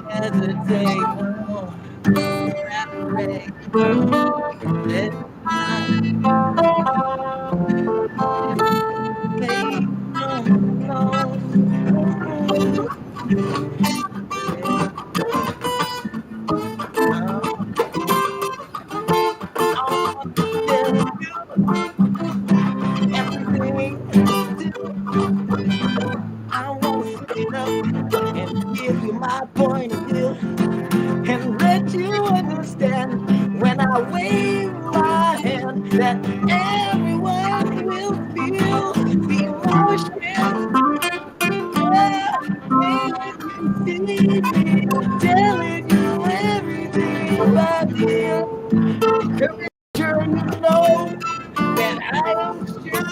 Hesitate no afraid. Let me no. Everything I want to sit up and give you my point of view and let you understand when I wave my hand that everyone will feel the emotion. Yeah, and you see me telling you everything about you. Sure you know that I am sure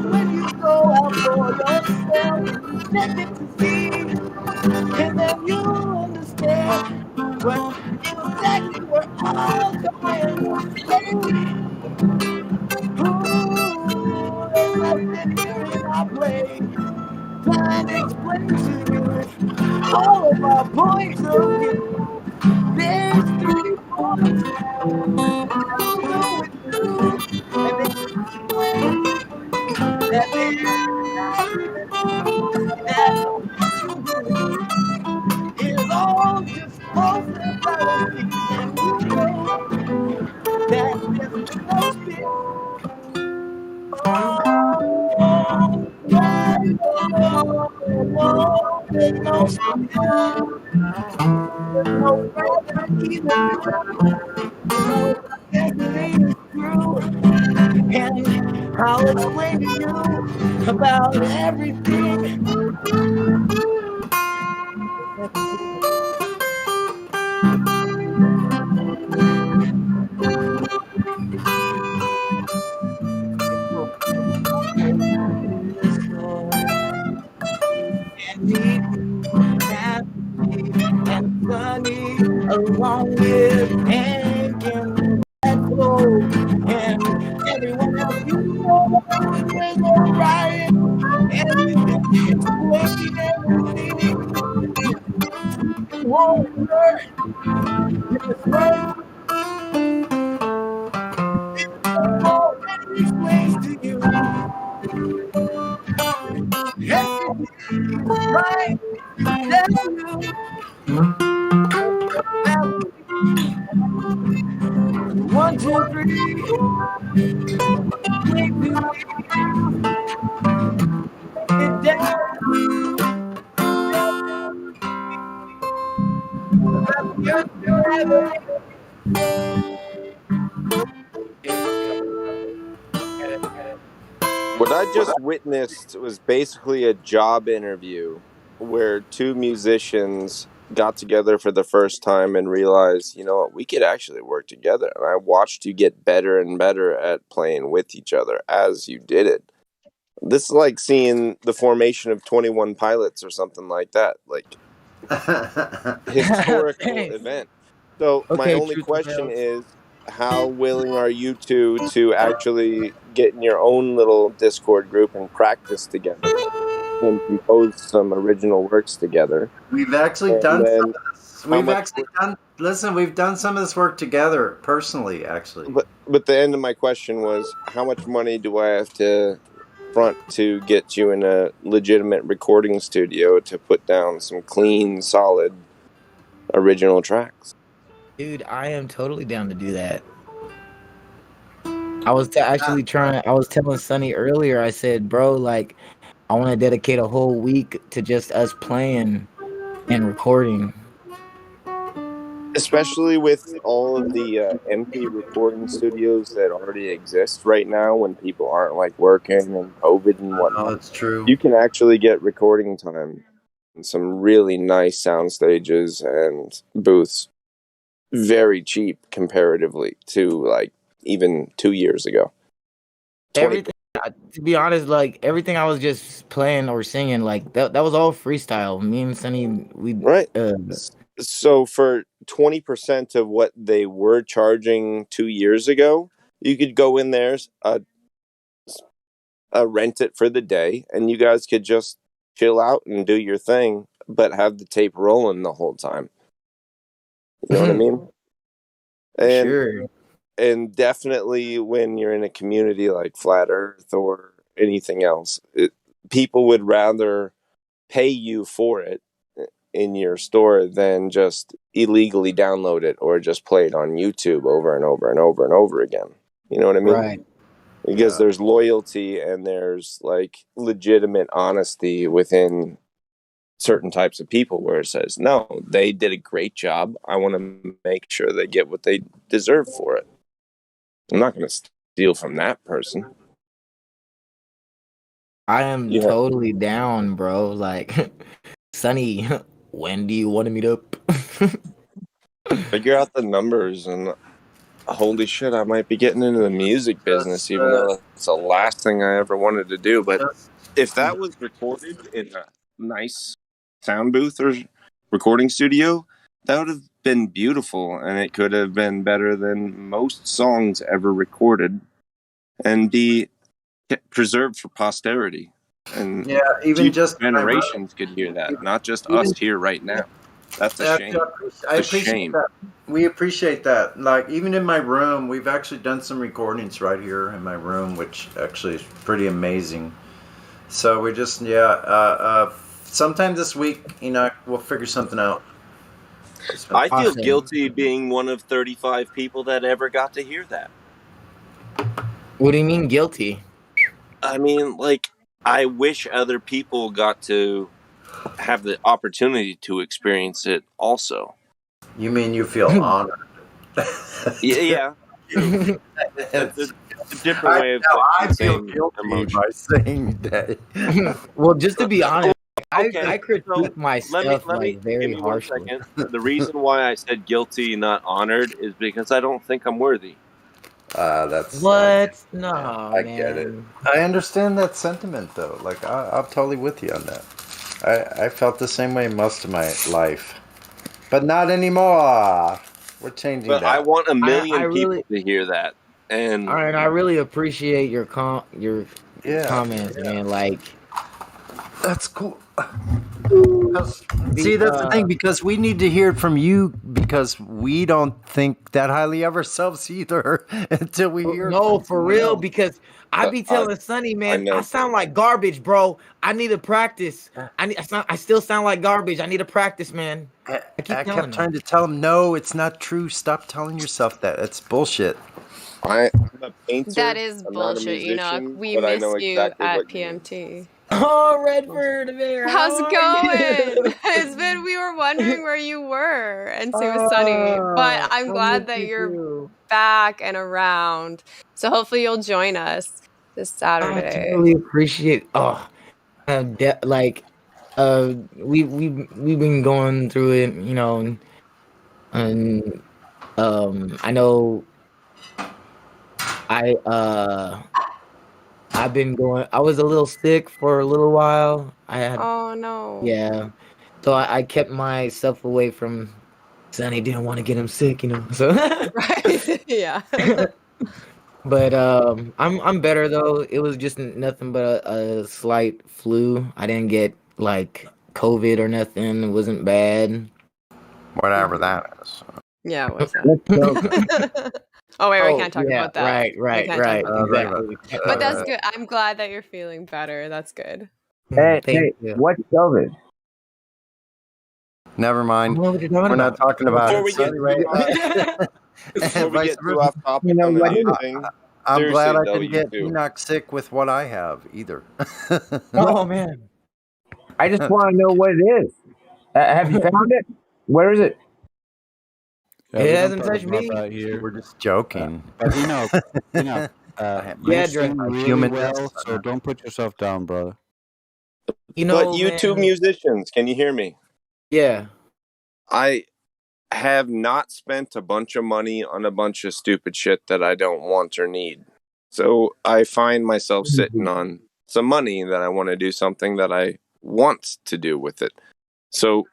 when you go out for yourself, nothing to see, and then you'll understand what exactly we're all going through. Ooh, as I sit here and I play, trying to explain to you all of our points of view. There's 3 points going through, and they explain that that what you do is all just false anxiety, and you know that there's no spin. Oh, yeah, no, there's no spin. There's no gravity either. You know, destiny is true, and I'll explain to you about everything. And me, happy and sunny, along with Hank and Echo and everyone else. You know it's alright, and you can explain everything. Water, it's right. It already explains to you. Everything is right. Tell you. One, two, three. It down. What I just witnessed was basically a job interview where two musicians got together for the first time and realized, you know what, we could actually work together. And I watched you get better and better at playing with each other as you did it. This is like seeing the formation of 21 Pilots or something like that. Like, historical Thanks. event. So my Okay, only truth question tells. is, how willing are you two to actually get in your own little Discord group and practice together and compose some original works together? We've actually And done some then of this. how We've much? actually done. Listen, we've done some of this work together personally. Actually, But the end of my question was, how much money do I have to front to get you in a legitimate recording studio to put down some clean, solid, original tracks? Dude, I am totally down to do that. I was actually trying. I was telling Sonny earlier. I said, bro, like, I want to dedicate a whole week to just us playing and recording. Especially with all of the empty recording studios that already exist right now, when people aren't like working and COVID and whatnot. oh, it's true. You can actually get recording time in some really nice sound stages and booths very cheap comparatively to like even 2 years ago. Everything, to be honest, like everything I was just playing or singing, like that was all freestyle. Me and Sonny, we Right. So for 20% of what they were charging 2 years ago, you could go in there, rent it for the day, and you guys could just chill out and do your thing, but have the tape rolling the whole time. You know what I mean? And Sure. and definitely when you're in a community like Flat Earth or anything else, people would rather pay you for it in your store than just illegally download it or just play it on YouTube over and over and over and over again. You know what I mean? Right. Because there's loyalty and there's like legitimate honesty within certain types of people where it says, no, they did a great job. I want to make sure they get what they deserve for it. I'm not going to steal from that person. I am Yeah. totally down, bro. Like, Sonny, when do you want to meet up? Figure out the numbers, and holy shit, I might be getting into the music business, even though that's the last thing I ever wanted to do. But if that was recorded in a nice sound booth or recording studio, that would have been beautiful, and it could have been better than most songs ever recorded and be preserved for posterity. And Yeah, even just generations could hear that, not just us here right now. That's a shame. I It's a appreciate shame. that. We appreciate that. Like even in my room, we've actually done some recordings right here in my room, which actually is pretty amazing. So we just sometime this week, we'll figure something out. I feel Awesome. guilty being one of 35 people that ever got to hear that. What do you mean guilty? I mean, like, I wish other people got to have the opportunity to experience it also. You mean you feel honored? Yeah, true. That's a different way of saying I the feel same guilty emotion. by saying that. Well, just to be honest, Okay, I critique so myself let me like very give me 1 harshly. second. The reason why I said guilty, not honored, is because I don't think I'm worthy. That's What? No, I man. get it. I understand that sentiment though. Like I'm totally with you on that. I felt the same way most of my life, but not anymore. We're changing But I that. want a million I people really, to hear that. And all right, I really appreciate your Yeah, comments, man. Like, that's cool. the, See, that's the thing because we need to hear it from you because we don't think that highly of ourselves either until we hear. it no, from for someone real, else. because I be telling Sonny, man, know. I sound like garbage, bro. I need to practice. I still sound like garbage. I need to practice, man. I kept trying to tell him, no, it's not true. Stop telling yourself that. It's bullshit. I'm a painter. That is I'm bullshit, not a Enoch. musician, We but I miss know you exactly at what you mean. PMT. Oh, Redford, there. How's it How are going? you? It's been, we were wondering where you were, and same with Sunny. But I'm I glad miss that you you're too. back and around. So hopefully you'll join us this I Saturday. totally appreciate. Like, we've been going through it, you know, and I know I I've been going. I was a little sick for a little while. I had Oh no. Yeah, so I kept myself away from Sonny. Didn't want to get him sick, you know. So, Right. Yeah. but I'm better though. It was just nothing but a slight flu. I didn't get like COVID or nothing. It wasn't bad. Whatever that is. Yeah, what's that? Oh wait, we can't talk yeah, about that. We right, can't talk about that. exactly. But that's good. I'm glad that you're feeling better. That's good. Thank you. What's COVID? Never mind. I don't know what you're talking We're not about. talking about Before it. we get before we Vice get too versa. off topic You know on what? anything, I'm glad seriously, I didn't get W2. Enoch sick with what I have either. Oh man. I just want to know what it is. Have you found it? Where is it? Yeah, it hasn't touched me. Here. We're just joking. But Enoch, you Yeah, sing a really human well, rights so don't put yourself down, brother. You know, But you two man, musicians, can you hear me? yeah. I have not spent a bunch of money on a bunch of stupid shit that I don't want or need. So I find myself sitting on some money that I want to do something that I want to do with it. So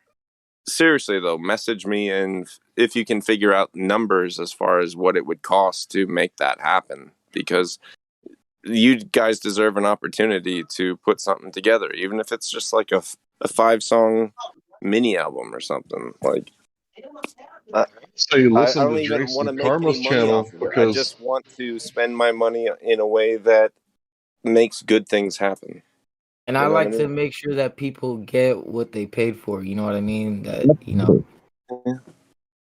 seriously though, message me, and if you can figure out numbers as far as what it would cost to make that happen, because you guys deserve an opportunity to put something together, even if it's just like a 5-song mini album or something. Like, So you I listen don't to even want Jason to make any Karma's money channel off of it. I because just want to spend my money in a way that makes good things happen. And You I know what like I to mean? make sure that people get what they paid for. You know what I mean? That, you know,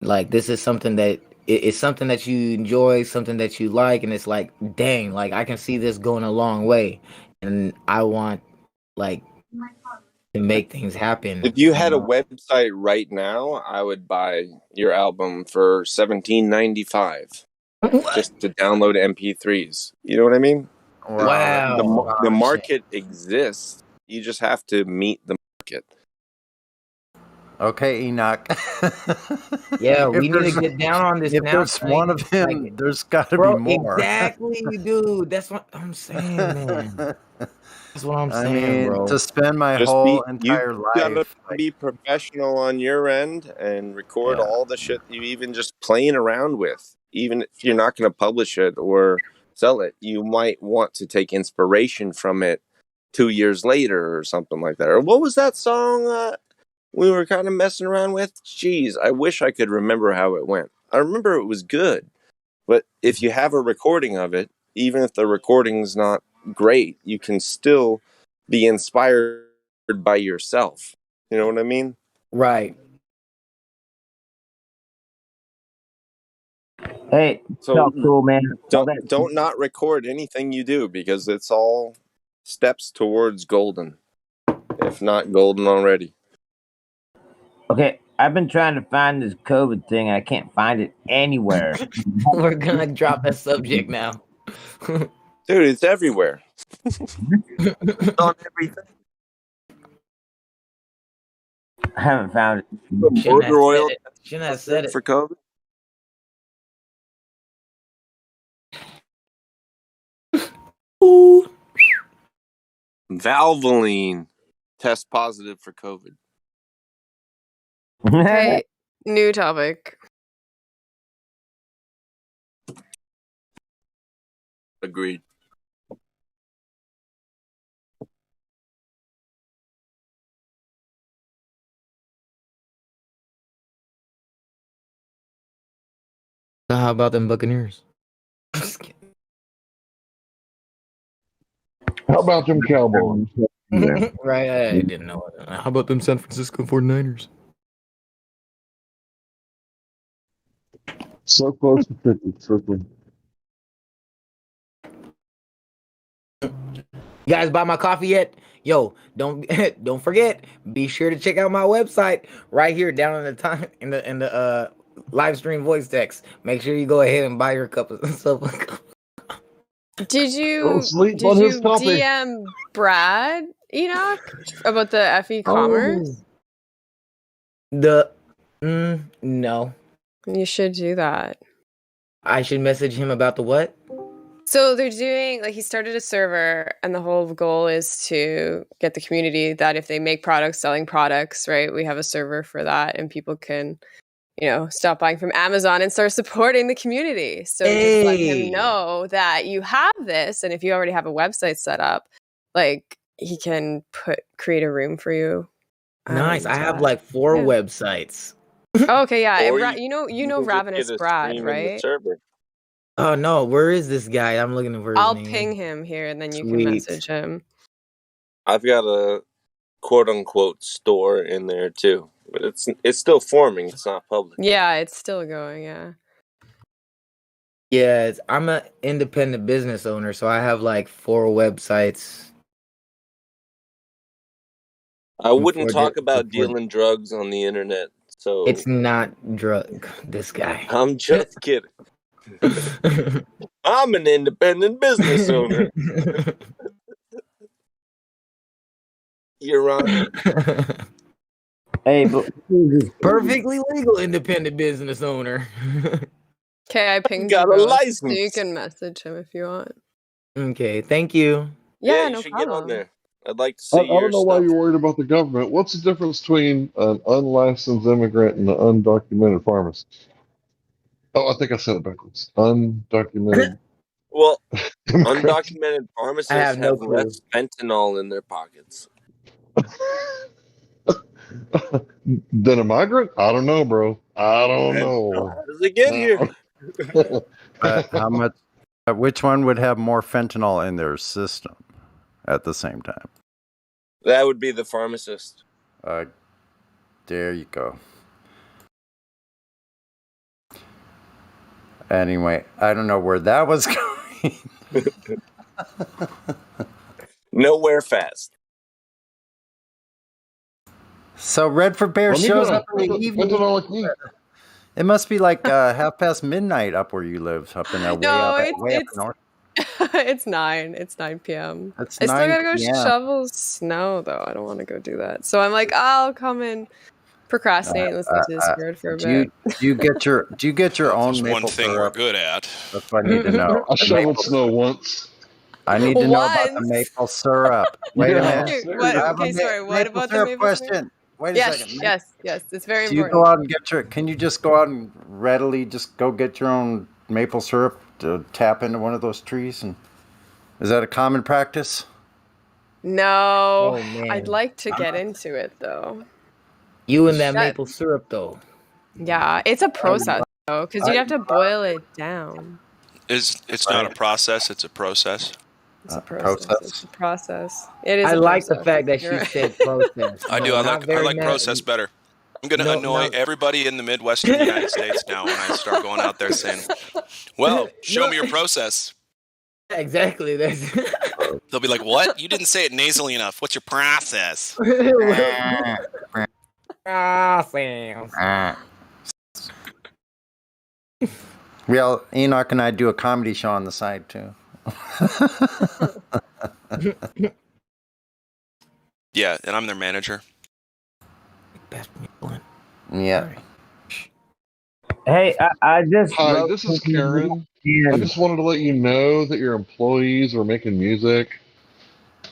like this is something that it's something that you enjoy, something that you like, and it's like, dang, like I can see this going a long way, and I want like to make things happen. If you You had a know? website right now, I would buy your album for $17.95 just to download MP3s. You know what I mean? Wow. The market exists. You just have to meet the market. Okay, Enoch. Yeah, If we need to there's get down on this if now, there's one of him, like, there's got to be bro. more. Exactly, dude. That's what I'm saying, man. That's what I'm I saying, mean, bro. to spend my Just whole you entire gotta life, like, be professional on your end and record yeah, all the shit you even just playing around with. Even if you're not going to publish it or sell it, you might want to take inspiration from it 2 years later or something like that. Or what was that song we were kind of messing around with? Jeez, I wish I could remember how it went. I remember it was good, but if you have a recording of it, even if the recording's not great, you can still be inspired by yourself. You know what I mean? Right. Hey, So so cool, man. All that. don't not record anything you do, because it's all steps towards golden, if not golden already. Okay, I've been trying to find this COVID thing. I can't find it anywhere. We're gonna drop that subject now. Dude, it's everywhere. It's on everything. I haven't found it. Shouldn't have Motor said oil it. Shouldn't have said it. for COVID. Ooh. Valvoline test positive for COVID. Okay, new topic. Agreed. So how about them Buccaneers? how about them Cowboys? Right, I didn't know it. How about them San Francisco 49ers? So close to 50, triple. You guys buy my coffee yet? Yo, don't don't forget. Be sure to check out my website right here down in the time in the live stream voice text. Make sure you go ahead and buy your cup of stuff. Did you Don't sleep on his coffee. DM Brad Enoch about the FE commerce? The no. You should do that. I should message him about the what? So they're doing, like, he started a server, and the whole goal is to get the community that if they make products, selling products, right, we have a server for that, and people can, you know, stop buying from Amazon and start supporting the community. So just let him know that you have this, and if you already have a website set up, like, he can create a room for you. Nice. And, I have like 4 yeah. websites. Oh, okay, yeah. Or And you know can just Ravenous get a Brad, stream in the right? server. Oh no, where is this guy? I'm looking for his I'll name. ping him here, and then you can Sweet. message him. I've got a quote unquote store in there too, but it's still forming. It's not public. Yeah, it's still going, yeah. Yeah, I'm an independent business owner, so I have like 4 websites. I wouldn't For talk about for- dealing drugs on the internet, so It's not drug. This guy. I'm just kidding. I'm an independent business owner, Your Honor. Hey, but Perfectly legal independent business owner. Okay, I pinged Got you a both, so license. you can message him if you want. Okay, thank you. Yeah, you no should get on problem. there. I'd like to I see your don't know why stuff. you're worried about the government. What's the difference between an unlicensed immigrant and an undocumented pharmacist? Oh, I think I said it backwards. Undocumented Well, immigrant. undocumented I pharmacists have no have clue. less fentanyl in their pockets. Then a migrant? I don't know, bro. I don't How know. does it get here? How much? Which one would have more fentanyl in their system at the same time? That would be the pharmacist. There you go. Anyway, I don't know where that was going. Nowhere fast. So Redford Bear Let me shows go. up in the evening. Fentanyl like me. It must be like midnight up where you live, up in way up north. It's 9. It's 9 p.m. It's I still 9 gotta go p.m. shovel snow though. I don't want to go do that. So I'm like, I'll come and procrastinate and listen to Discord for a bit. Do you get your own There's maple one thing syrup? we're good at. That's what I need to know. I shoveled snow once. I need to know about the Once? maple syrup. Wait a minute. Okay, There what, you go. okay, sorry. What maple about the syrup maple syrup? question? Wait a Yes, second. yes. It's very Do you important. go out and can you just go out and readily just go get your own maple syrup to tap into one of those trees? And is that a common practice? No, Oh, man. I'd like to get into it though. You and that maple syrup, though. Yeah, it's a process though, because you'd have to boil it down. It's not a process, it's a process. It's a process. It's a process. It is. I a like the process. fact that You're she right. said process. I do. No, I not like very process better. I'm going to annoy everybody in the Midwestern United States now when I start going out there saying, well, show me your process. Yeah, exactly. They'll be like, what? You didn't say it nasally enough. What's your process? Well, Enoch and I do a comedy show on the side too. Yeah, and I'm their manager. Yeah. Hey, I just Hi, wrote this is something Karen. I in. just wanted to let you know that your employees are making music.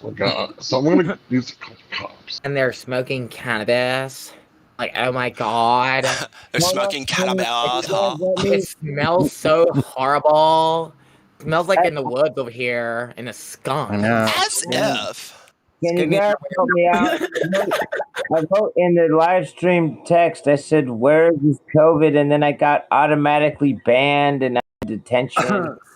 Oh, God. So I'm going to use a couple cops. And they're smoking cannabis. Like, oh my god. They're smoking cannabis. It smells so horrible. It smells like in the woods over here in a skunk. I know. As if. Can you guys help me out? I wrote in the live stream text, I said, where is COVID? And then I got automatically banned and detention.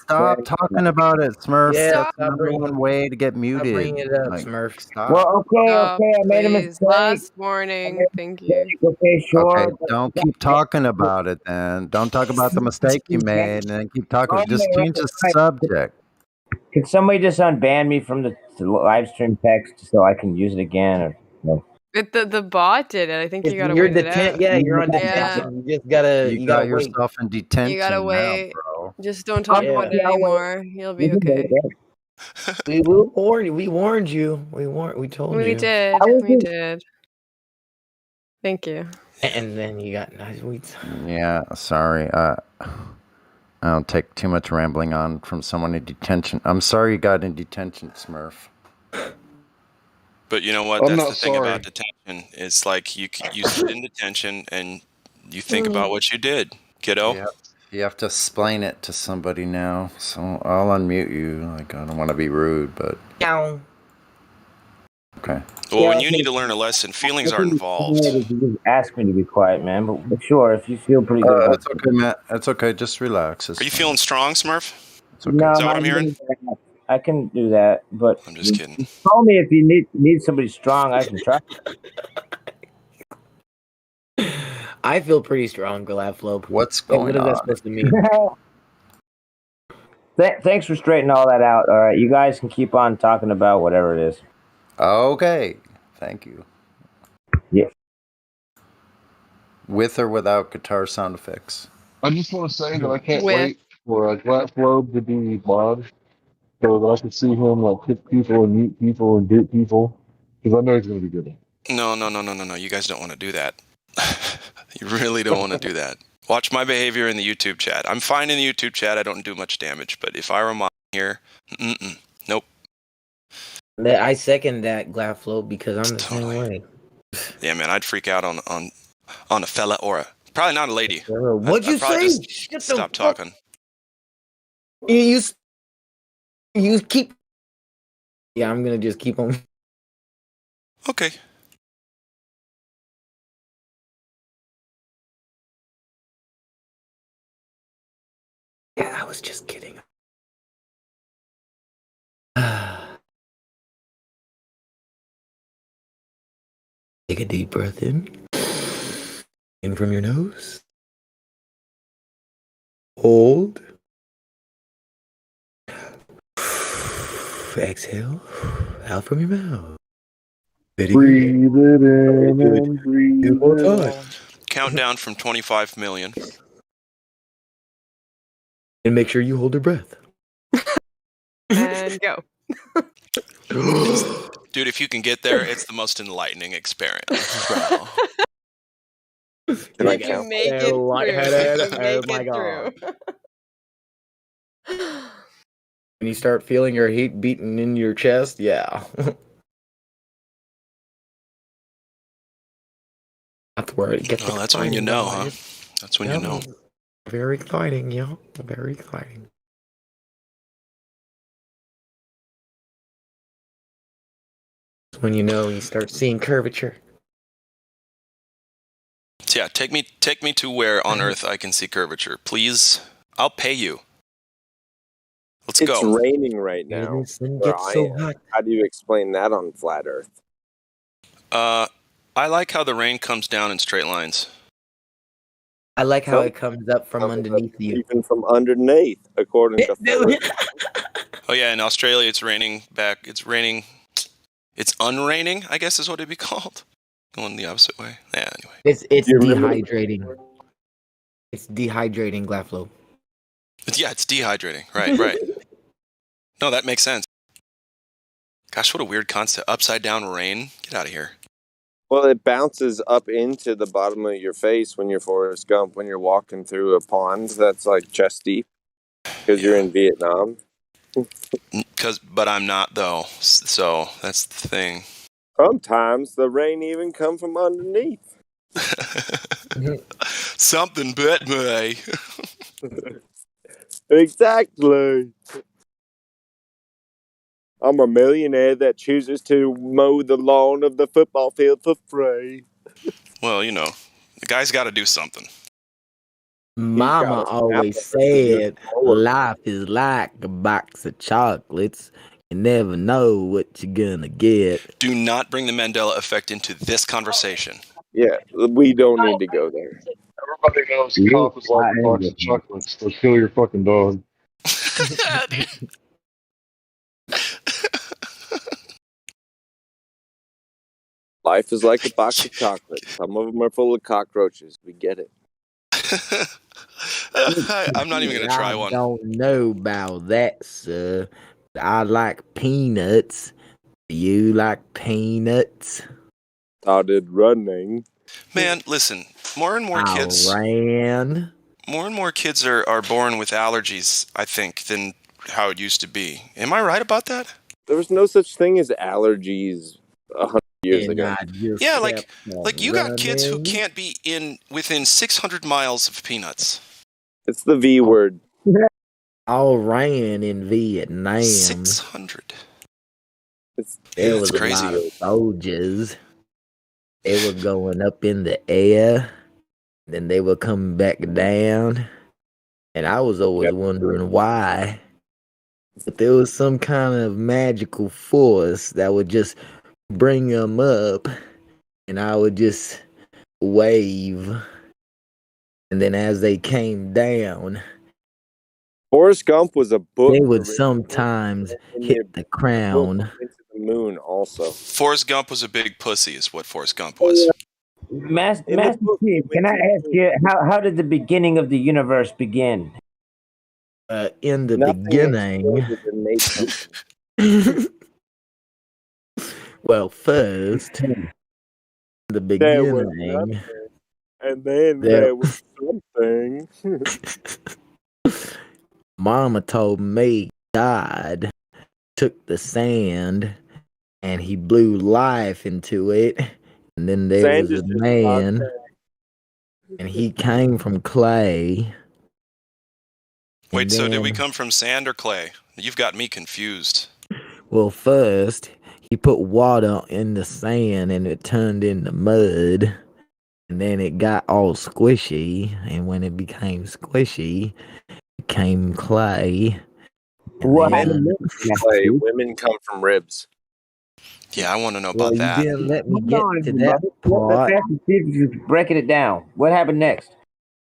Stop talking about it, Smurf. Yeah, That's stop number one way to get muted. bring it up, Smurf. Stop. Well, okay, Stop, I made a please. mistake. Last warning. Thank you. Okay, sure. Okay, don't keep talking about it then. Don't talk about the mistake you made and then keep talking. Just change the subject. Can somebody just unban me from the live stream text so I can use it again? Or no? The bot did it. I think you gotta You're wait it out. Yeah, you're on detention. You just gotta. You got wait. yourself in detention. You gotta wait. now, bro. Just don't talk about it anymore. You'll be okay. We warned you. We warned you. We told you. We did. We did. Thank you. And then you got nice weeds. Yeah, sorry. I don't take too much rambling on from someone in detention. I'm sorry you got in detention, Smurf. But you know what? I'm That's not the thing sorry. about detention. It's like you sit in detention and you think about what you did, kiddo. You have to explain it to somebody now. So I'll unmute you. Like, I don't want to be rude, but Meow. okay. Well, when you need to learn a lesson, feelings are involved. You just ask me to be quiet, man. But sure, if you feel pretty good about It's okay, Matt. It's okay. Just relax. Are you feeling strong, Smurf? It's okay. No, Is that what I'm hearing? I can do that, but I'm just kidding. Call me if you need somebody strong. I can try. I feel pretty strong, Galaflope. What's going What is that on? supposed to mean? Thanks for straightening all that out. All right, you guys can keep on talking about whatever it is. Okay. Thank you. Yeah. With or without guitar sound effects? I just want to say that I can't wait for Glatflobe to be mod so that I can see him like hit people and mute people and get people because I know he's going to be good. No. You guys don't want to do that. You really don't want to do that. Watch my behavior in the YouTube chat. I'm fine in the YouTube chat. I don't do much damage. But if I were mod here, nope. I second that, Glaflo, because I'm the same way. Yeah, man, I'd freak out on a fella or probably not a lady. What'd you I'd probably say? just stop talking. You keep. Yeah, I'm gonna just keep on. Okay. Yeah, I was just kidding. Take a deep breath in from your nose. Hold. Exhale out from your mouth. Very Breathe it in good. and breathe Two more it times. out. Countdown from 25 million. And make sure you hold your breath. And go. Dude, if you can get there, it's the most enlightening experience, bro. Can I If you count? make it through. If you make it through. When you start feeling your heat beating in your chest, yeah. That's where it gets Well, that's when you exciting, know, huh? guys. That's when you know. Very exciting, yeah. Very exciting. That's when you know you start seeing curvature. So yeah, take me to where on Earth I can see curvature, please. I'll pay you. Let's It's go. raining right now Listen, where gets I so am. hot. How do you explain that on flat Earth? I like how the rain comes down in straight lines. I like how it comes up from underneath you. Even from underneath, according to Forrest. Oh yeah, in Australia it's raining back. It's raining. It's unraining, I guess is what it'd be called. Going the opposite way. Yeah, anyway. It's You remember- dehydrating. It's dehydrating, Glaflo. Yeah, it's dehydrating. Right. No, that makes sense. Gosh, what a weird concept. Upside down rain. Get out of here. Well, it bounces up into the bottom of your face when you're Forrest Gump, when you're walking through a pond that's like chest deep because you're in Vietnam. But I'm not though. So that's the thing. Sometimes the rain even come from underneath. Something but me. Exactly. I'm a millionaire that chooses to mow the lawn of the football field for free. Well, you know, the guy's got to do something. Mama always said life is like a box of chocolates. You never know what you're gonna get. Do not bring the Mandela effect into this conversation. Yeah, we don't need to go there. Everybody knows cop is like a box of chocolates. They'll kill your fucking dog. Life is like a box of chocolates. Some of them are full of cockroaches. We get it. I'm not even going to try one. I don't know about that, sir. I like peanuts. You like peanuts? Started running. Man, listen. More and more kids. Ran. More and more kids are born with allergies, I think, than how it used to be. Am I right about that? There was no such thing as allergies 100 years ago. Yeah, like you got kids who can't be within 600 miles of peanuts. It's the V word. All ran in Vietnam. 600. There was crazy. A lot of soldiers. They were going up in the air, then they were coming back down, and I was always wondering why. But there was some kind of magical force that would just bring them up, and I would just wave, and then as they came down, Forrest Gump was a book. they would sometimes hit the crown. Into the moon, also. Forrest Gump was a big pussy, is what Forrest Gump was. Master Chief, can I ask you how did the beginning of the universe begin? In the beginning. Well, first, the beginning, and then there was something. Mama told me God took the sand and he blew life into it. And then there Sand was is a just about man, and he came from clay. Wait, And so did we then, come from sand or clay? You've got me confused. well, first he put water in the sand, and it turned into mud. And then it got all squishy, and when it became squishy, it became clay. And What men happened then, next, clay. Matthew? Women come from ribs. Yeah, I want to know well, about you that. didn't let me Hold get on, to that brother. Let part. Pastor Steve just breaking it down. What happened next?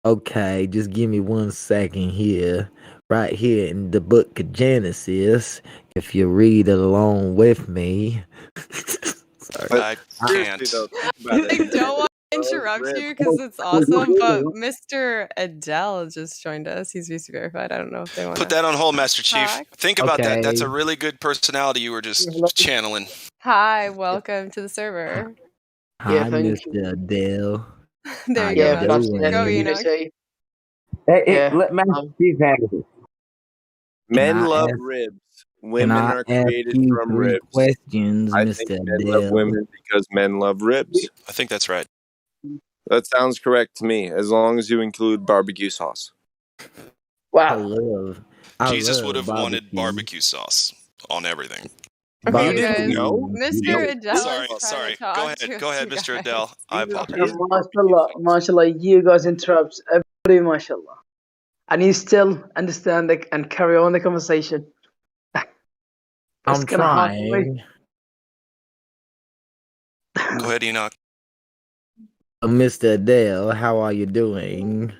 Okay, just give me 1 second here. Right here in the book of Genesis, if you read along with me. Sorry. But I seriously, can't. though, think about it. I don't want to Those interrupt ribs. you because it's awesome, but Mr. Adele just joined us. He's VC verified. I don't know if they want Put to that on hold, Master Chief. talk. Think about that. That's Okay. a really good personality you were just channeling. Hi, welcome to the server. Hi, thank you. Mr. Adele. There How you go, you Yeah, Master. that's Go, doing? Enoch. Yeah, Let Master Steve handle it. Can Men I love ask ribs. can Women I are ask created you from 3 ribs. questions, I think Mr. men love Adele? women because men love ribs. I think that's right. That sounds correct to me, as long as you include barbecue sauce. I wow. love Jesus would have wanted barbecue. barbecue sauce on everything. Okay, you didn't guys. know? Mr. Jesus Adele Sorry, is trying sorry. to talk Go to ahead. us, Go ahead, you Mr. guys. Adele. I Jesus apologize. is barbecue Mashallah, sauce. mashallah, you guys interrupt everybody, mashallah. And you still understand and carry on the conversation. It's I'm kind of hard for me. trying. Go ahead, Enoch. Mr. Adele, how are you doing?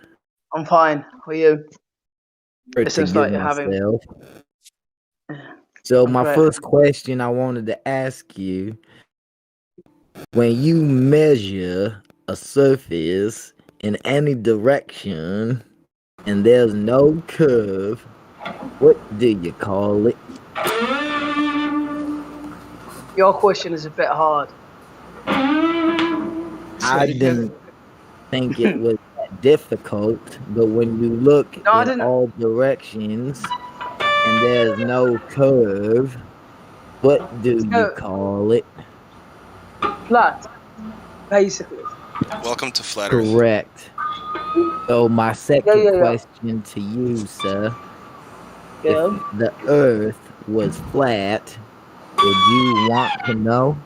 I'm fine. How are you? It Pretty seems good like you're having. myself. So I'm my great. first question I wanted to ask you, when you measure a surface in any direction and there's no curve, what do you call it? Your question is a bit hard. I didn't think it was that difficult, but when you look No, I in didn't. all directions and there's no curve, what do you So, call it? flat, basically. Welcome to Flat Earth. Correct. So my Yeah, second yeah, yeah. question to you, sir, if Yeah. the earth was flat, would you want to know?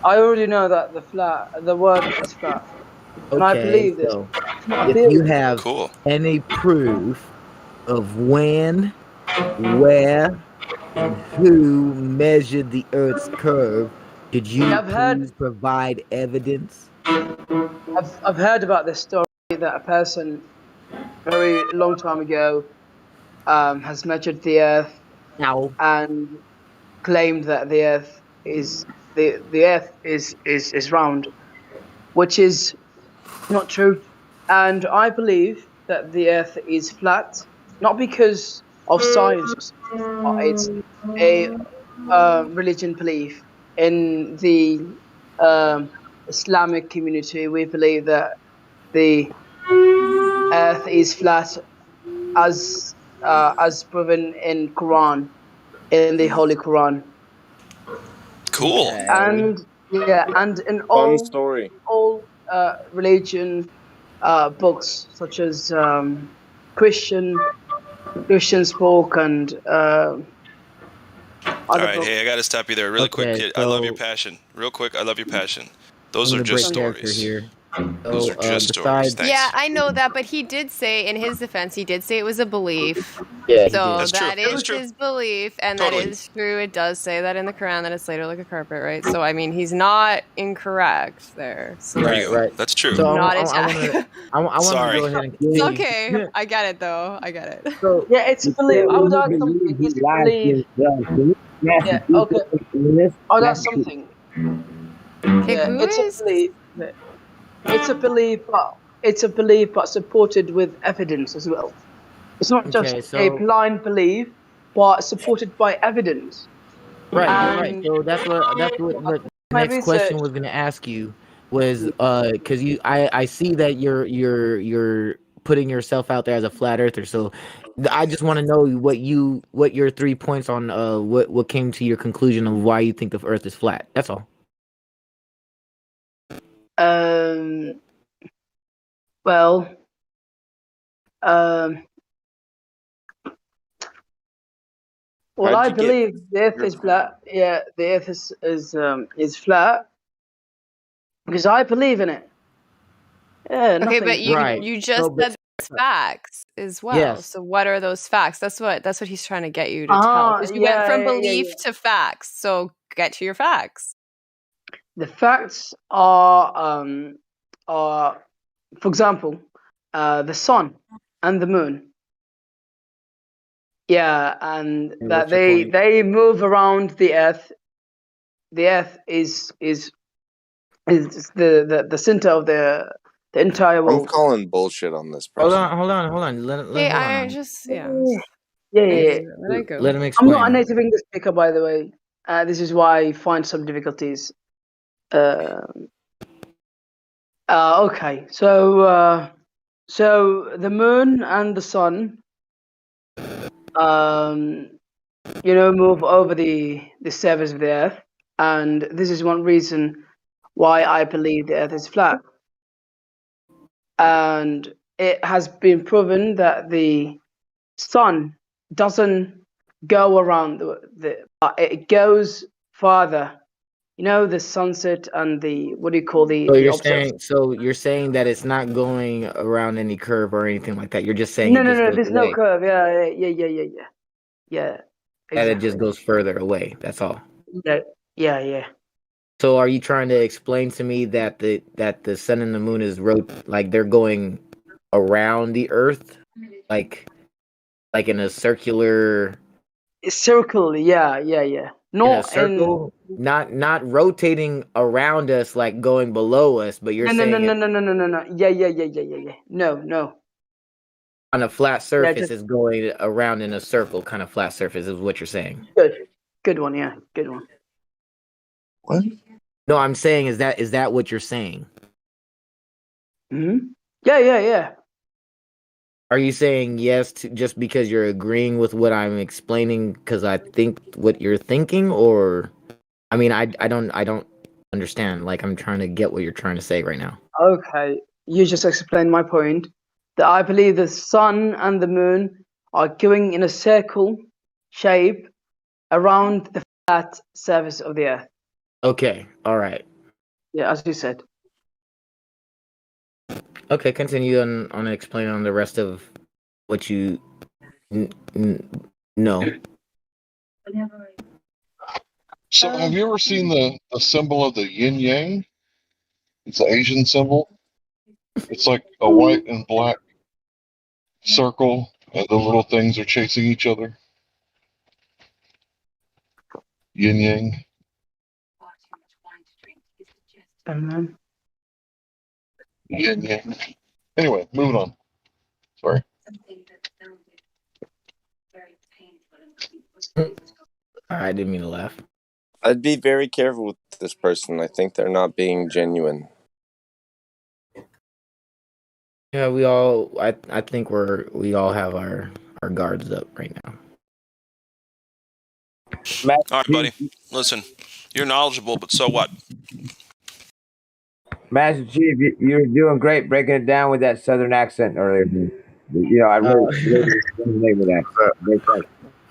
I already know that the word is flat. And I Okay, believe this. so It's not a if you theory. have Cool. any proof of when, where, and who measured the earth's curve, could you I've heard please provide evidence? I've heard about this story that a person very long time ago has measured the earth Now, and claimed that the earth is round, which is not true. And I believe that the earth is flat, not because of science, but it's a religion belief. In the Islamic community, we believe that the earth is flat as proven in Quran, in the Holy Quran. Cool. okay. And yeah, and in Fun story. all religion books such as Christian's book and All other right. books. Hey, I got to stop you there really quick, Okay, kid. I love your so passion. Real quick, I love your passion. I'm Those are gonna just break character stories. here. Those So, are just stories. besides, Thanks. Yeah, I know that, but he did say, in his defense, he did say it was a belief. yeah, he So did. That's true. that That's is true. his belief, and Totally. that is true. It does say that in the Quran that it's laid like a carpet, right? So I mean, he's not incorrect there. So There Right, you go. right. That's true. So not I attack. want to Sorry. go ahead and It's continue. okay. I get it though. I get it. So Yeah, it's a belief. I would add something. It's a belief. Yeah. Okay. I'll add something. Okay, Yeah, who it's a is? belief. Yeah. It's a belief, but supported with evidence as well. It's not just okay, a so blind belief, but supported by evidence. right. And So that's what the my next question research, was gonna ask you was because I see that your putting yourself out there as a flat earther. So I just want to know what your 3 points on what came to your conclusion of why you think the Earth is flat. That's all. Well, well, How'd I you get believe the Earth your is flat. Yeah, the Earth is flat because I believe in it. Yeah, Okay, nothing. but Right. you just No, but said those facts as well. yes. So what are those facts? That's what he's trying to get you to tell. Ah, Because you went yeah, from yeah, yeah, belief to facts. So get to your facts. The facts are, for example, the sun and the moon. Yeah, and And that what's your point? they move around the Earth. The Earth is the center of the entire I'm world. calling bullshit on this Hold person. on, hold on, hold on. Hey, Hold I on. just Yeah, yeah, yeah. let it go. Let him I'm not a explain. native English speaker, by the way. This is why I find some difficulties. Okay, so the moon and the sun, move over the surface of the Earth, and this is one reason why I believe the Earth is flat. And it has been proven that the sun doesn't go around it goes farther. You know, the sunset and the what do you call So the observation? you're saying that it's not going around any curve or anything like that. You're just saying No, it no, just no. goes There's no away. curve. Yeah. That it Exactly. just goes further away. That's all. Yeah. So are you trying to explain to me that the sun and the moon is like they're going around the earth like in a circular It's circle. Yeah. in a Not in. circle, not rotating around us like going below us, but you're No, no, no, saying no, it no, no, no, no, no. Yeah. No. on a flat Yeah, surface just is going around in a circle kind of flat surface is what you're saying. good one. Yeah, good one. What? No, I'm saying is that what you're saying? Hmm. Yeah. Are you saying yes to just because you're agreeing with what I'm explaining because I think what you're thinking, or I mean I don't understand. Like I'm trying to get what you're trying to say right now. Okay, you just explained my point. That I believe the sun and the moon are going in a circle shape around the flat surface of the Earth. Okay, all right. Yeah, as you said. Okay, continue on explaining on the rest of what you know. So, have you ever seen the symbol of the yin yang? It's an Asian symbol. It's like a white and black circle, and the little things are chasing each other. Yin yang. Um, Yin yang. Anyway, moving on. Sorry. I didn't mean to laugh. I'd be very careful with this person. I think they're not being genuine. Yeah, I think we all have our guards up right now. All right, buddy. Listen, you're knowledgeable, but so what? Master Chief, you're doing great breaking it down with that southern accent earlier. I really resonate with that. Great job.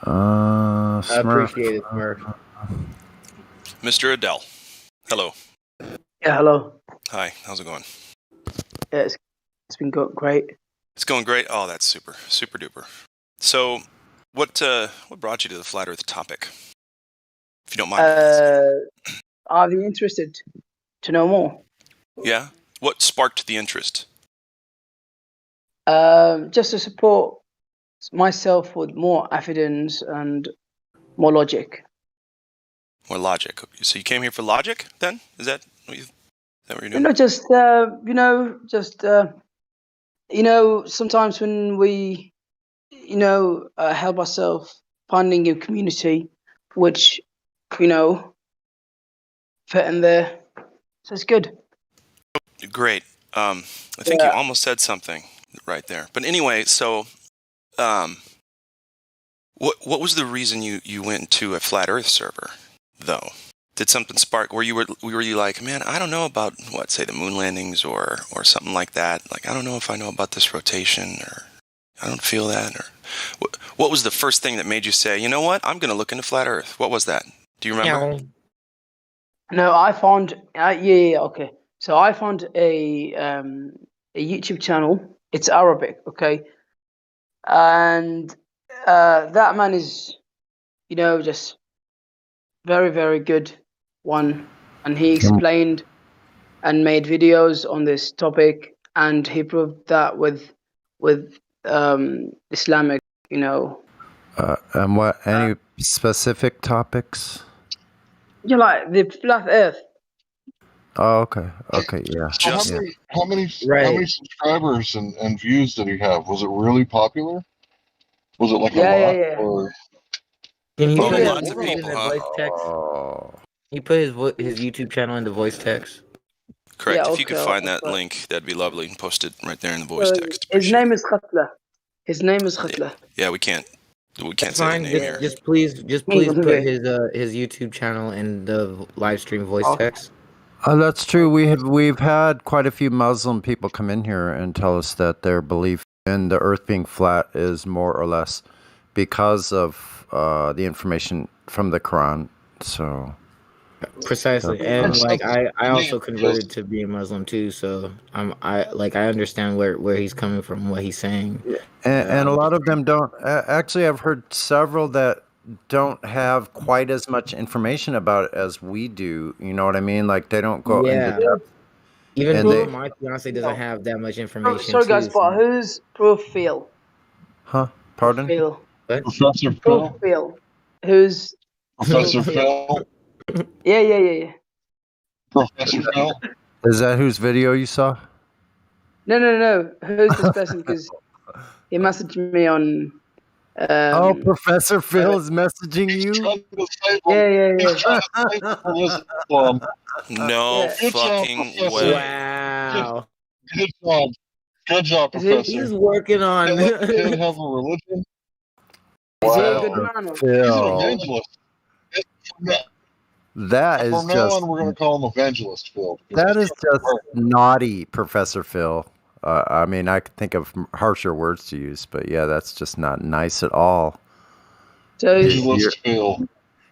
I Smurf. appreciate it, Smurf. Mr. Adele. Hello. yeah, hello. Hi. How's it going? Yeah, it's been great. It's going great. Oh, that's super duper. So, what brought you to the flat Earth topic? If you don't mind me asking. Are you interested to know more? Yeah. What sparked the interest? Just to support myself with more evidence and more logic. More logic. So you came here for logic, then? Is that what you're doing? Sometimes when we, help ourselves finding a community, which, fit in there. So it's good. Great. I think you almost said something right there. But anyway, so what was the reason you went to a flat Earth server though? Did something spark were you like, man, I don't know about say the moon landings or something like that? Like, I don't know if I know about this rotation, or I don't feel that, or what was the first thing that made you say, you know what, I'm going to look into flat Earth? What was that? Do you remember? No, I found okay. So I found a YouTube channel. It's Arabic, okay, and that man is, just very, very good one, and he explained and made videos on this topic, and he proved that with Islamic, And what? Any specific topics? like the flat Earth. Oh, okay. Okay, yeah. So Just how many Right. subscribers and views did he have? Was it really popular? Was it like a Yeah, lot? yeah. Or Can you Oh, put lots of it in people, the huh? voice text? Oh. He put his YouTube channel in the voice text. Correct. Yeah, If you could okay. find that Okay. link, that'd be lovely, and post it right there in the voice text. His Appreciate name it. is Khatla. His name is Khatla. Yeah, we can't That's say the fine. name here. Just please put Okay. his YouTube channel in the live stream voice Okay. text. That's true. We've had quite a few Muslim people come in here and tell us that their belief in the Earth being flat is more or less because of the information from the Quran. So Precisely, that's, and makes like sense I to me also converted to being Muslim too, so I understand where he's coming from, what he's saying. and a lot of them don't. Actually, I've heard several that don't have quite as much information about it as we do. You know what I mean? Like they don't go into Yeah, depth. even And they, my fiance doesn't No. have that much information Sorry, guys, too. but So. who's Profile? huh? Pardon? Profile. What? Professor Phil? Profile. Who's Professor Profile? Phil? Yeah. Professor Phil? Is that whose video you saw? No. Who's this person? Because he messaged me on. Oh, Professor Phil is messaging He's you. trying to save him. Yeah. He's trying to save him from Islam. No Yeah. Good job, fucking Professor. way. Wow, Good job. Good job, Is he, Professor. he's working on. Can't let the kid have a religion. is he a Wow. good man? Or? He's an Phil, evangelist. that is From now just on, we're going to call him Evangelist Phil. because that he's is trying to just work. naughty, Professor Phil. I mean, I could think of harsher words to use, but yeah, that's just not nice at all. So You're Evangelist Phil.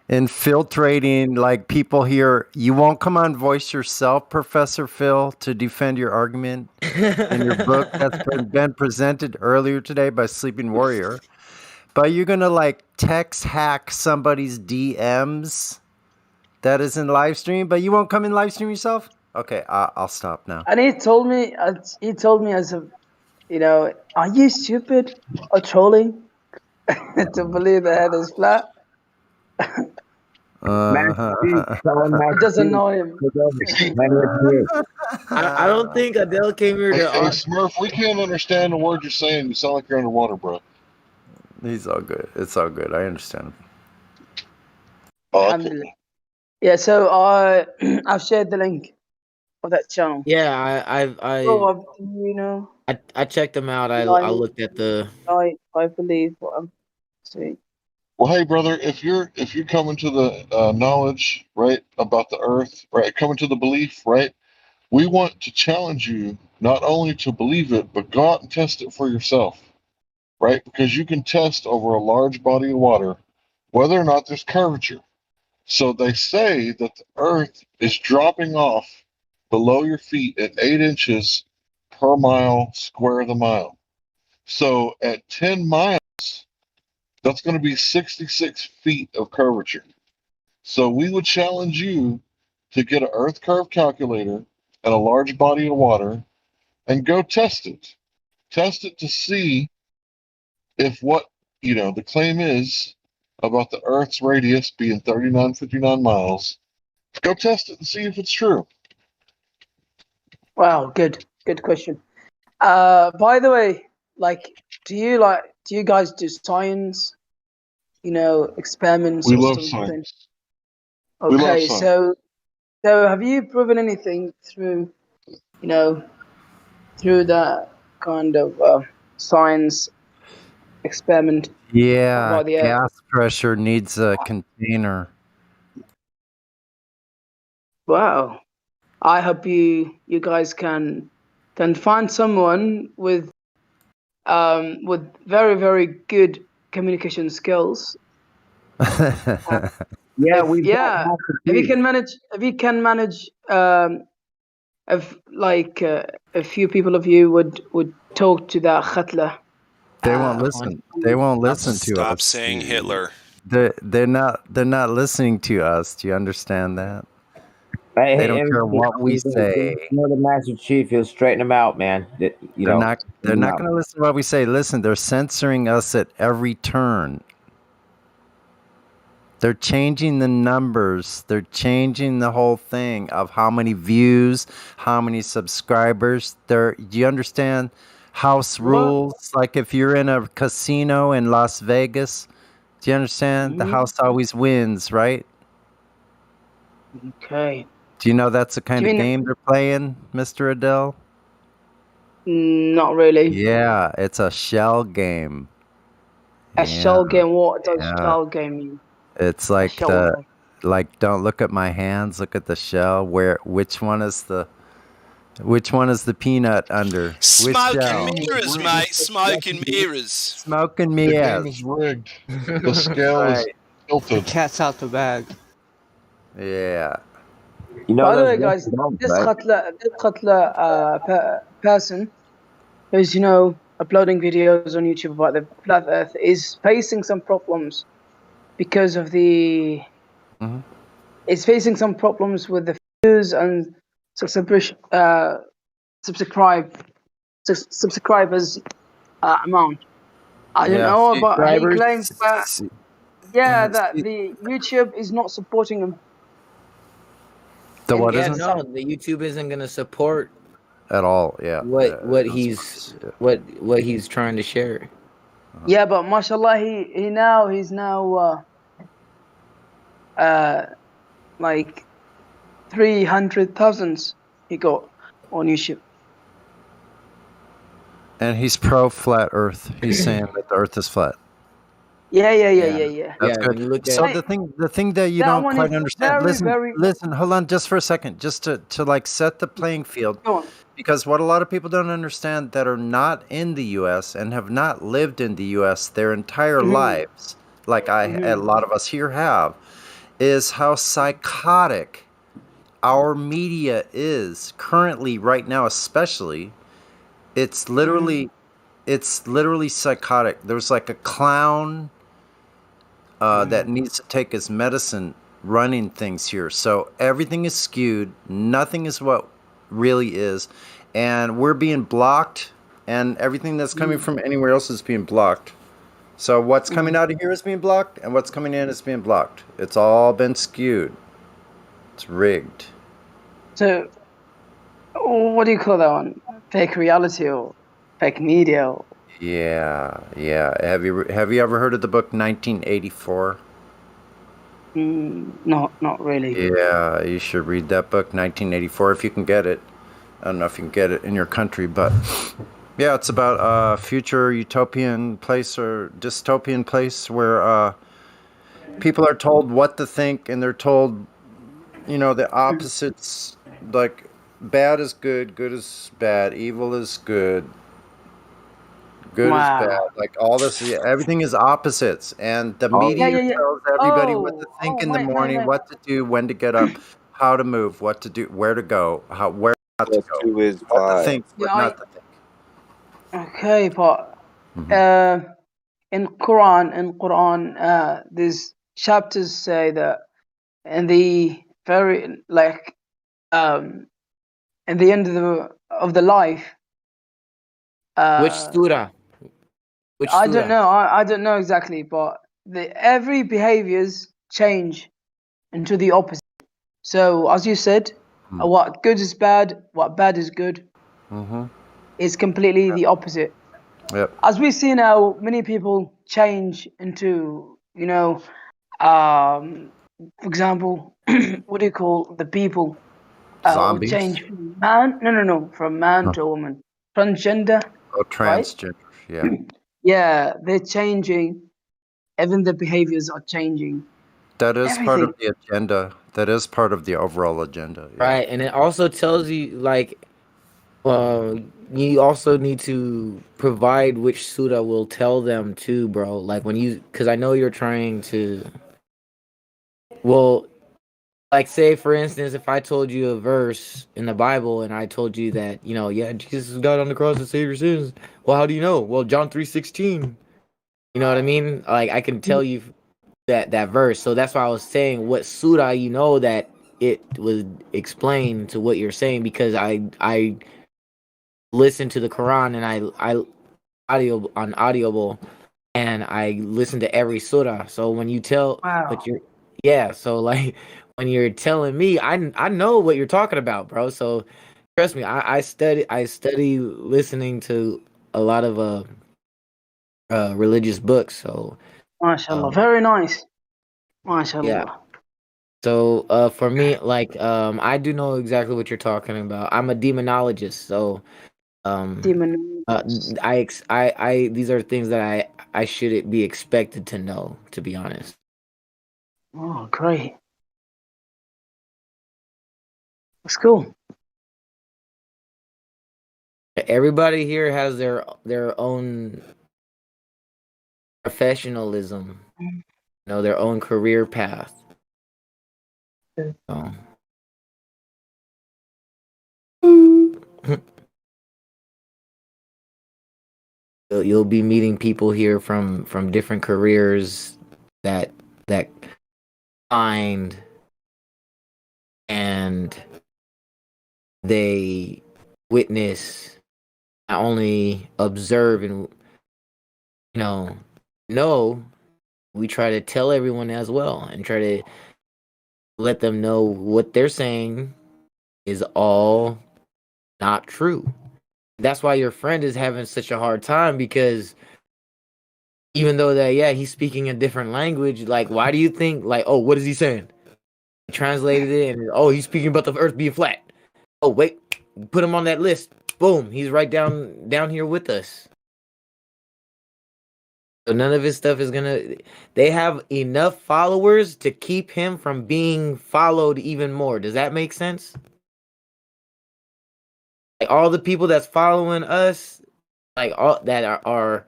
infiltrating like people here. You won't come on Voice yourself, Professor Phil, to defend your argument in your book that's been presented earlier today by Sleeping Warrior. But you're gonna like text hack somebody's DMs that is in live stream, but you won't come in live stream yourself? Okay, I'll stop now. and he told me as a, are you stupid or trolling to believe the head is flat? It doesn't know him. I don't think Adele came here Hey, to. Smurf, we can't understand the word you're saying. You sound like you're underwater, bro. He's all good. It's all good. I understand. Oh, okay. Alhamdulillah. Yeah, so I've shared the link of that channel. Yeah, I checked them out. I looked at the. I believe what I'm saying. Well, hey, brother, if you're coming to the knowledge, right, about the earth, right, coming to the belief, right, we want to challenge you not only to believe it, but go out and test it for yourself, right? Because you can test over a large body of water whether or not there's curvature. So they say that the earth is dropping off below your feet at 8 inches per mile square of the mile. So at 10 miles, that's going to be 66 feet of curvature. So we would challenge you to get an earth curve calculator and a large body of water and go test it. Test it to see if what, the claim is about the earth's radius being 3959 miles. Go test it and see if it's true. Wow, good question. By the way, do you guys do science? Experiments We or love something? science. We love Okay, science. so have you proven anything through, through the kind of science experiment Yeah, about the Earth. gas pressure needs a container. Wow. I hope you guys can find someone with very, very good communication skills. Yeah, If we've got Master if you Chief. can manage if like a few people of you would talk to that Khatla. They won't listen. They won't listen to Stop us. saying Hitler. They're not listening to us. Do you understand that? Hey, They don't care everybody, what we say. you know the Master Chief, he'll straighten them out, man. They're Straighten 'em not out. going to listen to what we say. Listen, they're censoring us at every turn. They're changing the numbers. They're changing the whole thing of how many views, how many subscribers. Do you understand? House rules. Like if you're in a casino in Las Vegas, do you understand? The house always wins, right? Okay. Do you know that's the kind of mean- game they're playing, Mr. Adele? Not really. Yeah, it's a shell game. A shell game. What does yeah. shell game mean? It's like shell game. don't look at my hands, look at the shell. Which one is the peanut under? Which Smoke shell? and mirrors, mate. Smoke and mirrors. Smoke and The game mirrors. is rigged. The scale is Right. tilted. Cat's out the bag. Yeah. You know By the those way, guys, dogs, this right? Khatla person who's uploading videos on YouTube about the flat Earth is facing some problems because of the. Mhm. It's facing some problems with the views and subscribers amount. I don't know, but he claims that that the YouTube is not supporting him. The what Yeah, isn't? no, the YouTube isn't gonna support At all, yeah. what he's trying to share. Yeah, but mashallah, he's now like 300,000 he got on YouTube. And he's pro flat Earth. He's saying that the Earth is flat. Yeah. That's when you good. look So at the thing that you That don't one quite is understand. very- Listen. Hold on, just for a second, just to like set the playing field. Go on. Because what a lot of people don't understand that are not in the U.S. and have not lived in the U.S. their entire lives, like a lot of us here have, is how psychotic our media is currently right now, especially. It's literally psychotic. There's like a clown that needs to take his medicine running things here. So everything is skewed. Nothing is what really is. And we're being blocked, and everything that's coming from anywhere else is being blocked. So what's coming out of here is being blocked, and what's coming in is being blocked. It's all been skewed. It's rigged. So, what do you call that one? Fake reality or fake media? Or... Yeah. Have you ever heard of the book 1984? Not really. Yeah, you should read that book, 1984, if you can get it. I don't know if you can get it in your country, but yeah, it's about a future utopian place or dystopian place where people are told what to think, and they're told, the opposites, like bad is good, good is bad, evil is good, good is bad. Like all this, everything is opposites, and the media tells everybody what to think in the morning, what to do, when to get up, how to move, what to do, where to go, where not to go, To his what to vibe. think, what not to think. Okay, but in Quran, these chapters say that in the very in the end of the life. which surah? I don't know. I don't know exactly, but every behaviors change into the opposite. So, as you said, what good is bad, what bad is good, is completely the opposite. Yep. As we see now, many people change into, for example, what do you call the people? Zombies? Change from man? No, from man to woman. Transgender. Oh, transgender. Yeah. Yeah, they're changing. Even the behaviors are changing. That is part of Everything. the agenda. That is part of the overall agenda. Yeah. Right, and it also tells you like you also need to provide which Suda will tell them too, bro. Like when you, because I know you're trying to. Well, like say for instance, if I told you a verse in the Bible and I told you that yeah, Jesus died on the cross to save your sins. Well, how do you know? Well, John 3:16. You know what I mean? Like I can tell you that verse. So that's why I was saying what Surah you know that it was explained to what you're saying because I listen to the Quran and I audio on Audible and I listen to every surah. So when you tell Wow. but you're yeah, so like when you're telling me I know what you're talking about, bro. So trust me, I study listening to a lot of religious books. So MashaAllah. um Very nice. yeah. MashaAllah. So for me, like I do know exactly what you're talking about. I'm a demonologist, so um Demon. I these are things that I should be expected to know, to be honest. Oh, great. That's cool. Everybody here has their own professionalism, their own career path. So you'll be meeting people here from different careers that find and they witness, not only observe and know, we try to tell everyone as well and try to let them know what they're saying is all not true. That's why your friend is having such a hard time because even though that yeah, he's speaking a different language, like why do you think like, oh, what is he saying? Translated it and oh, he's speaking about the earth being flat. Oh, wait, put him on that list. Boom, he's right down here with us. So none of his stuff is gonna. They have enough followers to keep him from being followed even more. Does that make sense? Like all the people that's following us, like all that are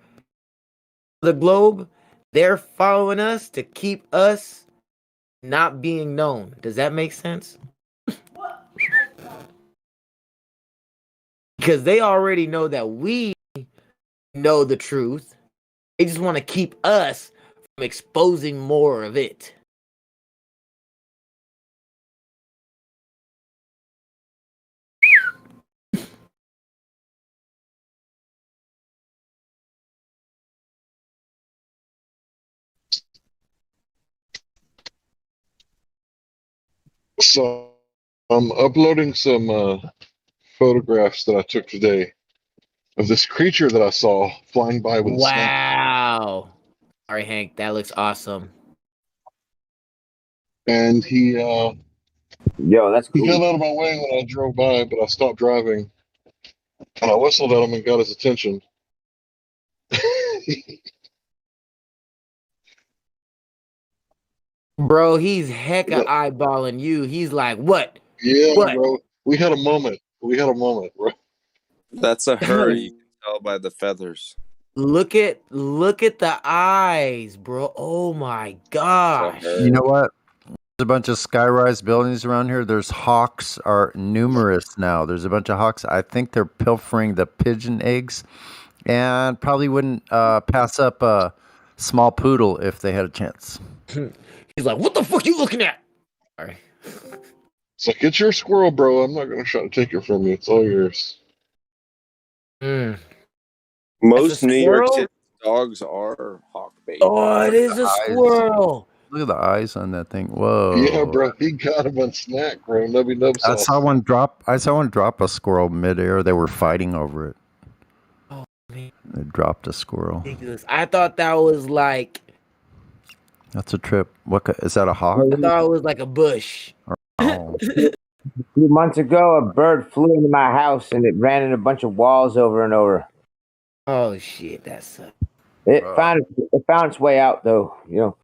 the globe, they're following us to keep us not being known. Does that make sense? Because they already know that we know the truth. They just want to keep us from exposing more of it. So I'm uploading some photographs that I took today of this creature that I saw flying by with a snack. Wow. All right, Hank, that looks awesome. And Yo, that's he got cool. out of my way when I drove by, but I stopped driving and I whistled at him and got his attention. Bro, he's hecka eyeballing you. He's like, what? Yeah, What? bro. We had a moment. Bro. That's a hurry. You can tell by the feathers. Look at the eyes, bro. Oh my It's a gosh. You know hurry. what? There's a bunch of skyrise buildings around here. There's hawks are numerous now. There's a bunch of hawks. I think they're pilfering the pigeon eggs, and probably wouldn't pass up a small poodle if they had a chance. He's like, what the fuck you looking at? Sorry. It's like, it's your squirrel, bro. I'm not going to try to take it from you. It's all yours. Mm. Most New York squirrel? City dogs are hawk bait. Oh, it is a eyes. squirrel. Look at the eyes on that thing. Whoa. Yeah, bro. He got him on snack, bro. Nubby nub I sauce. saw one drop a squirrel midair. They were fighting over it. Oh man, They dropped a squirrel. ridiculous. I thought that was like That's a trip. Is that a hawk? I thought it was like a bush. Oh. A few months ago, a bird flew into my house and it ran in a bunch of walls over and over. Oh shit, that sucks. It found its way out though. You know.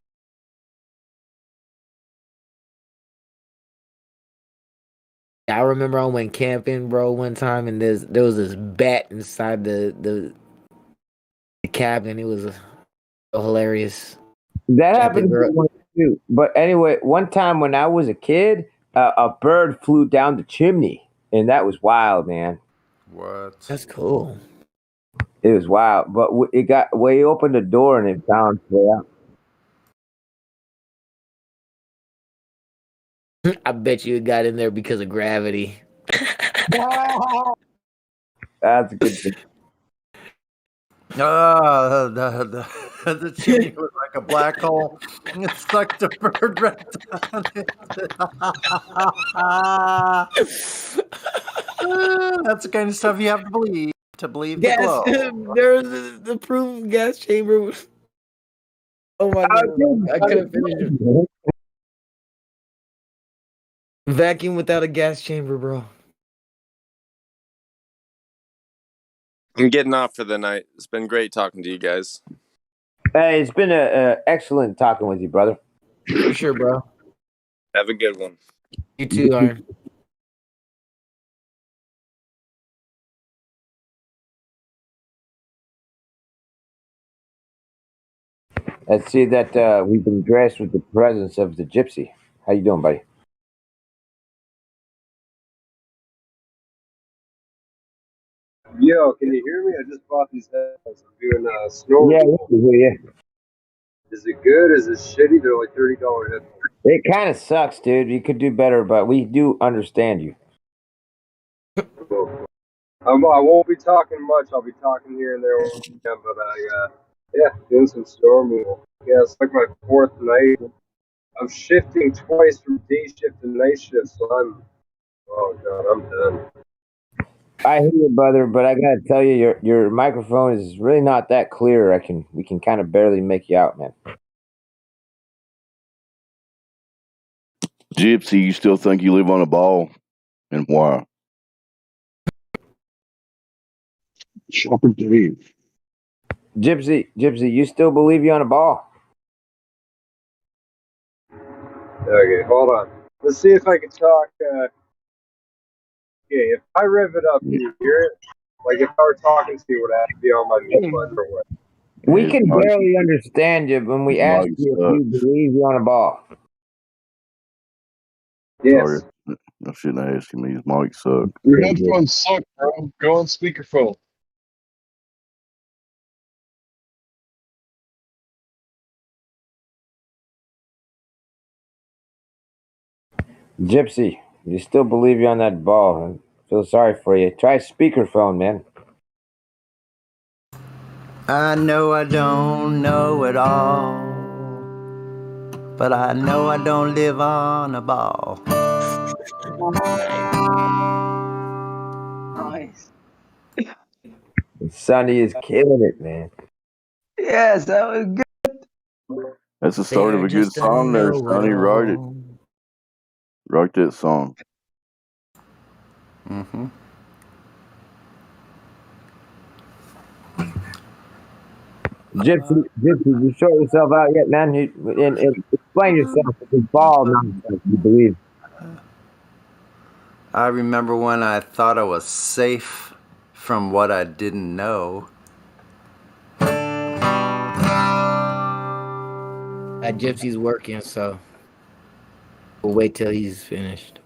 I remember I went camping, bro, one time, and there was this bat inside the cabin. It was so hilarious. That Got the happened to me girl. once too. But anyway, one time when I was a kid, a bird flew down the chimney, and that was wild, man. What? That's cool. It was wild, but it got way opened the door and it found its way out. I bet you it got in there because of gravity. That's a good thing. The chimney was like a black hole. It sucked the bird right down it. That's the kind of stuff you have to believe the Gas. glow. There's the proof gas chamber. Oh my god! I couldn't finish it. Vacuum without a gas chamber, bro. I'm getting off for the night. It's been great talking to you guys. Hey, it's been excellent talking with you, brother. For sure, bro. Have a good one. You too, Iron. Let's see that we've been graced with the presence of the gypsy. How you doing, buddy? Yo, can you hear me? I just bought these headphones. I'm doing snow Yeah, removal. yeah. Is it good? Is it shitty? They're like $30 headphones. It kind of sucks, dude. You could do better, but we do understand you. Cool. I won't be talking much. I'll be talking here and there, but yeah, doing some snow removal. Yeah, it's like my fourth night. I'm shifting twice from day shift to night shift, so oh god, I'm done. I hear you, brother, but I gotta tell you, your microphone is really not that clear. We can kind of barely make you out, man. Gypsy, you still think you live on a ball? And why? Shopper Dave. Gypsy, you still believe you on a ball? Okay, hold on. Let's see if I can talk. Okay, if I rev it up, can you hear it? Like if I were talking to you, would I have to be on my mute button or what? We can barely understand you when we ask you if you believe you're on a ball. Yes. Sorry, I shouldn't have asked him. His mic sucked. Your headphones suck, bro. Go on speakerphone. Gypsy, you still believe you're on that ball. I feel sorry for you. Try speakerphone, man. I know I don't know it all, but I know I don't live on a ball. Nice. Sonny is killing it, man. Yes, that was good. That's the start of a good song there, Sonny. Write it. Write that song. Mm-hmm. Gypsy, you sort yourself out yet, man? And explain yourself with this ball nonsense you believe. I remember when I thought I was safe from what I didn't know. Gypsy's working, so we'll wait till he's finished.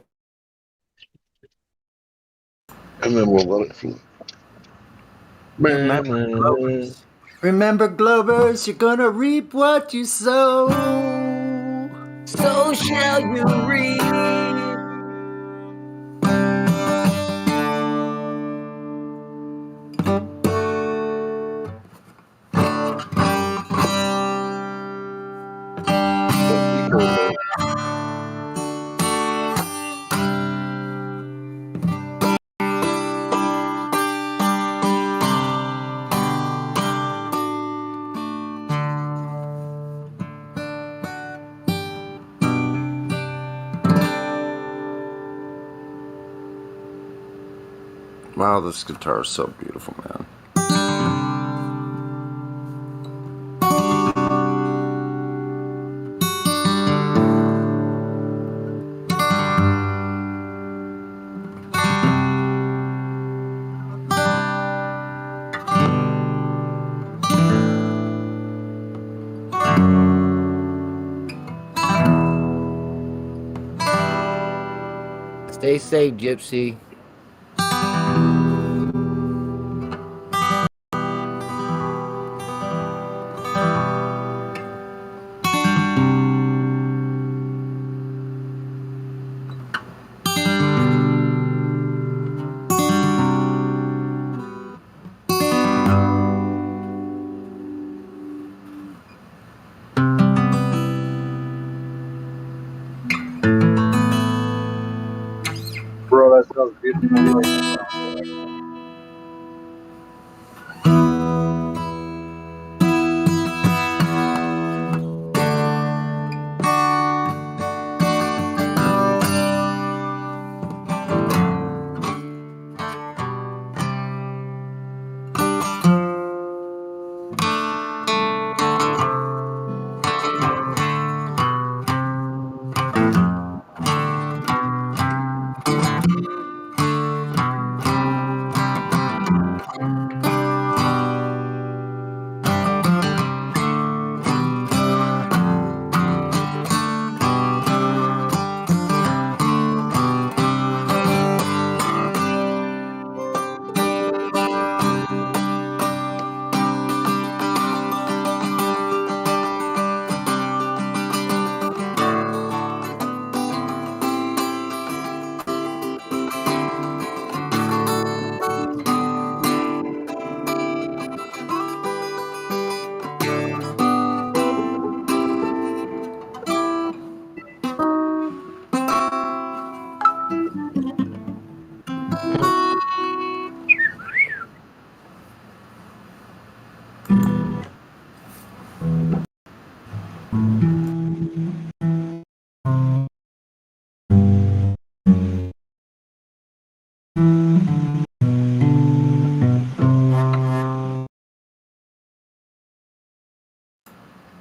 And then we'll let it flow. Remember, Glovers, you're gonna reap what you sow. So shall you reap. Wow, this guitar is so beautiful, man. Stay safe, Gypsy. Bro, that sounds beautiful.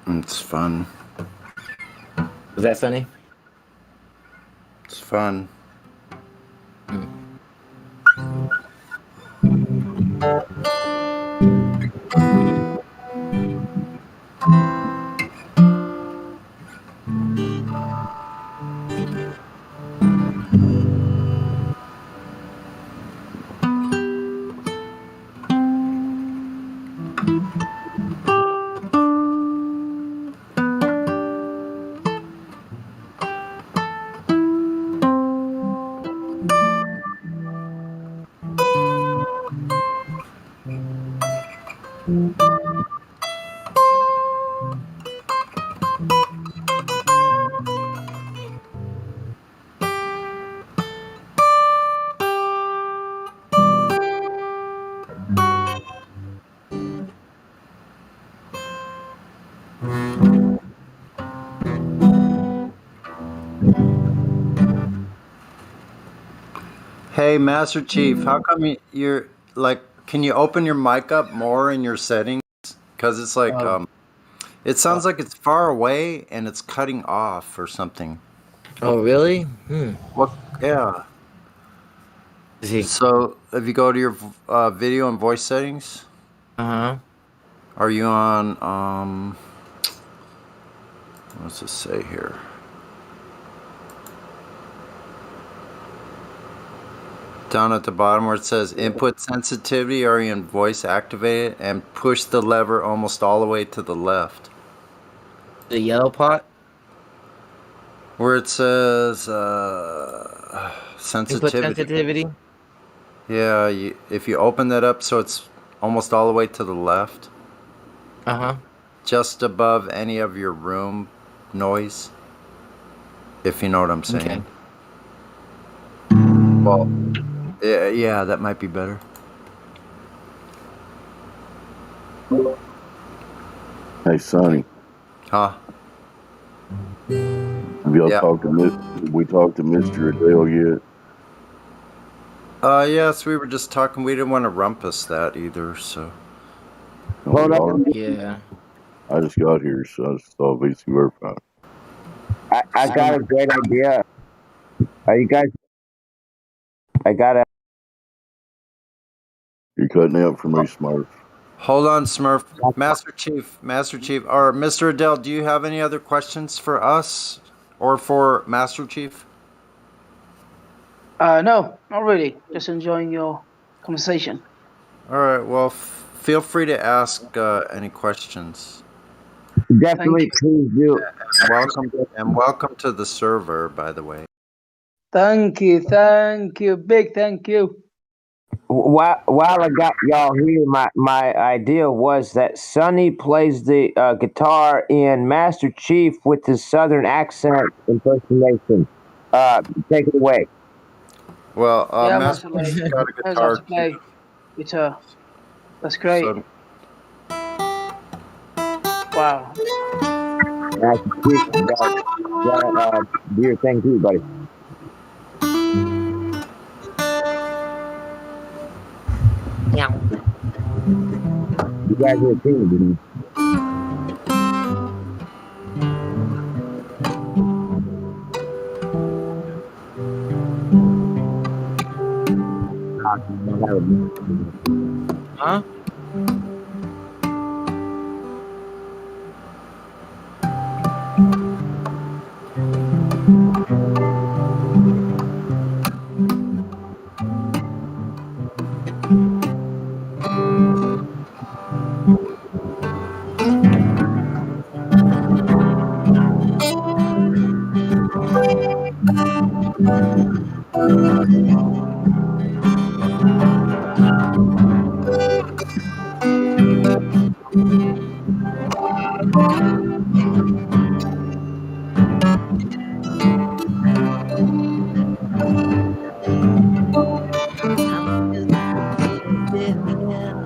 It's fun. Was that funny? It's fun. Hey, Master Chief, how come you're like? Can you open your mic up more in your settings? Because it's like it sounds like it's far away and it's cutting off or something. Oh, really? What? Yeah. Is he? So if you go to your video and voice settings, Uh-huh. are you on what's it say here? Down at the bottom where it says input sensitivity, are you in voice activated? And push the lever almost all the way to the left. The yellow pot? Where it says Input sensitivity. sensitivity? Yeah, if you open that up so it's almost all the way to the left, Uh-huh. just above any of your room noise, if you know what I'm saying. Okay. Well, yeah, that might be better. Hey, Sonny. Huh? Have y'all Yeah. talked to we talked to Mr. Adele yet? Yes, we were just talking. We didn't want to rumpus that either, so. Hold on. Yeah. I just got here, so I just thought we'd see where we're from. I got a great idea. Are you guys? I got a. You're cutting out for me, Smurf. Hold on, Smurf. Master Chief, or Mr. Adele, do you have any other questions for us or for Master Chief? No, not really. Just enjoying your conversation. All right. Well, feel free to ask any questions. Thank Definitely, you. please do. Welcome to the server, by the way. Thank you. Thank you. Big thank you. While I got y'all here, my idea was that Sonny plays the guitar in Master Chief with his Southern accent impersonation. Take it away. Well, Yeah, Master massively. Chief's got a Knows how guitar to too. play guitar. That's great. So Wow. Master Chief, do your thing too, buddy. Yeah. You guys are a team, dude. Huh? I'm just sitting here,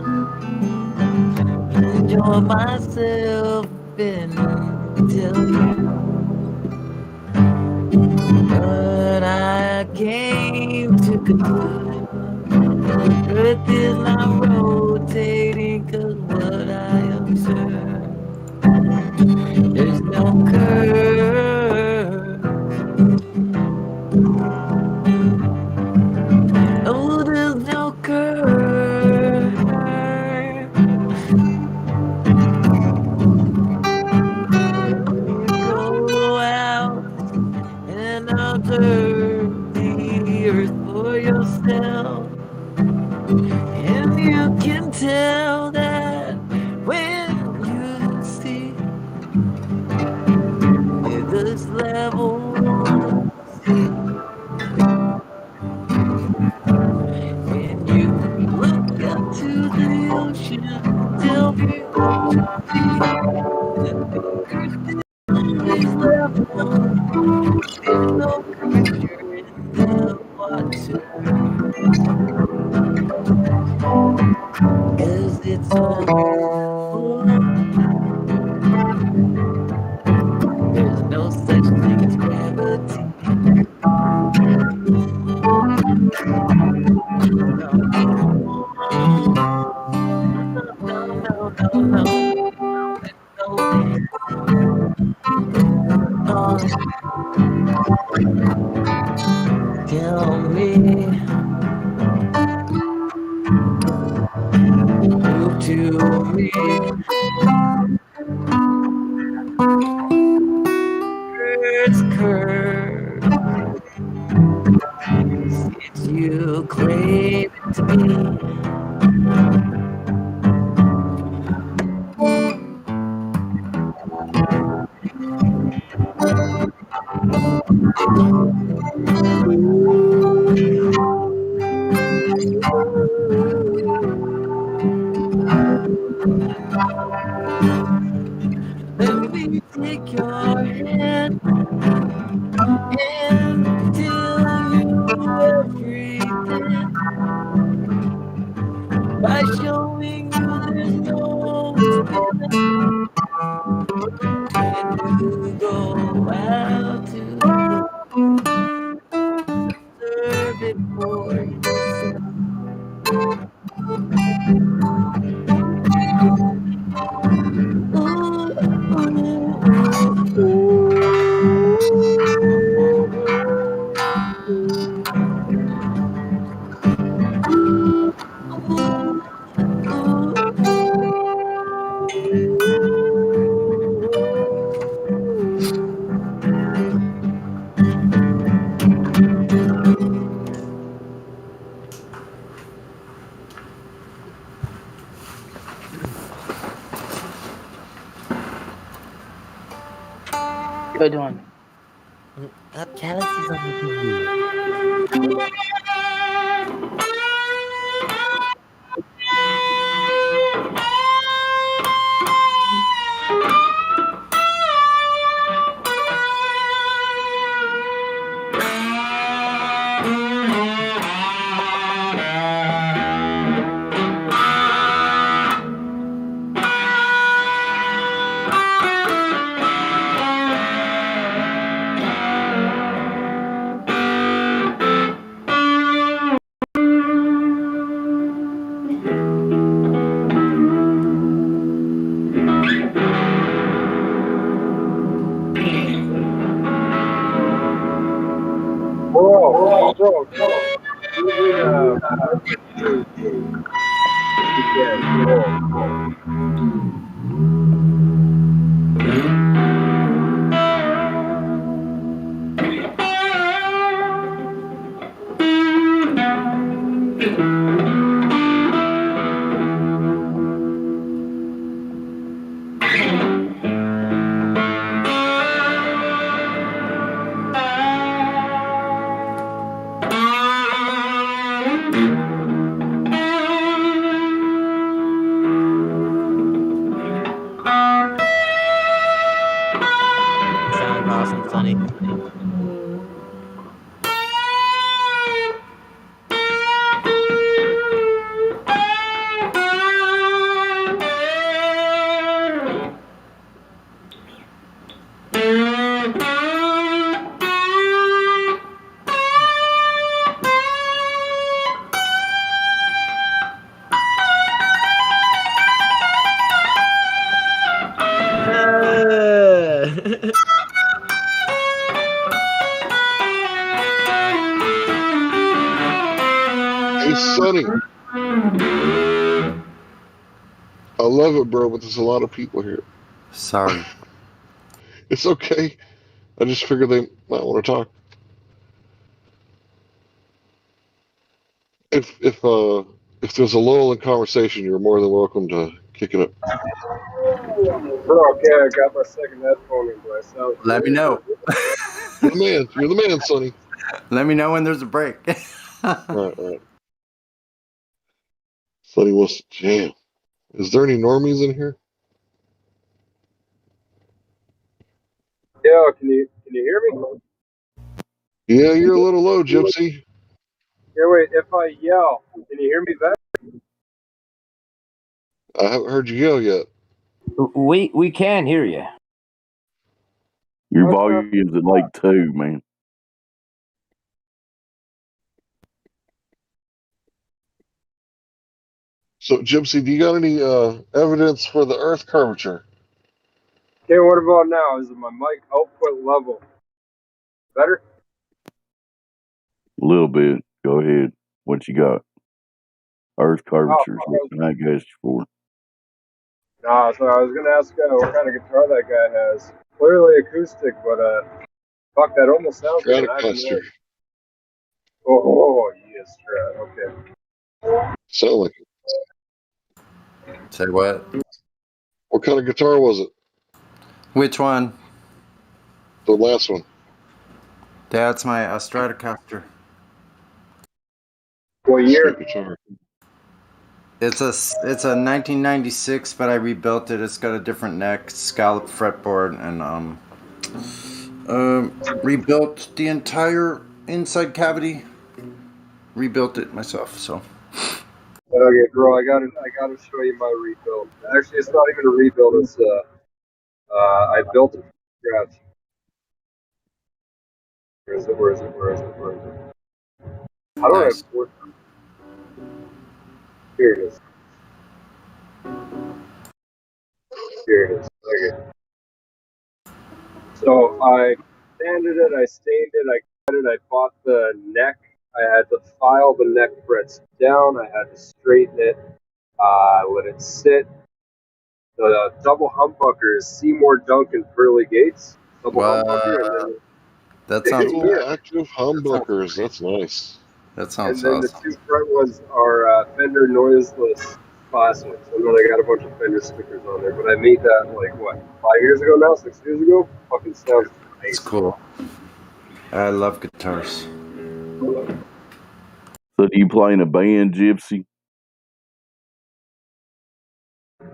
enjoy myself and tell you what I came to conclude. Earth is not rotating, 'cause what I observe, there's no curve. Oh, there's no curve. Go out and observe the earth for yourself, and you can tell that when you see this level of the sea. When you look into the ocean, tell me what you see. And the earth is always level. There's no creature in the water, 'cause it's all full. There's no such thing as gravity. No, no, no. Tell me, prove to me, Earth's curve. Since you claim it to be. Let me take your hand and tell you everything by showing you there's no spin. When you go out to observe it for yourself. Good one. Chalice is on the TV. Bro, using perfect truth, you can. Whoa. Sounds awesome, Sonny. Hey, Sonny. I love it, bro, but there's a lot of people here. Sorry. It's okay. I just figured they might want to talk. If there's a lull in conversation, you're more than welcome to kick it up. Bro, okay, I got my second headphone in, but I sound Let me know. You're the man. You're the man, Sonny. Let me know when there's a break. All right. Sonny wants to jam. Is there any normies in here? Yeah, can you hear me? Yeah, you're a little low, Gypsy. Yeah, wait, if I yell, can you hear me better? I haven't heard you yell yet. We can hear you. Your volume's at like 2, man. So, Gypsy, do you got any evidence for the Earth curvature? Okay, what about now? Is my mic output level better? A little bit. Go ahead. What you got? Earth Oh, curvatures. What can I guess for? nah, so I was gonna ask what kind of guitar that guy has. Clearly acoustic, but fuck, that almost sounds like an Stratocaster. Ibanez. Oh, yes, Strat. Okay. Sound like it. Say what? What kind of guitar was it? Which one? The last one. That's my Stratocaster. What year? Sweet guitar. It's a 1996, but I rebuilt it. It's got a different neck, scallop fretboard, and rebuilt the entire inside cavity. Rebuilt it myself. So. Okay, bro, I gotta show you my rebuild. Actually, it's not even a rebuild. It's I built it from scratch. Where is it? How do Nice. I import? Here it is. Okay. So I sanded it, I stained it, I cut it, I bought the neck. I had to file the neck frets down. I had to straighten it. Let it sit. The double humbucker is Seymour Duncan Pearly Gates. Double humbucker, and then that sounds Dual good. active humbuckers. That's nice. That sounds and then awesome. the two front ones are Fender noiseless classics. And then I got a bunch of Fender stickers on there. But I made that like what, 5 years ago now, 6 years ago. Fucking sounds It's cool. I love guitars. So do you play in a band, Gypsy?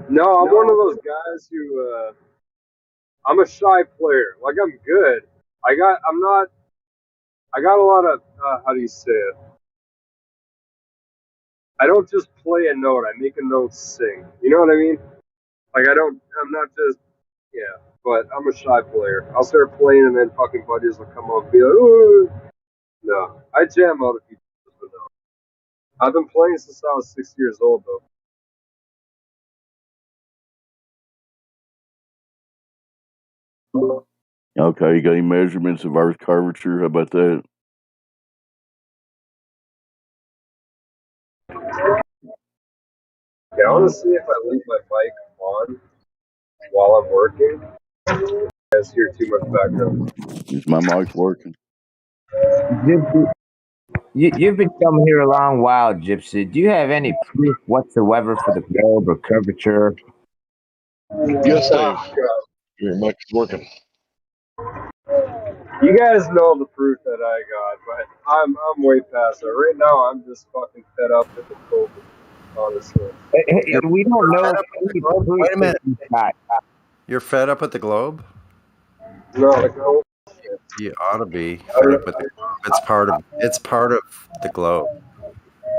No, I'm one of those guys who I'm a shy player. Like I'm good. I'm not. I got a lot of how do you say it? I don't just play a note. I make a note sing. You know what I mean? Like I don't. I'm not just yeah. But I'm a shy player. I'll start playing and then fucking buddies will come up and be like, ooh. No, I jam out a few times, but no. I've been playing since I was 6 years old though. Okay, you got any measurements of Earth curvature? How about that? Yeah, I want to see if I leave my mic on while I'm working. You guys hear too much background. Is my mic working? Gypsy, you've been coming here a long while, Gypsy. Do you have any proof whatsoever for the globe or curvature? Yes, Dave. Oh, God. Your mic is working. You guys know the proof that I got, but I'm way past that. Right now, I'm just fucking fed up with the COVID, honestly. Hey, we don't know any proof Wait a minute. that you got. You're fed up with the globe? No, the COVID. You ought to be fed up with the globe. It's part of the globe.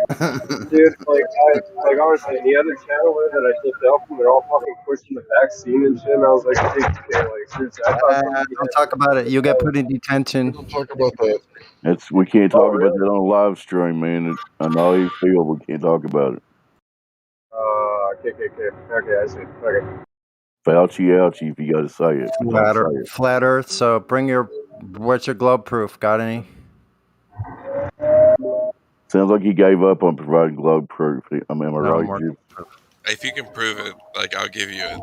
Dude, like honestly, the other channel that I just helped them, they're all fucking pushing the vaccine and shit. And I was like, hey, like seriously, I thought somebody Don't talk about it. You'll get put in detention. Don't talk about that. We can't talk about really? that on live stream, man. I know how you feel. We can't talk about it. Okay, I see. Okay. Fauci, ouchie, if you got to say it. Don't say it. Flat Earth. So bring what's your globe proof? Got any? Sounds like he gave up on providing globe proof. I mean, am I No right, more. Gypsy? If you can prove it, like I'll give you it.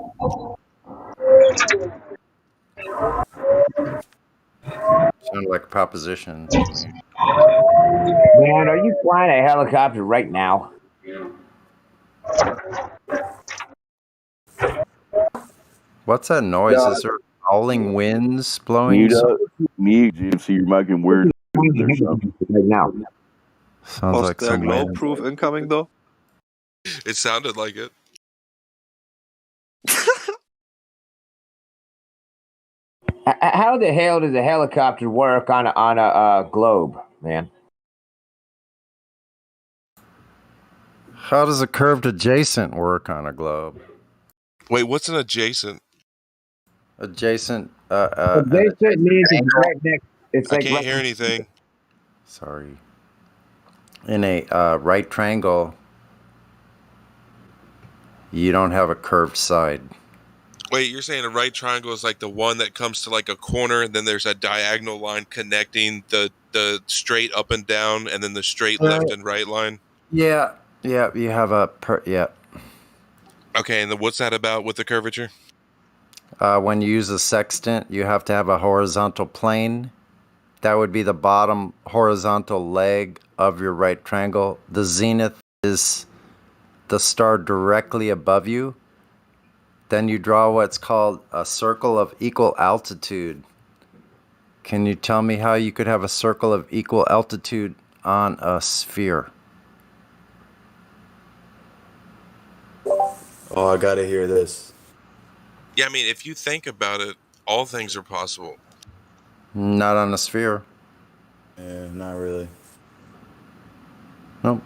Sounded like a proposition. Man, are you flying a helicopter right now? What's that noise? No. Is there howling winds blowing? Mute up. Mute, Gypsy. You're making weird noises or something. Right now. Sounds Was like there some globe wind. proof incoming though? It sounded like it. How the hell does a helicopter work on a globe, man? How does a curved adjacent work on a globe? Wait, what's an adjacent? Adjacent. Adjacent means it's right next. It's I like can't right hear anything. Sorry. In a right triangle, you don't have a curved side. Wait, you're saying a right triangle is like the one that comes to like a corner, and then there's a diagonal line connecting the straight up and down, and then the straight left and right line? Yeah. Yeah, you have yeah. Okay, and then what's that about with the curvature? When you use a sextant, you have to have a horizontal plane. That would be the bottom horizontal leg of your right triangle. The zenith is the star directly above you. Then you draw what's called a circle of equal altitude. Can you tell me how you could have a circle of equal altitude on a sphere? Oh, I gotta hear this. Yeah, I mean, if you think about it, all things are possible. Not on a sphere. Yeah, not really. Nope.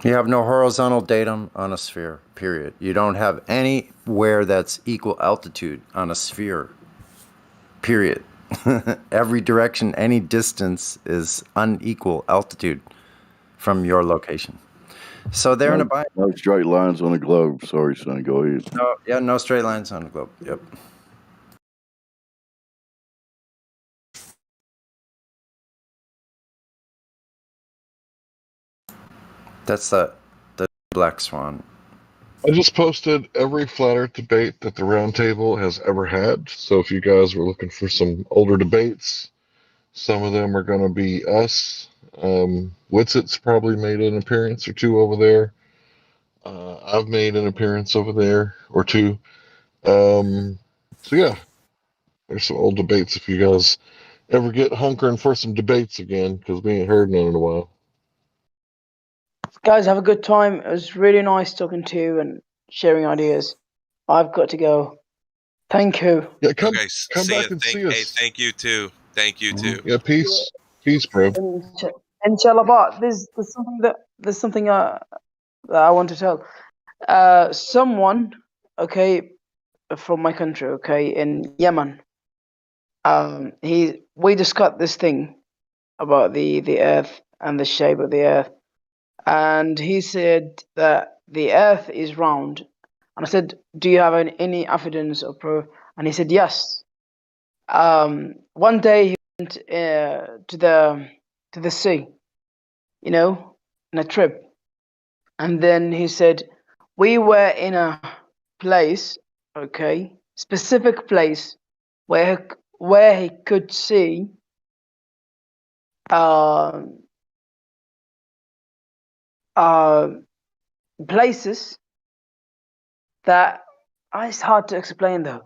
You have no horizontal datum on a sphere, period. You don't have anywhere that's equal altitude on a sphere, period. Every direction, any distance is unequal altitude from your location. So they're in a bind. No straight lines on a globe. Sorry, son. Go ahead. No straight lines on the globe. Yep. That's the black swan. I just posted every flat earth debate that the round table has ever had. So if you guys were looking for some older debates, some of them are going to be us. Witset's probably made an appearance or two over there. I've made an appearance over there or two. So yeah, There's some old debates if you guys ever get hunkering for some debates again, because we ain't heard none in a while. Guys, have a good time. It was really nice talking to you and sharing ideas. I've got to go. Thank you. Yeah, come Okay, come see ya. back and see Hey, us. thank you too. Thank you too. Yeah, peace, bro. Inshallah, but there's something that I want to tell. Someone, okay, from my country, okay, in Yemen. We discussed this thing about the earth and the shape of the earth, and he said that the earth is round, and I said, do you have any evidence or proof? And he said yes. One day he went to the sea, you know, in a trip, and then he said we were in a place, okay, specific place where he could see um places that it's hard to explain though.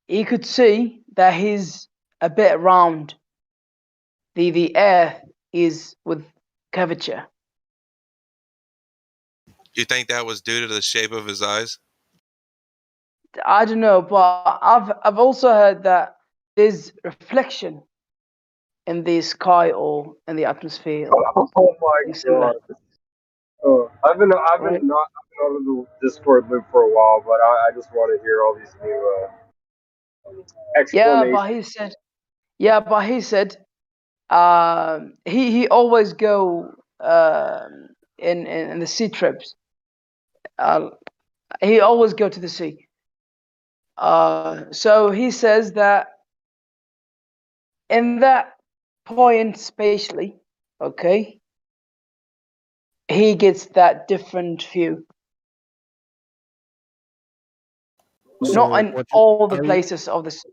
He could see that he's a bit round. The earth is with curvature. You think that was due to the shape of his eyes? I don't know, but I've also heard that there's reflection in the sky or in the atmosphere or Oh my something similar, god. I've right? been not I've been out of the Discord loop for a while, but I just want to hear all these new Yeah, explanations. but he said, he always go in the sea trips. He always go to the sea. So he says that in that point spatially, okay, he gets that different view. Not So in what you all the are you places of the sea.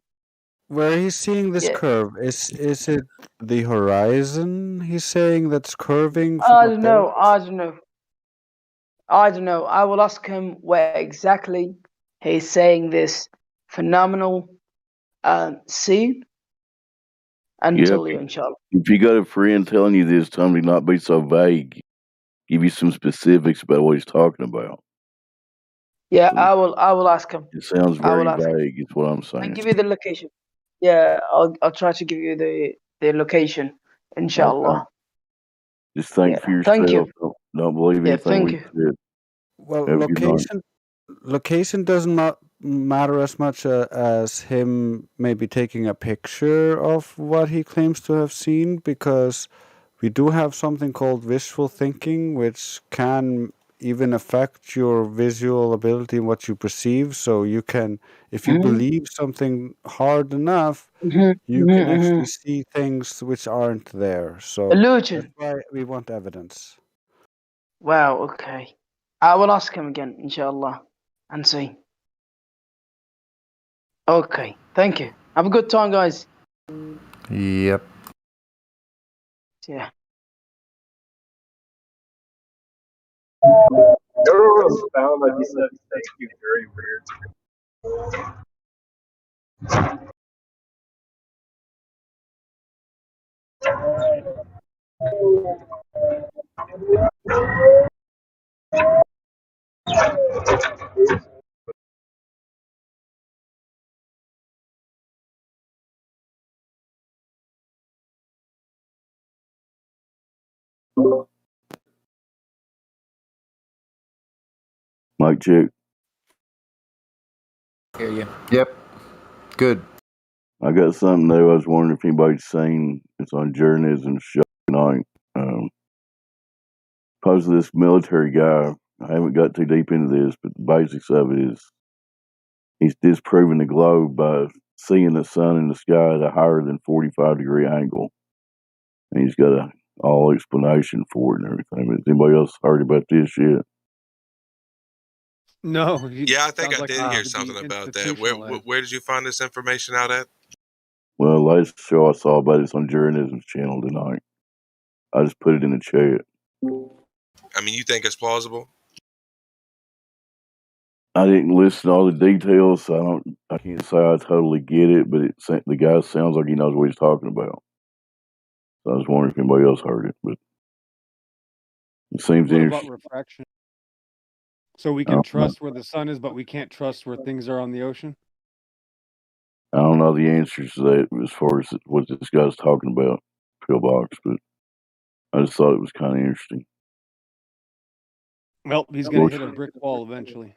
where he's seeing this Yeah, curve? Is it the horizon he's saying that's curving from I up don't there? know. I don't know. I don't know. I will ask him where exactly he's saying this phenomenal scene and Yeah, tell you, inshallah. if you got a friend telling you this, tell him to not be so vague. Give you some specifics about what he's talking about. Yeah, 'Cause I will ask him. it sounds I will very ask him. vague, is what I'm I'll saying. give you the location. Yeah, I'll try to give you the location, Okay. inshallah. Just think for Yeah, thank you. yourself. Don't believe Yeah, anything thank we you. said. Well, Have a good night. location doesn't matter as much as him maybe taking a picture of what he claims to have seen, because we do have something called visual thinking, which can even affect your visual ability and what you perceive. So you can, if you Mm-hmm, believe something hard enough, mm-hmm, you mm-hmm, can mm-hmm. actually see things which aren't there. So that's Illusion. why we want evidence. Wow, okay. I will ask him again, inshallah, and see. Okay, thank you. Have a good time, guys. Yep. Yeah. Everyone found like you said thank you very weird. Mike check. Hear you. Yep. Good. I got something new. I was wondering if anybody's seen. It's on Journalism show tonight. Suppose this military guy. I haven't got too deep into this, but the basics of it is he's disproving the globe by seeing the sun in the sky at a higher than 45-degree angle. And he's got a all explanation for it and everything. But has anybody else heard about this yet? No, he Yeah, I think sounds I like he did needs hear to be something about that. institutionalized. Where did you find this information out at? Well, last show I saw about it's on Journalism's channel tonight. I just put it in the chat. I mean, you think it's plausible? I didn't listen to all the details, so I can't say I totally get it. But the guy sounds like he knows what he's talking about. So I was wondering if anybody else heard it, but it seems What about interesting. refraction? So we I can don't know. trust where the sun is, but we can't trust where things are on the ocean? I don't know the answers to that as far as what this guy's talking about, pillbox, but I just thought it was kind of interesting. Well, he's Of going to course, hit a brick wall eventually.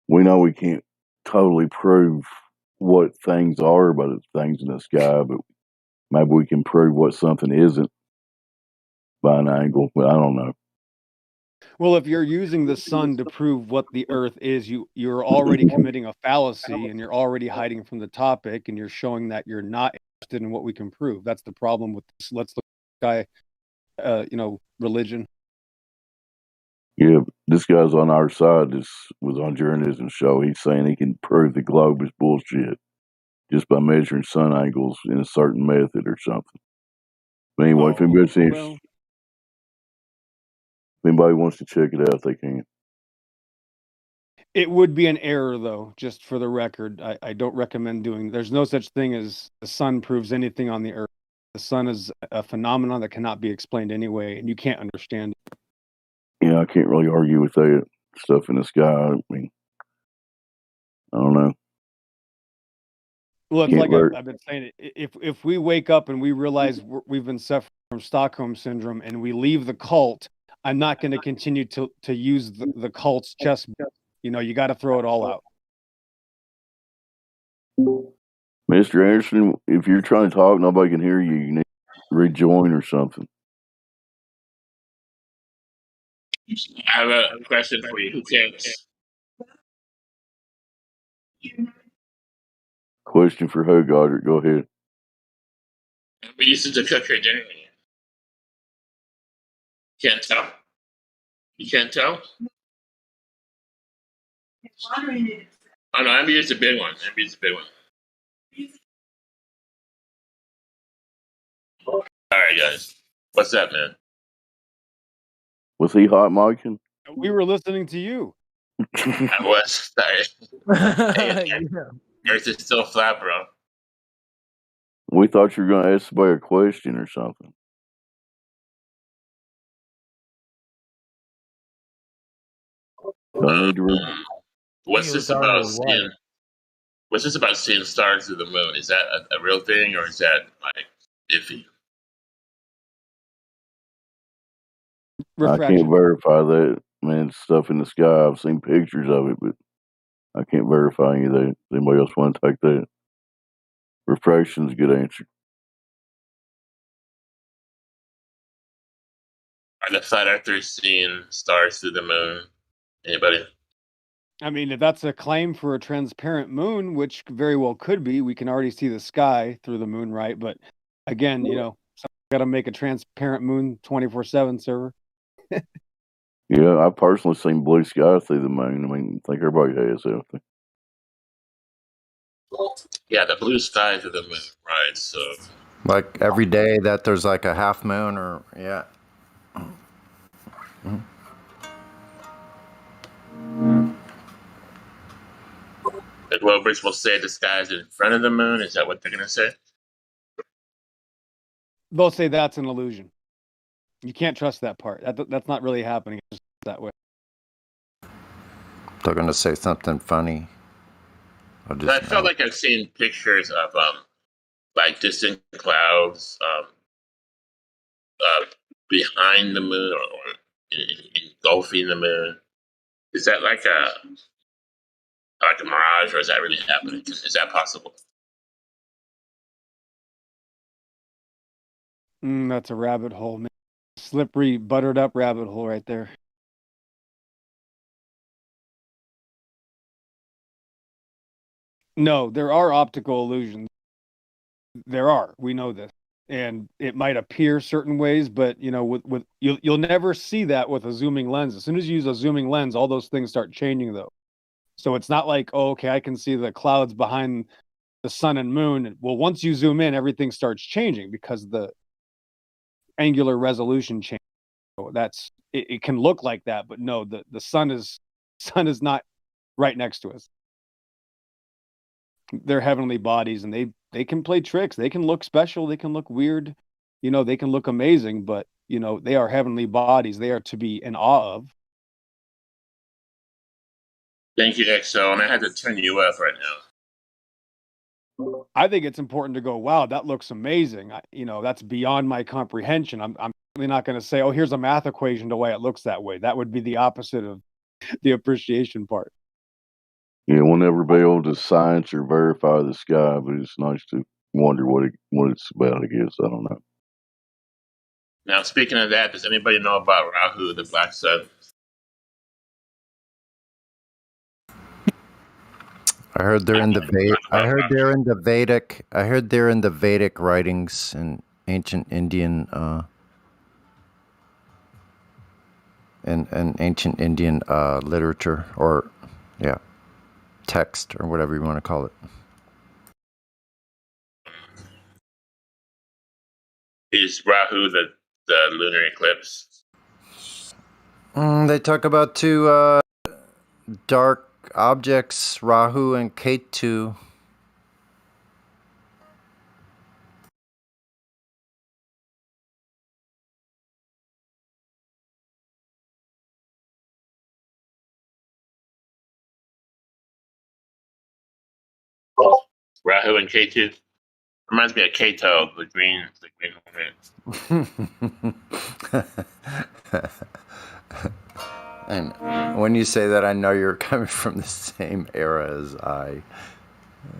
we know we can't totally prove what things are about the things in the sky, but maybe we can prove what something isn't by an angle, but I don't know. Well, if you're using the sun to prove what the Earth is, you're already committing a fallacy, and you're already hiding from the topic, and you're showing that you're not interested in what we can prove. That's the problem with this. Let's look at the guy, religion. Yeah, this guy's on our side. This was on Journalism Show. He's saying he can prove the globe is bullshit just by measuring sun angles in a certain method or something. But anyway, if anybody's interested, Well, if anybody wants to check it out, they can. it would be an error, though, just for the record. I don't recommend doing. There's no such thing as the sun proves anything on the Earth. The sun is a phenomenon that cannot be explained anyway, and you can't understand it. Yeah, I can't really argue with that stuff in the sky. I mean, I don't know. Well, it's Can't like ver- I've been saying. If we wake up and we realize we've been suffering from Stockholm syndrome and we leave the cult, I'm not going to continue to use the cult's chess. You got to throw it all out. Mr. Anderson, if you're trying to talk, nobody can hear you. You need to rejoin or something. I have a question for you. Who cares? Question for who, Goddard? Go ahead. We used to cook your dinner. Can't tell. You can't tell. Oh no, MB is a big one. MB is a big one. All right, guys. What's up, man? Was he hot micing? We were listening to you. I was sorry. Hey, Earth is still flat, bro. We thought you were going to ask somebody a question or something. Don't need to What's this about seeing? What's this about seeing stars through the moon? Is that a real thing, or is that like iffy? I can't verify that. Man, stuff in the sky. I've seen pictures of it, but I can't verify any of that. Does anybody else want to take that? Refraction's a good answer. Are the flat earthers seeing stars through the moon? Anybody? I mean, if that's a claim for a transparent moon, which very well could be, we can already see the sky through the moon, right? But again, got to make a transparent moon 24/7 server. Yeah, I've personally seen blue sky through the moon. I mean, I think everybody has out there. Yeah, the blue sky through the moon, right? So, Like every day that there's like a half moon, or yeah. the Globers will say the sky is in front of the moon. Is that what they're gonna say? They'll say that's an illusion. You can't trust that part. That's not really happening just that way. They're gonna say something funny. I felt like I've seen pictures of like distant clouds behind the moon or engulfing the moon. Is that like a mirage, or is that really happening? Is that possible? That's a rabbit hole, man. Slippery, buttered up rabbit hole right there. No, there are optical illusions. There are. We know this. And it might appear certain ways, but with you'll never see that with a zooming lens. As soon as you use a zooming lens, all those things start changing though. So it's not like, oh, okay, I can see the clouds behind the sun and moon. Well, once you zoom in, everything starts changing because the angular resolution change. So it can look like that, but no, the sun is not right next to us. They're heavenly bodies, and they can play tricks. They can look special. They can look weird. They can look amazing, but they are heavenly bodies. They are to be in awe of. Thank you, XO. And I had to turn you off right now. I think it's important to go, wow, that looks amazing. That's beyond my comprehension. I'm certainly not going to say, oh, here's a math equation to why it looks that way. That would be the opposite of the appreciation part. Yeah, we'll never be able to science or verify the sky, but it's nice to wonder what it's about, I guess. I don't know. Now, speaking of that, does anybody know about Rahu, the black sun? I heard they're in the Vedic writings and ancient Indian and ancient Indian literature, or text, or whatever you want to call it. Is Rahu the lunar eclipse? They talk about two dark objects, Rahu and Ketu. Rahu and Ketu reminds me of Kato, the green hornet. And when you say that, I know you're coming from the same era as I.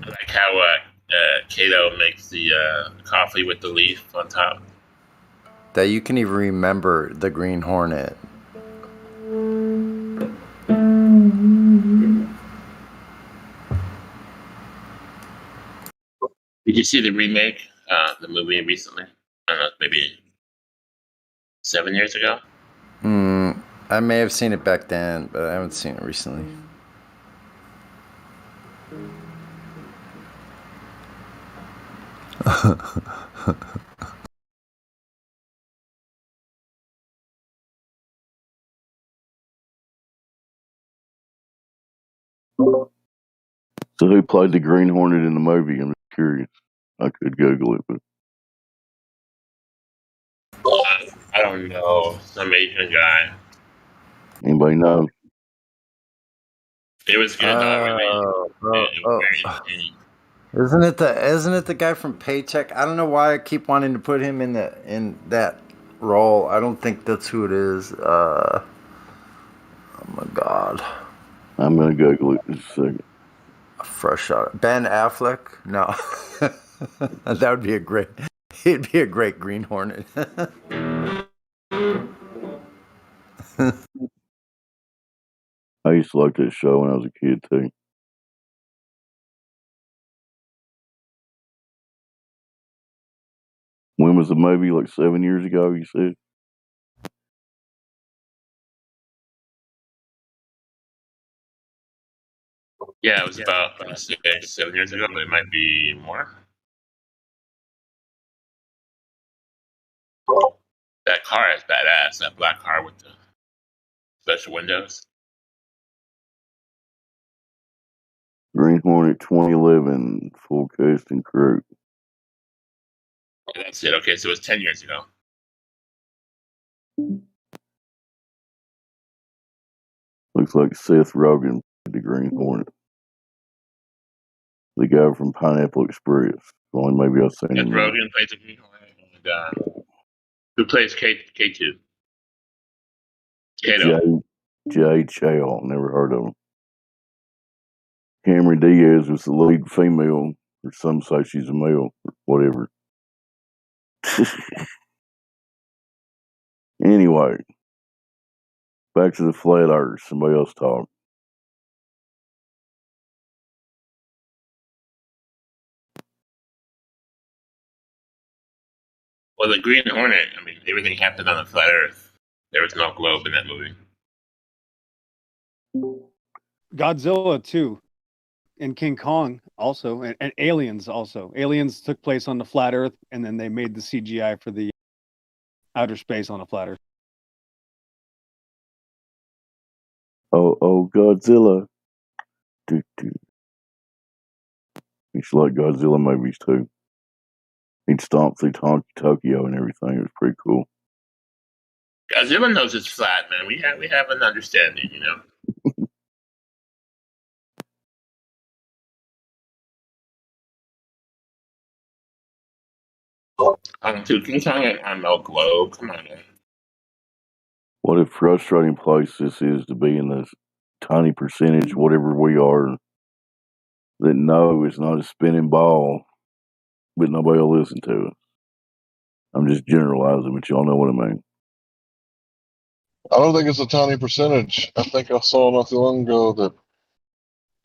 I like how Kato makes the coffee with the leaf on top. That you can even remember the Green Hornet. Did you see the remake, the movie recently? I don't know, maybe 7 years ago? I may have seen it back then, but I haven't seen it recently. So who played the Green Hornet in the movie? I'm just curious. I could Google it, but I don't know. Some Asian guy. anybody know? It was good, though. Isn't it the guy from Paycheck? I don't know why I keep wanting to put him in that role. I don't think that's who it is. Oh my god. I'm gonna Google it in a second. Fresh shot. Ben Affleck? No. That would be he'd be a great Green Hornet. I used to like that show when I was a kid too. When was the movie? Like 7 years ago, you said? Yeah, it was about 7 years ago, but it might be more. That car is badass. That black car with the special windows. Green Hornet 2011, full cast and crew. Yeah, that's it. Okay, so it was 10 years ago. Looks like Seth Rogen played the Green Hornet. The guy from Pineapple Express. Only maybe I've seen him. Seth Rogen plays the Green Hornet. And, who plays K2? Kato. Jay Chow. Never heard of him. Cameron Diaz was the lead female, or some say she's a male, or whatever. Anyway, back to the flat earth. Somebody else talk. Well, the Green Hornet, I mean, everything happened on the flat Earth. There was no globe in that movie. Godzilla too, and King Kong also, and Aliens also. Aliens took place on the flat Earth, and then they made the CGI for the outer space on a flat Earth. Oh, Godzilla. It's like Godzilla movies too. He'd stomp through Tokyo and everything. It was pretty cool. Godzilla knows it's flat, man. We have an understanding, you know. Tutankhamun on no globe. Come on, man. What a frustrating place this is to be in this tiny percentage, whatever we are, that know it's not a spinning ball, but nobody will listen to it. I'm just generalizing, but y'all know what I mean. I don't think it's a tiny percentage. I think I saw not too long ago that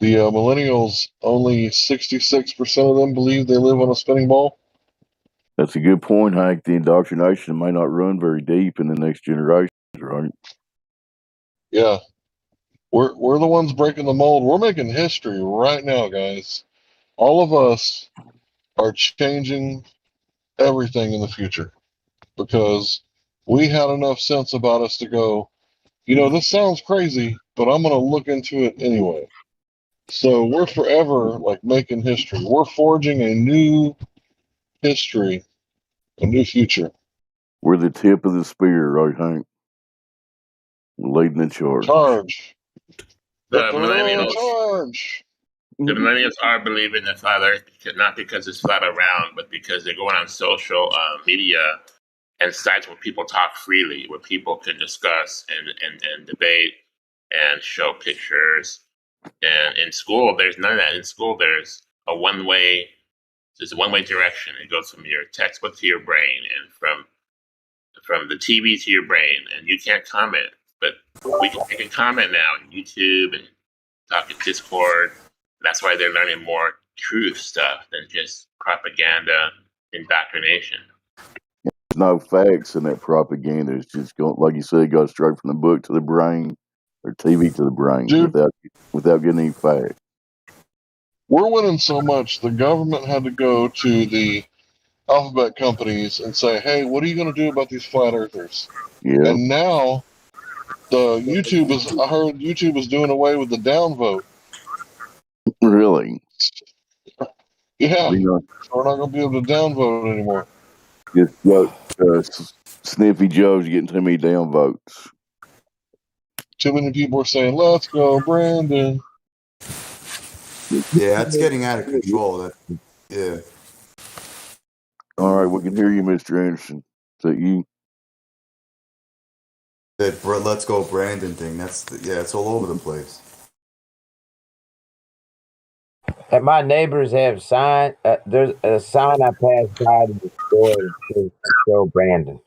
the millennials, only 66% of them believe they live on a spinning ball. That's a good point, Hank. The indoctrination may not run very deep in the next generation, right? Yeah. We're the ones breaking the mold. We're making history right now, guys. All of us are changing everything in the future because we had enough sense about us to go, this sounds crazy, but I'm going to look into it anyway. So we're forever like making history. We're forging a new history, a new future. We're the tip of the spear, right, Hank? We're leading the charge. Charge. The Let the railroad charge. The millennials are believing the flat Earth not because it's flat around, but because they're going on social media and sites where people talk freely, where people can discuss and debate and show pictures. And in school, there's none of that. In school, there's a one-way direction. It goes from your textbook to your brain, and from the TV to your brain, and you can't comment. But we can comment now on YouTube and talk in Discord. That's why they're learning more truth stuff than just propaganda indoctrination. There's no facts in that propaganda. It's just going, like you said, it goes straight from the book to the brain or TV to the brain. Dude, without getting any facts. We're winning so much, the government had to go to the alphabet companies and say, hey, what are you going to do about these flat earthers? Yeah. And now I heard YouTube is doing away with the downvote. Really? Yeah. So we're not going to be able to downvote anymore. Just Sniffy Joe's getting too many damn votes. Too many people are saying, let's go, Brandon. Yeah, it's getting out of control. Yeah. All right, we can hear you, Mr. Anderson. Is that you? That let's go Brandon thing. It's all over the place. And my neighbors have sign. There's a sign I passed by in the store that says "Show Brandon."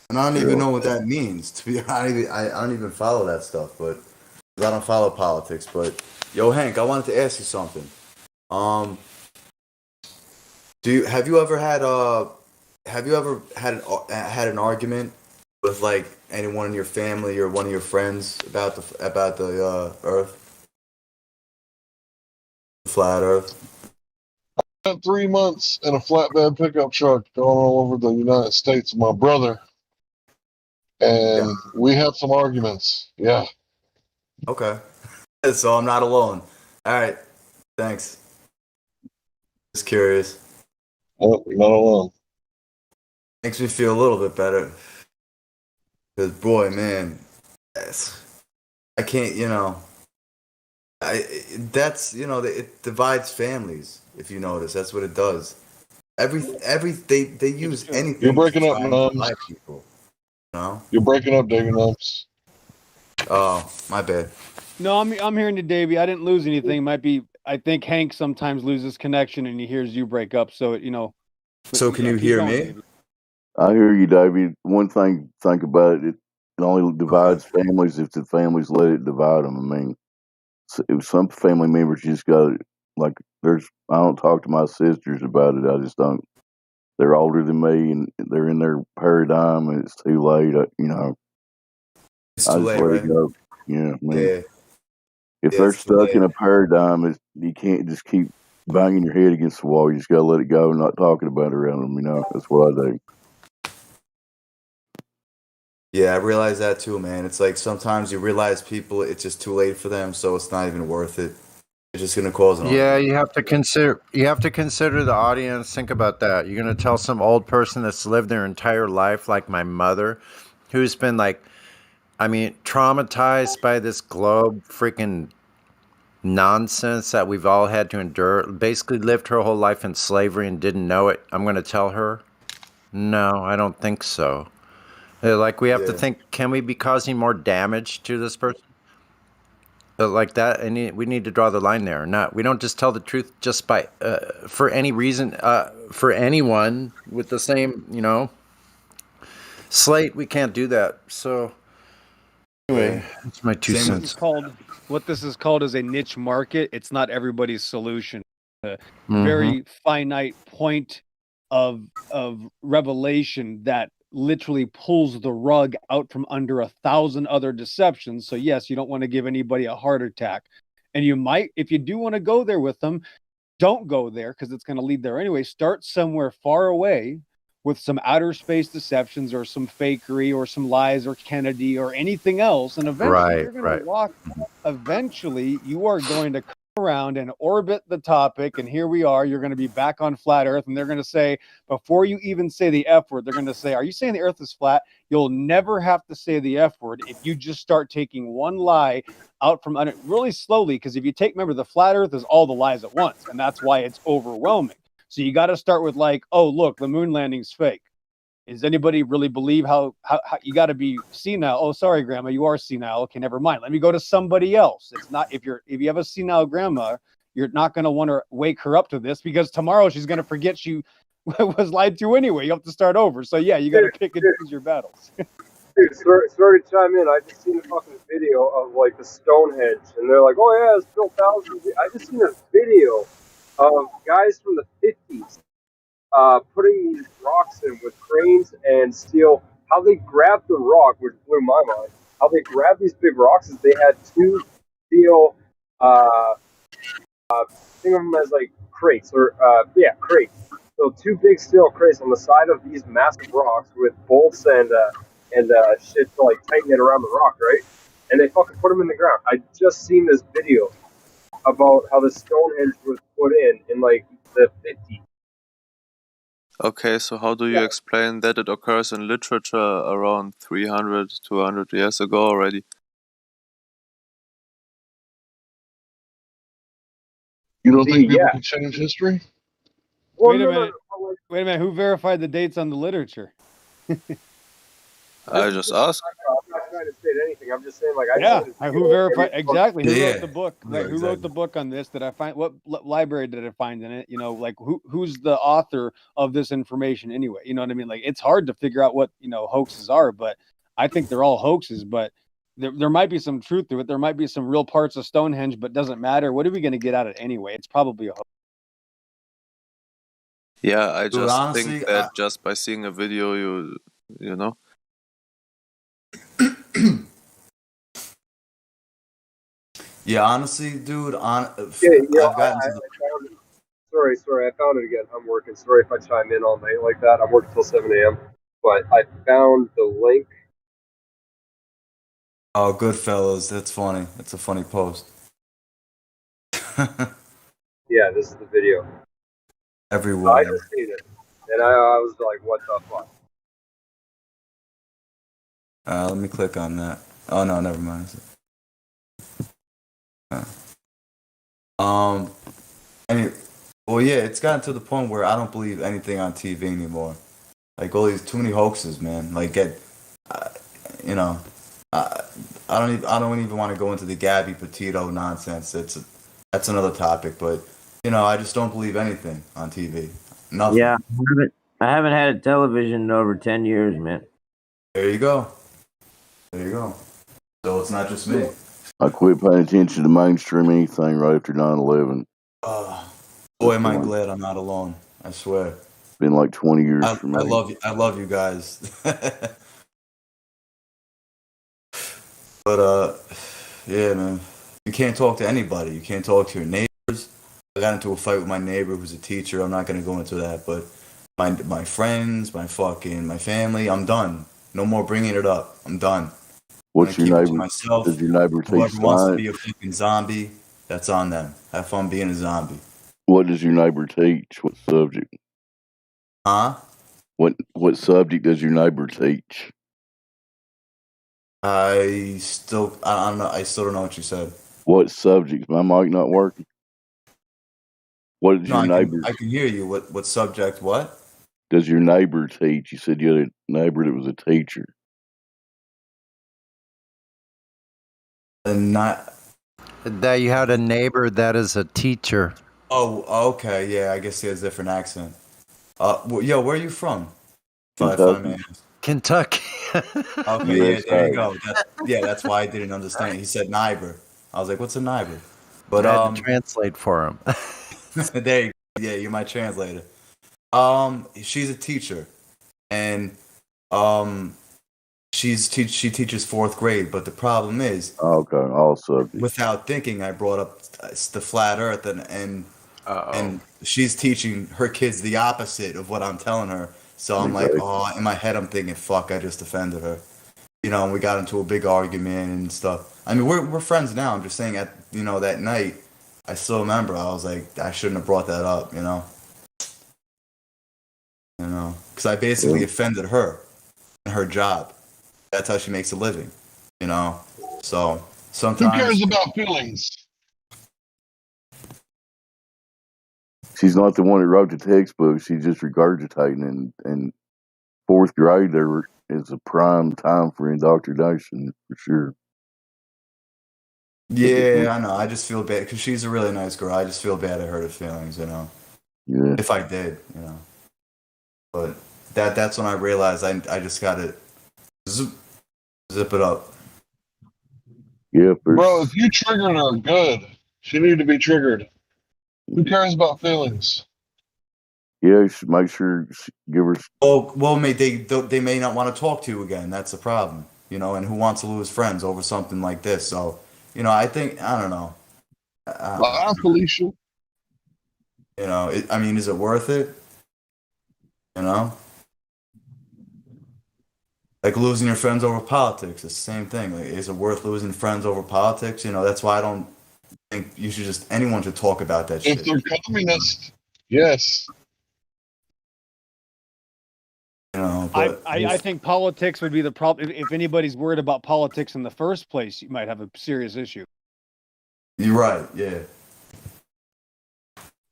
And I don't even know what that means. To be honest, I don't even follow that stuff, but I don't follow politics. But yo, Hank, I wanted to ask you something. Have you ever had an argument with like anyone in your family or one of your friends about the Earth, the flat Earth? I spent 3 months in a flatbed pickup truck going all over the United States with my brother, and we had some arguments. Yeah. Okay. So I'm not alone. All right. Thanks. Just curious. Nope, not alone. Makes me feel a little bit better. Because, boy, man, I can't, it divides families, if you notice. That's what it does. They use anything. You're breaking up, to Nums. divide people. No? You're breaking up, David Nums. Oh, my bad. No, I'm hearing you, Davey. I didn't lose anything. I think Hank sometimes loses connection and he hears you break up. So, So can you hear me? Davey. I hear you, Davey. One thing, think about it. It only divides families if the families let it divide them. I mean, if some family members just got it, like, I don't talk to my sisters about it. I just don't. They're older than me and they're in their paradigm and it's too late. It's too late, let right? it go. Yeah, I mean, Yeah. if they're stuck in a paradigm, you can't just keep banging your head against the wall. You just got to let it go and not talking about it around them. That's what I do. Yeah, I realize that too, man. It's like sometimes you realize people, it's just too late for them, so it's not even worth it. It's just gonna cause an Yeah, argument. you have to consider the audience. Think about that. You're gonna tell some old person that's lived their entire life, like my mother, who's been like, I mean, traumatized by this globe freaking nonsense that we've all had to endure. Basically, lived her whole life in slavery and didn't know it. I'm gonna tell her? No, I don't think so. Like we have to Yeah. think: can we be causing more damage to this person? Like that, and we need to draw the line there. Not we don't just tell the truth just by for any reason for anyone with the same slate. We can't do that. So Yeah. anyway, that's my two Same This with is cents. called what this is called is a niche market. It's not everybody's solution. A Mm-hmm. very finite point of revelation that literally pulls the rug out from under 1,000 other deceptions. So yes, you don't want to give anybody a heart attack. And you might, if you do want to go there with them, don't go there because it's going to lead there anyway. Start somewhere far away with some outer space deceptions or some fakery or some lies or Kennedy or anything else. And eventually Right, you're going to right. walk, eventually you are going to come around and orbit the topic. And here we are. You're going to be back on flat Earth. And they're going to say, before you even say the F word, they're going to say, are you saying the Earth is flat? You'll never have to say the F word if you just start taking one lie out from under really slowly. Because if you take, remember, the flat Earth is all the lies at once. And that's why it's overwhelming. So you got to start with like, oh, look, the moon landing's fake. Does anybody really believe how you got to be senile? Oh, sorry, grandma, you are senile. Okay, never mind. Let me go to somebody else. It's not if you have a senile grandma, you're not going to want to wake her up to this because tomorrow she's going to forget she was lied to anyway. You have to start over. So yeah, you got to pick and choose your battles. Dude, sorry to chime in. I just seen a fucking video of like the Stonehenge, and they're like, "Oh yeah, it's built thousands." I just seen a video of guys from the '50s putting these rocks in with cranes and steel. How they grabbed the rock, which blew my mind. How they grabbed these big rocks is they had two steel, uh, think of them as like crates or crates. So two big steel crates on the side of these massive rocks with bolts and shit to like tighten it around the rock, right? And they fucking put them in the ground. I just seen this video about how the Stonehenge was put in like the 50s. Okay, so how do you explain that it occurs in literature around 300, 200 years ago already? You don't think people can change history? Well, Wait a minute. Wait a minute. Who verified the dates on the literature? I just asked. I'm not trying to state anything. I'm just saying, like, Who verified exactly? Who Yeah. wrote the book? Yeah, Right? Who wrote the book on this? Did I find what library did I find in it? You know, like who's the author of this information anyway? You know what I mean? Like it's hard to figure out what hoaxes are, but I think they're all hoaxes. But there might be some truth to it. There might be some real parts of Stonehenge, but doesn't matter. What are we going to get out of it anyway? It's probably a hoax. Yeah, I Dude, just honestly, think that just by seeing a video, you know. Yeah, honestly, dude. I've gotten to sorry, I found it again. I'm working. Sorry if I chime in all night like that. I'm working till 7 a.m. But I found the link. Oh, good fellas. That's funny. That's a funny post. Yeah, this is the video. Everyone. I just seen it, and I was like, "What the fuck?" Let me click on that. Oh no, never mind. Any, well, yeah, it's gotten to the point where I don't believe anything on TV anymore. Like all these too many hoaxes, man. Like you know, I don't even want to go into the Gabby Petito nonsense. That's another topic, but I just don't believe anything on TV. Nothing. Yeah, I haven't had a television in over 10 years, man. There you go. There you go. So it's not just me. I quit paying attention to mainstream anything right after 9/11. Boy, am I glad I'm not alone. I swear. It's been like 20 years for me. I love you guys. But yeah, man. You can't talk to anybody. You can't talk to your neighbors. I got into a fight with my neighbor who's a teacher. I'm not gonna go into that, but my friends, my family, I'm done. No more bringing it up. I'm done. What's your neighbor? Myself. Does your neighbor teach Whoever wants to science? be a fucking zombie, That's on them. Have fun being a zombie. What does your neighbor teach? What subject? Huh? What subject does your neighbor teach? I don't know. I still don't know what you said. What subjects? My mic not working. What does No, your neighbor? I can hear you. What subject? What? Does your neighbor teach? You said you had a neighbor that was a teacher. And not. That you had a neighbor that is a teacher. Oh, okay. Yeah, I guess he has a different accent. Yo, where are you from? If I may Kentucky, ask. Kentucky. Okay, yeah, there you USA. go. That's why I didn't understand. He said neighbor. I was like, what's a neighbor? I But had to translate for him. there you go. Yeah, you're my translator. She's a teacher, and she teaches fourth grade. But the problem is, Okay, all subjects. without thinking, I brought up the flat Earth, and she's teaching her kids the opposite of what I'm telling her. So I'm like, Exactly. oh, in my head, I'm thinking, fuck, I just offended her. And we got into a big argument and stuff. I mean, we're friends now. I'm just saying, that night, I still remember. I was like, I shouldn't have brought that up. Because I basically Yeah. offended her and her job. That's how she makes a living. So Who sometimes, cares about feelings? She's not the one that wrote the textbook. She's just regurgitating. And fourth grade, is a prime time for indoctrination for sure. yeah, I know. I just feel bad because she's a really nice girl. I just feel bad I hurt her feelings. Yeah. If I did. But that's when I realized I just got to zip it up. Yeah. Bro, if you triggered her, good. She needed to be triggered. Who cares about feelings? Yeah. You should make sure give her. Well, they may not want to talk to you again. That's the problem. And who wants to lose friends over something like this? So, I think I don't know. Bye, Felicia. I mean, is it worth it? Like losing your friends over politics. It's the same thing. Like, is it worth losing friends over politics? That's why I don't think anyone should talk about that If shit. they're communist, yes. But I think politics would be the problem. If anybody's worried about politics in the first place, you might have a serious issue. You're right. Yeah.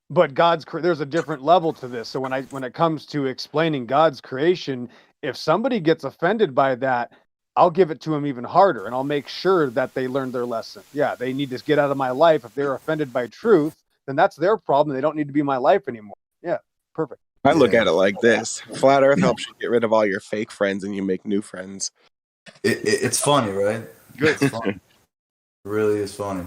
But there's a different level to this. So when it comes to explaining God's creation, if somebody gets offended by that, I'll give it to them even harder, and I'll make sure that they learn their lesson. Yeah, they need to get out of my life. If they're offended by truth, then that's their problem. They don't need to be in my life anymore. Yeah, perfect. I look at it like this: Flat Earth helps you get rid of all your fake friends, and you make new friends. It's funny, right? Good. It's funny. It really is funny.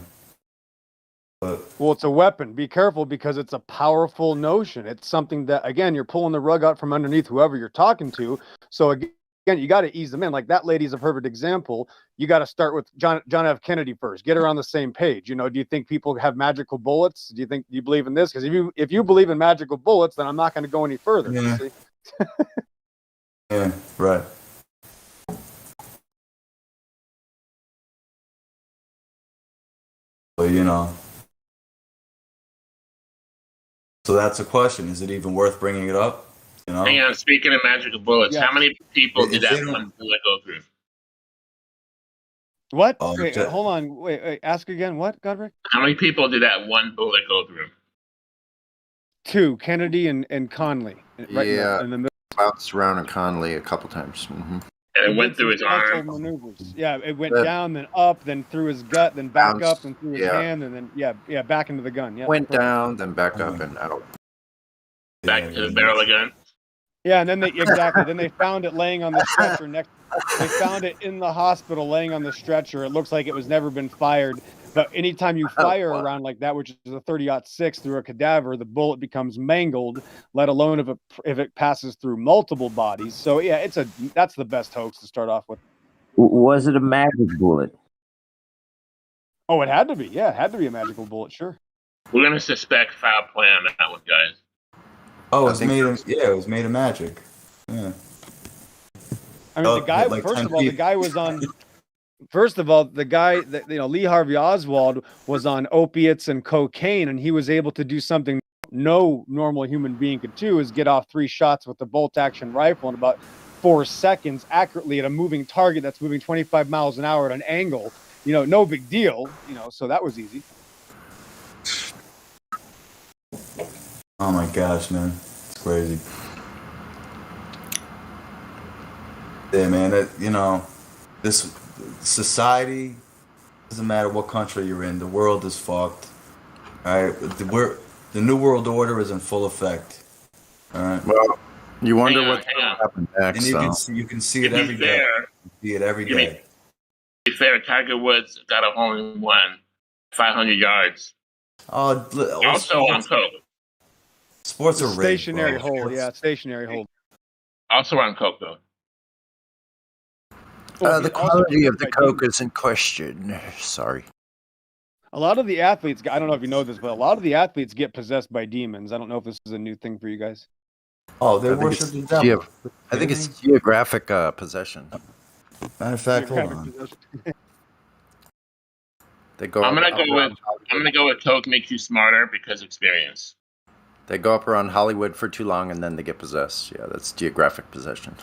Well, it's a weapon. Be careful because it's a powerful notion. It's something that, again, you're pulling the rug out from underneath whoever you're talking to. So again, you got to ease them in. Like that lady's a perfect example. You got to start with John F. Kennedy first. Get her on the same page. Do you think people have magical bullets? Do you believe in this? Because if you believe in magical bullets, then I'm not going to go any further. Yeah. See? Yeah. Right. But So that's a question. Is it even worth bringing it up? Hang on. Speaking of magical bullets, how many people did If they that don't- one bullet go through? What? Oh, Wait, that- hold on. Wait. Ask again. What, Godric? How many people did that one bullet go through? 2, Kennedy and Conley. Right Yeah. in the middle. Bounced around in Conley a couple times. Mm-hmm. And it He went did through his some special arm. maneuvers. Yeah, it went The- down, then up, then through his gut, then back Bounced, up, and through his yeah. hand, and then back into the gun. Yeah, Went perfect. down, then back up and out. Back into the barrel again. Yeah, and then then they found it laying on the stretcher next. They found it in the hospital laying on the stretcher. It looks like it was never been fired. But anytime you fire wow. around like that, which is a 30-06 through a cadaver, the bullet becomes mangled. Let alone if it passes through multiple bodies. So yeah, that's the best hoax to start off with. Was it a magic bullet? Oh, it had to be. Yeah, it had to be a magical bullet. Sure. We're gonna suspect foul play on that one, guys. Oh, it was made of magic. Yeah. I mean, the guy. like First 10 of all, the feet. guy was on. First of all, the guy that Lee Harvey Oswald was on opiates and cocaine, and he was able to do something no normal human being could do, is get off 3 shots with a bolt action rifle in about 4 seconds accurately at a moving target that's moving 25 miles an hour at an angle. No big deal. So that was easy. Oh my gosh, man, it's crazy. Yeah, man. This society doesn't matter what country you're in. The world is fucked. All right, the new world order is in full effect. All right. Well, you wonder Hang on, what's hang going on. to happen next. And So. you can see To it be every day. fair, You see it every day. to be fair, Tiger Woods got a hole in one, 500 yards. Also on coke. Sports are rigged, Stationary bro. hole. Yeah, stationary hole. Also on coke, though. The quality of the coke is in question. Sorry. A lot of the athletes, I don't know if you know this, but a lot of the athletes get possessed by demons. I don't know if this is a new thing for you guys. Oh, they worship the devil. I think it's geographic possession. Matter of fact, hold on. They go. I'm gonna go with coke makes you smarter because experience. They go up around Hollywood for too long and then they get possessed. Yeah, that's geographic possession.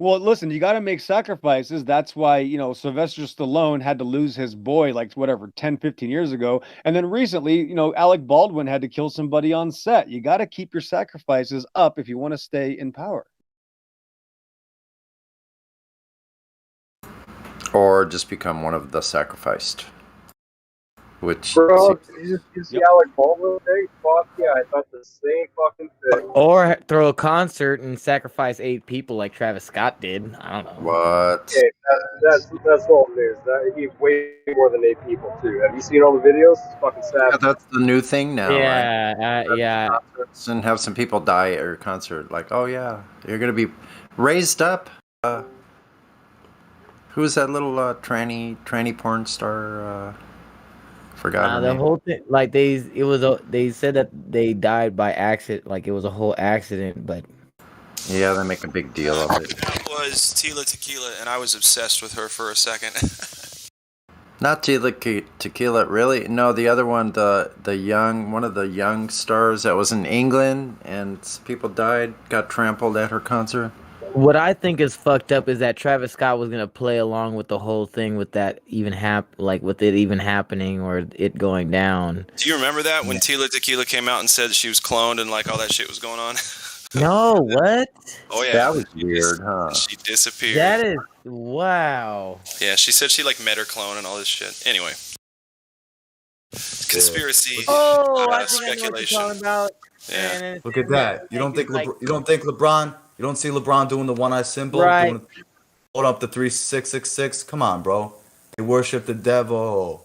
Well, listen, you got to make sacrifices. That's why, Sylvester Stallone had to lose his boy, 10, 15 years ago. And then recently, Alec Baldwin had to kill somebody on set. You got to keep your sacrifices up if you want to stay in power. Or just become one of the sacrificed. Which. Bro, did you see Alec Baldwin thing? Fuck yeah, I thought the same fucking thing. Or throw a concert and sacrifice 8 people like Travis Scott did. I don't know. What? Okay, that's old news. He's way more than 8 people too. Have you seen all the videos? It's fucking sad. Yeah, that's the new thing now, right? Yeah. Concerts and have some people die at your concert. Like, oh yeah, you're gonna be raised up. Who's that little tranny porn star? Forgot her The name. whole thing, they said that they died by accident, like it was a whole accident, but yeah, they make a big deal of it. That was Tila Tequila, and I was obsessed with her for a second. Not Tequila, really. No, the other one, one of the young stars that was in England, and people died, got trampled at her concert. what I think is fucked up is that Travis Scott was gonna play along with the whole thing with that with it even happening or it going down. Do you remember that when Tila Tequila came out and said that she was cloned and all that shit was going on? No, what? Oh yeah, that was weird, huh? She disappeared. That is wow. Yeah, she said she met her clone and all this shit. Anyway, conspiracy. I think speculation. I know what you're talking about. Yeah. Look at that. You don't think LeBron? You don't see LeBron doing the one-eye symbol? Right. Hold up the 3666. Come on, bro. They worship the devil.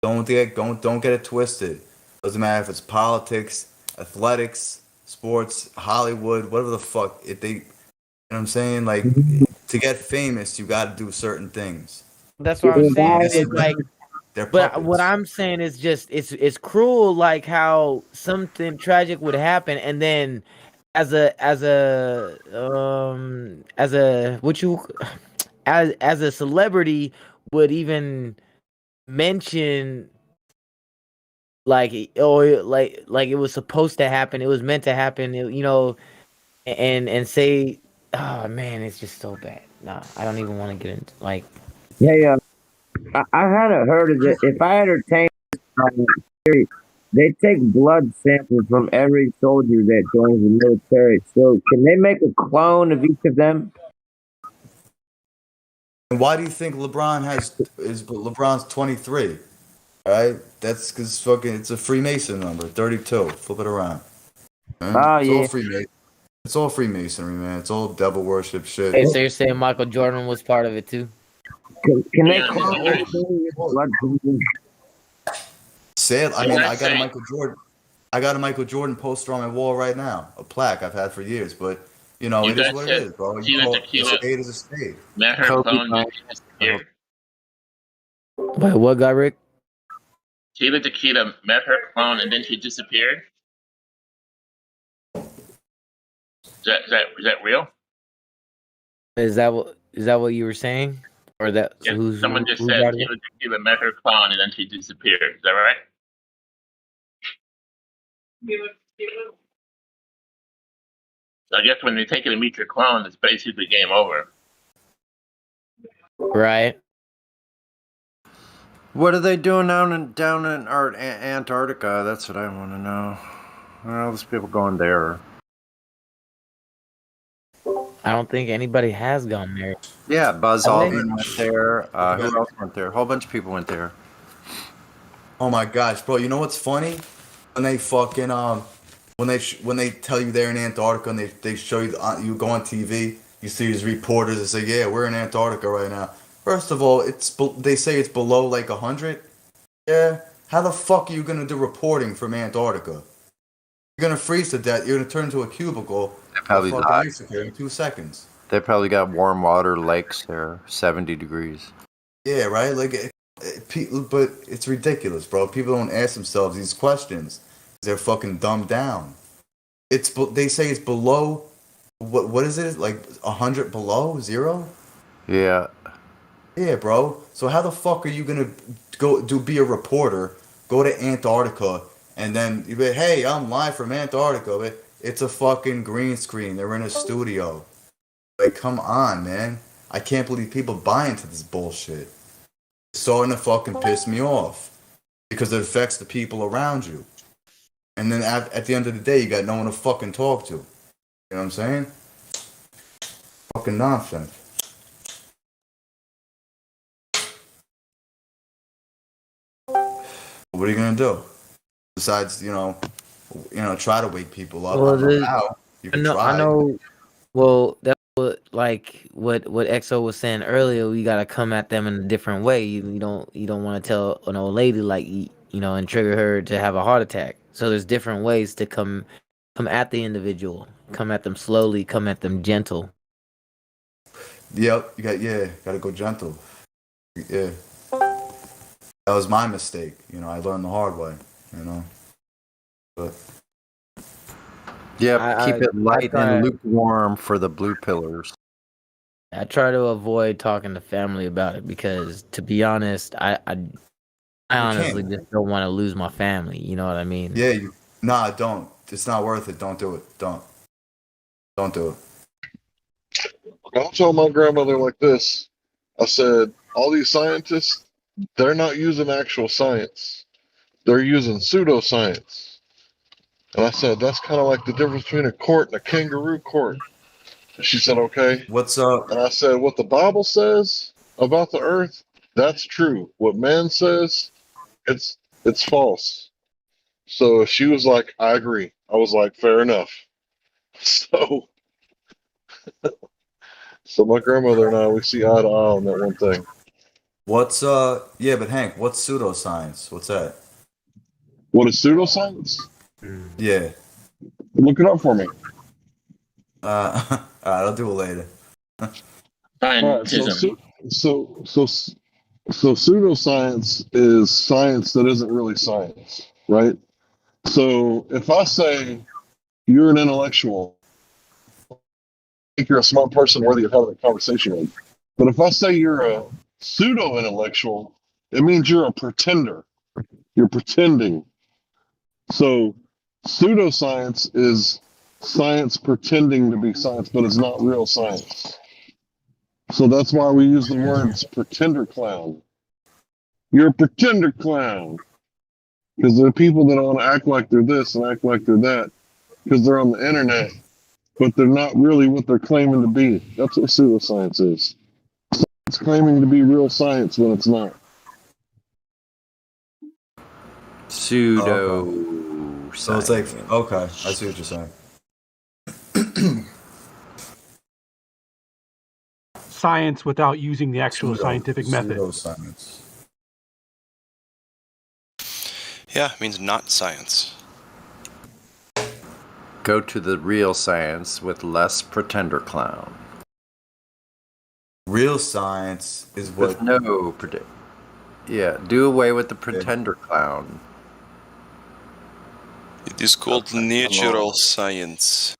Don't get it twisted. Doesn't matter if it's politics, athletics, sports, Hollywood, whatever the fuck. You know what I'm saying? Like, to get famous, you got to do certain things. That's what I'm saying. It's like, but what I'm saying is just it's cruel, like how something tragic would happen, and then as a celebrity would even mention like it was supposed to happen, it was meant to happen, and say, oh man, it's just so bad. Nah, I don't even want to get into Yeah. I had heard of it. If I entertain theory, they take blood samples from every soldier that joins the military. So can they make a clone of each of them? And why do you think LeBron's 23? All right, that's because it's a Freemason number, 32. Flip it around. It's all Freemasonry, man. It's all devil worship shit. Hey, so you're saying Michael Jordan was part of it too? Can they clone blood? Say it. I mean, I got a Michael Jordan poster on my wall right now, a plaque I've had for years. But it is what it is, bro. A spade is a spade. Met her clone and she disappeared. Wait, what got Rick? Tila Tequila met her clone and then she disappeared. Is that real? Is that what you were saying? Or that Yeah, who's someone just who said brought it up? he met her clone and then she disappeared. Is that right? So I guess when they take you to meet your clone, it's basically game over. Right. What are they doing down in Antarctica? That's what I want to know. Well, there's people going there. I don't think anybody has gone there. Yeah, Buzz Have they? Aldrin went there. Who else went there? A whole bunch of people went there. Oh my gosh, bro! You know what's funny? When they fucking when they tell you they're in Antarctica and they show you you go on TV, you see these reporters that say, "Yeah, we're in Antarctica right now." First of all, they say it's below like 100. Yeah, how the fuck are you gonna do reporting from Antarctica? You're gonna freeze to death. You're gonna turn into a cubicle. They probably fucking died. ice in 2 seconds. They probably got warm water lakes there, 70 degrees. Yeah, right. Like, but it's ridiculous, bro. People don't ask themselves these questions. They're fucking dumbed down. They say it's below. What is it? Like 100 below zero? Yeah. Yeah, bro. So how the fuck are you gonna be a reporter, go to Antarctica, and then you be, hey, I'm live from Antarctica, but it's a fucking green screen. They're in a studio. Like, come on, man. I can't believe people buy into this bullshit. It's starting to fucking piss me off because it affects the people around you. And then at the end of the day, you got no one to fucking talk to. You know what I'm saying? Fucking nonsense. What are you gonna do? Besides, try to wake people up. Well, I don't know how. You can try. I know. Well, that's what EXO was saying earlier. We gotta come at them in a different way. You don't want to tell an old lady and trigger her to have a heart attack. So there's different ways to come at the individual. Come at them slowly. Come at them gentle. Yep, gotta go gentle. Yeah, that was my mistake. I learned the hard way. But Yep, keep it light and lukewarm for the blue pillars. I try to avoid talking to family about it because, to be honest, I honestly just don't want to lose my family. You know what I mean? Yeah, don't. It's not worth it. Don't do it. Don't do it. I'll tell my grandmother like this. I said, all these scientists, they're not using actual science. They're using pseudoscience. And I said, that's kind of like the difference between a court and a kangaroo court. And she said, okay. What's up? And I said, what the Bible says about the earth, that's true. What man says, it's false. So she was like, I agree. I was like, fair enough. So my grandmother and I, we see eye to eye on that one thing. What's but Hank, what's pseudoscience? What's that? What is pseudoscience? Yeah. Look it up for me. Alright, I'll do it later. Right, so pseudoscience is science that isn't really science, right? So if I say you're an intellectual, I think you're a smart person worthy of having a conversation with. But if I say you're a pseudo-intellectual, it means you're a pretender. You're pretending. So pseudoscience is science pretending to be science, but it's not real science. So that's why we use the words pretender clown. You're a pretender clown. Because there are people that want to act like they're this and act like they're that because they're on the internet, but they're not really what they're claiming to be. That's what pseudoscience is. It's claiming to be real science when it's not. Pseudo. Okay. So it's like, okay, I see what you're saying. Science without using the actual scientific method. Pseudoscience. Yeah, it means not science. Go to the real science with less pretender clown. Real science is what... With no pretender. Yeah, do away with the pretender clown. It is called natural science.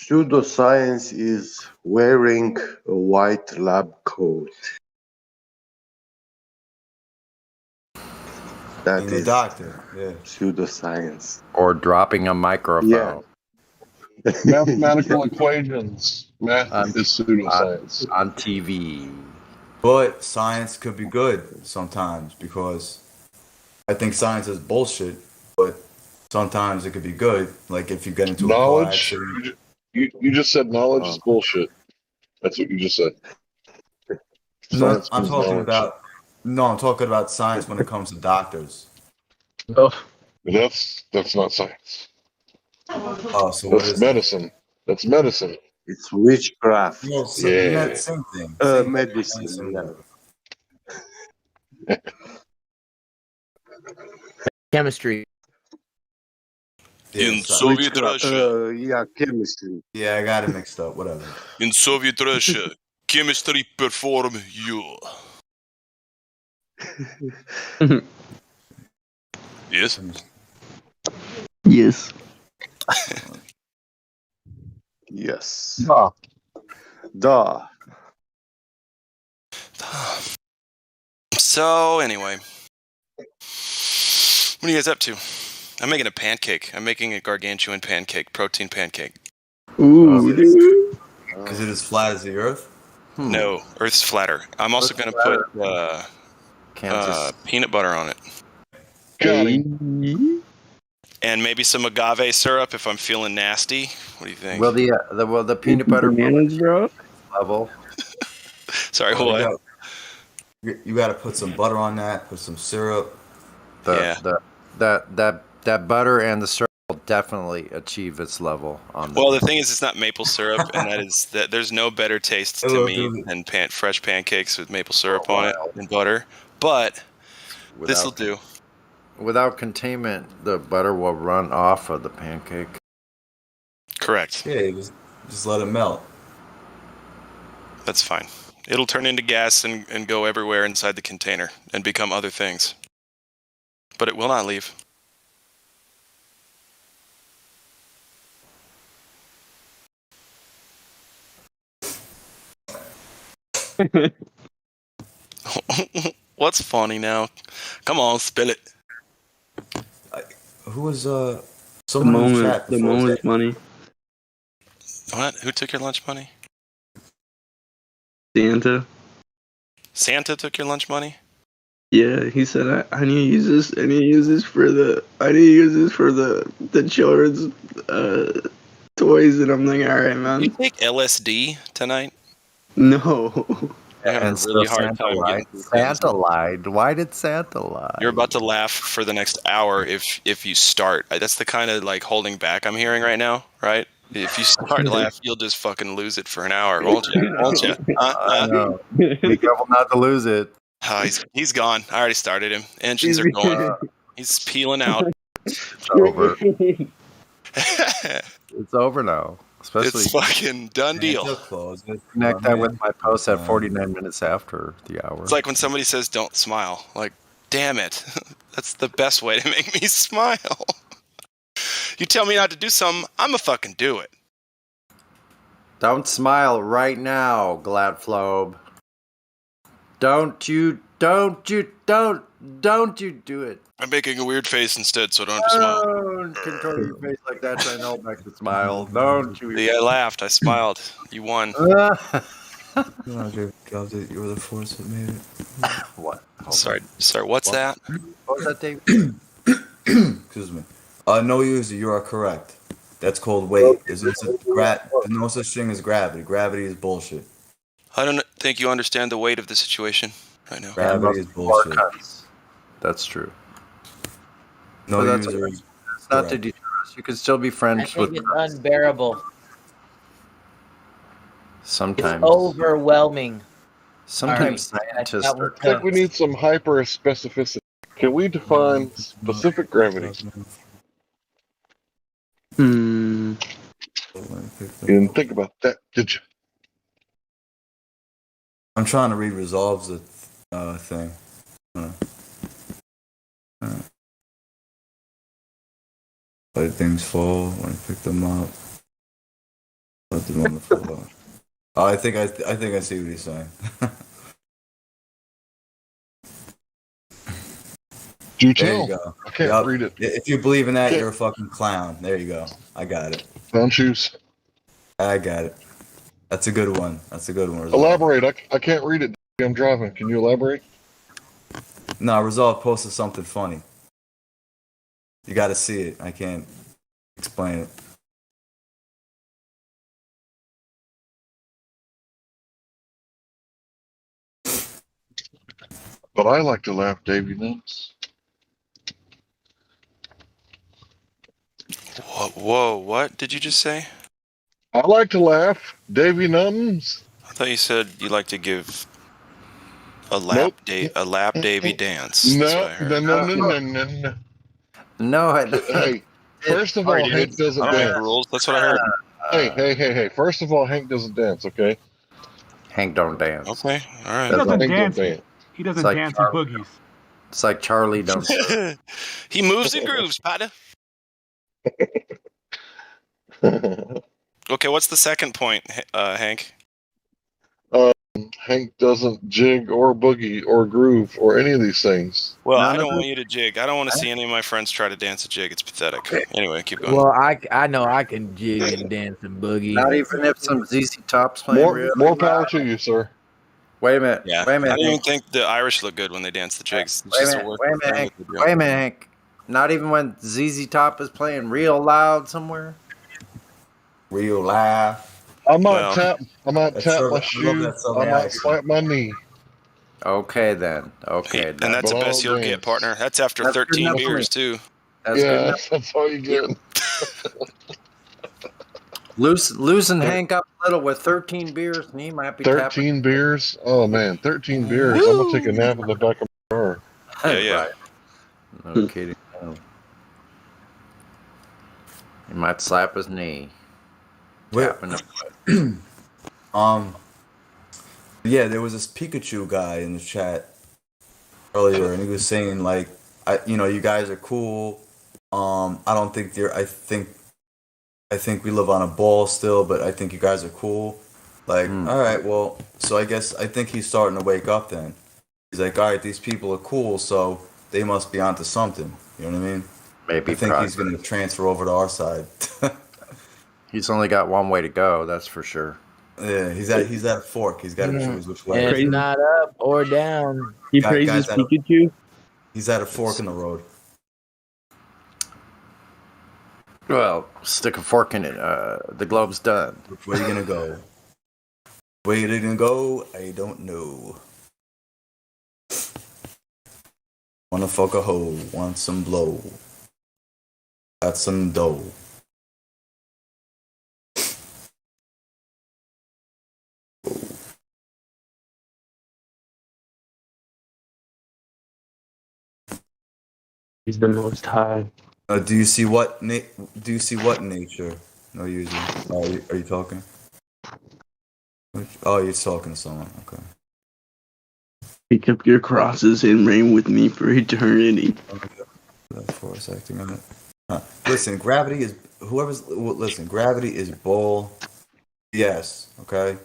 Pseudoscience is wearing a white lab coat. That Being a is doctor, yeah. pseudoscience. Or dropping a Yeah. microphone Mathematical equations. Math on, is pseudoscience. on TV. But science could be good sometimes because I think science is bullshit, but sometimes it could be good. Like if you get into a car Knowledge. accident. You just said knowledge is Um, bullshit. That's what you just said. No, Science I'm means talking knowledge. about no, I'm talking about science when it comes to doctors. Oh, That's not science. Oh, so what That's is it? medicine. That's medicine. it's witchcraft. No, Yeah. same thing. Same thing. Medicine. Yeah. Chemistry. Yeah, In so, Soviet Witchcraft. Russia, Yeah, chemistry. yeah, I got it mixed up. Whatever. in Soviet Russia, chemistry perform you. Yes. yes. Yes. Ah, Duh. So anyway, what are you guys up to? I'm making a pancake. I'm making a gargantuan pancake, protein pancake. Ooh, dude. Is it as flat as the Earth? No, Earth's flatter. I'm also going to put Kansas. peanut butter on it, got Hey. him. and maybe some agave syrup if I'm feeling nasty. What do you think? Will the peanut butter Bananas, bro. level? Sorry, Oh, what? you got to put some butter on that. Put some syrup. That butter and the syrup will definitely achieve its level on the. Well, the thing is, it's not maple syrup, and that there's no better taste It to will me do it. than fresh pancakes with maple syrup on it and butter. But this will do. Without containment, the butter will run off of the pancake. Correct. Yeah, just let it melt. That's fine. It'll turn into gas and go everywhere inside the container and become other things. But it will not leave. What's funny now? Come on, spill it. Who was The someone in the moment, chat the before moment is said- money. What? Who took your lunch money? Santa. Santa took your lunch money? Yeah, he said I need to use this. I need to use this for the. I need to use this for the children's toys, and I'm like, all right, You man. take LSD tonight? No. I'm having a really hard time getting through things. Santa lied. Why did Santa lie? You're about to laugh for the next hour if you start. That's the kind of like holding back I'm hearing right now, right? If you start to laugh, you'll just fucking lose it for an hour, won't you? Won't you? I know. Be careful not to lose it. He's gone. I already started him. Engines are going. He's peeling out. It's over. It's over now. Especially It's fucking done deal. connect that with my post at 49 minutes after the hour. It's like when somebody says don't smile. Like, damn it. That's the best way to make me smile. You tell me not to do something, I'ma fucking do it. Don't smile right now, Gladflobe. Don't you do it. I'm making a weird face instead, so I don't have to smile. Don't control your face like that so I know back to smile. Don't you. See, I laughed. I smiled. You won. You were the force that made it. What? Sorry, what's that? What was that, Dave? Excuse me. No user, you are correct. That's called weight. There's no such thing as gravity. Gravity is bullshit. I don't think you understand the weight of the situation right now. Gravity is bullshit. That's true. No But user it's is not to correct. deter us. You can still be I friends think with it's unbearable. sometimes. It's overwhelming. Sometimes Sorry. scientists That are was I think we need some hyper specificity. Can we define specific gravity? Hmm. You didn't think about that, did you? I'm trying to read resolves the thing. Let things fall when I pick them up. With the wonderful. Oh, I think I see what he's saying. Do There you tell. go. I can't Yep. read it. If you believe in that, Can't. you're a fucking clown. There you go. I got it. Clown shoes. I got it. That's a good one. That's a good one, Resolve. Elaborate. I can't read it. I'm driving. Can you elaborate? No, Resolve posted something funny. You got to see it. I can't explain it. But I like to laugh, Davey knows. Whoa, what did you just say? I like to laugh, Davey Nuns. I thought you said you like to give a lap Davy dance. That's what I heard. No. No, Hey, first of all, Hank doesn't I don't make dance. rules. That's what I heard. Hey. First of all, Hank doesn't dance, okay? Hank don't dance. Okay, all right. He doesn't Hank dance. don't dance. He doesn't like dance. Charlie. He boogies. It's like Charlie don't. He moves and grooves, partner. Okay, what's the second point, Hank? Hank doesn't jig or boogie or groove or any of these things. Well, I don't want you to jig. I don't want to see any of my friends try to dance a jig. It's pathetic. Anyway, keep going. Well, I know I can jig and dance and boogie. Not even if some ZZ Top's playing More power to you, sir. Wait a minute. Yeah, Wait a minute. I don't even Hank. think the Irish look good when they dance the jigs. It's Wait a just minute. work Wait a thing minute. Hank. that they do. Wait a minute, Hank. Not even when ZZ Top is playing real loud somewhere. Real laugh. I might tap my shoe. I might accent. slap my knee. Okay then. Okay. And that's the best you'll get, partner. That's after That's good 13 enough for me. beers, too. That's good enough. That's all you get. Loosen Hank up a little with 13 beers, and he might be 13 beers? Oh, man. 13 beers. I'm going to take a nap in the back of my car. Yeah. Right. No kidding. No. He might slap his knee. Tapping the Yeah, there was this Pikachu guy in the chat earlier, and he was saying like, you guys are cool. I don't think they're. I think we live on a ball still, but I think you guys are cool. Like, all right, well, so I think he's starting to wake up. Then he's like, all right, these people are cool, so they must be onto something. You know what I mean? Maybe I think he's going to transfer over to our side. He's only got one way to go, that's for sure. Yeah, he's at a fork. He's got to choose which way. And it's not up or down. He praises Pikachu. He's at a fork in the road. Well, stick a fork in it. The globe's done. Which way are you gonna go? Where you gonna go? I don't know. Wanna fuck a hoe? Want some blow? Got some dough. He's the most high. Do you see what? Do you see what in nature? No, usually. Are you talking? Oh, you're talking to someone. Okay. Pick up your crosses and reign with me for eternity. That force acting on it. Listen, gravity is gravity is bull. Yes. Okay.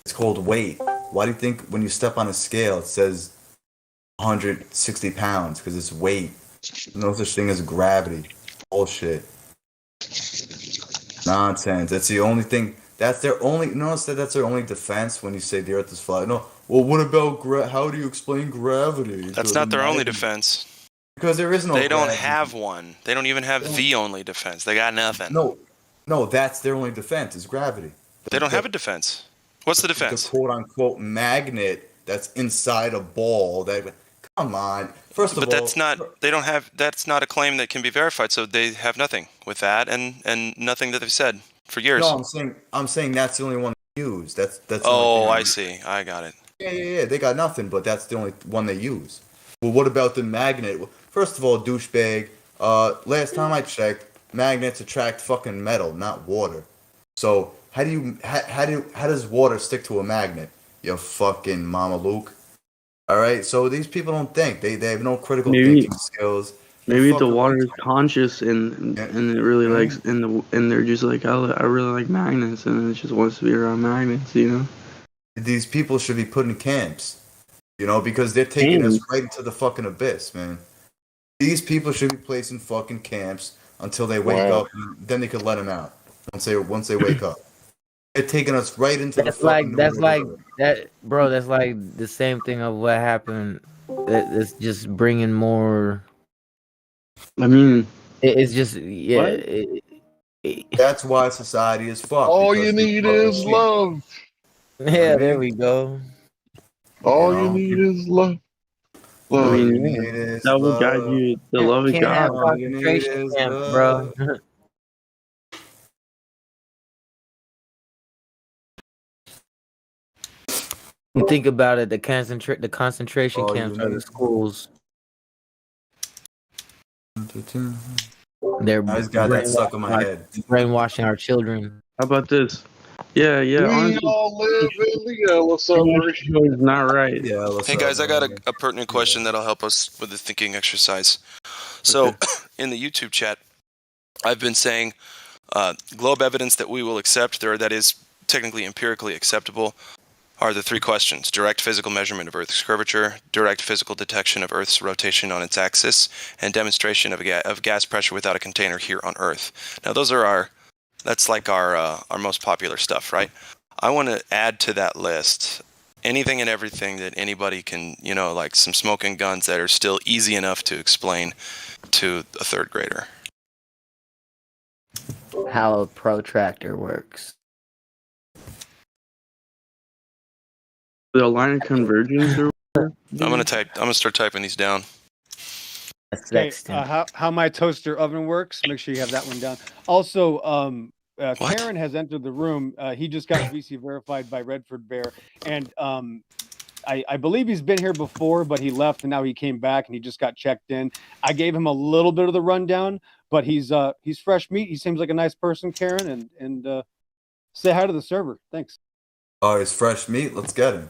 It's called weight. Why do you think when you step on a scale it says 160 pounds? Because it's weight. There's no such thing as gravity. Bullshit. Nonsense. That's the only thing. That's their only. Notice that that's their only defense when you say the Earth is flat. No. Well, what about how do you explain gravity? That's not their only defense. Because there is no. They don't gravity. have one. They don't even have the only defense. They got nothing. No, that's their only defense is gravity. They don't have a defense. What's the defense? The quote unquote magnet that's inside a ball. Come on. First of all, but that's not. They don't have. That's not a claim that can be verified. So they have nothing with that, and nothing that they've said for years. No, I'm saying that's the only one they use. That's. Oh, I see. I got it. Yeah. They got nothing, but that's the only one they use. Well, what about the magnet? First of all, douchebag. Last time I checked, magnets attract fucking metal, not water. So how does water stick to a magnet? You fucking Mama Luke. All right. So these people don't think. They have no critical thinking skills. Maybe the fuck are water we is conscious and it really likes and they're just like I really like magnets and it just wants to be around magnets, you know. These people should be put in camps, you know, because they're taking us Camps? right into the fucking abyss, man. These people should be placed in fucking camps until they wake Wow. up, and then they could let them out once they wake up. They're taking us right into the That's like fucking that's middle of like the earth. that, bro. That's like the same thing of what happened. It's just bringing more. I mean, It's just yeah. what? That's why society is fucked All you because we need fucking is cheat. love. You know what I Yeah, there mean? we go. You All you know, need is love. I all Love. you mean, yeah, need is that will guide love. you. The love of Can't have God. All you need concentration is camps, bro. love. You think about it, the concentration All camps you are the need. schools. They're I just got that stuck in my head. brainwashing our children. How about this? Yeah, yeah. We Honestly, all live in the yellow submarine. is not right. Yeah, what's Hey up, guys, I got man? a pertinent question that'll help us with the thinking exercise. So, Okay. in the YouTube chat, I've been saying globe evidence that we will accept, or that is technically empirically acceptable, are the three questions: direct physical measurement of Earth's curvature, direct physical detection of Earth's rotation on its axis, and demonstration of gas pressure without a container here on Earth. Now, that's like our most popular stuff, right? I want to add to that list anything and everything that anybody can, like some smoking guns that are still easy enough to explain to a third grader. How a protractor works. The line of convergence or whatever. I'm gonna start typing these down. That's Okay, next. how my toaster oven works. Make sure you have that one down. Also, Karen has entered the room. He just got VC verified by Redford Bear, and I believe he's been here before, but he left and now he came back and he just got checked in. I gave him a little bit of the rundown, but he's fresh meat. He seems like a nice person, Karen, and say hi to the server. Thanks. Oh, it's fresh meat. Let's get him.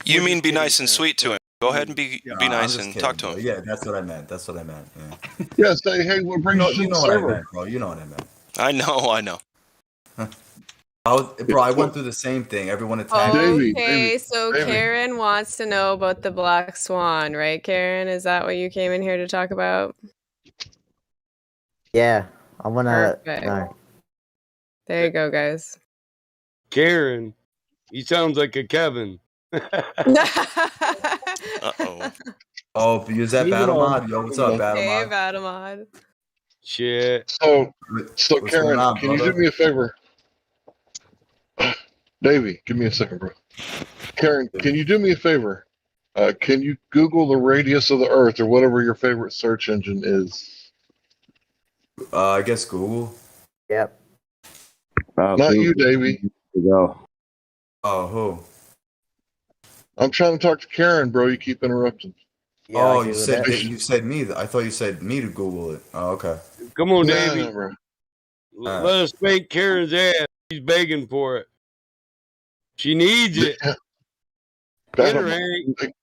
You mean be nice and sweet to him? Go ahead and be nice and talk to him. Bro. Yeah, that's what I meant. Yeah. Yeah, say, hey, what brings you to You the know what I server? meant, bro. You know what I meant. I know. I went through the same thing. Everyone attacked Davey, me. Okay, so Davey. Karen wants to know about the black swan, right, Karen? Is that what you came in here to talk about? Yeah, I wanna. Perfect. There you go, guys. Karen, he sounds like a Kevin. Uh-oh. Oh, use that battle mod. Yo, what's up, battle Hey, mod? battle mod. Shit. So What's Karen, going on, can you brother? do me a favor? Davey, give me a second, bro. Karen, can you do me a favor? Can you Google the radius of the Earth or whatever your favorite search engine is? I guess Google. Yep. Not you, Davey. Oh, who? I'm trying to talk to Karen, bro. You keep interrupting. Yeah, Oh, okay, you well, said that's- you said me. I thought you said me to Google it. Oh, okay. Come on, No, Davey. no, bro. All Let us spank Karen's ass. She's begging for it. She needs it. Get her, Hank.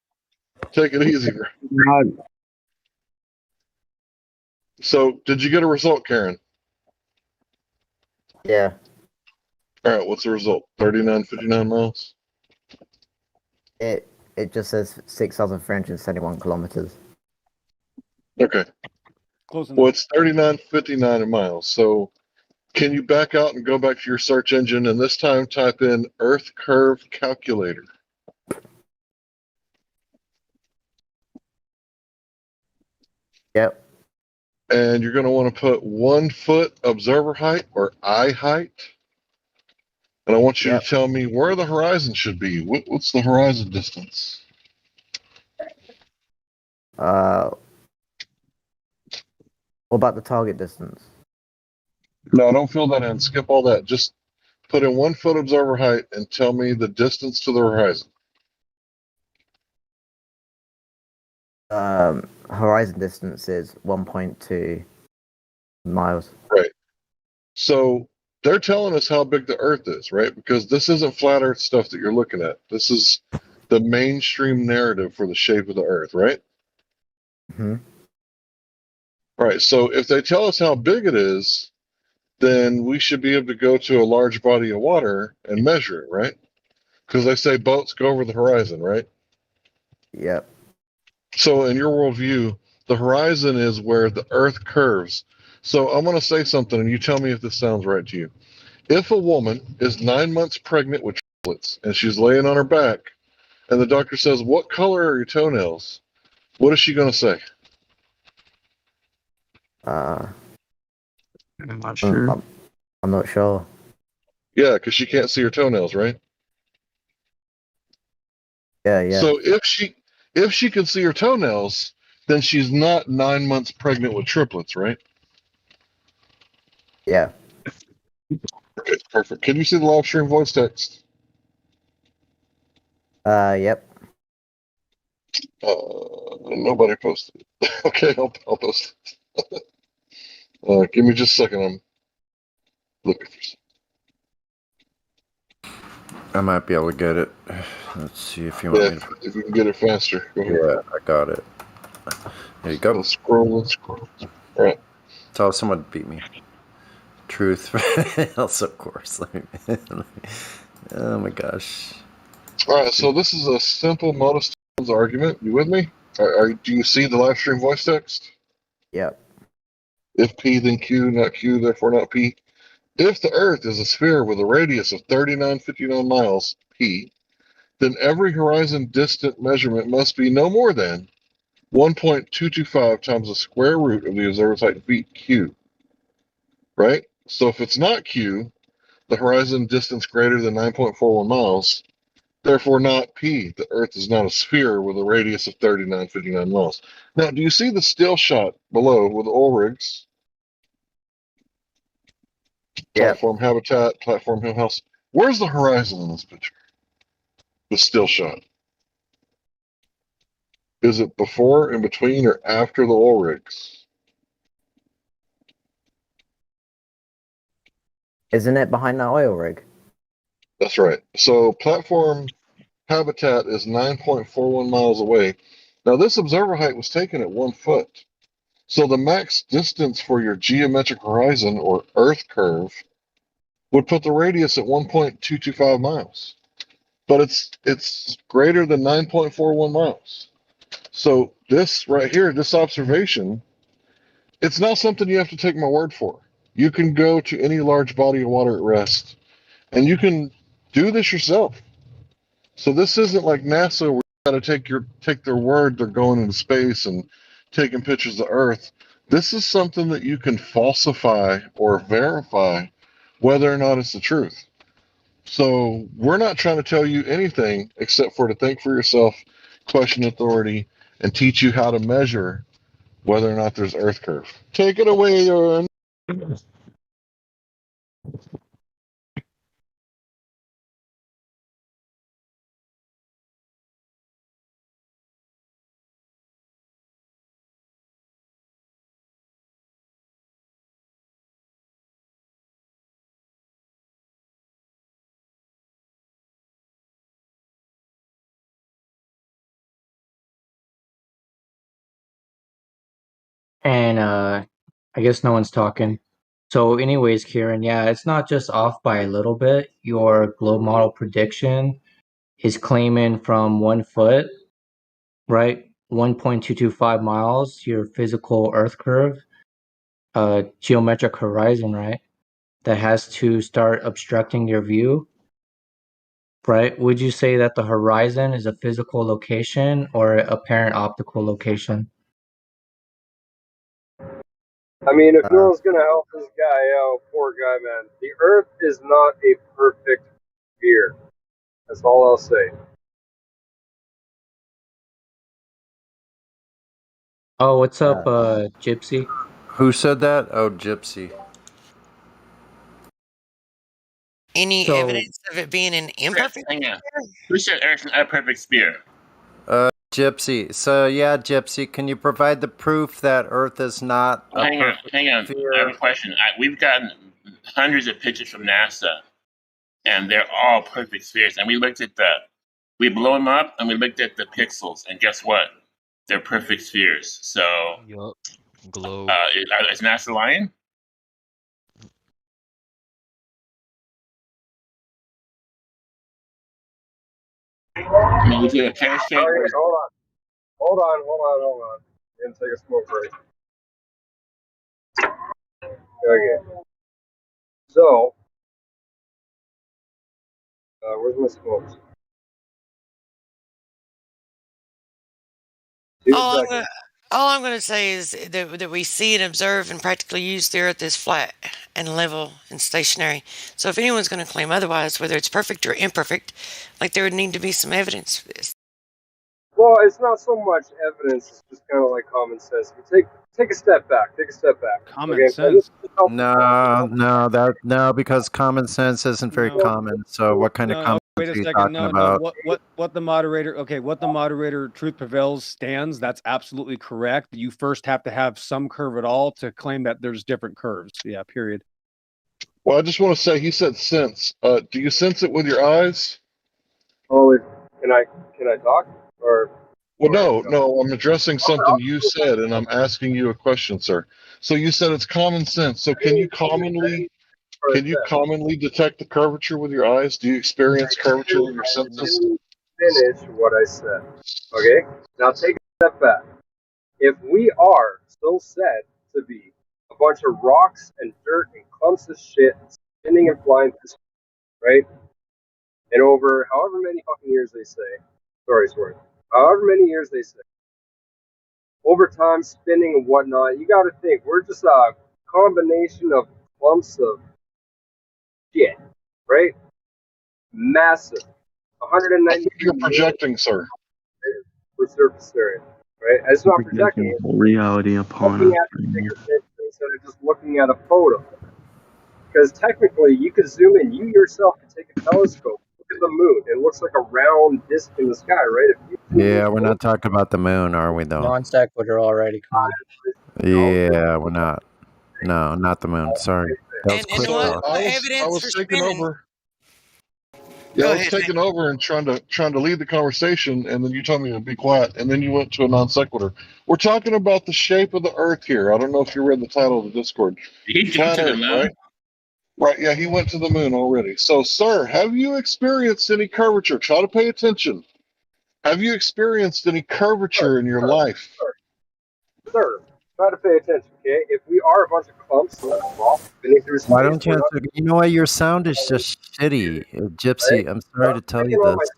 Take it easy, bro. So, did you get a result, Karen? Yeah. All right, what's the result? 39.59 miles? It just says 6,371 kilometers. Okay. Close enough. Well, it's 39.59 miles. So, can you back out and go back to your search engine and this time type in Earth Curve Calculator? Yep. And you're going to want to put 1 foot observer height or eye height. And I want you to tell me where the horizon should be. What's the horizon distance? What about the target distance? No, don't fill that in. Skip all that. Just put in 1 foot observer height and tell me the distance to the horizon. Horizon distance is 1.2 miles. Right. So they're telling us how big the Earth is, right? Because this isn't flat Earth stuff that you're looking at. This is the mainstream narrative for the shape of the Earth, right? Right. So if they tell us how big it is, then we should be able to go to a large body of water and measure it, right? Because they say boats go over the horizon, right? Yep. So in your worldview, the horizon is where the Earth curves. So I'm going to say something, and you tell me if this sounds right to you. If a woman is 9 months pregnant with triplets and she's laying on her back, and the doctor says, "What color are your toenails?" What is she going to say? Uh, I'm not sure. I'm not sure. Yeah, because she can't see her toenails, right? Yeah. So if she can see her toenails, then she's not 9 months pregnant with triplets, right? Yeah. Okay, perfect. Can you see the live stream voice text? Yep. Nobody posted it. Okay, I'll post it. Give me just a second. I'm looking for I might be able to get it. Let's see if you want Yeah, me to. if we can get it faster. Go ahead. Yeah, I got it. There you go. Let's scroll. All right. Tell someone to beat me. Truth. Else, of course. Oh my gosh. All right. So this is a simple modus argument. You with me? Do you see the live stream voice text? Yep. If P, then Q, not Q, therefore not P. If the Earth is a sphere with a radius of 3959 miles, P, then every horizon distant measurement must be no more than 1.225 times the square root of the observer's height in feet, Q. Right? So if it's not Q, the horizon distance greater than 9.41 miles, therefore not P. The Earth is not a sphere with a radius of 3959 miles. Now, do you see the still shot below with the oil rigs? Yep. Platform habitat, platform hill house. Where's the horizon in this picture? The still shot. Is it before, in between, or after the oil rigs? Isn't it behind the oil rig? That's right. So platform habitat is 9.41 miles away. Now, this observer height was taken at 1 foot. So the max distance for your geometric horizon, or Earth curve, would put the radius at 1.225 miles. But it's greater than 9.41 miles. So this right here, this observation, it's not something you have to take my word for. You can go to any large body of water at rest, and you can do this yourself. So this isn't like NASA where you got to take their word they're going into space and taking pictures of Earth. This is something that you can falsify or verify whether or not it's the truth. So we're not trying to tell you anything except for to think for yourself, question authority, and teach you how to measure whether or not there's Earth curve. Take it away, Aaron. And I guess no one's talking. So, anyways, Kieran, yeah, it's not just off by a little bit. Your globe model prediction is claiming from 1 foot, right? 1.225 miles, your physical Earth curve, geometric horizon, right? That has to start obstructing your view, right? Would you say that the horizon is a physical location or apparent optical location? I mean, if no one's gonna help this guy out, poor guy, man. The Earth is not a perfect sphere. That's all I'll say. Oh, what's up, Gypsy? Who said that? Oh, Gypsy. Any So, evidence of it being an imperfect? Hang on. Who said Earth's not a perfect sphere? Gypsy. So yeah, Gypsy, can you provide the proof that Earth is not a perfect Hang on. I have sphere? a question. We've gotten hundreds of pictures from NASA, and they're all perfect spheres. And we blow them up, and we looked at the pixels, and guess what? they're perfect spheres. So, Yup. Globe. is NASA lying? I mean, is it a pear shape? Okay, hold on. I'm gonna take a smoke break. Okay. So, where's my smokes? 2 All I'm seconds. gonna, all I'm gonna say is that we see and observe and practically use the Earth as flat and level and stationary. So if anyone's gonna claim otherwise, whether it's perfect or imperfect, like there would need to be some evidence for this. Well, it's not so much evidence; it's just kind of like common sense. But take a step back. Take a step back. Common Okay. sense. No, because common sense isn't very No, common. So what kind of no, common wait sense a are you second. talking No, no. about? What the moderator? Okay, what the moderator truth prevails stands. That's absolutely correct. You first have to have some curve at all to claim that there's different curves. Yeah. Period. Well, I just want to say he said sense. Do you sense it with your eyes? Oh, can I talk or? Well, no. I'm addressing something you said, and I'm asking you a question, sir. So you said it's common sense. So can you commonly detect the curvature with your eyes? Do you experience curvature with your senses? Finish what I said. Okay. Now take a step back. If we are so said to be a bunch of rocks and dirt and clumps of shit spinning and flying through space, right? And over however many fucking years they say, however many years they say, over time spinning and whatnot, you got to think we're just a combination of clumps of shit, right? Massive, I 190 think you're projecting, sir. per surface area, right? It's not projecting. Projecting whole reality upon Looking us. at the bigger picture instead of just looking at a photo. Because technically, you could zoom in. You yourself could take a telescope, look at the moon. It looks like a round disc in the sky, right? If you zoom in Yeah, we're not talking about the moon, are we? Though. Non sequitur already. Come on. Yeah, we're not. No, not the moon. Sorry, that was quick. And what Though. I evidence was for taking spinning? over. Yeah, Go I was ahead, man. taking over and trying to lead the conversation, and then you told me to be quiet, and then you went to a non sequitur. We're talking about the shape of the Earth here. I don't know if you read the title of the Discord. He jumped Flat to the Earth, moon. right? Right. Yeah, he went to the moon already. So, sir, have you experienced any curvature? Try to pay attention. Have you experienced any curvature in your life? Sir, try to pay attention, okay? If we are a bunch of clumps of rocks spinning through Why space, don't we're you not. answer? You know what? Your sound is just shitty, Right? Gypsy. I'm sorry to tell you Sticking on this.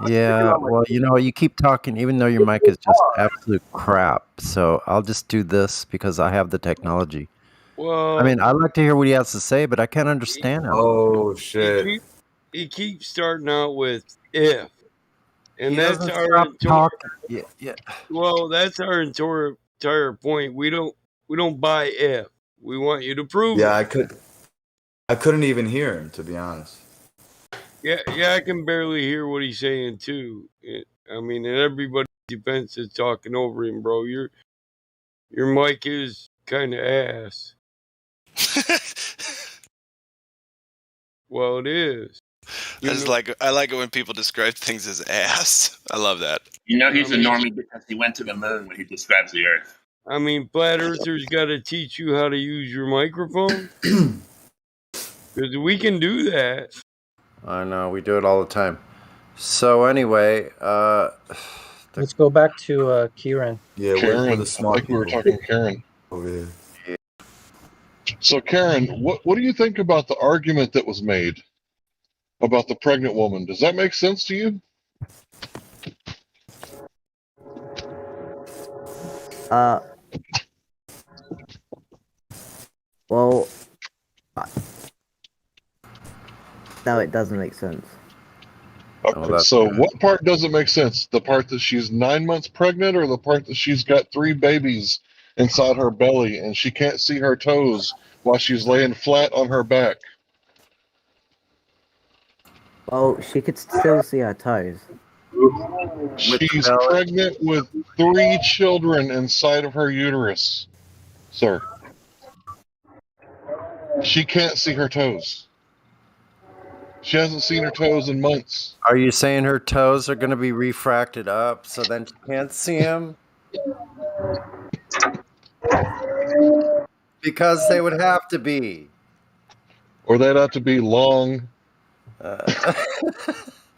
my, sticking Yeah, on my. well, you know, you keep talking, even though your mic is just absolute crap. So I'll just do this because I have the technology. I Well, mean, I'd like to hear what he has to say, but I can't understand him. Oh he shit. he keeps starting out with if, and He that's doesn't our stop talking. Yeah. well, that's our entire point. We don't buy if. We want you to prove Yeah, it. I couldn't even hear him, to be honest. Yeah, I can barely hear what he's saying too. I mean, and everybody's defense is talking over him, bro. Your mic is kind of ass. Well, it is. I like it when people describe things as ass. I love that. You know he's I a mean, normie because he went to the moon when he describes the Earth. I mean, flat earthers got to teach you how to use your microphone because we can do that. I know, we do it all the time. So anyway, Let's go back to Kieran. Yeah, we're Karen, the I smart think we were people talking Karen. over here. So, Karen, what do you think about the argument that was made about the pregnant woman? Does that make sense to you? Well, no, it doesn't make sense. Okay, so what part doesn't make sense? The part that she's 9 months pregnant, or the part that she's got 3 babies inside her belly and she can't see her toes while she's laying flat on her back? Well, she could still see her toes. She's pregnant with 3 children inside of her uterus, sir. She can't see her toes. She hasn't seen her toes in months. are you saying her toes are going to be refracted up so then she can't see him? Because they would have to be. Or they'd have to be long.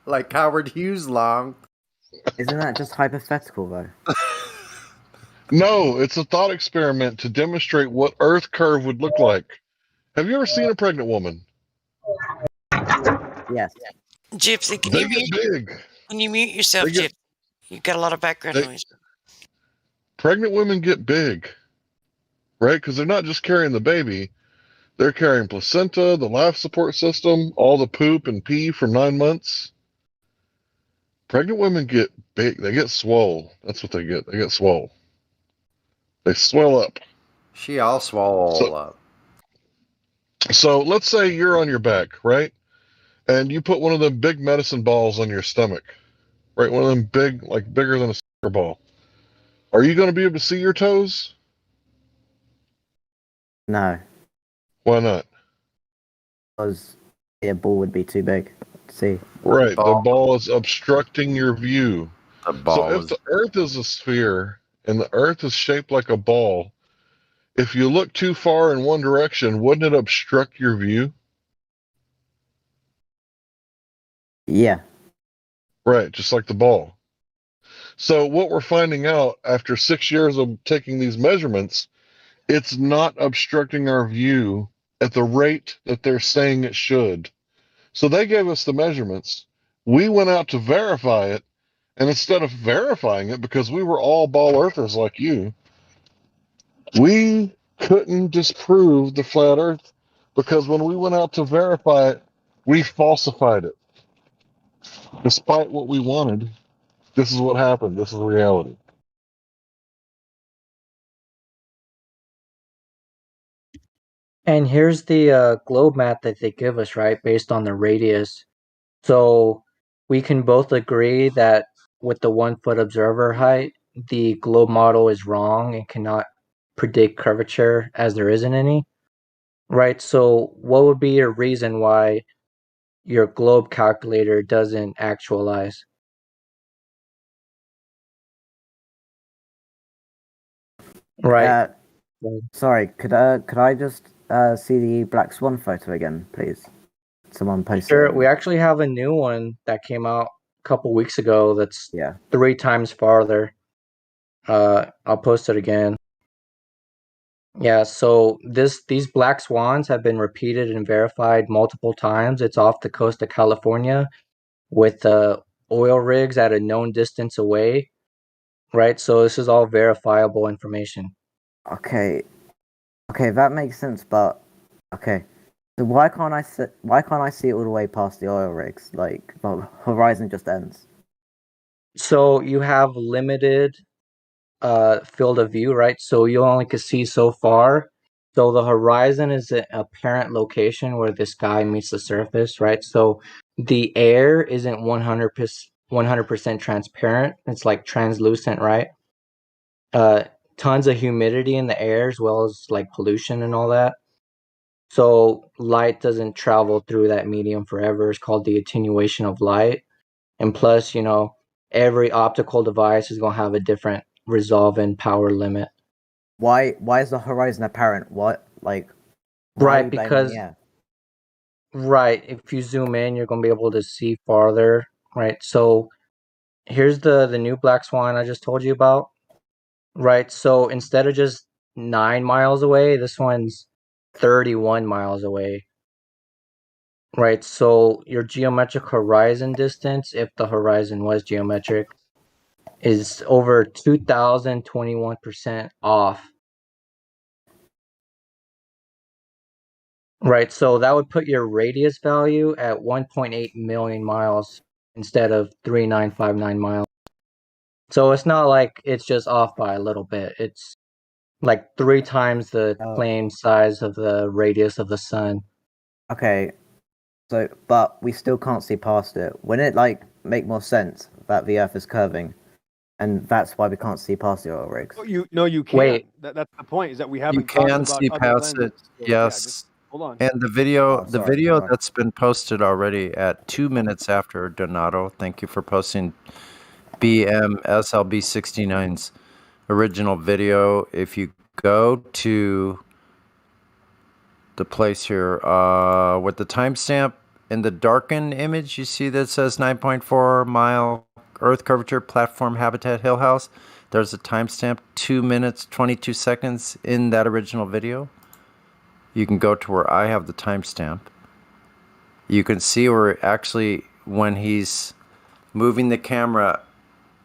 Like Howard Hughes long. Isn't that just hypothetical though? No, it's a thought experiment to demonstrate what Earth curve would look like. Have you ever seen a pregnant woman? Yes. Gypsy, can They you get mute? big. Can you mute yourself, Gypsy? You've got a lot of background noise. Pregnant women get big, right? Because they're not just carrying the baby. They're carrying placenta, the life support system, all the poop and pee from 9 months. Pregnant women get big. They get swole. That's what they get. They get swole. They swell up. She all swole up. So let's say you're on your back, right? And you put one of them big medicine balls on your stomach, right? One of them big, like bigger than a soccer ball. Are you going to be able to see your toes? No. Why not? Because the ball would be too big to see. Right. The ball is obstructing your view. So if the Earth is a sphere and the Earth is shaped like a ball, if you look too far in one direction, wouldn't it obstruct your view? Yeah. Right, just like the ball. So what we're finding out after 6 years of taking these measurements, it's not obstructing our view at the rate that they're saying it should. So they gave us the measurements. We went out to verify it, and instead of verifying it, because we were all ball earthers like you, we couldn't disprove the flat earth because when we went out to verify it, we falsified it. Despite what we wanted, this is what happened. This is reality. And here's the globe map that they give us, right, based on the radius. So we can both agree that with the 1 foot observer height, the globe model is wrong and cannot predict curvature as there isn't any, right? So what would be your reason why your globe calculator doesn't actualize? Right. Sorry, could I just see the Black Swan photo again, please? Someone posted Sure. it. We actually have a new one that came out a couple weeks ago that's 3 times farther. I'll post it again. Yeah, so these black swans have been repeated and verified multiple times. It's off the coast of California with oil rigs at a known distance away, right? So this is all verifiable information. Okay, that makes sense. But okay, so why can't I see it all the way past the oil rigs? Like the horizon just ends. So you have limited field of view, right? So you only can see so far. So the horizon is an apparent location where the sky meets the surface, right? So the air isn't 100% transparent. It's like translucent, right? Tons of humidity in the air as well as like pollution and all that. So light doesn't travel through that medium forever. It's called the attenuation of light. And plus, every optical device is going to have a different resolve and power limit. Why is the horizon apparent? What like? Right, because right, if you zoom in, you're going to be able to see farther, right? So here's the new black swan I just told you about, right? So instead of just 9 miles away, this one's 31 miles away, right? So your geometric horizon distance, if the horizon was geometric, is over 2,021% off. Right, so that would put your radius value at 1.8 million miles instead of 3,959 miles. So it's not like it's just off by a little bit. It's like 3 times the plain size of the radius of the sun. Okay, so but we still can't see past it. Wouldn't it like make more sense that the Earth is curving, and that's why we can't see past the oil rigs? You can. Wait. That's the point. Is that we You haven't talked can about see other past lenses. it. So, Yes. just hold on. And the video, sorry. that's been posted already at 2 minutes after Donato. Thank you for posting BMSLB69's original video. If you go to the place here with the timestamp in the darkened image, you see that says 9.4 mile Earth curvature platform habitat hill house. There's a timestamp 2 minutes 22 seconds in that original video. You can go to where I have the timestamp. You can see where actually when he's moving the camera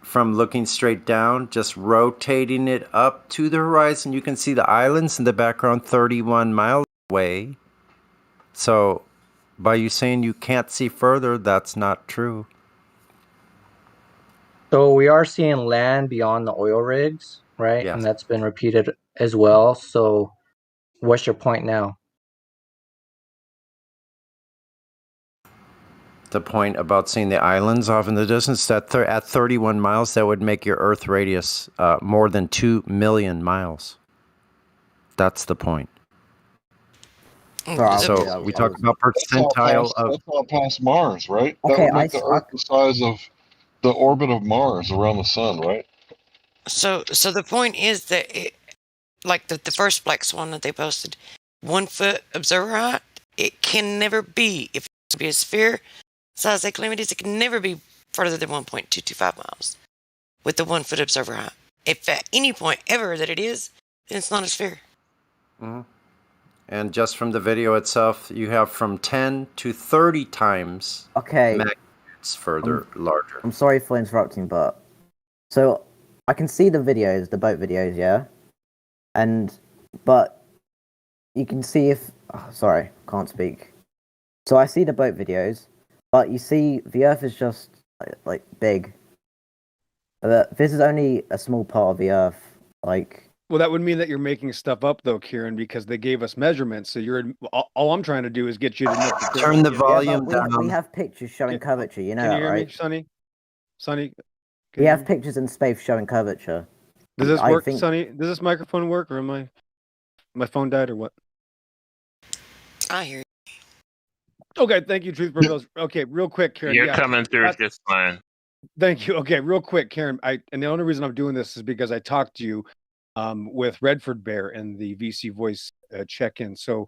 from looking straight down, just rotating it up to the horizon, you can see the islands in the background 31 miles away. So by you saying you can't see further, that's not true. So we are seeing land beyond the oil rigs, right? Yes. And that's been repeated as well. So what's your point now? The point about seeing the islands off in the distance, that at 31 miles, that would make your Earth radius more than 2 million miles. That's the point. So we talk about percentile of... That's all past Mars, right? Okay, That would make the Earth the size of the orbit of Mars around the sun, right? So the point is that, like the first black swan that they posted, 1 foot observer height, it can never be, if it's to be a sphere, size they claim it is, it can never be further than 1.225 miles with the 1 foot observer height. If at any point ever that it is, then it's not a sphere. Mm-hmm. And just from the video itself, you have from 10 to 30 times magnitudes further larger. I'm sorry for interrupting, but so I can see the videos, the boat videos, yeah, but you can see if sorry, can't speak. So I see the boat videos, but you see the Earth is just like big. This is only a small part of the Earth, like. Well, that would mean that you're making stuff up, though, Kieran, because they gave us measurements. So all I'm trying to do is get you to admit that turn the volume down. We have pictures showing curvature. You know can you that, hear right? me, Sonny? Sonny, we have pictures in space showing curvature. Does this work, Sonny? Does this microphone work, or am my phone died, or what? I hear you. Okay, thank you, Truth Prevails. Okay, real quick, Kieran. You're coming through just fine. Thank you. Okay, real quick, Kieran. And the only reason I'm doing this is because I talked to you with Redford Bear in the VC Voice check-in. So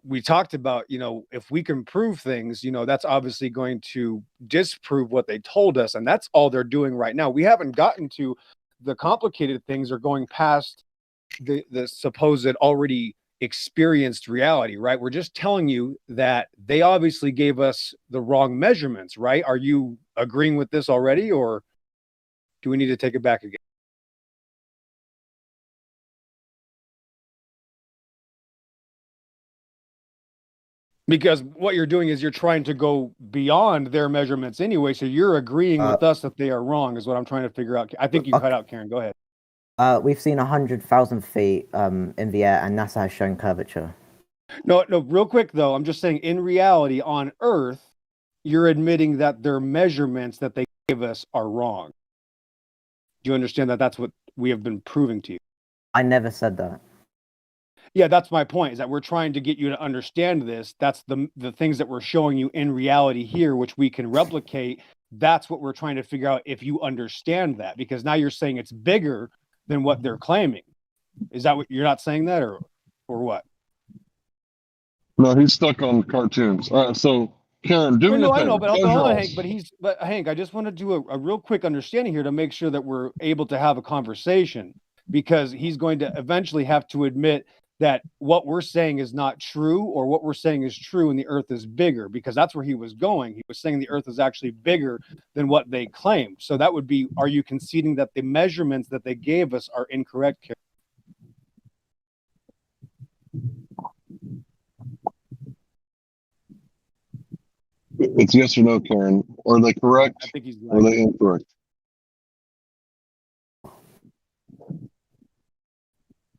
we talked about, if we can prove things, that's obviously going to disprove what they told us, and that's all they're doing right now. We haven't gotten to the complicated things or going past the supposed already experienced reality, right? We're just telling you that they obviously gave us the wrong measurements, right? Are you agreeing with this already, or do we need to take it back again? Because what you're doing is you're trying to go beyond their measurements anyway, so you're agreeing with us that they are wrong, is what I'm trying to figure out. I think you cut out, Karen. Go ahead. We've seen 100,000 feet in the air, and NASA has shown curvature. No, real quick, though. I'm just saying, in reality, on Earth, you're admitting that their measurements that they gave us are wrong. Do you understand that that's what we have been proving to you? I never said that. Yeah, that's my point, is that we're trying to get you to understand this. That's the things that we're showing you in reality here, which we can replicate. That's what we're trying to figure out if you understand that, because now you're saying it's bigger than what they're claiming. Is that what you're not saying that, or what? No, he's stuck on cartoons. All right, so Karen, do me a favor. I know, but hold on, Hank. But Hank, I just want to do a real quick understanding here to make sure that we're able to have a conversation, because he's going to eventually have to admit that what we're saying is not true, or what we're saying is true and the Earth is bigger, because that's where he was going. He was saying the Earth is actually bigger than what they claim. So that would be, are you conceding that the measurements that they gave us are incorrect, Karen? It's yes or no, Karen. Are they correct? I think he's right. Or are they incorrect?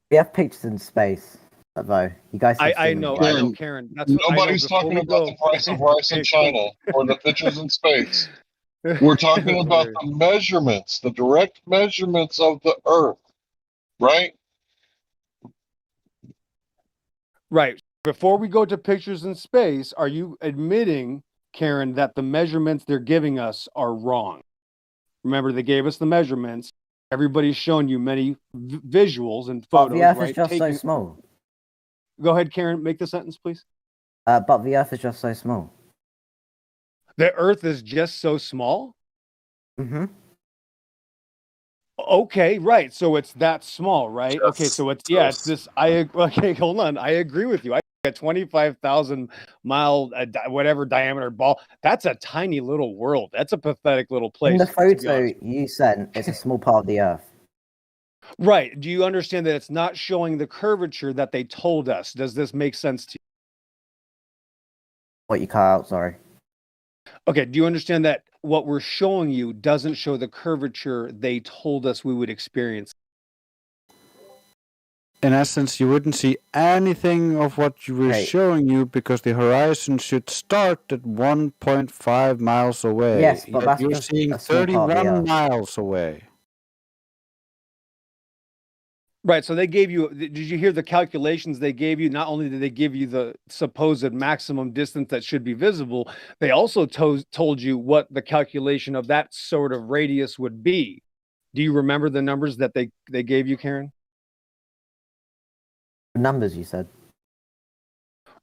We have pictures in space, though. You guys have I seen know, them, right? I know, Karen. That's Nobody's talking about the price of rice in China or the pictures in space. We're talking about the measurements, the direct measurements of the Earth, right? Right. Before we go to pictures in space, are you admitting, Karen, that the measurements they're giving us are wrong? Remember, they gave us the measurements, Everybody's shown you many visuals and But photos, the Earth right? is just so small. Go ahead, Karen. Make the sentence, please. But the Earth is just so small. The Earth is just so small? Mm-hmm. Okay, right. So it's that small, right? Okay, so it's it's this. Okay, hold on. I agree with you. I a 25,000 mile whatever diameter ball. That's a tiny little world. That's a pathetic little place. In the photo you sent, it's a small part of the Earth. Right. Do you understand that it's not showing the curvature that they told us? Does this make sense to you? What you cut out? Sorry. Okay, do you understand that what we're showing you doesn't show the curvature they told us we would experience? In essence, you wouldn't see anything of what you were showing you because the horizon should start at 1.5 miles away. Yes, but that's you're just seeing a small part of the 31 Earth. miles away. Right. So they gave you, did you hear the calculations they gave you? Not only did they give you the supposed maximum distance that should be visible, they also told you what the calculation of that sort of radius would be. Do you remember the numbers that they gave you, Karen? Numbers, you said.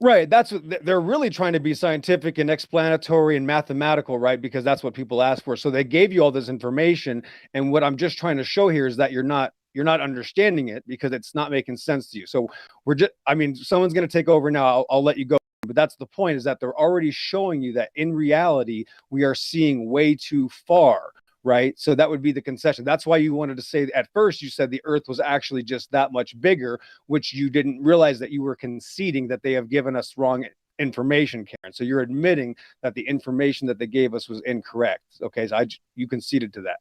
Right. That's what they're really trying to be scientific and explanatory and mathematical, right? Because that's what people ask for. So they gave you all this information. And what I'm just trying to show here is that you're not understanding it because it's not making sense to you. So someone's going to take over now. I'll let you go. But that's the point, is that they're already showing you that in reality, we are seeing way too far. Right. So that would be the concession. That's why you wanted to say at first you said the Earth was actually just that much bigger, which you didn't realize that you were conceding that they have given us wrong information, Karen. So you're admitting that the information that they gave us was incorrect. Okay. So you conceded to that.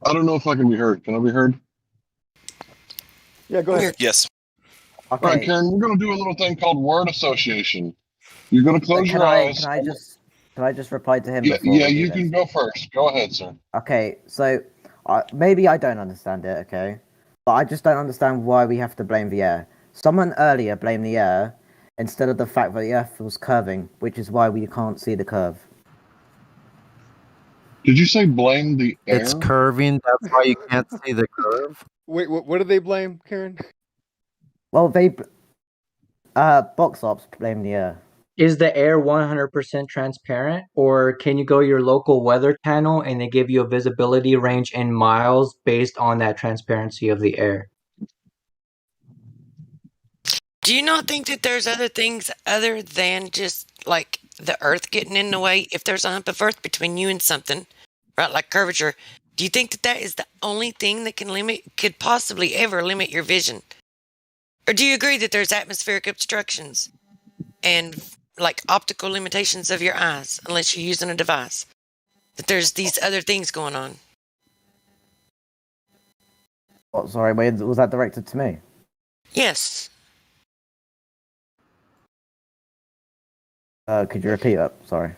I don't know if I can be heard. Can I be heard? Yeah, go ahead. Yes. Okay. All right, Karen, we're going to do a little thing called word association. You're going to close your eyes. Can I just reply to him? Yeah, you can go first. Go ahead, sir. Okay, so maybe I don't understand it, okay? But I just don't understand why we have to blame the air. Someone earlier blamed the air instead of the fact that the Earth was curving, which is why we can't see the curve. Did you say blame the air? It's curving, that's why you can't see the curve? Wait, what do they blame, Karen? Well, box ops blame the air. Is the air 100% transparent, or can you go to your local weather channel and they give you a visibility range in miles based on that transparency of the air? Do you not think that there's other things other than just like the Earth getting in the way? If there's a hump of Earth between you and something, right, like curvature, do you think that that is the only thing that could possibly ever limit your vision? Or do you agree that there's atmospheric obstructions and like optical limitations of your eyes, unless you're using a device? That there's these other things going on. Oh, sorry, was that directed to me? Yes. Could you repeat that? Sorry.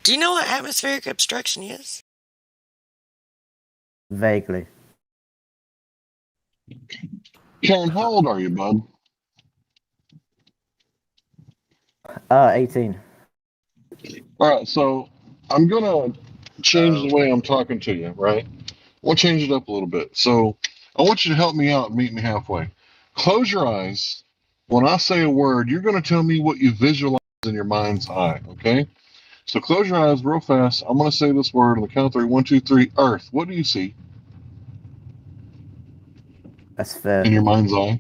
Do you know what atmospheric obstruction is? Vaguely. Karen, how old are you, bud? 18. All right, so I'm going to change the way I'm talking to you, right? We'll change it up a little bit. So I want you to help me out and meet me halfway. Close your eyes. When I say a word, you're going to tell me what you visualize in your mind's eye, okay? So close your eyes real fast. I'm going to say this word on the count of three. 1, 2, 3. Earth. What do you see? A sphere. In your mind's eye?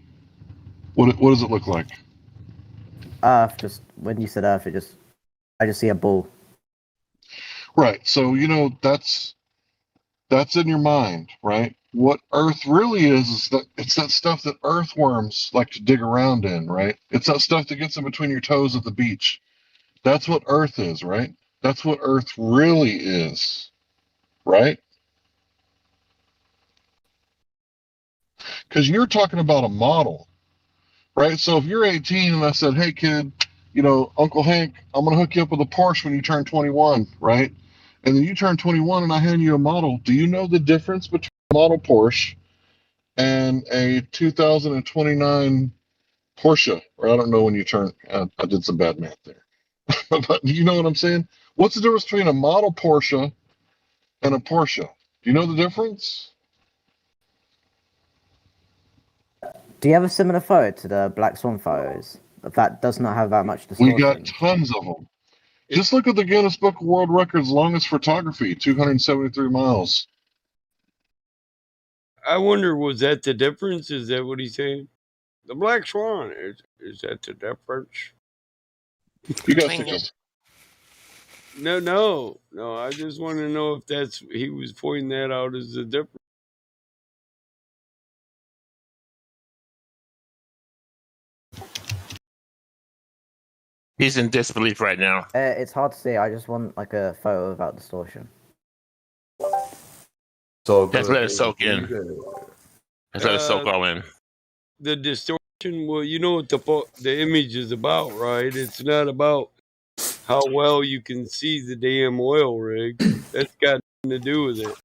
What does it look like? Earth. Just when you said Earth, I just see a ball. Right. So that's in your mind, right? What Earth really is that it's that stuff that earthworms like to dig around in, right? It's that stuff that gets in between your toes at the beach. That's what Earth is, right? That's what Earth really is, right? Because you're talking about a model, right? So if you're 18 and I said, hey, kid, Uncle Hank, I'm going to hook you up with a Porsche when you turn 21, right? And then you turn 21 and I hand you a model. Do you know the difference between a model Porsche and a 2029 Porsche, or I don't know when you turn. I did some bad math there, but you know what I'm saying. What's the difference between a model Porsche and a Porsche? Do you know the difference? Do you have a similar photo to the Black Swan photos? That does not have that much distortion. We got tons of them. Just look at the Guinness Book of World Records longest photography, 273 miles. I wonder, was that the difference? Is that what he's saying? The Black Swan, is that the difference? You guys think No. I just want to know if he was pointing that out as the difference. He's in disbelief right now. It's hard to see. I just want like a photo without distortion. So Just let it soak in. Just let it soak all in. The distortion, well, you know what the image is about, right? It's not about how well you can see the damn oil rig. That's got nothing to do with it.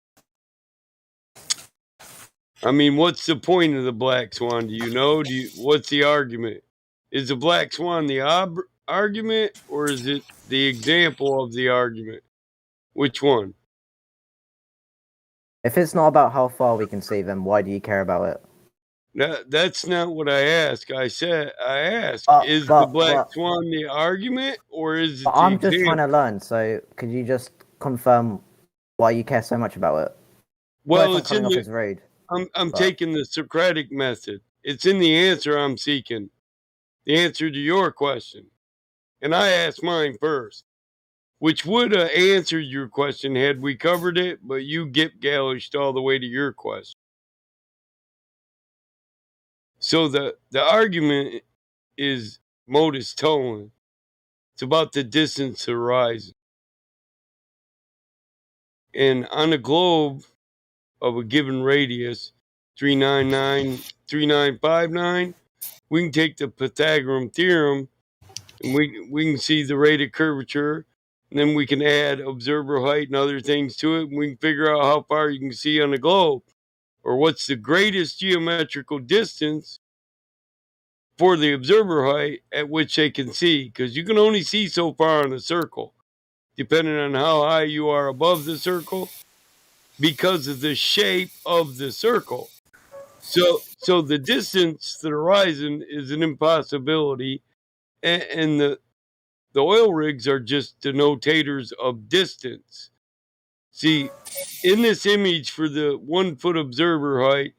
I mean, what's the point of the Black Swan? Do you know? What's the argument? Is the Black Swan the argument, or is it the example of the argument? Which one? If it's not about how far we can see, then why do you care about it? That's not what I asked. I asked, is the Black Swan the argument, or is it the I'm example? just trying to learn, so could you just confirm why you care so much about it? Well, it's in his road. I'm taking the Socratic method. It's in the answer I'm seeking. The answer to your question. And I asked mine first, which would have answered your question had we covered it, but you gallaged all the way to your question. So the argument is modus towing. It's about the distance horizon. And on a globe of a given radius, 3959, we can take the Pythagorean theorem and we can see the rate of curvature, and then we can add observer height and other things to it, and we can figure out how far you can see on the globe, or what's the greatest geometrical distance for the observer height at which they can see, because you can only see so far on a circle, depending on how high you are above the circle, because of the shape of the circle. So the distance to the horizon is an impossibility, and the oil rigs are just denotators of distance. See, in this image for the 1 foot observer height,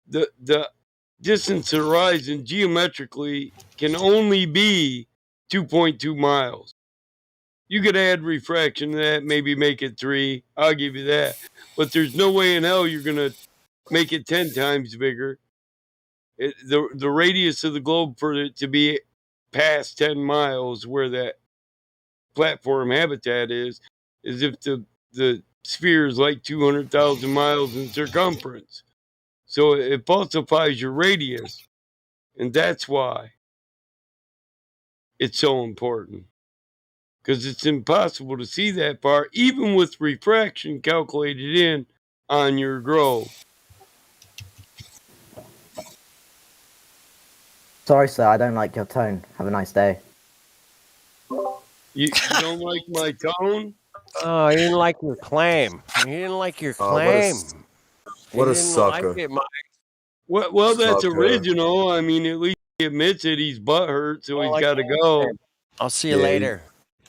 the distance to the horizon geometrically can only be 2.2 miles. You could add refraction to that, maybe make it 3. I'll give you that. But there's no way in hell you're going to make it 10 times bigger. The radius of the globe for it to be past 10 miles where that platform habitat is if the sphere is like 200,000 miles in circumference. So it falsifies your radius. And that's why it's so important. Because it's impossible to see that far, even with refraction calculated in on your globe. Sorry, sir, I don't like your tone. Have a nice day. You don't like my tone? Oh, he didn't like your claim. He didn't like your claim. What a He didn't sucker. like it, Mike. Well, that's Sucker. original. I mean, at least he admits it. He's butthurt, so he's got to go. I'll see you later.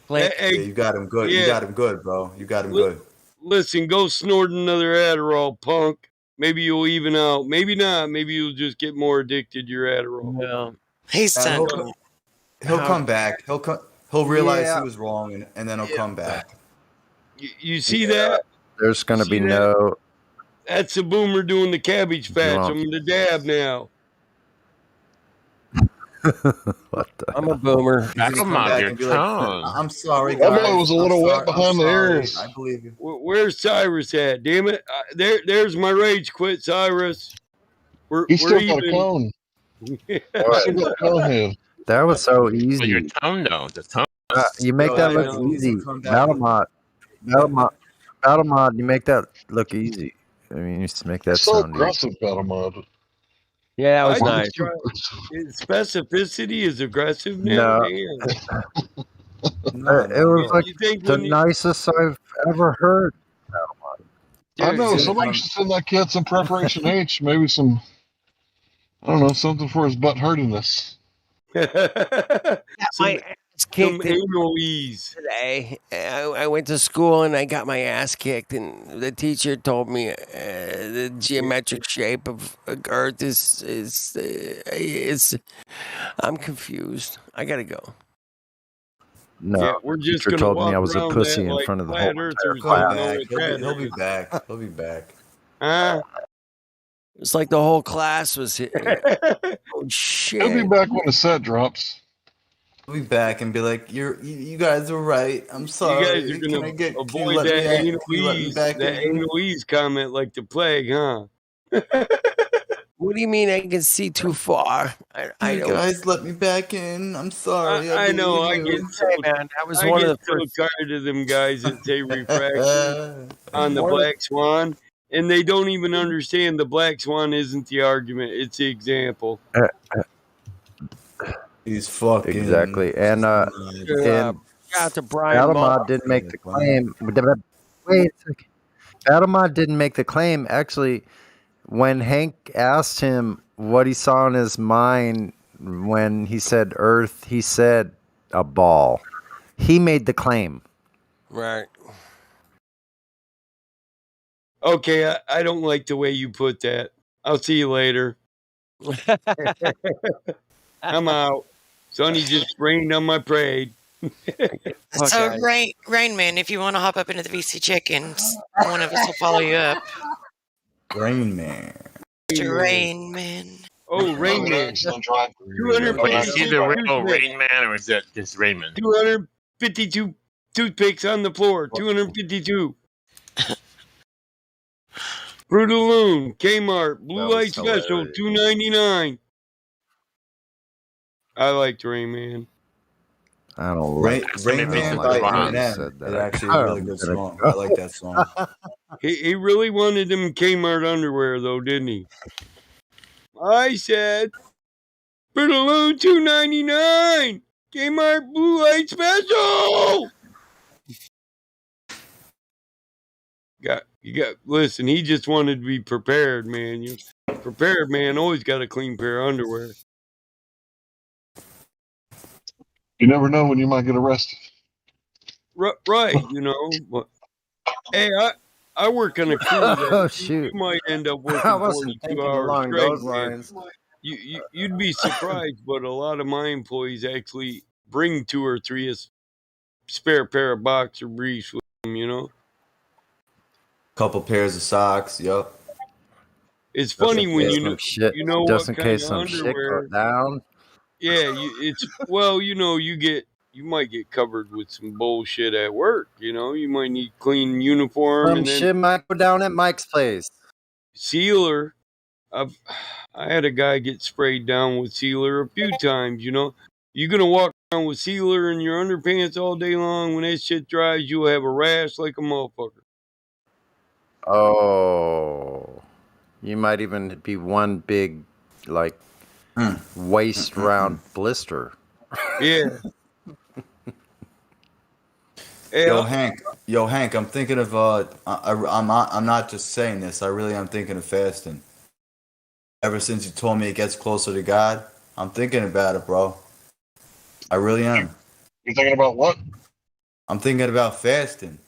Yeah, you got him good. You got him good, bro. You got him good. Listen, go snort another Adderall, punk. Maybe you'll even out. Maybe not. Maybe you'll just get more addicted to your Adderall. No. He's He'll come back. He'll realize Yeah. he was wrong, and then he'll come back. You see that? There's going to be that? no. That's a boomer doing the cabbage patch. I'm going to dab now. What the? I'm a boomer. Come on, your tone. I'm sorry, That guys. boy was a little wet behind the ears. I believe you. Where's Cyrus at? Damn it! There's my rage quit, Cyrus. He's still got a cone. That was so But easy. your tone, though, the tone. You make that look easy. Battlemod, you make that look easy. I mean, you just make that So sound easy. aggressive, Battlemod. Yeah, that was I nice. just try. Specificity is aggressive now. No, Damn. it was like You think the when you, nicest I've ever heard. I know dude, somebody should send that kid some preparation H, maybe some, I don't know, something for his butt hurtiness. some My ass kicked anal ease. today. I went to school and I got my ass kicked, and the teacher told me the geometric shape of Earth is. I'm confused. I gotta go. No, Yeah, we're the just teacher gonna told me walk I was a around pussy that in like front of the flat whole entire earthers He'll be don't class. know back. what that He'll be is. back. He'll be back. Huh? It's like the whole class was here. Oh He'll be shit! back when the set drops. He'll be back and be like, you guys were right. I'm You guys are sorry. Can gonna I get? Can you avoid let me? that Can you let me back that in? anal ease comment like the plague, huh? What do you mean I can see too far? I You don't. guys let me back in. I'm sorry. I I know. believe you. Hey man, that was I one of get the so first. tired of them guys that say refraction on the Black Swan, and they don't even understand the Black Swan isn't the argument; it's the example. He's fucking Exactly, and Shout out to Brian Battlemod didn't make the claim. Wait a second. Battlemod didn't make the claim. Actually, when Hank asked him what he saw in his mind when he said Earth, he said a ball. He made the claim. Right. Okay, I don't like the way you put that. I'll see you later. I'm out. Sonny just rained on my parade. So, Rain Man, if you want to hop up into the VC check-ins, one of us will follow you up. Rain Man. Mr. Rain Man. Oh, Rain Man. But is he the real Rain Man, or is that just Raymond? 252 toothpicks on the floor. 252. Fruit of the Loom, Kmart, Blue Light Special, $2.99. I liked Rain Man. I don't Rain like Man like by how you Eminem said that. is actually a really good song. I like that song. He really wanted them Kmart underwear, though, didn't he? I said, Fruit of the Loom, $2.99. Kmart Blue Light Special. Listen, he just wanted to be prepared, man. You prepared, man, always got a clean pair of underwear. You never know when you might get arrested. Right, you know. But, hey, I work on a crew that Oh, shoot. you might end up I working wasn't 42 thinking hours along straight, those man. lines. You'd be surprised, but a lot of my employees actually bring 2 or 3 spare pair of boxer briefs with them, you know. Couple pairs of socks. Yup. It's Just funny in when case you know some shit, you know just what in kind case of some shit underwear. goes down. Yeah, you might get covered with some bullshit at work. You know, you might need clean uniform Some and then shit might go down at Mike's place. sealer. I had a guy get sprayed down with sealer a few times. You know, you're gonna walk around with sealer in your underpants all day long. When that shit dries, you'll have a rash like a motherfucker. Oh, you might even be one big, like, waist round blister. Yeah. Yo, Hank, I'm thinking of I'm not just saying this. I really am thinking of fasting. Ever since you told me it gets closer to God, I'm thinking about it, bro. I really am. You thinking about what? I'm thinking about fasting.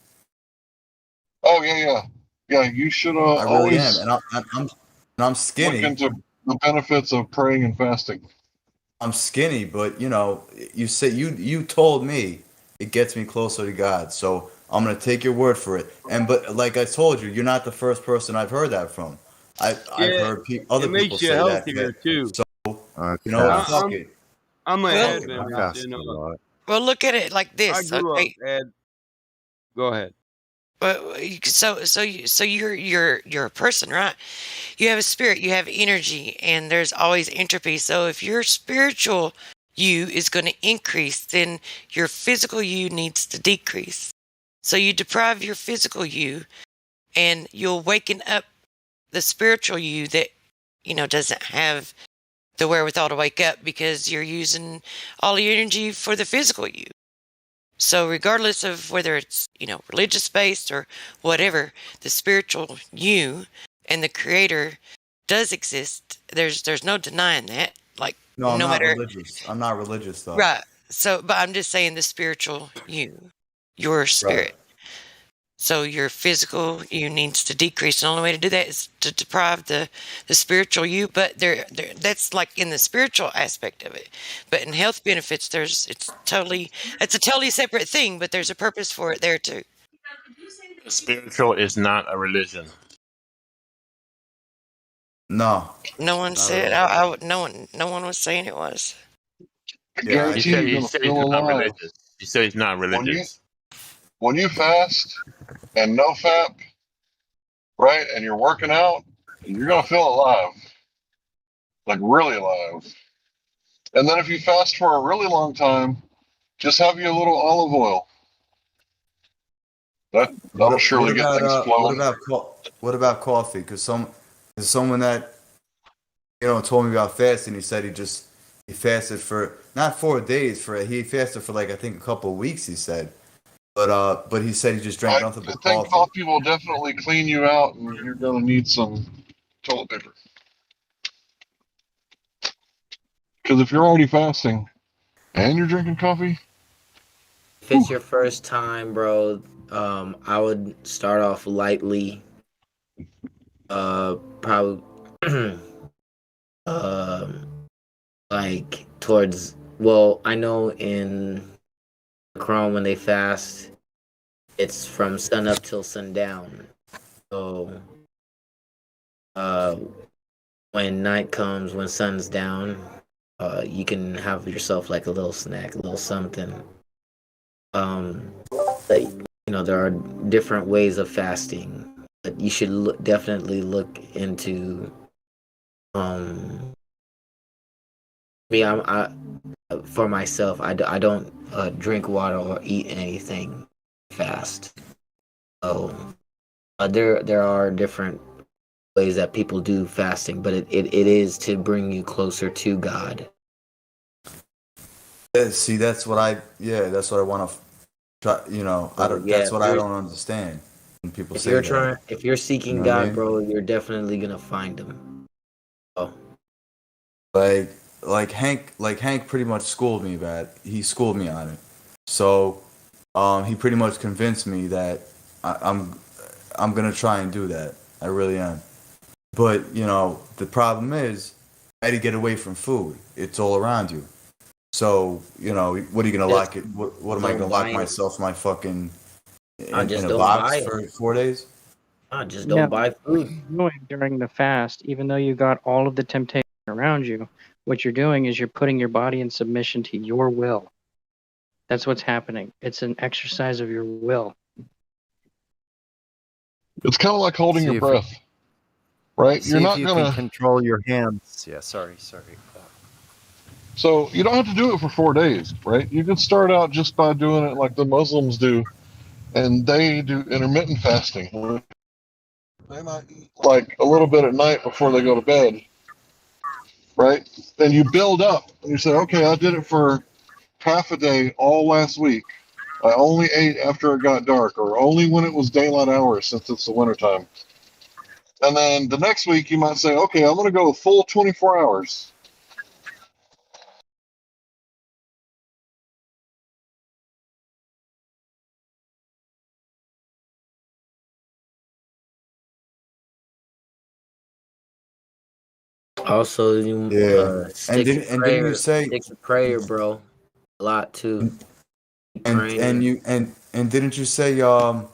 Oh yeah. You should I really am, always and I'm skinny. look into the benefits of praying and fasting. I'm skinny, but you told me it gets me closer to God, so I'm gonna take your word for it. But like I told you, you're not the first person I've heard that from. I've heard other it people makes you say that. healthier too. So you know what? Fuck it. I'm a Well- Adventist. You know, Well, look at it like I this. grew Okay. up. Go ahead. So you're a person, right? You have a spirit, you have energy, and there's always entropy. So if your spiritual you is going to increase, then your physical you needs to decrease. So you deprive your physical you, and you'll waken up the spiritual you that doesn't have the wherewithal to wake up because you're using all your energy for the physical you. So regardless of whether it's, religious based or whatever, the spiritual you and the creator does exist. There's no denying that. Like, No, I'm no not matter, religious. I'm not religious though. right. So, but I'm just saying the spiritual you, your Right. spirit. So your physical you needs to decrease. The only way to do that is to deprive the spiritual you. But that's like in the spiritual aspect of it. But in health benefits, it's a totally separate thing. But there's a purpose for it there too. Spiritual is not a religion. No. No one Not said. at all. No one was saying it was. I Yeah, guarantee You you're gonna said he's feel not alive. religious. You said he's not religious. When you fast and no fap, right, and you're working out, you're gonna feel alive. Like really alive. And then if you fast for a really long time, just have you a little olive oil. That'll surely get things flowing. What about coffee? Because someone that told me about fasting. He said he fasted for not 4 days. He fasted for like I think a couple of weeks. He said, but he said he just drank nothing I but think coffee. coffee will definitely clean you out, and you're gonna need some toilet paper. Because if you're already fasting and you're drinking coffee, If it's your first time, bro, I would start off lightly. Probably, like towards. Well, I know in Chrome when they fast, it's from sun up till sundown. So, when night comes, when sun's down, you can have yourself like a little snack, a little something. Like, there are different ways of fasting, but you should definitely look into. For myself, I don't drink water or eat anything fast. So there are different ways that people do fasting, but it is to bring you closer to God. Yeah, see, that's what I want to try. That's what I don't understand when people If say you're that. if you're seeking You know what I God, mean? bro, you're definitely gonna find him. Oh. Like Hank pretty much schooled me bad. He schooled me on it. So he pretty much convinced me that I'm gonna try and do that. I really am. But the problem is, I had to get away from food. It's all around you. So what are you gonna lock it? What am I gonna lock myself my fucking in a box for 4 days? Just don't buy food. Doing during the fast, even though you got all of the temptation around you, what you're doing is you're putting your body in submission to your will. That's what's happening. It's an exercise of your will. it's kind of like holding your breath, right? See You're if not you gonna. can control your hands. Yeah, sorry. So you don't have to do it for 4 days, right? You can start out just by doing it like the Muslims do, and they do intermittent fasting. They might eat like a little bit at night before they go to bed, right? And you build up, and you say, okay, I did it for half a day all last week. I only ate after it got dark, or only when it was daylight hours, since it's the wintertime. And then the next week, you might say, okay, I'm going to go full 24 hours. Also, you stick didn't you say stick to prayer, bro, a lot too. and didn't you say on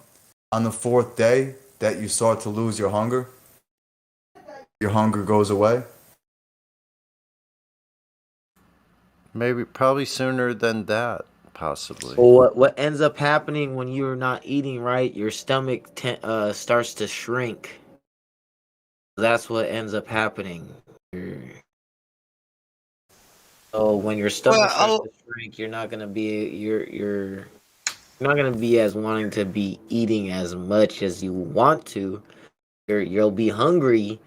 the 4th day that you start to lose your hunger? Your hunger goes away? Probably sooner than that, possibly. Well, what ends up happening when you're not eating right, your stomach starts to shrink. That's what ends up happening. So when your stomach starts to shrink, you're not gonna be you're not gonna be as wanting to be eating as much as you want to. You'll be hungry,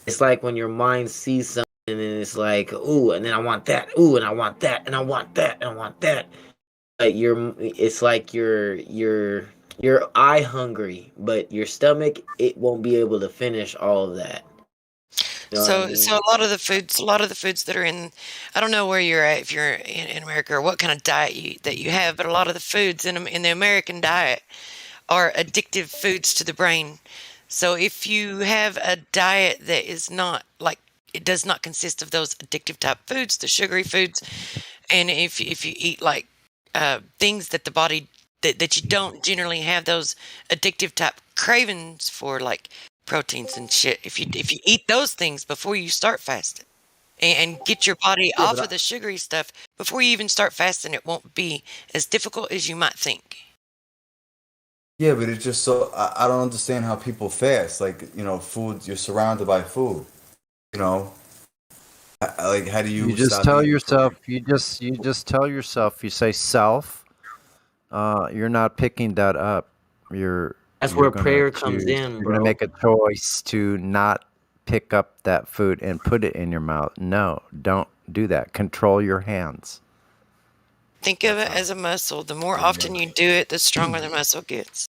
It's like when your mind sees something and it's like, ooh, and then I want that, ooh, and I want that, and I want that, and I want that. But it's like you're eye hungry, but your stomach, it won't be able to finish all of that. You know what I So, mean? so a lot of the foods that are in, I don't know where you're at, if you're in America, or what kind of diet that you have, but a lot of the foods in the American diet are addictive foods to the brain. So if you have a diet that is not like, it does not consist of those addictive type foods, the sugary foods, and if you eat like things that the body that you don't generally have those addictive type cravings for, like proteins and shit, if you eat those things before you start fasting and get your body Yeah, off of the sugary stuff before you even start fasting, it won't be as difficult as you might think. yeah, but it's just so I don't understand how people fast. Like, food, you're surrounded by food. You know, like how do You you just stop tell eating food? yourself. You just tell yourself. You say self. You're not picking that up. You're That's you're where gonna prayer comes choose. in, You're gonna bro. make a choice to not pick up that food and put it in your mouth. No, don't do that. Control your hands. Think of it as a muscle. The more often you do it, the stronger the muscle gets.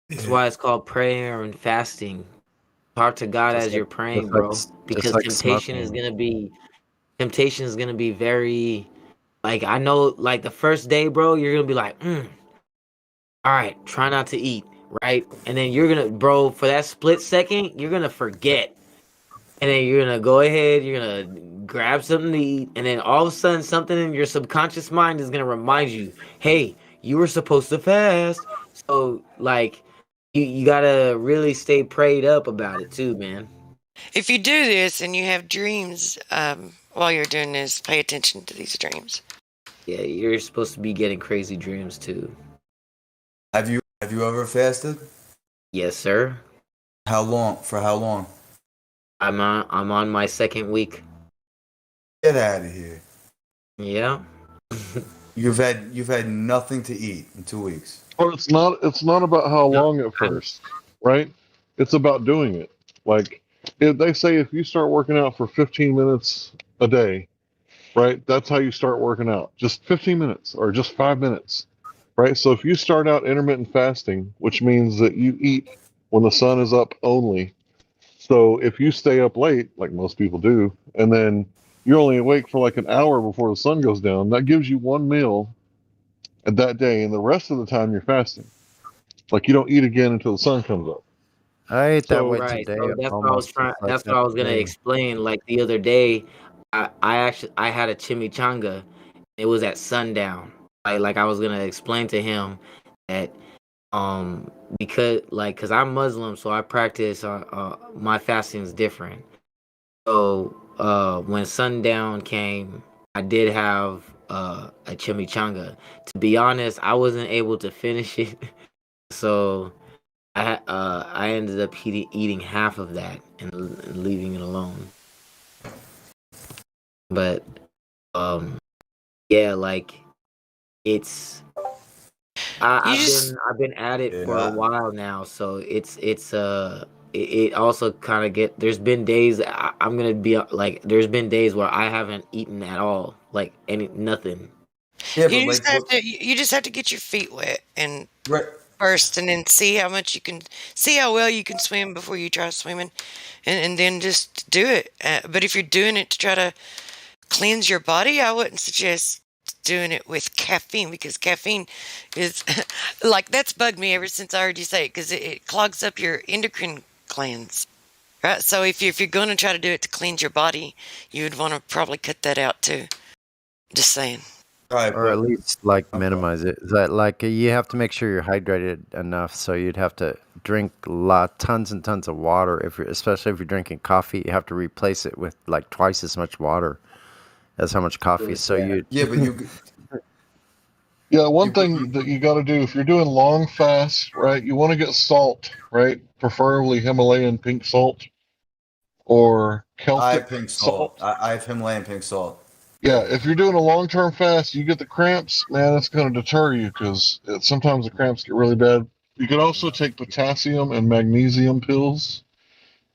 That's why it's called prayer and fasting. Talk to God Just as like you're praying, just like bro. just Because like smoking. temptation is gonna be very, like, I know, like the first day, bro, you're gonna be like, all right, try not to eat, right? And then you're gonna, bro, for that split second, you're gonna forget. And then you're gonna go ahead, you're gonna grab something to eat, and then all of a sudden something in your subconscious mind is gonna remind you, hey, you were supposed to fast. So like you gotta really stay prayed up about it too, man. If you do this and you have dreams while you're doing this, pay attention to these dreams. Yeah, you're supposed to be getting crazy dreams too. Have you ever fasted? Yes, sir. How long? For how long? I'm on my second week. Get out of here. Yeah. You've had nothing to eat in 2 weeks. Well, it's not about how long at first, right? It's about doing it. Like if they say if you start working out for 15 minutes a day, right? That's how you start working out. Just 15 minutes or just 5 minutes, right? So if you start out intermittent fasting, which means that you eat when the sun is up only. So if you stay up late, like most people do, and then you're only awake for like an hour before the sun goes down, that gives you one meal at that day, and the rest of the time you're fasting. Like you don't eat again until the sun comes up. I ate that So way Right. today. So that's what I was Almost trying. like That's what that I was gonna today. explain. Like the other day, I had a chimichanga. It was at sundown. Like I was gonna explain to him that because I'm Muslim, so I practice my fasting is different. So when sundown came, I did have a chimichanga. To be honest, I wasn't able to finish it, so I ended up eating half of that and leaving it alone. But yeah, like it's You just I've been at it for a Yeah. while now, so it also kind of there's been days I'm gonna be like there's been days where I haven't eaten at all, like nothing. Yeah, but you just like have what? to you just have to get your feet wet and Right. first, and then see how well you can swim before you try swimming, and then just do it. But if you're doing it to try to cleanse your body, I wouldn't suggest doing it with caffeine, because caffeine is like, that's bugged me ever since I heard you say it, because it clogs up your endocrine glands. Right. So if you're going to try to do it to cleanse your body, you would want to probably cut that out too. Just saying. Right, Or at but least like minimize it. Is that like you have to make sure you're hydrated enough, so you'd have to drink tons and tons of water. Especially if you're drinking coffee, you have to replace it with like twice as much water as how much coffee. So Yeah. you yeah, but yeah, one you thing that you got to do if you're doing long fasts, right? You want to get salt, right? Preferably Himalayan pink salt or I Celtic have pink salt. salt. I have Himalayan pink salt. Yeah, if you're doing a long-term fast, you get the cramps, man, it's going to deter you because sometimes the cramps get really bad. You could also take potassium and magnesium pills,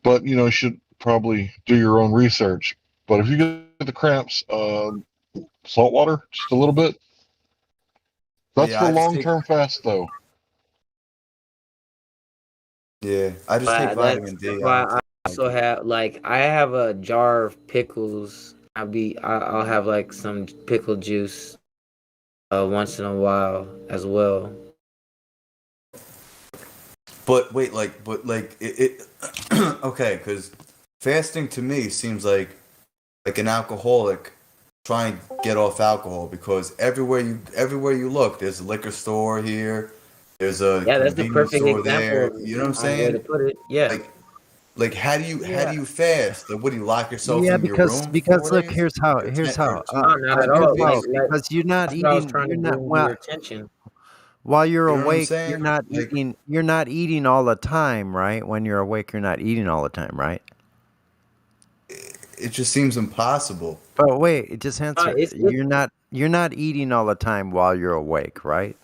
but you should probably do your own research. But if you get the cramps, salt water, just a little bit. That's Yeah, for I just take. long-term fast, though. Yeah, I just take vitamin D. That's I why don't I take also have like I have a jar of pickles. I'll have like some pickle juice once in a while as well. But wait, it okay, because fasting to me seems like an alcoholic trying to get off alcohol because everywhere you look, there's a liquor store here, there's a Yeah, that's the convenience perfect store example there. of You know what I'm on way to saying? put it. Yeah. Like how do Yeah. you fast? Like, what do you lock yourself Yeah, in your room for because 4 look, days? here's how Or here's 10 or how No, not at here's all. how Like because you're not that's what I was eating. trying to You're not bring to well. your attention. While you're You know what I'm awake, you're saying? not Like eating. You're not eating all the time, right? When you're awake, you're not eating all the time, right? it just seems impossible. But wait, just answer. It's You're not eating all the time while you're awake, right?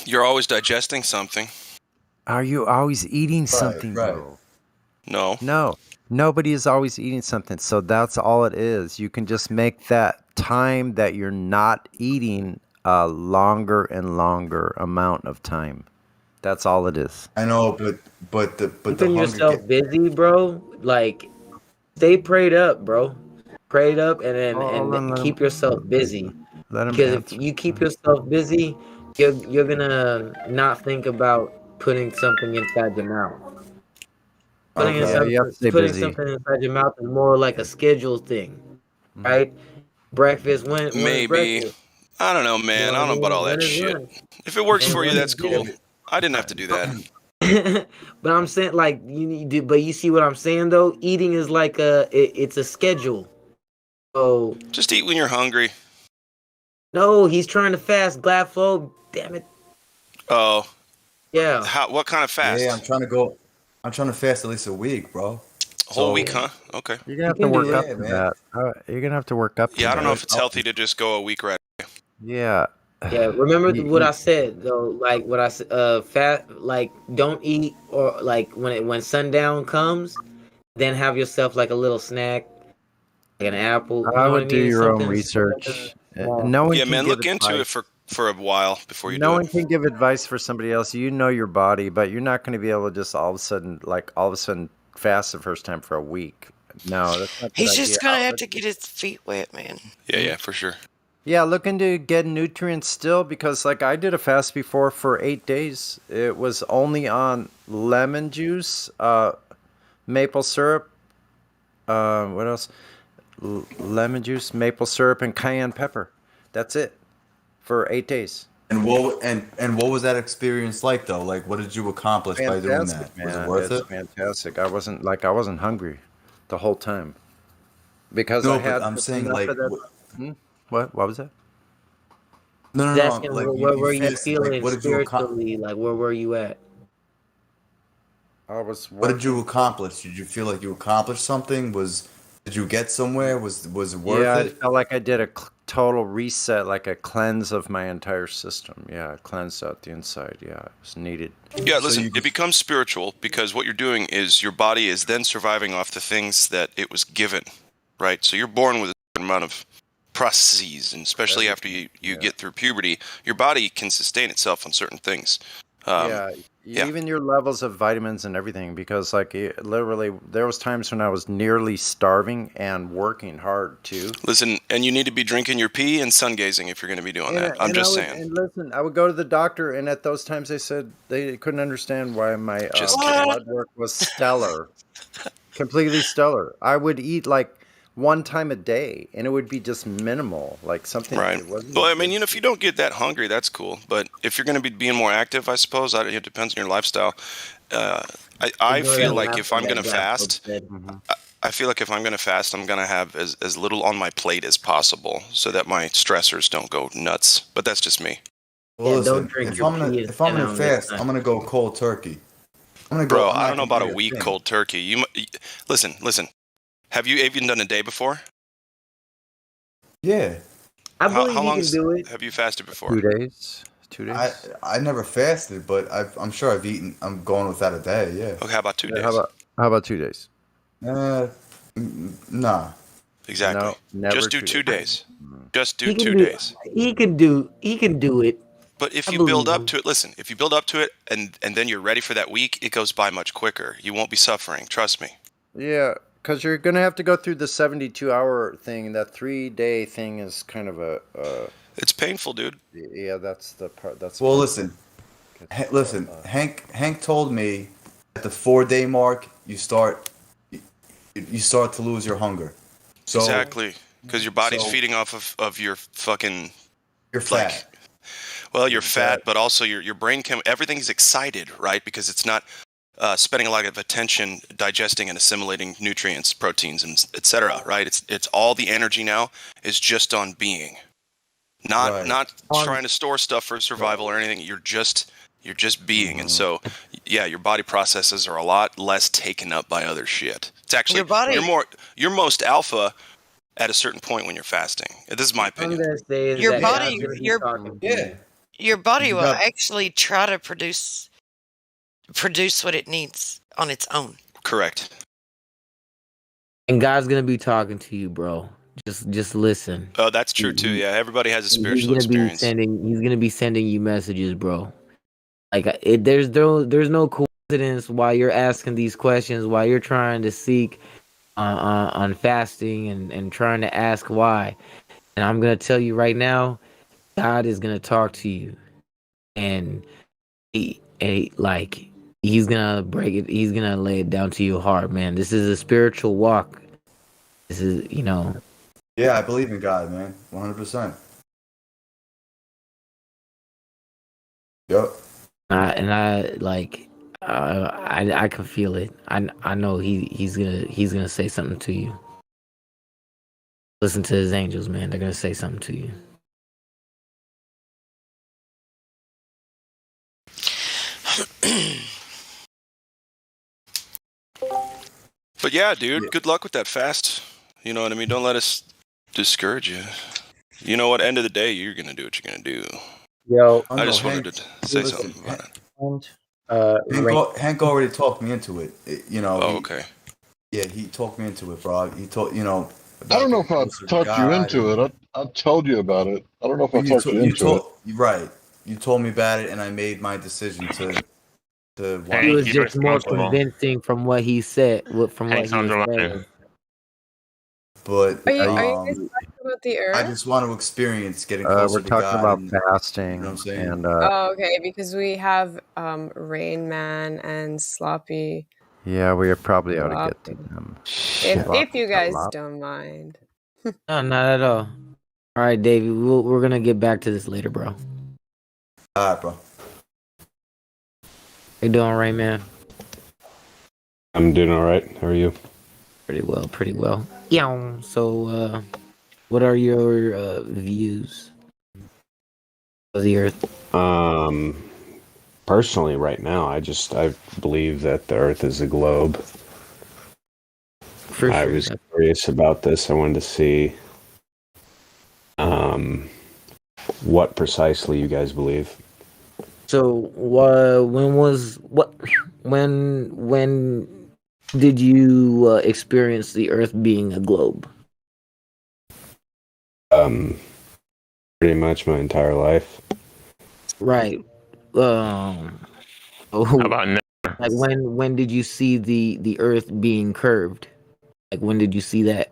You're always digesting something. Are you always eating Right, something, right. bro? No. No, nobody is always eating something. So that's all it is. You can just make that time that you're not eating a longer and longer amount of time. That's all it is. I know, but the keeping hunger yourself busy, bro. Like stay prayed up, bro. Prayed up and then Hold on, and keep yourself busy. let him Because if answer. you keep yourself busy, you're gonna not think about putting something inside your mouth. Yeah, you have to stay Putting busy. something inside your mouth is more like a scheduled thing, right? Breakfast. When is Maybe. breakfast? I don't know, You man. know I what I don't know about all mean? that When is shit. lunch? If it works And for you, when that's is cool. dinner? I didn't have to do that. But I'm saying like you need to, but you see what I'm saying though? Eating is like it's a schedule. So Just eat when you're hungry. no, he's trying to fast. Glad flow. Damn it. Oh. Yeah. What kind of fast? Yeah, I'm trying to fast at least a week, bro. Whole week, huh? Okay. You're gonna have You to can do work it. up Yeah, to man. that. You're gonna have to work up to Yeah, I don't know that. if it's healthy to just go a week right away. Yeah. Yeah, remember You- what I you- said though. Like what I said, fat. Like don't eat or like when sundown comes, then have yourself like a little snack, like an apple. You I know what I would do mean? your own Something research. small. No one Yeah, can man, give look into it advice. for a while before you No do one it. can give advice for somebody else. You know your body, but you're not going to be able to just all of a sudden fast the first time for a week. No, that's not a good He's idea. just gonna have to get his feet wet, man. Yeah, for sure. Yeah, look into getting nutrients still because like I did a fast before for 8 days. It was only on lemon juice, maple syrup, what else? Lemon juice, maple syrup, and cayenne pepper. That's it for 8 days. And what was that experience like though? Like, what did you accomplish by doing that? Fantastic, man. Was it worth It's it? fantastic. I wasn't hungry the whole time because No, I but had I'm just saying enough like, of that. What? What was that? no, He's no, no. asking Like where you were you fasted. Like, feeling what did you spiritually? Like where were you at? I was What did you working. accomplish? Did you feel like you accomplished something? Did you get somewhere? Was it worth Yeah, I it? felt like I did a total reset, like a cleanse of my entire system. Yeah, I cleansed out the inside. Yeah, it was needed. Yeah, So listen, you it becomes spiritual because what you're doing is your body is then surviving off the things that it was given, right? So you're born with a certain amount of processes, and especially after you get through puberty, your body can sustain itself on certain things. Yeah, Yeah. even your levels of vitamins and everything, because like literally, there was times when I was nearly starving and working hard too. Listen, and you need to be drinking your pee and sun gazing if you're going to be doing that. I'm just saying. And listen, I would go to the doctor, and at those times they said they couldn't understand why my Just kidding. blood work was stellar, completely stellar. I would eat like one time a day, and it would be just minimal, like something. Right. It wasn't Well, I a mean, big if you don't get that hungry, that's cool. But if you're going to be being more active, I suppose, it depends on your lifestyle. I Ignore feel that like last if one I'm going that to Glad fast, said. I feel like if I'm going to fast, I'm going to have as little on my plate as possible so that my stressors don't go nuts. But that's just me. Well, Yeah, listen. don't drink your pee and If I'm sit gonna down next fast, time. I'm gonna go cold turkey. Bro, I'm I not don't know gonna about a eat week thing. cold turkey. Listen. Have you even done a day before? Yeah, I How believe you long can do it. have you fasted before? 2 days. 2 I days. I never fasted, but I'm sure I've eaten. I'm going without a day. Yeah. Okay, how about 2 days? How about 2 days? Nah. Exactly. No, never Just do 2 2 days. days. Just do He can 2 do. days. He can do. He can do it. But if I you build believe up him. to it, listen, if you build up to it and then you're ready for that week, it goes by much quicker. You won't be suffering. Trust me. Yeah, because you're gonna have to go through the 72-hour thing. That 3-day thing is kind of a. It's painful, dude. Yeah, that's the part. That's Well, listen. Listen, Hank told me at the 4-day mark you start to lose your hunger. So Exactly. Because your body's so- feeding off of your fucking you're fat. Well, you're fat, but also your brain everything's excited, right? Because it's not spending a lot of attention digesting and assimilating nutrients, proteins, and etc. Right? It's all the energy now is just on being, not trying to store stuff for survival or anything. You're just being, and so yeah, your body processes are a lot less taken up by other shit. It's actually Your body- you're most alpha at a certain point when you're fasting. This is my opinion. Your body, your body will got- actually try to produce what it needs on its own. Correct. And God's gonna be talking to you, bro. Just listen. Oh, that's true too. Yeah, everybody has a spiritual He's gonna experience. He's gonna be sending you messages, bro. Like there's no coincidence why you're asking these questions, why you're trying to seek on fasting and trying to ask why. And I'm gonna tell you right now, God is gonna talk to you, and he's gonna break it. He's gonna lay it down to you hard, man. This is a spiritual walk. This is, Yeah, I believe in God, man. 100%. Yep. I can feel it. I know he's gonna say something to you. Listen to his angels, man. They're gonna say something to you. But yeah, dude, good luck with that fast. You know what I mean? Don't let us discourage you. You know what? End of the day, you're gonna do what you're gonna do. Yo, I just wanted to say something about it. Hank already talked me into it. Okay. Yeah, he talked me into it, bro. He told I don't know if I talked you into it. I told you about it. I don't know if I talked you into it. You're right. You told me about it, and I made my decision to. He was just more convincing from what he said. From what Hank's he was on the saying. line. But Are you guys talking about the I earth? just want to experience getting closer We're to talking God. about and- fasting, you know what I'm saying? and Oh, okay, because we have Rain Man and Sloppy. yeah, we probably ought to get to them. If you guys don't mind. No, not at all. All right, Davey. We're gonna get back to this later, bro. All right, bro. How you doing, Rain Man? I'm doing all right. How are you? Pretty well, pretty well. Yeah. So, what are your views of the Earth? Personally, right now, I believe that the Earth is a globe. I was curious about this. I wanted to see what precisely you guys believe. So, when did you experience the Earth being a globe? Pretty much my entire life. Right. How about now? Like when did you see the Earth being curved? Like when did you see that?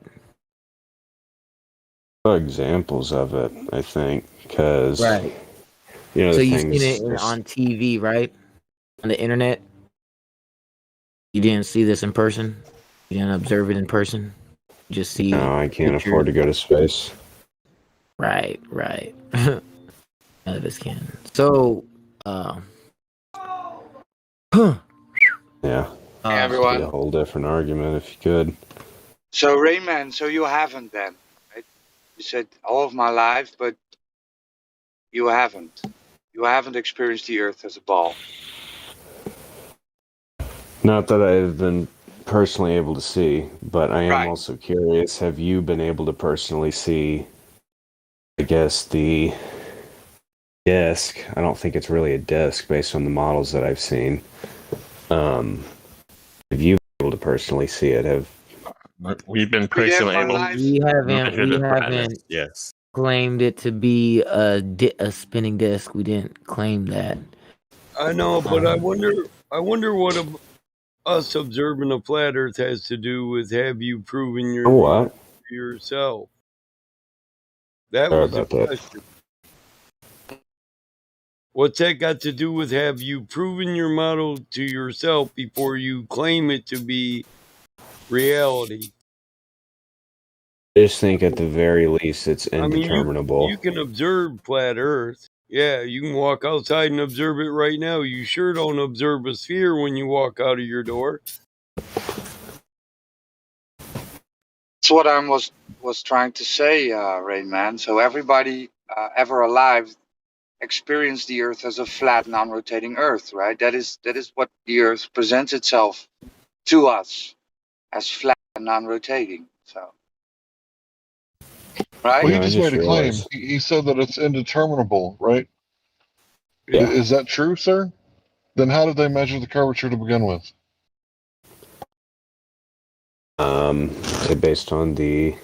Examples of it, I think, because Right. the So you've things seen it just- on TV, right? On the internet. You didn't see this in person. You didn't observe it in person. You just see. No, I can't pictures. afford to go to space. Right. None of us can. So, Yeah. Hey, everyone. It'd be a whole different argument if you could. So Rayman, so you haven't then, right? You said all of my life, but you haven't. You haven't experienced the Earth as a ball. Not that I've been personally able to see, but I am Right. also curious. Have you been able to personally see, I guess, the disc? I don't think it's really a disc based on the models that I've seen. Have you able to personally see it have. We've been We have personally my able to life. We measure the haven't planets. Yes. claimed it to be a spinning disc. We didn't claim that. I know, but I wonder what us observing a flat Earth has to do with have you proven your What? model to yourself? That Sorry was the about that. question. What's that got to do with have you proven your model to yourself before you claim it to be reality? I just think at the very least it's I mean, indeterminable. you can observe flat Earth. Yeah, you can walk outside and observe it right now. You sure don't observe a sphere when you walk out of your door. That's what I was trying to say, Rayman. So everybody ever alive experienced the Earth as a flat, non-rotating Earth, right? That is what the Earth presents itself to us as flat and non-rotating. So, right? Well, he You know, I just just made a claim. realized. He said that it's indeterminable, right? Yeah. Is that true, sir? Then how did they measure the curvature to begin with? Say based on the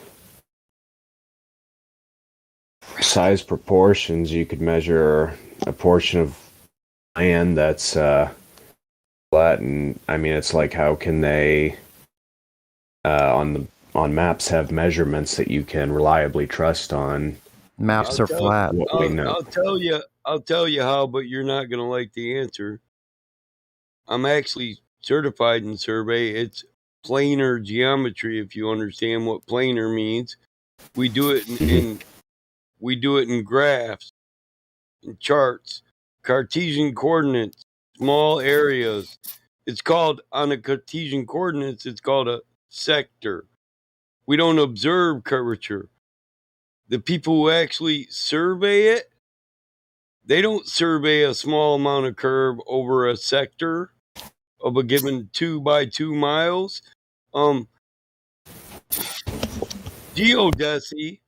size proportions, you could measure a portion of land that's flat, and I mean, it's like how can they on maps have measurements that you can reliably trust on? Maps are flat. What we know. I'll tell you how, but you're not gonna like the answer. I'm actually certified in survey. It's planar geometry, if you understand what planar means. We do it in graphs, in charts, Cartesian coordinates, small areas. It's called on the Cartesian coordinates. It's called a sector. We don't observe curvature. The people who actually survey it, they don't survey a small amount of curve over a sector of a given 2 by 2 miles. Geodesy,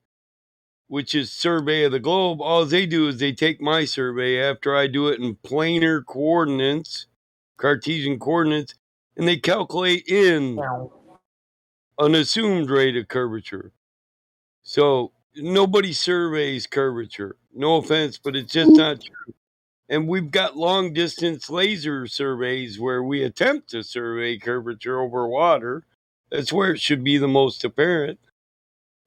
which is survey of the globe, all they do is they take my survey after I do it in planar coordinates, Cartesian coordinates, and they calculate in an assumed rate of curvature. So nobody surveys curvature. No offense, but it's just not true. And we've got long distance laser surveys where we attempt to survey curvature over water. That's where it should be the most apparent.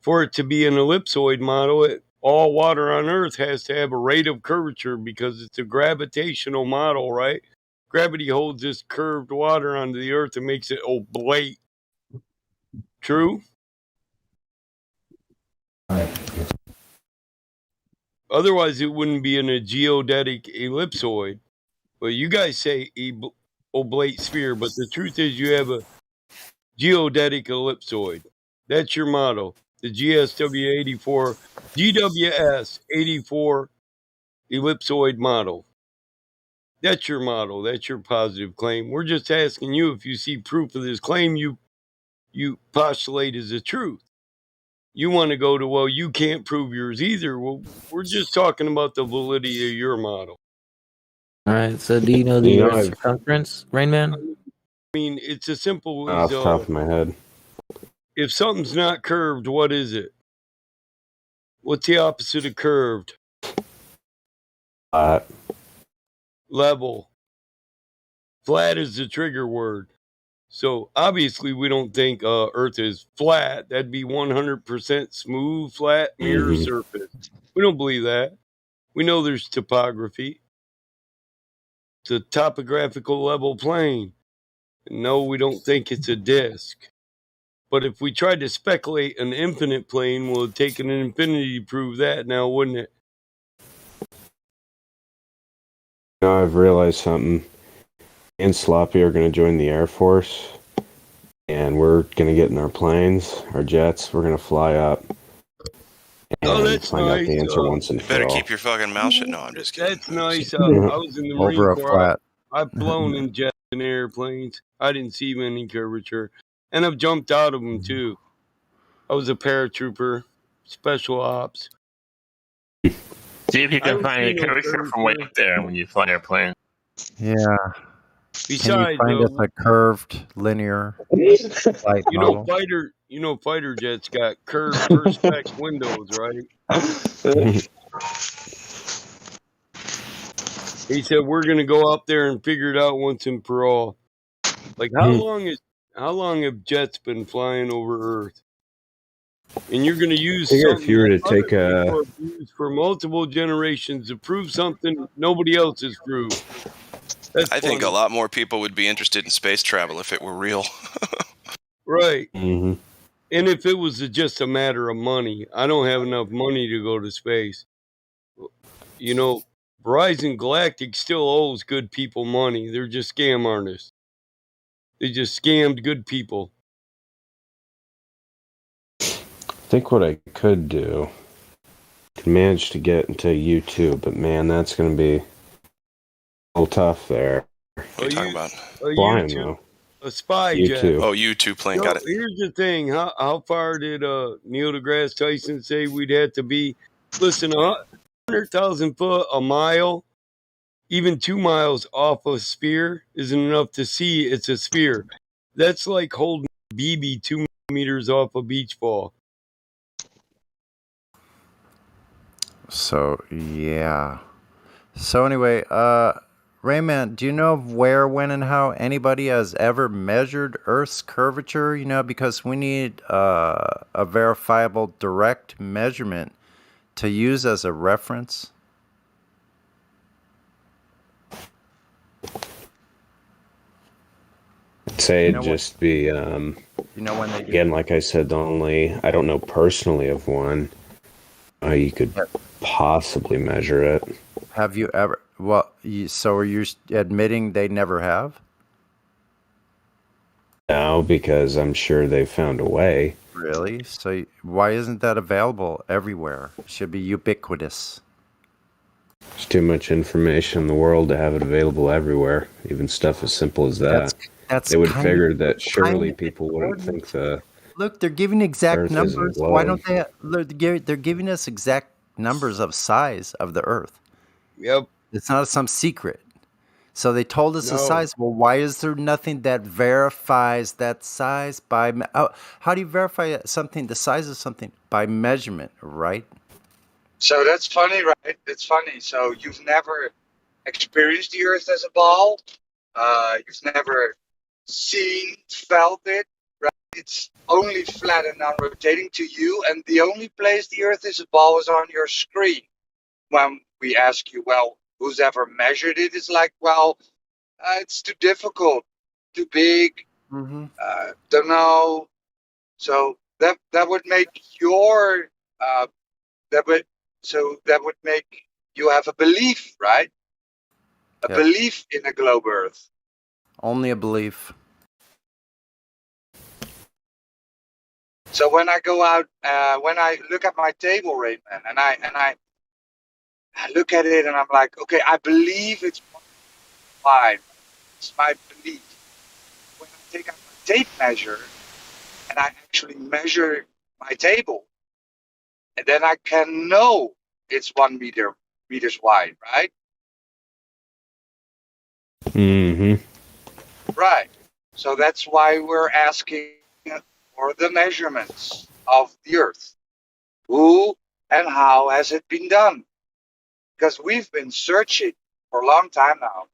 For it to be an ellipsoid model, all water on Earth has to have a rate of curvature because it's a gravitational model, right? Gravity holds this curved water onto the Earth and makes it oblate. True? Otherwise, it wouldn't be in a geodetic ellipsoid. Well, you guys say oblate sphere, but the truth is you have a geodetic ellipsoid. That's your model. The GWS 84 ellipsoid model. That's your model. That's your positive claim. We're just asking you if you see proof of this claim you postulate as a truth. You want to go to, well, you can't prove yours either. Well, we're just talking about the validity of your model. All right. So, do you know the Earth's circumference, Rainman? I mean, it's as simple Off as the top of my head. If something's not curved, what is it? What's the opposite of curved? Flat. Level. Flat is the trigger word. So obviously we don't think Earth is flat. That'd be 100% smooth, flat mirror surface. We don't believe that. We know there's topography. It's a topographical level plane. No, we don't think it's a disk. But if we tried to speculate an infinite plane, well, it'd take an infinity to prove that now, wouldn't it? Now I've realized something. Me and Sloppy are going to join the Air Force, and we're going to get in our planes, our jets. We're going to fly up and find out the answer once and for Better all. keep your fucking mouth shut. No, I'm just kidding. That's nice. I was in the Marine Over a Corps. flat. I've flown in jets and airplanes. I didn't see many curvature. And I've jumped out of them, too. I was a paratrooper, special ops. See if you can find any curvature from way up there when you fly an airplane. Yeah. Can you Besides, find us a curved linear light model? fighter jets got curved perspex windows, right? He said we're gonna go up there and figure it out once and for all. Like how long have jets been flying over Earth? And you're gonna use figure if something you were that to other take a people have used for multiple generations to prove something nobody else has proved. That's I think a funny. lot more people would be interested in space travel if it were real. Right. Mm-hmm. And if it was just a matter of money, I don't have enough money to go to space. You know, Verizon Galactic still owes good people money. They're just scam artists. They just scammed good people. I think what I could do, could manage to get into YouTube, but man, that's going to be a little tough there. What are you talking about? Flying though. A spy U2. jet. Oh, U2 plane. Got it. Here's the thing. How far did Neil deGrasse Tyson say we'd have to be? Listen, 100,000 foot, a mile, even 2 miles off a sphere isn't enough to see it's a sphere. That's like holding BB 2 meters off a beach ball. So yeah. So anyway, Rayman, do you know of where, when, and how anybody has ever measured Earth's curvature? You know, because we need a verifiable direct measurement to use as a reference. I'd say You it'd know just be, You know when they do. again, like I said, I don't know personally of one. You could possibly measure it. Have you ever? Well, so are you admitting they never have? No, because I'm sure they found a way. Really? So why isn't that available everywhere? It should be ubiquitous. There's too much information in the world to have it available everywhere. Even stuff as simple as that. That's they would kind figure of- that surely kind of people wouldn't think the Look, they're giving exact Earth isn't a numbers. Why globe. don't they? They're giving us exact numbers of size of the Earth. Yep. It's not some secret. So they told us the No. size. Well, why is there nothing that verifies that size by? How do you verify something, the size of something, by measurement, right? So that's funny, right? It's funny. So you've never experienced the Earth as a ball. You've never seen, felt it, right? It's only flat and non-rotating to you, and the only place the Earth is a ball is on your screen. When we ask you, well, who's ever measured it? It's like, well, it's too difficult, too big, don't know. So that would make your that would make you have a belief, right? A Yep. belief in a globe Earth. Only a belief. So when I go out, when I look at my table, Rayman, and I look at it and I'm like, okay, I believe it's 5. It's my belief. When I take out my tape measure and I actually measure my table, and then I can know it's 1 meters wide, right? Mm-hmm. Right. So that's why we're asking for the measurements of the Earth. Who and how has it been done? Because we've been searching for a long time now.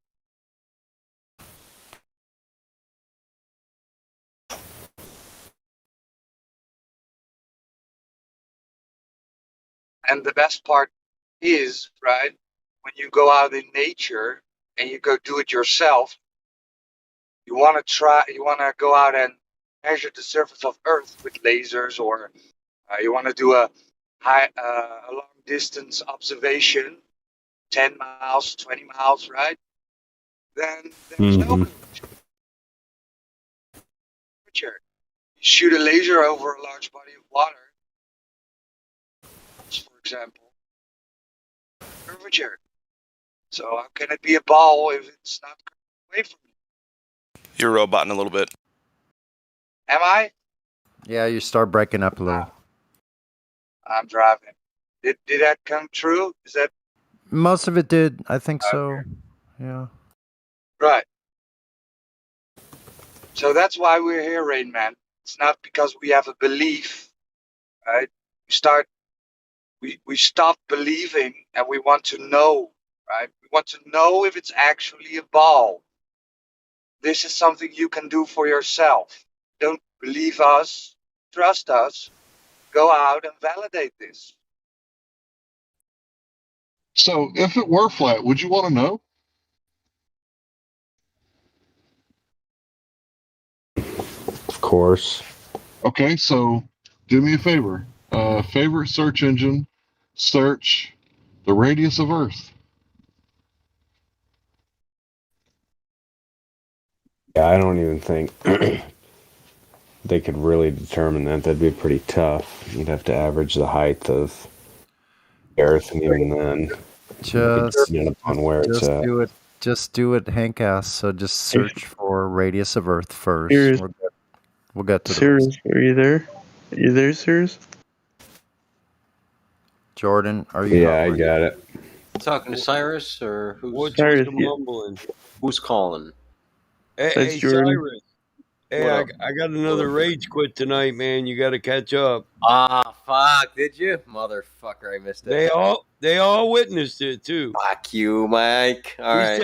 And the best part is, right, when you go out in nature and you go do it yourself, you want to go out and measure the surface of Earth with lasers, or you want to do a long distance observation, 10 miles, 20 miles, right? Then there's no curvature. You shoot a laser over a large body of water, for example, curvature. So how can it be a ball if it's not away from you? You're roboting a little bit. Am I? Yeah, you start breaking up a little. I'm driving. Did that come true? Is that Most of it did. I think so. Yeah. right? So that's why we're here, Rain Man. It's not because we have a belief, right? We stop believing and we want to know, right? We want to know if it's actually a ball. This is something you can do for yourself. Don't believe us, trust us, go out and validate this. So if it were flat, would you want to know? Of course. Okay, so do me a favor. Favorite search engine, search the radius of Earth. Yeah, I don't even think they could really determine that. That'd be pretty tough. You'd have to average the height of the Earth, and even then, Just depending upon where it's at. do it. Just do it, Hank asked. So just search for radius of Earth first. Serious. We'll get to the Serious, rest. are you there? Are you there, Serious? Jordan, are you? Yeah, I got it. Talking to Cyrus or who's What's Cyrus, with the mumbling? who's calling? Hey, Jordan. Cyrus. Hey, I got another rage quit tonight, man. You got to catch up. Ah, fuck! Did you, motherfucker? I missed it. They all witnessed it too. Fuck you, Mike. All right.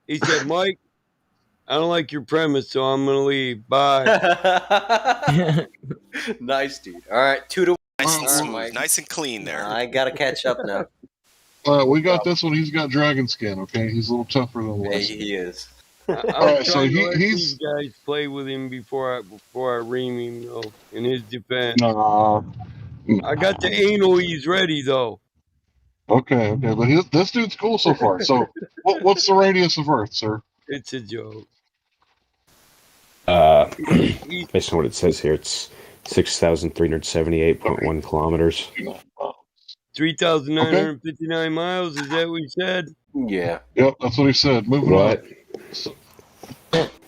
He said, Mike, I don't like your premise, so I'm gonna leave. Bye. Nice, dude. All right, 2-1. Nice and All right, smooth, Mike. nice and clean there. I gotta catch up now. We got this one. He's got dragon skin. Okay, he's a little tougher than the last. He is. I'm Alright, so trying to let he's these guys play with him before I ream him, though. In his defense, nah. I got the anal ease ready though. Okay, but this dude's cool so far. So, what's the radius of Earth, sir? It's a joke. Based on what it says here, it's 6,378.1 kilometers. 3,959 miles. Is that what you said? Yeah. Yep, that's what he said. Moving What? on.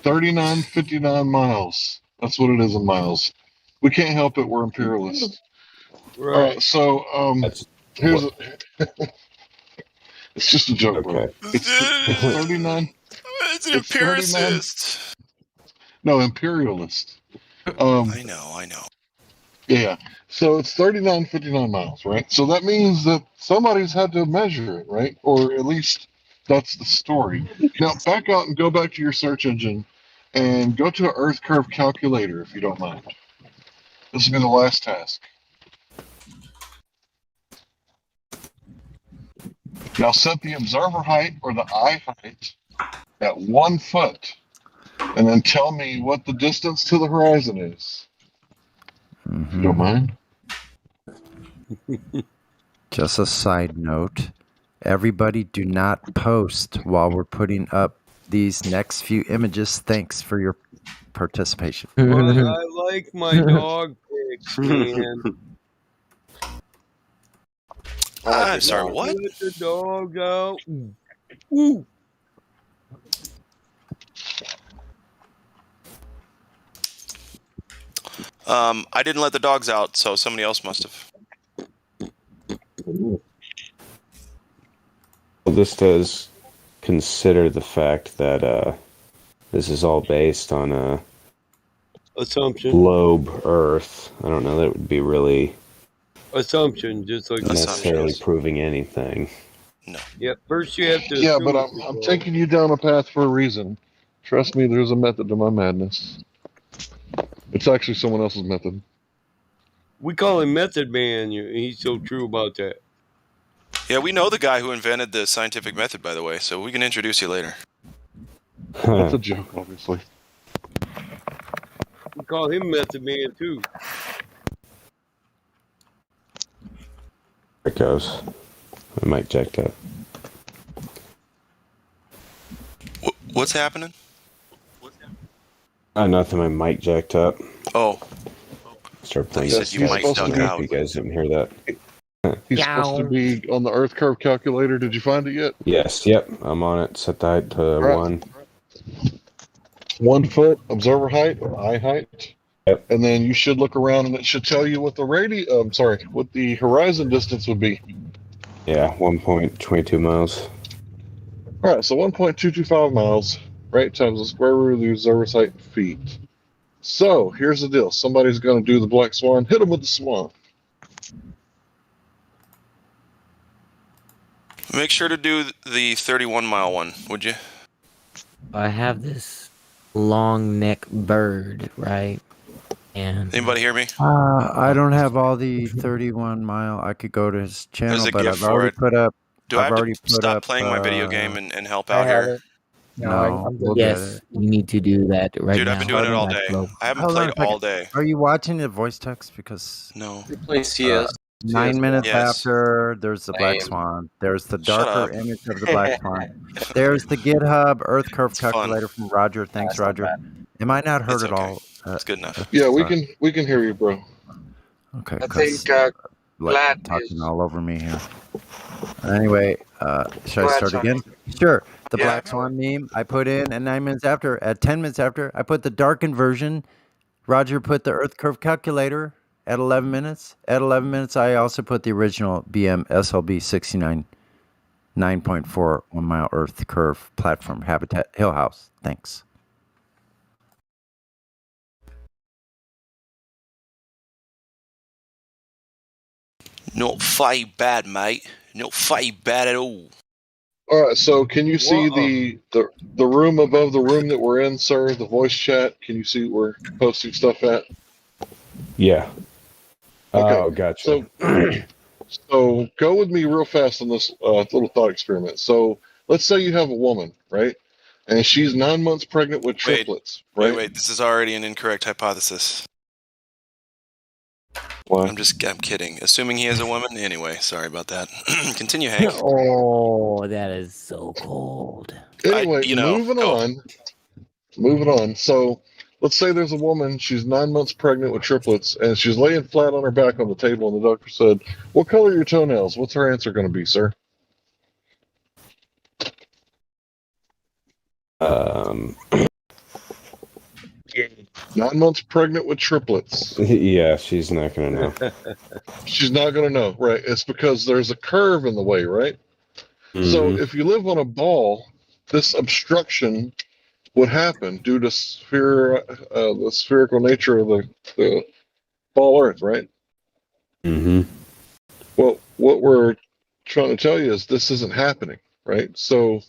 3959 miles. That's what it is in miles. We can't help it. We're imperialists. Right. All right, so here's it's just a joke, bro. Okay. It's 39. It's an empiricist. No, imperialist. I know. Yeah. So it's 3959 miles, right? So that means that somebody's had to measure it, right? Or at least that's the story. Now back out and go back to your search engine and go to an Earth curve calculator if you don't mind. This will be the last task. Now set the observer height or the eye height at 1 foot, and then tell me what the distance to the horizon is. If you don't mind. Just a side note. Everybody do not post while we're putting up these next few images. Thanks for your participation. But I like my dog pics, man. I'm sorry, what? Let the dog out. Ooh. I didn't let the dogs out, so somebody else must have. Well, this does consider the fact that this is all based on a Assumption. globe Earth. I don't know that it would be really Assumption, just like necessarily proving anything. No. Yeah, first you have to. Yeah, but I'm taking you down a path for a reason. Trust me, there's a method to my madness. It's actually someone else's method. We call him Method Man. He's so true about that. Yeah, we know the guy who invented the scientific method, by the way, so we can introduce you later. That's a joke, obviously. We call him Method Man, too. There it goes. My mic jacked up. What's happening? Nothing. My mic jacked up. Oh. Start playing. You said you might duck out. You guys didn't hear that. He's supposed to be on the Earth curve calculator. Did you find it yet? Yes. Yep. I'm on it. Set the height to right. 1. 1 foot observer height or eye height. Yep. And then you should look around and it should tell you what the what the horizon distance would be. Yeah, 1.22 miles. All right, so 1.225 miles. right, times the square root of the observer's height in feet. So here's the deal. Somebody's going to do the black swan. Hit him with the swan. Make sure to do the 31-mile one, would you? I have this long neck bird, right? And Anybody hear me? I don't have all the 31 mile. I could go to his channel, There's a but gift I've for already it. put up. Do I have to stop up. playing my video game and help I out have here? it. No, No, I'm we'll good. get yes, it. you need to do that right Dude, now. I've been doing it all day. I haven't Hold on played a second. all day. Are you watching the voice text? Because No. You're playing CS. 9 minutes Yes. after, there's the black Same. swan. There's the Shut darker up. image of the black swan. There's the GitHub Earth curve It's fun. calculator from Roger. Thanks, That's not Roger. bad. Am I not heard It's at okay. all? It's good enough. Yeah, we can hear you, bro. Okay, I because think Vlad talking is. all over me here. Anyway, should Go I ahead, start Sonny. again? Sure. The Yeah. black swan meme I put in, and 9 minutes after, at 10 minutes after, I put the darkened version. Roger put the Earth curve calculator at 11 minutes. At 11 minutes, I also put the original BM SLB 69 9.4 1 mile Earth curve platform habitat hill house. Thanks. Not fight bad, mate. Not fight bad at all. All right, so can you see the room above the room that we're in, sir? The voice chat. Can you see where we're posting stuff at? Yeah. Okay. Oh, gotcha. So go with me real fast on this little thought experiment. So let's say you have a woman, right? And she's 9 months pregnant with triplets, right? Wait. This is already an incorrect hypothesis. Why? I'm kidding. Assuming he is a woman. Anyway, sorry about that. Continue, Hank. Oh, that is so cold. Anyway, moving on. So let's say there's a woman, she's 9 months pregnant with triplets, and she's laying flat on her back on the table, and the doctor said, "What color are your toenails?" What's her answer going to be, sir? 9 months pregnant with triplets. Yeah, she's not gonna know. She's not going to know, right? It's because there's a curve in the way, right? So if you live on a ball, this obstruction would happen due to the spherical nature of the ball Earth, right? Mm-hmm. Well, what we're trying to tell you is this isn't happening, right? So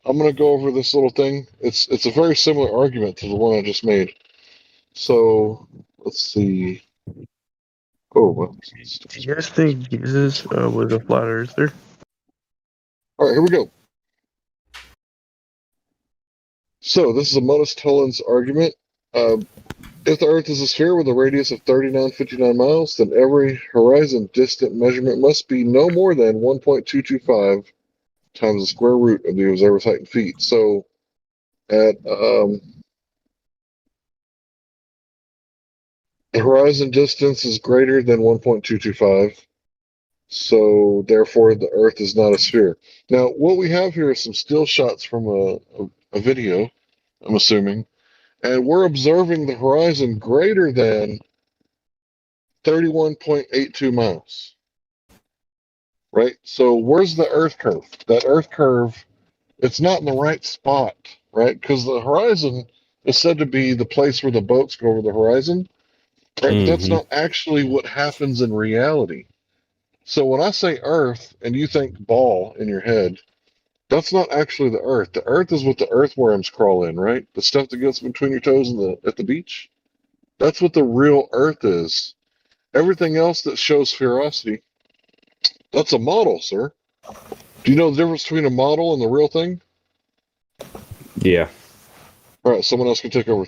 I'm going to go over this little thing. It's a very similar argument to the one I just made. So let's see. Oh, well. Do you guys think Jesus was a flat earther? All right, here we go. So this is a Modus Tollens argument. If the Earth is a sphere with a radius of 3959 miles, then every horizon distant measurement must be no more than 1.225 times the square root of the observer's height in feet. So at the horizon distance is greater than 1.225. So therefore, the Earth is not a sphere. Now, what we have here is some still shots from a video, I'm assuming, and we're observing the horizon greater than 31.82 miles. Right? So where's the Earth curve? That Earth curve, it's not in the right spot, right? Because the horizon is said to be the place where the boats go over the horizon, right? But that's not actually what happens in reality. So when I say Earth and you think ball in your head, that's not actually the Earth. The Earth is what the earthworms crawl in, right? The stuff that gets between your toes at the beach. That's what the real Earth is. Everything else that shows spherosity, that's a model, sir. Do you know the difference between a model and the real thing? Yeah. All right, someone else can take over.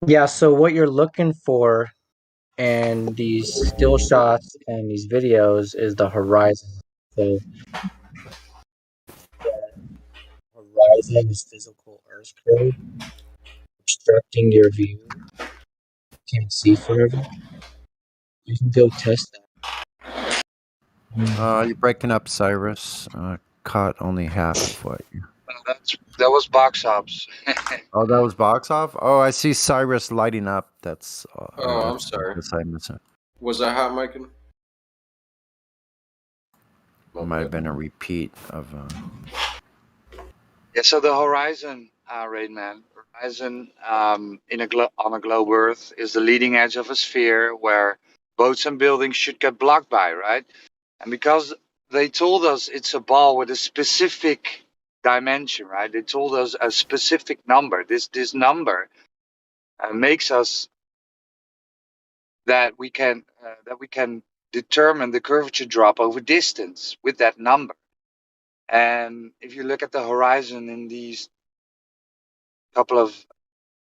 Yeah, so what you're looking for in these still shots and these videos is the horizon. So the horizon is physical Earth curve obstructing your view. You can't see forever. You can go test that. You're breaking up, Cyrus. Caught only half of what you. That was box ops. Oh, that was box off. Oh, I see Cyrus lighting up. That's. Oh, I'm sorry. Guess I missed it. Was I hot micing? Might have been a repeat of. Yeah, so the horizon, Rain Man, horizon on a globe Earth is the leading edge of a sphere where boats and buildings should get blocked by, right? And because they told us it's a ball with a specific dimension, right? They told us a specific number. This number makes us that we can determine the curvature drop over distance with that number. And if you look at the horizon in these couple of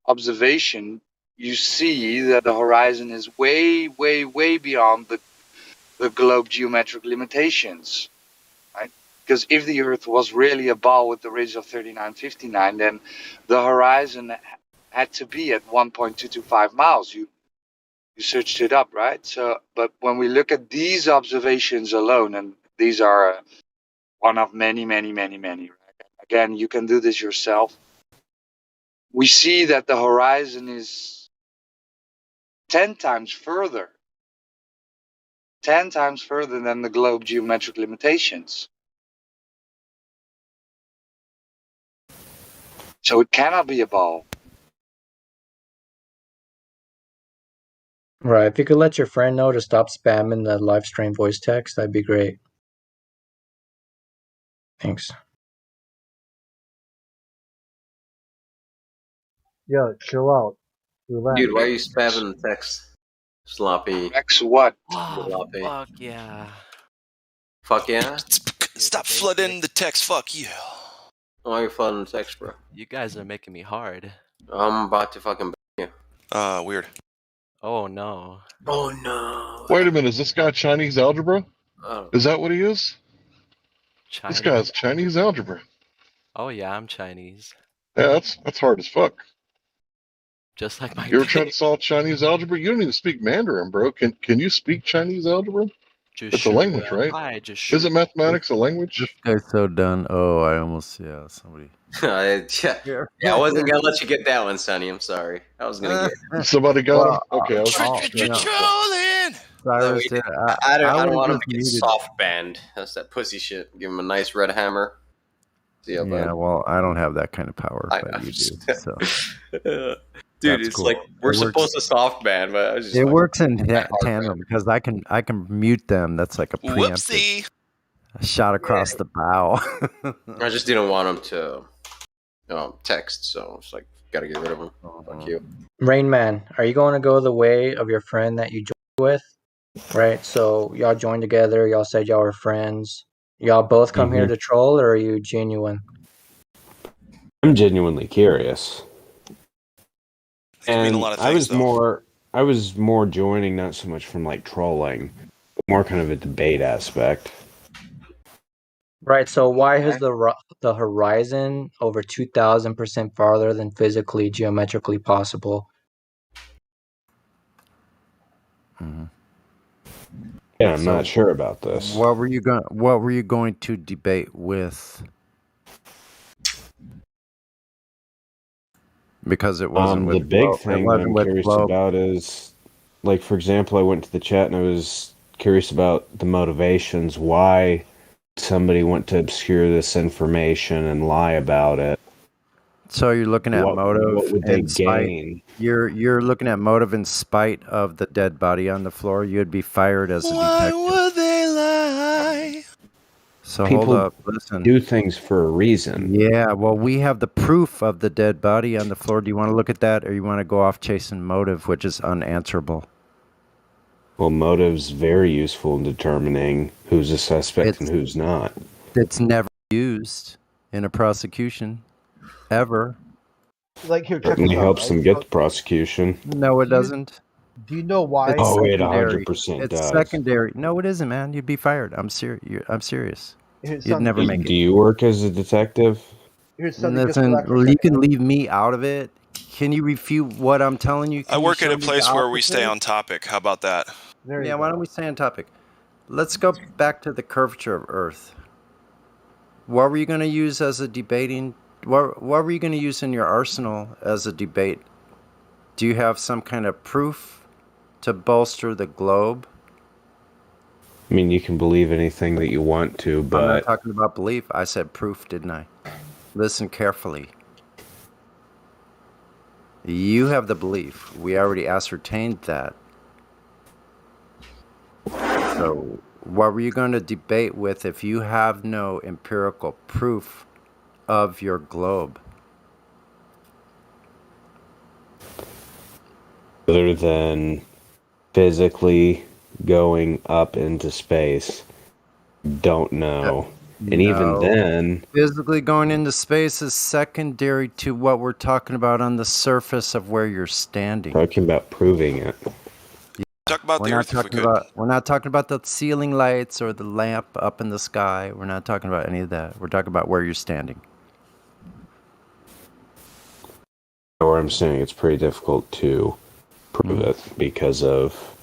observation, you see that the horizon is way, way, way beyond the globe geometric limitations, right? Because if the Earth was really a ball with the radius of 3959, then the horizon had to be at 1.225 miles. You searched it up, right? So, but when we look at these observations alone, and these are one of many, many, many, many, right? Again, you can do this yourself. We see that the horizon is 10 times further than the globe geometric limitations. So it cannot be a ball. Right. If you could let your friend know to stop spamming the live stream voice text, that'd be great. Thanks. Yo, chill out. Relax. Dude, why are you spamming the text? Sloppy. X what? Sloppy. Fuck yeah. Fuck yeah? Stop flooding the text. Fuck you. Why are you flooding the text, bro? You guys are making me hard. I'm about to fucking you. Weird. Oh no. Oh no. Wait a minute, is this guy Chinese algebra? Oh. Is that what he is? Chinese? This guy's Chinese algebra. Oh yeah, I'm Chinese. Yeah, that's hard as fuck. Just like my You ever try to solve Chinese algebra? You don't even speak Mandarin, bro. Can you speak Chinese algebra? It's a language, right? Isn't mathematics a language? This guy's so done. Oh, I almost somebody. Yeah, I wasn't gonna let you get that one, Sonny. I'm sorry. I was gonna get Somebody got him. Okay, I was trolling. Cyrus did. I don't would've want him just to get muted- soft banned. That's that pussy shit. Give him a nice red hammer. See how Yeah, bad. well, I don't have that kind of power, I but know. you do. So Dude, That's it's cool. like we're It works. supposed to soft ban, but I was just It like, works in hard tandem because I can mute them. That's like a preemptive. Whoopsie. A shot across the bow. I just didn't want him to text, so it's like gotta get rid of him. Fuck you. Rain Man, are you going to go the way of your friend that you joined with? Right? So y'all joined together, y'all said y'all were friends. Y'all both come here to troll, or are you genuine? I'm genuinely curious. These mean a lot of things, I was more joining, not so much from like trolling, but more kind of a debate aspect. Right. So why is the horizon over 2,000% farther than physically geometrically possible? Yeah, I'm not sure about this. What were you going to debate with? Because it wasn't with the big Flo. thing It that wasn't I'm with curious Flo. about is, like, for example, I went to the chat and I was curious about the motivations. Why somebody went to obscure this information and lie about it? So you're looking at motive What would they and spite. gain? You're looking at motive in spite of the dead body on the floor. You'd be fired as a detective. Would they lie? So People hold up, listen. do things for a reason. Yeah, well, we have the proof of the dead body on the floor. Do you want to look at that, or you want to go off chasing motive, which is unanswerable? Well, motive's very useful in determining who's a suspect and who's not. It's never used in a prosecution, ever. Like here, check Certainly this out. helps Right? them get the prosecution. No, it doesn't. Do you know why? It's Oh, it secondary. 100% It's does. secondary. No, it isn't, man. You'd be fired. I'm serious. I'm serious. Here's You'd something- never make it. Do you work as a detective? Here's something just Listen, relax for a you second. can leave me out of it. Can you refute what I'm telling you? I Can you work at show a me the place where we stay opposite? on topic. How about that? Yeah, why don't we stay on topic? Let's go back to the curvature of Earth. What were you going to use as a debating? What were you going to use in your arsenal as a debate? Do you have some kind of proof to bolster the globe? I mean, you can believe anything that you want to, I'm not but talking about belief. I said proof, didn't I? Listen carefully. You have the belief. We already ascertained that. So, what were you going to debate with if you have no empirical proof of your globe? other than physically going up into space, don't know. And even No. then, Physically going into space is secondary to what we're talking about on the surface of where you're standing. talking about proving it. Talk about We're the not Earth if we talking could. about the ceiling lights or the lamp up in the sky. We're not talking about any of that. We're talking about where you're standing. Or I'm saying it's pretty difficult to prove it because of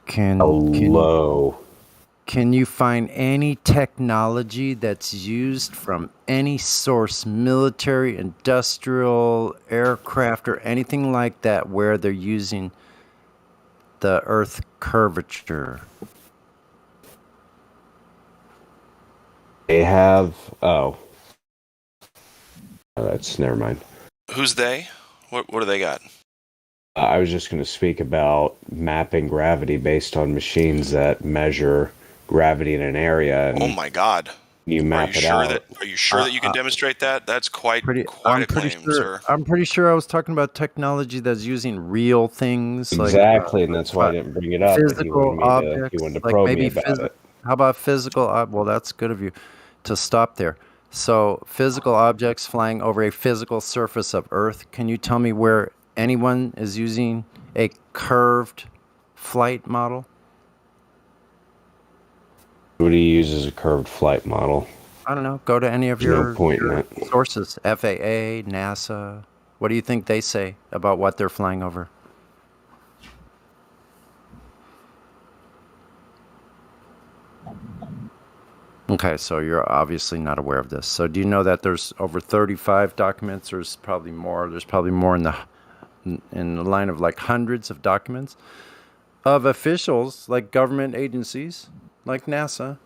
how low. Can you find any technology that's used from any source, military, industrial, aircraft, or anything like that, where they're using the Earth curvature? They have. Oh, that's never mind. Who's they? What do they got? I was just going to speak about mapping gravity based on machines that measure gravity in an area. And Oh my God! you map it out. Are you sure that you can demonstrate that? That's quite a claim, sir. I'm pretty sure I was talking about technology that's using real things. Exactly, and that's why I didn't bring it up. Physical objects, he wanted to like probe maybe me about it. How about physical? Well, that's good of you to stop there. So, physical objects flying over a physical surface of Earth. Can you tell me where anyone is using a curved flight model? What do you use as a curved flight model? I don't know. Go to any of There's no your point in it. sources. FAA, NASA. What do you think they say about what they're flying over? Okay, so you're obviously not aware of this. So do you know that there's over 35 documents? There's probably more. There's probably more in the line of like hundreds of documents of officials, like government agencies, like NASA,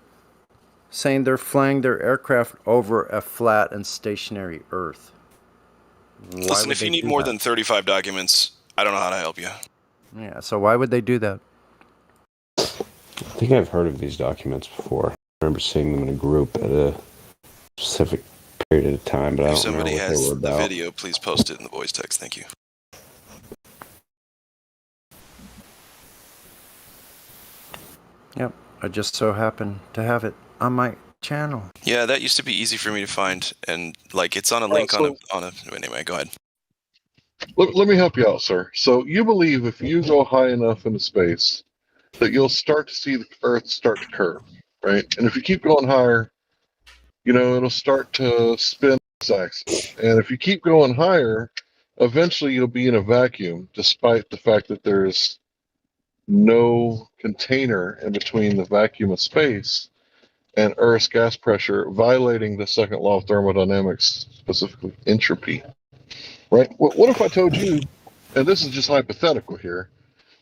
saying they're flying their aircraft over a flat and stationary Earth. Listen, if you need more than 35 documents, I don't know how to help you. Yeah, so why would they do that? I think I've heard of these documents before. I remember seeing them in a group at a specific period of time, but I If don't remember somebody what they has were the about. video, please post it in the voice text. Thank you. Yep, I just so happen to have it on my channel. Yeah, that used to be easy for me to find, and like it's on a link on a. Anyway, go ahead. Let me help you out, sir. So you believe if you go high enough into space that you'll start to see the Earth start to curve, right? And if you keep going higher, it'll start to spin its axis. And if you keep going higher, eventually you'll be in a vacuum, despite the fact that there's no container in between the vacuum of space and Earth's gas pressure, violating the second law of thermodynamics, specifically entropy. Right? What if I told you, and this is just hypothetical here,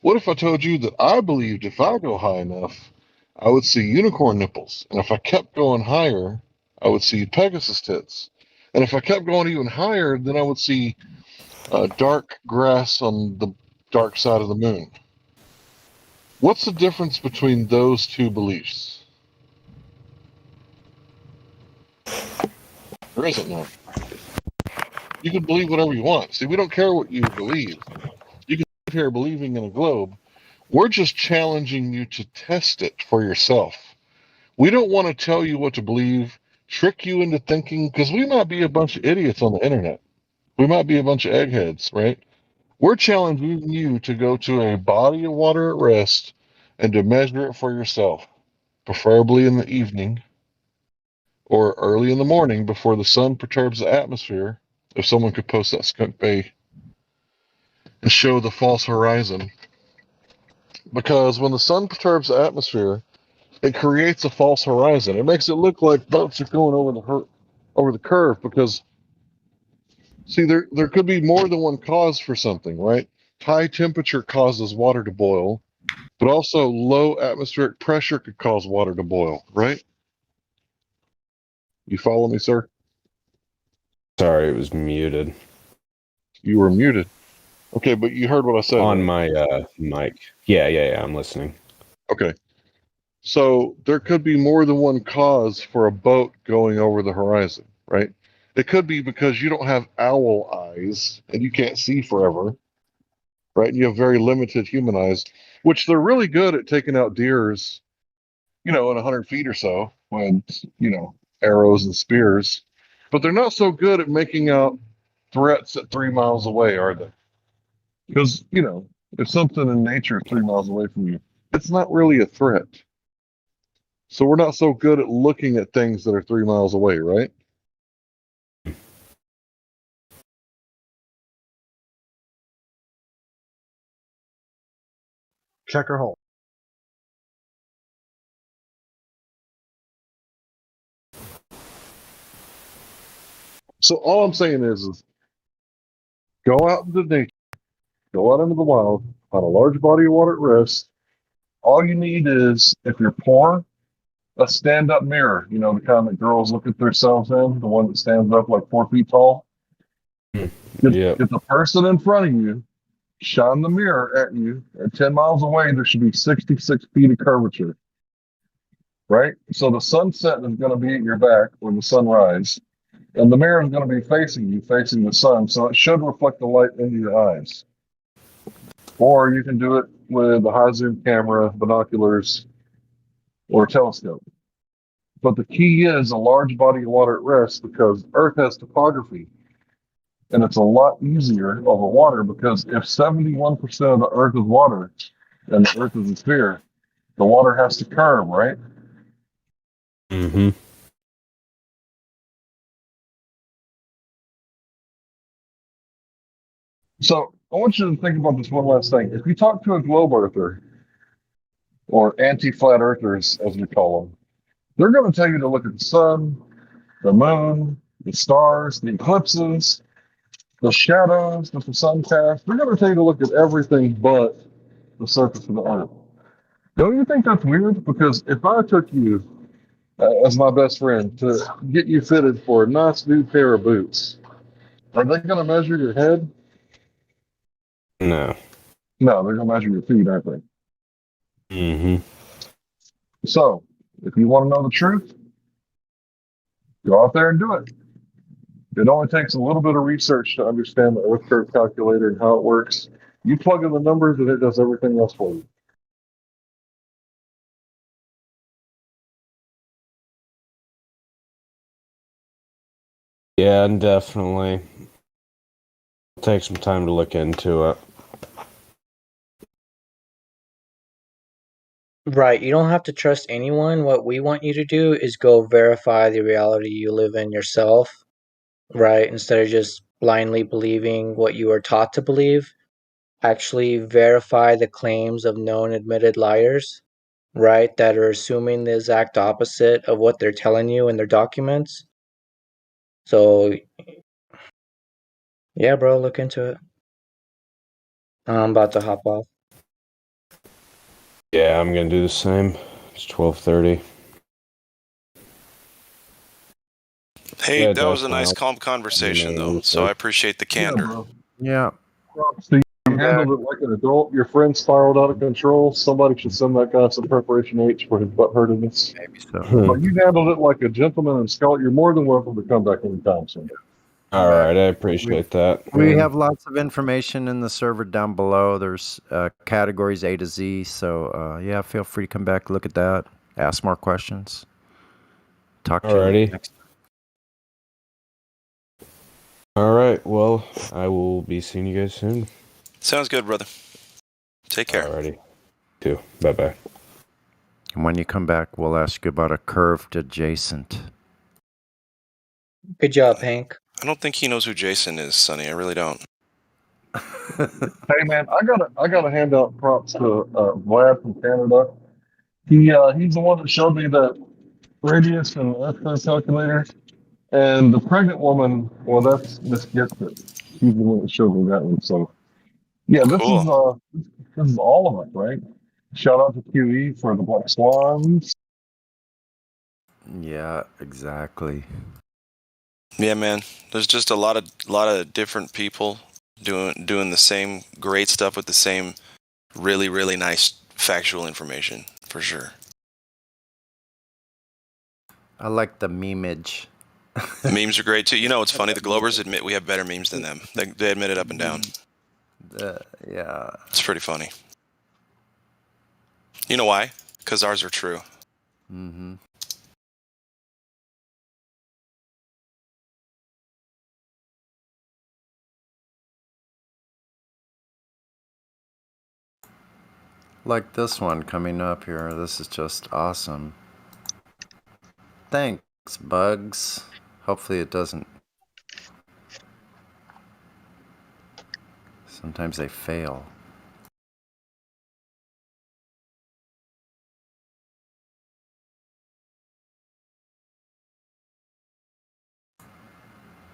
what if I told you that I believed if I go high enough, I would see unicorn nipples, and if I kept going higher, I would see Pegasus tits, and if I kept going even higher, then I would see dark grass on the dark side of the moon? What's the difference between those two beliefs? There isn't none. You can believe whatever you want. See, we don't care what you believe. You can live here believing in a globe. We're just challenging you to test it for yourself. We don't want to tell you what to believe, trick you into thinking, because we might be a bunch of idiots on the internet. We might be a bunch of eggheads, right? We're challenging you to go to a body of water at rest and to measure it for yourself, preferably in the evening or early in the morning before the sun perturbs the atmosphere. If someone could post that skunk bay and show the false horizon. Because when the sun perturbs the atmosphere, it creates a false horizon. It makes it look like boats are going over the curve because, see, there could be more than one cause for something, right? High temperature causes water to boil, But also, low atmospheric pressure could cause water to boil, right? You follow me, sir? Sorry, it was muted You were muted. Okay, but you heard what I said, on right? my mic. Yeah. I'm listening. Okay. So there could be more than one cause for a boat going over the horizon, right? It could be because you don't have owl eyes and you can't see forever, right? You have very limited human eyes, which they're really good at taking out deers, in 100 feet or so with, arrows and spears. But they're not so good at making out threats at 3 miles away, are they? Because, if something in nature is 3 miles away from you, it's not really a threat. So we're not so good at looking at things that are 3 miles away, right? Check her hole. So all I'm saying is go out into nature, go out into the wild, on a large body of water at rest. All you need is, if you're poor, a stand-up mirror. The kind that girls look at themselves in, the one that stands up like 4 feet tall. Get the person in front of you, shine the mirror at you, and 10 miles away, there should be 66 feet of curvature, right? So the sunset is going to be at your back or the sunrise, and the mirror is going to be facing you, facing the sun, so it should reflect the light into your eyes. Or you can do it with a high zoom camera, binoculars, or a telescope. But the key is a large body of water at rest, because Earth has topography. And it's a lot easier over water, because if 71% of the Earth is water and the Earth is a sphere, the water has to curve, right? Mm-hmm. So I want you to think about this one last thing. If you talk to a globe earther, or anti-flat earthers, as we call them, they're going to tell you to look at the sun, the moon, the stars, the eclipses, the shadows that the sun casts. They're going to tell you to look at everything but the surface of the Earth. Don't you think that's weird? Because if I took you as my best friend to get you fitted for a nice new pair of boots, are they going to measure your head? No. No, they're going to measure your feet, aren't they? Mm-hmm. So, if you want to know the truth, go out there and do it. It only takes a little bit of research to understand the Earth curve calculator and how it works. You plug in the numbers and it does everything else for you. Yeah, and definitely take some time to look into it. Right. You don't have to trust anyone. What we want you to do is go verify the reality you live in yourself, right? Instead of just blindly believing what you are taught to believe, actually verify the claims of known admitted liars, right? That are assuming the exact opposite of what they're telling you in their documents. So, yeah, bro, look into it. I'm about to hop off. Yeah, I'm gonna do the same. It's 12:30. Hey, Yeah, that was a definitely. nice, I'll calm conversation, do my though. So I research. appreciate the Yeah, candor. bro. Yeah. So you handled it like an adult. Your friend spiraled out of control. Somebody should send that guy some preparation H for his butt hurtedness. Maybe so. But you handled it like a gentleman and scholar. You're more than welcome to come back anytime soon. All right, I appreciate that. We have lots of information in the server down below. There's categories A to Z. So, yeah, feel free to come back, look at that, ask more questions. Talk to you Alrighty. next time. All right. Well, I will be seeing you guys soon. Sounds good, brother. Take care. Alrighty. Too. Bye-bye. And when you come back, we'll ask you about a curved adjacent. Good job, Hank. I don't think he knows who Jason is, Sonny. I really don't. Hey man, I gotta hand out props to Vlad from Canada. He's the one that showed me that radius and Earth curve calculator. And the pregnant woman, well, that's Miss Gibson. She's the one that showed me that one. So yeah, Cool. this is all of us, right? Shout out to QE for the Black Swans. Yeah, exactly. Yeah, man. There's just a lot of different people doing the same great stuff with the same really, really nice factual information, for sure. I like the memeage. Memes are great too. You know, it's funny. The Globers admit we have better memes than them. They admit it up and down. Yeah. It's pretty funny. You know why? Because ours are true. Mm-hmm. Like this one coming up here. This is just awesome. Thanks, Bugs. Hopefully it doesn't. Sometimes they fail.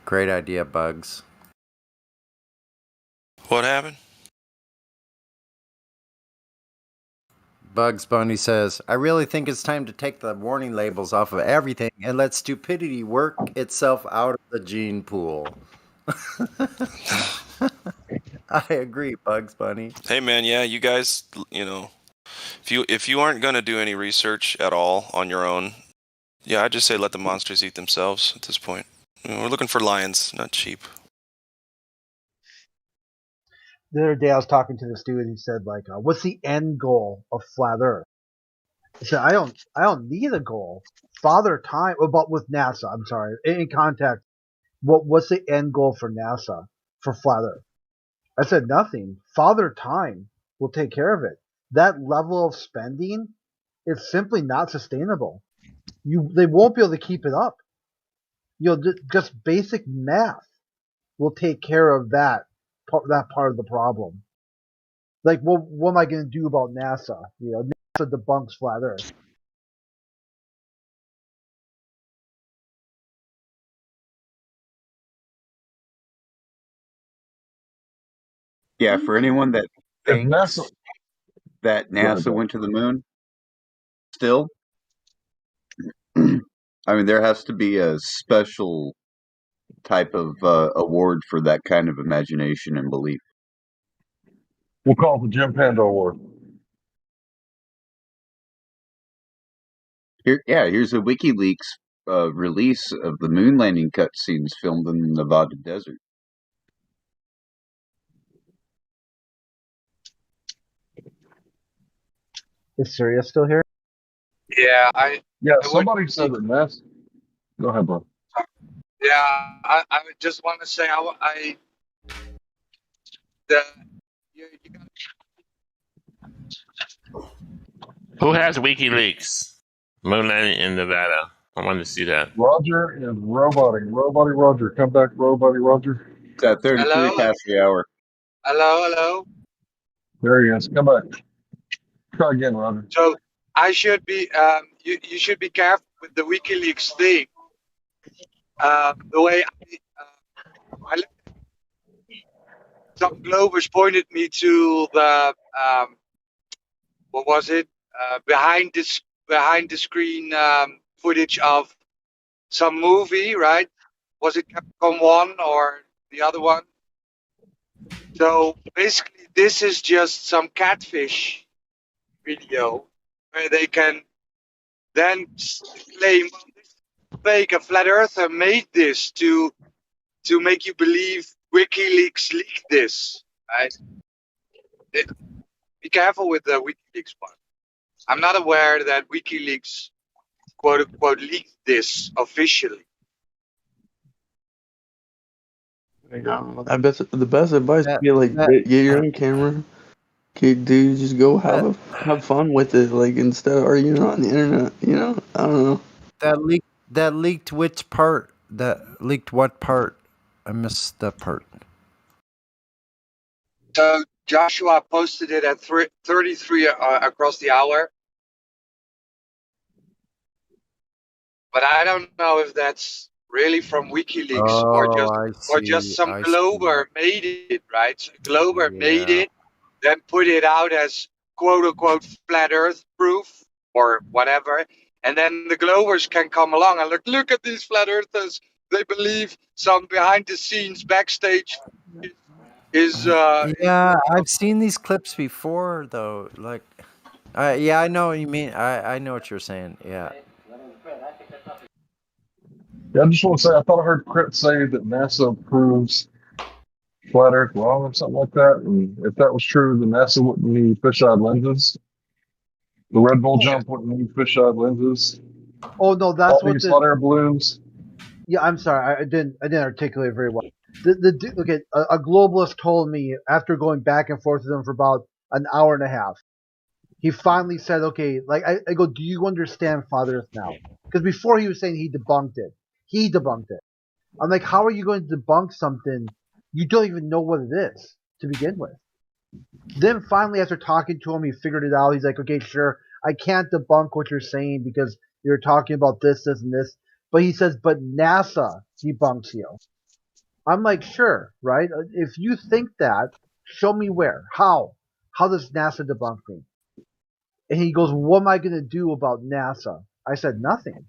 Great idea, Bugs. What happened? Bugs Bunny says, I really think it's time to take the warning labels off of everything and let stupidity work itself out of the gene pool. I agree, Bugs Bunny. Hey, man. Yeah, you guys. If you aren't gonna do any research at all on your own, yeah, I just say let the monsters eat themselves at this point. We're looking for lions, not sheep. The other day I was talking to this dude and he said like, "What's the end goal of flat Earth?" I said, "I don't need a goal. Father Time." About with NASA, I'm sorry. In context, what's the end goal for NASA for flat Earth? I said nothing. Father Time will take care of it. That level of spending is simply not sustainable. They won't be able to keep it up. Just basic math will take care of that part of the problem. Like, what am I going to do about NASA? NASA debunks flat Earth. Yeah, for anyone that thinks that NASA went to the moon, still, I mean, there has to be a special type of award for that kind of imagination and belief. We'll call it the Jim Panda Award. Here's a WikiLeaks release of the moon landing cutscenes filmed in the Nevada desert. Is Sirius still here? Yeah, Yeah, somebody said that NASA. Go ahead, bro. yeah, I would just want to say Who has WikiLeaks? Moon landing in Nevada. I wanted to see that. Roger and Roboty. Roboty Roger. Come back, Roboty Roger. It's at 33 past the hour. Hello. There he is. Come back. Try again, Roger. So I should be you should be careful with the WikiLeaks thing. The way I some Globers pointed me to the what was it? Behind the screen footage of some movie, right? Was it Capcom 1 or the other one? So basically, this is just some catfish video where they can then claim, well, this is fake. A flat earther made this to make you believe WikiLeaks leaked this, right? Be careful with the WikiLeaks part. I'm not aware that WikiLeaks quote unquote leaked this officially. I bet the best advice would be like get your own camera. Dude, just go have fun with it, like instead of arguing on the internet. I don't know. That leaked which part? That leaked what part? I missed that part. So Joshua posted it at 33 across the hour. But I don't know if that's really from WikiLeaks or just some Glober made it, right? So Glober made it, then put it out as quote unquote flat Earth proof or whatever, and then the Glowers can come along and look at these flat Earthers. They believe some behind the scenes backstage is Yeah, I've seen these clips before, though. Like, yeah, I know what you mean. I know what you're saying. Yeah. Yeah, I just want to say, I thought I heard Crit say that NASA proves flat Earth wrong or something like that. And if that was true, then NASA wouldn't need fisheye lenses. The Red Bull jump wouldn't need fisheye lenses. Oh no, that's All what these the. hot air balloons. Yeah, I'm sorry, I didn't articulate very well. Okay, a globalist told me after going back and forth with him for about an hour and a half. He finally said, "Okay, like I go, do you understand Flat Earth now?" Because before he was saying he debunked it. He debunked it. I'm like, how are you going to debunk something you don't even know what it is to begin with? Then finally, after talking to him, he figured it out. He's like, okay, sure, I can't debunk what you're saying because you're talking about this, this, and this. But he says, but NASA debunks you. I'm like, sure, right? If you think that, show me where. How? How does NASA debunk me? And he goes, what am I going to do about NASA? I said, nothing.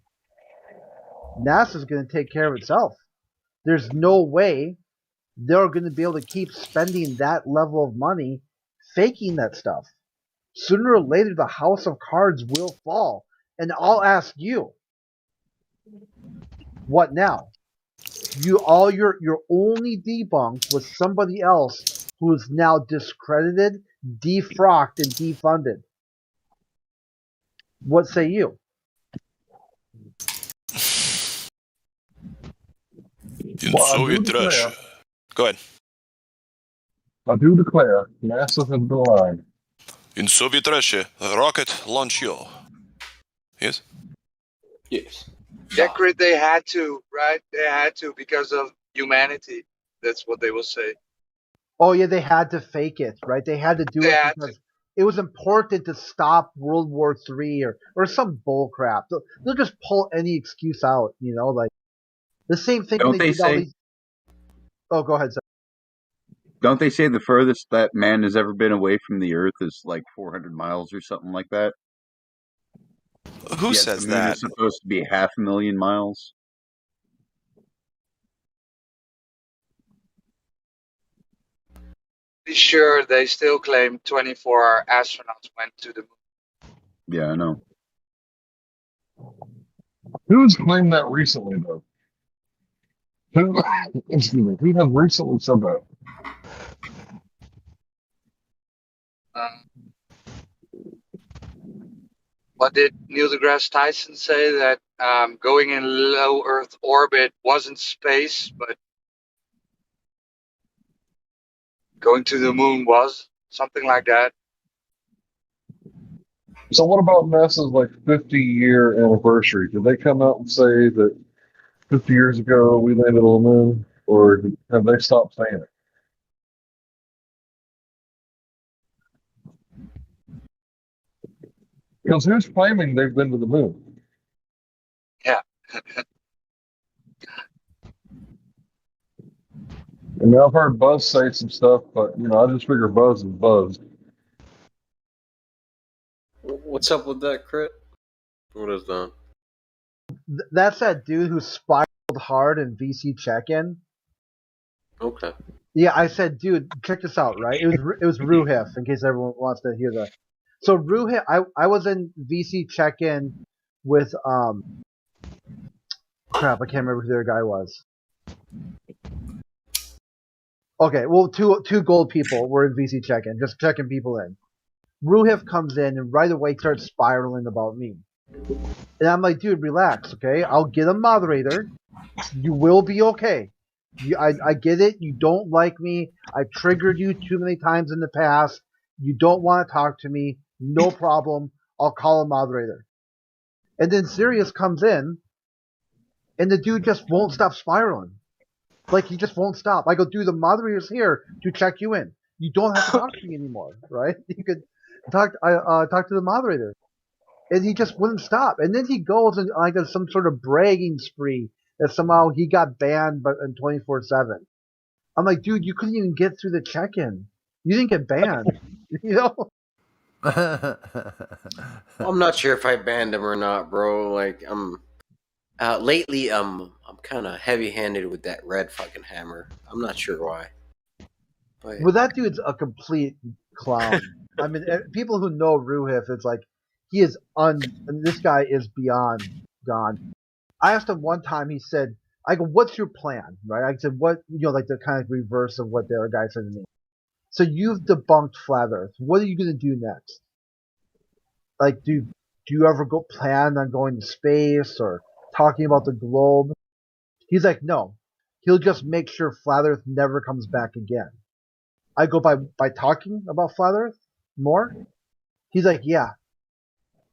NASA's going to take care of itself. There's no way they're going to be able to keep spending that level of money faking that stuff. Sooner or later, the house of cards will fall. And I'll ask you, what now? All your only debunked was somebody else who is now discredited, defrocked, and defunded. What say you? In Soviet Russia. Go ahead. I do declare, NASA has been lying. In Soviet Russia, a rocket launch you. Yes? Yes. that grid they had to, right? They had to because of humanity. That's what they will say. Oh yeah, they had to fake it, right? They had to do it because it was important to stop World War III or some bull crap. They'll just pull any excuse out, like the same thing Don't they they did all say? these. Oh, go ahead. Sir. Don't they say the furthest that man has ever been away from the Earth is like 400 miles or something like that? Who Yet says the moon that? is supposed to be 500,000 miles. Pretty sure they still claim 24 astronauts went to the moon. Yeah, I know. Who's claimed that recently, though? Who has recently said that? What did Neil deGrasse Tyson say? That going in low Earth orbit wasn't space, but going to the moon was? Something like that. So what about NASA's 50-year anniversary? Did they come out and say that 50 years ago we landed on the moon, or have they stopped saying it? Because who's claiming they've been to the moon? Yeah. I mean, I've heard Buzz say some stuff, but I just figure Buzz is Buzz. What's up with that, Crit? What is that? That's that dude who spiraled hard in VC check-in. Okay. Yeah, I said, dude, check this out, right? It was Ruhif, in case everyone wants to hear the. So Ruhif, I was in VC check-in with crap, I can't remember who the other guy was. Okay, well, two gold people were in VC check-in, just checking people in. Ruhif comes in and right away starts spiraling about me. And I'm like, dude, relax, okay? I'll get a moderator. You will be okay. I get it. You don't like me. I triggered you too many times in the past. You don't want to talk to me. No problem. I'll call a moderator. And then Sirius comes in, and the dude just won't stop spiraling. Like, he just won't stop. I go, dude, the moderator's here to check you in. You don't have to talk to me anymore, right? You could talk to the moderator. And he just wouldn't stop. And then he goes and some sort of bragging spree that somehow he got banned but in 24/7. I'm like, dude, you couldn't even get through the check-in. You didn't get banned. I'm not sure if I banned him or not, bro. Like, lately, I'm kind of heavy-handed with that red fucking hammer. I'm not sure why. But Well, that dude's a complete clown. I mean, people who know Ruhif, it's like he is this guy is beyond gone. I asked him one time. He said, "I go, what's your plan?" Right? I said, "What like the kind of reverse of what the other guy said to me." So you've debunked flat Earth. What are you gonna do next? Like, do you ever plan on going to space or talking about the globe? He's like, no. He'll just make sure flat Earth never comes back again. I go, by talking about flat Earth more? He's like, yeah.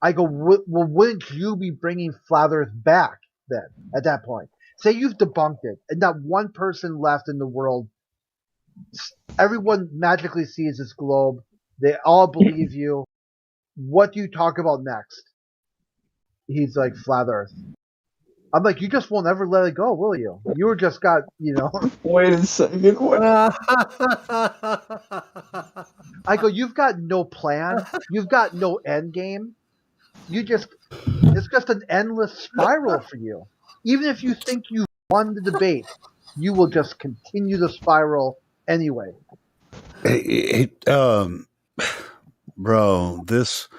I go, well, wouldn't you be bringing flat Earth back then at that point? Say you've debunked it, and not one person left in the world. Everyone magically sees this globe. They all believe you. What do you talk about next? He's like, flat Earth. I'm like, you just won't ever let it go, will you? You were just got, Wait a second. I go, you've got no plan. You've got no end game. It's just an endless spiral for you. Even if you think you've won the debate, you will just continue the spiral anyway. Bro, this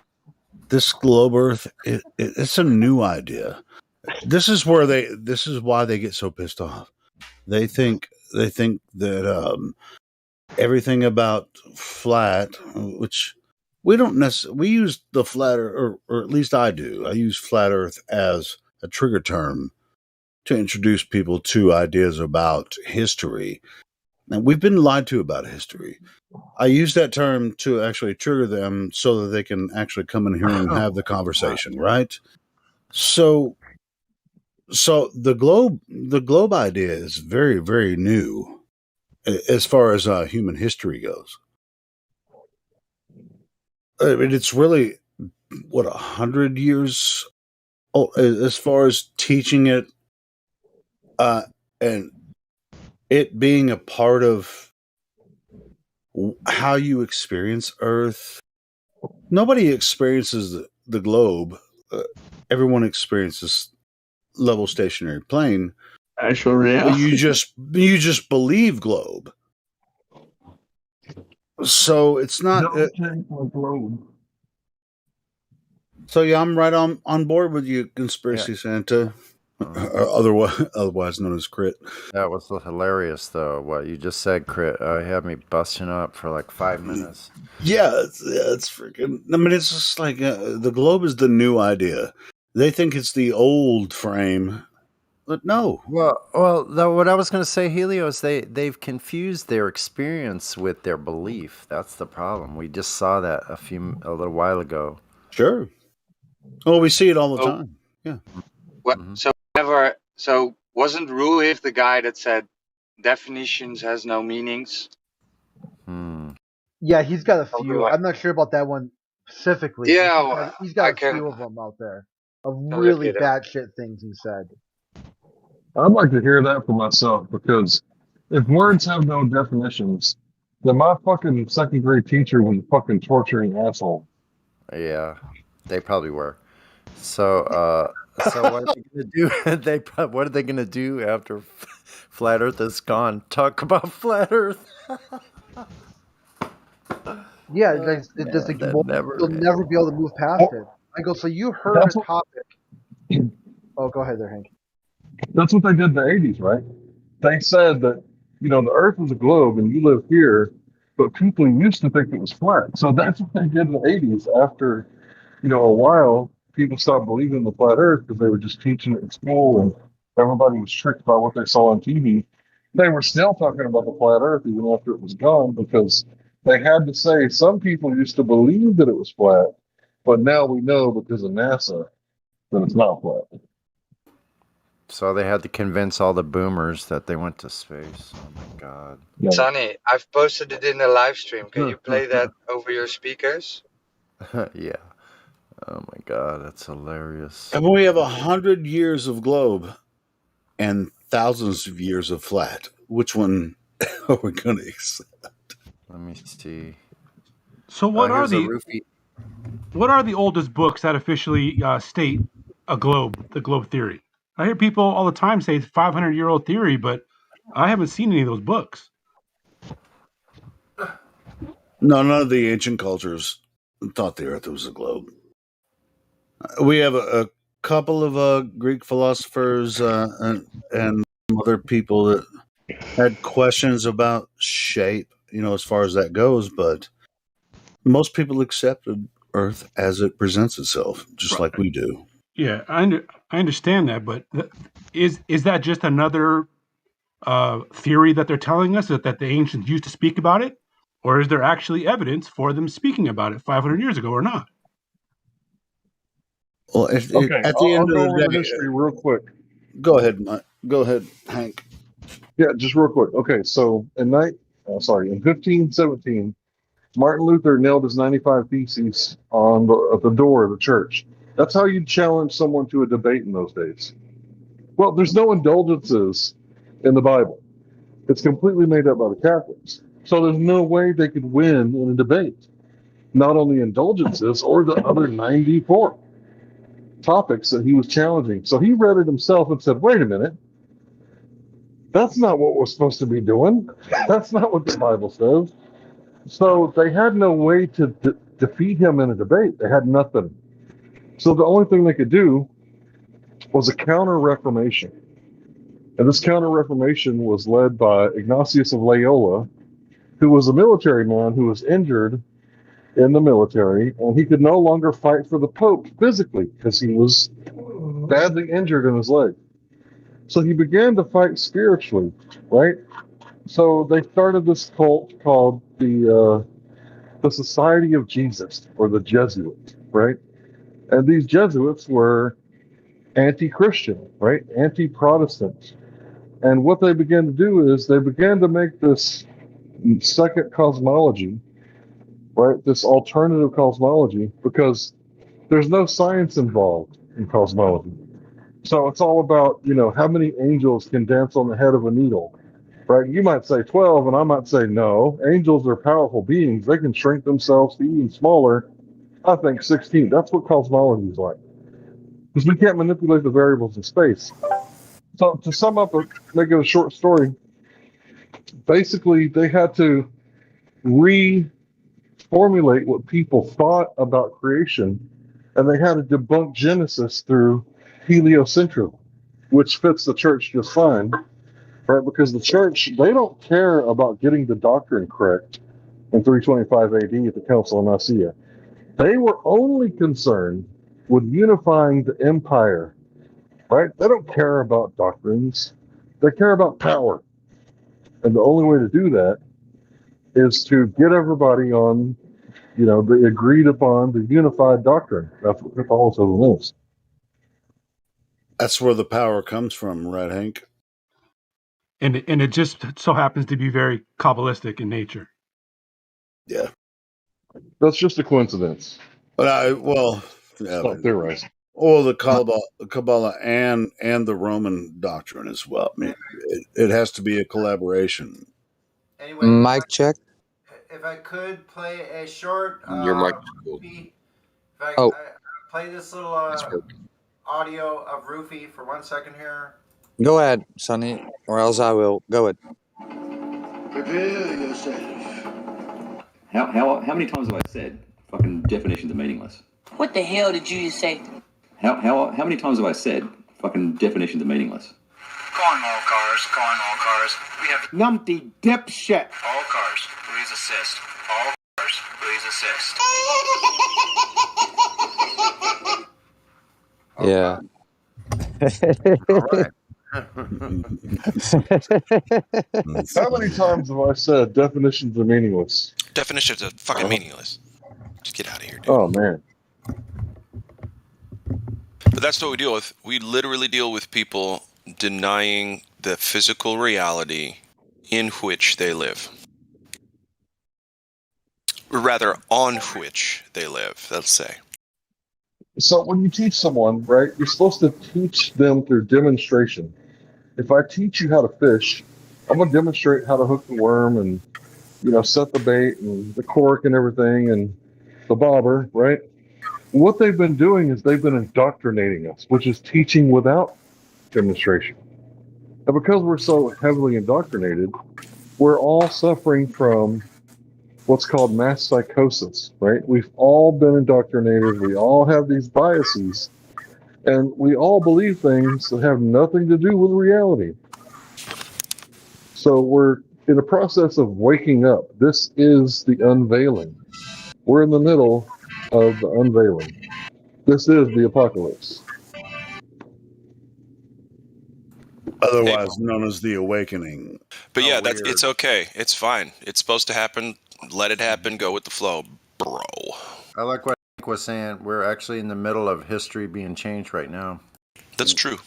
globe Earth, it's a new idea. This is why they get so pissed off. They think that everything about flat, which we don't necessarily, we use the flat Earth, or at least I do. I use flat Earth as a trigger term to introduce people to ideas about history. And we've been lied to about history. I use that term to actually trigger them so that they can actually come in here and have the conversation, right? So the globe idea is very, very new as far as human history goes. I mean, it's really 100 years old as far as teaching it, and it being a part of how you experience Earth. Nobody experiences the globe. Everyone experiences level stationary plane. Actual reality. You just believe globe. So it's not. Globe. So yeah, I'm right on board with you, Conspiracy Santa, otherwise known as Crit. That was hilarious, though. What you just said, Crit. You had me busting up for like 5 minutes. Yeah, it's freaking. I mean, it's just like the globe is the new idea. They think it's the old frame, but no. Well, what I was going to say, Helios, they've confused their experience with their belief. That's the problem. We just saw that a little while ago. Sure. Oh, we see it all the time. Yeah. What, So wasn't Ruhif the guy that said definitions has no meanings? Yeah, he's got a few. I'm not sure about that one specifically. Yeah, he's got a few of them out there of I'll really look it up. batshit things he said. I'd like to hear that for myself, because if words have no definitions, then my fucking second grade teacher was a fucking torturing asshole. Yeah, they probably were. So what are they gonna do? What are they gonna do after flat Earth is gone? Talk about flat Earth. Yeah, you'll never be able to move past it. I go, so you heard a topic. Oh, go ahead there, Hank. That's what they did in the 80s, right? They said that, the Earth is a globe and you live here, but people used to think it was flat. So that's what they did in the 80s. After, a while, people stopped believing in the flat Earth because they were just teaching it in school and everybody was tricked by what they saw on TV. They were still talking about the flat Earth even after it was gone, because they had to say some people used to believe that it was flat, but now we know because of NASA that it's not flat. So they had to convince all the boomers that they went to space. Oh my god. Sonny, I've posted it in the live stream. Can you play that over your speakers? Yeah. Oh my god, that's hilarious. And we have 100 years of globe and thousands of years of flat. Which one are we going to accept? Let me see. So what are here's a the roofie. what are the oldest books that officially state the globe theory? I hear people all the time say it's 500-year-old theory, but I haven't seen any of those books. No, none of the ancient cultures thought the Earth was a globe. We have a couple of Greek philosophers and other people that had questions about shape, as far as that goes, but most people accepted Earth as it presents itself, just like we do. Yeah, I understand that, but is that just another theory that they're telling us that the ancients used to speak about it, or is there actually evidence for them speaking about it 500 years ago or not? Well, Okay, at the I'll end of go the over the day, history real quick. Go ahead, Hank. Yeah, just real quick. Okay, so in 1517, Martin Luther nailed his 95 Theses on the door of the church. That's how you challenge someone to a debate in those days. Well, there's no indulgences in the Bible. It's completely made up by the Catholics. So there's no way they could win in a debate. Not on the indulgences or the other 94 topics that he was challenging. So he read it himself and said, wait a minute, that's not what we're supposed to be doing. That's not what the Bible says. So they had no way to defeat him in a debate. They had nothing. So the only thing they could do was a counter-reformation. And this counter-reformation was led by Ignatius of Loyola, who was a military man who was injured in the military, and he could no longer fight for the Pope physically because he was badly injured in his leg. So he began to fight spiritually, right? So they started this cult called the Society of Jesus, or the Jesuits, right? And these Jesuits were anti-Christian, right? Anti-Protestant. And what they began to do is they began to make this second cosmology, right? This alternative cosmology, because there's no science involved in cosmology. So it's all about, how many angels can dance on the head of a needle, right? You might say 12, and I might say no. Angels are powerful beings. They can shrink themselves to even smaller. I think 16. That's what cosmology is like. Because we can't manipulate the variables in space. So to sum up, make it a short story, basically they had to reformulate what people thought about creation, and they had to debunk Genesis through heliocentrism, which fits the church just fine, right? Because the church, they don't care about getting the doctrine correct in 325 AD at the Council of Nicaea. They were only concerned with unifying the empire, right? They don't care about doctrines. They care about power. And the only way to do that is to get everybody on, the agreed upon, the unified doctrine. That's what Catholicism is. That's where the power comes from, right, Hank? And it just so happens to be very Kabbalistic in nature. Yeah. That's just a coincidence. But yeah. Theorizing. Or the Kabbalah and the Roman doctrine as well. I mean, it has to be a collaboration. Anyway, Mic check. If I could play a short, Your mic is cool. play this little audio of Roofy for 1 second here. Go ahead, Sonny, or else I will. Go ahead. Prepare yourself. How many times have I said fucking definitions are meaningless? What the hell did you just say? How many times have I said fucking definitions are meaningless? Cornwall cars. We have Numpty dipshit. all cars. Please assist. All cars. Please assist. Yeah. How many times have I said definitions are meaningless? Definitions are fucking meaningless. Just get out of here, dude. Oh, man. But that's what we deal with. We literally deal with people denying the physical reality in which they live. Or rather, on which they live, let's say. So when you teach someone, right, you're supposed to teach them through demonstration. If I teach you how to fish, I'm going to demonstrate how to hook the worm and, set the bait and the cork and everything. And the bobber, right? What they've been doing is they've been indoctrinating us, which is teaching without demonstration. And because we're so heavily indoctrinated, we're all suffering from what's called mass psychosis, right? We've all been indoctrinated. We all have these biases, and we all believe things that have nothing to do with reality. So we're in a process of waking up. This is the unveiling. We're in the middle of the unveiling. This is the apocalypse. Otherwise known as the awakening. But yeah, it's okay. It's fine. It's supposed to happen. Let it happen. Go with the flow, bro. I like what Nick was saying. We're actually in the middle of history being changed right now. That's true.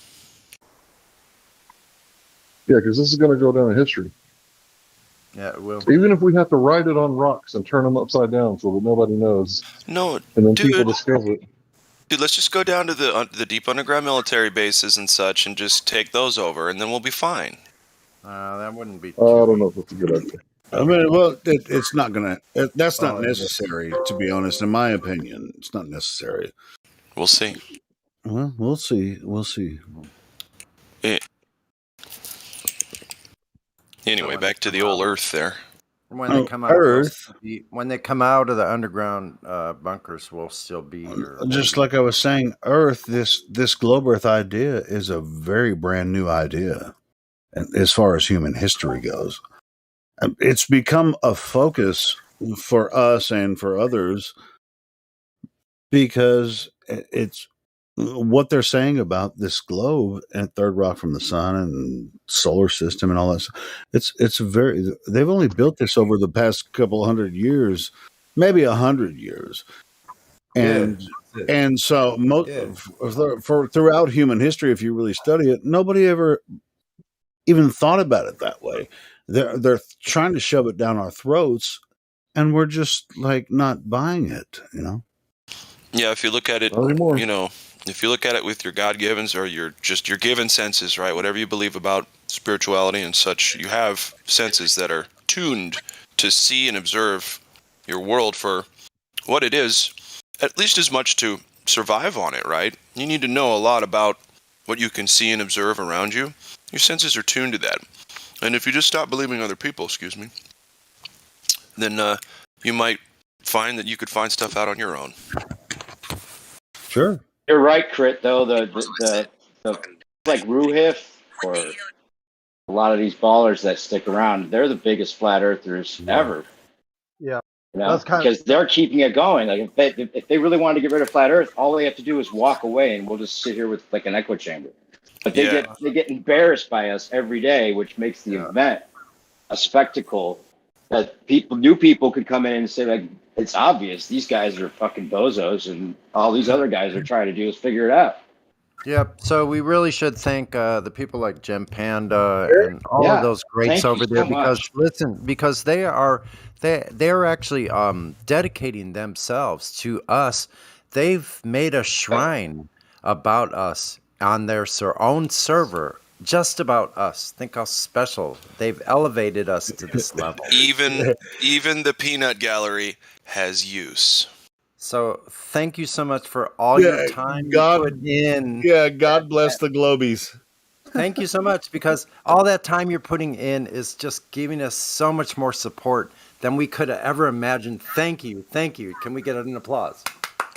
Yeah, because this is going to go down in history. Yeah, it will. Even if we have to write it on rocks and turn them upside down so that nobody knows. No, and then dude. people discover it. Dude, let's just go down to the deep underground military bases and such, and just take those over, and then we'll be fine. That wouldn't be. I don't know if that's a good idea. I mean, well, it's not gonna. That's not necessary, to be honest. In my opinion, it's not necessary. We'll see. Well, we'll see. We'll see. Anyway, back to the old Earth there. When they come out, Earth. When they come out of the underground bunkers, we'll still be here. Just like I was saying, Earth. This globe Earth idea is a very brand new idea, and as far as human history goes, it's become a focus for us and for others because it's what they're saying about this globe and third rock from the sun and solar system and all that stuff. It's very. They've only built this over the past couple hundred years, maybe 100 years, and so for throughout human history, if you really study it, nobody ever even thought about it that way. They're trying to shove it down our throats, and we're just like not buying it, you know. Yeah, if you look at it, you know, if you look at it with your God-givens or your given senses, right? Whatever you believe about spirituality and such, you have senses that are tuned to see and observe your world for what it is, at least as much to survive on it, right? You need to know a lot about what you can see and observe around you. Your senses are tuned to that. And if you just stop believing other people, then you might find that you could find stuff out on your own. Sure. You're right, Crit, though. The like Ruhif or a lot of these ballers that stick around, they're the biggest flat earthers ever. Yeah. You know, because they're keeping it going. Like if they really wanted to get rid of flat Earth, all they have to do is walk away, and we'll just sit here with like an echo chamber. But they get embarrassed by us every day, which makes the event a spectacle that new people could come in and say, like, it's obvious these guys are fucking bozos, and all these other guys are trying to do is figure it out. Yep. So we really should thank the people like Jim Panda and all of those greats over there because they are actually dedicating themselves to us. They've made a shrine about us on their own server, just about us. Think how special they've elevated us to this level. Even the peanut gallery has use. So thank you so much for all your time you put in. Yeah, God bless the Globies. Thank you so much, because all that time you're putting in is just giving us so much more support than we could have ever imagined. Thank you. Thank you. Can we get an applause?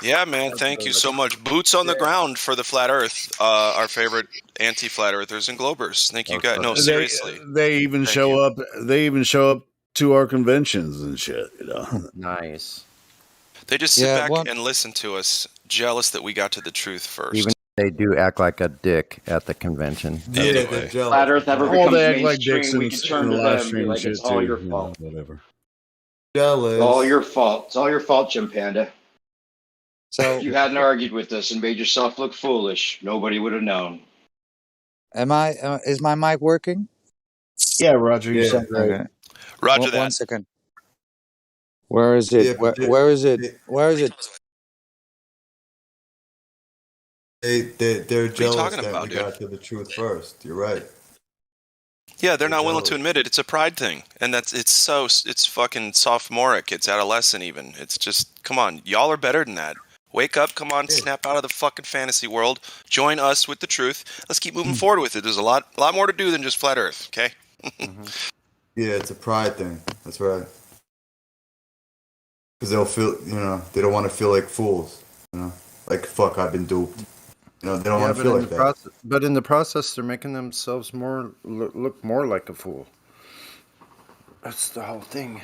Yeah, man. Thank you so much. Boots on the ground for the flat Earth, our favorite anti-flat Earthers and Globers. Thank you, guys. No, seriously. They even show up. They even show up to our conventions and shit. You know. Nice. They just sit back and listen to us, jealous that we got to the truth first. Even they do act like a dick at the convention. Yeah, they're jealous. Flat Earth ever becomes mainstream, we can turn to them and be like, it's all your fault. Whatever. Jealous. It's all your fault. It's all your fault, Jim Panda. So if you hadn't argued with us and made yourself look foolish, nobody would have known. Is my mic working? Yeah, Roger, you sound great. Okay. Roger that. 1 second. Where is it? Where is it? Where is it? They're What are you jealous talking that about, we dude? got to the truth first. You're right. Yeah, they're not willing to admit it. It's a pride thing, and it's fucking sophomoric. It's adolescent even. It's just, come on, y'all are better than that. Wake up, come on, snap out of the fucking fantasy world. Join us with the truth. Let's keep moving forward with it. There's a lot more to do than just flat Earth. Okay. Yeah, it's a pride thing. That's right. Because they'll feel, they don't want to feel like fools. Like, fuck, I've been duped. They don't want to feel like that. But in the process, they're making themselves look more like a fool. That's the whole thing.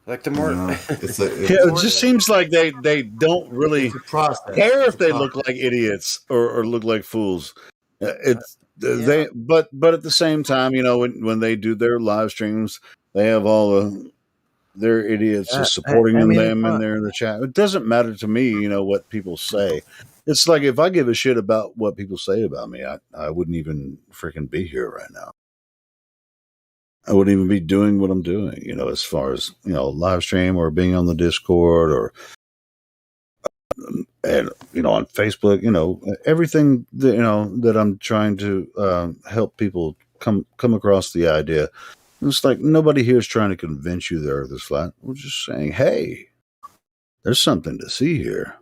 Like the more, it just seems like they don't really care if they look like idiots or look like fools. But at the same time, when they do their live streams, they have all their idiots just supporting them and they're in the chat. It doesn't matter to me, what people say. It's like if I give a shit about what people say about me, I wouldn't even freaking be here right now. I wouldn't even be doing what I'm doing, as far as, live stream or being on the Discord or, and, on Facebook, everything that, that I'm trying to help people come across the idea. It's like nobody here is trying to convince you the Earth is flat. We're just saying, hey, there's something to see here.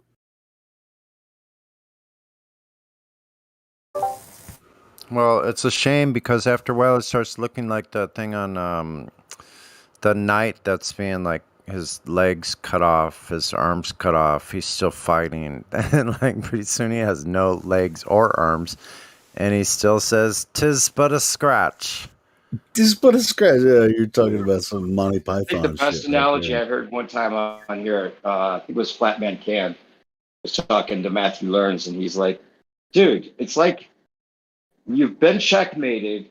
Well, it's a shame because after a while it starts looking like the thing on the knight that's being like his legs cut off, his arms cut off. He's still fighting, and like pretty soon he has no legs or arms, and he still says, "'Tis but a scratch." "'Tis but a scratch." Yeah, you're talking about some Monty Python. I think the best analogy I heard one time on here, I think it was Flatman Can, was talking to Matthew Learns, and he's like, "Dude, it's like you've been checkmated,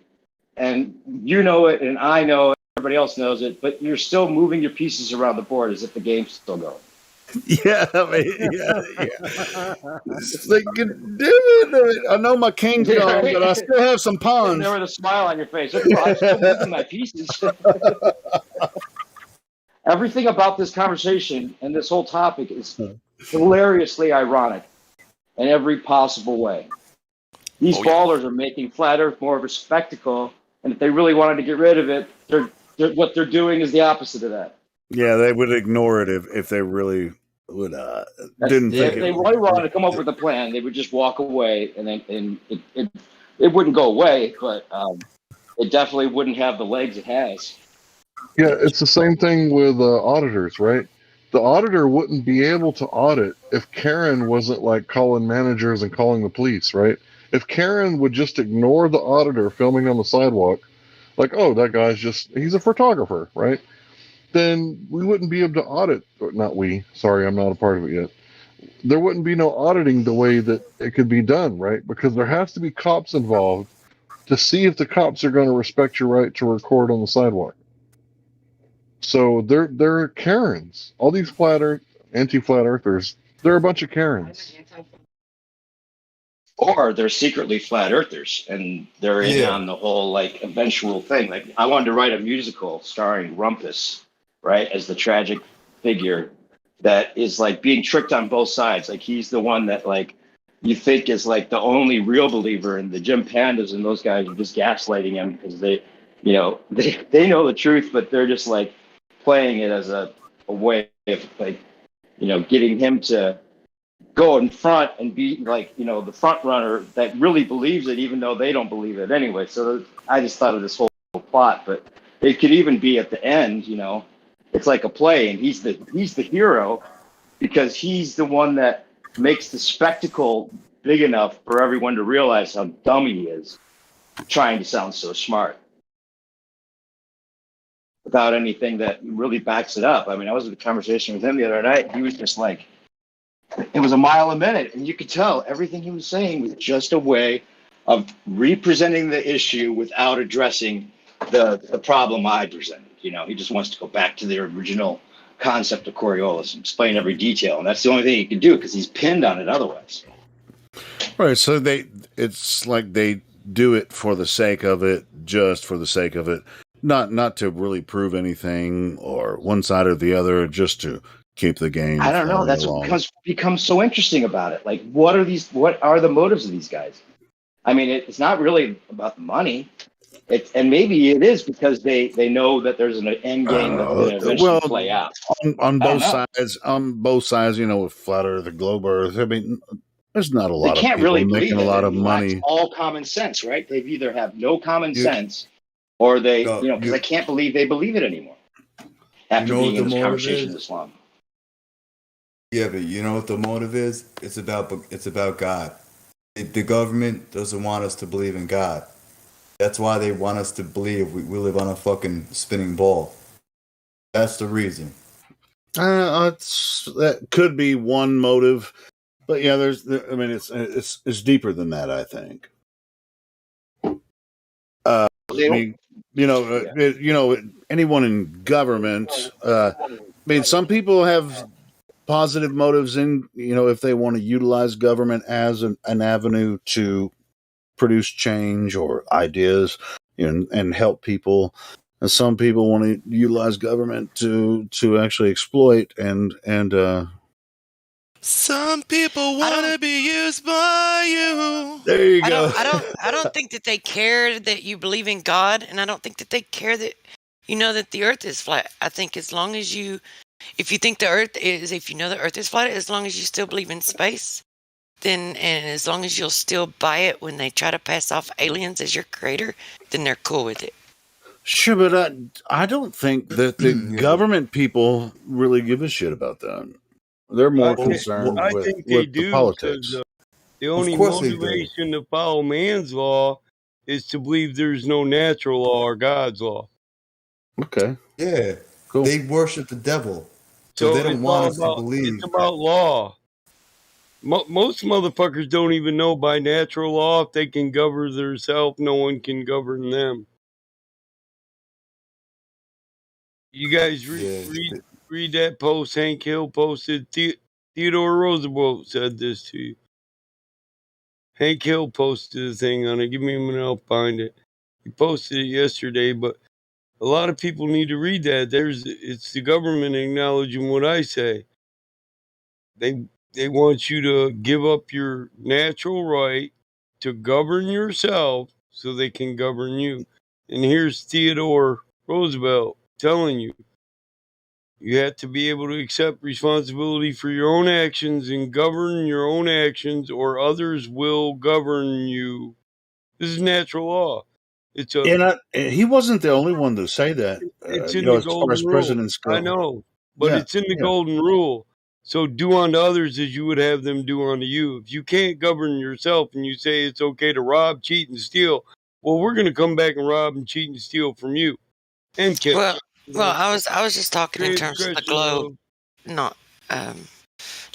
and you know it, and I know it, everybody else knows it, but you're still moving your pieces around the board as if the game's still going." Yeah, yeah. It's like, damn it, I know my king's gone, but I still have some pawns. There with a smile on your face. I'm still moving my pieces. Everything about this conversation and this whole topic is hilariously ironic in every possible way. These ballers are making flat Earth more of a spectacle, and if they really wanted to get rid of it, what they're doing is the opposite of that. Yeah, they would ignore it if they really would didn't think if they really wanted to come up with a plan, they would just walk away, and then it wouldn't go away, but it definitely wouldn't have the legs it has. Yeah, it's the same thing with auditors, right? The auditor wouldn't be able to audit if Karen wasn't like calling managers and calling the police, right? If Karen would just ignore the auditor filming on the sidewalk, like, oh, that guy's he's a photographer, right? Then we wouldn't be able to audit, or not we, sorry, I'm not a part of it yet. There wouldn't be no auditing the way that it could be done, right? Because there has to be cops involved to see if the cops are going to respect your right to record on the sidewalk. So they're Karens. All these anti-flat earthers, they're a bunch of Karens. Or they're secretly flat earthers, and they're in on the whole like eventual thing. Like I wanted to write a musical starring Rumpus, right, as the tragic figure that is like being tricked on both sides. Like he's the one that like you think is like the only real believer, and the Jim Pandas and those guys are just gaslighting him because they know the truth, but they're just like playing it as a way of like getting him to go in front and be like, the front runner that really believes it, even though they don't believe it anyway. So I just thought of this whole plot, but it could even be at the end, it's like a play, and he's the hero because he's the one that makes the spectacle big enough for everyone to realize how dumb he is, trying to sound so smart without anything that really backs it up. I mean, I was in a conversation with him the other night. He was just like, it was a mile a minute, and you could tell everything he was saying was just a way of representing the issue without addressing the problem I presented. He just wants to go back to the original concept of Coriolis and explain every detail, and that's the only thing he can do because he's pinned on it otherwise. Right, so it's like they do it for the sake of it, just for the sake of it, not to really prove anything or one side or the other, just to keep the game. I don't know. That's what becomes so interesting about it. Like, what are the motives of these guys? I mean, it's not really about the money. And maybe it is because they know that there's an end game that's going to eventually play out. on I don't both know. sides, with flat Earth, the globe Earth. I mean, there's not a They lot of can't people really making believe a it. lot It of lacks money. all common sense, right? They either have no common sense, or they, because I can't believe they believe it anymore after know being what in the this motive conversation is? this long. Yeah, but you know what the motive is? It's about God. The government doesn't want us to believe in God. That's why they want us to believe we live on a fucking spinning ball. That's the reason. That could be one motive, but yeah, I mean, it's deeper than that, I think. I mean, anyone in government. I mean, some people have positive motives in, if they want to utilize government as an avenue to produce change or ideas, and help people. And some people want to utilize government to actually exploit and Some people want to be used by you. there you go. I don't think that they care that you believe in God, and I don't think that they care that that the Earth is flat. I think as long as if you think the Earth is, if you know the Earth is flat, as long as you still believe in space, and as long as you'll still buy it when they try to pass off aliens as your creator, then they're cool with it. Sure, but I don't think that the government people really give a shit about that. They're more concerned I with think they the do, politics. because the only motivation to follow man's law is to believe there's no natural law or God's law. Okay. Yeah. Cool. They worship the devil. So they don't it's want all us to believe. It's about law. Most motherfuckers don't even know by natural law if they can govern themselves, no one can govern them. You guys read that post Hank Hill posted. Theodore Roosevelt said this to you. Hank Hill posted a thing on it. Give me a minute, I'll find it. He posted it yesterday, but a lot of people need to read that. It's the government acknowledging what I say. They want you to give up your natural right to govern yourself so they can govern you. And here's Theodore Roosevelt telling you, you have to be able to accept responsibility for your own actions and govern your own actions, or others will govern you. This is natural law. And he wasn't the only one to say that. It's in the As far golden as rule. presidents go. I know, but Yeah, it's in the yeah. golden rule. So do unto others as you would have them do unto you. If you can't govern yourself and you say it's okay to rob, cheat, and steal, well, we're going to come back and rob and cheat and steal from you and kill. Well, I was just talking in terms of the globe, not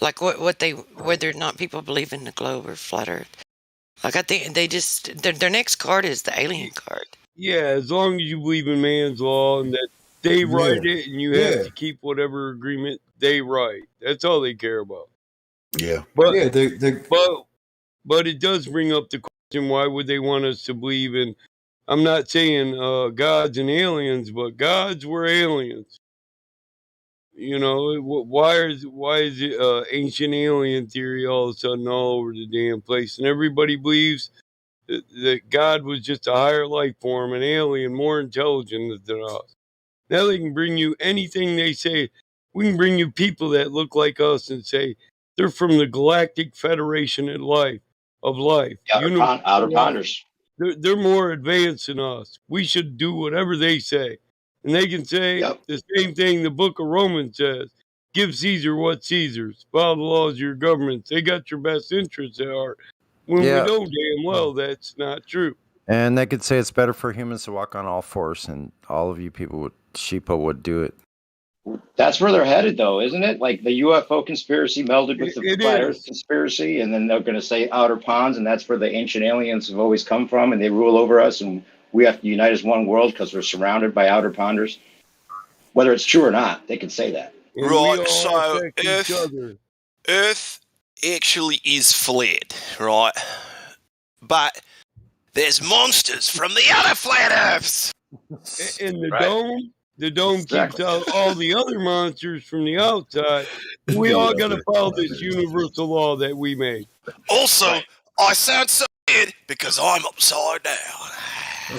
like whether or not people believe in the globe or flat Earth. Like I think they just their next card is the alien card. Yeah, as long as you believe in man's law and that they write it and you have to keep whatever agreement they write. That's all they care about. Yeah. But yeah, but it does bring up the question, why would they want us to believe in, I'm not saying gods and aliens, but gods were aliens. Why is it ancient alien theory all of a sudden all over the damn place? And everybody believes that God was just a higher life form, an alien, more intelligent than us. Now they can bring you anything they say. We can bring you people that look like us and say they're from the Galactic Federation of life. Outer Ponders. They're more advanced than us. We should do whatever they say. And they can say the same thing the book of Romans says. Give Caesar what Caesar's. Follow the laws of your governments. They got your best interests at heart. When we know damn well that's not true. And they could say it's better for humans to walk on all fours, and all of you sheeple would do it. That's where they're headed, though, isn't it? Like the UFO conspiracy melded with the flat Earth conspiracy, and then they're going to say outer ponds, and that's where the ancient aliens have always come from, and they rule over us, and we have to unite as one world because we're surrounded by outer ponders. Whether it's true or not, they can say that. Right, so Earth actually is flat, right? But there's monsters from the other flat Earths. In the dome keeps out all the other monsters from the outside. We all got to follow this universal law that we made. Also, I sound so weird because I'm upside down.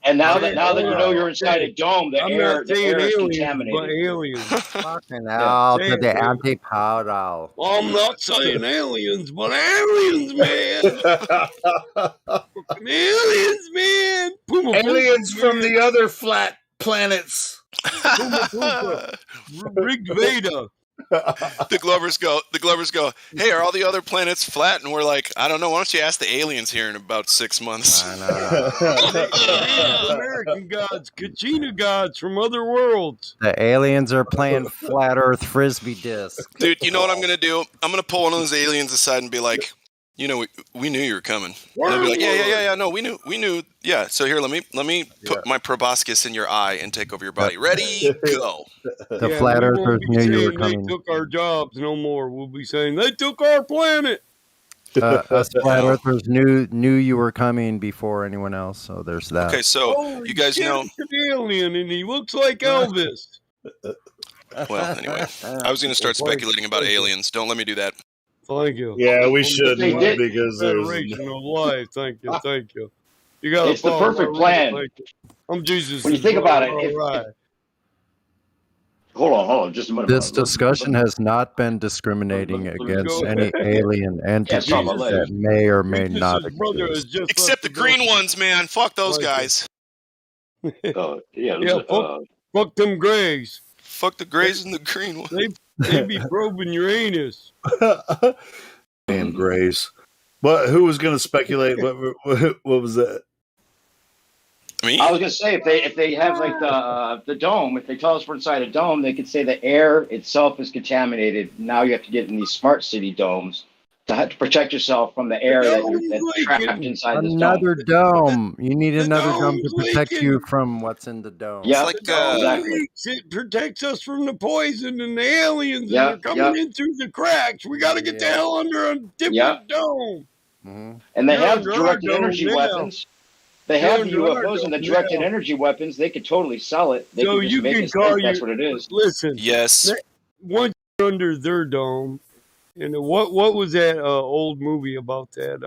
And now that you know you're inside a dome, the I'm air not saying is aliens, but contaminated. aliens. Fucking hell to the anti-powder. I'm not saying aliens, but aliens, man. Fucking aliens, man. Puma Aliens Puma, from man. the other flat planets. Puma Puma. Rig Veda. The Glovers go, hey, are all the other planets flat? And we're like, I don't know. Why don't you ask the aliens here in about 6 months? Native American gods, Kachina gods from other worlds. The aliens are playing flat Earth frisbee disc. Dude, you know what I'm going to do? I'm going to pull one of those aliens aside and be like, you know, we knew you were coming. And they'll be like, yeah. No, we knew. Yeah. So here, let me put my proboscis in your eye and take over your body. Ready? Go. The flat earthers knew you were coming. They took our jobs no more. We'll be saying they took our planet. Us flat earthers knew you were coming before anyone else. So there's that. Okay, so you guys know an alien, and he looks like Elvis. Well, anyway, I was going to start speculating about aliens. Don't let me do that. Thank you. Yeah, we should because Federation of Life. Thank you. You got it's the perfect plan. I'm Jesus. When you think about it, right. Hold on, just a minute. This discussion has not been discriminating against any alien entities that may or may not exist. Except the green ones, man. Fuck those guys. Fuck them grays. Fuck the grays and the green ones. They be probing your anus. Damn grays. But who was going to speculate? What was that? Me? I was going to say if they have like the dome, if they tell us we're inside a dome, they could say the air itself is contaminated. Now you have to get in these smart city domes to protect yourself from the air that's trapped inside this dome. Another dome. You need another dome to protect you from what's in the dome. Yeah, like exactly. It protects us from the poison and the aliens that are coming in through the cracks. We got to get the hell under a different dome. Mm-hmm. And they have directed energy weapons. They have the UFOs and the directed energy weapons. They could totally sell it. They could just make us think that's what it is. Listen. Yes. Once you're under their dome, and what was that old movie about that?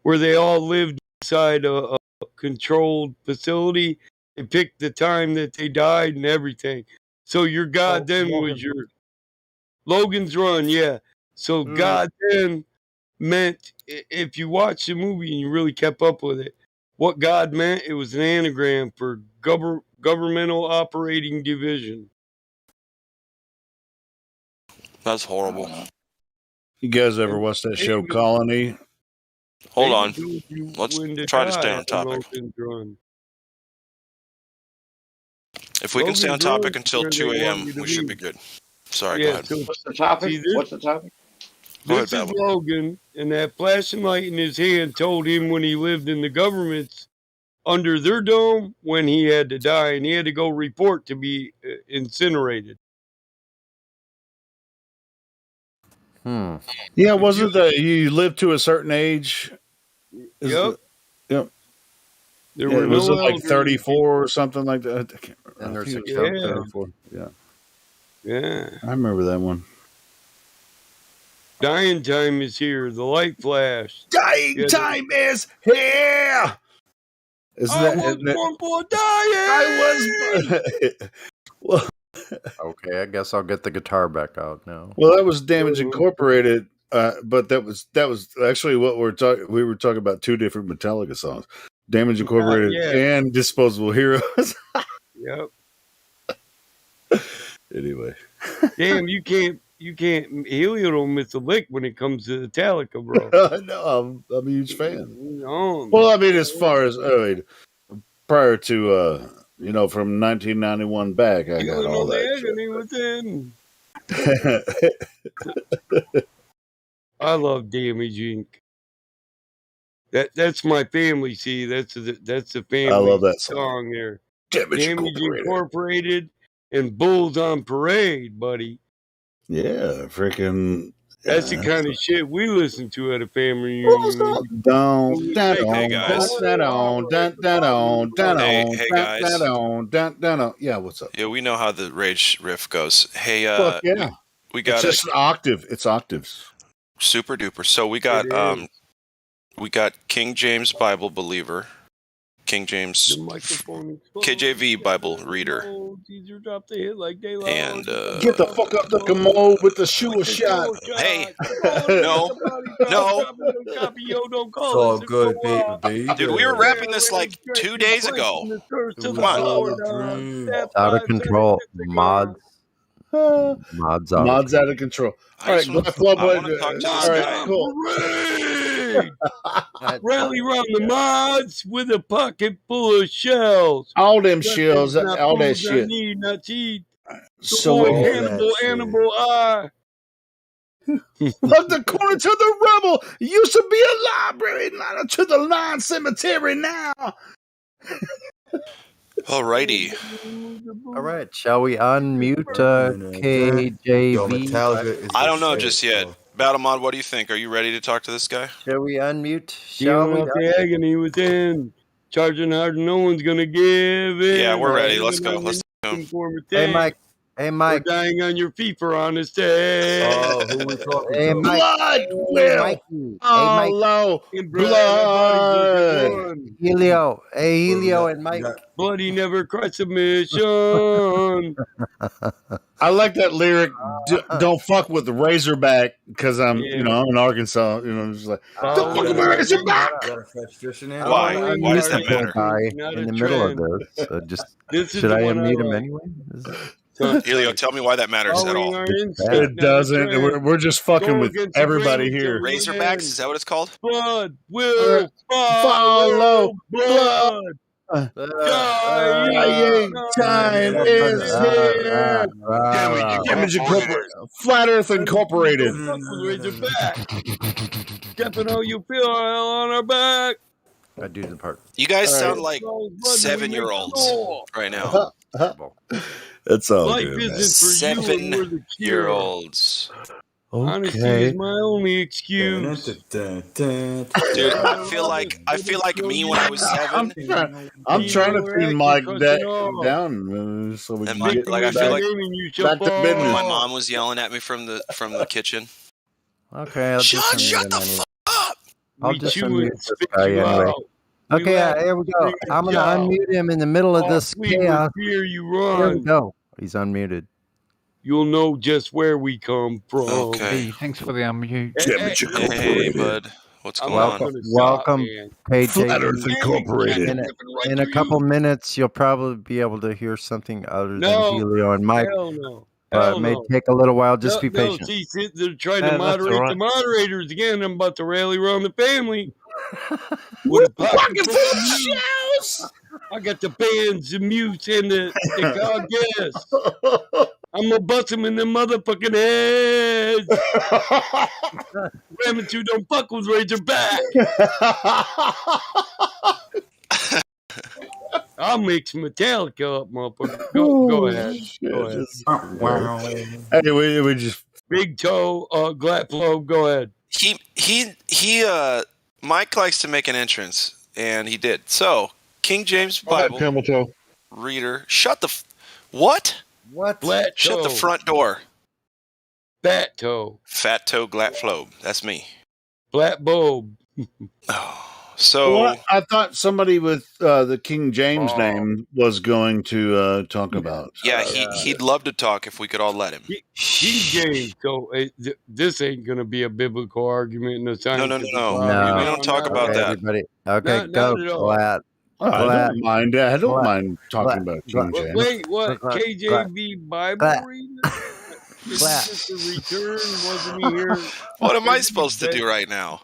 Where they all lived inside a controlled facility. They picked the time that they died and everything. So your God then was your Logan's Run, yeah. So God then meant, if you watch the movie and you really kept up with it, what God meant, it was an anagram for governmental operating division. That's horrible. You guys ever watch that show Colony? Hold on. Let's try to stay on topic. If we can stay on topic until 2 a.m., we should be good. Sorry, go ahead. What's the topic? What's the topic? This is Logan, and that flashing light in his hand told him when he lived in the government's under their dome when he had to die, and he had to go report to be incinerated. Yeah, wasn't that you lived to a certain age? Yep. There were was it like 34 or something like that? I can't remember. And there's 34. Yeah. Yeah. I remember that one. Dying time is here. The light flash. Dying time is here. Born for dying. Well, okay, I guess I'll get the guitar back out now. Well, that was Damage Incorporated, but that was actually what we were talking about two different Metallica songs. Damage Incorporated and Disposable Heroes. Yep. Anyway. Damn, you can't Helio don't miss a lick when it comes to Metallica, bro. No, I'm a huge fan. No. Well, I mean, as far as prior to from 1991 back, I got all that. I love Damage Inc. That's my family. See, that's the family. I love that song there. Damage Incorporated and Bulls on Parade, buddy. Yeah, freaking. That's the kind of shit we listen to at a family reunion. Yeah, what's up? Yeah, we know how the Rage riff goes. Hey, we got it's just an octave. It's octaves. Super duper. So we got We got King James Bible believer, King James KJV Bible reader, and Get the fuck up the commode with the shoe shot. hey, no. It's all good, baby. Dude, we were wrapping this like 2 days ago. Come on. It's out of control. Mods out of control. All right, Black Club. All right, cool. Rally around the mods with a pocket full of shells. All them shells, all that shit. Not cheat. So Hannibal eye. Love the corner to the rebel. Used to be a library, not to the line cemetery now. Alrighty. All right, shall we unmute KJV? I don't know just yet. Battlemod, what do you think? Are you ready to talk to this guy? Shall we unmute? Shall we? The agony within. Charging hard, no one's gonna give it. Yeah, we're ready. Let's go. Let's go. Hey, Mike. Hey, Mike. We're dying on your feet for honest day. Oh, who we talking Hey, to? Mike. Blood, Will. Mikey. Oh, low. Blood. Helio. Hey, Helio and Mike. Bloody never cried submission. I like that lyric. Don't fuck with the Razorback because I'm in Arkansas. I'm just like, don't fuck with the Razorback. Why? Why does that matter? In the middle of this, so just should I unmute him anyway? Helio, tell me why that matters at all. It doesn't. We're just fucking with everybody here. Razorbacks, is that what it's called? Blood will follow blood. Time is here. Damage Incorporated. Flat Earth Incorporated. Stepping on you feel on our back. I do the part. You guys sound like 7-year-olds right now. It's all Life good. isn't for you, we're the 7-year-olds. Honesty is my only excuse. Dude, I feel like me when I was 7. I'm trying to tune Mike down so we can get I feel like back to business. my mom was yelling at me from the kitchen. Okay, I'll Shut the fuck up! I'll just unmute this guy anyway. Okay, here we go. I'm gonna unmute him in the middle of this chaos. Here you Here we run. go. He's unmuted. You'll know just where we come from. Okay. Thanks for the unmute. Hey, bud. What's going on? Welcome, Flat Earth KJ. Incorporated. In a couple minutes, you'll probably be able to hear something other than No. Helio and Mike. Hell no. But Hell it may no. take a little while. Just be patient. See, they're trying to That's moderate all right. the moderators again. I'm about to rally around the family. With a pocket full of shells. I got the bands, the mutes, and the god guests. I'm gonna bust them in the motherfucking heads. Ramming through them fuck with Razorback. I'll mix Metallica up, motherfucker. Go ahead. Go ahead. Anyway, we just Big Toe, Glatflow, go ahead. Mike likes to make an entrance, and he did. So, King James Bible Camel toe. reader, shut the what? What? Flat Shut the toe. front door. Fat toe. Fat toe Glatflobe. That's me. Flat bulb. So well, I thought somebody with the King James name was going to talk about. yeah, he'd love to talk if we could all let him. King James. So this ain't gonna be a biblical argument in the scientific. No. No. We don't talk about that. Everybody. Okay, Not go. at all. Glad. I don't mind. I don't Glad. mind talking Glad. about King James. Wait, what? Glad. KJV Bible Glad. reader? Is this a return? Wasn't he here? What am I supposed to do right now?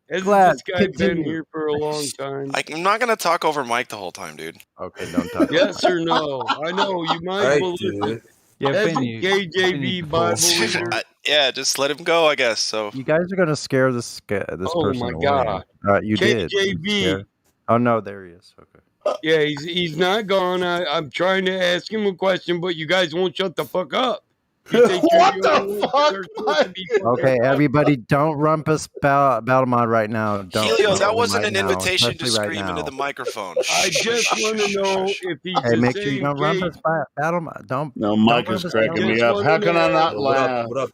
Hasn't Glad. this guy been Continue. here for a long time? I'm not gonna talk over Mike the whole time, dude. Okay, don't talk. Yes or no? I know you might as well listen. Yeah, That's a finish. KJV Bible reader. Yeah, just let him go, I guess. So You guys are gonna scare this Oh person my away. God. You did. You KJV. scared- Oh no, there he is. Okay. Yeah, he's not gone. I'm trying to ask him a question, but you guys won't shut the fuck up. You think What you're the only ones that are supposed to be fucking Okay, up. everybody, don't rumpus Battlemod right now. Don't. Helio, don't that wasn't right an now, invitation to especially right scream into now. the microphone. I just want to know if he's Hey, the make sure you same don't case. rumpus Battlemod. Don't. No, Mike don't is rumpus cracking me Just up. wanna How can I know. not laugh? What up,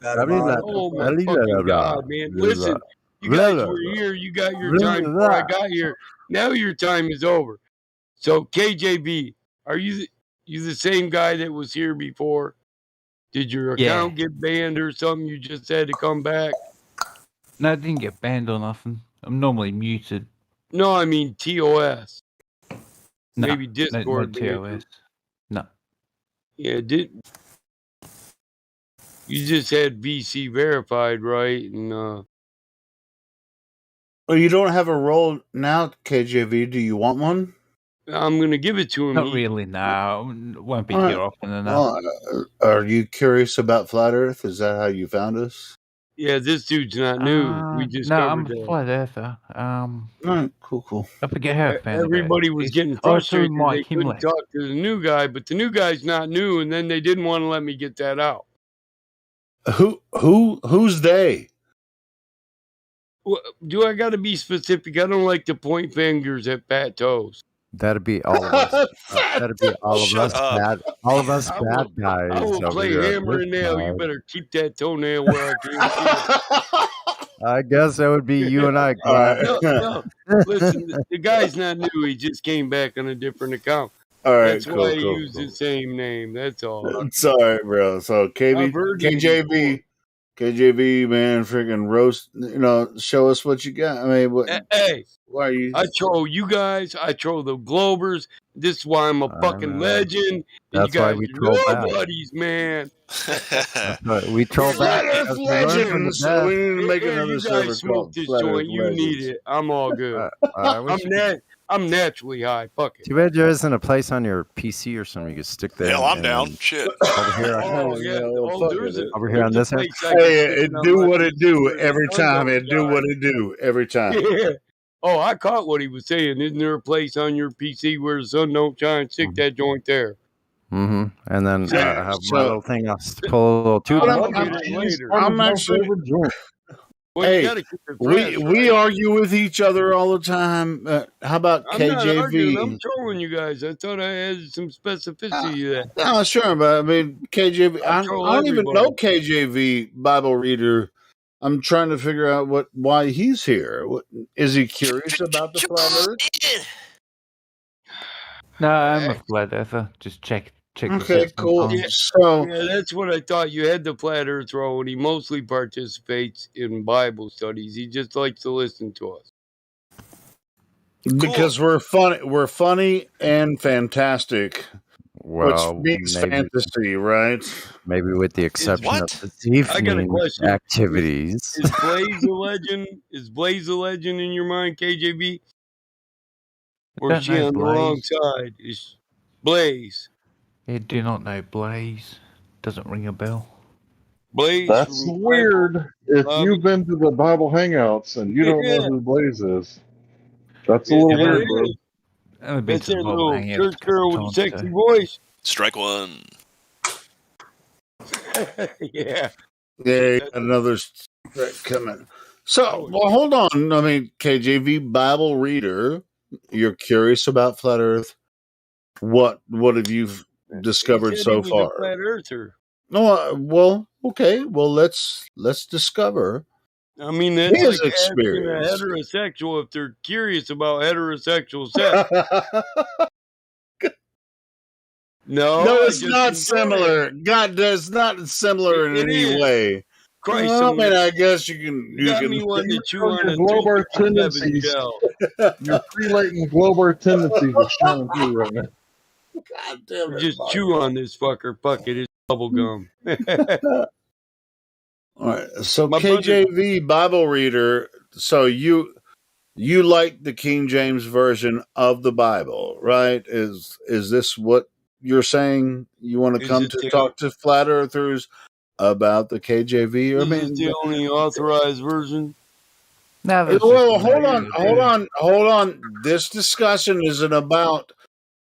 Oh my fucking God, man! Listen, You guys were here. You got your time before I got here. Now your time is over. So KJV, are you the same guy that was here before? Did your account get banned or something? You just had to come back? No, I didn't get banned or nothing. I'm normally muted. No, I mean TOS. No, Maybe Discord. no TOS. No. Yeah, you just had VC verified, right? And Well, you don't have a role now, KJV. Do you want one? I'm gonna give it to him. Not really. No, won't be here often enough. Are you curious about flat Earth? Is that how you found us? Yeah, this dude's not new. We just no, I'm covered a that. flat earther. Alright, cool. I forget how I found Everybody it. was getting through frustrated. They Mike couldn't Himley. talk to the new guy, but the new guy's not new, and then they didn't want to let me get that out. Who's they? Well, do I got to be specific? I don't like to point fingers at fat toes. That'd be all of us. That'd be all of us bad. All of us bad guys. I will over play here at hammer this and nail. You time. better keep that toenail where I can't see it. I guess that would be you and I, Glenn. No. Listen, the guy's not new. He just came back on a different account. All right, That's why he used the same name. That's all. It's all right, bro. So I've heard him KJV, man, freaking roast. Show us what you got. I mean, what? Hey, why are you? I troll you guys. I troll the Globers. This is why I'm a fucking legend. And That's you why guys we are troll back. nobodies, man. We troll back. because we learn from the So we best. need to make Hey, another you server guys smoke called this Flat Earth joint. You need Legends. it. I'm all good. I wish you could- I'm naturally high. Fuck it. Too bad there isn't a place on your PC or something you could stick there. Hell, I'm and down. then Shit. Over here, over here on this end. Hey, it do what it do every time. It do what it do every time. Yeah. Oh, I caught what he was saying. Isn't there a place on your PC where the sun don't shine? Stick that joint there. Mm-hmm. And then I have my So- little thing. I'll pull a little tube. But out. I'm actually. Well, you Hey, gotta keep your we class, right? argue with each other all the time. How about I'm not arguing. I'm KJV? trolling you guys. I thought I had some specificity to that. No, sure, but I mean KJV. I troll don't even everybody. know KJV Bible reader. I'm trying to figure out why he's here. Is he curious about the flat Earth? No, I'm a flat earther. Just check. Okay, this out cool. sometimes. Yeah, that's what I thought. You had the flat earth role, and he mostly participates in Bible studies. He just likes to listen to us. Because we're funny and fantastic, Well, which means maybe- fantasy, right? Maybe with the exception of what? this I got a evening question. activities. Is Blaze a legend? Is Blaze a legend in your mind, KJB? Or is Don't she know on the wrong Blaze. side? Is Blaze? I do not know Blaze. Doesn't ring a bell. Blaze That's from weird. If Bible- you've been to the Bible Hangouts and you don't know who Blaze is, that's a Yeah, little yeah, weird, it bro. is. I've been That's to the that Bible little Hangouts church a couple girl with times, the sexy so- voice. Strike one. Yeah. Yeah, another threat coming. So, well, hold on. I mean, KJV Bible reader, you're curious about flat Earth. What have you discovered He said so he was far? a flat earther. No, well, okay. Well, let's discover. I mean, that's His like asking a experience. heterosexual if they're curious about heterosexual sex. No, No, I it's just not enjoy similar. it. God, it's not similar in It any is. way. Christ, Well, I I'm mean, gonna- I guess you can. You got me wanting to chew on a Globar 357 tendencies. shell. Your pre-latent Globar tendencies are showing through right now. God damn it, Just Mark. chew on this fucker. Fuck it. It's bubble gum. All right. So My brother- KJV Bible reader. So you like the King James version of the Bible, right? Is this what you're saying? You want to Is come it to the- talk to flat earthers about the KJV? I Is mean, this the only authorized version? No, that's well, just hold on. This discussion isn't about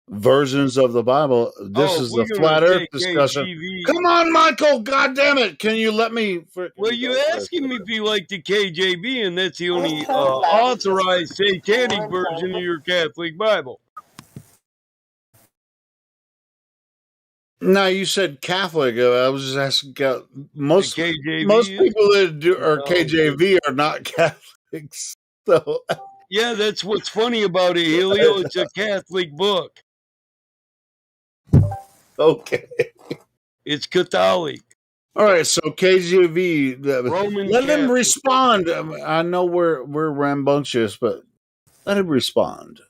versions of the Bible. This is we're the gonna flat Earth take discussion. KJV. Come on, Michael! God damn it! Can you let me? Well, you asking me if you like the KJV, and that's the only authorized satanic version of your Catholic Bible. No, you said Catholic. I was just asking. Most KJV people that do are No. KJV are not Catholics. So Yeah, that's what's funny about it, Helio. It's a Catholic book. Okay. It's Catholic. All right, so KJV. Roman Let him Catholic. respond. I know we're rambunctious, but let him respond.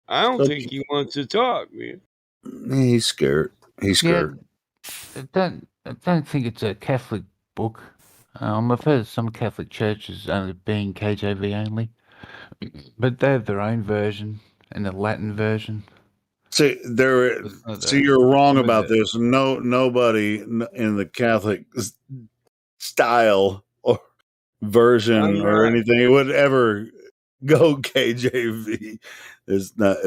I don't think he wants to talk, man. He's scared. He's scared. Yeah, I don't think it's a Catholic book. I've heard of some Catholic churches only being KJV only, but they have their own version and a Latin version. See, you're wrong about this. Nobody in the Catholic style or version or anything would ever go KJV. It's not.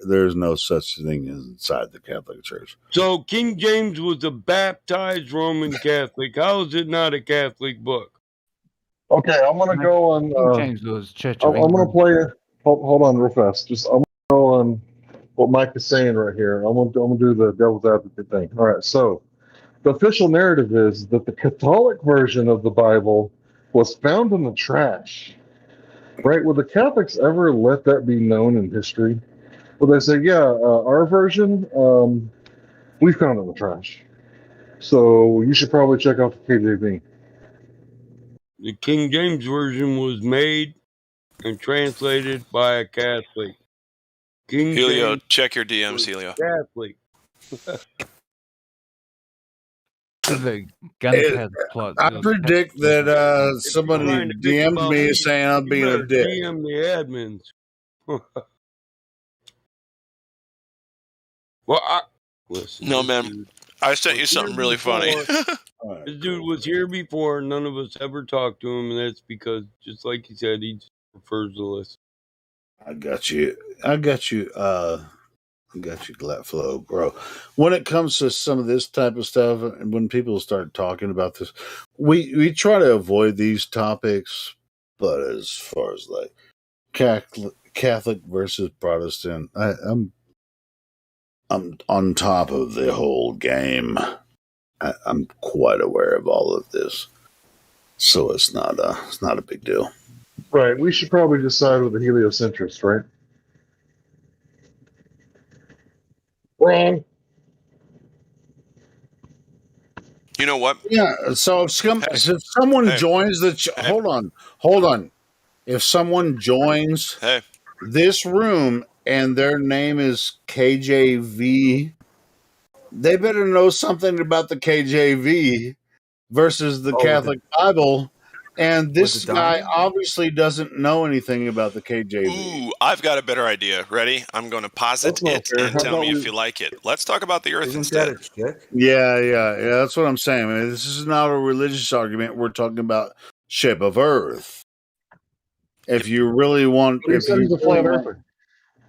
There's no such thing inside the Catholic Church. So King James was a baptized Roman Catholic. How is it not a Catholic book? Okay, I'm gonna go on. James was Church I'm of England. gonna play. Hold on, real fast. I'm gonna go on what Mike is saying right here. I'm gonna do the devil's advocate thing. All right. So the official narrative is that the Catholic version of the Bible was found in the trash. Right? Would the Catholics ever let that be known in history? Would they say, "Yeah, our version, we found in the trash. So you should probably check out the KJV." The King James Version was made and translated by a Catholic. King Helio, James check your DMs, Helio. Catholic. I predict that somebody DM'd me saying I'm being a dick. DM the admins. Well, listen. No, man. I sent you something really funny. This dude was here before. None of us ever talked to him, and that's because, just like he said, he just prefers to listen. I got you. Glatflow, bro. When it comes to some of this type of stuff, and when people start talking about this, we try to avoid these topics. But as far as like Catholic versus Protestant, I'm on top of the whole game. I'm quite aware of all of this, so it's not a big deal. Right. We should probably decide with the heliocentrist, right? Wrong. You know what? Yeah. So if someone joins the hold on. If someone joins this room and their name is KJV, they better know something about the KJV versus the Catholic Bible. And this guy obviously doesn't know anything about the KJV. Ooh, I've got a better idea. Ready? I'm going to posit it and tell me if you like it. Let's talk about the Earth instead. Yeah. That's what I'm saying. Man. This is not a religious argument. We're talking about shape of Earth. If you really want,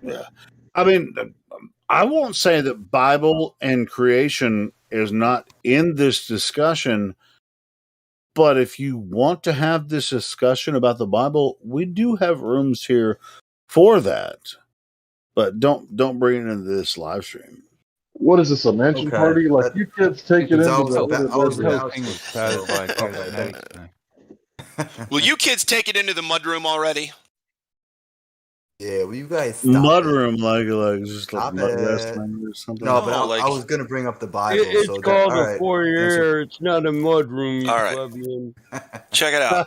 yeah. I mean, I won't say that Bible and creation is not in this discussion. But if you want to have this discussion about the Bible, we do have rooms here for that. But don't bring it into this live stream. What is this, a mansion party? Like, you kids take it into Will you kids take it into the mudroom already? Yeah, will you guys stop Mudroom, like just like mud it. wrestling or something? No, but I was going to bring up the Bible. It's called a foyer. It's not a mudroom. All right. Check it out.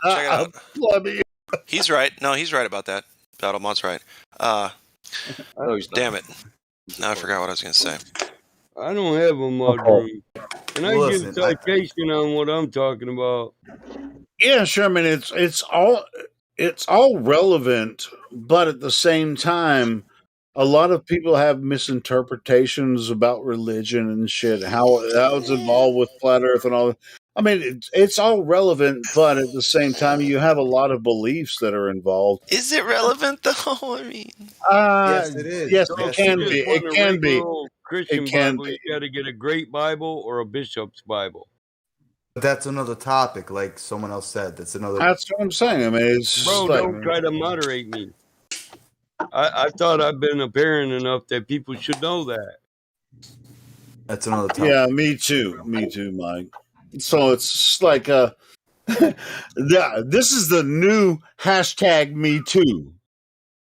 He's right. No, he's right about that. Battlemod's right. Damn it. Now I forgot what I was going to say. I don't have a mudroom. Can I give a citation on what I'm talking about? Yeah, sure. I mean, it's all relevant, but at the same time, a lot of people have misinterpretations about religion and shit, how it's involved with flat Earth and all that. I mean, it's all relevant, but at the same time, you have a lot of beliefs that are involved. Is it relevant though? I mean, yes, it is. Yes, it can be. It can be. Christian Bible, you got to get a great Bible or a bishop's Bible. But that's another topic, like someone else said. That's what I'm saying. I mean, it's bro, don't try to moderate me. I thought I've been apparent enough that people should know that. That's another topic. Yeah, me too. Me too, Mike. So it's like yeah, this is the new hashtag Me Too.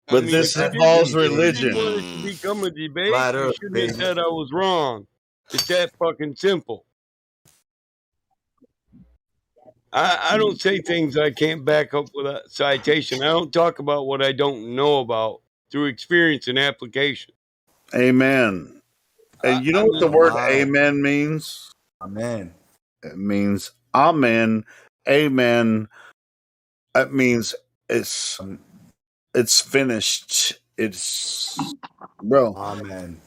But this involves religion. want it to become a debate, Flat you Earth, shouldn't baby. have said I was wrong. It's that fucking simple. I don't say things I can't back up with a citation. I don't talk about what I don't know about through experience and application. Amen. And you know what the word amen means? Amen. It means amen. Amen. That means it's finished. It's bro. Amen.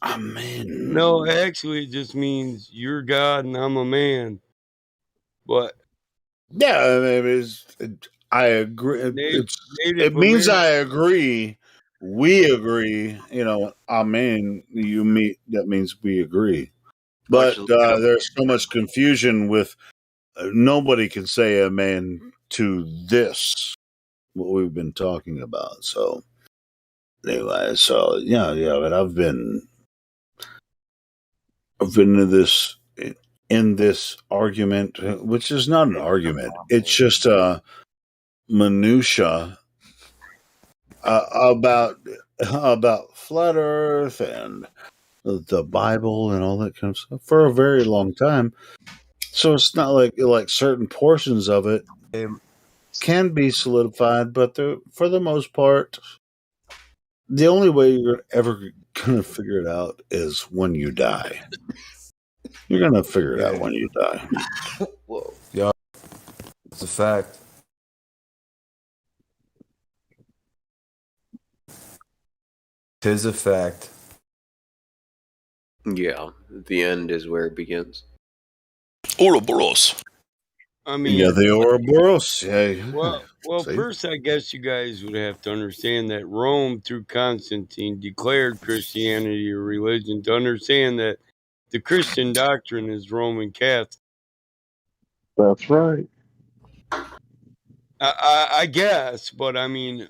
Amen. No, actually, it just means you're God and I'm a man. But yeah, I mean, I agree. It means I agree. We agree. You know, amen. You meet that means we agree. But there's so much confusion with nobody can say amen to this what we've been talking about. So anyway, so yeah, but I've been in this argument, which is not an argument. It's just a minutia about flat Earth and the Bible and all that kind of stuff for a very long time. So it's not like certain portions of it can be solidified, but for the most part, the only way you're ever gonna figure it out is when you die. You're gonna figure it out when you die. Whoa. Yeah, it's a fact. Tis a fact. Yeah, the end is where it begins. Ouroboros. I mean, yeah, the Ouroboros. Yeah. Well, first, I guess you guys would have to understand that Rome, through Constantine, declared Christianity a religion. To understand that the Christian doctrine is Roman Catholic. That's right. I guess, but I mean,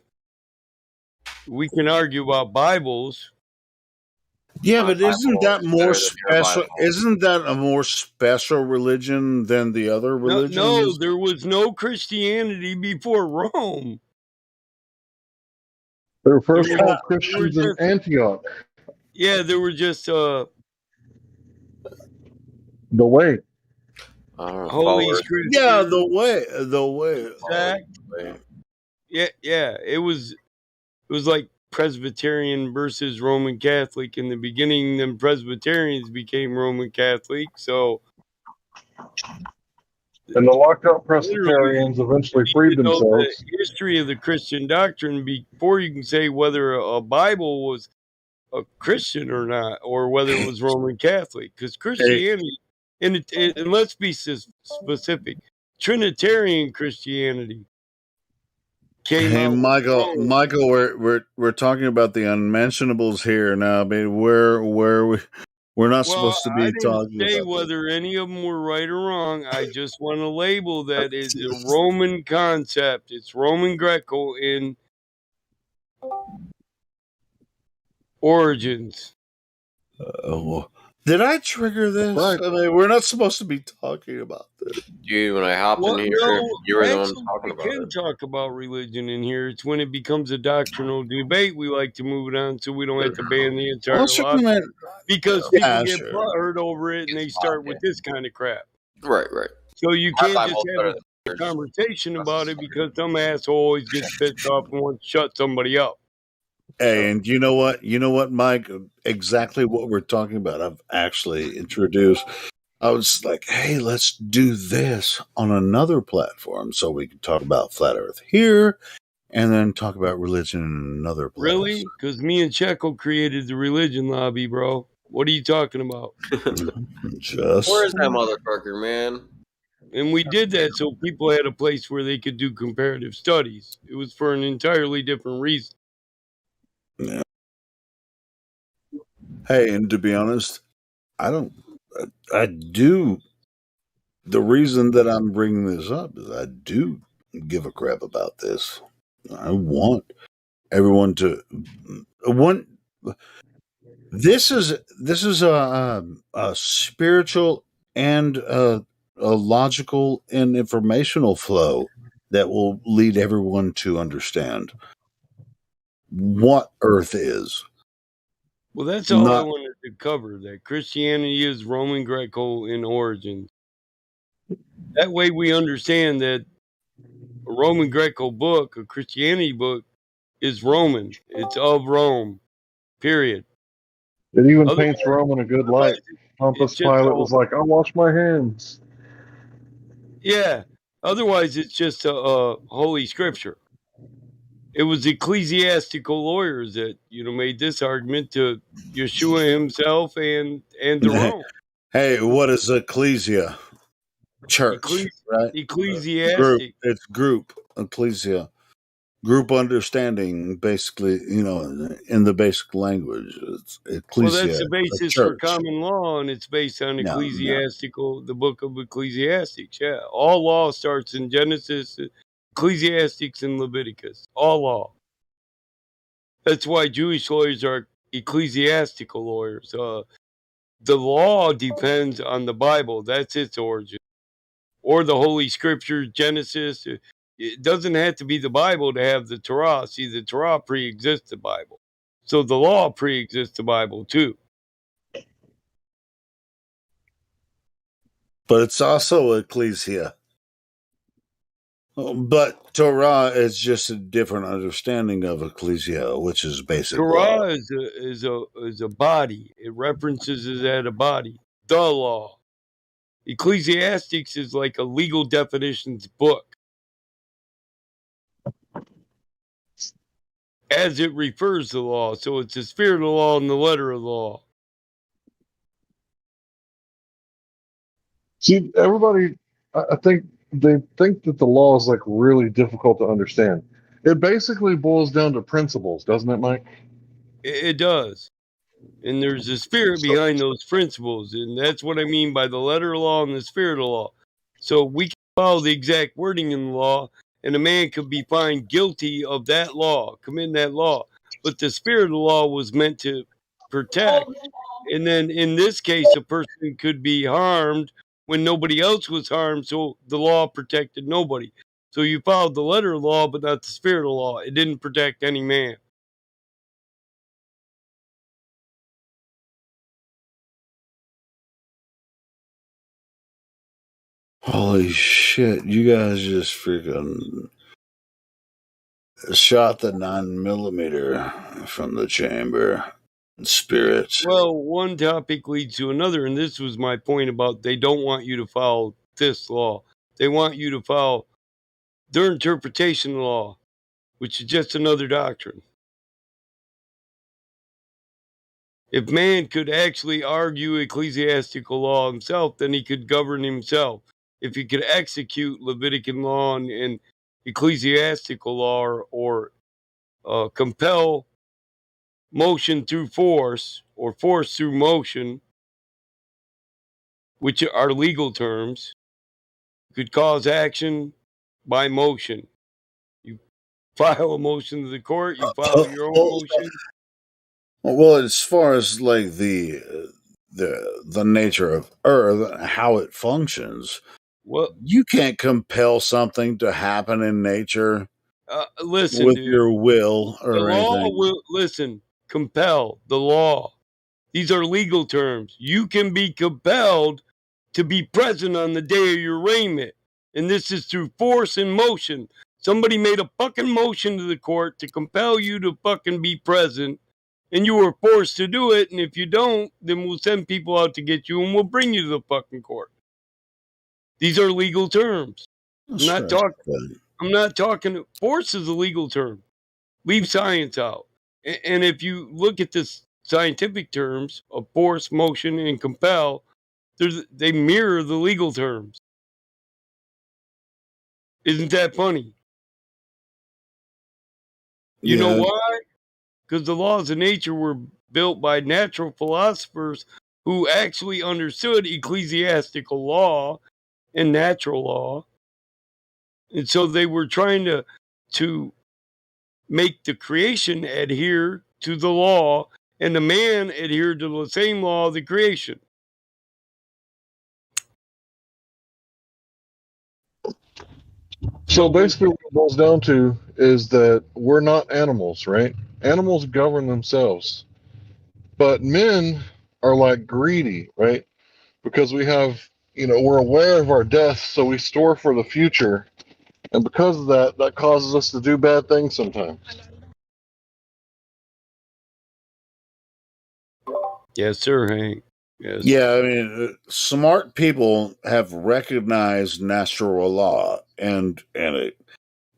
we can argue about Bibles. Yeah, but isn't that more special? Isn't that a more special religion than the other religions? No, there was no Christianity before Rome. There were first of all Christians in Antioch. Yeah, there were just the way. Holy Scripture. Yeah, the way. Exact. Yeah. It was like Presbyterian versus Roman Catholic in the beginning. Then Presbyterians became Roman Catholic. So, and the locked up Presbyterians eventually freed themselves. The history of the Christian doctrine before you can say whether a Bible was a Christian or not, or whether it was Roman Catholic, because Christianity, and let's be specific, Trinitarian Christianity came Hey, out. Michael, we're talking about the unmentionables here now. I mean, we're not supposed to be talking say about whether any of them were right or wrong. I just want to label that as a Roman concept. It's Roman Greco in origins. Did I trigger this? I mean, we're not supposed to be talking about this. Dude, when I hopped in here, you were the one talking about it. We can talk about religion in here. It's when it becomes a doctrinal debate, we like to move it on so we don't have to ban the entire lot. Because people get hurt over it and they start with this kind of crap. Right. So you can't just have a conversation about it because some asshole always gets pissed off and wants to shut somebody up. Hey, and you know what, Mike? Exactly what we're talking about. I've actually introduced. I was like, hey, let's do this on another platform so we can talk about flat Earth here and then talk about religion in another place. Really? Because me and Checo created the religion lobby, bro. What are you talking about? Where's that motherfucker, man? And we did that so people had a place where they could do comparative studies. It was for an entirely different reason. Yeah. Hey, and to be honest, I do. The reason that I'm bringing this up is I do give a crap about this. I want everyone to This is a spiritual and a logical and informational flow that will lead everyone to understand what Earth is. Well, that's all I Not wanted to cover, that Christianity is Roman Greco in origin. That way we understand that a Roman Greco book, a Christianity book, is Roman. It's of Rome, period. It even Otherwise, paints Rome in a good otherwise light. it's Pontius just Pilate a, was like, "I'll wash my hands." yeah. Otherwise, it's just a holy scripture. It was ecclesiastical lawyers that made this argument to Yeshua himself and to Rome. hey, what is ecclesia? Church, right? Group. Ecclesiastic. It's group. Ecclesia. Group understanding, basically, in the basic language. It's Well, that's ecclesia, the a basis for church. common law, and it's based on Yeah, yeah. the book of Ecclesiastics. Yeah, all law starts in Genesis, Ecclesiastics, and Leviticus. All law. That's why Jewish lawyers are ecclesiastical lawyers. The law depends on the Bible. That's its origin. Or the Holy Scriptures, Genesis. It doesn't have to be the Bible to have the Torah. See, the Torah pre-exists the Bible. So the law pre-exists the Bible too. But it's also ecclesia. But Torah is just a different understanding of ecclesia, which is basic law. Torah is a body. It references it as a body. The law. Ecclesiastics is like a legal definitions book. As it refers to law. So it's the spirit of the law and the letter of the law. See, everybody, I think they think that the law is like really difficult to understand. It basically boils down to principles, doesn't it, Mike? It does. And there's a spirit behind those principles. And that's what I mean by the letter of law and the spirit of law. So we can follow the exact wording in the law, and a man could be found guilty of that law, committing that law. But the spirit of the law was meant to protect. And then in this case, a person could be harmed when nobody else was harmed. So the law protected nobody. So you followed the letter of law, but not the spirit of law. It didn't protect any man. Holy shit, you guys just freaking shot the 9mm from the chamber. Spirit. Well, one topic leads to another, and this was my point about they don't want you to follow this law. They want you to follow their interpretation of law, which is just another doctrine. If man could actually argue ecclesiastical law himself, then he could govern himself. If he could execute Levitican law and ecclesiastical law or compel motion through force or force through motion, which are legal terms, could cause action by motion. You file a motion to the court, you file your own motion. Well, as far as like the nature of Earth, how it functions, well, you can't compel something to happen in nature. Listen, with dude, your will or the law anything. will compel the law. These are legal terms. You can be compelled to be present on the day of your arraignment, and this is through force and motion. Somebody made a fucking motion to the court to compel you to fucking be present, and you were forced to do it. And if you don't, then we'll send people out to get you, and we'll bring you to the fucking court. These are legal terms. I'm not talking. Force is a legal term. Leave science out. And if you look at the scientific terms of force, motion, and compel, they mirror the legal terms. Isn't that funny? You know why? Because the laws of nature were built by natural philosophers who actually understood ecclesiastical law and natural law. And so they were trying to make the creation adhere to the law and the man adhered to the same law of the creation. So basically, what it boils down to is that we're not animals, right? Animals govern themselves, but men are like greedy, right? Because we have, we're aware of our death, so we store for the future. And because of that, that causes us to do bad things sometimes. Yes, sir, Hank. Yes. Yeah, I mean, smart people have recognized natural law, and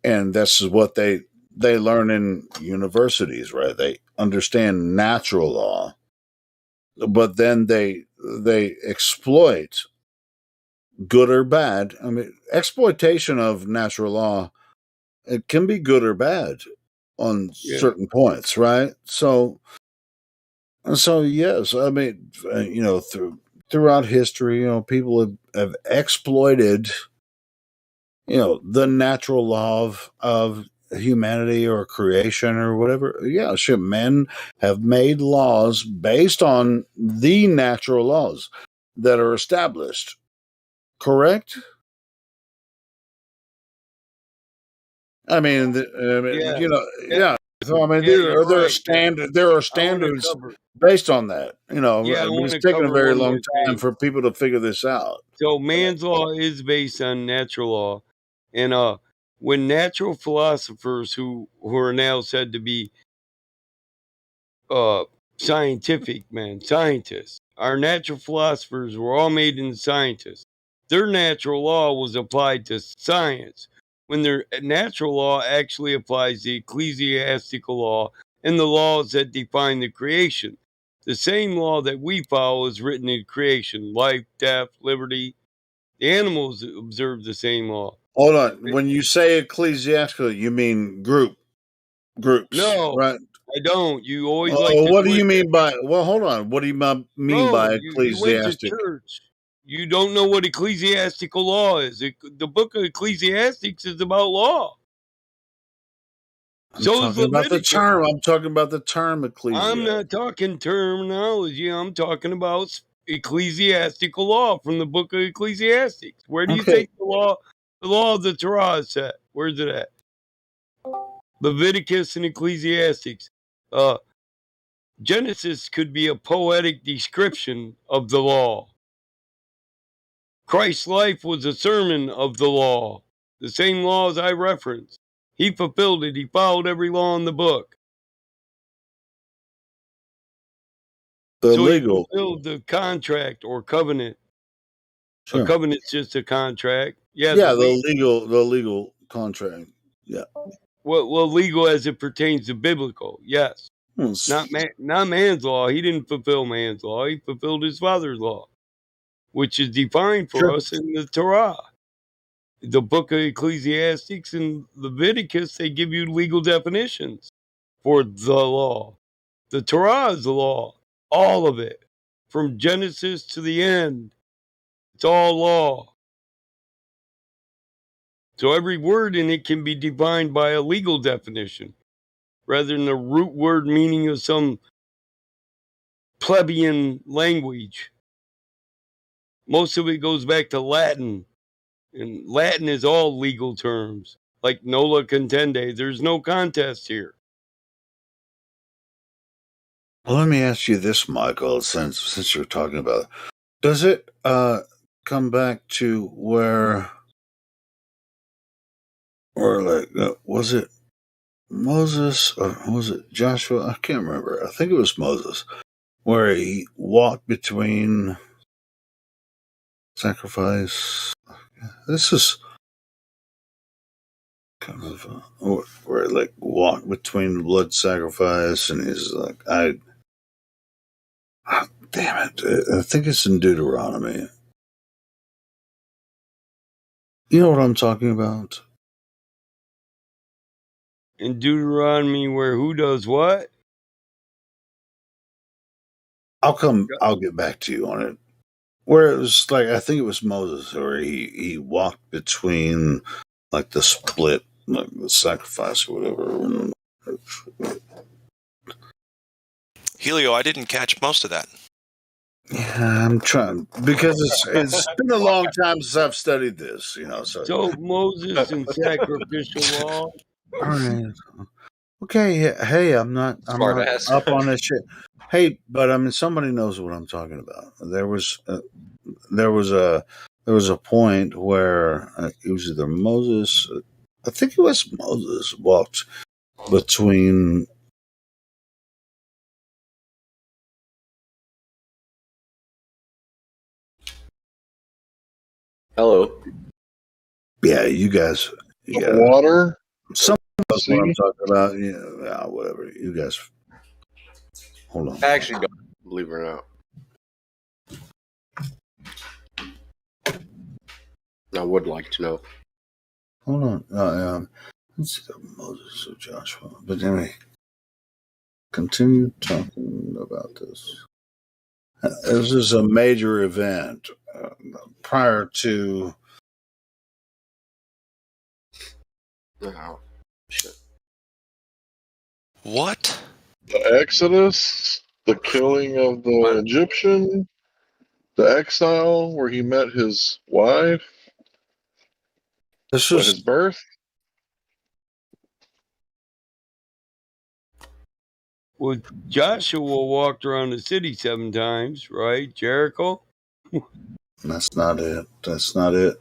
this is what they learn in universities, right? They understand natural law, but then they exploit, good or bad. I mean, exploitation of natural law, it can be good or bad on certain points, right? So yes, I mean, throughout history, people have exploited, the natural law of humanity or creation or whatever. Yeah, sure. Men have made laws based on the natural laws that are established. Correct? I mean, yeah. So I mean, there are standard. There are standards based on that. Yeah, I but want it's to taken a cover very one long more time thing. for people to figure this out. So man's law is based on natural law, and when natural philosophers who are now said to be scientific scientists, our natural philosophers were all made into scientists. Their natural law was applied to science, when their natural law actually applies the ecclesiastical law and the laws that define the creation. The same law that we follow is written in creation: life, death, liberty. The animals observe the same law. Hold on. When you say ecclesiastical, you mean groups, No, right? I don't. You always like Oh, to what do do it. you mean by? Well, hold on. What do you mean Bro, by you went to ecclesiastic? church. You don't know what ecclesiastical law is. The book of Ecclesiastics is about law. I'm So is talking about the Leviticus. term. I'm talking about the term I'm ecclesiastic. not talking terminology. I'm talking about ecclesiastical law from the book of Ecclesiastics. Where do you Okay. think the law of the Torah is at? Where's it at? Leviticus and Ecclesiastics. Genesis could be a poetic description of the law. Christ's life was a sermon of the law, the same laws I referenced. He fulfilled it. He followed every law in the book. The So he legal. fulfilled the contract or covenant. A Sure. covenant's just a contract. Yeah, Yeah, the legal contract. Yeah. well, legal as it pertains to biblical. Yes. Hmm. Not man's law. He didn't fulfill man's law. He fulfilled his father's law, which is defined for Sure. us in the Torah. The book of Ecclesiastics and Leviticus, they give you legal definitions for the law. The Torah is the law, all of it, from Genesis to the end. It's all law. So every word in it can be defined by a legal definition rather than the root word meaning of some plebeian language. Most of it goes back to Latin, and Latin is all legal terms, like nolla contende. There's no contest here. Well, let me ask you this, Michael, since you're talking about it. Does it come back to where or like was it Moses or was it Joshua? I can't remember. I think it was Moses, where he walked between sacrifice. This is kind of where like walk between blood sacrifice, and he's like, damn it, I think it's in Deuteronomy. You know what I'm talking about? In Deuteronomy, where who does what? I'll get back to you on it. Where it was like, I think it was Moses, or he walked between like the split, like the sacrifice or whatever. Helio, I didn't catch most of that. Yeah, I'm trying because it's been a long time since I've studied this, So Moses and sacrificial law. All right. Okay. Hey, I'm not Smart ass. up on this shit. Hey, but I mean, somebody knows what I'm talking about. There was a point where it was either Moses. I think it was Moses walked between. Hello. Yeah, you guys. Yeah, Water. some knows what I'm See? talking about. Yeah, whatever. You guys. Hold on. I actually don't, believe it or not. I would like to know. Hold on. Let's see, Moses or Joshua. But anyway, continue talking about this. This is a major event prior to. Oh, shit. What? The Exodus, the killing of the Egyptian, the exile where he met his wife, This was his birth. Well, Joshua walked around the city 7 times, right? Jericho? That's not it. That's not it.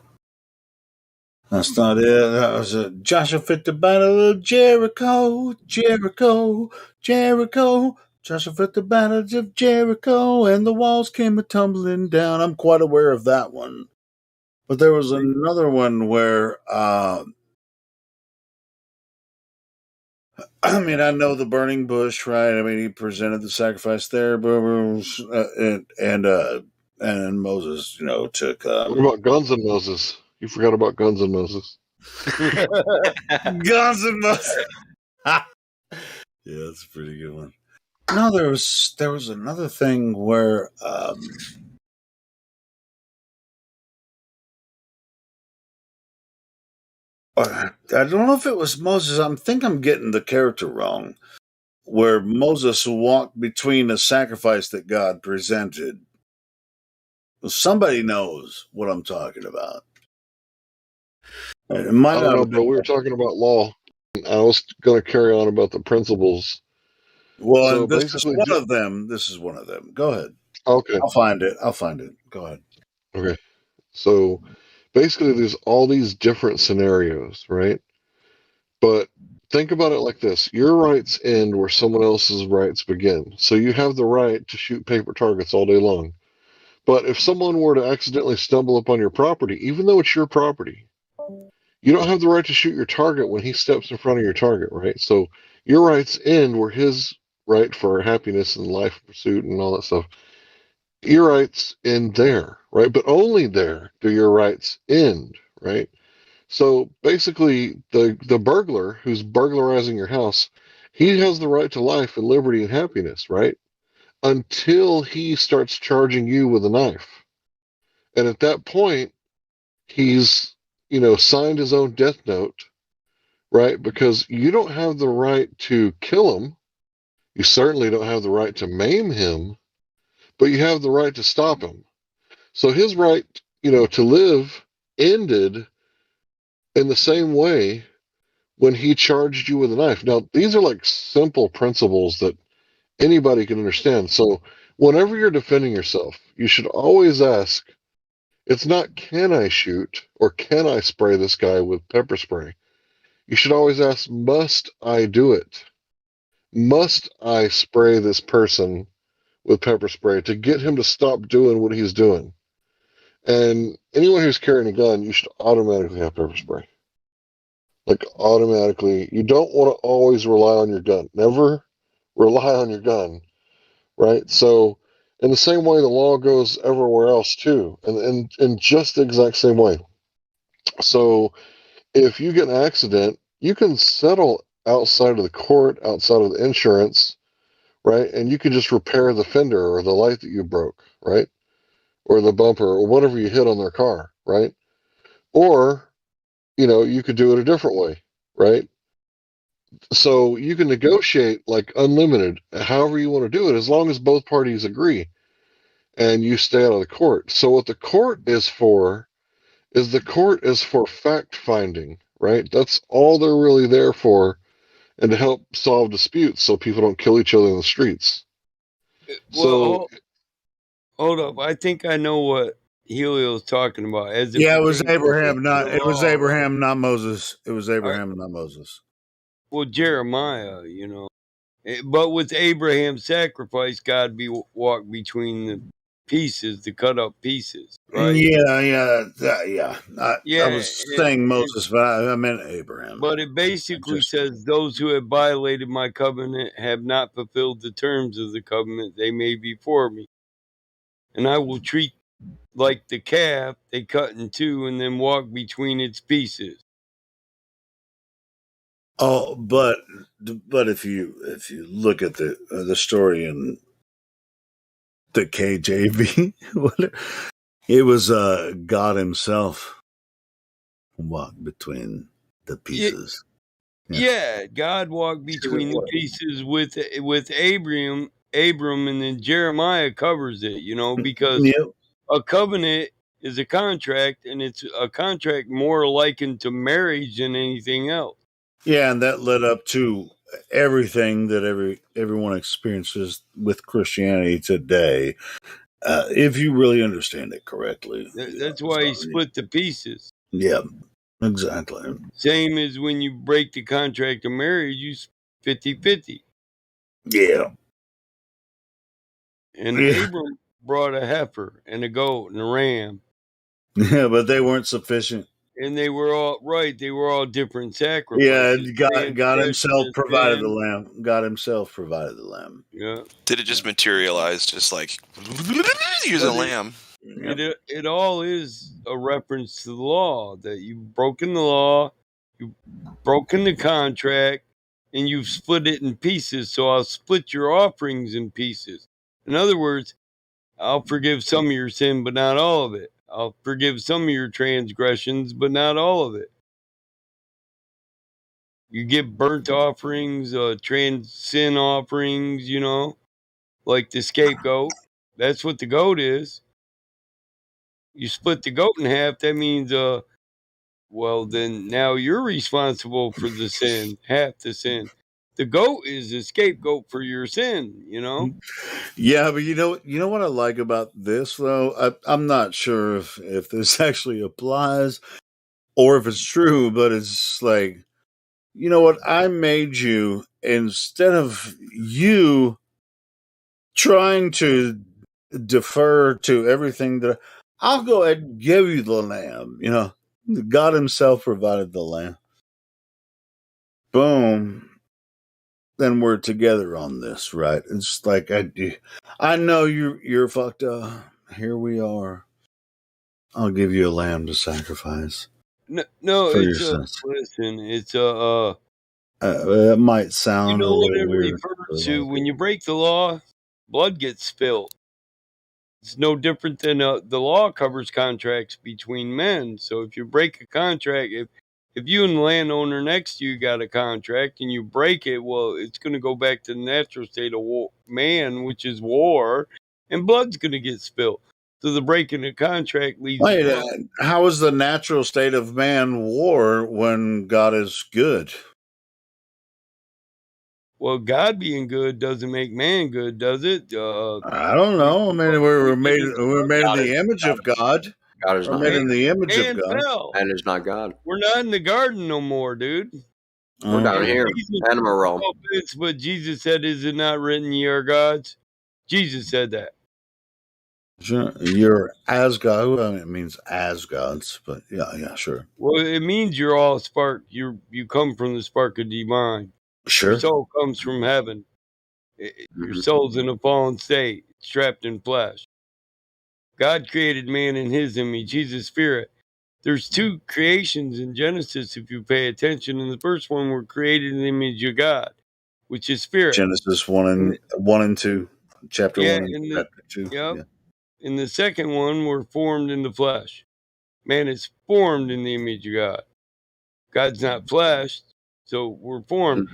That's not it. That was Joshua fit the battle of Jericho, Jericho, Jericho. Joshua fit the battle of Jericho, and the walls came a tumbling down. I'm quite aware of that one. But there was another one where, I mean, I know the burning bush, right? I mean, he presented the sacrifice there, and Moses, took. What about Guns and Moses? You forgot about Guns and Moses. Guns and Moses. Yeah, that's a pretty good one. No, there was another thing where I don't know if it was Moses. I think I'm getting the character wrong. Where Moses walked between a sacrifice that God presented. Well, somebody knows what I'm talking about. It might I don't not know, have but been. we were talking about law. I was going to carry on about the principles. Well, So and this is basically, one of them. This is one of them. Go ahead. okay. I'll find it. Go ahead. Okay. So basically, there's all these different scenarios, right? But think about it like this: your rights end where someone else's rights begin. So you have the right to shoot paper targets all day long. But if someone were to accidentally stumble upon your property, even though it's your property, you don't have the right to shoot your target when he steps in front of your target, right? So your rights end where his right for happiness and life pursuit and all that stuff, your rights end there, right? But only there do your rights end, right? So basically, the burglar who's burglarizing your house, he has the right to life and liberty and happiness, right? Until he starts charging you with a knife. And at that point, he's, signed his own death note, right? Because you don't have the right to kill him. You certainly don't have the right to maim him, but you have the right to stop him. So his right, to live ended in the same way when he charged you with a knife. Now, these are like simple principles that anybody can understand. So whenever you're defending yourself, you should always ask, it's not can I shoot or can I spray this guy with pepper spray? You should always ask, must I do it? Must I spray this person with pepper spray to get him to stop doing what he's doing? And anyone who's carrying a gun, you should automatically have pepper spray. Like automatically. You don't want to always rely on your gun. Never rely on your gun, right? So in the same way, the law goes everywhere else too, and in just the exact same way. So if you get an accident, you can settle outside of the court, outside of the insurance, right? And you can just repair the fender or the light that you broke, right? Or the bumper or whatever you hit on their car, right? Or, you could do it a different way, right? So you can negotiate like unlimited, however you want to do it, as long as both parties agree and you stay out of the court. So what the court is for fact finding, right? That's all they're really there for, and to help solve disputes so people don't kill each other in the streets. So Well, hold up. I think I know what Helio's talking about as it Yeah, it was pertains Abraham, to not the it was law. Abraham, not Moses. It was Right? Abraham, not Moses. Well, Jeremiah, but with Abraham's sacrifice, God walked between the pieces, the cut up pieces, right? Yeah. I Yeah, was saying Moses, but I meant Abraham. but it basically says those who have violated my covenant have not fulfilled the terms of the covenant. They may be for me, and I will treat like the calf they cut in two and then walk between its pieces. Oh, but if you look at the story in the KJV, it was God Himself walked between the pieces. Yeah, God walked between the pieces with Abram, and then Jeremiah covers it, because Yep. a covenant is a contract, and it's a contract more likened to marriage than anything else. Yeah, and that led up to everything that everyone experiences with Christianity today, if you really understand it correctly. That's why he split the pieces. Yeah, exactly. Same as when you break the contract of marriage, you 50-50. Yeah. And Abram brought a heifer and a goat and a ram. Yeah, but they weren't sufficient. And they were all right. They were all different Yeah, sacrifices. God Himself provided the lamb. God Himself provided the lamb. Yeah. Did it just materialize, just like use a lamb? It all is a reference to the law, that you've broken the law, you've broken the contract, and you've split it in pieces. So I'll split your offerings in pieces. In other words, I'll forgive some of your sin, but not all of it. I'll forgive some of your transgressions, but not all of it. You give burnt offerings, sin offerings, like the scapegoat. That's what the goat is. You split the goat in half, that means, well, then now you're responsible for the sin, half the sin. The goat is a scapegoat for your sin, Yeah, but you know what I like about this though. I'm not sure if this actually applies or if it's true, but it's like, you know what? I made you instead of you trying to defer to everything that I'll go ahead and give you the lamb. God Himself provided the lamb. Boom. Then we're together on this, right? It's like I know you're fucked up. Here we are. I'll give you a lamb to sacrifice. No, for your it's sins. listen, it's It might sound a what little it weird. refers to when you break the law, blood gets spilled. It's no different than the law covers contracts between men. So if you break a contract, if you and the landowner next to you got a contract and you break it, well, it's going to go back to the natural state of man, which is war, and blood's going to get spilled. So the breaking of contract leads Wait, blood. how is the natural state of man war when God is good? Well, God being good doesn't make man good, does it? I don't know. I mean, we're made in the image of God. God is We're not made God. in the image of Man God. fell. Man is not God. We're not in the garden no more, dude. We're down And here, Jesus, animal realm. but Jesus said, "Is it not written, ye are gods?" Jesus said that. Sure. You're as God. Well, it means as gods, but yeah, sure. Well, it means you're all spark. You come from the spark of divine. Sure. Your soul comes from heaven. Your soul's in a fallen state, it's trapped in flesh. God created man in His image. He's a spirit. There's two creations in Genesis, if you pay attention. And the first one, we're created in the image of God, which is spirit. Genesis 1 and 2, chapter 1 and chapter 2. Yep. Yeah. In the second one, we're formed in the flesh. Man is formed in the image of God. God's not flesh, So we're formed.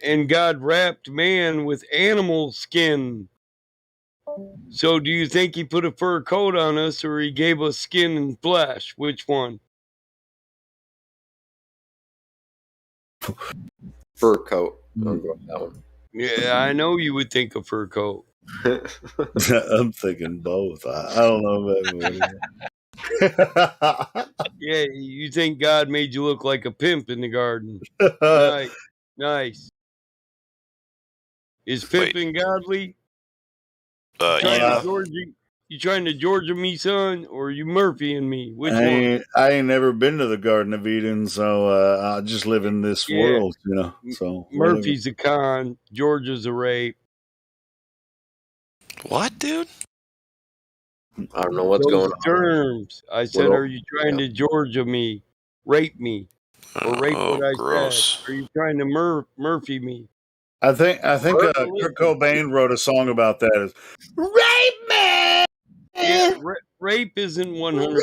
And God wrapped man with animal skin. So do you think he put a fur coat on us or he gave us skin and flesh? Which one? Fur coat. I'll go with that one. Yeah, I know you would think a fur coat. I'm thinking both. I don't know. Yeah, you think God made you look like a pimp in the garden. Nice. Nice. Is pimping godly? You trying to Georgia me, son, or you Murphy and me? Which one? I ain't never been to the Garden of Eden, so I just live in this Yeah. world, you know. So Murphy's a con, Georgia's a rape. What, dude? I don't know what's Those going on. terms. I said, are you trying to Georgia me, rape me, or rape what I gross. said? Are you trying to Murphy me? I think Kurt Cobain wrote a song about that. It's, rape me. Yeah, rape isn't 100% a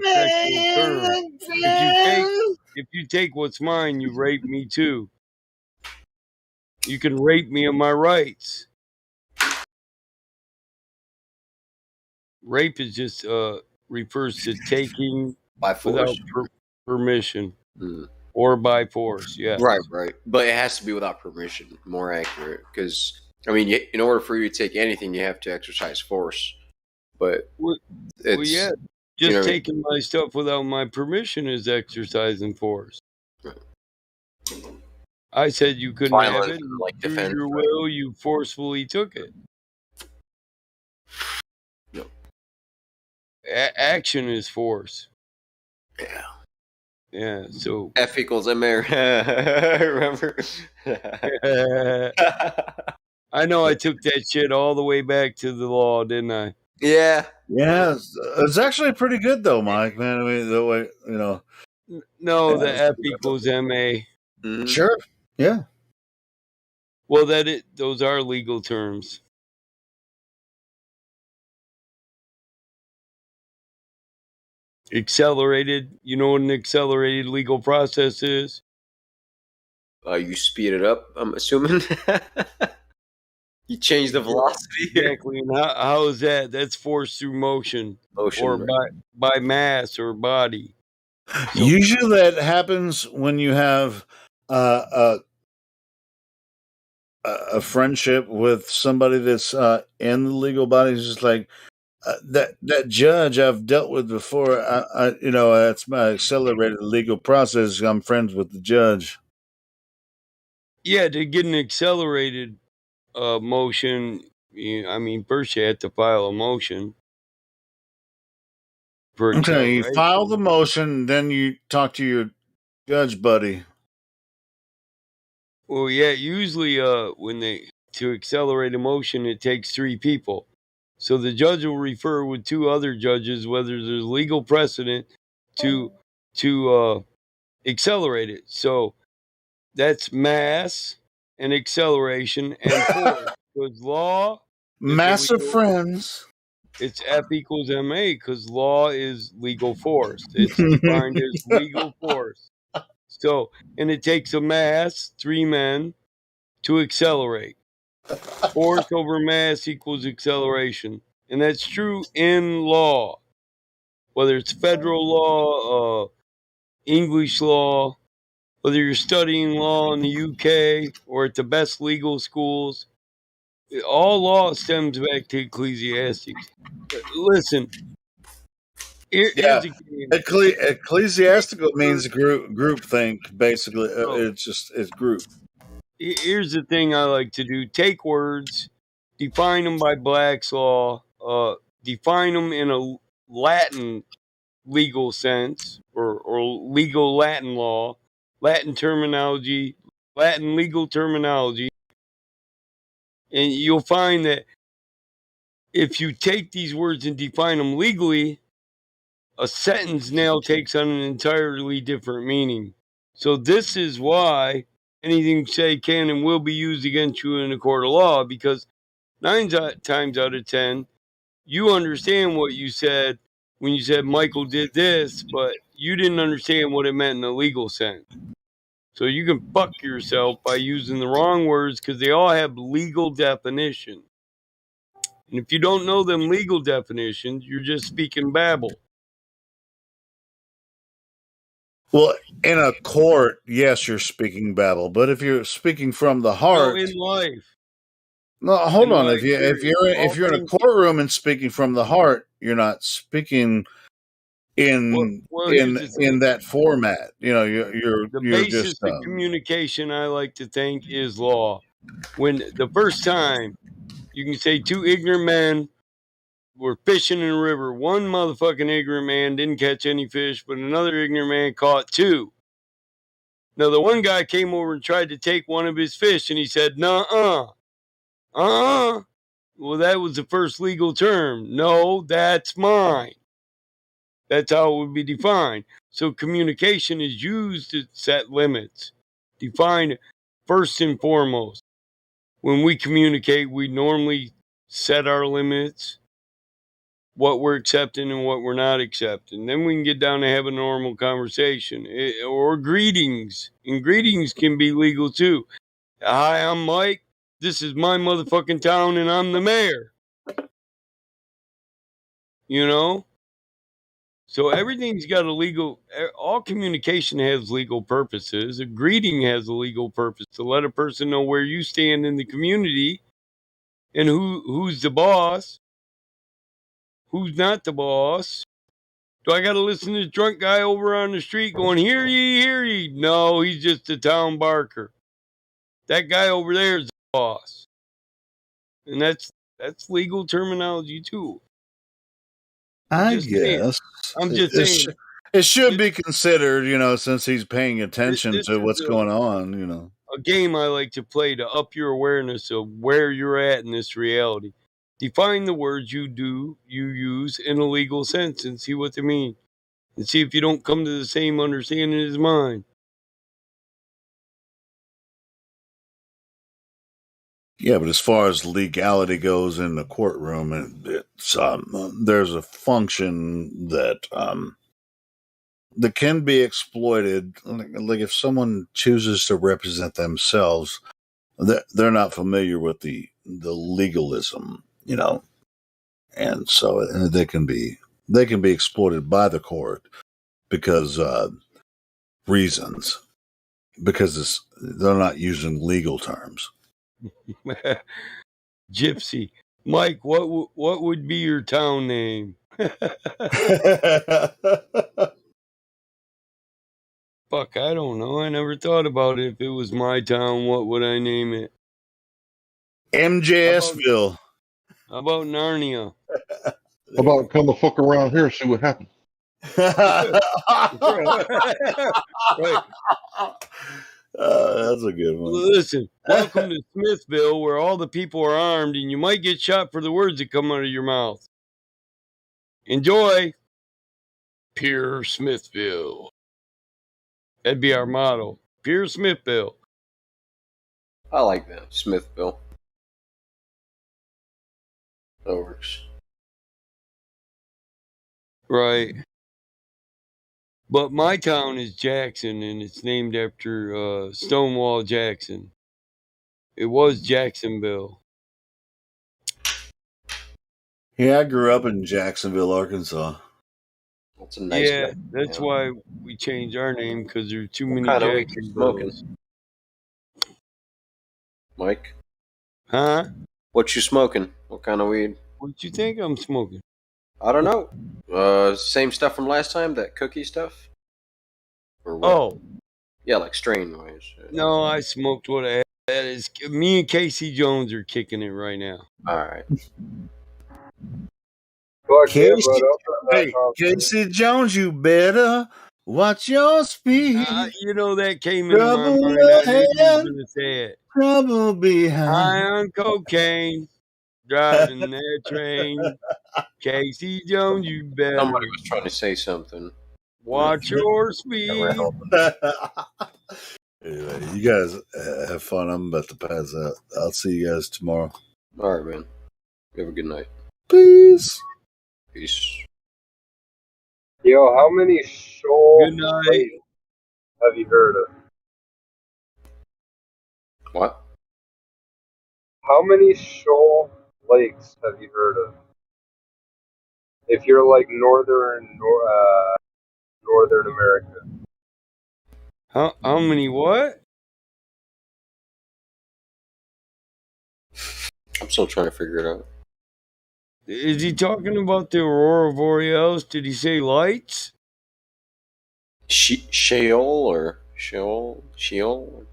sexual term. If you take what's mine, you rape me too. You can rape me of my rights. Rape is just refers to taking by force without permission or by force. Yeah, right. But it has to be without permission. More accurate, because I mean, in order for you to take anything, you have to exercise force. But it's yeah, just taking my stuff without my permission is exercising force. I said you couldn't have it. Like Through defense, your will, you forcefully took it. No. Action is force. Yeah. Yeah. So F equals ma. Remember? I know I took that shit all the way back to the law, didn't I? Yeah. Yeah, it's actually pretty good though, Mike. Man, I mean, the way you know. No, the F equals ma. Mm-hmm. Sure. Yeah. Well, those are legal terms. Accelerated. You know what an accelerated legal process is? You speed it up, I'm assuming. You change the velocity. Exactly. And how is that? That's force through motion. Or right. by mass or body. So, usually that happens when you have a friendship with somebody that's in the legal body. It's just like that judge I've dealt with before. That's my accelerated legal process. I'm friends with the judge. yeah, to get an accelerated motion, first you have to file a motion. Okay, you file the motion, then you talk to your judge buddy. Well, yeah, usually to accelerate a motion, it takes 3 people. So the judge will refer with 2 other judges whether there's legal precedent to accelerate it. So that's mass and acceleration and force. Because law is Massive friends. It's F equals ma because law is legal force. It's defined as legal force. So, and it takes a mass, 3 men, to accelerate. Force over mass equals acceleration. And that's true in law. Whether it's federal law, English law, whether you're studying law in the UK or at the best legal schools, all law stems back to Ecclesiastics. Listen, here's a game. Ecclesiastical means group think. Basically, it's group. Here's the thing I like to do: take words, define them by Black's law, define them in a Latin legal sense or legal Latin law, Latin terminology, Latin legal terminology, and you'll find that if you take these words and define them legally, a sentence now takes on an entirely different meaning. So this is why anything you say can and will be used against you in a court of law, because 9 times out of 10, you understand what you said when you said Michael did this, but you didn't understand what it meant in a legal sense. So you can fuck yourself by using the wrong words because they all have legal definition. And if you don't know them legal definitions, you're just speaking babble. Well, in a court, yes, you're speaking babble, but if you're speaking from the No, heart, in life. no, hold In on. my If experience, you're in a courtroom and speaking from the heart, you're not speaking in here's the thing. that format. You know, The you're just basis of communication, I like to think, is law. When the first time you can say two ignorant men were fishing in a river, one motherfucking ignorant man didn't catch any fish, but another ignorant man caught two. Now, the one guy came over and tried to take one of his fish, and he said, "Nuh-uh. Well, that was the first legal term. No, that's mine. That's how it would be defined. So communication is used to set limits. Define first and foremost. When we communicate, we normally set our limits, what we're accepting and what we're not accepting. Then we can get down to have a normal conversation or greetings. And greetings can be legal too. Hi, I'm Mike. This is my motherfucking town and I'm the mayor. You know? So everything's got a legal, all communication has legal purposes. A greeting has a legal purpose to let a person know where you stand in the community and who's the boss, who's not the boss. Do I got to listen to this drunk guy over on the street going, hear ye, hear ye? No, he's just a town barker. That guy over there is the boss. And that's legal terminology too. I Just saying. guess I'm just saying. It should be considered, you know, since he's paying attention This to is what's going on, you know. a game I like to play to up your awareness of where you're at in this reality. Define the words you use in a legal sense and see what they mean. And see if you don't come to the same understanding as mine. Yeah, but as far as legality goes in the courtroom, it's there's a function that that can be exploited. Like if someone chooses to represent themselves, they're not familiar with the legalism, you know, and so they can be exploited by the court because reasons because they're not using legal terms. Gypsy. Mike, what would be your town name? Fuck, I don't know. I never thought about it. If it was my town, what would I name it? MJSville. How about Narnia? How about come the fuck around here, see what happens? Right. That's a good one. Listen, welcome to Smithville, where all the people are armed, and you might get shot for the words that come out of your mouth. Enjoy. Pure Smithville. That'd be our motto. Pure Smithville. I like that. Smithville. That works. Right. But my town is Jackson, and it's named after Stonewall Jackson. It was Jacksonville. Yeah, I grew up in Jacksonville, Arkansas. That's a nice Yeah, guy. that's why we changed our name, because there are too many kind of weed you Jacksonvilles. Mike? Huh? What you smoking? What kind of weed? What you think I'm smoking? I don't know. Same stuff from last time, that cookie stuff? Or what? Oh. Yeah, like strain wise. No, I smoked what I had. That is, me and Casey Jones are kicking it right now. Alright. Casey Jones, you better watch your speed. You know, that came into my Trouble mind. I knew you was ahead, going to say it. trouble behind. High on cocaine, driving that train. Casey Jones, you better Somebody was trying to say something. watch your speed. Anyway, you guys have fun. I'm about to pass out. I'll see you guys tomorrow. All right, man. You have a good night. Peace. Peace. Yo, how many shoals Good night. have you heard of? What? How many shoal lakes have you heard of? If you're like northern America. How many what? I'm still trying to figure it out. Is he talking about the aurora borealis? Did he say lights? Sheol or Sheol? Sheol?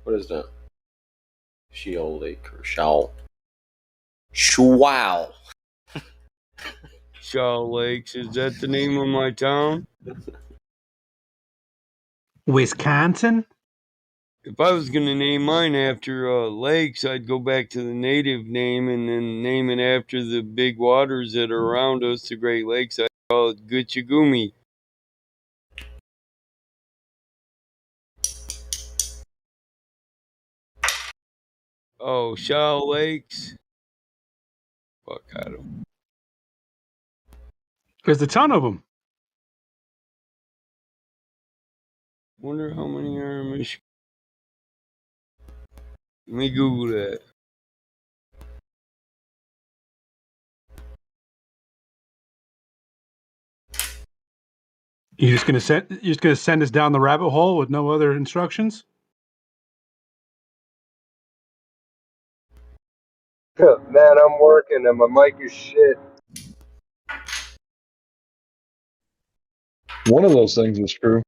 What is that? Sheol Lake or Sheol? Wow. Shaw Lakes. Is that the name of my town? Wisconsin? If I was going to name mine after lakes, I'd go back to the native name and then name it after the big waters that are around us, the Great Lakes. I'd call it Gutchagumi. Oh, Shaw Lakes? Fuck, I don't. There's a ton of them. Wonder how many are in Michigan. Let me Google that. You're just gonna send us down the rabbit hole with no other instructions? Man, I'm working and my mic is shit. One of those things is true.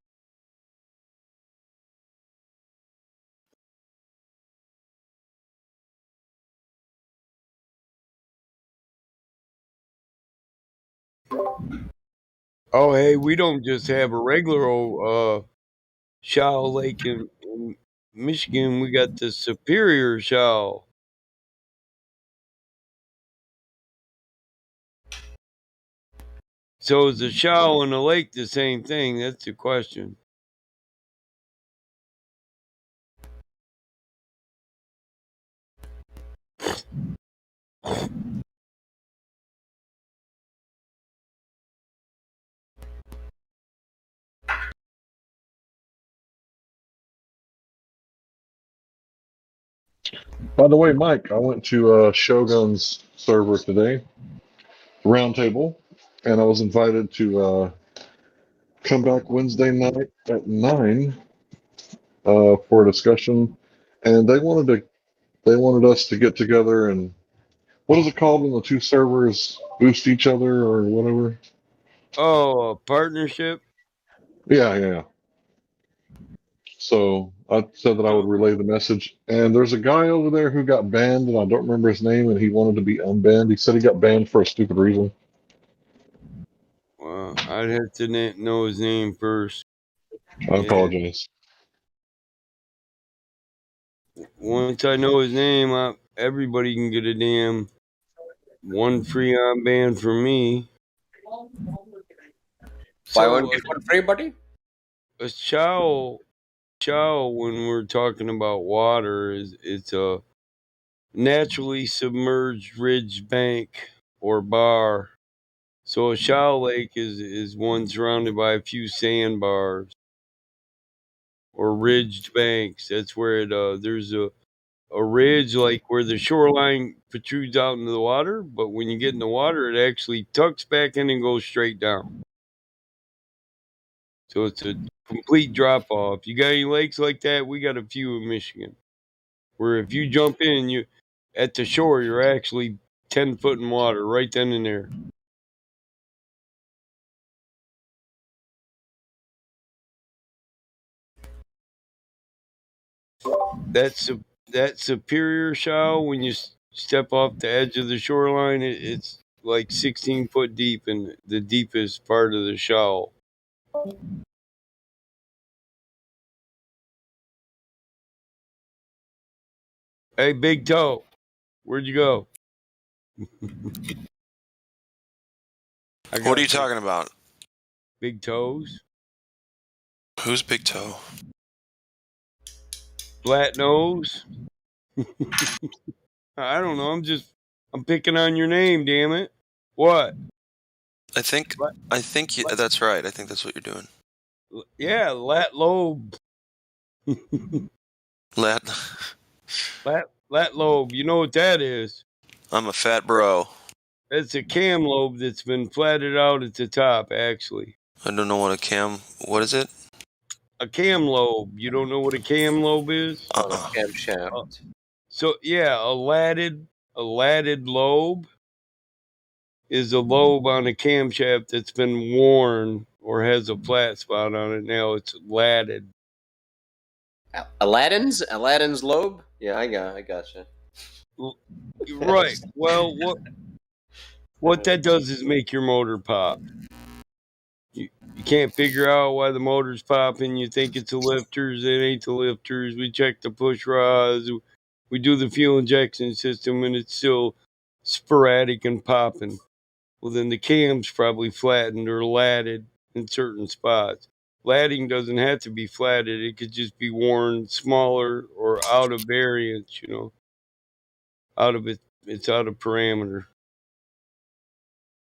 Oh, hey, we don't just have a regular old Shaw Lake in Michigan. We got the Superior Shaw. So is the Shaw and the lake the same thing? That's the question. By the way, Mike, I went to Shogun's server today, roundtable, and I was invited to come back Wednesday night at 9 for a discussion, and they wanted us to get together and what is it called when the two servers boost each other or whatever? Oh, a partnership? Yeah. So I said that I would relay the message. And there's a guy over there who got banned, and I don't remember his name, and he wanted to be unbanned. He said he got banned for a stupid reason. Well, I'd have to know his name first. I apologize. Once I know his name, everybody can get a damn one free on band from me. Buy one, get one free, buddy? A chow, when we're talking about water, it's a naturally submerged ridge bank or bar. So a shallow lake is one surrounded by a few sandbars or ridged banks. That's where there's a ridge like where the shoreline protrudes out into the water, but when you get in the water, it actually tucks back in and goes straight down. So it's a complete drop off. You got any lakes like that? We got a few in Michigan, where if you jump in, you at the shore, you're actually 10 foot in water right then and there. That superior show when you step off the edge of the shoreline, it's like 16 foot deep in the deepest part of the show. Hey, Big Toe, where'd you go? What are you talking about? Big toes? Who's Big Toe? Flat nose? I don't know. I'm picking on your name, damn it. What? I think that's right. I think that's what you're doing. Yeah, lat lobe. Lat. Lat lobe. You know what that is? I'm a fat bro. It's a cam lobe that's been flatted out at the top, actually. I don't know what is it? A cam lobe. You don't know what a cam lobe is? On a camshaft. So yeah, a latted lobe is a lobe on a camshaft that's been worn or has a flat spot on it. Now it's latted. Aladdin's lobe? Yeah, I gotcha. Right. Well, what that does is make your motor pop. You can't figure out why the motor's popping. You think it's the lifters. It ain't the lifters. We check the push rods. We do the fuel injection system, and it's still sporadic and popping. Well, then the cam's probably flattened or latted in certain spots. Latting doesn't have to be flatted. It could just be worn smaller or out of variance, out of it. It's out of parameter.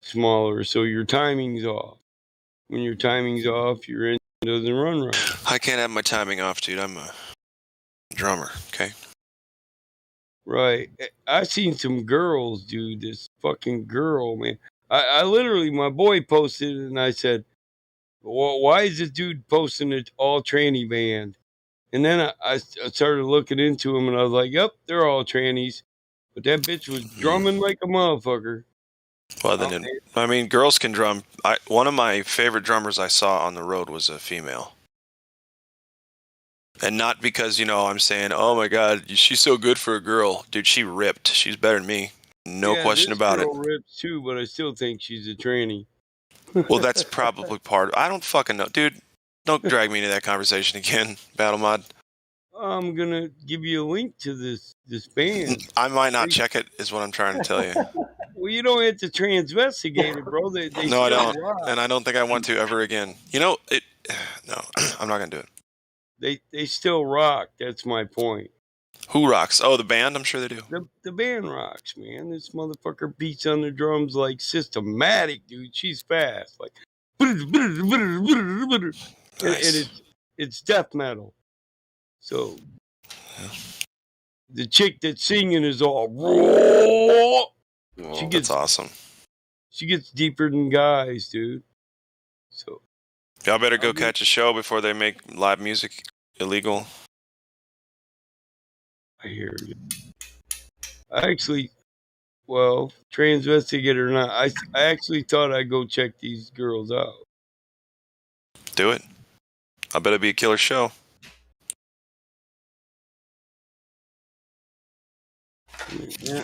Smaller. So your timing's off. When your timing's off, your engine doesn't run right. I can't have my timing off, dude. I'm a drummer, okay? Right. I seen some girls, dude. This fucking girl, man. I literally, my boy posted it, and I said, well, why is this dude posting an all tranny band? And then I started looking into them, and I was like, yep, they're all trannies. But that bitch was drumming like a motherfucker. Well, then, girls can drum. One of my favorite drummers I saw on the road was a female. And not because, I'm saying, oh my God, she's so good for a girl. Dude, she ripped. She's better than me. No question about it. This girl rips too, but I still think she's a tranny. Well, that's probably I don't fucking know. Dude, don't drag me into that conversation again, Battle Mod. I'm going to give you a link to this band. I might not check it, is what I'm trying to tell you. Well, you don't have to transvestigate it, bro. They no, I don't. And I don't think I want to ever again. No, I'm not going to do it. They still rock. That's my point. Who rocks? Oh, the band? I'm sure they do. The band rocks, man. This motherfucker beats on the drums like systematic, dude. She's fast. Like, and it's death metal. So the chick that's singing is all raw. That's awesome. She gets deeper than guys, dude. So y'all better go catch a show before they make live music illegal. I hear you. I actually, transvestigate or not, I actually thought I'd go check these girls out. Do it. I bet it'd be a killer show. Yeah.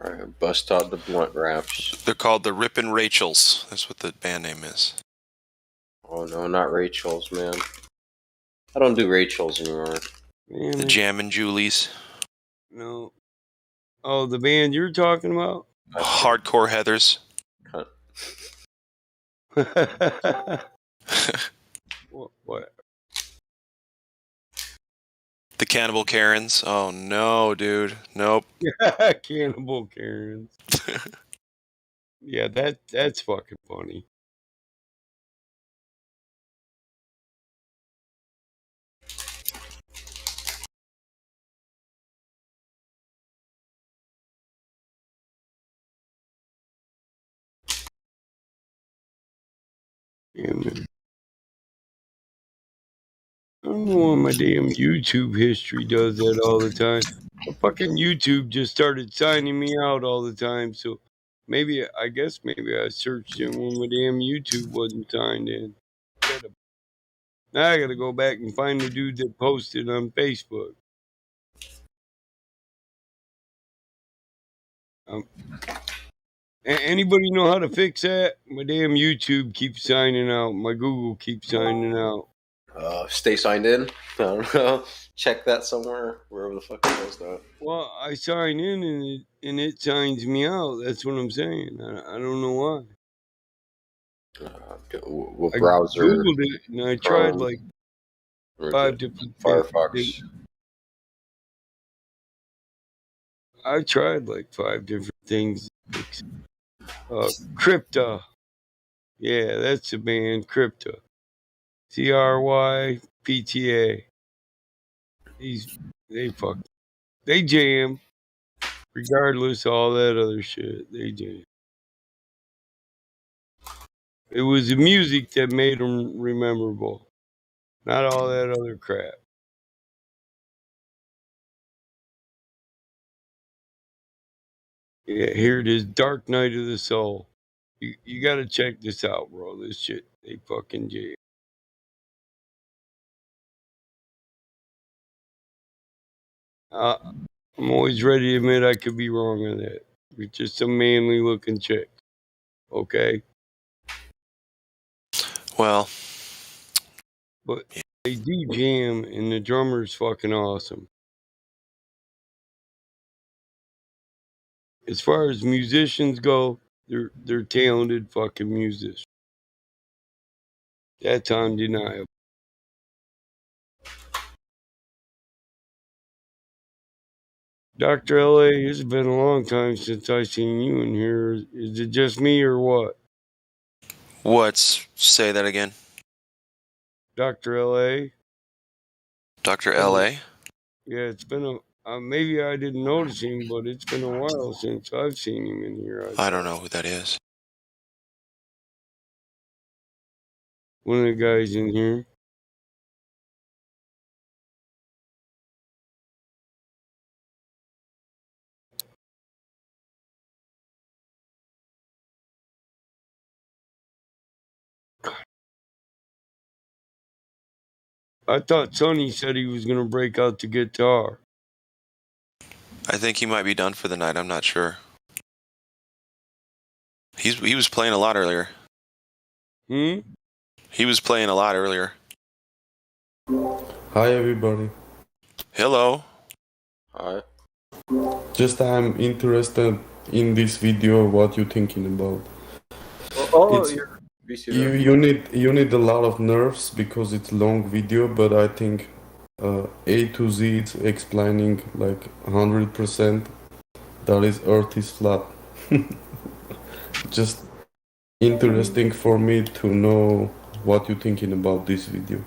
All right, bust out the blunt wraps. They're called the Rippin' Rachels. That's what the band name is. Oh no, not Rachel's, man. I don't do Rachel's anymore. Man, the Jammin' Julies. No. Oh, the band you're talking about? Hardcore Heathers. What? The Cannibal Karens. Oh no, dude. Nope. Cannibal Karens. Yeah, that's fucking funny. Yeah, man. I don't know why my damn YouTube history does that all the time. The fucking YouTube just started signing me out all the time, so maybe I searched it when my damn YouTube wasn't signed in. Now I gotta go back and find the dude that posted on Facebook. Anybody know how to fix that? My damn YouTube keeps signing out. My Google keeps signing out. Stay signed in. I don't know. Check that somewhere, wherever the fuck it goes though. Well, I sign in and it signs me out. That's what I'm saying. I don't know why. What browser? I Googled it and I tried like 5 different Firefox. things. I tried like 5 different things. Crypta. Yeah, that's the band, Crypta. CRYPTA. These They jam. Regardless of all that other shit, they jam. It was the music that made them rememberable, not all that other crap. Yeah, here it is, Dark Night of the Soul. You got to check this out, bro. This shit, they fucking jam. I'm always ready to admit I could be wrong on that. You're just a manly looking chick. Okay? Well, but they do jam, and the drummer's fucking awesome. As far as musicians go, they're talented fucking musicians. That's undeniable. Dr. LA, it's been a long time since I seen you in here. Is it just me or what? say that again? Dr. LA? Dr. LA? Yeah, it's been maybe I didn't notice him, but it's been a while since I've seen him in here. I don't know who that is. One of the guys in here. I thought Sonny said he was going to break out the guitar. I think he might be done for the night. I'm not sure. He was playing a lot earlier. He was playing a lot earlier. Hi everybody. Hello. Hi. Just I'm interested in this video. What you thinking about? You need a lot of nerves because it's long video, but I think A to Z it's explaining like 100% that is Earth is flat. Just interesting for me to know what you thinking about this video.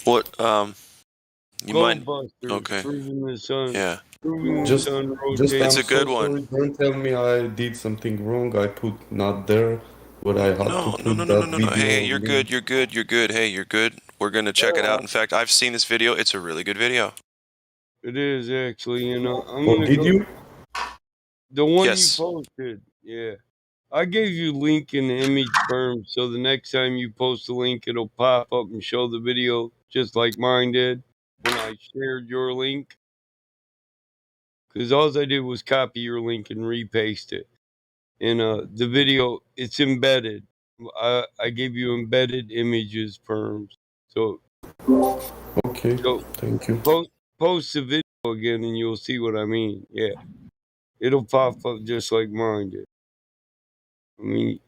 What you might Goldbusters, okay. Proving the Sun. Yeah. Proving the Just sun just rotates. I'm It's a good so one. sorry. Don't tell me I did something wrong. I put not there, but I had to put that video. Hey, you're link. good. Hey, you're good. We're gonna check it out. In fact, I've seen this video. It's a really good video. It is actually, I'm Oh, gonna did go. you? The one Yes. you posted, yeah. I gave you link in the image firm, so the next time you post a link, it'll pop up and show the video, just like mine did when I shared your link. Because all I did was copy your link and repaste it. And the video, it's embedded. I gave you embedded images perms. So Okay, thank you. Post the video again and you'll see what I mean. Yeah. It'll pop up just like mine did. I mean,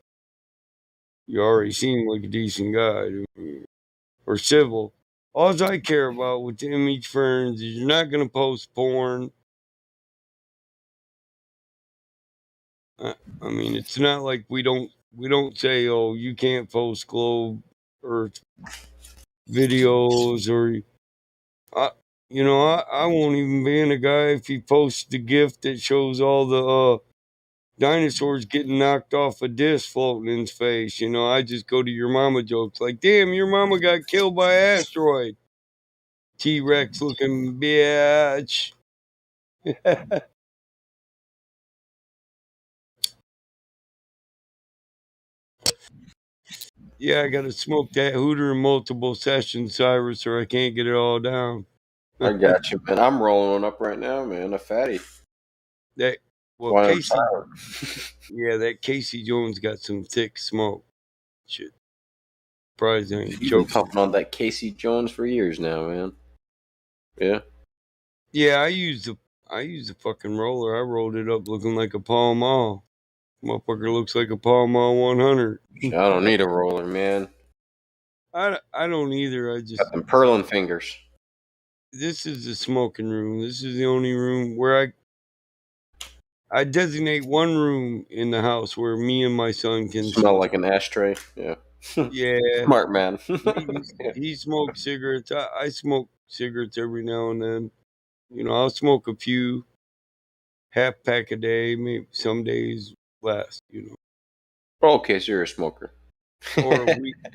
you already seem like a decent guy or civil. All I care about with the image ferns is you're not gonna post porn. I mean, it's not like we don't say, oh, you can't post globe Earth videos or I won't even ban a guy if he posts the gift that shows all the dinosaurs getting knocked off a disc floating in space. I just go to your mama jokes like, damn, your mama got killed by an asteroid. T-Rex looking bitch. Yeah, I gotta smoke that hooter in multiple sessions, Cyrus, or I can't get it all down. I got you, man. I'm rolling one up right now, man. A fatty. Casey. Yeah, that Casey Jones got some thick smoke. Shit. Surprised I ain't You've been choked. pumping on that Casey Jones for years now, man. Yeah. Yeah, I used the fucking roller. I rolled it up looking like a Pall Mall. Motherfucker looks like a Pall Mall 100. I don't need a roller, man. I don't either. I just got them purling fingers. This is the smoking room. This is the only room where I designate one room in the house where me and my son can smell like an ashtray. Yeah. Yeah. Smart man. He smokes cigarettes. I smoke cigarettes every now and then. You know, I'll smoke a few, half pack a day, maybe some days less. You know, Okay, so you're a smoker.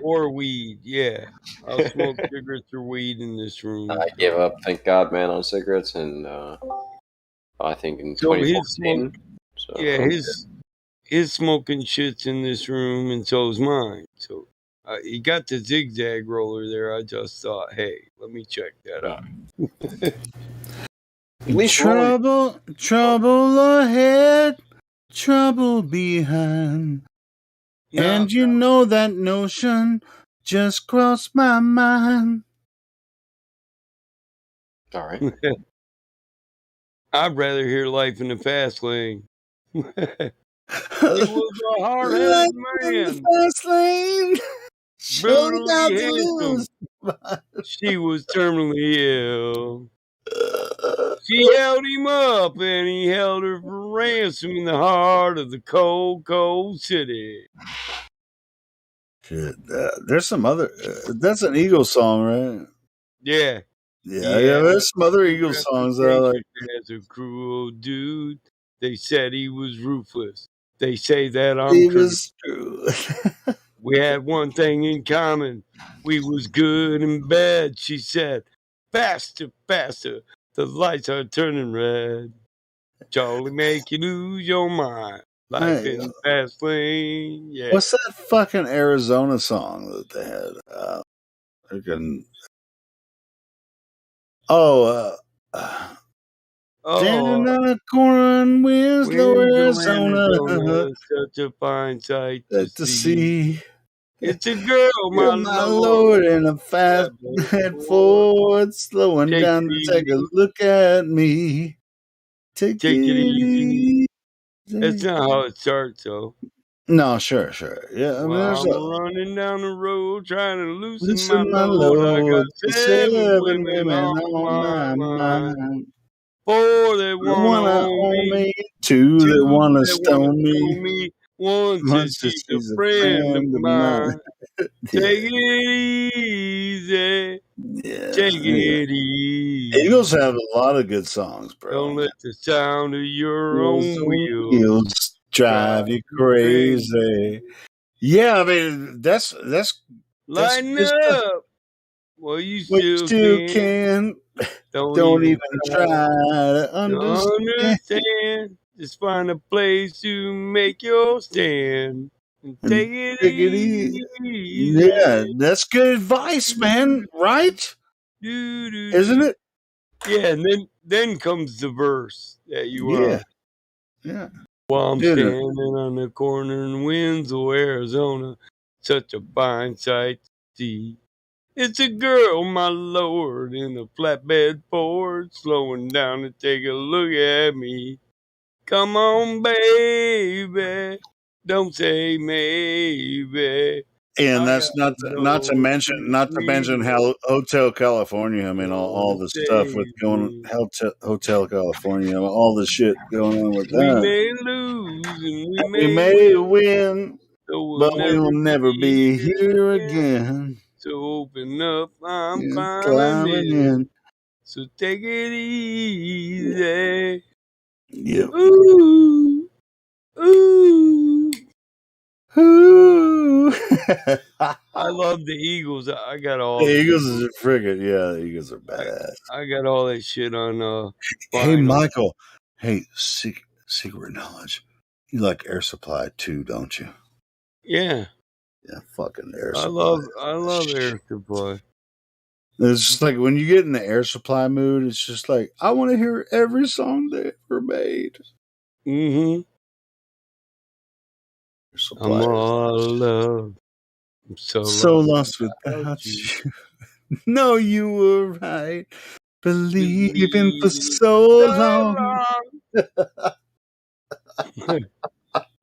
or weed. Yeah, I'll smoke cigarettes or weed in this room. I gave up, thank God, man, on cigarettes, and I think in So his smoke, 2014. So yeah, I'm his smoking shit's in this room, and so's mine. So he got the zigzag roller there. I just thought, hey, let me check that out. At least we're only Trouble ahead, trouble behind. Nah. And you know that notion just crossed my mind. all right. I'd rather hear Life in the Fast Lane. He was a Life hard-headed in the man, fast lane. Surely got brutally to handsome. lose. She was terminally ill. She held him up, and he held her for ransom in the heart of the cold, cold city. Shit, there's some other. That's an Eagle song, right? Yeah. Yeah. There's some other Eagle songs that I like. As a cruel dude, they said he was ruthless. They say that I'm He true. was true. We had one thing in common. We was good and bad, she said. Faster, faster. The lights are turning red. Charlie make you lose your mind. Life Hey, in the fast lane. Yeah. what's that fucking Arizona song that they had? Freaking. Oh, standing Oh, on a corner in Winslow, Arizona, Arizona, such a fine sight to to see. see. It's a girl, You're my my lord. lord in a fast head forward, slowing Take down it to take a easy. look at me. Take Take it easy. it That's easy. not how it starts, though. No, sure. Yeah, I mean, While there's I'm a running down the road trying to loosen my listen, my load, I lord, got 7 7 women women on on my my mind. mind. 4 that The wanna one that own own me, me, 2 that 2 want to that wanna stone me. stone me, 1 says Once that she's a she's a friend of friend of mine. mine. Take it easy, Yeah, take yeah. it Eagles easy. have a lot of good songs, bro. Don't let the sound of your Those own wheels wheels drive drive you you crazy. crazy. Yeah, I mean that's Lighten good stuff. up, well you But you still still can. can. Don't Don't even even try try to to understand. understand. Just find a place to make your stand and And take it take it easy. easy. Yeah, that's good advice, man. Right? Do, do, Isn't do. it? Yeah, and then comes the verse that you Yeah, yeah. While I'm Dude, standing on the corner in Winslow, Arizona, such a fine sight to see. It's a girl, my lord, in a flatbed Ford, slowing down to take a look at me. Come on, baby, don't say maybe. and I that's gotta not to know mention you sweet how Hotel California. I mean, all gonna the stuff with save going me. Hotel California, all the shit going on with We that. may lose and we We may may win, win, so we'll but we never will never be be here here again. again. So open up, I'm Yeah, climbing climbing in. in. So take it easy. Yep. Ooh, ooh. Ooh. I love the Eagles. I got all The the Eagles Eagles. is a frigate. Yeah, the Eagles are badass. I got all that shit on Hey, vinyl. Michael. Hey, secret knowledge. You like Air Supply too, don't you? Yeah, Yeah, fucking Air I Supply. love Air Supply. It's just like when you get in the Air Supply mood, it's just like I want to hear every song they ever made. Mm-hmm. Air Supply I'm is all love. I'm so so lost lost without without you. you. No, you were right. Believing for Believing for so so long. long.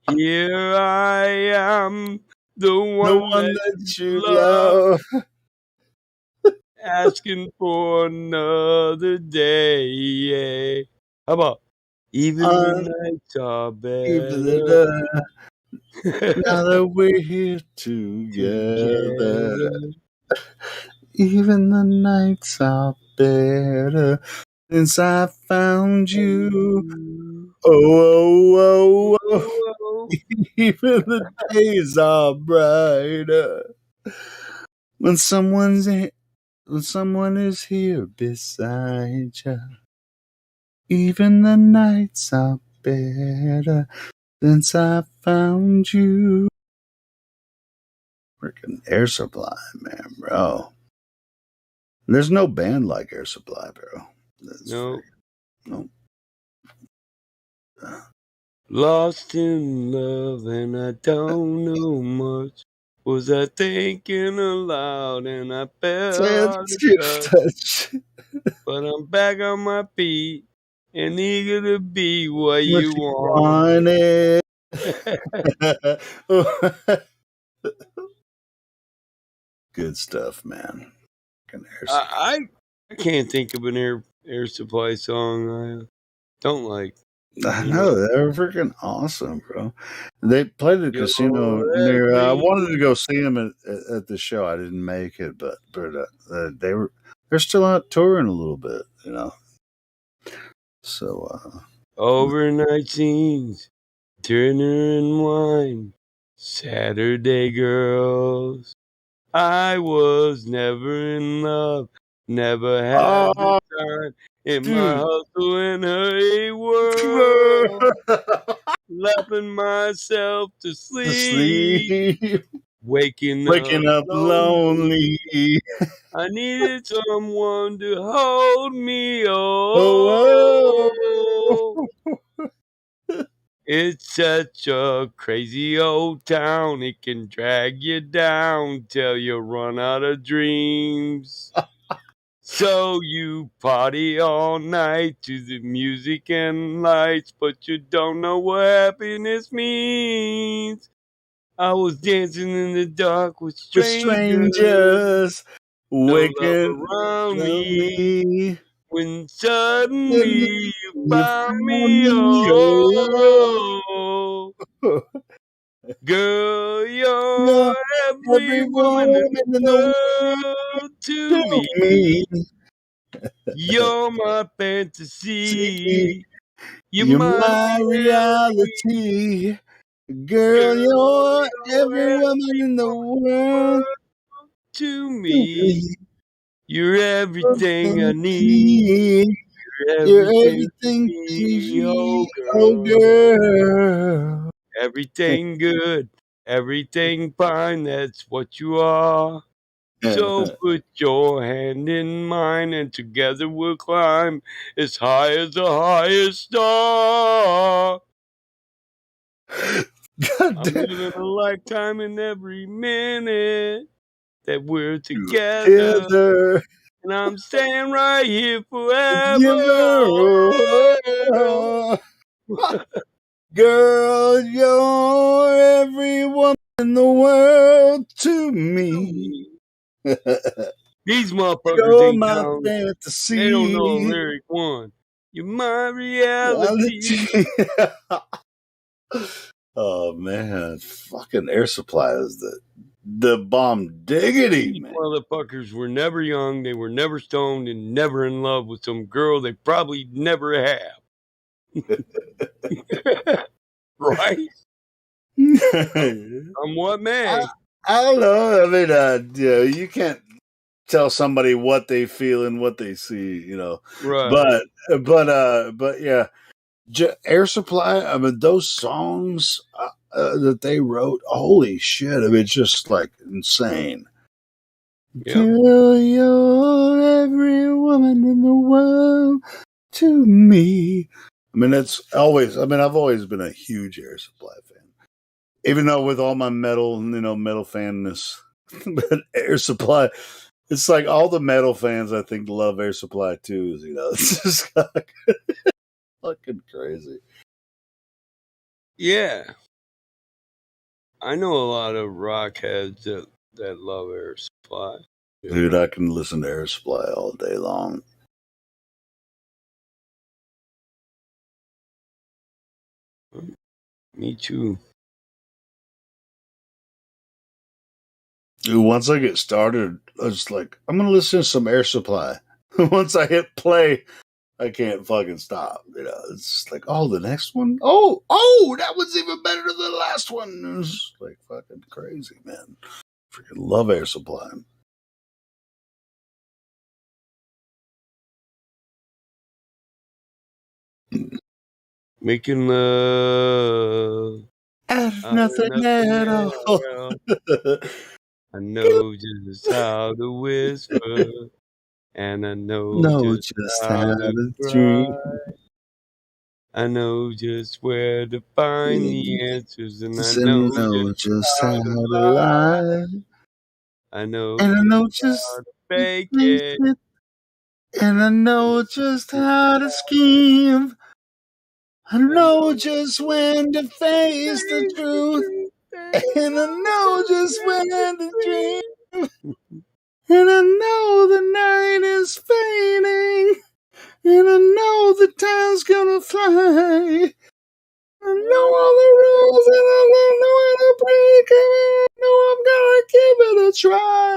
Here I am, the The one one that that you you love, love. asking for another day. Yeah. How about even the Uh, nights are even better the now that we're here together. together? Even the nights are better. since I found you. Oh, oh, oh, oh. Even the days are brighter when someone is here beside you. Even the nights are better since I found you. Freaking Air Supply, man, bro. There's no band like Air Supply, bro. No. No. Lost in love and I don't know much. Was I thinking aloud and I fell out of touch? But I'm back on my feet and eager to be what What you you want. wanted. Good stuff, man. I can't think of an Air Supply song I don't like. I You know know, they're freaking awesome, bro. They played the casino you're near. I every wanted to go see them at the show. I didn't make it, but they're still out touring a little bit, you know. So overnight scenes, dinner and wine, Saturday girls. I was never in love, never had the time in my dude, hustle and hurry world. Laughing myself to to sleep, sleep, waking waking up up lonely. lonely. I needed someone to hold me. Oh, Oh, it's such a crazy old town. It can drag you down till you run out of dreams. So you party all night to the music and lights, but you don't know what happiness means. I was dancing in the dark with with strangers, strangers, no love waking around me. lonely. When suddenly you You found found me, me, oh, girl, you're you're every every woman in woman in the world the world to to me. me. You're my See, fantasy. You're you're my my reality. reality. Girl, Girl, you're you're every woman every in the woman in the world world to to me. me. You're everything I Everything to need. me. You're You're everything to everything to me, me, oh oh girl. girl. Everything good, everything fine, that's what you are. So put your hand in mine and together we'll climb as high as the highest star. I'm living a lifetime in every minute that we're together. Together. And I'm staying right here forever. Together. Girl, you're every woman in the world to me. These motherfuckers You're ain't my down. They don't know a fantasy. lyric one. You're my reality. Reality. Oh man, fucking Air Supply is the bomb diggity, These man. motherfuckers were never young, they were never stoned, and never in love with some girl they probably never have. Right? I'm what may. I don't know. I mean, you mean, tell somebody what they feel and what they see, you know. Right. But yeah, Air Supply. I mean, those songs that they wrote, holy shit! I mean, it's just like insane. Yep. Girl, you're every woman in the world to me. I mean, that's always. I mean, I've always been a huge Air Supply fan, even though with all my metal, metal fanness, but Air Supply. It's like all the metal fans, I think, love Air Supply too. You know, it's just like fucking crazy. Yeah. I know a lot of rock heads that love Air Supply. Yeah. Dude, I can listen to Air Supply all day long. Me too. Dude, once I get started, I was like, I'm gonna listen to some Air Supply. Once I hit play, I can't fucking stop. It's just like, oh, the next one. Oh, that one's even better than the last one. It's just like fucking crazy, man. Freaking love Air Supply. Making love. Nothing at all. I know just how to whisper, and I know Know just just how how to to cry. dream. I know just where to find the answers, and I And know know just how how to to lie. lie. I know And I just know how just to fake make it. it. And I know just how to scheme. I know just when to face the truth. And I know just when to dream. And I know the night is fading. And I know the time's gonna fly. I know all the rules and I don't know how to break them. And I know I'm gonna give it a try.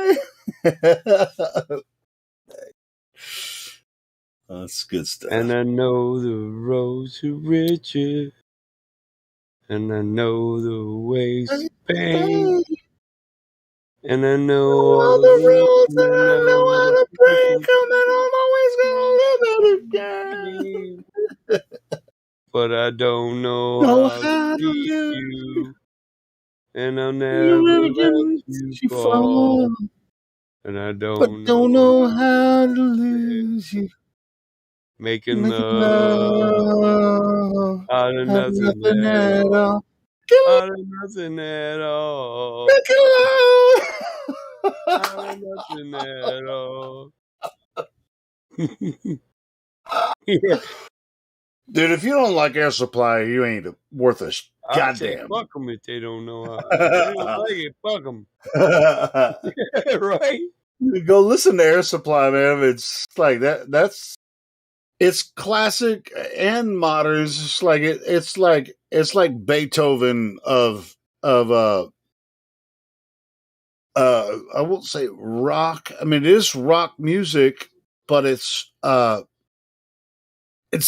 That's good stuff. And I know the road to riches, and I know the ways to pain, and I know all All the the rules, rules and and I I know know how how to to break break 'em. them. And I'm always gonna live it again. But I don't know Know how to how to keep lose you, and I'll you never and let again. you You fall. fall. And I But don't don't know know how to how to lose you. making Making love love out of out of nothing nothing at at all. all. Out of nothing at all. Making Out of nothing at all. Yeah. Dude, if you don't like Air Supply, you ain't worth a I say goddamn. fuck them if they don't know how. If they don't like it, fuck them. Right? Go listen to Air Supply, man. It's like that. It's classic and modern. It's just like it's like Beethoven of I won't say rock. I mean, it is rock music, but it's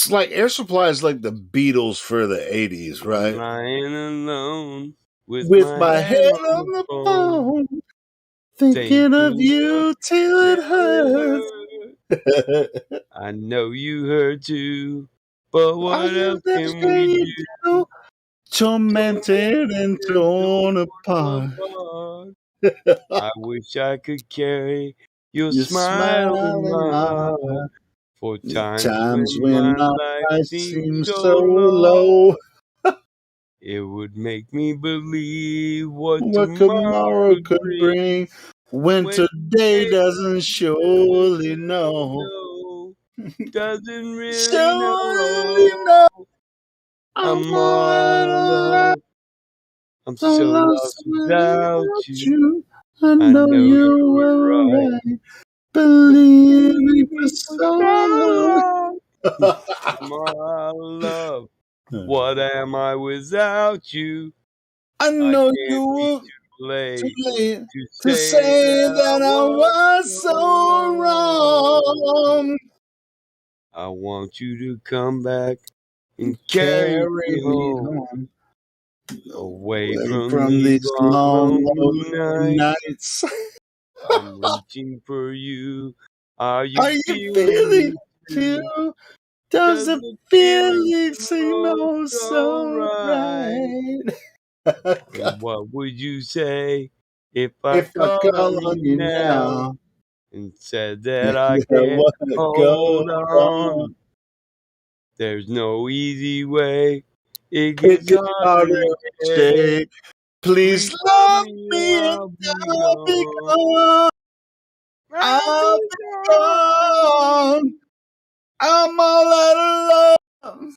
like Air Supply is like the Beatles for the 80s, I'm right? lying alone with With my my head head on on the the phone, phone, thinking of thinking of you till it hurts. it. I know you heard too, but All what else of that can we can you do? do? Tormented and torn apart. Apart. I wish I could carry your You smile smile in in my my heart heart. for The times times when when my my life life seems seems so so low. low. It would make me believe what What tomorrow tomorrow could could bring bring when when today today doesn't surely know. doesn't really Surely know. know. I'm I'm all out all of luck. love. I'm So so lost lost without without you. you. I I know know you you were were right. right. Believing for For so so long. long. I'm all love. What am I without you? I I know can't you be were too too late late to to say say that I that I was was so so wrong. wrong. I want you to come back and carry Carry me me home, home away away from from these these long, long, lonely lonely nights. nights. I'm reaching for you. Are you Are you feeling feeling me too? too? Does Does the the feeling feeling seem seem oh oh so so right? right? And what would you say if I If I called call on on you you now now, and said that I I can't wanna go hold on. on? There's no easy way. It It gets gets harder harder each each day. day. Please Please love love me or me and I'll be I'll be gone. gone. I'll I'll be be gone. gone. I'm all out of love.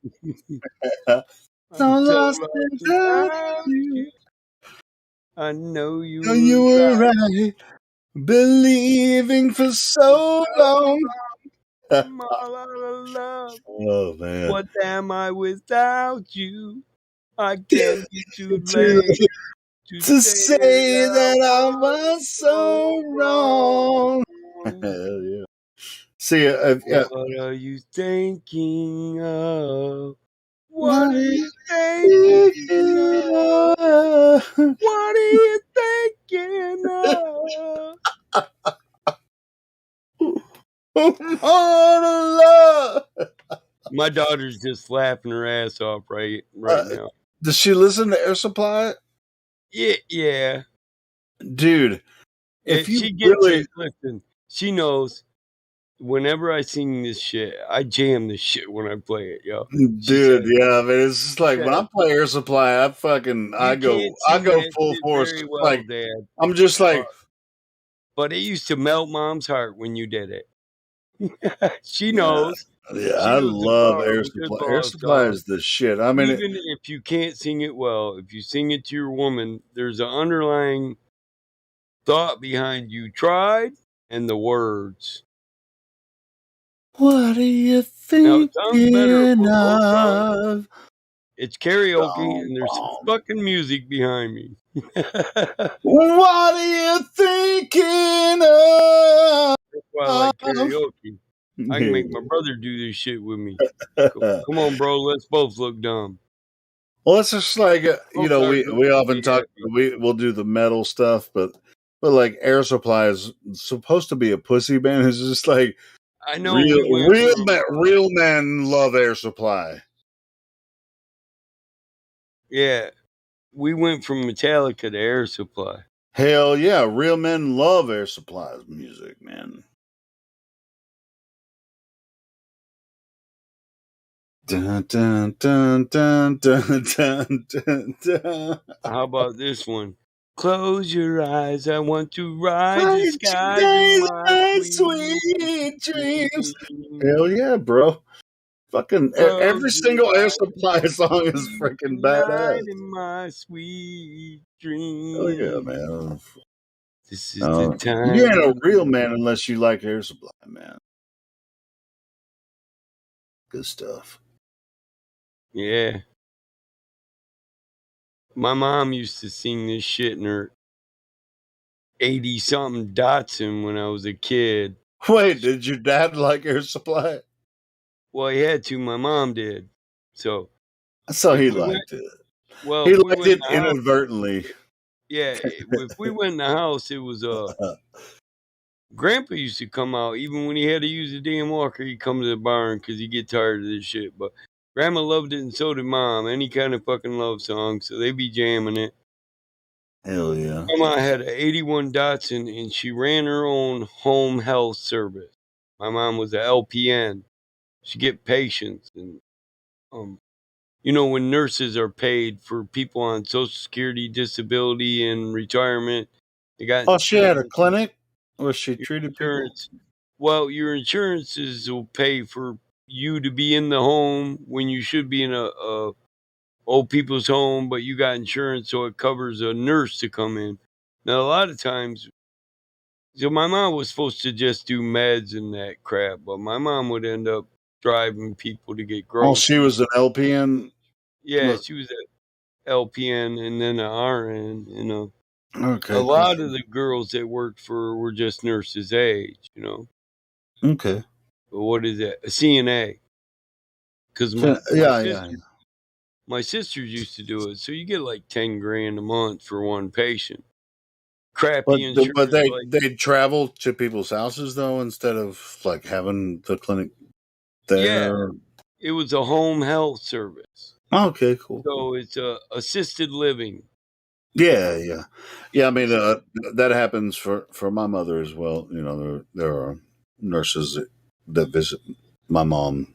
I'm So so lost lost without without you. you. I know you Know were you were right. right. Believing for For so so long. I'm all out of love. Oh man. What am I without you? I can't be too to, late to to say say that I that I was was so so wrong. wrong. Hell yeah. See, What are you thinking of? What what are are you you thinking thinking of? of? What are you thinking of? Love. My daughter's just laughing her ass off right now. Does she listen to Air Supply? Yeah. Dude, if She you gets really, it. Listen, she knows. Whenever I sing this shit, I jam this shit when I play it, yo. She dude, says, yeah, man, it's just she like when says, I play Air Supply, I you go, can't sing that full shit force. very well, Like, Dad. I'm just like, But it used to melt Mom's heart when you did it. She yeah, knows. yeah, She I knows the love power of Air a good Supply. Air love Supply song. is the shit. I mean, Even if you can't sing it well, if you sing it to your woman, there's an underlying thought behind you tried and the words. what are you Now it sounds better thinking when both songs. of? It's karaoke Boom, and there's some boom. fucking music behind me. What are you thinking of? That's why I like karaoke. I can make my brother do this shit with me. Come on, bro. Let's both look dumb. Well, it's just like Both our we girls will often be talk. happy. We'll do the metal stuff, but like Air Supply is supposed to be a pussy band. It's just like I know we went from real men love Air Supply. yeah, we went from Metallica to Air Supply. Hell yeah, real men love Air Supply's music, man. Dun, dun, dun, dun, dun, dun, dun, dun. How about this one? Close your eyes. I want to ride the Flying skies in today, my my sweet sweet dreams. dreams. Hell yeah, bro. Fucking Close every your single Air eyes. Supply song is freaking Tonight badass. in my sweet Oh yeah, dreams. man. This is the You ain't a time. real man unless you like Air Supply, man. Good stuff. Yeah. My mom used to sing this shit in her 80 something Datsun when I was a kid. Wait, did your dad like Air Supply? Well, he had to. My mom did. So So if he we went, liked it. well, He if we liked went it in the house, inadvertently. yeah, if we went in the house, it was Grandpa used to come out even when he had to use the damn walker. He'd come to the barn because he'd get tired of this shit. But Grandma loved it, and so did Mom. Any kind of fucking love song, so they be jamming it. Hell yeah. Grandma had an 81 Datsun, and she ran her own home health service. My mom was a LPN. She get patients, and you know, when nurses are paid for people on Social Security, disability, and retirement, they got Oh, she had a insurance. clinic where she Your treated people? insurance. Well, your insurances will pay for you to be in the home when you should be in a old people's home, but you got insurance, so it covers a nurse to come in. Now, a lot of times, so my mom was supposed to just do meds and that crap, but my mom would end up driving people to get Oh, she groceries. was an LPN? Yeah, Look. she was a LPN and then an RN. You know, a Okay, cool. lot of the girls that worked for her were just nurses' age. You know, Okay. but what is that? A CNA. Because Yeah. my sisters used to do it. So you get like 10 grand a month for one patient. Crappy But insurance, like they travel to people's houses though instead of like having the clinic yeah, there. it was a home health service. Okay, cool. So it's assisted living. Yeah. I mean, that happens for my mother as well. You know, there are nurses that visit my mom.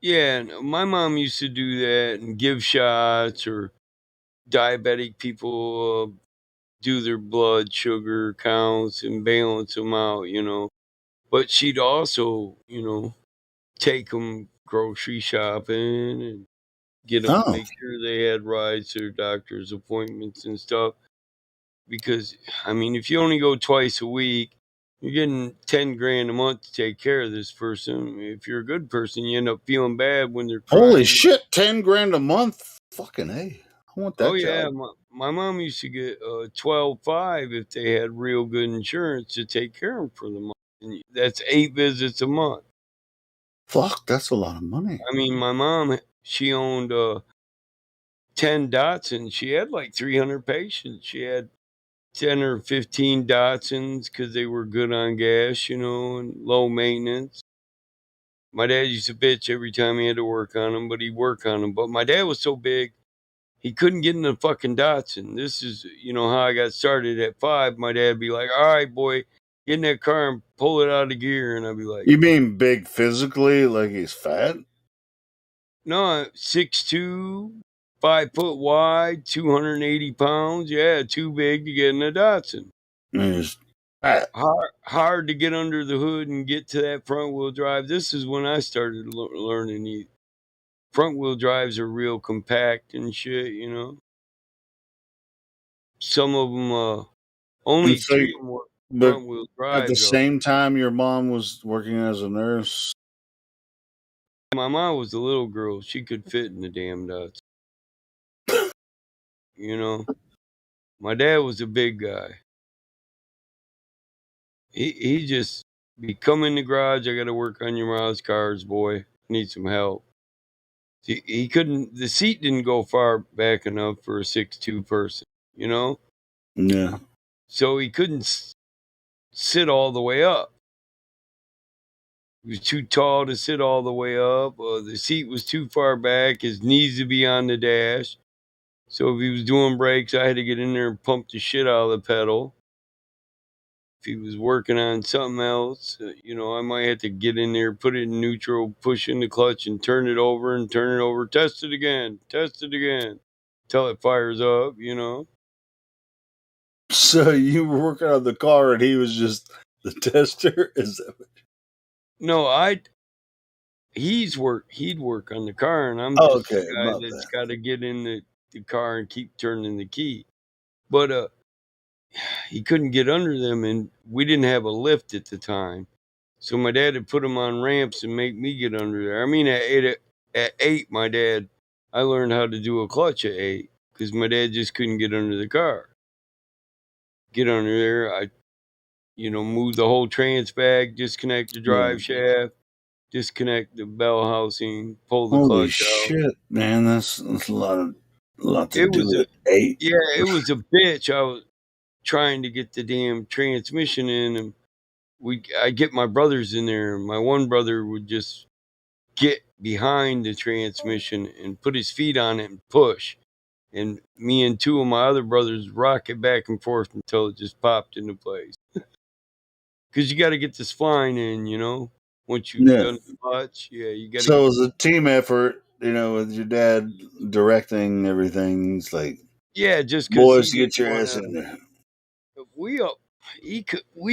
Yeah, and my mom used to do that and give shots, or diabetic people do their blood sugar counts and balance them out, you know. But she'd also, you know, take them grocery shopping and get them, Oh, make sure they had rides to their doctor's appointments and stuff. Because, I mean, if you only go twice a week, you're getting 10 grand a month to take care of this person. If you're a good person, you end up feeling bad when they're holy crying. shit! 10 grand a month. Fucking hey, I want Oh that yeah, job. my mom used to get 12.5 if they had real good insurance to take care of them for the month. And that's 8 visits a month. Fuck, that's a lot of money. I mean, my mom, she owned 10 Datsuns. She had like 300 patients. She had 10 or 15 Datsuns because they were good on gas, and low maintenance. My dad used to bitch every time he had to work on them, but he'd work on them. But my dad was so big, he couldn't get in the fucking Datsun. This is, how I got started at 5. My dad'd be like, all right, boy, get in that car and pull it out of gear. And I'd be like, You mean big physically, like he's fat? no, 6'2", 5 foot wide, 280 pounds. Yeah, too big to get in a Datsun. He's hard to get under the hood and get to that front wheel drive. This is when I started learning these. Front wheel drives are real compact and shit, Some of them, only so, 3 of them were but front wheel at the drives. same time, your mom was working as a nurse. My mom was a little girl. She could fit in the damn Datsun. My dad was a big guy. He just be come in the garage. I got to work on your mom's cars, boy. Need some help. He couldn't. The seat didn't go far back enough for a 6'2" person. Yeah. So he couldn't sit all the way up. He was too tall to sit all the way up. The seat was too far back. His knees would be on the dash. So if he was doing brakes, I had to get in there and pump the shit out of the pedal. If he was working on something else, I might have to get in there, put it in neutral, push in the clutch and turn it over, test it again, till it fires up, So you were working on the car and he was just the tester? Is that what... No, he'd work on the car, and I'm just okay, the guy that's got to get in the car and keep turning the key. But he couldn't get under them, and we didn't have a lift at the time. So my dad would put him on ramps and make me get under there. I mean, at 8, I learned how to do a clutch at 8 because my dad just couldn't get under the car. Get under there, I, move the whole trans bag, disconnect the drive shaft, disconnect the bell housing, pull the Holy clutch out. shit, man! That's a lot to do at 8. Yeah, it was a bitch. I was trying to get the damn transmission in, and I get my brothers in there, and my one brother would just get behind the transmission and put his feet on it and push. And me and 2 of my other brothers rock it back and forth until it just popped into place. Because you got to get this flying in, once you've done the clutch. Yeah, you got to. So it was a team effort, with your dad directing everything. It's like, yeah, just because boys, get your ass in there. We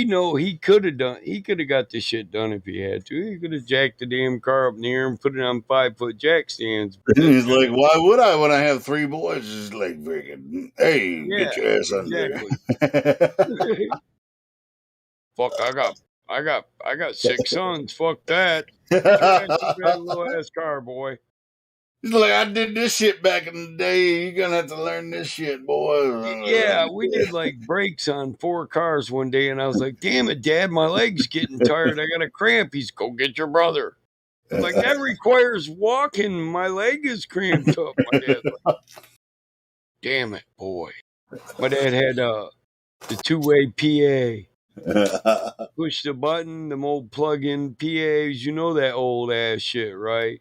know he could have got this shit done if he had to. He could have jacked the damn car up in the air and put it on 5-foot jack stands. And he's like, why would I when I have 3 boys? Just like freaking, hey, get your ass under there. Fuck, I got 6 sons. Fuck that. Get your ass in that little ass car, boy. He's like, I did this shit back in the day. You're gonna have to learn this shit, boy. Yeah, we did like brakes on 4 cars one day, and I was like, damn it, Dad, my leg's getting tired. I got a cramp. He's, go get your brother. I'm like, that requires walking. My leg is cramped up. My dad's like, damn it, boy. My dad had the 2-way PA. Push the button, them old plug-in PAs. You know that old ass shit, right?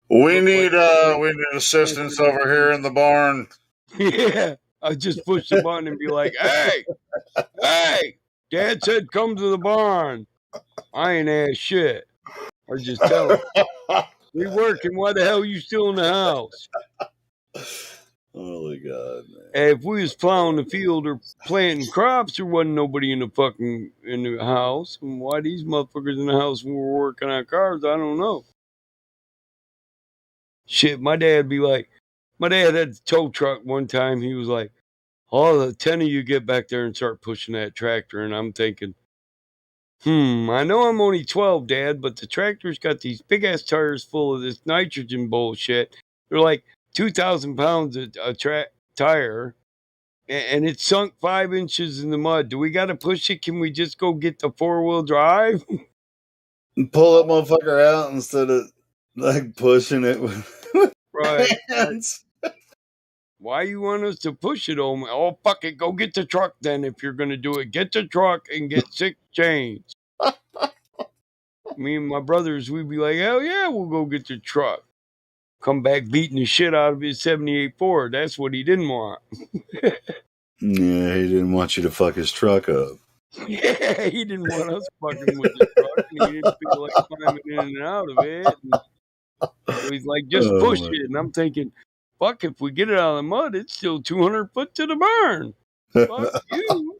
We need assistance over here in the barn. Yeah, I just push the button and be like, hey, Dad said come to the barn. I ain't ass shit. Or just tell him, we working, why the hell you still in the house? Holy God, man. Hey, if we was plowing the field or planting crops, there wasn't nobody in the house. And why these motherfuckers in the house when we were working on cars, I don't know. Shit, my dad had a tow truck one time. He was like, all the 10 of you get back there and start pushing that tractor. And I'm thinking, I know I'm only 12, Dad, but the tractor's got these big ass tires full of this nitrogen bullshit. They're like 2,000 pounds a tire. and it's sunk 5 inches in the mud. Do we got to push it? Can we just go get the 4-wheel drive? Pull that motherfucker out instead of like pushing it with Right. hands. Why you want us to push it on me? Oh, fuck it. Go get the truck then if you're going to do it. Get the truck and get 6 change. Me and my brothers, we'd be like, hell yeah, we'll go get the truck. Come back beating the shit out of his 78 Ford. That's what he didn't want. Yeah, he didn't want you to fuck his truck up. Yeah, he didn't want us fucking with the truck, and he didn't feel like climbing in and out of it. And so he's like, just push it. And I'm thinking, fuck, if we get it out of the mud, it's still 200 foot to the barn. Fuck you.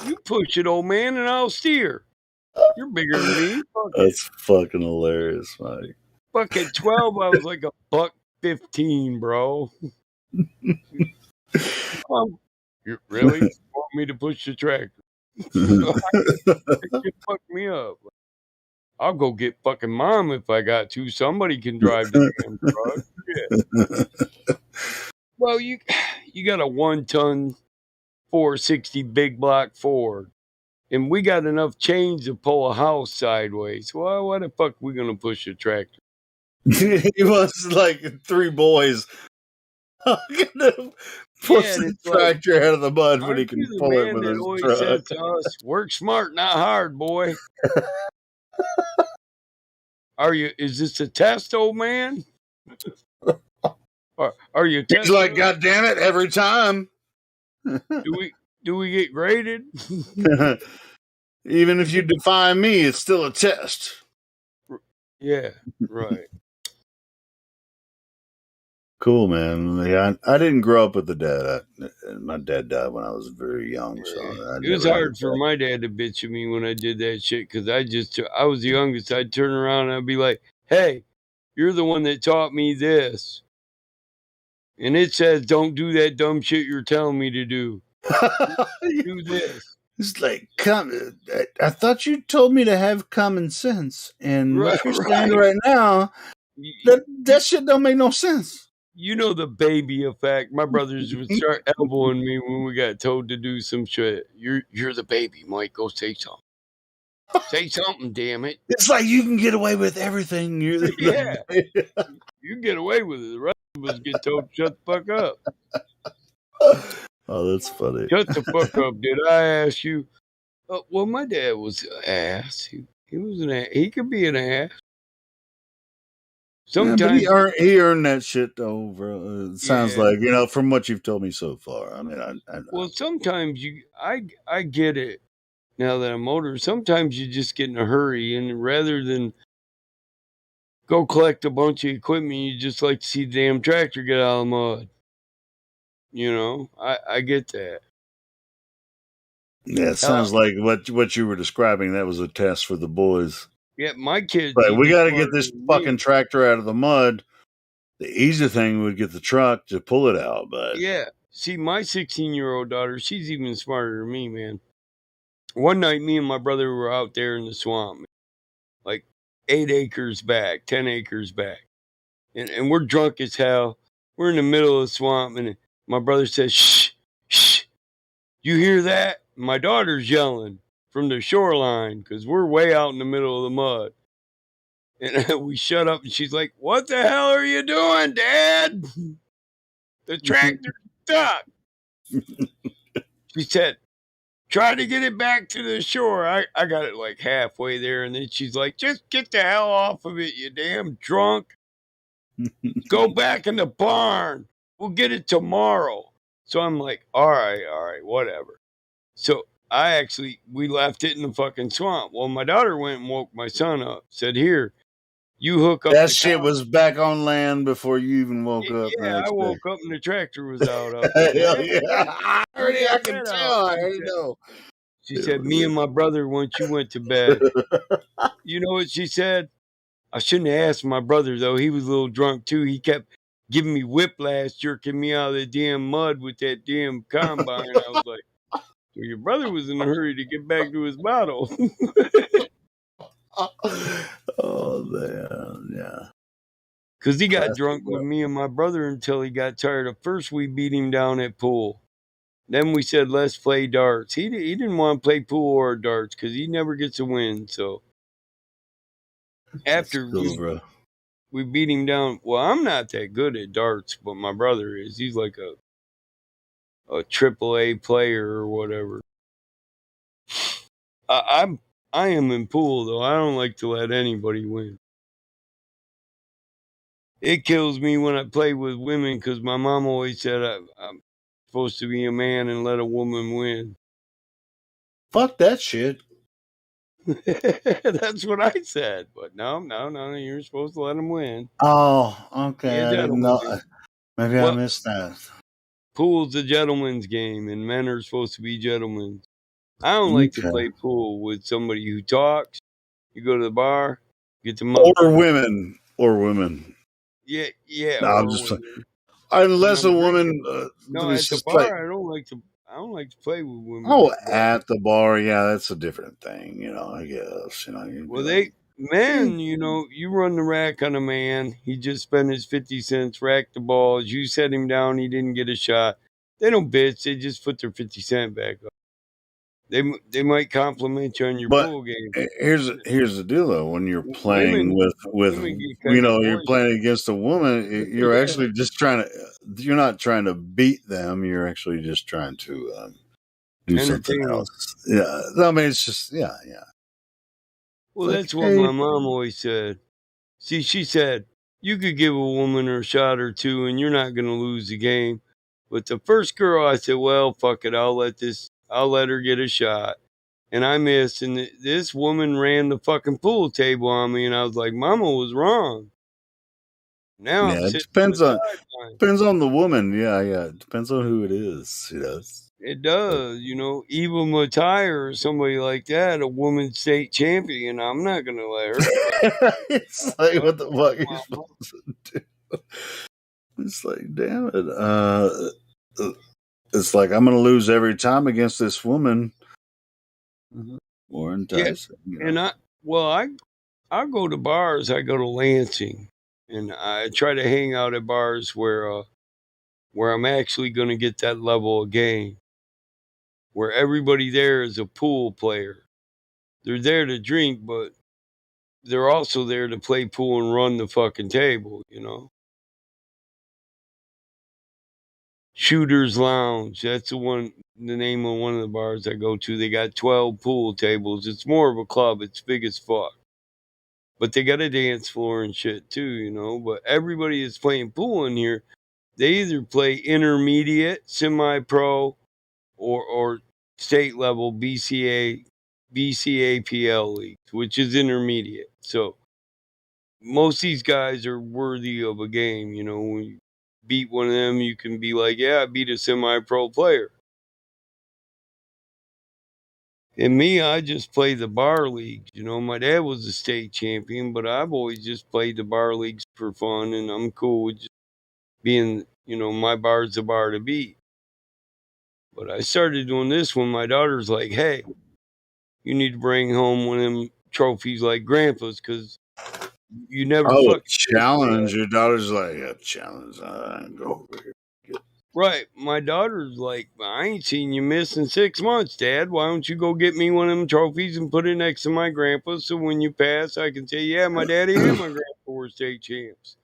You push it, old man, and I'll steer. You're bigger than me. Fuck it. That's fucking hilarious, Mike. Fuck, at 12, I was like a $1.15, bro. You really want me to push the tractor? It fuck me up. I'll go get fucking mom if I got to. Somebody can drive the damn truck. Shit. Well, you got a 1-ton 460 big block Ford, and we got enough change to pull a house sideways. Well, why the fuck we gonna push a tractor? He wants like 3 boys push the tractor out of the mud when he can pull it with his always truck. says to us, work smart, not hard, boy. Is this a test, old man? Are you testing? He's like, God damn it, every time. Do we get graded? Even if you defy me, it's still a test. Yeah, right. Cool, man. Yeah, I didn't grow up with the dad. My dad died when I was very young, so It was hard for my dad to bitch at me when I did that shit because I was the youngest. I'd turn around and I'd be like, "Hey, you're the one that taught me this, and it says don't do that dumb shit you're telling me to do. Do this." It's like, I thought you told me to have common sense, and what you're saying right now, that shit don't make no sense. You know the baby effect. My brothers would start elbowing me when we got told to do some shit. You're the baby, Mike. Go say something. Say something, damn it. It's like you can get away with everything. Yeah. You get away with it. The rest of us get told to shut the fuck up. Oh, that's funny. Shut the fuck up. Did I ask you? Well, my dad was an ass. He was an ass. He could be an ass. Sometimes he earned that shit though, bro. It sounds like, from what you've told me so far. I mean, well, sometimes I get it now that I'm older. Sometimes you just get in a hurry, and rather than go collect a bunch of equipment, you just like to see the damn tractor get out of the mud. I get that. Yeah, it sounds like what you were describing. That was a test for the boys. Yeah, my kids. Right, we got to get this fucking tractor out of the mud. The easy thing would get the truck to pull it out, but yeah. See, my 16-year-old daughter, she's even smarter than me, man. One night, me and my brother were out there in the swamp, like 8 acres back, 10 acres back, and we're drunk as hell. We're in the middle of the swamp, and my brother says, "Shh, shh, you hear that?" My daughter's yelling from the shoreline because we're way out in the middle of the mud. And we shut up, and she's like, "What the hell are you doing, Dad? The tractor's stuck." She said, "Try to get it back to the shore." I got it like halfway there, and then she's like, "Just get the hell off of it, you damn drunk. Go back in the barn. We'll get it tomorrow." So I'm like, all right, whatever. So we left it in the fucking swamp. Well, my daughter went and woke my son up, said, "Here, you hook up." That shit was back on land before you even woke up. Yeah, I woke up and the tractor was out. Hell yeah. I can tell. I already know. She said, "Me and my brother, once you went to bed." You know what she said? I shouldn't have asked my brother, though. He was a little drunk, too. He kept giving me whiplash, jerking me out of the damn mud with that damn combine. I was like, well, your brother was in a hurry to get back to his bottle. Oh, man, yeah. Because he got drunk with me and my brother until he got tired. At first, we beat him down at pool. Then we said, let's play darts. He didn't want to play pool or darts because he never gets a win. So after Cool, bro. we beat him down. Well, I'm not that good at darts, but my brother is. He's like a AAA player or whatever. I am in pool though. I don't like to let anybody win. It kills me when I play with women because my mom always said I'm supposed to be a man and let a woman win. Fuck that shit. That's what I said. But no, you're supposed to let them win. Oh, okay. Yeah, I didn't gentlemen. know. Maybe I missed that. Pool's a gentleman's game, and men are supposed to be gentlemen. I don't like to play pool with somebody who talks. You go to the bar, get them up. Or women. Yeah, No, I'm or just women. unless When a I'm woman. drinking. No, It's at the just like, bar, I don't like to play with women oh, at the bar. at the bar, yeah, that's a different thing. I guess. You'd be Well, like, men, you run the rack on a man. He just spent his 50 cents, racked the balls. You set him down. He didn't get a shot. They don't bitch. They just put their 50 cent back up. They might compliment you on your but pool game. here's the deal though. When you're playing Women with get kind of you're boys. playing against a woman, you're actually just trying to. You're not trying to beat them. You're actually just trying to do something Entertain 'em. else. Yeah, I mean, it's just yeah. Well, It's that's like, what hey, my mom always said. See, she said, you could give a woman a shot or two and you're not going to lose the game. But the first girl, I said, well, fuck it. I'll let her get a shot. And I missed. And this woman ran the fucking pool table on me. And I was like, Mama was wrong. Now I'm yeah, it sitting on the sideline. depends on the woman. Yeah, it depends on who it is. It does, Eva Matai or somebody like that, a woman state champion. I'm not going to let her. It's like, what the fuck are you supposed to do? It's like, damn it. It's like, I'm going to lose every time against this woman. More enticing. And I go to bars. I go to Lansing, and I try to hang out at bars where I'm actually going to get that level of game, where everybody there is a pool player. They're there to drink, but they're also there to play pool and run the fucking table. Shooter's Lounge. That's the name of one of the bars I go to. They got 12 pool tables. It's more of a club. It's big as fuck. But they got a dance floor and shit too. But everybody is playing pool in here. They either play intermediate, semi-pro, or state level BCAPL leagues, which is intermediate. So most of these guys are worthy of a game. When you beat one of them, you can be like, yeah, I beat a semi-pro player. And me, I just play the bar leagues. My dad was a state champion, but I've always just played the bar leagues for fun, and I'm cool with just being, my bar's the bar to beat. But I started doing this when my daughter's like, hey, you need to bring home one of them trophies like Grandpa's because you never fucking challenge. Your daughter's like, yeah, challenge. Go over here. Right. My daughter's like, I ain't seen you miss in 6 months, Dad. Why don't you go get me one of them trophies and put it next to my grandpa so when you pass, I can say, yeah, my daddy and my grandpa were state champs.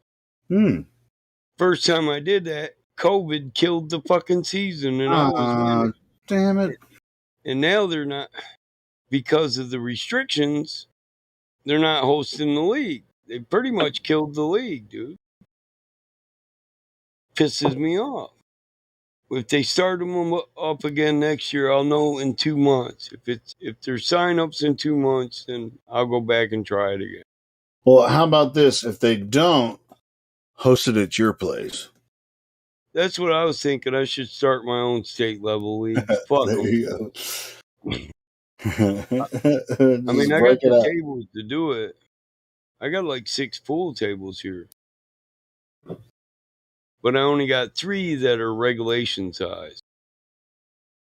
First time I did that, COVID killed the fucking season, and I was mad. Damn it. And now they're not, because of the restrictions, they're not hosting the league. They pretty much killed the league, dude. Pisses me off. If they start them up again next year, I'll know in 2 months. If there's sign-ups in 2 months, then I'll go back and try it again. Well, how about this? If they don't, host it at your place. That's what I was thinking. I should start my own state level leagues. Fuck There them. you go. I mean, I got the tables to do it. I got like 6 pool tables here. But I only got 3 that are regulation size.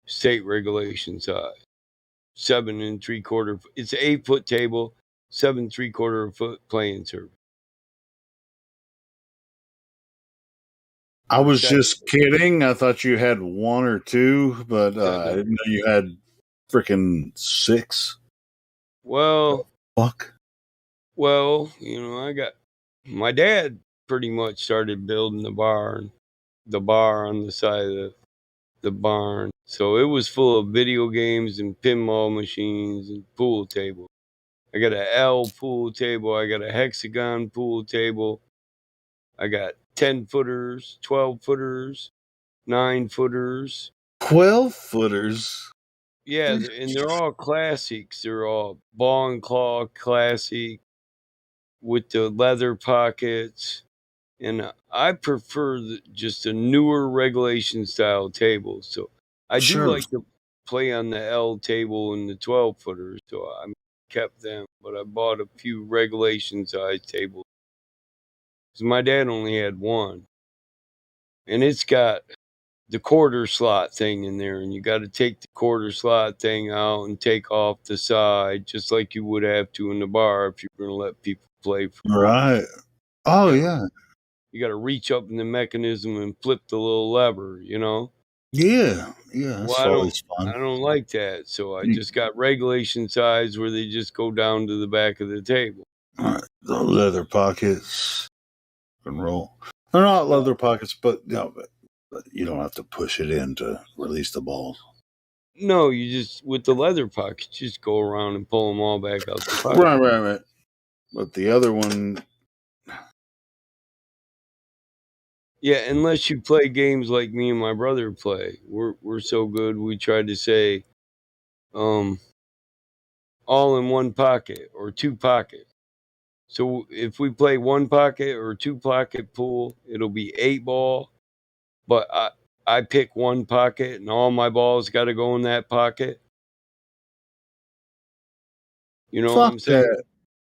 State regulation size. 7 3/4. It's an 8-foot table, 7 3/4 foot playing surface. I was That- just kidding. I thought you had one or two, but I didn't know you had freaking 6. Well, Fuck. well, you know, I got my dad pretty much started building the bar on the side of the barn. So it was full of video games and pinball machines and pool tables. I got a L pool table. I got a hexagon pool table. I got 10 footers, 12 footers, 9 footers. 12 footers. Yeah, and they're all classics. They're all ball and claw classic with the leather pockets. And I prefer just a newer regulation style table. So I do Sure. like to play on the L table and the 12 footers. So I kept them, but I bought a few regulation size tables because my dad only had one. And it's got the quarter slot thing in there, and you got to take the quarter slot thing out and take off the side, just like you would have to in the bar if you're going to let people play. Right. Oh, yeah. You got to reach up in the mechanism and flip the little lever, you know? Yeah. Yeah. That's Well, always I fun. don't like that, so I You- just got regulation size where they just go down to the back of the table. All right. The leather pockets and roll. They're not leather pockets, but you don't have to push it in to release the balls. No, you just with the leather pockets, just go around and pull them all back out the pocket. Right. But the other one, Yeah, unless you play games like me and my brother play. We're so good we tried to say all in one pocket or two pocket. So if we play one pocket or two pocket pool, it'll be 8 ball, but I pick one pocket and all my balls got to go in that pocket. You know what fuck I'm saying? that.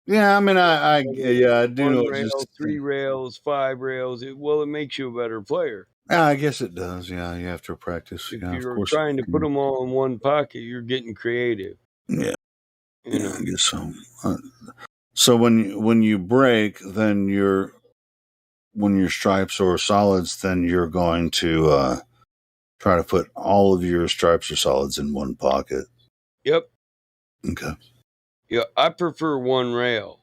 Yeah, I mean, I do know One it rail, just. 3 rails, 5 rails. It makes you a better player. I guess it does. Yeah, you have to practice. If Yeah, of you're course. trying to put them all in one pocket, you're getting creative. Yeah, You know. I guess so. So when you break, then when your stripes or solids, then you're going to try to put all of your stripes or solids in one pocket. Yep. Okay. Yeah, I prefer one rail.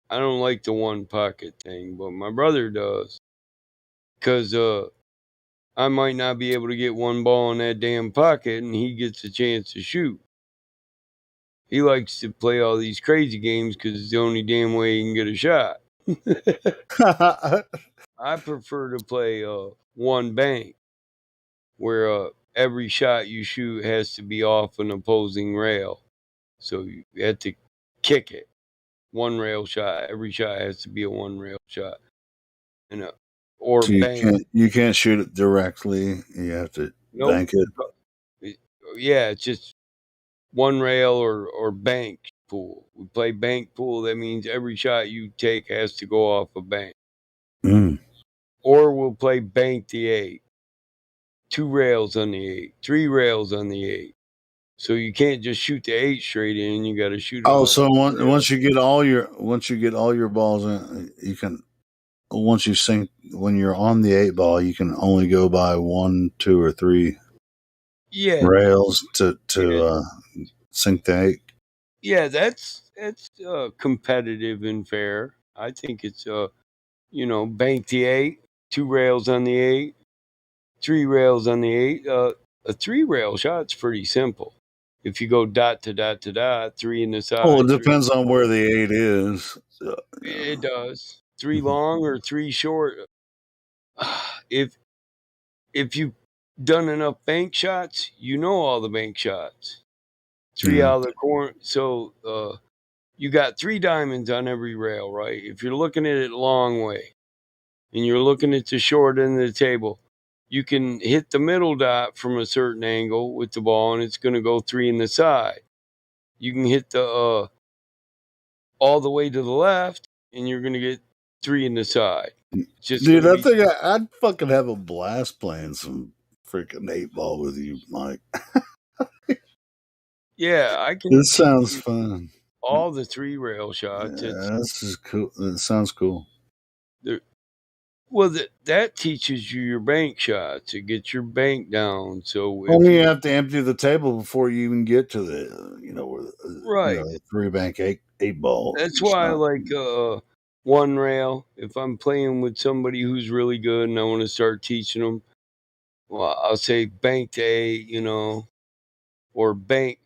I don't like the one pocket thing, but my brother does. Cause I might not be able to get one ball in that damn pocket, and he gets a chance to shoot. He likes to play all these crazy games because it's the only damn way he can get a shot. I prefer to play one bank, where every shot you shoot has to be off an opposing rail. So you have to kick it. One rail shot. Every shot has to be a one rail shot. Or So bank. you can't shoot it directly. You have to Nope. bank it. Yeah, it's just one rail or bank pool. We play bank pool. That means every shot you take has to go off a bank. Mm. Or we'll play bank the 8. 2 rails on the 8. 3 rails on the 8. So you can't just shoot the 8 straight in. You got to shoot it. Oh, so once you get all your balls in, you can when you're on the 8 ball, you can only go by 1, 2, or 3 rails to sink the 8. Yeah, that's competitive and fair. I think it's bank the 8, 2 rails on the 8, 3 rails on the 8. A 3 rail shot's pretty simple. If you go dot to dot to dot, 3 in the side. Well, it depends on where the 8 is. It does. 3 long or 3 short. If you've done enough bank shots, you know all the bank shots. 3 out of the corner. So you got 3 diamonds on every rail, right? If you're looking at it long way and you're looking at the short end of the table, you can hit the middle dot from a certain angle with the ball and it's going to go 3 in the side. You can hit the all the way to the left and you're going to get 3 in the side. Dude, I think I'd fucking have a blast playing some freaking 8 ball with you, Mike. Yeah, I can. This sounds fun. All the 3 rail shots. Yeah, this is cool. It sounds cool. Well, that teaches you your bank shots. It gets your bank down. So if Only you you have to empty the table before you even get to the, right, three bank eight ball that's why I shot. like one rail. If I'm playing with somebody who's really good and I want to start teaching them, well, I'll say bank to 8, or bank.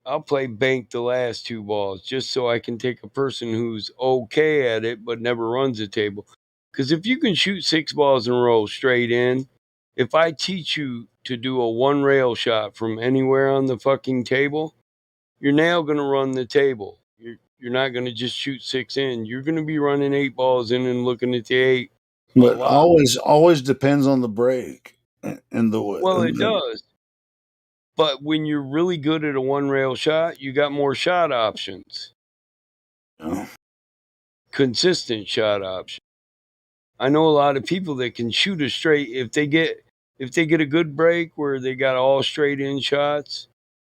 I'll play bank the last 2 balls just so I can take a person who's okay at it but never runs a table. Because if you can shoot 6 balls in a row straight in, if I teach you to do a one rail shot from anywhere on the fucking table, you're now going to run the table. You're not going to just shoot 6 in. You're going to be running 8 balls in and looking at the 8 a But lot. always depends on the break and the Well, it does. But when you're really good at a one rail shot, you got more shot options. Consistent shot options. I know a lot of people that can shoot a straight if they get a good break where they got all straight in shots,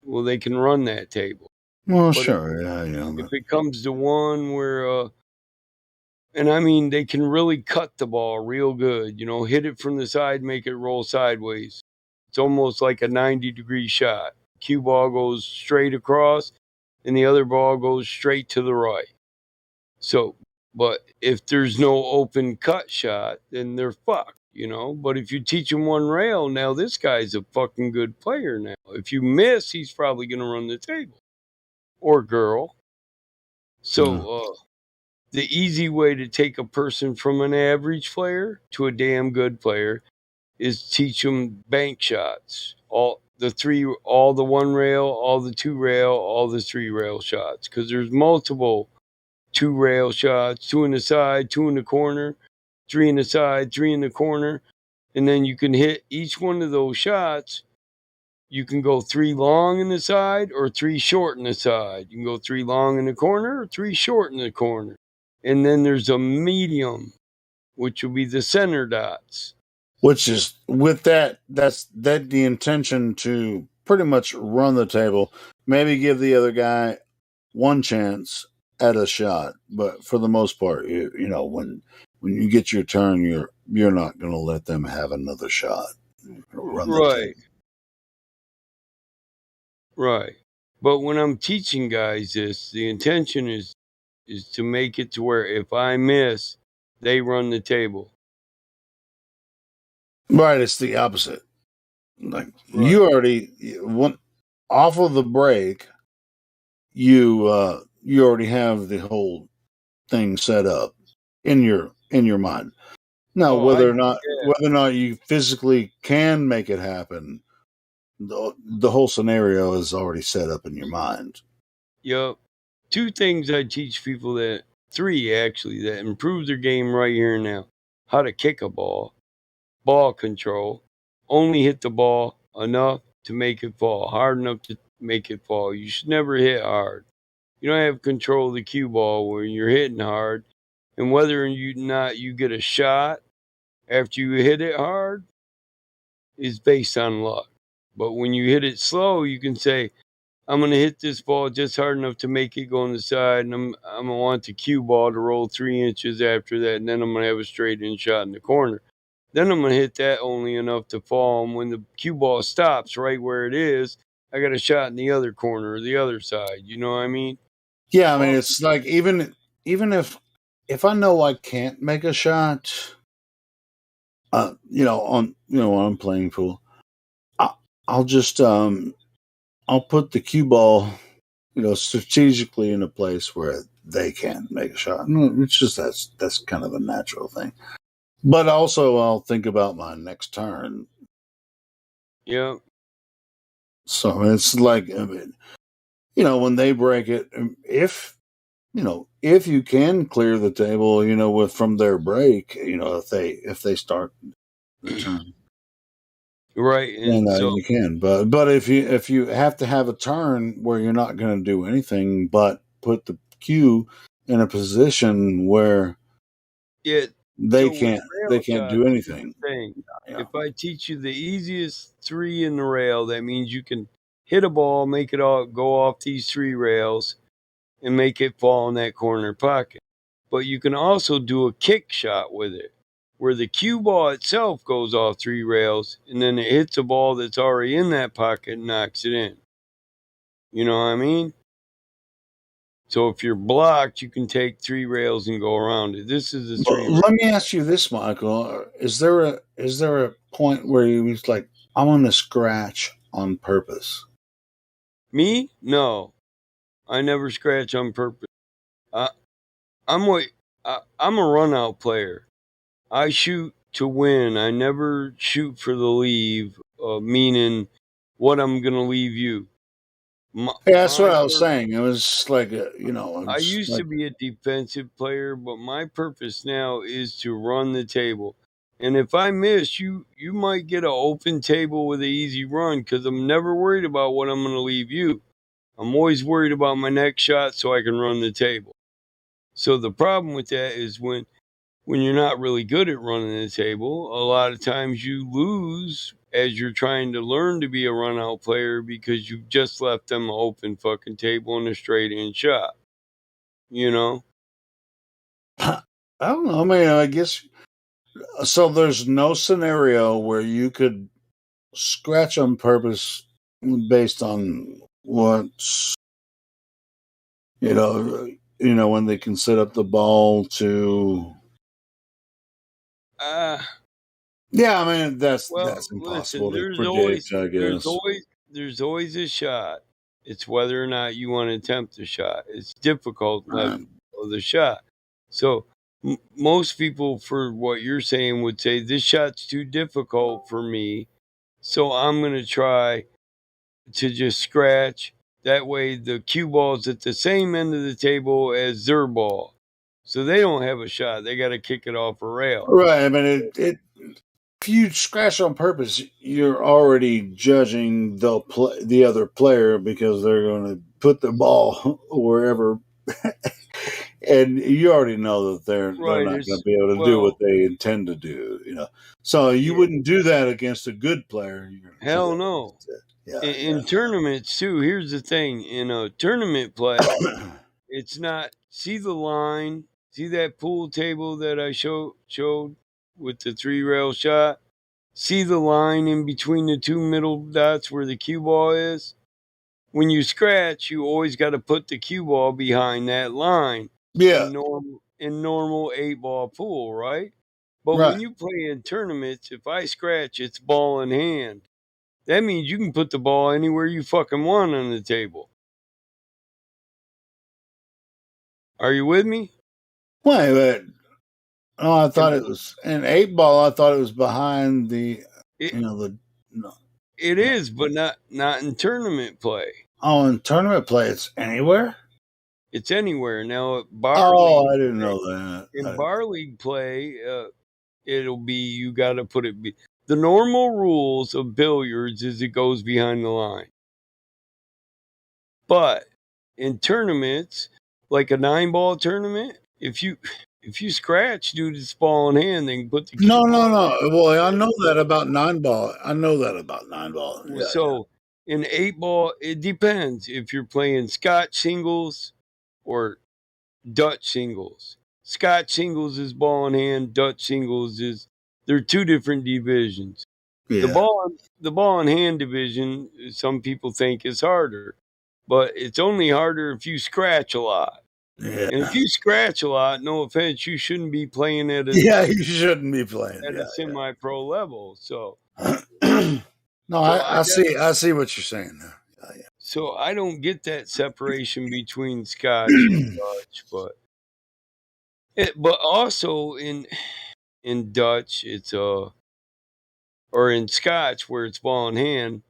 well they can run that table. Well, But sure, if it comes to one where and I mean they can really cut the ball real good, hit it from the side, make it roll sideways. It's almost like a 90-degree shot. Cue ball goes straight across and the other ball goes straight to the right. So, but if there's no open cut shot, then they're fucked, But if you teach them one rail, now this guy's a fucking good player now. If you miss, he's probably going to run the table or girl. So, the easy way to take a person from an average player to a damn good player is teach them bank shots. All the one rail, all the 2 rail, all the 3 rail shots. Because there's multiple 2 rail shots, 2 in the side, 2 in the corner, 3 in the side, 3 in the corner. And then you can hit each one of those shots. You can go 3 long in the side or 3 short in the side. You can go 3 long in the corner or 3 short in the corner. And then there's a medium, which will be the center dots. Which is with that's the intention to pretty much run the table, maybe give the other guy one chance at a shot, but for the most part, when you get your turn, you're not going to let them have another shot. Run the table. Right. But when I'm teaching guys this, the intention is to make it to where if I miss, they run the table. Right, it's the opposite. Like you already went off of the break. You already have the whole thing set up in your mind. Now, whether or not you physically can make it happen, the whole scenario is already set up in your mind. Yep. 2 things I teach people 3 actually, that improve their game right here and now. How to kick a ball control, only hit the ball enough to make it fall, hard enough to make it fall. You should never hit hard. You don't have control of the cue ball when you're hitting hard, and whether or not you get a shot after you hit it hard is based on luck. But when you hit it slow, you can say, I'm going to hit this ball just hard enough to make it go on the side, and I'm going to want the cue ball to roll 3 inches after that, and then I'm going to have a straight in shot in the corner. Then I'm going to hit that only enough to fall, and when the cue ball stops right where it is, I got a shot in the other corner or the other side. You know what I mean? Yeah, I mean, it's like even if I know I can't make a shot, when I'm playing pool, I'll just I'll put the cue ball, strategically in a place where they can't make a shot. It's just that's kind of a natural thing. But also, I'll think about my next turn. Yeah. So it's like, I mean, when they break it, if you can clear the table, from their break, if they start the turn, right, and then so you can. But if you have to have a turn where you're not going to do anything but put the cue in a position where they can't do anything. If I teach you the easiest 3 in the rail, that means you can hit a ball, make it all go off these 3 rails, and make it fall in that corner pocket. But you can also do a kick shot with it. where the cue ball itself goes off 3 rails and then it hits a ball that's already in that pocket and knocks it in. You know what I mean? So if you're blocked, you can take 3 rails and go around it. This is a 3 rail. Let me ask you this, Michael: is there a point where you was like, I want to scratch on purpose? Me? No, I never scratch on purpose. I'm a run out player. I shoot to win. I never shoot for the leave, meaning what I'm gonna leave you. Yeah, that's what I was purpose- saying. It was like I used to be a defensive player, but my purpose now is to run the table. And if I miss, you might get an open table with an easy run because I'm never worried about what I'm going to leave you. I'm always worried about my next shot so I can run the table. So the problem with that is when you're not really good at running the table, a lot of times you lose as you're trying to learn to be a run out player because you've just left them an open fucking table and a straight in shot. You know? I don't know. I mean, I guess so. There's no scenario where you could scratch on purpose based on what's when they can set up the ball to. Yeah, I mean that's impossible to predict. I guess. There's always a shot. It's whether or not you want to attempt the shot. It's difficult left of the shot. So most people, for what you're saying, would say this shot's too difficult for me, so I'm going to try to just scratch. That way, the cue ball's at the same end of the table as their ball, so they don't have a shot. They got to kick it off a rail. Right. I mean, if you scratch on purpose, you're already judging the other player because they're going to put the ball wherever, and you already know that they're not going to be able to do what they intend to do. So you wouldn't do that against a good player. Hell no. In tournaments too, here's the thing: in a tournament play, it's not. See the line? See that pool table that I showed with the 3 rail shot? See the line in between the 2 middle dots where the cue ball is? When you scratch, you always got to put the cue ball behind that line. Yeah. In normal 8-ball pool, right? But when you play in tournaments, if I scratch, it's ball in hand. That means you can put the ball anywhere you fucking want on the table. Are you with me? Wait, but I thought it was an 8-ball. I thought it was behind the, no. It is, but not in tournament play. Oh, in tournament play, it's anywhere. It's anywhere now. Bar league, I didn't know that. In bar league play, it'll be you got to put it. The normal rules of billiards is it goes behind the line, but in tournaments, like a 9-ball tournament, if you scratch, dude, it's ball in hand. They can put the no. Well, I know that about 9-ball. So in 8-ball, it depends if you're playing Scotch singles or Dutch singles. Scotch singles is ball in hand. Dutch singles is they're 2 different divisions. Yeah. The ball in hand division, some people think is harder, but it's only harder if you scratch a lot. Yeah. And if you scratch a lot, no offense, you shouldn't be playing at you shouldn't be playing at a semi-pro level. So no, I see what you're saying now. So I don't get that separation between Scotch and Dutch, but also in Dutch it's or in Scotch where it's ball in hand,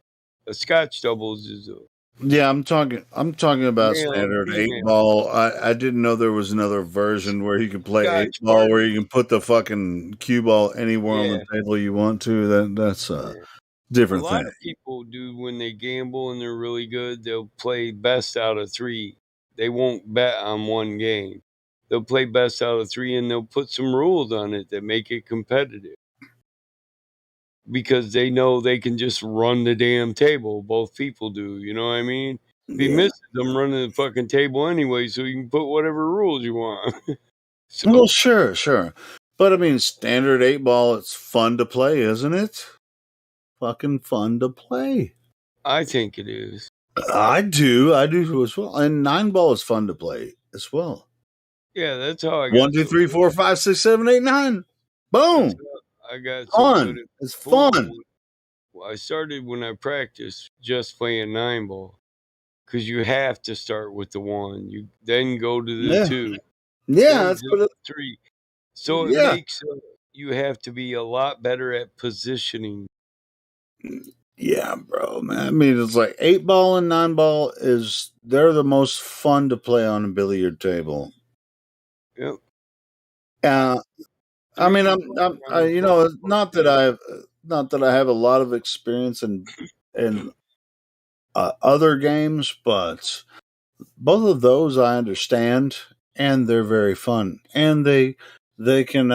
a Scotch doubles is a Yeah, I'm talking about male and standard female. 8-ball. I didn't know there was another version where you can play Scotch 8-ball where you can put the fucking cue ball anywhere on the table you want to. That's a different A lot thing. of people do when they gamble and they're really good, they'll play best out of 3. They won't bet on one game. They'll play best out of 3 and they'll put some rules on it that make it competitive. Because they know they can just run the damn table. Both people do, you know what I mean? If he misses them running the fucking table anyway, so you can put whatever rules you want. Well, sure. But I mean, standard 8-ball, it's fun to play, isn't it? Fucking fun to play. I think it is. I do as well. And 9-ball is fun to play as well. Yeah, that's how I got 1, 2, 3, 4, 5, 6, 7, 8, 9. Boom. I got so Fun. good at It's pool. fun. I started when I practiced just playing 9-ball because you have to start with the 1. You then go to the Yeah. 2. Yeah, then that's to what the 3. So it yeah. makes you have to be a lot better at positioning. Yeah, bro, man. I mean, it's like 8-ball and 9-ball they're the most fun to play on a billiard table. Yep. I mean, you know, not that I have a lot of experience in other games, but both of those I understand, and they're very fun, and they can.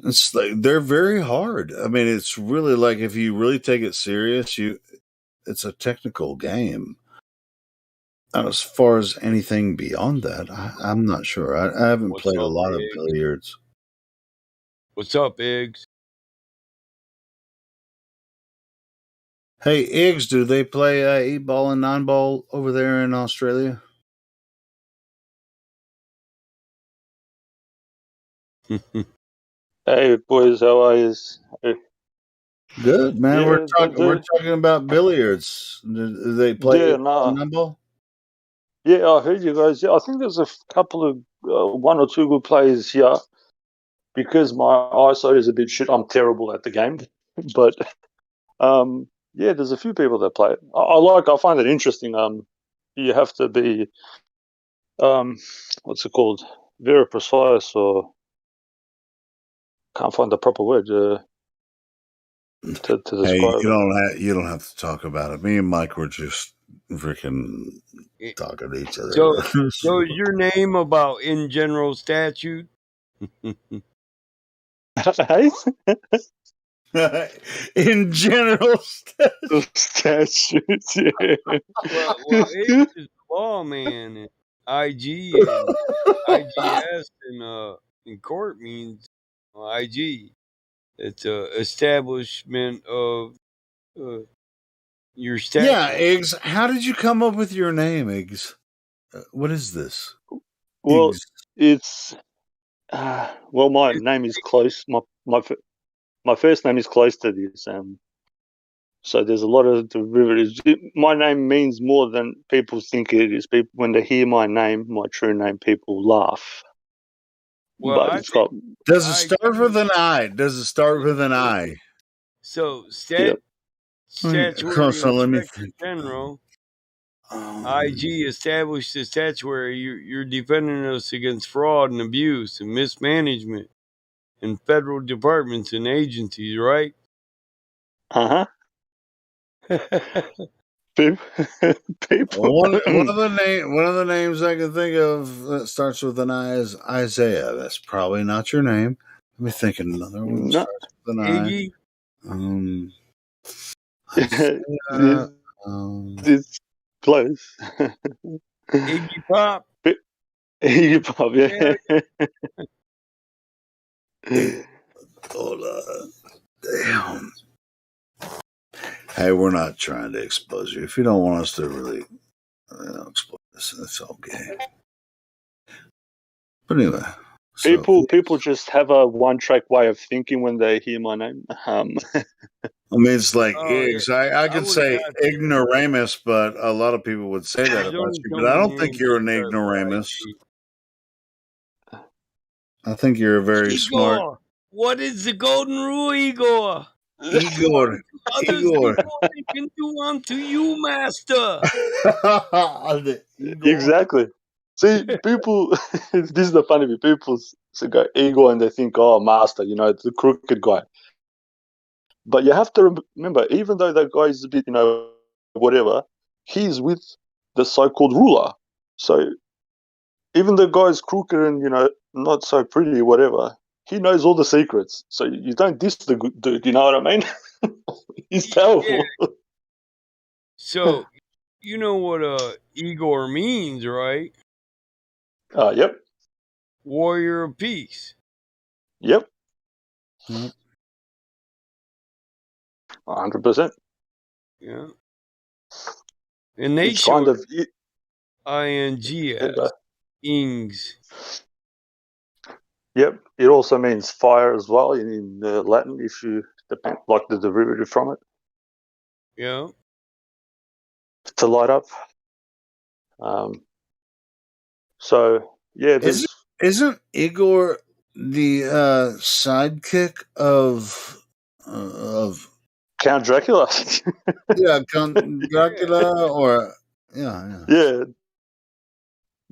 It's like they're very hard. I mean, it's really like if you really take it serious, it's a technical game. As far as anything beyond that, I'm not sure. I haven't What's played a up, lot of Iggs? billiards. What's up, Iggs? Hey, Iggs, do they play 8-ball and 9-ball over there in Australia? Hey boys, how are you? Good, man. Yeah, We're talking about billiards. Do they play yeah, 8-ball and nah, 9-ball? yeah. I heard you guys. Yeah, I think there's a couple of one or two good players here. Because my eyesight is a bit shit, I'm terrible at the game. But yeah, there's a few people that play it. I find it interesting. You have to be what's it called? Very precise, or can't find the proper word to Hey, describe it. you don't have to talk about it. Me and Mike were just freaking talking to each So other. is your name about in general statute? In general statutes, yeah. Well, Iggs is the lawman, and IG and IGS in court means IG. It's a establishment of your statute. Yeah, Eggs. How did you come up with your name, Eggs? What is this? Well, Eggs. it's well, my name is close. My first name is close to this. So there's a lot of derivatives. My name means more than people think it is. People, when they hear my name, my true name, people laugh. Well, But it's got. Does it start with an I? Does it start with an I? So Yep. statutory So let me inspector think. general, IG established the statutory. You're defending us against fraud and abuse and mismanagement in federal departments and agencies, right? Uh huh. People. One of the names I can think of that starts with an I is Isaiah. That's probably not your name. Let me think of another one that No. starts with an I. Iggy? Isaiah, It's close. Iggy Pop? Iggy Pop, yeah. Hold on. Damn. Hey, we're not trying to expose you. If you don't want us to really expose this, that's okay. But anyway. People just have a one-track way of thinking when they hear my name. I mean, it's like Iggs. I could say ignoramus, but a lot of people would say that about you. But I don't think you're an ignoramus. I think you're a very smart. Igor! What is the golden rule, Igor? Igor. Others Igor. before they can do unto you, master. Exactly. See, people. This is the funny bit. People go ego and they think, "Oh, master, it's the crooked guy." But you have to remember, even though that guy is a bit, whatever, he's with the so-called ruler. So even the guy's crooked and not so pretty, whatever, he knows all the secrets. So you don't diss the good dude. You know what I mean? He's powerful. Yeah. So you know what Igor means, right? Yep. warrior of peace. Yep. Yep. 100%. Yeah. And they It's kind showed of INGS, ings. Yep. It also means fire as well in Latin, if you depend, like the derivative from it, Yeah. to light up. So yeah, there's Isn't Igor the sidekick of Count Dracula. yeah, Count Dracula or yeah. Yeah,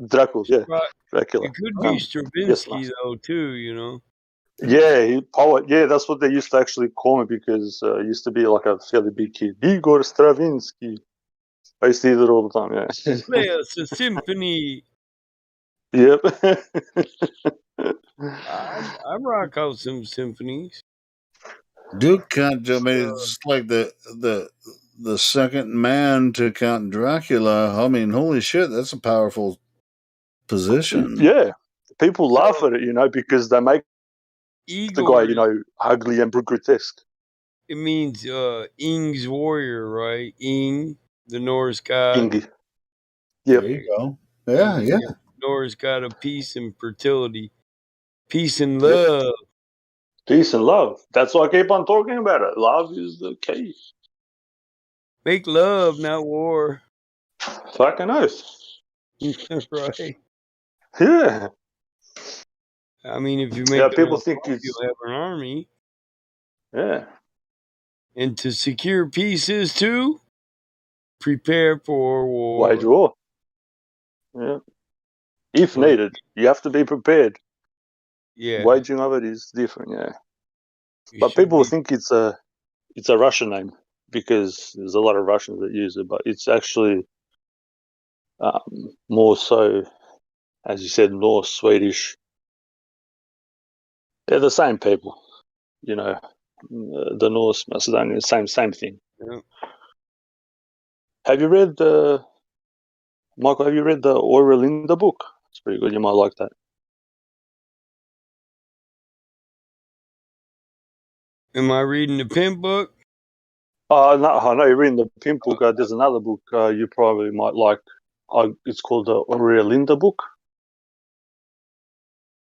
Dracula. Yeah, Right. Dracula. It could be Yes, Stravinsky master. though too, you know. Yeah, poet. Yeah, that's what they used to actually call me because I used to be like a fairly big kid. Igor Stravinsky. I used to hear it all the time. Yeah. Play us a symphony. Yep. I rock out some symphonies. Duke Count. I mean, it's like the second man to Count Dracula. I mean, holy shit, that's a powerful position. Yeah, people laugh at it, because they make the guy, Igor, ugly and grotesque. it means Ing's warrior, right? Ing, the Norse god. Ingy. There Yep. you go. Yeah, yeah. Norse god of peace and fertility. Peace and love. Peace and love. That's why I keep on talking about it. Love is the key. Make love, not war. Fucking oath. Right. Yeah. I mean, if you Yeah, make people love, think you'll it's have an army. yeah. And to secure peace is to prepare for Wage war. war. Yeah. If But needed. You have to be prepared. yeah, Waging of it is different, yeah. you But should people be. think it's a Russian name because there's a lot of Russians that use it, but it's actually more so, as you said, Norse, Swedish. They're the same people, the Norse, Macedonian, same thing. Yeah. Have you read Michael? Have you read the Linda book? It's pretty good. You might like that. Am I reading the pimp book? No, I know you're reading the pimp book. There's another book you probably might like. It's called the Linda book.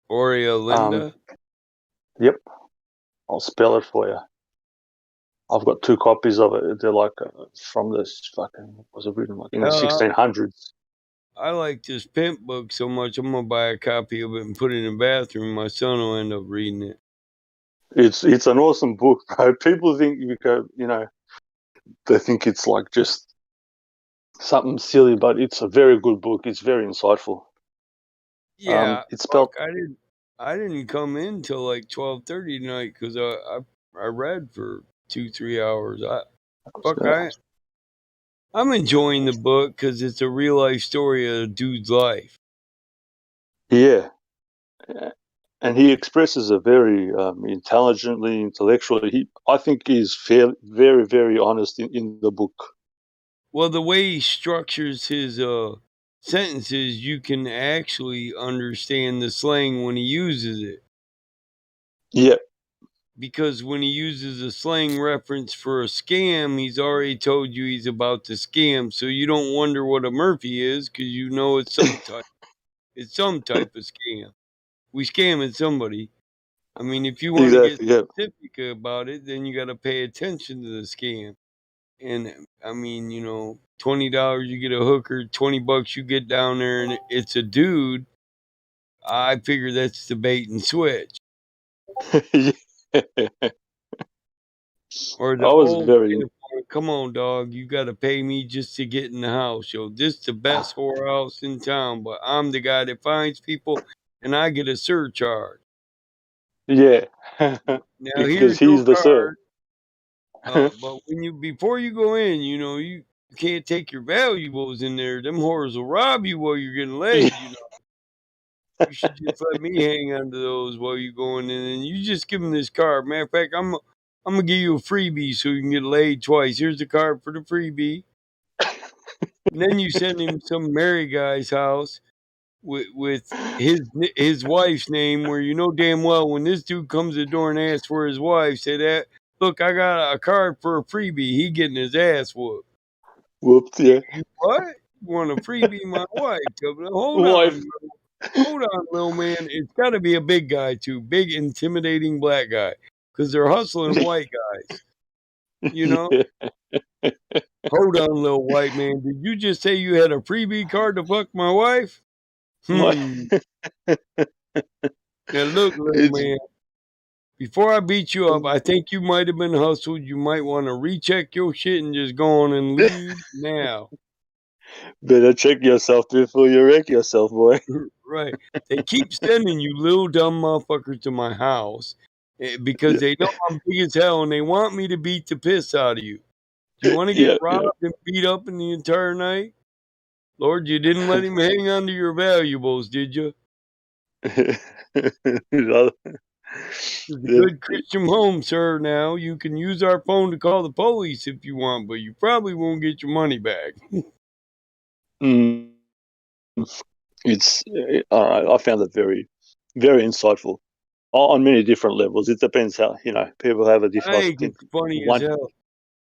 Linda? Yep. I'll spell it for you. I've got 2 copies of it. They're like from this fucking, was it written like in the 1600s? I like this pimp book so much, I'm going to buy a copy of it and put it in the bathroom. My son will end up reading it. It's an awesome book, bro. People think they think it's like just something silly, but it's a very good book. It's very insightful. Yeah, it's spelled. I didn't come in till like 12:30 tonight because I read for 2-3 hours. I'm enjoying the book because it's a real life story of a dude's life. Yeah, and he expresses it very intelligently, intellectually. I think he's very, very honest in the book. Well, the way he structures his sentences, you can actually understand the slang when he uses it. Yeah. Because when he uses a slang reference for a scam, he's already told you he's about to scam, so you don't wonder what a Murphy is because you know it's some type. It's some type of scam. We scamming somebody. I mean, if you want to get specific about it, then you got to pay attention to the scam. And I mean, $20 you get a hooker, $20 you get down there, and it's a dude. I figure that's the bait and switch. Or the old metaphor, come on, dog, you got to pay me just to get in the house. Yo, this is the best whorehouse in town, but I'm the guy that finds people, and I get a surcharge. Yeah. Now because here's your he's the sir. card. But before you go in, you can't take your valuables in there. Them whores will rob you while you're getting laid. You should just let me hang on to those while you're going in, and you just give them this card. Matter of fact, I'm gonna give you a freebie so you can get laid twice. Here's the card for the freebie. And then you send him some married guy's house, with his wife's name, where you know damn well when this dude comes to the door and asks for his wife, say that, look, I got a card for a freebie. He getting his ass whooped. Whoops, yeah. You what? You want to freebie my wife? Wife. Hold on, little man. It's got to be a big guy too, big intimidating black guy, because they're hustling white guys. You know. Yeah. Hold on, little white man. Did you just say you had a freebie card to fuck my wife? What? Now look, little It's man. Before I beat you up, I think you might have been hustled. You might want to recheck your shit and just go on and leave now. better check yourself before you wreck yourself, boy. Right. They keep sending you little dumb motherfuckers to my house because Yeah, they know I'm big as hell and they want me to beat the piss out of you. Do you want to get yeah, robbed and beat up in the entire night? Lord, you didn't let him hang on to your valuables, did you? yeah. It's a good Christian home, sir. Now you can use our phone to call the police if you want, but you probably won't get your money back. Mm, it's I found it very, very insightful on many different levels. It depends how people have a I different. I think think it's funny as one. hell.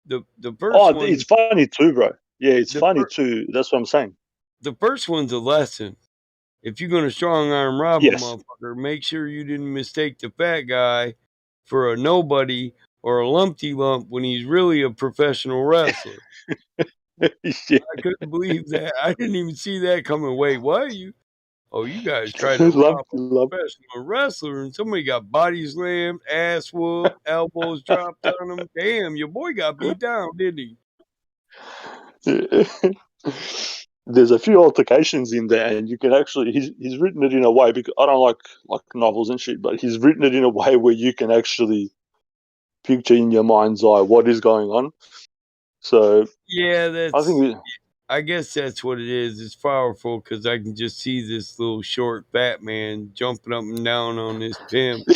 The first Oh, one, it's funny too, bro. Yeah, it's the funny fir- too. That's what I'm saying. the first one's a lesson. If you're gonna strong arm rob a Yes. motherfucker, make sure you didn't mistake the fat guy for a nobody or a lumpty lump when he's really a professional wrestler. Yeah. I couldn't believe that. I didn't even see that coming. Wait, what? You guys tried to love, rob a love. professional wrestler and somebody got body slammed, ass whooped, elbows dropped on him. Damn, your boy got beat down, didn't he? There's a few altercations in there, and you can actually he's written it in a way because I don't like novels and shit, but he's written it in a way where you can actually picture in your mind's eye what is going on. So Yeah, I think I guess that's what it is. It's powerful because I can just see this little short fat man jumping up and down on this pimp.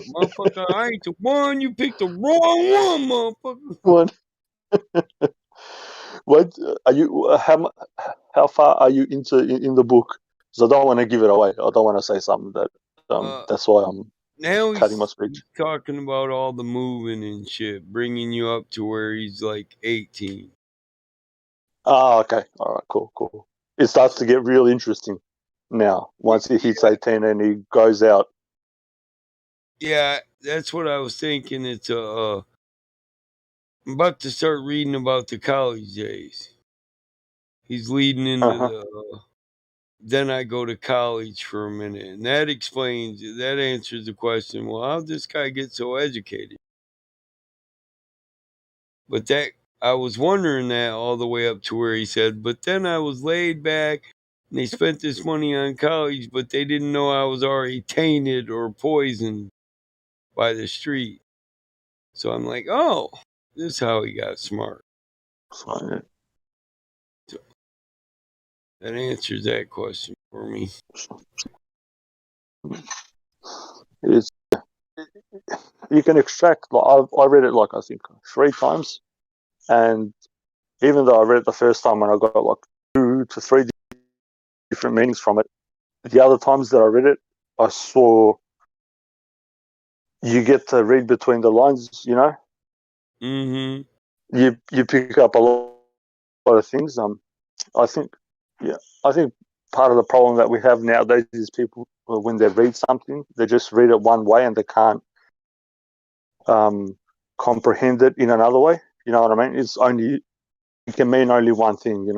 Motherfucker, I ain't the one. You picked the wrong one, motherfucker. one. What are you? How far are you into in the book? Because I don't want to give it away. I don't want to say something that that's why I'm Now cutting my he's speech. talking about all the moving and shit, bringing you up to where he's like 18. Ah, okay. All right, cool. It starts to get real interesting now once he hits 18 and he goes out. Yeah, that's what I was thinking. It's I'm about to start reading about the college days. He's leading into Uh-huh. the. Then I go to college for a minute, and that answers the question. Well, how'd this guy get so educated? But that I was wondering that all the way up to where he said, but then I was laid back and they spent this money on college, but they didn't know I was already tainted or poisoned by the street. So I'm like, oh, this is how he got smart. So, So that answers that question for me. it's you can extract. Like, I read it I think 3 times, and even though I read it the first time and I got 2 to 3 different meanings from it, the other times that I read it, I saw you get to read between the lines. Mm-hmm. You pick up a lot of things. I think, yeah, I think part of the problem that we have nowadays is people when they read something, they just read it one way and they can't comprehend it in another way. You know what I mean? It can mean only one thing.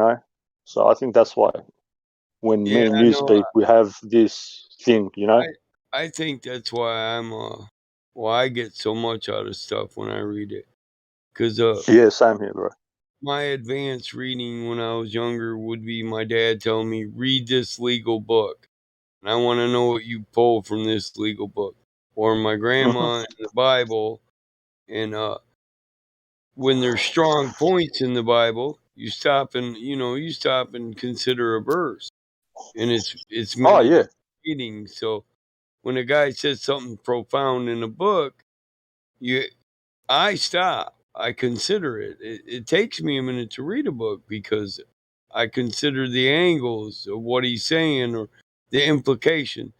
So I think that's why when me Yeah, and I you know. speak, we have this thing. I think that's why I get so much out of stuff when I read it. Because Yeah, same here, bro. my advanced reading when I was younger would be my dad telling me, read this legal book. And I want to know what you pull from this legal book. Or my grandma in the Bible. And when there's strong points in the Bible, you stop and consider a verse. And it's Oh many yeah, different meanings. So when a guy says something profound in a book, I stop. I consider it. It takes me a minute to read a book because I consider the angles of what he's saying or the implication.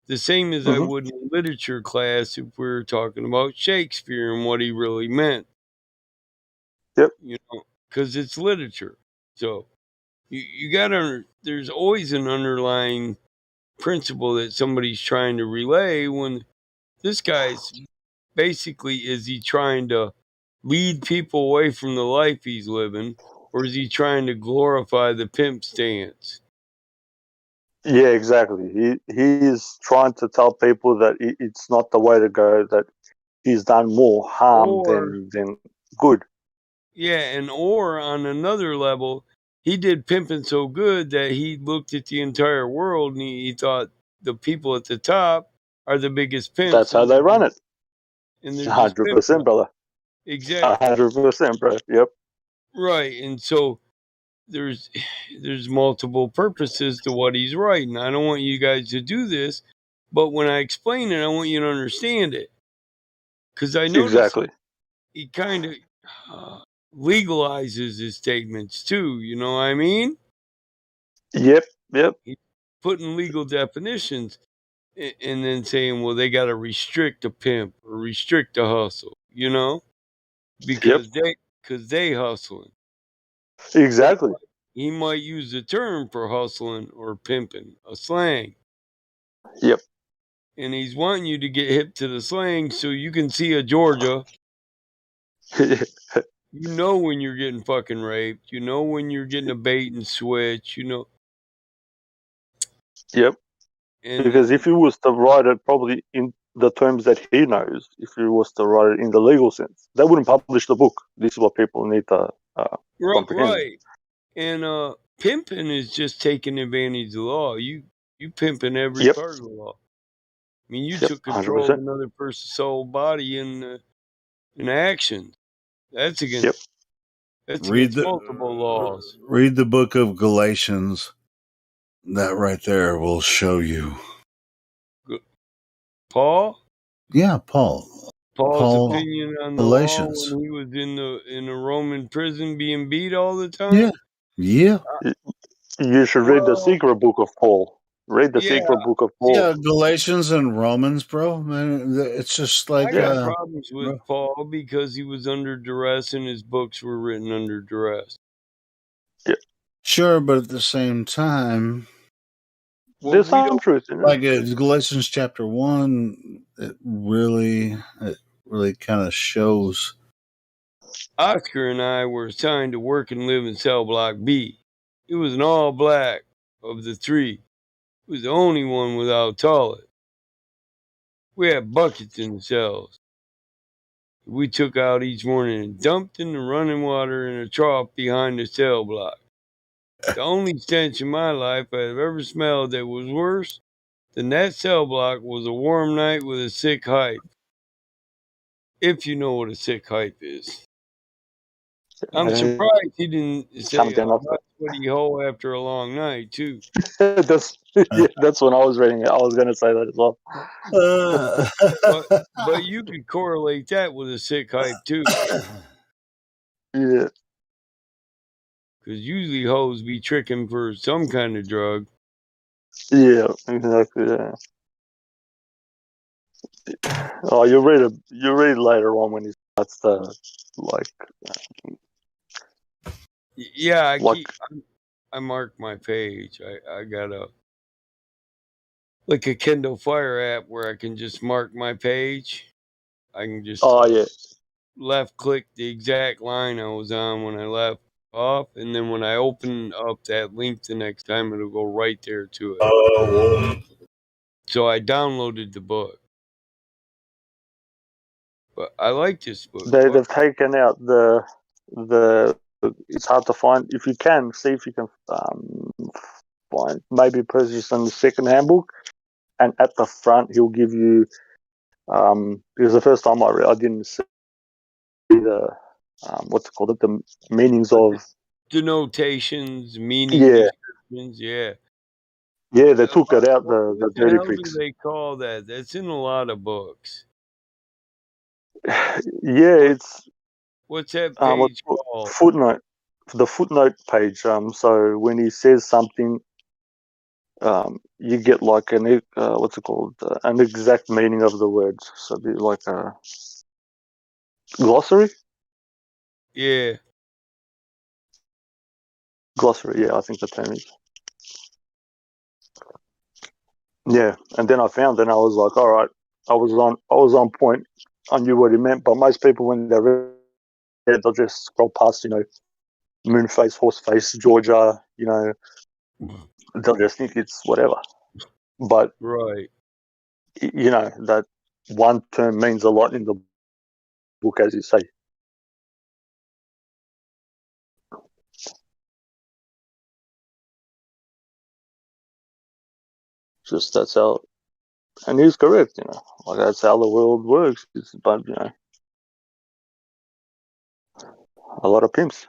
The same as I would in a literature class if we were talking about Shakespeare and what he really meant. Yep. You know, because it's literature. So you got to, there's always an underlying principle that somebody's trying to relay when this guy's basically, is he trying to lead people away from the life he's living, or is he trying to glorify the pimp stance? Yeah, exactly. He's trying to tell people that it's not the way to go. That he's done more harm Or than good. yeah, and or on another level, he did pimping so good that he looked at the entire world and he thought the people at the top are the biggest pimps, That's how they run it. and they're just 100%, pimping. brother. Exactly. 100%, bro. Yep. Right, and so there's multiple purposes to what he's writing. I don't want you guys to do this, but when I explain it, I want you to understand it. Because I notice Exactly. he kind of legalizes his statements too. You know what I mean? Yep. Yep. He's putting legal definitions and then saying, well, they got to restrict a pimp or restrict a hustle, you know, because they hustling. Exactly. He might use the term for hustling or pimping, a slang. Yep. And he's wanting you to get hip to the slang so you can see a Georgia. You know when you're getting fucking raped. You know when you're getting a bait and switch. You know. Yep. And Because if he was to write it probably in the terms that he knows, if he was to write it in the legal sense, they wouldn't publish the book. This is what people need to comprehend. right. And pimping is just taking advantage of the law. You pimping every Yep. part of the law. I mean, you Yep. took control of 100%. another person's soul, body, and action. That's against. Yep. That's Read against multiple laws. Read the book of Galatians. That right there will show you. Paul? Yeah, Paul. Paul's opinion on the Galatians. law when he was in the Roman prison being beat all the time? Yeah. Yeah. You should read the secret book of Paul. Read the secret book of Paul. Yeah, Galatians and Romans, bro. Man, it's just like I got problems with Paul because he was under duress and his books were written under duress. Yeah. Sure, but at the same time, there's some truth in it. Like Galatians chapter 1, it really kind of shows. Oscar and I were assigned to work and live in cell block B. It was an all black of the three. It was the only one without toilet. We had buckets in the cells. We took out each morning and dumped in the running water in a trough behind the cell block. The only stench in my life I've ever smelled that was worse than that cell block was a warm night with a sick hype. If you know what a sick hype is. I'm surprised he didn't say a hot sweaty hole after a long night, too. that's when I was reading it. I was going to say that as well. But you could correlate that with a sick hype, too. Yeah. Because usually hoes be tricking for some kind of drug. Yeah, exactly. Yeah. Oh, you read later on when he starts to like. Yeah, I marked my page. I got a Kindle Fire app where I can just mark my page. I can just left click the exact line I was on when I left off, and then when I open up that link the next time, it'll go right there to it. So I downloaded the book. But I like this book. They've taken out the. It's hard to find. If you can, see if you can find, maybe purchase on the second-hand book, and at the front he'll give you. Because the first time I read, I didn't see the what's it called, the meanings of denotations, meaning descriptions. Yeah. Yeah, they took it out. The dirty hell tricks. do they call that? That's in a lot of books. Yeah, it's what's that page called? Footnote. the footnote page. So when he says something, you get like an what's it called? An exact meaning of the words. So it'd be like a glossary. Yeah. Glossary. Yeah, I think the term is. Yeah, and then I found, and I was like, all right, I was on point. I knew what he meant, but most people when they read it, they'll just scroll past, Moonface, Horseface, Georgia, they'll just think it's whatever. But Right. that one term means a lot in the book, as you say. Just that's how, and he's correct, like that's how the world works. But a lot of pimps.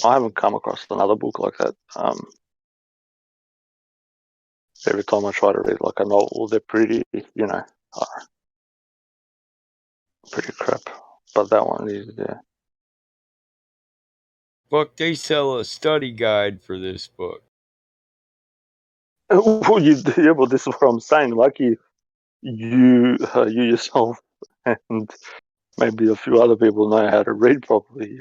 I haven't come across another book like that. Every time I try to read like a novel, they're pretty, pretty crap. But that one is, yeah. Fuck, they sell a study guide for this book. Well, yeah, but this is what I'm saying. Like you yourself, and maybe a few other people know how to read properly,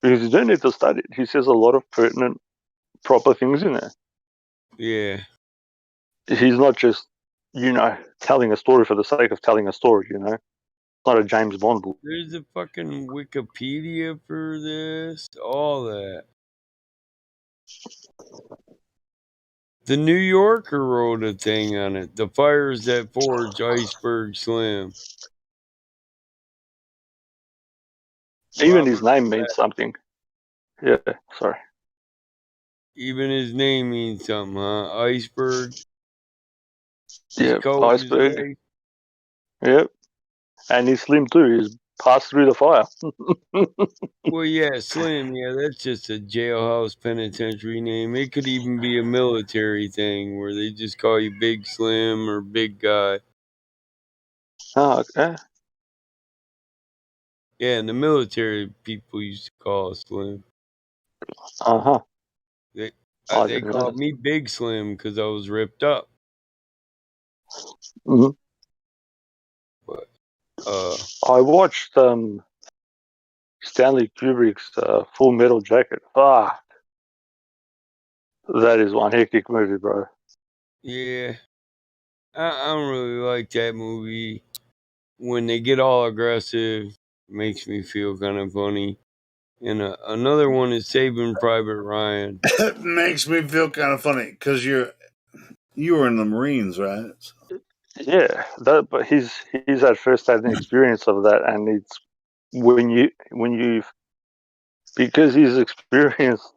because you don't need to study it. He says a lot of pertinent, proper things in there. Yeah. He's not just, telling a story for the sake of telling a story, It's not a James Bond book. There's a fucking Wikipedia for this, all that. The New Yorker wrote a thing on it. The fires that forged Iceberg Slim. Even his Robert name means something. Yeah, sorry. Even his name means something, huh? Iceberg. He's Yeah, cold as Iceberg. ice. Yep. And he's slim too. He's passed through the fire. Well, yeah, Slim. Yeah, that's just a jailhouse penitentiary name. It could even be a military thing where they just call you Big Slim or Big Guy. Oh, okay. Yeah, in the military, people used to call us Slim. Uh-huh. They I they didn't know called that. me Big Slim because I was ripped up. Hmm. But I watched Stanley Kubrick's Full Metal Jacket. That is one hectic movie, bro. yeah, I don't really like that movie. When they get all aggressive, makes me feel kind of funny. And another one is Saving Private Ryan. It makes me feel kind of funny because you were in the Marines, right? Yeah, but he's had first hand experience of that, and it's when you because he's experienced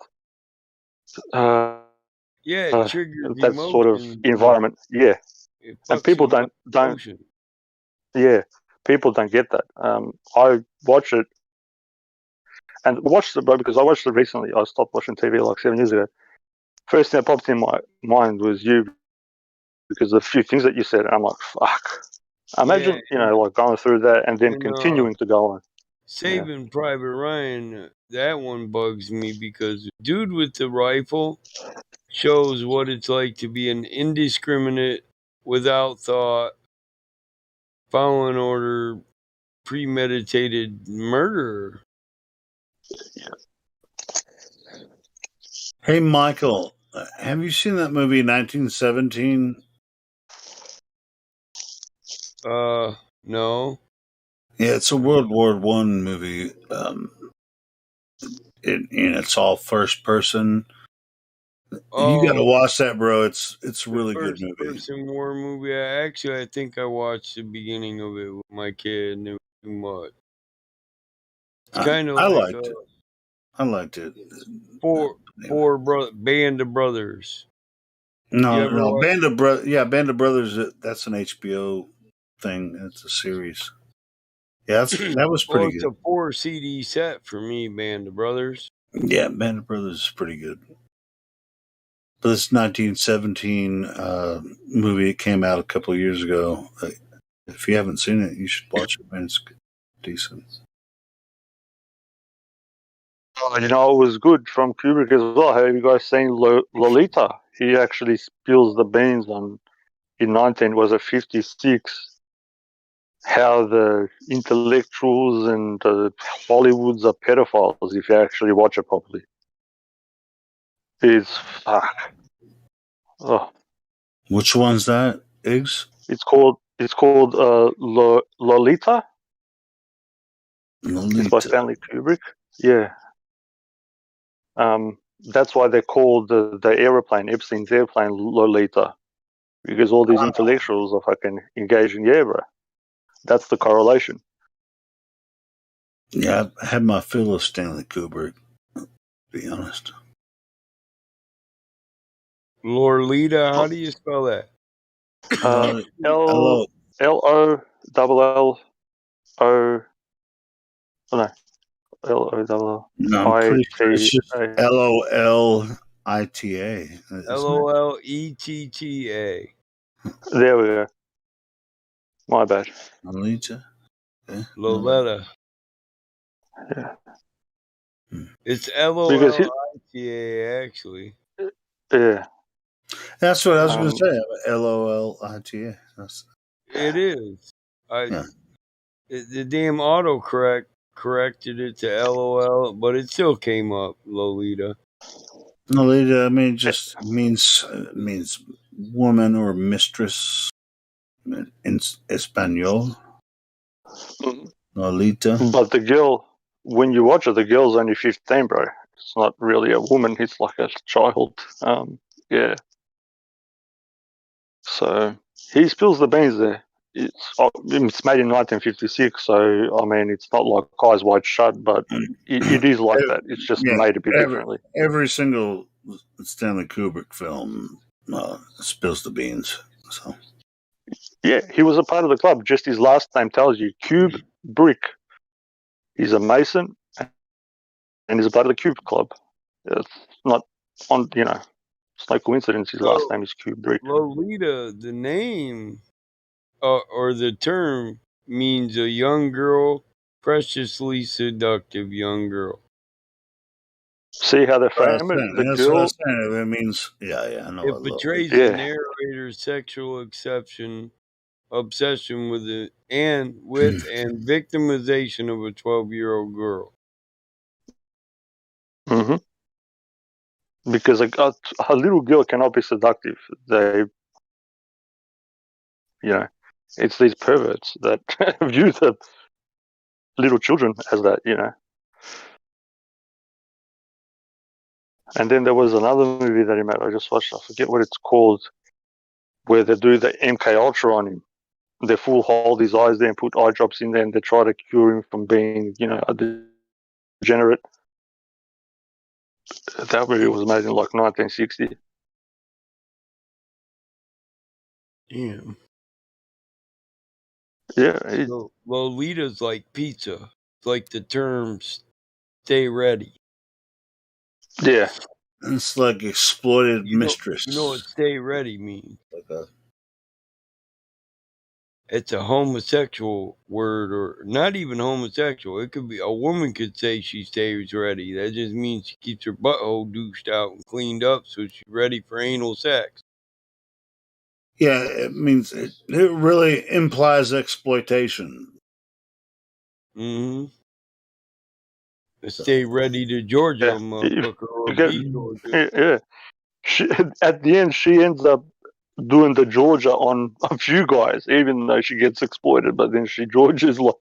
Yeah, it triggers that sort of emotions. environment. Yeah, It and fucks people you up don't. emotion. Yeah, people don't get that. I watch it and watched it, bro, because I watched it recently. I stopped watching TV like 7 years ago. First thing that popped in my mind was you, because of a few things that you said, and I'm like, fuck. Yeah, Imagine, like going through that and then and continuing to go on. Yeah. Saving Private Ryan, that one bugs me because dude with the rifle shows what it's like to be an indiscriminate, without thought, following order, premeditated murderer. Hey, Michael, have you seen that movie 1917? No. Yeah, it's a World War One movie. It's all first person. You got to Oh, watch that, bro. It's a the really good first movie. person war movie. I think I watched the beginning of it with my kid, and it was too much. It's kind of I like liked it. I liked it. Band of Brothers. You No, ever no, watch? Band of Brothers. That's an HBO thing. It's a series. Yeah, that was Well, pretty it's good. a 4 CD set for me, Band of Brothers. Yeah, Band of Brothers is pretty good. this 1917 movie. It came out a couple of years ago. If you haven't seen it, you should watch it, man. It's decent. Oh, you know, it was good from Kubrick as well. Have you guys seen Lolita? He actually spills the beans on in 1956 how the intellectuals and Hollywoods are pedophiles if you actually watch it properly. It's fuck. Oh. Which one's that, Iggs? It's called Lolita. It's by Stanley Kubrick. Yeah. That's why they called the airplane, Epstein's airplane, Lolita, because all these intellectuals are fucking engaged in bro. That's the correlation. Yeah, I had my fill of Stanley Kubrick, to be honest. Lolita, how do you spell that? L-O-L-L-O. Oh, no. L-O-L-L. No, I'm pretty sure it's just I-T-A. Lolita. Loletta. There we go. My bad. Lolita. Yeah. Loletta. Yeah. It's Lolita, actually. Yeah. That's what I was going to say. Lolita. It is. The damn autocorrect corrected it to LOL, but it still came up Lolita. Lolita, I mean, just means woman or mistress in Espanol. Lolita. But the girl, when you watch it, the girl's only 15, bro. It's not really a woman. It's like a child. Yeah. So he spills the beans there. It's made in 1956, so I mean, it's not like Eyes Wide Shut, but it is like that. It's just made a bit differently. Every single Stanley Kubrick film spills the beans. So yeah, he was a part of the club. Just his last name tells you, Kubrick. He's a Mason, and he's a part of the Cube Club. It's not on, it's no coincidence. His last name is Kubrick. Lolita, the name or the term means a young girl, preciously seductive young girl. See how they frame it? The that's girl. What I'm saying. It means, I know. It portrays the narrator's sexual obsession with it and victimization of a 12-year-old girl. Mm-hmm. Because a little girl cannot be seductive. It's these perverts that view the little children as that, And then there was another movie that he made. I just watched. I forget what it's called, where they do the MK Ultra on him. They full hold his eyes there and put eye drops in there, and they try to cure him from being, a degenerate. That movie was made in like 1960. Damn. Yeah. Lolita's like pizza. It's like the term "stay ready." Yeah. It's like exploited mistress. You know what "stay ready" means? It's a homosexual word, or not even homosexual. It could be a woman could say she stays ready. That just means she keeps her butthole douched out and cleaned up so she's ready for anal sex. Yeah, it means it really implies exploitation. Mm-hmm. Stay ready to Georgia, motherfucker, or be Georgia. Yeah. At the end, she ends up doing the Georgia on a few guys, even though she gets exploited. But then she Georgia's like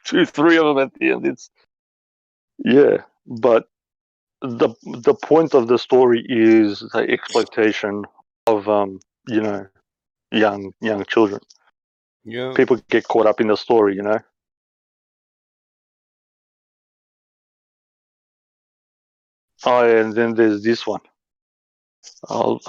2-3 of them at the end. But the point of the story is the exploitation of young children. Yeah. People get caught up in the story, Oh, yeah, and then there's this one. I'll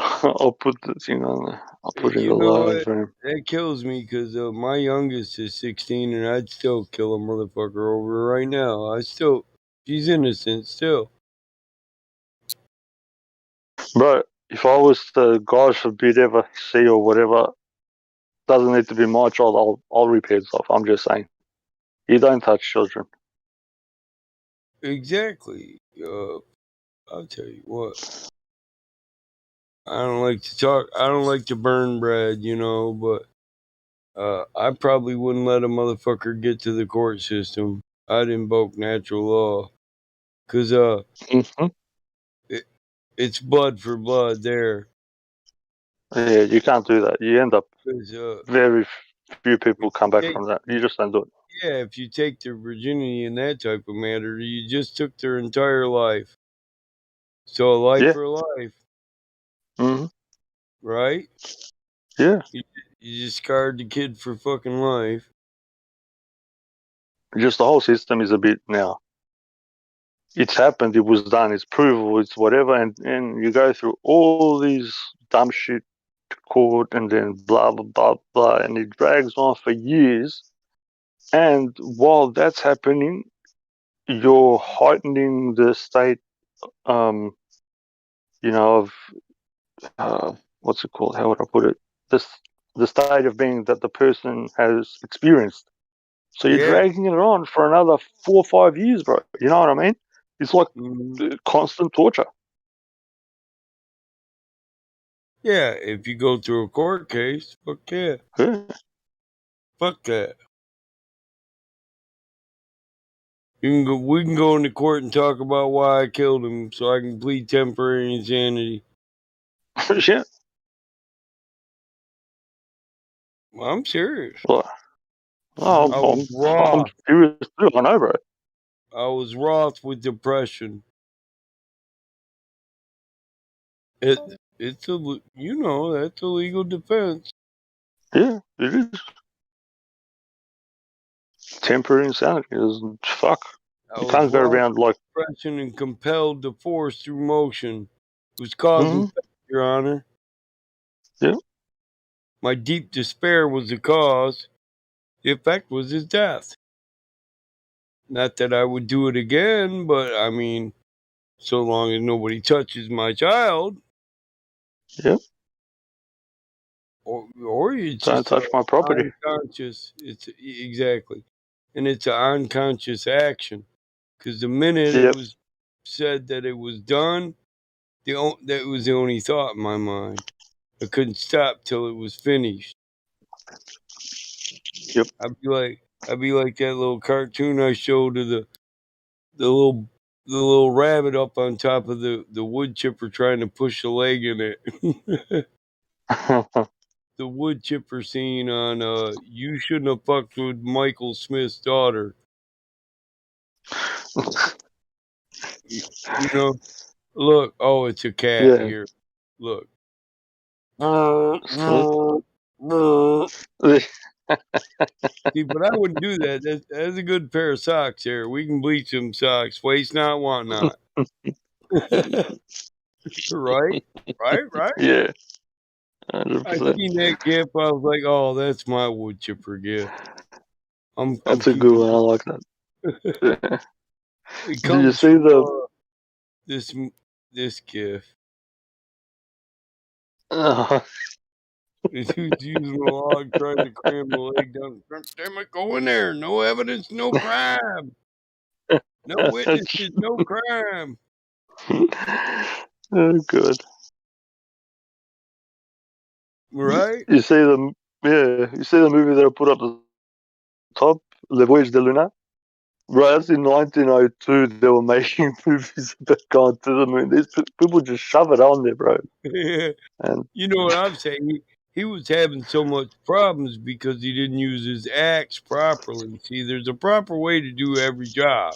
put the thing on there. I'll put it in the live room. That kills me because my youngest is 16 and I'd still kill a motherfucker over her right now. She's innocent still. Bro, if I was to, God forbid, ever see or whatever, doesn't need to be my child. I'll rip heads off. I'm just saying, you don't touch children. Exactly. I'll tell you what. I don't like to talk. I don't like to burn bread, but I probably wouldn't let a motherfucker get to the court system. I'd invoke natural law, cause it's blood for blood there. Yeah, you can't do that. You end up 'Cause, very few people come back take- from that. You just don't do it. yeah, if you take their virginity in that type of matter, you just took their entire life. So a life Yeah. for life, hmm right? Yeah. You just scarred the kid for fucking life. Just the whole system is a bit now. It's happened. It was done. It's provable. It's whatever, and you go through all these dumb shit to court, and then blah blah blah blah, and it drags on for years. And while that's happening, you're heightening the state, um, of what's it called? How would I put it? This the state of being that the person has experienced. So you're Yeah. dragging it on for another 4 or 5 years, bro. You know what I mean? It's like constant torture. Yeah, if you go through a court case, fuck yeah. Yeah. Fuck that. We can go into court and talk about why I killed him so I can plead temporary insanity. Yeah. I'm serious. Well, I was I'm wroth. serious too. I know, bro. I was wroth with depression. It's that's a legal defense. Yeah, it is. Temporary insanity is fuck. I You was can't go wroth around like. with depression and compelled to force through motion. It was cause and effect, Your Honor. Yeah. My deep despair was the cause. The effect was his death. Not that I would do it again, but I mean, so long as nobody touches my child. Yep. Or it's Don't just touch my property. unconscious. It's exactly, and it's an unconscious action. Because the minute it was said that it was done, that was the only thought in my mind. I couldn't stop till it was finished. Yep. I'd be like that little cartoon I showed of the little rabbit up on top of the wood chipper trying to push a leg in it. The wood chipper scene on You Shouldn't Have Fucked with Michael Smith's daughter. You know, look, oh, it's a cat Yeah. here. Look. See, but I wouldn't do that. That's a good pair of socks there. We can bleach them socks. Waste not, want not. Right? Right? Yeah. I 100%. seen that gif. I was like, oh, that's my wood chipper gif. I'm That's a good one. I like that. It Did you comes see from the? this gif. Uh, The dude's using a log trying to cram the leg down. Damn it, go in there. No evidence, no crime. No witnesses, no crime. oh, good. Right? You see the You see the movie that I put up the top, Le Voyage de Luna. Right, that's in 1902. They were making movies about going to the moon. These people just shove it on there, bro. Yeah. And You know what I'm saying? He was having so much problems because he didn't use his axe properly. See, there's a proper way to do every job,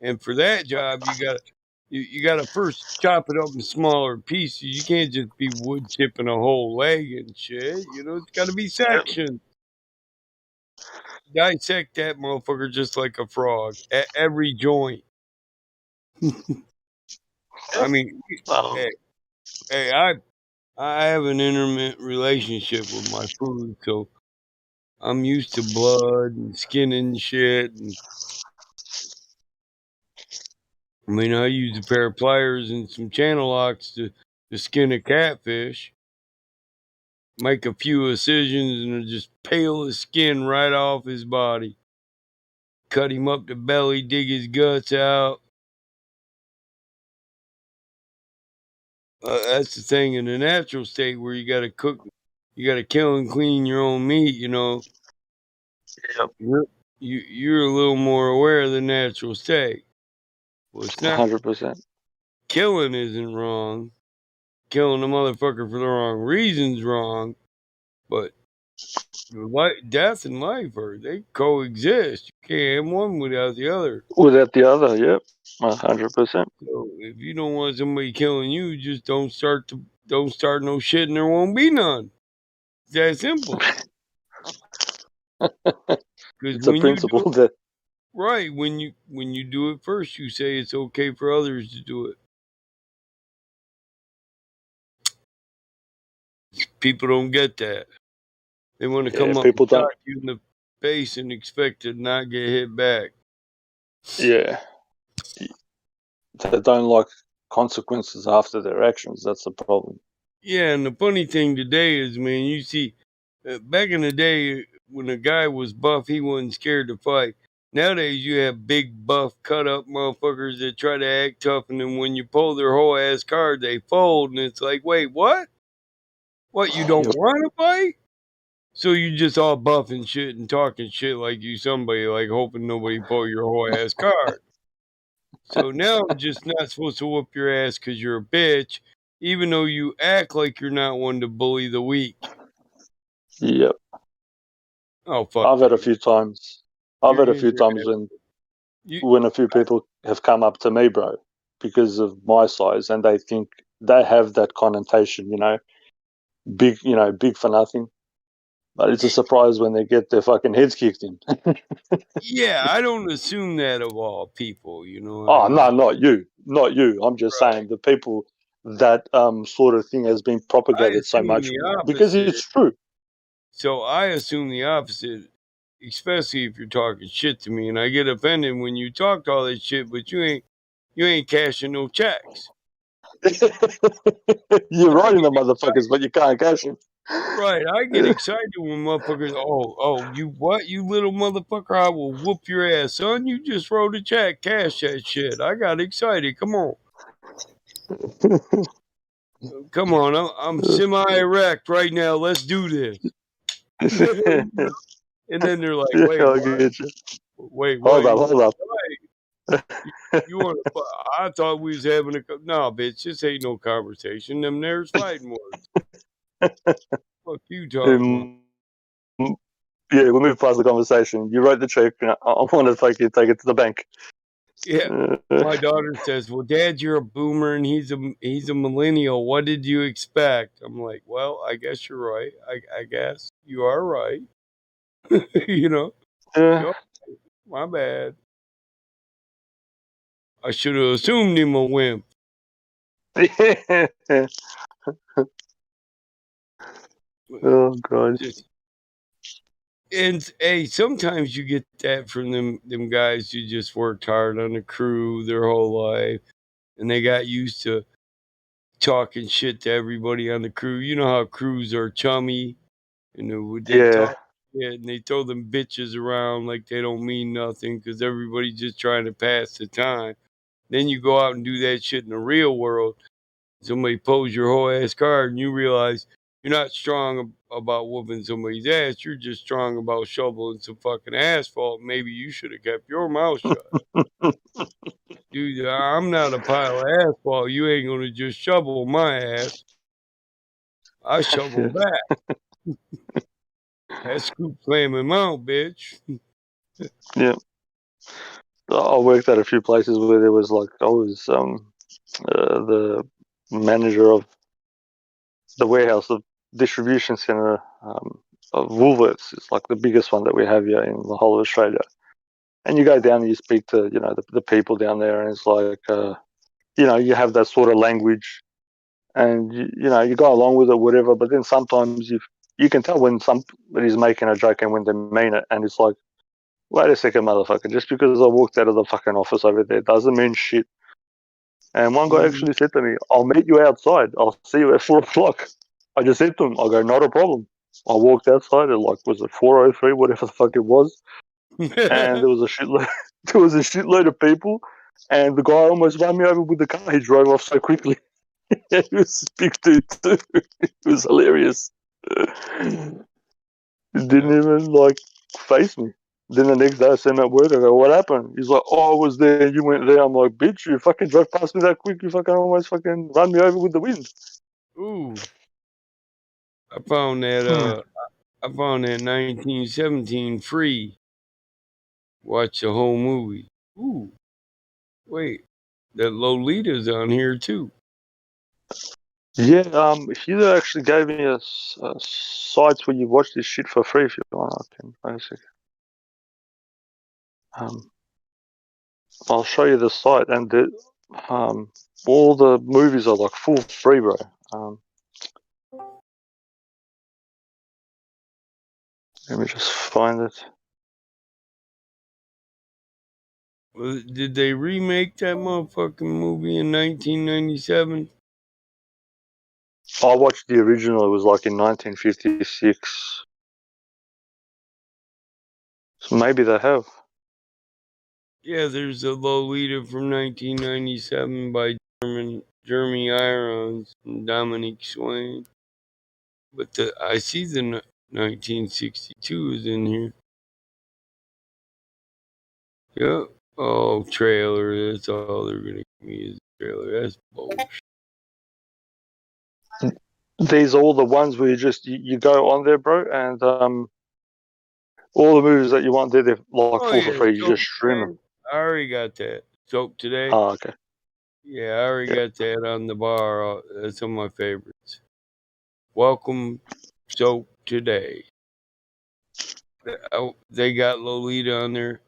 And for that job, you gotta first chop it up in smaller pieces. You can't just be wood chipping a whole leg and shit. It's gotta be sectioned. Dissect that motherfucker just like a frog at every joint. I mean, hey, I have an intimate relationship with my food, so I'm used to blood and skin and shit. And I mean, I use a pair of pliers and some channel locks to the skin of catfish, make a few incisions, and just peel his skin right off his body. Cut him up the belly, dig his guts out. That's the thing in the natural state where you got to cook, you got to kill and clean your own meat. Yep. You're a little more aware of the natural state. Well, it's not. 100%. Killing isn't wrong. Killing a motherfucker for the wrong reasons wrong, but death and life they coexist. You can't have one without the other. Without the other, yep, 100%. So if you don't want somebody killing you, just don't start no shit, and there won't be none. It's that simple. It's a principle that. Right, when you do it first, you say it's okay for others to do it. People don't get that. They want to come up and shot you in the face and expect to not get hit back. Yeah. They don't like consequences after their actions. That's the problem. Yeah, and the funny thing today is, man, you see, back in the day when a guy was buff, he wasn't scared to fight. Nowadays, you have big, buff, cut-up motherfuckers that try to act tough, and then when you pull their whole ass card, they fold, and it's like, wait, what? What, you don't want to fight? So you just all buffing shit and talking shit like you somebody, like hoping nobody pull your whole ass card. So now I'm just not supposed to whoop your ass because you're a bitch, even though you act like you're not one to bully the weak. Yep. Oh, fuck. I've had a few times. When a few people have come up to me, bro, because of my size, and they think they have that connotation, big for nothing. But it's a surprise when they get their fucking heads kicked in. Yeah, I don't assume that of all people, Oh, no, not you. Not you. I'm just saying the people that sort of thing has been propagated so much because it's true. So I assume the opposite, especially if you're talking shit to me, and I get offended when you talk all that shit, but you ain't cashing no checks. You're writing the motherfuckers, but you can't cash them. Right, I get excited when motherfuckers. Oh, you what? You little motherfucker! I will whoop your ass, son. You just wrote a check, cash that shit. I got excited. Come on. Come on, I'm semi-erect right now. Let's do this. And then they're like, "Wait, what? Wait, what? Hold up. You want to? I thought we was having a no, bitch. This ain't no conversation. Them there's fighting words. Fuck you talking. Yeah, we'll move past the conversation. You wrote the check. I want to take it to the bank. Yeah, my daughter says, "Well, Dad, you're a boomer and he's a millennial. What did you expect?" I'm like, "Well, I guess you're right. I guess you are right. Yeah. My bad. I should have assumed him a wimp." Oh God. And hey, sometimes you get that from them guys who just worked hard on the crew their whole life, and they got used to talking shit to everybody on the crew. You know how crews are chummy, and they talk shit and they throw them bitches around like they don't mean nothing because everybody's just trying to pass the time. Then you go out and do that shit in the real world. Somebody pulls your whole ass card, and you realize you're not strong about whooping somebody's ass. You're just strong about shoveling some fucking asphalt. Maybe you should have kept your mouth shut. Dude, I'm not a pile of asphalt. You ain't gonna just shovel my ass. I shovel back. That scoop slamming mount, bitch. Yeah. I worked at a few places where there was like I was the manager of the warehouse, the distribution center of Woolworths. It's like the biggest one that we have here in the whole of Australia. And you go down and you speak to the people down there, and it's like you have that sort of language, and you go along with it, whatever. But then sometimes you can tell when somebody's making a joke and when they mean it, and it's like, wait a second, motherfucker. Just because I walked out of the fucking office over there doesn't mean shit. And one guy actually said to me, "I'll meet you outside. I'll see you at 4 o'clock." I just said to him, "I go, not a problem." I walked outside at was it 4:03, whatever the fuck it was, and there was a shitload. There was a shitload of people, and the guy almost ran me over with the car. He drove off so quickly. He was a big dude too. It was hilarious. It didn't even face me. Then the next day I sent out word. I go, "What happened?" He's like, "Oh, I was there. You went there." I'm like, "Bitch, you fucking drove past me that quick. You fucking almost fucking ran me over with the wind." Ooh, I found that. I found that 1917 free. Watch the whole movie. Ooh, wait, that Lolita's on here too. Yeah, he actually gave me a sites where you watch this shit for free if you want. I can basically. I'll show you the site, and all the movies are like full free, bro. Let me just find it. Well, did they remake that motherfucking movie in 1997? I watched the original. It was like in 1956. So maybe they have. Yeah, there's a Lolita from 1997 by Jeremy Irons and Dominique Swain. But I see the 1962 is in here. Yeah. Oh, trailer. That's all they're gonna give me is a trailer. That's bullshit. These are all the ones where you go on there, bro, and all the movies that you want they're like Oh full for yeah, free. You Soap just stream them. Today. I already got that. Soap Today. Oh, okay. Yeah, I already Yep. got that on the bar. That's one of my favorites. Welcome, Soap Today. They got Lolita on there.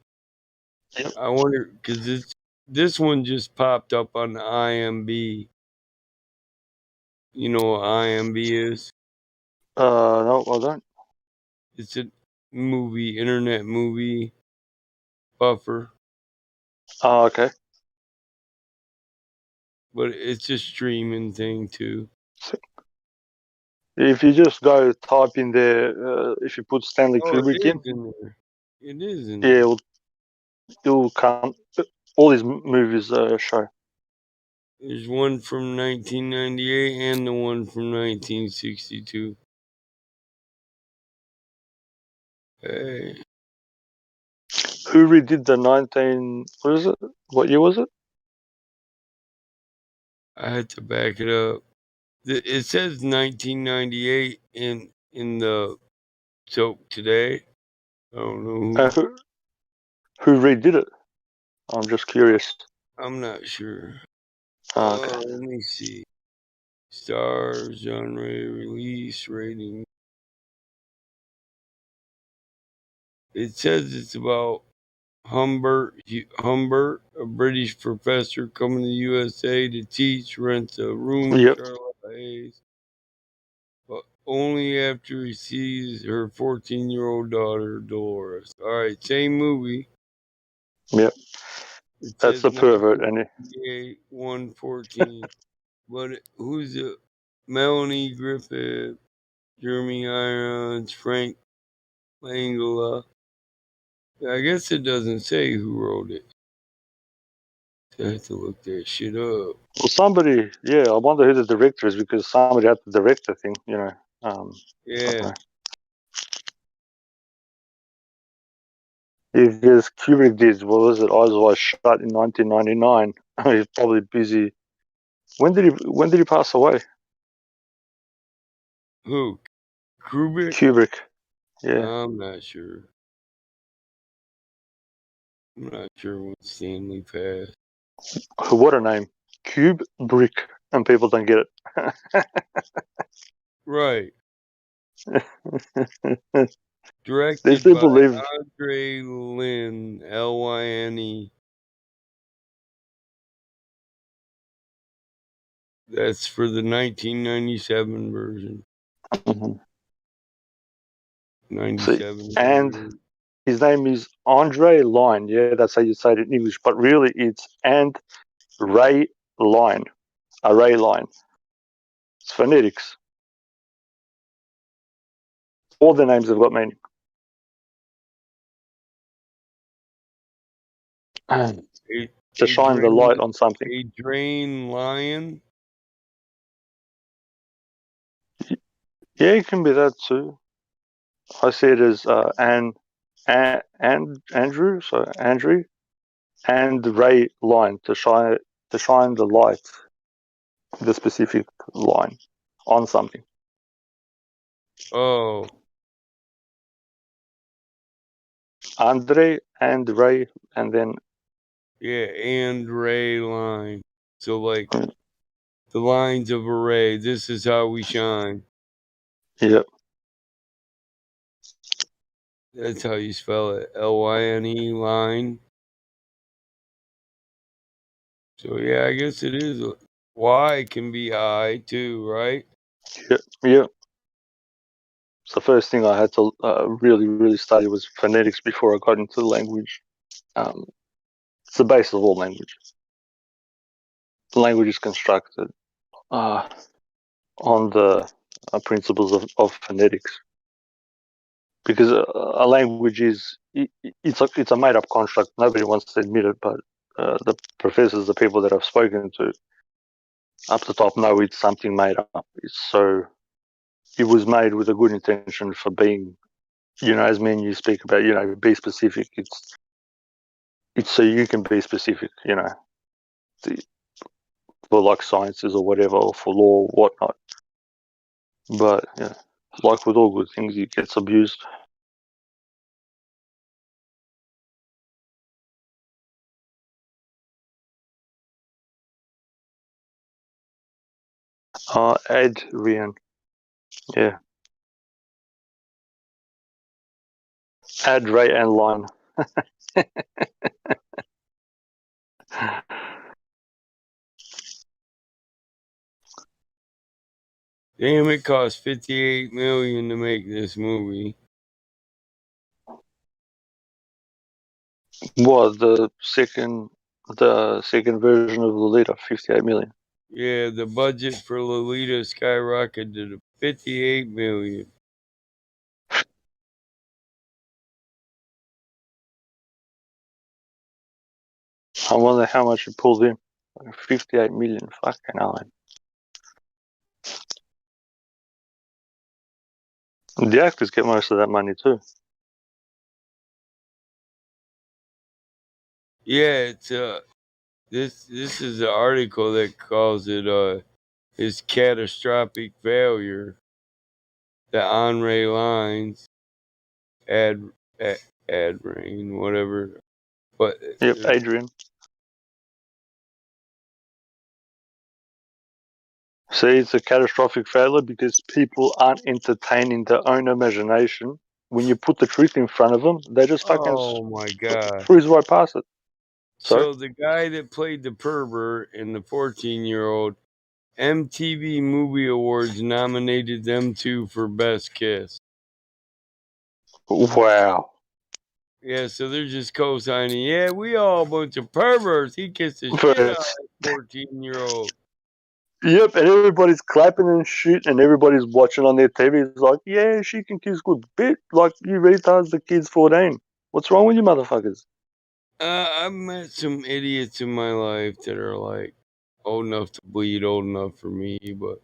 Yep. I wonder because this one just popped up on the IMB. You know what IMB is? No, I don't. It's a internet movie buffer, Oh, okay. but it's a streaming thing too. If you just go type in there, if you put Stanley Oh, Kubrick it is in, in there. It is in yeah, there. it'll come. All these movies show. There's one from 1998 and the one from 1962. Hey, Who redid the 19? What is it? What year was it? I had to back it up. It says 1998 in the Soap Today. I don't know Who redid it? I'm just curious. I'm not sure. Oh, okay. Let me see. Stars, genre, release, rating. It says it's about Humbert, a British professor coming to the USA to teach, rents a room in Yep. Charlotte Hayes, but only after he sees her 14-year-old daughter, Dolores. All right, same movie. Yep. It That's says the pervert, and 1998, 114. But who's it? Melanie Griffith, Jeremy Irons, Frank Langella. I guess it doesn't say who wrote it. I have to look that shit up. well, somebody. Yeah, I wonder who the director is because somebody had to direct the thing. You know. I don't Yeah. know. Because Kubrick did, what was it? Eyes Wide Shut in 1999. He's probably busy. When did he pass away? Who? Kubrick? Kubrick. Yeah. I'm not sure. I'm not sure when Stanley passed. What a name. Kubrick. And people don't get it. Right. These Directed by people live. Andre Lynn, Lyne. That's for the 1997 version. Mm-hmm. 97. And his name is Andre Lyne. Yeah, that's how you say it in English. But really, it's And Ray line, array line. It's phonetics. All the names have got meaning. To shine the light on something. A drain lion. Yeah, it can be that too. I see it as Andrew, so Andrew, and the ray line to shine the light, the specific line on something. Oh. Andre and Ray, and then Yeah, and ray line. So like the lines of a ray. This is how we shine. Yep. That's how you spell it. Lyne line. So yeah, I guess it is. Y can be I too, right? Yep. So the first thing I had to really study was phonetics before I got into the language. It's the base of all language. The language is constructed on the principles of phonetics, because a language is it's a made up construct. Nobody wants to admit it, but the professors, the people that I've spoken to up the top, know it's something made up. It was made with a good intention for being, as me and you speak about, be specific. It's so you can be specific, for like sciences or whatever, or for law or whatnot. But yeah, like with all good things, it gets abused. Adrian. Yeah. Add Ray and line. Damn, it cost $58 million to make this movie. What the second version of Lolita, 58 million. Yeah, the budget for Lolita skyrocketed to $58 million. I wonder how much it pulled in. 58 million. Fucking hell. The actors get most of that money too. Yeah, it's this is the article that calls it his catastrophic failure. The Henri lines, ad rain, whatever. But yep, Adrian. See, it's a catastrophic failure because people aren't entertaining their own imagination. When you put the truth in front of them, they just fucking oh my god, cruise right past it. So the guy that played the pervert and the 14-year-old, MTV Movie Awards nominated them two for Best Kiss. Wow. Yeah, so they're just co-signing. Yeah, we all a bunch of perverts. He kissed the shit out of that 14-year-old. Yep, and everybody's clapping and shit, and everybody's watching on their TV. It's like, yeah, she can kiss good bit. Like, you retards, the kid's 14. What's wrong with you motherfuckers? I've met some idiots in my life that are like old enough to bleed, old enough for me, but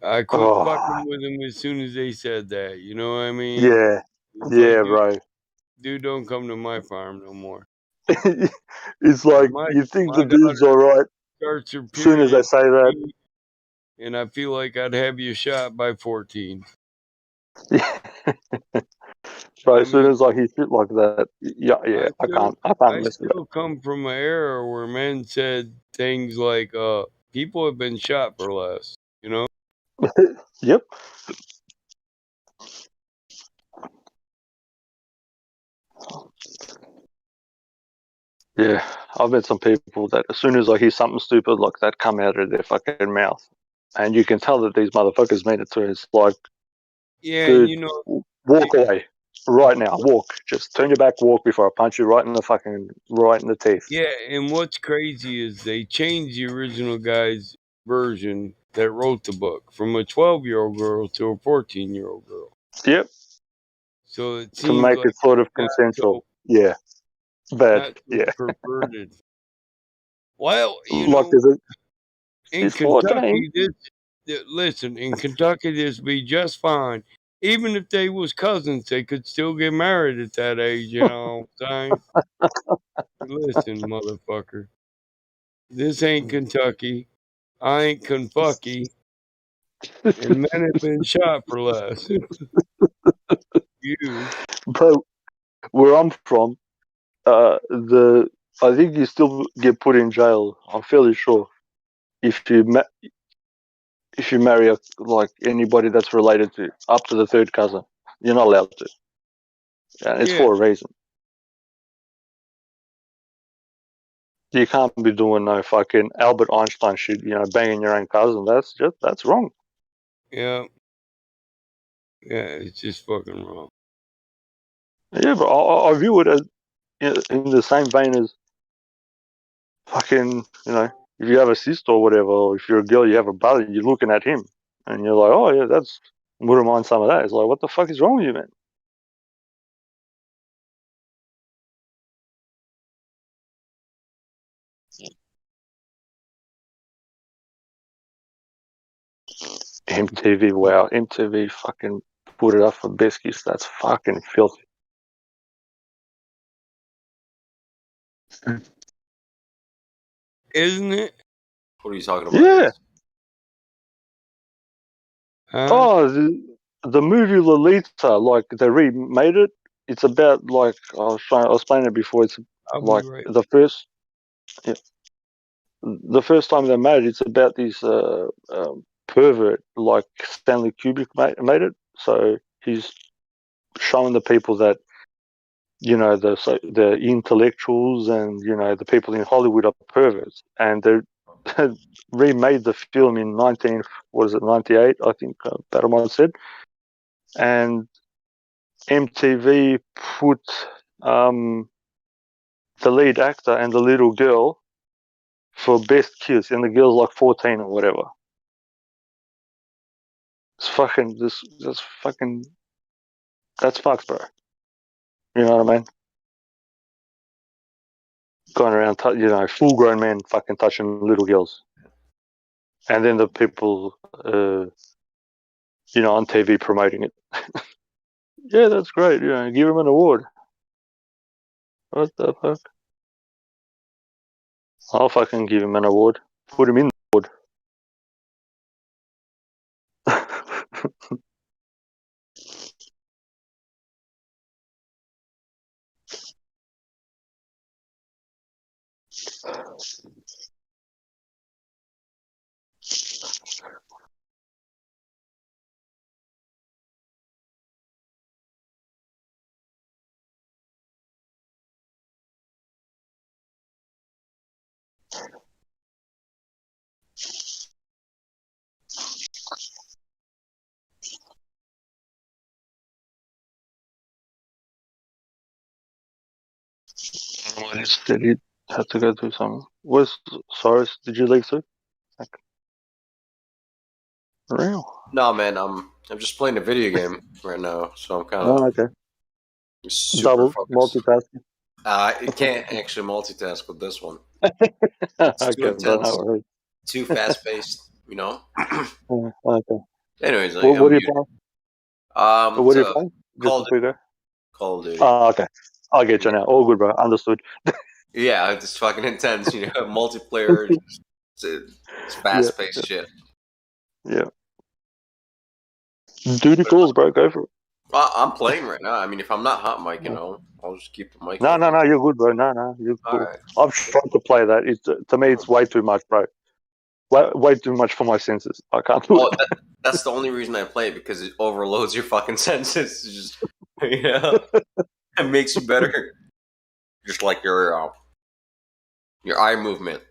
I quit fucking with them as soon as they said that. You know what I mean? Yeah. It's yeah, like, right. Dude, don't come to my farm no more. It's like, you think the dude's alright Starts her as soon as they say that. And I feel like I'd have you shot by 14. So as soon as I hear shit like that, I can't I mess with still come from an era where men said things like, people have been shot for less, you know? Yep. Yeah, I've met some people that as soon as I hear something stupid like that come out of their fucking mouth, and you can tell that these motherfuckers mean it too. It's like, Yeah, dude, you know, walk away. right now. Walk. Just turn your back, walk before I punch you right in the teeth. Yeah, and what's crazy is they changed the original guy's version that wrote the book from a 12-year-old girl to a 14-year-old girl. Yep. So it To seems make like it sort of not consensual. so, Yeah. But not so yeah. perverted. Well, Like there's in it's 14. Kentucky, listen, in Kentucky, this be just fine. Even if they was cousins, they could still get married at that age. You know what I'm saying? Listen, motherfucker, this ain't Kentucky. I ain't Kentucky, and men have been shot for less. You. But where I'm from, I think you still get put in jail. I'm fairly sure if you marry like anybody that's related to up to the third cousin, you're not allowed to, and it's Yeah, for a reason. You can't be doing no fucking Albert Einstein shit. Banging your own cousin. That's wrong. yeah, it's just fucking wrong. Yeah, but I view it as in the same vein as fucking. If you have a sister or whatever, or if you're a girl, you have a brother. You're looking at him, and you're like, oh yeah, that's wouldn't mind some of that. It's like, what the fuck is wrong with you, man? MTV, wow, MTV fucking put it up for biscuits. That's fucking filthy. Isn't it? What are you talking about? Yeah. Huh? Oh, the movie Lolita, like they remade it. It's about like I was playing it before. It's I'll be like right. the first time they made it. It's about this pervert, like Stanley Kubrick made it. So he's showing the people that the intellectuals and the people in Hollywood are perverts, and they remade the film in 98, I think Battleman said, and MTV put the lead actor and the little girl for best kiss, and the girl's like 14 or whatever. It's fucking that's fucked, bro. You know what I mean? Going around, full grown men fucking touching little girls, and then the people, on TV promoting it. Yeah, that's great. Give him an award. What the fuck? I'll fucking give him an award. Put him in the award. What is did he have to go do something? Where's Cyrus? Did you leave too? Real? No, man, I'm just playing a video game right now, so I'm kind Oh, of okay. super Double focused. multitasking. I can't actually multitask with this one. Okay, It's too bro. intense, No worries. too fast paced. Okay. Anyways, What I'm are you muted. playing? What are you So playing? Just Call before you go. Call of Duty. Oh, okay. I'll get you now. All good, bro. Understood. Yeah, it's fucking intense. Multiplayer. It's Yeah. fast paced shit. Yeah. Duty calls, bro. Go for it. I'm playing right now. I mean, if I'm not hot mic, I'll just keep the mic. No, open. you're good, bro. No, you're All cool. right. I've tried to play that. To me, it's way too much, bro. Way too much for my senses. I can't do it. That's the only reason I play it, because it overloads your fucking senses. It's just, it makes you better. Just like your eye movement,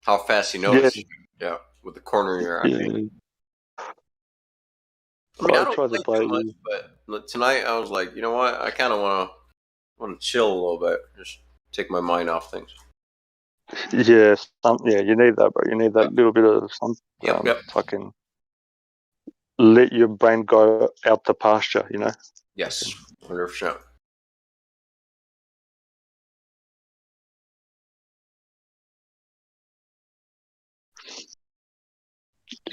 how fast you notice. Yeah, with the corner of your eye. Yeah. I mean, I I don't tried to play too much, play. but tonight I was like, you know what? I kind of want to chill a little bit, just take my mind off things. Yeah, you need that, bro. You need that little bit of fucking let your brain go out to pasture, you know? Yes, 100%.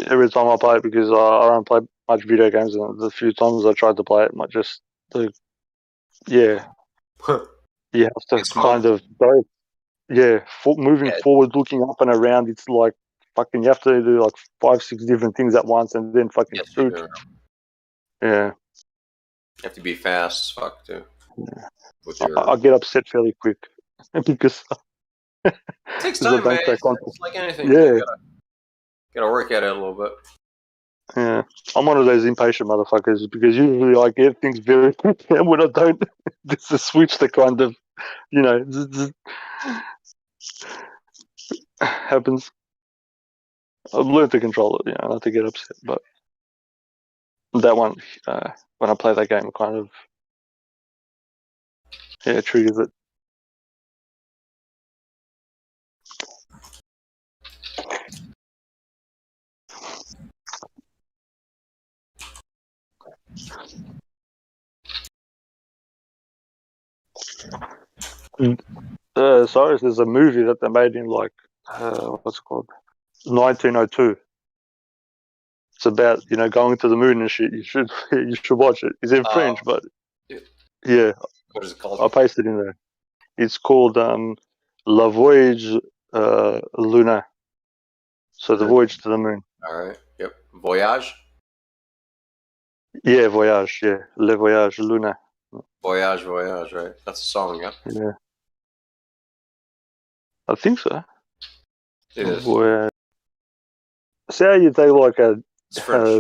Every time I play it, because I don't play much video games, and the few times I tried to play it, you have to kind of go. Yeah, moving forward, looking up and around, it's like fucking. You have to do like 5-6 different things at once, and then fucking shoot. Yeah, You have to be fast as fuck too. With I get upset fairly quick because it takes I time, don't man. crack on. It's like anything. Yeah, You gotta work at it a little bit. yeah. I'm one of those impatient motherfuckers because usually I get things very quick, and when I don't, it's a switch that kind of, happens. I've learned to control it, not to get upset. But that one, when I play that game, it kind of, triggers it. Sorry, there's a movie that they made in what's it called, 1902. It's about going to the moon and shit. You should watch it. It's in French, but yeah, what is it called? I pasted it in there. It's called La Voyage Luna. So the voyage to the moon. All right. Yep. Voyage. Yeah, voyage. Yeah, Le Voyage Luna. Voyage, right? That's a song, yeah. Yeah, I think so. It is. Voyage. See how you take like a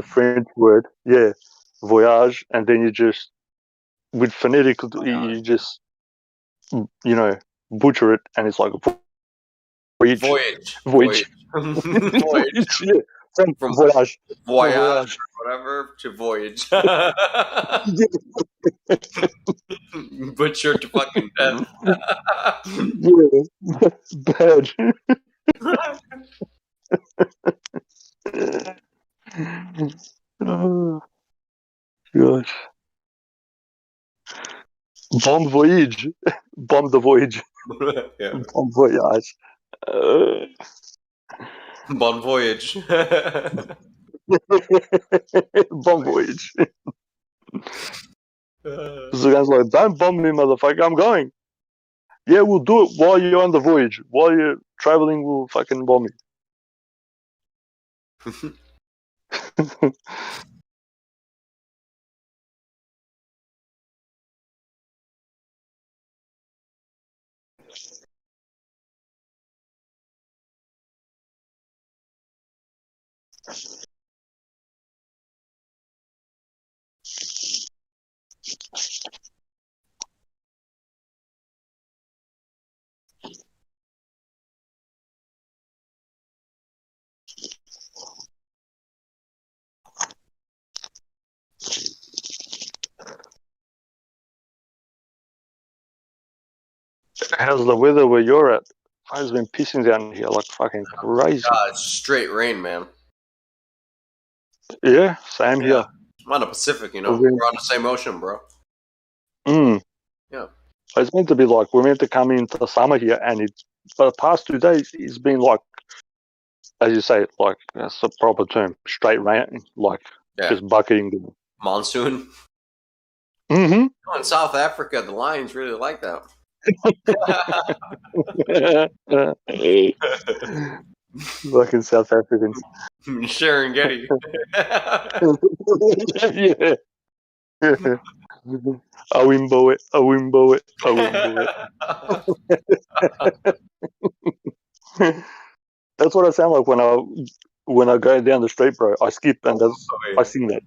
French word, voyage, and then you just with phonetic, you just butcher it, and it's like voyage. Voyage. Yeah. From voyage. Voyage, or whatever, to voyage. Butchered to fucking death. Yeah, bad. Oh, gosh. Bon voyage. Bon the voyage. Yeah. Bon voyage. Bon voyage. Bon voyage. So the guy's like, don't bomb me, motherfucker. I'm going. Yeah, we'll do it while you're on the voyage. While you're traveling, we'll fucking bomb you. How's the weather where you're at? It's been pissing down here like fucking crazy. It's straight rain, man. Yeah, same here. I'm on the Pacific, We're on the same ocean, bro. Yeah. It's meant to be like, we're meant to come into summer here, and but the past 2 days, it's been like, as you say, like, that's a proper term, straight rain, like, just bucketing. Monsoon. Mm-hmm. Oh, in South Africa, the Lions really like that. Fucking South Africans. Serengeti. Yeah. Awimbo it. That's what I sound like when I go down the street, bro. I skip and I sing that.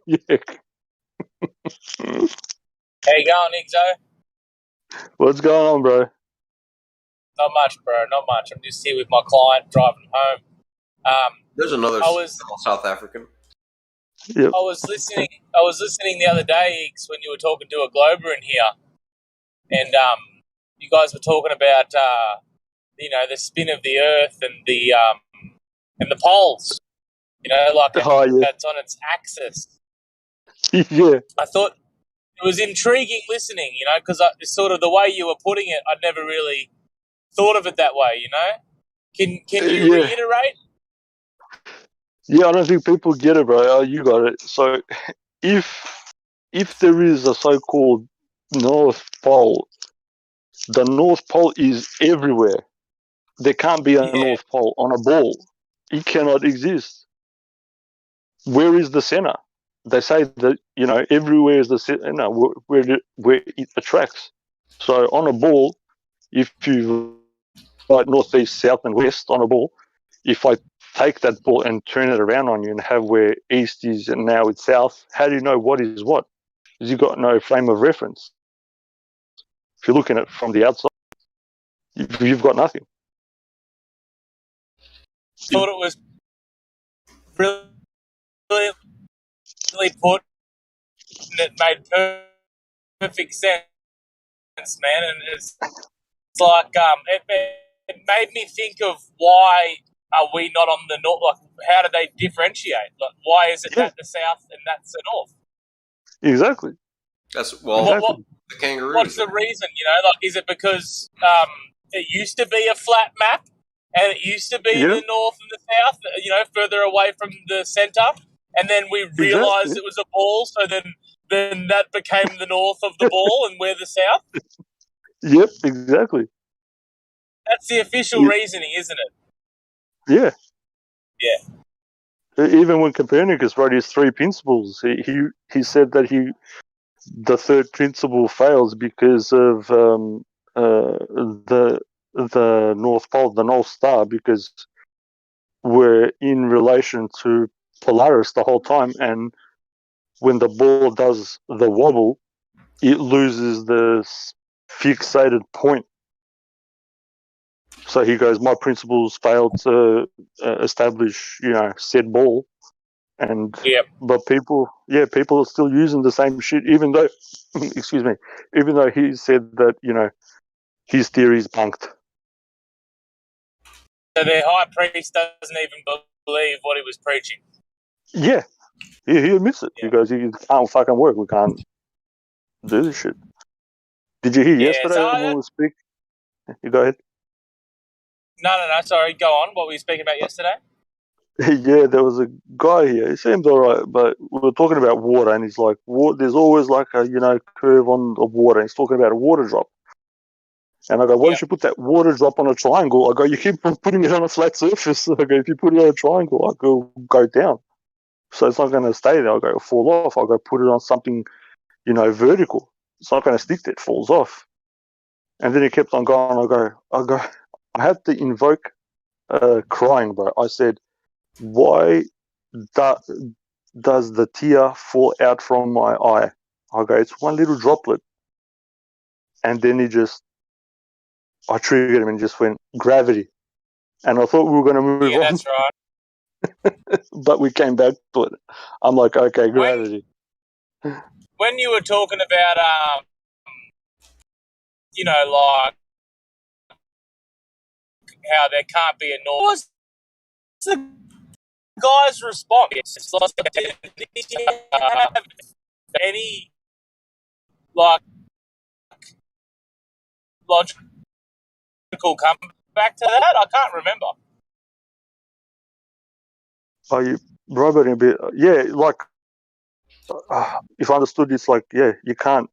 Yeah. How you going, Igzo? What's going on, bro? Not much, bro. Not much. I'm just here with my client driving home. There's another South African. Yep. I was listening the other day, Iggs, when you were talking to a Glober in here, and you guys were talking about the spin of the Earth and the poles. Like Oh yeah. that's on its axis. Yeah. I thought it was intriguing listening, because sort of the way you were putting it, I'd never really thought of it that way. Can you Yeah. reiterate? Yeah, I don't think people get it, bro. Oh, you got it. So if there is a so-called North Pole, the North Pole is everywhere. There can't be a North Pole on a ball. It cannot exist. Where is the center? They say that everywhere is the center where it attracts. So on a ball, if you like northeast, south, and west on a ball, if I take that ball and turn it around on you and have where east is and now it's south, how do you know what is what? Because you've got no frame of reference. If you're looking at it from the outside, you've got nothing. Thought it was brilliantly put, and it made perfect sense, man. And it's like it made me think of why are we not on the north? Like, how do they differentiate? Like, why is it that the south and that's the north? Exactly. That's Exactly. the kangaroos. What's the reason? Like, is it because it used to be a flat map and it used to be the north and the south? Further away from the center, and then we realized it was a ball. So then that became the north of the ball, and we're the south. Yep, exactly. That's the official reasoning, isn't it? Yeah. Yeah. Even when Copernicus wrote his three principles, he said that the third principle fails because of the North Pole, the North Star, because we're in relation to Polaris the whole time, and when the ball does the wobble, it loses the fixated point. So he goes, my principles failed to establish, said ball. And but people are still using the same shit, even though, excuse me, even though he said that his theory is bunked. So their high priest doesn't even believe what he was preaching. Yeah, he admits it. He goes, it can't fucking work. We can't do this shit. Did you hear yesterday when we were speaking? You go ahead. No. Sorry, go on. What were you speaking about yesterday? Yeah, there was a guy here. He seemed all right, but we were talking about water, and he's like, there's always like a curve on the water. And he's talking about a water drop. And I go, why don't you put that water drop on a triangle? I go, you keep putting it on a flat surface. I go, if you put it on a triangle, I go down. So it's not going to stay there. I go, it'll fall off. I go, put it on something, vertical. It's not going to stick there. It falls off. And then he kept on going. I had to invoke crying, bro. I said, why does the tear fall out from my eye? I go, it's one little droplet. And then I triggered him and just went, gravity. And I thought we were going to move on. That's right. But we came back to it. I'm like, okay, gravity. When you were talking about, like how there can't be a north, what's the guy's response? It's like, did he have any logical comeback to that? I can't remember. Are you Robert a bit? Yeah, like if I understood, it's like you can't.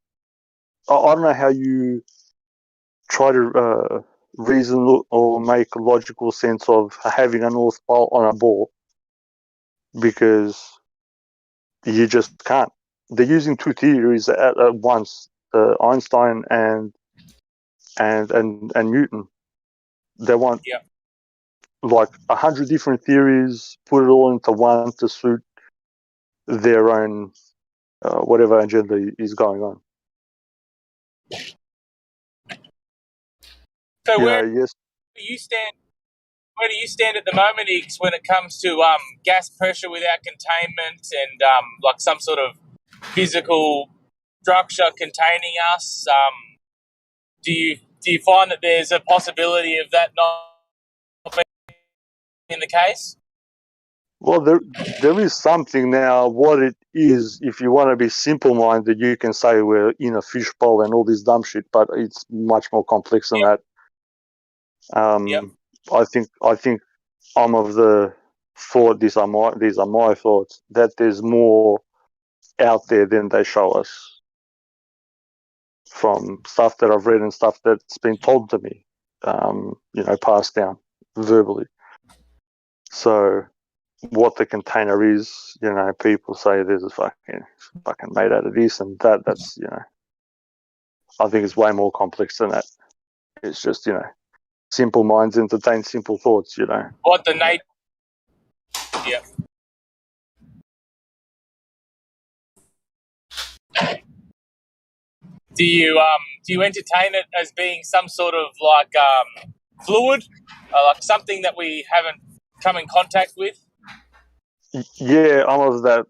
I don't know how you try to reason or make a logical sense of having a North Pole on a ball because you just can't. They're using two theories at once: Einstein and Newton. They want like 100 different theories, put it all into one to suit their own whatever agenda is going on. So where yes. do you stand? where do you stand at the moment, Iggs, when it comes to gas pressure without containment and like some sort of physical structure containing us? Do you find that there's a possibility of that not being the case? Well, there is something now. What it is, if you want to be simple-minded, you can say we're in a fishbowl and all this dumb shit, but it's much more complex than that. I think I'm of the thought. These are my thoughts, that there's more out there than they show us, from stuff that I've read and stuff that's been told to me, passed down verbally. So what the container is, people say there's a fucking made out of this and that. That's, I think it's way more complex than that. It's just, simple minds entertain simple thoughts, What the nature? Yeah. Do you entertain it as being some sort of like fluid, like something that we haven't come in contact with? Yeah, I'm of that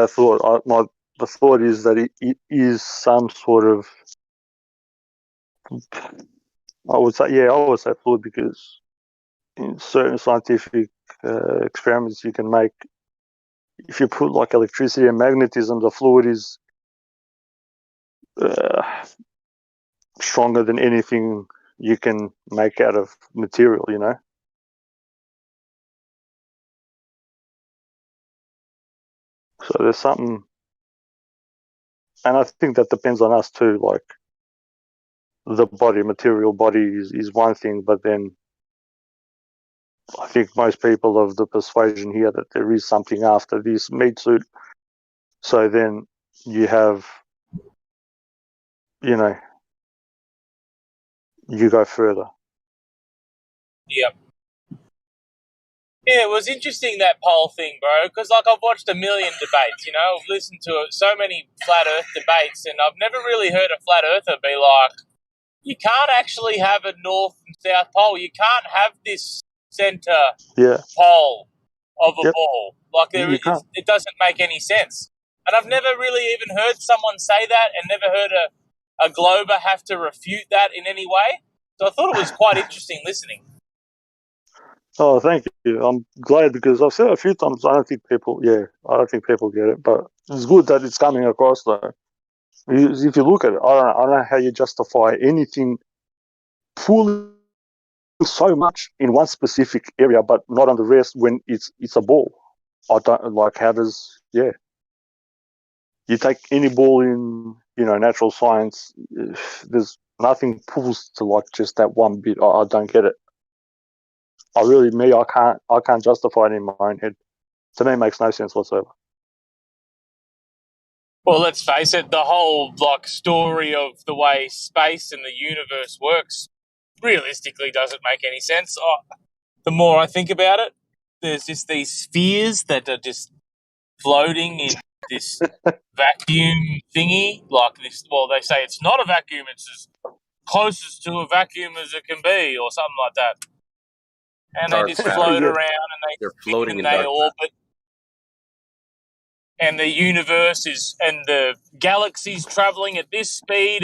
thought. The thought is that it is some sort of, I would say fluid, because in certain scientific experiments you can make, if you put like electricity and magnetism, the fluid is stronger than anything you can make out of material, So there's something, and I think that depends on us too. Like the material body is one thing, but then I think most people of the persuasion here that there is something after this meat suit. So then you have, you go further. Yep. Yeah, it was interesting, that poll thing, bro, because like I've watched a million debates, I've listened to so many flat earth debates, and I've never really heard a flat earther be like, you can't actually have a north and south pole. You can't have this center pole of a ball. Like it doesn't make any sense. And I've never really even heard someone say that, and never heard a glober have to refute that in any way. So I thought it was quite interesting listening. Oh, thank you. I'm glad, because I've said it a few times. I don't think people get it, but it's good that it's coming across though. If you look at it, I don't know how you justify anything pulling so much in one specific area, but not on the rest when it's a ball. I don't like, how does, you take any ball in, natural science, there's nothing pulls to like just that one bit. I don't get it. I can't justify it in my own head. To me, it makes no sense whatsoever. Well, let's face it, the whole story of the way space and the universe works realistically doesn't make any sense. The more I think about it, there's just these spheres that are just floating in this vacuum thingy, like this. Well, they say it's not a vacuum; it's as closest to a vacuum as it can be, or something like that. And they just float around, and they're floating in they dark orbit. And the universe and the galaxy's traveling at this speed,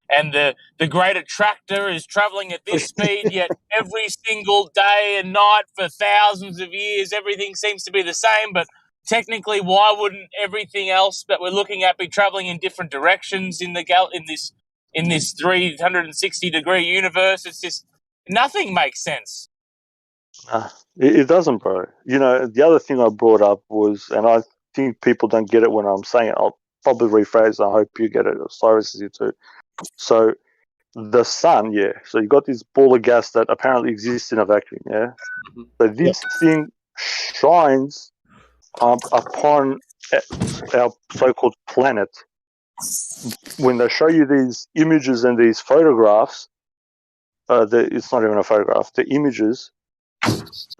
and the great attractor is traveling at this speed, yet every single day and night for thousands of years, everything seems to be the same. But technically, why wouldn't everything else that we're looking at be traveling in different directions in this 360-degree universe? It's just nothing makes sense. It doesn't, bro. The other thing I brought up was, and I think people don't get it when I'm saying it, I'll probably rephrase it. I hope you get it. Cyrus is here too. So the sun, so you got this ball of gas that apparently exists in a vacuum, So this thing shines upon our so-called planet. When they show you these images and these photographs, it's not even a photograph, the images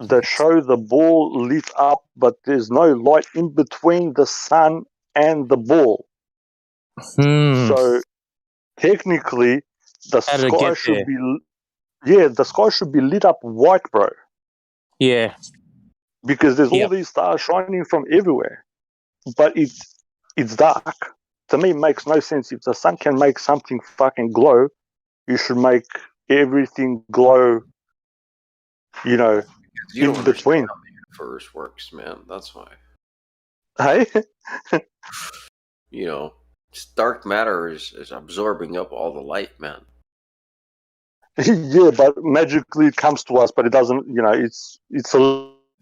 that show the ball lit up, but there's no light in between the sun and the ball. So technically, the sky should be lit up white, bro. Yeah. Because there's all Yep. these stars shining from everywhere, but it's dark. To me, it makes no sense. If the sun can make something fucking glow, you should make everything glow. You know, You don't in understand between. how the universe works, man. That's why. Hey. You know, dark matter is absorbing up all the light, man. Yeah, but magically it comes to us, but it doesn't. You know, it's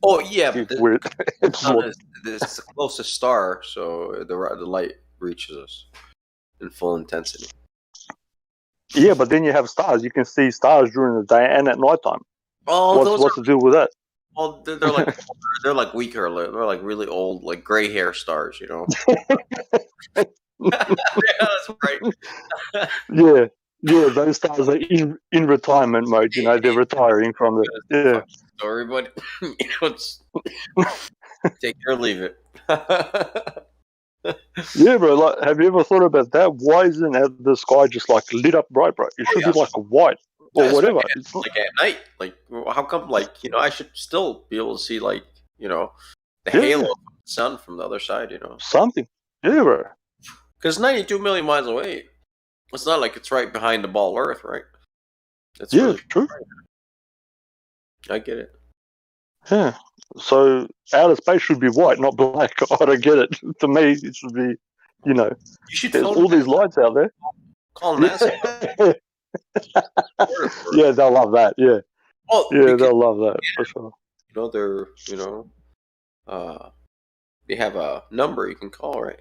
Oh yeah, but weird. the sun is the closest star, so the light reaches us in full intensity. Yeah, but then you have stars. You can see stars during the day and at nighttime. Oh, What's the deal with that? Well, they're like older, they're like weaker. They're like really old, like gray hair stars. You know. Yeah, that's right. Yeah, those stars are in retirement mode. You know, they're retiring from the Story, but you know, it's take it or leave it. Yeah, bro. Like, have you ever thought about that? Why isn't the sky just like lit up bright? It should be like white or That's whatever. Like, It's not. like at night. Like, how come? Like, you know, I should still be able to see, like, you know, the Yeah. halo of the sun from the other side. You know, Something. Yeah, bro. because 92 million miles away. It's not like it's right behind the ball Earth, right? It's Yeah, really true. I get it. Yeah. So outer space should be white, not black. I don't get it. To me, it should be, you know, You should there's phone all these lights out there. Call NASA. Yeah, they'll love that. Yeah. Oh, Yeah, they'll love that for sure. You know, they're, they have a number you can call, right?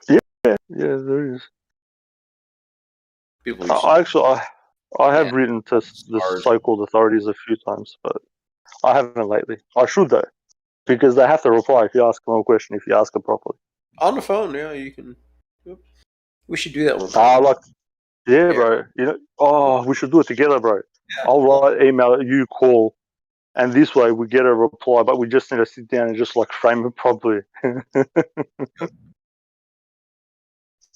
Yeah, there is. People used I have written to the so-called authorities a few times, but I haven't lately. I should though, because they have to reply if you ask them a question, if you ask it properly. on the phone, yeah, you can. We should do that one. Yeah, bro. You know, we should do it together, bro. I'll write, email, you call, and this way we get a reply. But we just need to sit down and just like frame it properly,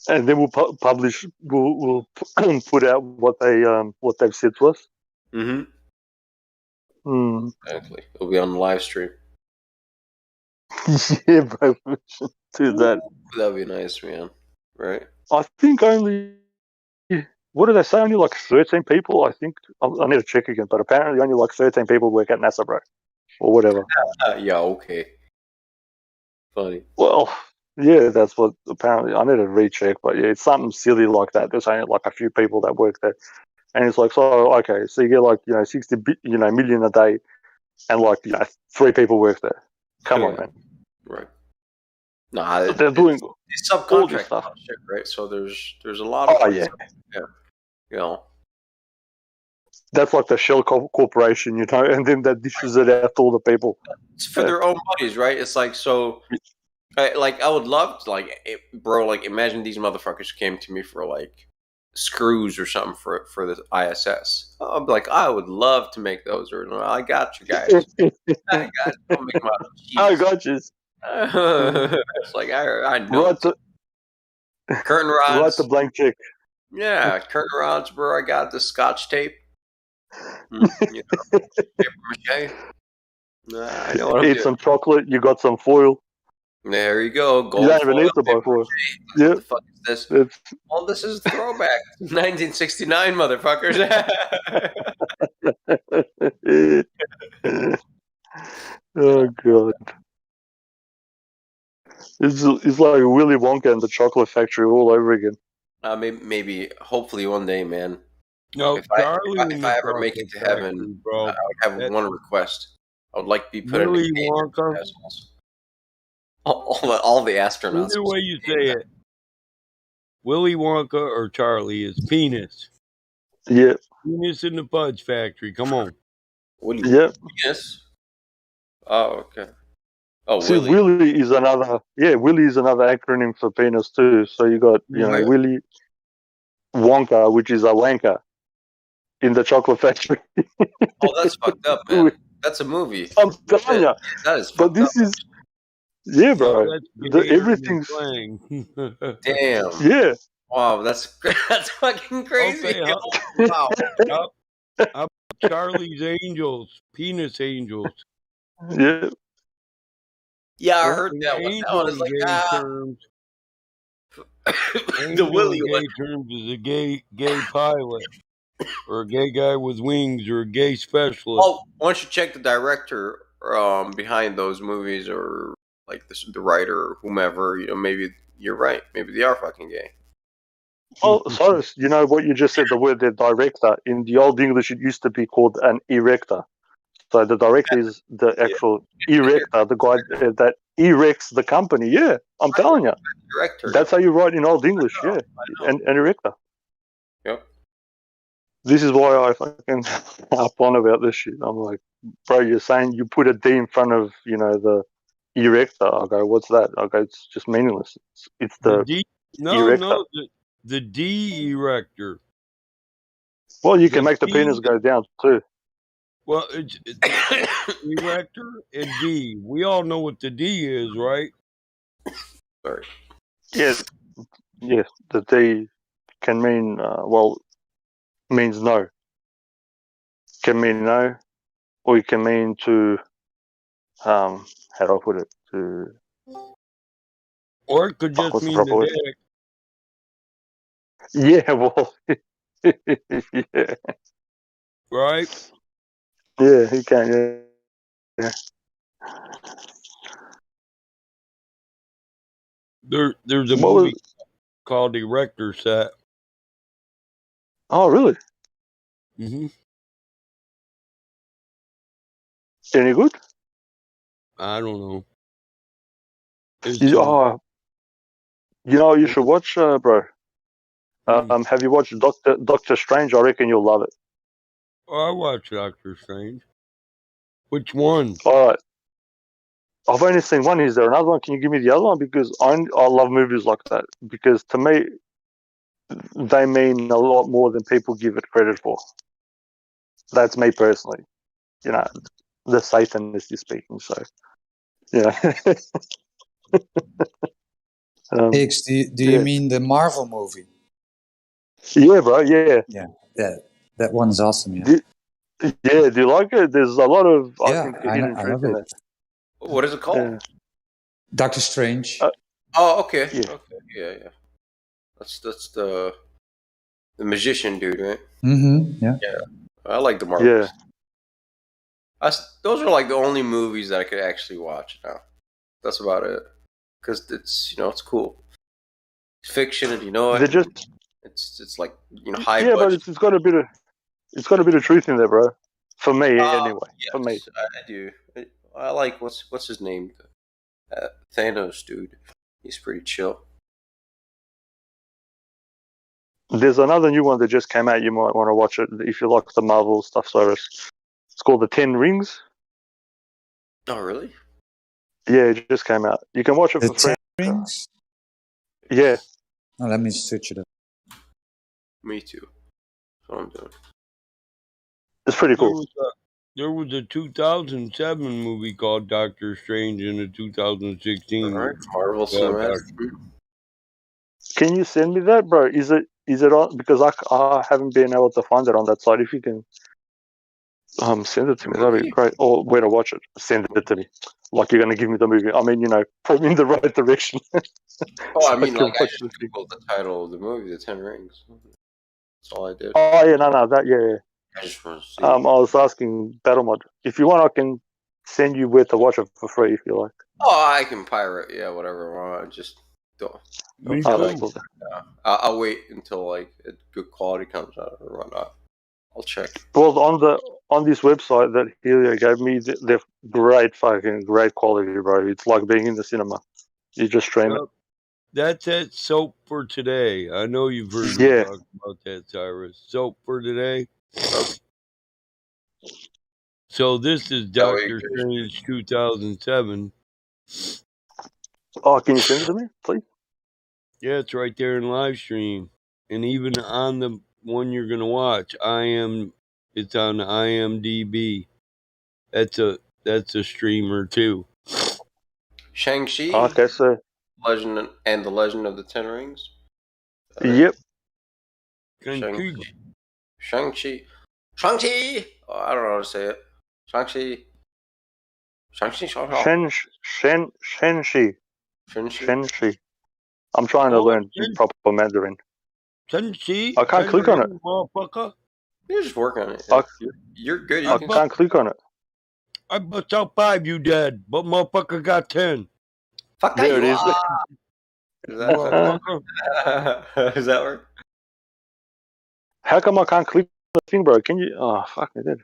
and then we'll publish. We'll put out what they've said to us. Mm-hmm. Hmm. Exactly. It'll be on the live stream. Yeah, bro. We should do that. That'd be nice, man. Right? I think only. What did they say? Only like 13 people. I think I need to check again, but apparently only like 13 people work at NASA, bro, or whatever. Yeah. Okay. Funny. Well, yeah, that's what apparently. I need to recheck, but yeah, it's something silly like that. There's only like a few people that work there, and it's like, so okay, so you get like 60 million a day, and like 3 people work there. Come on, man. Right. Nah, they're doing it's subcontract stuff, shit, right? So there's a lot of yeah. You know. That's like the Shell Corporation, and then that dishes it out to all the people. It's for their own bodies, right? It's like, so, I would love to, bro, imagine these motherfuckers came to me for, screws or something for the ISS. I'd be like, I would love to make those. Or, I got you guys. I got you. It's like, I know. Curtain rods. Write the blank check. Yeah, curtain rods, bro. I got the Scotch tape. Paper mache. I know what I'm Eat doing. some chocolate. You got some foil. There you go. Gold You don't even foil, need to buy foil. Yeah. What the fuck is this? Well, this is throwback. 1969, motherfuckers. Oh god. It's like Willy Wonka and the Chocolate Factory all over again. Maybe, hopefully one day, man. No, if I ever make it to heaven, bro, I would have one request. I would like to be put in Willy a Wonka. all the astronauts. Either way you say it, Willy Wonka or Charlie is penis. Yeah. Penis in the fudge factory. Come on. Yeah. Penis. Oh, okay. Oh, See, Willy. Willy is another. Yeah, Willy is another acronym for penis too. So you got Willy Wonka, which is a wanker in the Chocolate Factory. Oh, that's fucked up, man. That's a movie. I'm telling you. That is but this is. Yeah, bro. Everything's. Damn. Yeah. Wow, that's fucking crazy. Okay, wow. Charlie's Angels, Penis Angels. Yeah. Yeah, I Well, heard in that one. That angel one is in like, gay terms, the angel Willy in one. gay terms is a gay pilot, or a gay guy with wings, or a gay specialist. Oh, why don't you check the director behind those movies, or like the writer, or whomever? Maybe you're right. Maybe they are fucking gay. Oh, Cyrus, you know what you just said, the word there, director. In the Old English, it used to be called an erector. So the director is the actual erector, the guy that erects the company. Yeah, I'm telling you. Director. That's how you write in Old English. Yeah, an erector. Yep. This is why I fucking up on about this shit. I'm like, bro, you're saying you put a D in front of, the erector. I go, what's that? I go, it's just meaningless. It's The the D, erector. the D erector. Well, you The can make the D, penis go down too. well, it's erector and D. We all know what the D is, right? Sorry. Yeah, yes. The D can mean means no. Can mean no, or it can mean to how do I put it? To Or it could just what's the mean proper the word? dick. Yeah, well, yeah, Right? yeah, he can. Yeah. There's a What movie was? called Erector Set. Oh, really? Mm-hmm. Any good? I don't know. It's You, some. oh, you should watch, bro. Have you watched Doctor Strange? I reckon you'll love it. I watched Doctor Strange. Which one? All right. I've only seen one. Is there another one? Can you give me the other one? Because I love movies like that. Because to me, they mean a lot more than people give it credit for. That's me personally. The Satanist is speaking. So, yeah. Higgs, do you Yeah. mean the Marvel movie? Yeah, bro. Yeah. Yeah, that one is awesome. Yeah, Do you like it? There's a lot of, I yeah, think, hidden I truth love in it. there. What is it called? Yeah. Doctor Strange. Oh, okay. Yeah. Okay. Yeah. That's the magician dude, right? Mm-hmm. Yeah. Yeah. I like the Yeah. Marvels. Those are like the only movies that I could actually watch now. That's about it. Because it's cool. It's fiction, and They're just it's like high yeah, but budget. it's got a bit of truth in there, bro. For me, anyway. For me. Yes, I do. I like what's his name, Thanos dude. He's pretty chill. There's another new one that just came out. You might want to watch it if you like the Marvel stuff. So it's called The Ten Rings. Oh, really? Yeah, it just came out. You can watch it The for free. Ten Rings. Yeah. Oh, let me switch it up. Me too. That's what I'm doing. It's pretty cool. There was a 2007 movie called Doctor Strange and a 2016. All right, Marvel Cinematic. Can you send me that, bro? Is it on? Because I haven't been able to find it on that site. If you can send it to me, that'd be great. Or where to watch it, send it to me. Like you're gonna give me the movie. I mean, put me in the right direction. Oh, I So mean, can like I watch just the thing. googled the title of the movie, The Ten Rings. That's all I did. Oh yeah, no, that yeah. I just want to see. I was asking Battlemod. If you want, I can send you where to watch it for free if you like. Oh, I can pirate, yeah, whatever I want. Just don't. Me feel too. like, I'll wait until like good quality comes out or whatnot. I'll check. Well, on this website that Helio gave me, they're great quality, bro. It's like being in the cinema. You just stream it. That's it. Soap for today. I know you've heard me Yeah. talk about that, Cyrus. Soap for today. So this is Doctor Strange 2007. Oh, can you send it to me, please? Yeah, it's right there in live stream, and even on the one you're gonna watch, it's on IMDb. That's a streamer too. Shang-Chi. Okay, so the Legend of the Ten Rings. Yep. Shang-Chi. Shang-Chi. Shang-Chi! Oh, I don't know how to say it. Shang-Chi. Shang-Chi? Shenshi. Shang-Chi? I'm trying to learn proper Mandarin. Shang-Chi? I can't click on it. Motherfucker. You just work on it. You're good. I can't click on it. I bust out 5, you dead, but motherfucker got 10. Fuck There it you is. are. Is that Motherfucker. Does that work? How come I can't click on the thing, bro? Can you? Oh, fuck, I did.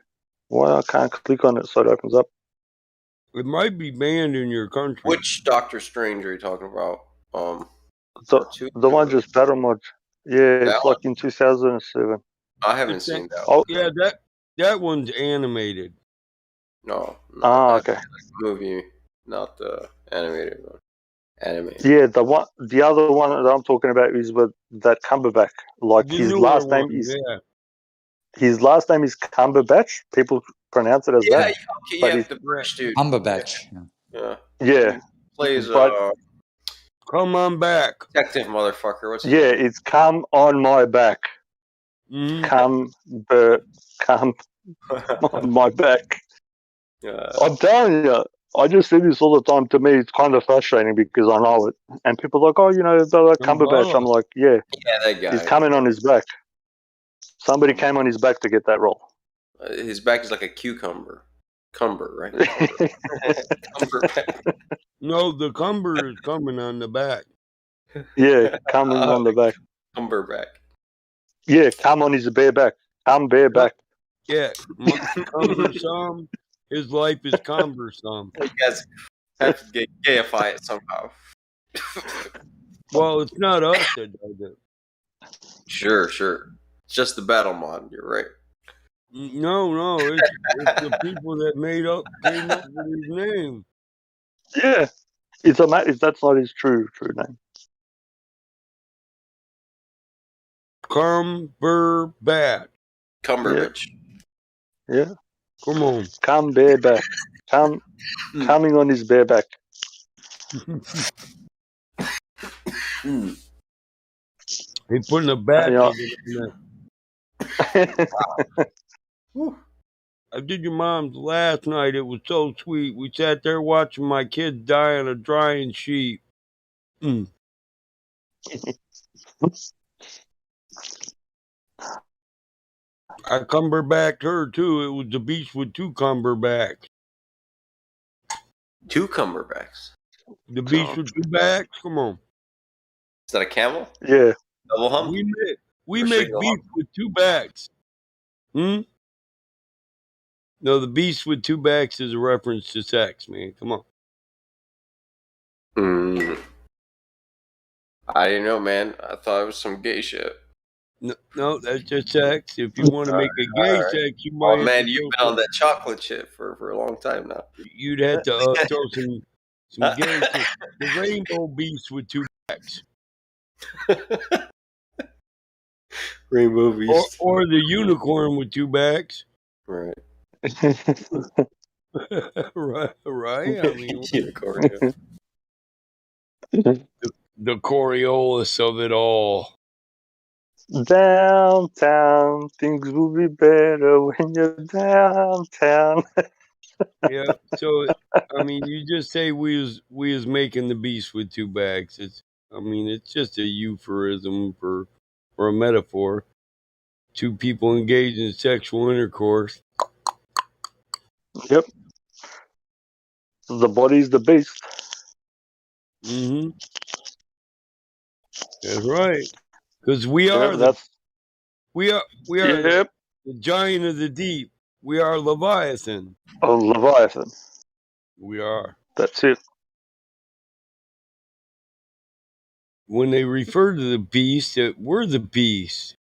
Why I can't click on it so it opens up? It might be banned in your country. Which Doctor Strange are you talking about? The one just battle mod. Yeah, That it's like in 2007. I haven't It's seen that. Oh, Yeah, that one's animated. No, okay. Movie, not the animated one. Animated. Yeah, the other one that I'm talking about is with that Cumberbatch. Like The his newer last one, name is yeah. his last name is Cumberbatch. People pronounce it as Yeah, that. okay, But yeah, it's, the British dude. Cumberbatch. Yeah. yeah, He plays but Come on back. detective motherfucker. What's his yeah, name? it's come on my back. Come on my back. I'm telling you, I just say this all the time. To me, it's kind of frustrating because I know it, and people are like, "Oh, you know, the Cumberbatch." I'm like, "Yeah, Yeah, that guy. he's coming on his back. Somebody came on his back to get that role." His back is like a cucumber. Cumber, right? Cumber back. No, the cumber is coming on the back. Yeah, coming on the back. Cumber back. Yeah, come on his bare back. Come bare back. Yeah, cumbersome. His life is cumbersome. You guys have to gayify it somehow. Well, it's not us that does it. Sure. It's just the battle mod. You're right. No, it's the people that came up with his name. Yeah, if that's not his true name. Cumberbatch. Cumberbatch. Yeah. Come on. Come bareback. Coming on his bareback. He putting a bat Yeah. in there. I did your mom's last night. It was so sweet. We sat there watching my kids die on a drying sheet. I cumberbacked her too. It was the beast with two cumberbacks. Two cumberbacks. The beast with two backs. Come on. Is that a camel? Yeah. Double hump? We Or make single beast hump? with two backs. No, the beast with two backs is a reference to sex, man. Come on. I didn't know, man. I thought it was some gay shit. No, that's just sex. If you want to make a gay Alright. sex, you might. Oh have man, to you've throw been on that chocolate shit for a long time now. You'd have to throw some gay shit. The rainbow beast with two backs. Rainbow beast. Or the unicorn with two backs. Right. right. I mean, unicorn. the Coriolis of it all. Downtown, things will be better when you're downtown. Yeah. So I mean, you just say we is making the beast with two backs. It's just a euphemism for a metaphor. Two people engaged in sexual intercourse. Yep. The body's the beast. Mm-hmm. That's right. Because we are Yep, the giant of the deep. We are Leviathan. Oh, Leviathan. We are. That's it. When they refer to the beast, we're the beast.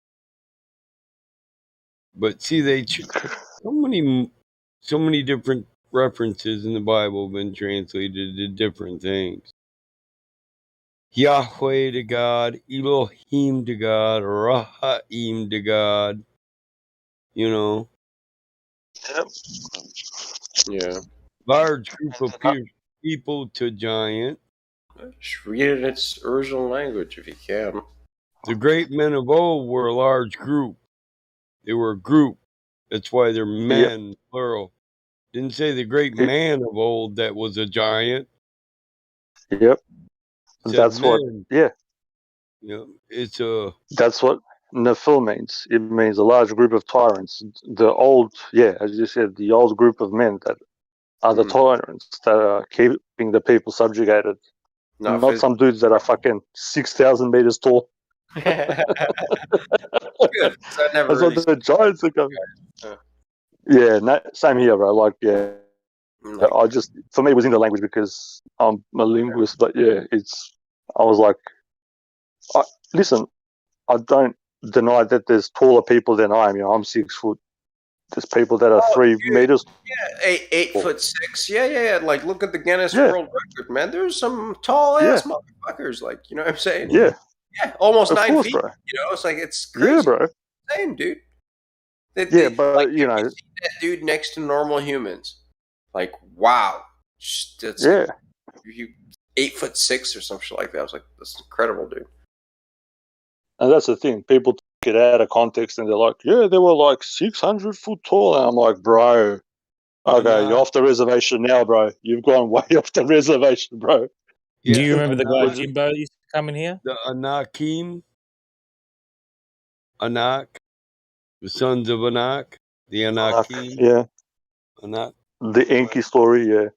But see, so many different references in the Bible have been translated to different things. Yahweh to God, Elohim to God, Rahaim to God. You know. Yep. Yeah. Large group of people to giant. Just read it in its original language if you can. The great men of old were a large group. They were a group. That's why they're men, plural. Didn't say the great man of old that was a giant. Yep. Said That's what. men. Yeah. You know, it's a. That's what Nephil means. It means a large group of tyrants. The old, as you said, the old group of men that are the tyrants that are keeping the people subjugated. Not some dudes that are fucking 6,000 meters tall. Good. So I never That's really what the giants are coming. Uh, Yeah, same here, bro. Like, Like- I just, for me, it was in the language because I'm a linguist. But I was like, listen, I don't deny that there's taller people than I am. You know, I'm 6 foot. There's people that are 3 meters. Yeah, 8'6". Yeah. Like, look at the Guinness World Record, man. There's some tall ass motherfuckers. Like, you know what I'm saying? Yeah. Yeah, almost Of 9 course, feet. bro. You know, it's like it's crazy. Yeah, bro. Same, dude. But like, you know, you see that dude next to normal humans. Like, wow, that's you 8'6" or some shit like that. I was like, that's incredible, dude. And that's the thing. People take it out of context and they're like, they were like 600 foot tall. And I'm like, bro, okay, you're off the reservation now, bro. You've gone way off the reservation, bro. Do you remember the guy Jimbo used to come in here? The Anak, the sons of Anak, the Anakim. Yeah. Anak. The Enki story,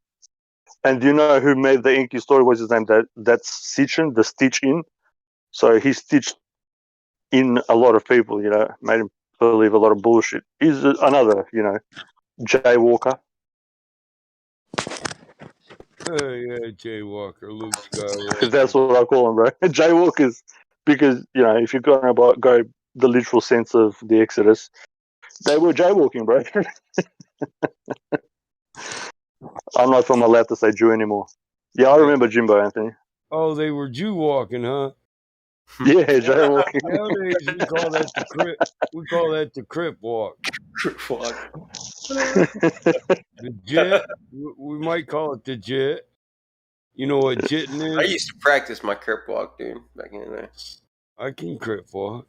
And do you know who made the Enki story? What's his name? That's Sitchin, the Stitch In. So he stitched in a lot of people, you know, made him believe a lot of bullshit. He's another, you know, jaywalker. Oh, yeah, Jaywalker, Luke Skywalker. That's what I call him, bro. Jaywalkers, because, you know, if you're going to go the literal sense of the Exodus, they were jaywalking, bro. I'm not from allowed to say Jew anymore. Yeah, I remember Jimbo, Anthony. Oh, they were Jew walking, huh? Yeah, jaywalking. Nowadays we call that the crip. We call that the crip walk. Crip walk. The jet. We might call it the jet. You know what jitting is? I used to practice my crip walk, dude, back in the day. I can crip walk.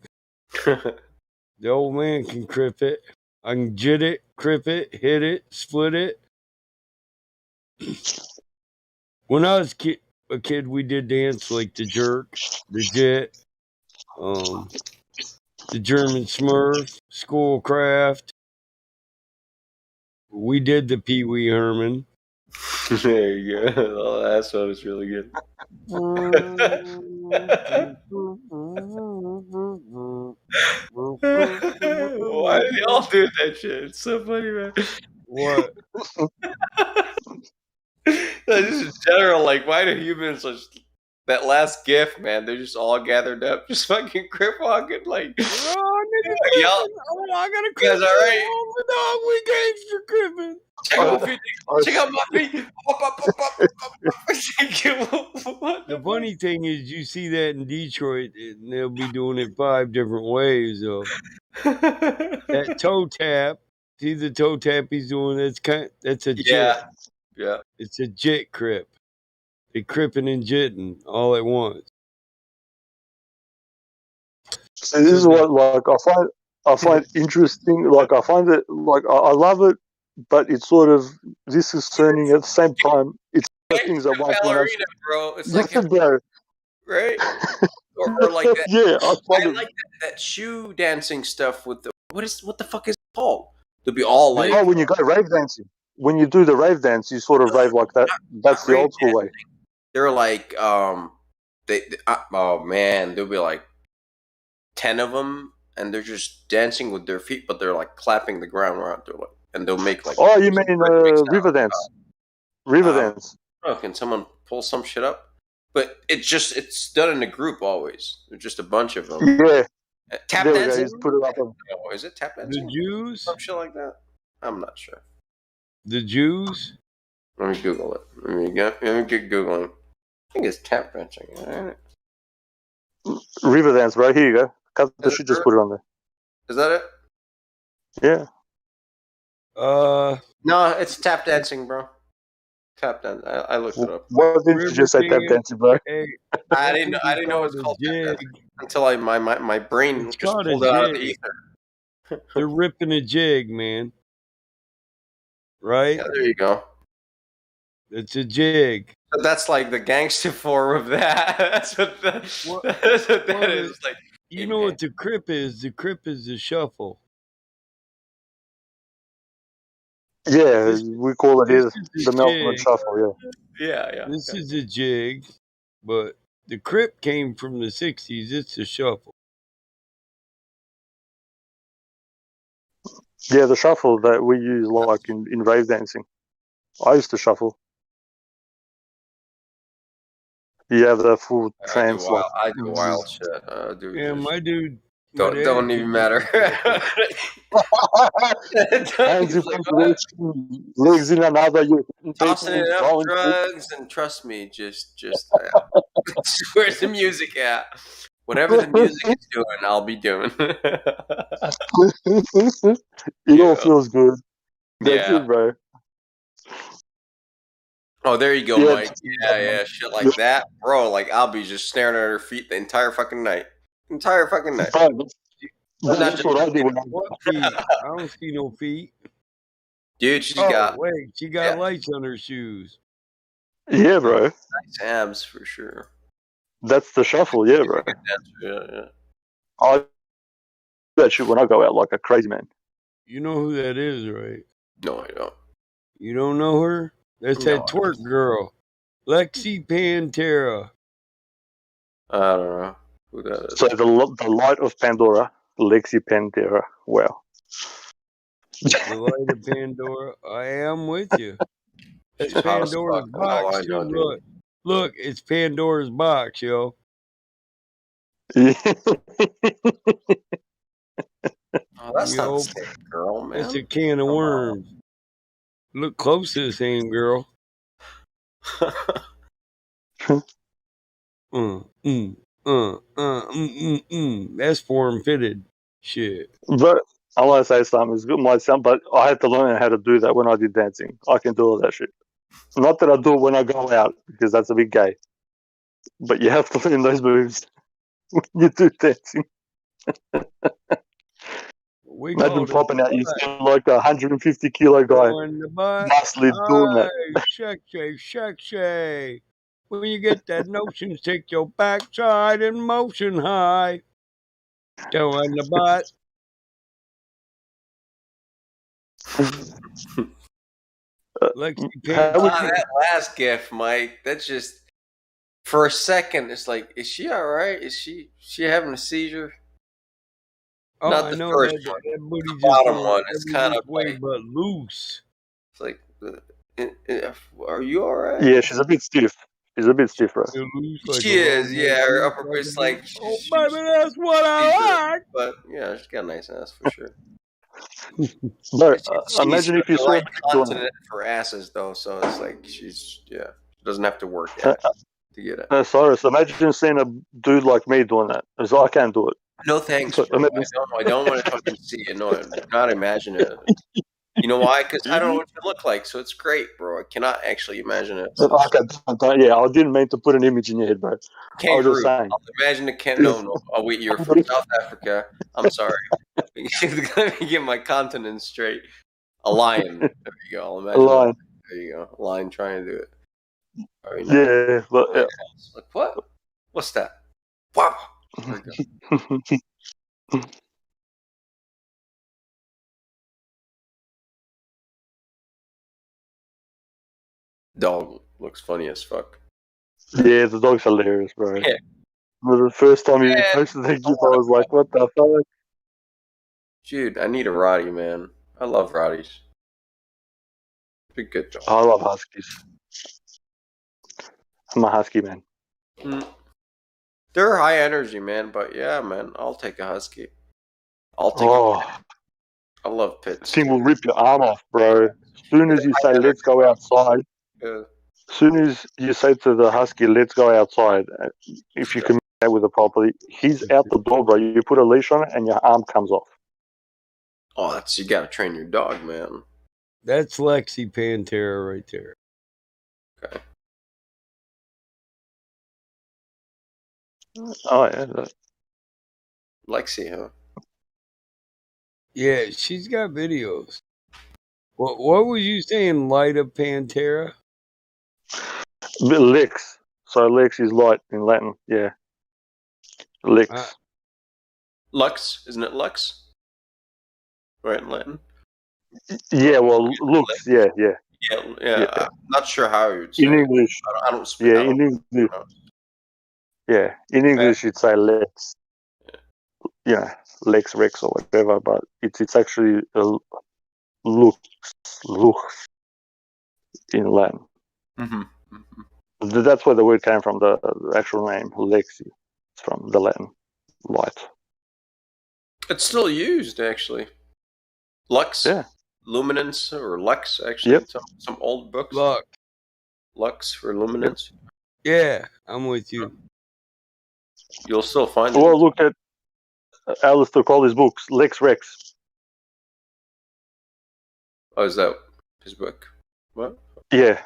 The old man can crip it. I can jit it, crip it, hit it, split it. When I was a kid, we did dance like the jerk, the jet, the German Smurf, Schoolcraft. We did the Pee Wee Herman. There you go. Oh, that one was really good. Why do they all do that shit? It's so funny, man. What? Just in general, like, why do humans just that last gif, man? They're just all gathered up, just fucking crip walking, like. Oh, I got a crip. Guys, all right. Oh, we gangster cripping. Check out my feet. Check out my feet. The funny thing is, you see that in Detroit, and they'll be doing it 5 different ways. Though that toe tap, see the toe tap he's doing. That's a jit. Yeah. It's a jit crip. They cripping and jitting all at once. So this is what, like, I find interesting. Like, I find it, like, I love it, but it's sort of disconcerting at the same time. It's things that one ballerina, bro. It's like bro. Right? Or like that. Yeah, I like that shoe dancing stuff with the what the fuck is it called? They'll be all like, when you go rave dancing, when you do the rave dance, you sort of rave like that. That's the old school way. They're like, oh man, there'll be like 10 of them, and they're just dancing with their feet, but they're like clapping the ground around. They're like, and they'll make like. Oh, you mean river dance? River dance. Oh, can someone pull some shit up? But it's done in a group always. There's just a bunch of them. Yeah. Tap there dancing. We go. Put it up. Oh, is it tap dancing? The Jews? Some shit like that. I'm not sure. The Jews? Let me Google it. Let me get Googling. I think it's tap dancing. Right? River dance, bro. Here you go. Cut the shit. Just put it on there. Is that it? Yeah. No, it's tap dancing, bro. Tap dance. I looked it up. What did you just say? Tap dancing, bro? Hey, I didn't know it was called tap dancing until my brain just pulled it out of the ether. They're ripping a jig, man. Right? Yeah, there you go. It's a jig. But that's like the gangster form of that. That's what that is. It's like, you know what the crip is? The crip is the shuffle. Yeah, we call it This here is the a Melbourne jig. Shuffle. Yeah. This is a jig, but the crip came from the 60s. It's a shuffle. Yeah, the shuffle that we use like in rave dancing. I used to shuffle. You have the full trance like. I do wild shit. Yeah, my dude. Don't even matter. Hands in one direction, legs in another. You're hitting Tossing people, it up throwing drugs, and trust me, just where's the music at? Whatever the music is doing, I'll be doing. It all feels good. That's Yeah. it, bro. Oh, there you go, Yeah, Mike. Yeah, shit like that, bro. Like I'll be just staring at her feet the entire fucking night. That's what I do when What feet? I don't see no feet. Dude, she's Oh, got wait, she got lights on her shoes. Yeah, bro. Nice abs for sure. That's the shuffle, yeah, bro. Yeah. I do that shit when I go out like a crazy man. You know who that is, right? No, I don't. You don't know her? That's No, that twerk girl, Lexi Pantera. I don't know who that is. So the light of Pandora, Lexi Pantera. Wow. The light of Pandora. I am with you. It's She's hot as Pandora's fuck. That's all box I know, too. dude. Look, it's Pandora's box, yo. Yeah. Oh, that's not the same girl, man. It's a can of worms. Look close to the same girl. That's form fitted shit. But I want to say something. It's good, might sound, but I had to learn how to do that when I did dancing. I can do all that shit. Not that I do it when I go out because that's a bit gay. But you have to learn those moves when you do dancing. We Imagine called it popping out, you butt. see like a 150-kilo guy, In the butt. muscly doing that. Sexy, sexy. When you get that notion, stick your backside in motion high. Go in the butt. Lexi That last gif, Mike. That's just for a second. It's like, is she all right? Is she having a seizure? Oh, Not I the know first that, one. that booty The just bottom going one. It's every kind of which way like, but loose. it's like, are you all right? Yeah, she's a bit stiff. She's a bit stiff, bro. Loose like She is, yeah. Her upper bit's like, oh baby, that's what I like. but yeah, she's got a nice ass for sure. But She's imagine if you the saw right me doing it. continent for asses though, so it's like she doesn't have to work at it to get it. Sorry, so imagine seeing a dude like me doing that. So I can't do it. No thanks, So bro. imagine, I don't want to fucking see it. No, not imagine it. You know why? Because I don't know what you look like, so it's great, bro. I cannot actually imagine it. So yeah, I didn't mean to put an image in your head, bro. I was kangaroo. just saying. I'll imagine a No. Oh wait, you're from South Africa. I'm sorry. Let me get my continent straight. A lion. There you go. I'll imagine A lion. There you go. A lion trying to do it. Very nice. Yeah, but yeah. Like, what? What's that? Wow. There we go. Dog looks funny as fuck. Yeah, the dog's hilarious, bro. Yeah. The first time you posted that gif, I was like, what the fuck? Dude, I need a Roddy, man. I love Roddies. Be good dog. I love huskies. I'm a husky man. They're high energy, man, but yeah, man, I'll take a husky. I'll take I love pits. This thing will rip your arm off, bro. As soon as you say, let's go outside, Yeah. as soon as you say to the husky, let's go outside, if you communicate with it properly, he's out the door, bro. You put a leash on it and your arm comes off. Oh, you gotta train your dog, man. That's Lexi Pantera right there. Okay. Oh, yeah. Lexi, huh? Yeah, she's got videos. What was you saying, Light of Pantera? Lex. So Lex is light in Latin. Yeah. Lex. Lux, isn't it Lux? Right in Latin. Yeah. Well, looks. Yeah. Yeah. Yeah. I'm not sure how you would say In it. English. I don't speak. Yeah. I don't In English. know. Yeah. In English, you'd say Lex. Yeah. Lex Rex or whatever, but it's actually lux in Latin. That's where the word came from. The actual name Lexi. It's from the Latin light. It's still used actually. Lux. Yeah. Luminance or Lux actually. Yep. Some old books. Lux for luminance. Yeah, I'm with you. You'll still find it. Well, look at Alistair Crowley's books, Lex Rex. Oh, is that his book? What? Yeah.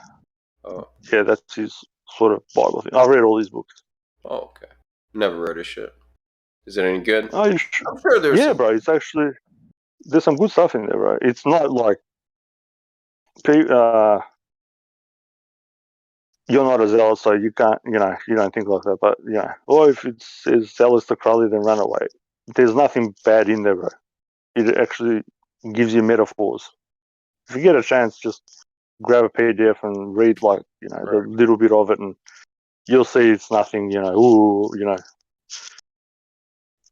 Oh. Yeah, that's his sort of Bible thing. I've read all his books. Oh, okay. Never read his shit. Is it any good? Oh, you should. I'm sure there's some... bro. It's actually there's some good stuff in there, bro. It's not like you're not a zealot, so you can't, you don't think like that. But or if it says Alistair Crowley, then run away. There's nothing bad in there, bro. It actually gives you metaphors. If you get a chance, just grab a PDF and read the little bit of it, and you'll see it's nothing.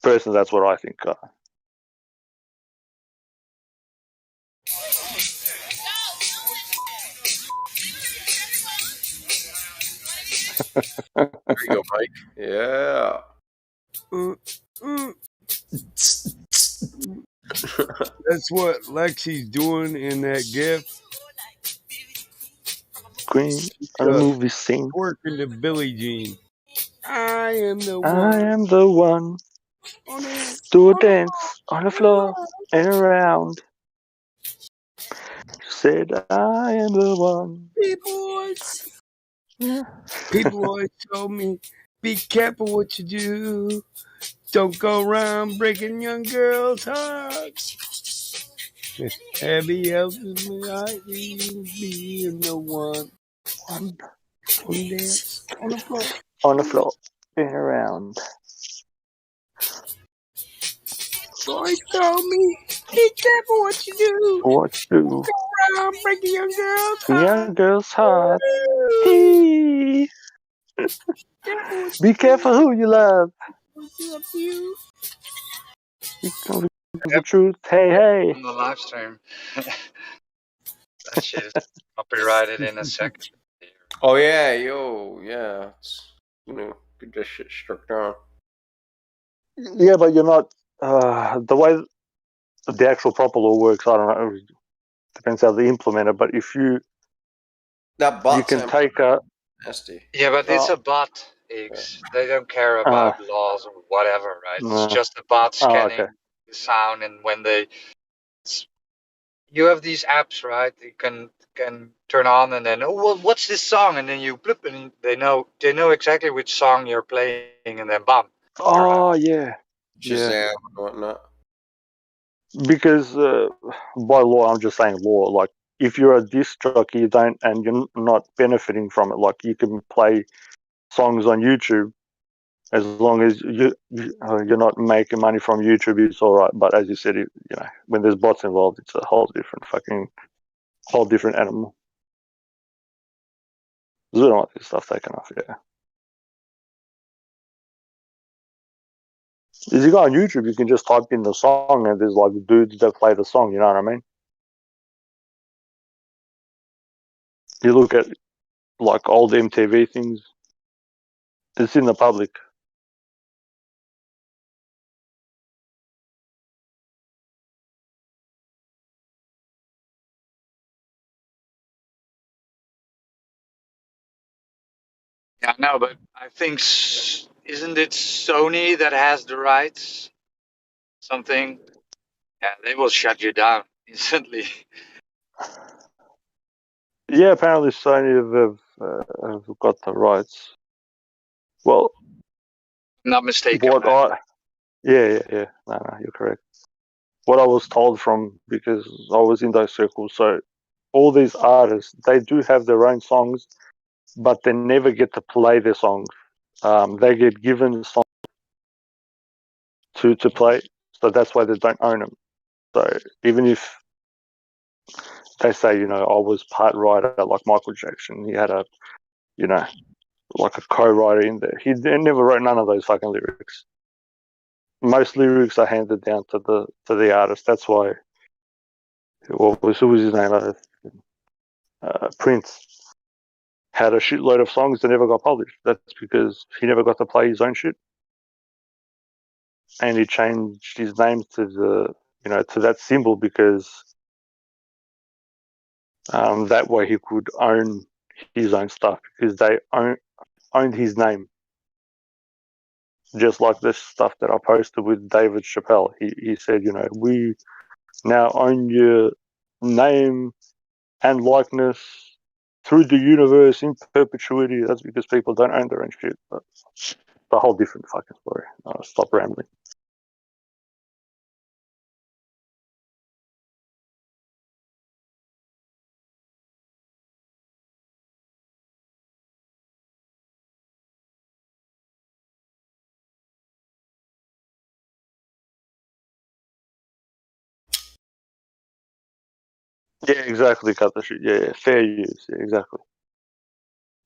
Personally, that's what I think. There you go, Mike. Yeah. That's what Lexi's doing in that GIF. Queen on the movie scene. Working to Billie Jean. I am the one. I am the one. Do a dance on the floor and around. Said I am the one. People always told me, be careful what you do. Don't go around breaking young girls' hearts. Heavy else might be the one. On dance on the floor. On the floor and around. Boys told me, be careful what you do. What you do? Don't go around breaking young girls' hearts. Young girl's heart. Hey. Be careful who you love. The truth. Hey. On the live stream. That shit is copyrighted in a second. Oh yeah, yeah. It's, get this shit struck down. Yeah, but you're not. The way the actual proper law works, I don't know. Depends how they implement it. But if you can take a nasty. Yeah, but it's a bot, X. They don't care about laws or whatever, right? It's just a bot scanning the sound, and when you have these apps, right? You can turn on and then what's this song? And then you blip, and they know exactly which song you're playing, and then bam. Yeah. Shazam and whatnot. Because by law, I'm just saying law. Like, if you're a disc jockey, and you're not benefiting from it, like you can play songs on YouTube, as long as you're not making money from YouTube, it's all right. But as you said, when there's bots involved, it's a whole different animal. We don't want this stuff taken off. Yeah. If you go on YouTube, you can just type in the song, and there's like dudes that play the song. You know what I mean? You look at like old MTV things, it's in the public. Yeah, no, but I think isn't it Sony that has the rights? Something. Yeah, they will shut you down instantly. Yeah, apparently Sony have got the rights. Well, Not mistaken. yeah. No, you're correct. what I was told from, because I was in those circles. So all these artists, they do have their own songs, but they never get to play their songs. They get given songs to play, so that's why they don't own them. So even if they say, I was part writer like Michael Jackson, he had a, like a co-writer in there. He never wrote none of those fucking lyrics. Most lyrics are handed down to the artist. That's why. Who was his name? Prince had a shitload of songs that never got published. That's because he never got to play his own shit, and he changed his name to to that symbol because that way he could own his own stuff because they owned his name. Just like this stuff that I posted with David Chappelle. He said, we now own your name and likeness through the universe in perpetuity. That's because people don't own their own shit. But it's a whole different fucking story. Stop rambling. Yeah, exactly. Cut the shit. Yeah, fair use. Yeah, exactly.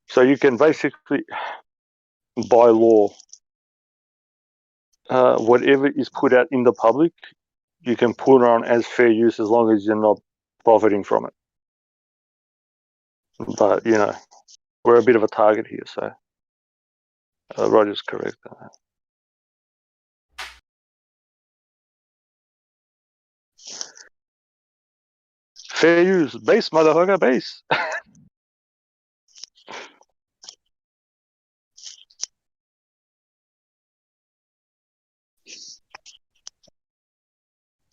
So you can basically, by law, whatever is put out in the public, you can put on as fair use as long as you're not profiting from it. But we're a bit of a target here, so Roger's correct. Fair use, base, motherfucker, base.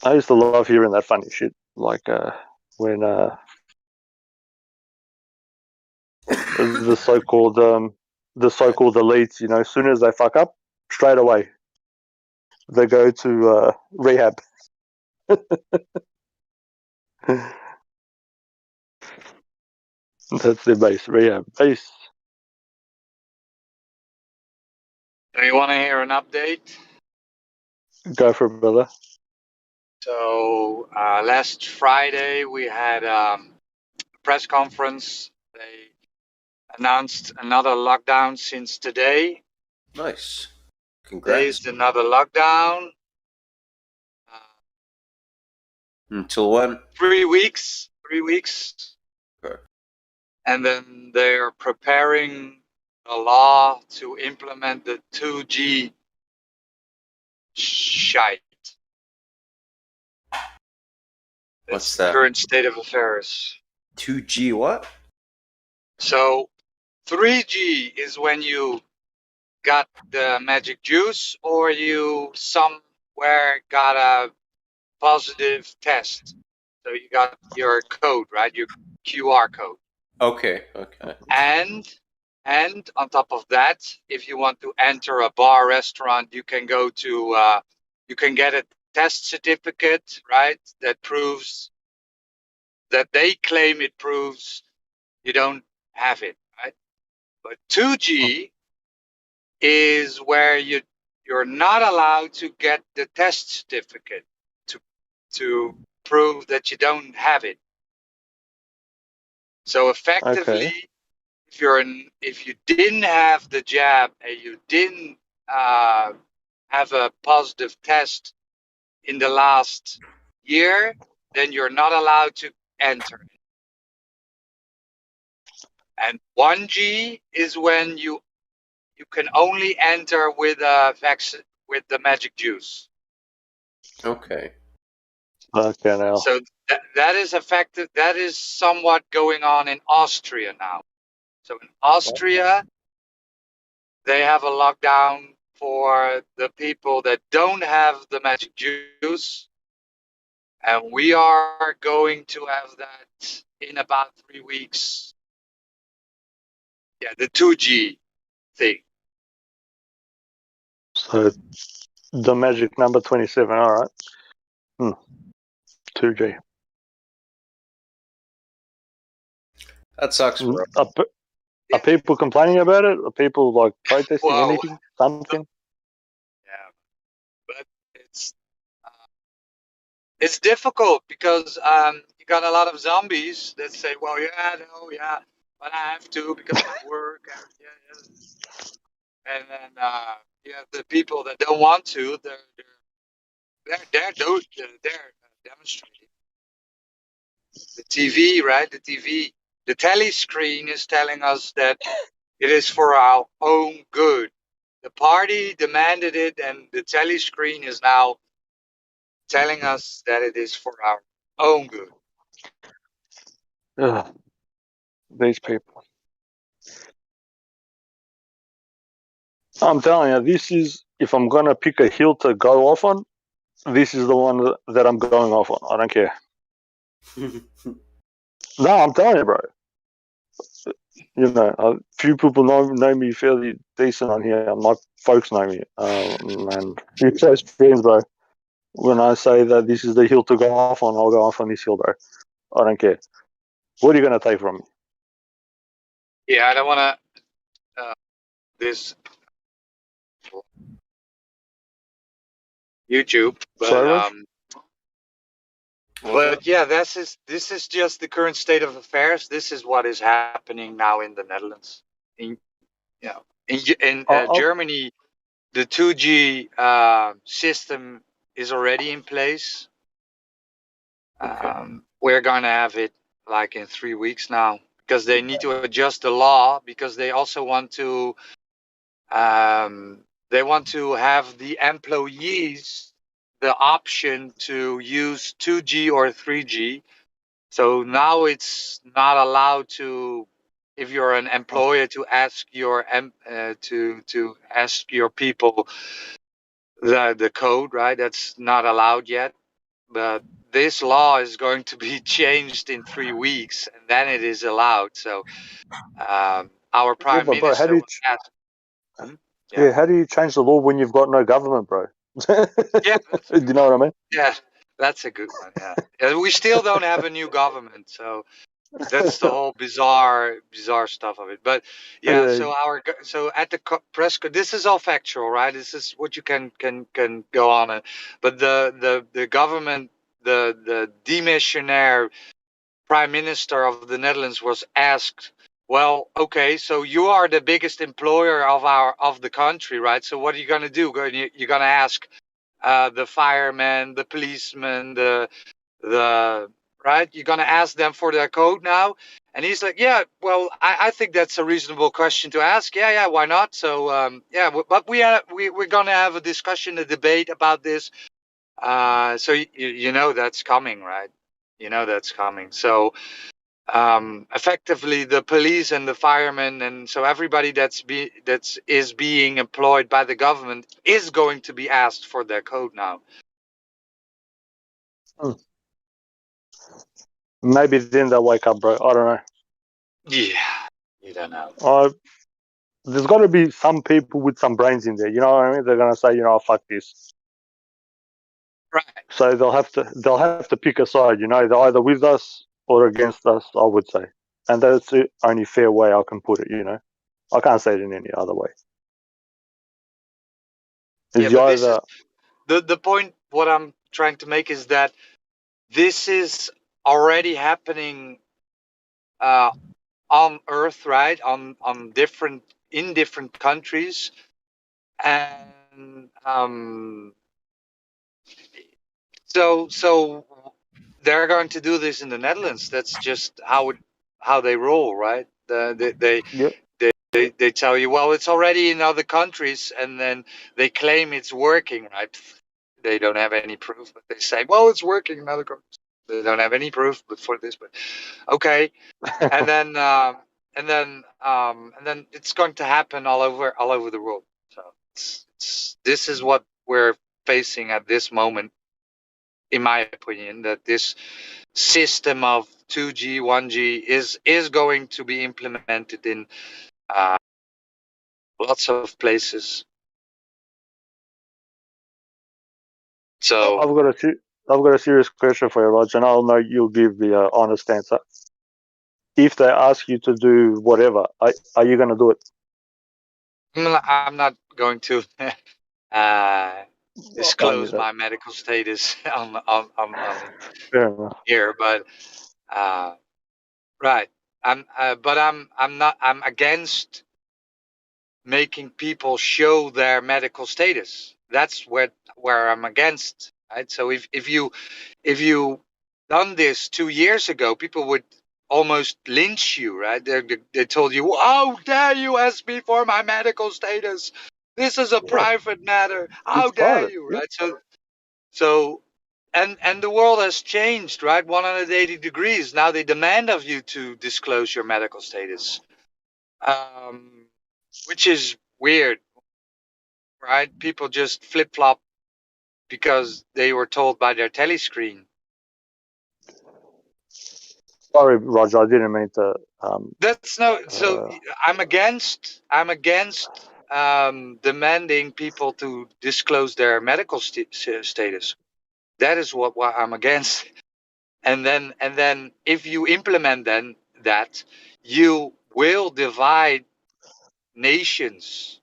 I used to love hearing that funny shit, like when the so-called elites, as soon as they fuck up, straight away they go to rehab. That's their base, rehab base. Do you want to hear an update? Go for it, brother. So last Friday we had a press conference. They announced another lockdown since today. Nice. Today Congrats. is another lockdown. Until when? 3 weeks. 3 weeks. Okay. And then they're preparing a law to implement the 2G shite. What's That's the that? current state of affairs. 2G what? So 3G is when you got the magic juice or you somewhere got a positive test. So you got your code, right? Your QR code. Okay. And on top of that, if you want to enter a bar restaurant, you can go to you can get a test certificate, right? That proves that they claim it proves you don't have it, right? But 2G is where you're not allowed to get the test certificate to prove that you don't have it. So effectively, if you didn't have the jab and you didn't have a positive test in the last year, then you're not allowed to enter. And 1G is when you can only enter with with the magic juice. Okay. Okay, now. So that is effective. That is somewhat going on in Austria now. So in Austria, they have a lockdown for the people that don't have the magic juice. And we are going to have that in about 3 weeks. Yeah, the 2G thing. So the magic number 27. All right. 2G. That sucks, bro. Are people complaining about it? Are people like protesting Well, anything? Something? yeah, but it's difficult because you got a lot of zombies that say, "Well, yeah, no, yeah, but I have to because of work." And, yeah. And then you have the people that don't want to. They're demonstrating. The TV, right? The telly screen is telling us that it is for our own good. The party demanded it, and the telly screen is now telling us that it is for our own good. Ugh, these people. I'm telling you, this is, if I'm going to pick a hill to go off on, this is the one that I'm going off on. I don't care. No, I'm telling you, bro. You know, a few people know me fairly decent on here. My folks know me. And few close friends, bro. When I say that this is the hill to go off on, I'll go off on this hill, bro. I don't care. What are you going to take from me? Yeah, I don't want to. This YouTube, Sorry, Raj? but yeah, this is just the current state of affairs. This is what is happening now in the Netherlands. In Germany, the 2G system is already in place. We're gonna have it like in 3 weeks now because they need to adjust the law because they also want to have the employees the option to use 2G or 3G. So now it's not allowed to, if you're an employer, to ask your to ask your people the code, right? That's not allowed yet. But this law is going to be changed in 3 weeks, and then it is allowed. So our Yeah, prime but bro, how minister do you? was asked. Yeah, how do you change the law when you've got no government, bro? Yeah, Do you know what I mean? yeah, that's a good one. Yeah, we still don't have a new government, so that's the whole bizarre stuff of it. But yeah, Yeah. so at the press, this is all factual, right? This is what you can go on it. But the government, the demissionaire prime minister of the Netherlands was asked, well, okay, so you are the biggest employer of the country, right? So what are you going to do? You're going to ask the firemen, the policemen, the right? You're going to ask them for their code now? And he's like, yeah, well, I think that's a reasonable question to ask. Yeah, why not? So yeah, but we're going to have a discussion, a debate about this. So you know that's coming, right? You know that's coming. So effectively the police and the firemen and so everybody that's being employed by the government is going to be asked for their code now. Maybe then they'll wake up, bro. I don't know. Yeah, you don't know. There's got to be some people with some brains in there. You know what I mean? They're gonna say, you know, fuck this. Right. So they'll have to pick a side. You know, they're either with us or against us. I would say, and that's the only fair way I can put it. You know, I can't say it in any other way. Yeah, but this is the point. What I'm trying to make is that this is already happening on Earth, right? On different countries, and so they're going to do this in the Netherlands. That's just how they roll, right? They tell you, well, it's already in other countries, and then they claim it's working, right? They don't have any proof, but they say, well, it's working in other countries. They don't have any proof, but for this, but okay. And then it's going to happen all over the world. So this is what we're facing at this moment, in my opinion, that this system of 2G, 1G is going to be implemented in lots of places. So I've got a I've got a serious question for you, Roger, and I'll know you'll give the honest answer. If they ask you to do whatever, are you going to do it? I'm not going to I knew disclose that. my medical status on Fair enough. here, but right. I'm against making people show their medical status. That's where I'm against. Right. So if you done this 2 years ago, people would almost lynch you. Right. They told you, "How dare you ask me for my medical status? This is a private matter. How It's dare private. you?" Yeah. Right. So and the world has changed, right? 180 degrees. Now they demand of you to disclose your medical status, which is weird, right? People just flip flop because they were told by their telescreen. Sorry, Roger, I didn't mean to. That's no. So I'm against demanding people to disclose their medical status. That is what I'm against. And then if you implement then that, you will divide nations.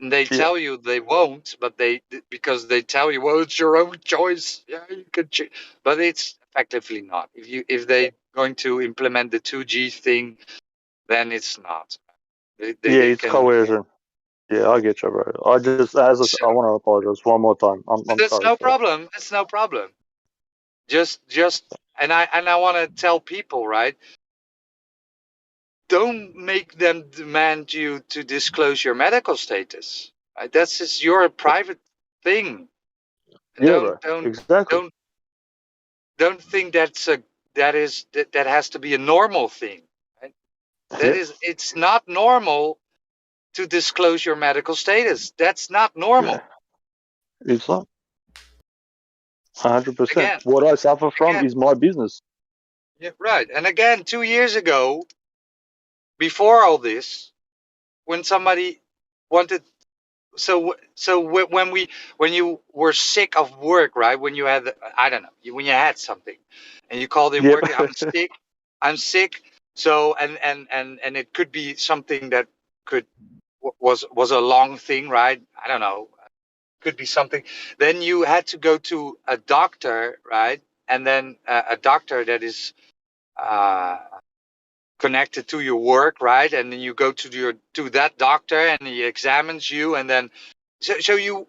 And they tell you they won't, but because they tell you, well, it's your own choice. Yeah, you could but it's effectively not. If they're going to implement the 2G thing, then it's not. Yeah, They it's can. coercion. Yeah, I get you, bro. I just, I want to apologize one more time. I'm That's sorry no for that. problem. It's no problem. Just, and I want to tell people, right? Don't make them demand you to disclose your medical status. Right? That's just your private thing. Yeah, bro. Exactly. Don't think that has to be a normal thing. Right? Yeah. It's not normal to disclose your medical status. That's not normal. Yeah. It's not. 100%. Again. What I suffer from is my business. Yeah, right. And again, 2 years ago, before all this, when somebody wanted when you were sick of work, right? When you had, I don't know, when you had something, and you called in Yep. work, I'm sick. So and it could be something that was a long thing, right? I don't know, could be something. Then you had to go to a doctor, right? And then a doctor that is connected to your work, right? And then you go to that doctor, and he examines you, and then so you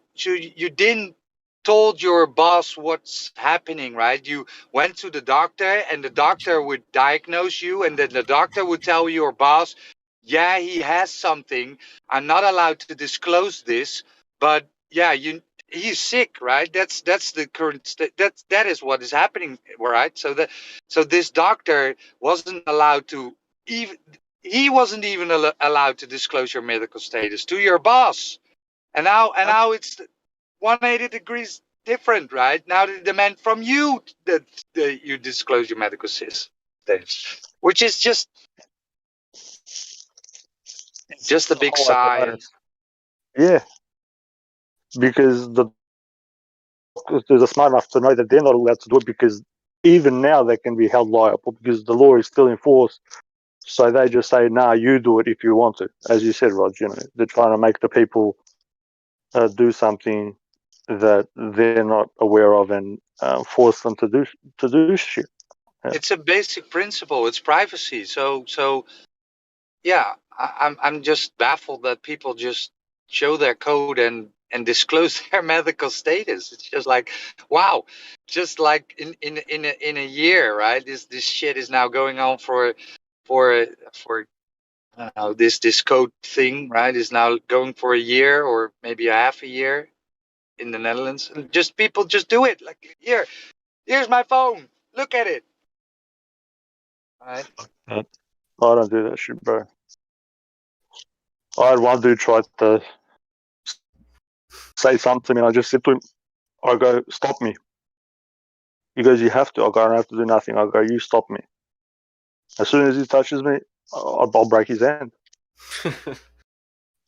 didn't told your boss what's happening, right? You went to the doctor, and the doctor would diagnose you, and then the doctor would tell your boss, yeah, he has something. I'm not allowed to disclose this, but yeah, he's sick, right? That's the current that is what is happening, right? So this doctor wasn't allowed to even he wasn't even allowed to disclose your medical status to your boss. And now it's 180 degrees different, right? Now they demand from you that you disclose your medical status, which is just a big whole sigh. apparatus. Yeah, because the doctors are smart enough to know that they're not allowed to do it, because even now they can be held liable because the law is still in force. So they just say, "Nah, you do it if you want to." As you said, Rod, they're trying to make the people do something that they're not aware of, and force them to do shit. Yeah. It's a basic principle. It's privacy. So yeah, I'm just baffled that people just show their code and disclose their medical status. It's just like, wow, just like in a year, right? This shit is now going on for I don't know, this code thing, right, is now going for a year or maybe a half a year in the Netherlands. Just people just do it. Like, here's my phone. Look at it. All right. I don't do that shit, bro. I had one dude try to say something to me, and I just said to him, I go, "Stop me." He goes, "You have to." I go, "I don't have to do nothing." I go, "You stop me." As soon as he touches me, I'll break his hand.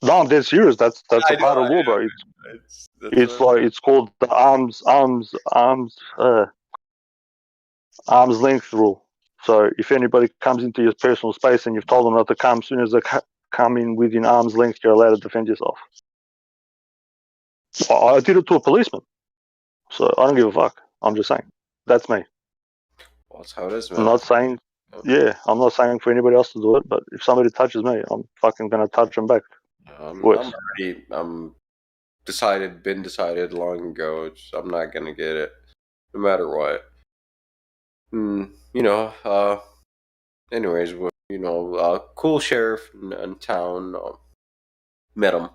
No, I'm dead serious. That's a part of war, bro. It's like it's called the arm's length rule. So if anybody comes into your personal space and you've told them not to come, as soon as they come in within arm's length, you're allowed to defend yourself. I did it to a policeman, so I don't give a fuck. I'm just saying that's me. Well, that's how it is, man. I'm not saying, I'm not saying for anybody else to do it, but if somebody touches me, I'm fucking gonna touch them back. I'm Worse. been decided long ago. I'm not gonna get it, no matter what. Anyways, cool sheriff in town. Met him.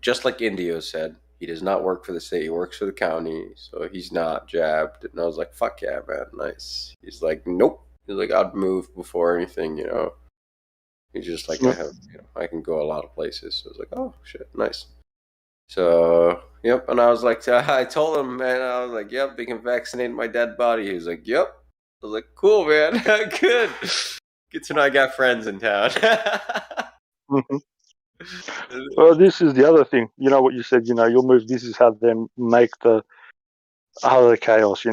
Just like Indio said, he does not work for the state. He works for the county, so he's not jabbed. And I was like, "Fuck yeah, man, nice." He's like, "Nope." He's like, "I'd move before anything, you know." He's just like, I can go a lot of places. So I was like, "Oh shit, nice." So yep, and I was like, I told him, man, I was like, "Yep, they can vaccinate my dead body." He was like, "Yep." I was like, "Cool, man, good." Good to know I got friends in town. Well, this is the other thing. You know what you said. You'll move. This is how they make the chaos.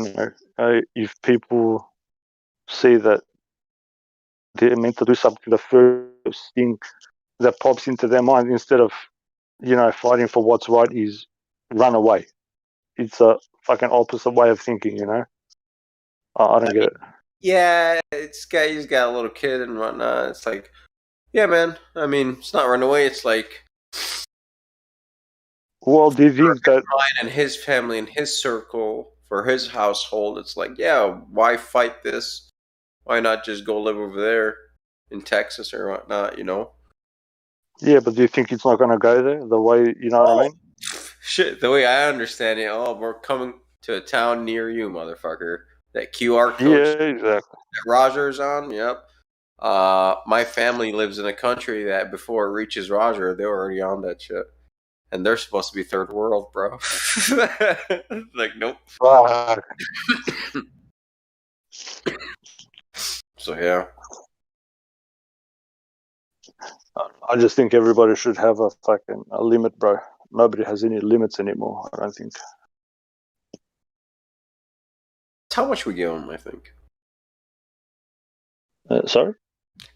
If people see that they're meant to do something, the first thing that pops into their mind, instead of fighting for what's right, is run away. It's a fucking opposite way of thinking. I don't get it. Yeah, he's got a little kid and whatnot. It's like, yeah, man. I mean, it's not run away. It's like, well, do you think that and his family and his circle for his household? It's like, yeah, why fight this? Why not just go live over there in Texas or whatnot? Yeah, but do you think it's not going to go there the way what I mean? Shit, the way I understand it, we're coming to a town near you, motherfucker. That QR code. Yeah, exactly. That Roger's on. Yep. My family lives in a country that before it reaches Roger, they're already on that shit. And they're supposed to be third world, bro. Like, nope. So, yeah. I just think everybody should have a limit, bro. Nobody has any limits anymore, I don't think. It's how much we give them, I think. Sorry?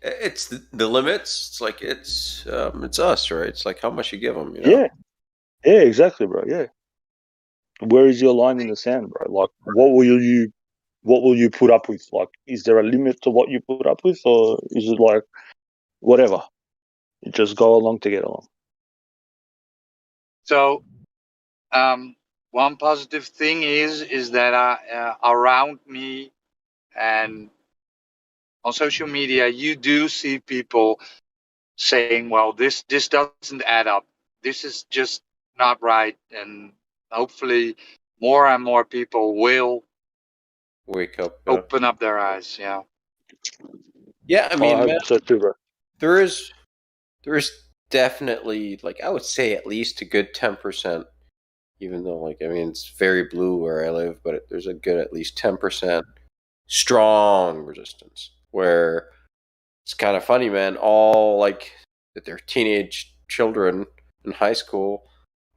It's the limits. It's like it's us, right? It's like how much you give them. Yeah, exactly, bro. Yeah. Where is your line in the sand, bro? Like, what will you put up with? Like, is there a limit to what you put up with, or is it like whatever? You just go along to get along. So, one positive thing is that around me and on social media, you do see people saying, "Well, this doesn't add up. This is just not right," and hopefully, more and more people will wake up, open up their eyes. Yeah. Yeah, I mean, I hope so too, bro. There is definitely, like, I would say at least a good 10%, even though, like, I mean, it's very blue where I live, but there's a good at least 10% strong resistance where it's kind of funny, man. All, like, that their teenage children in high school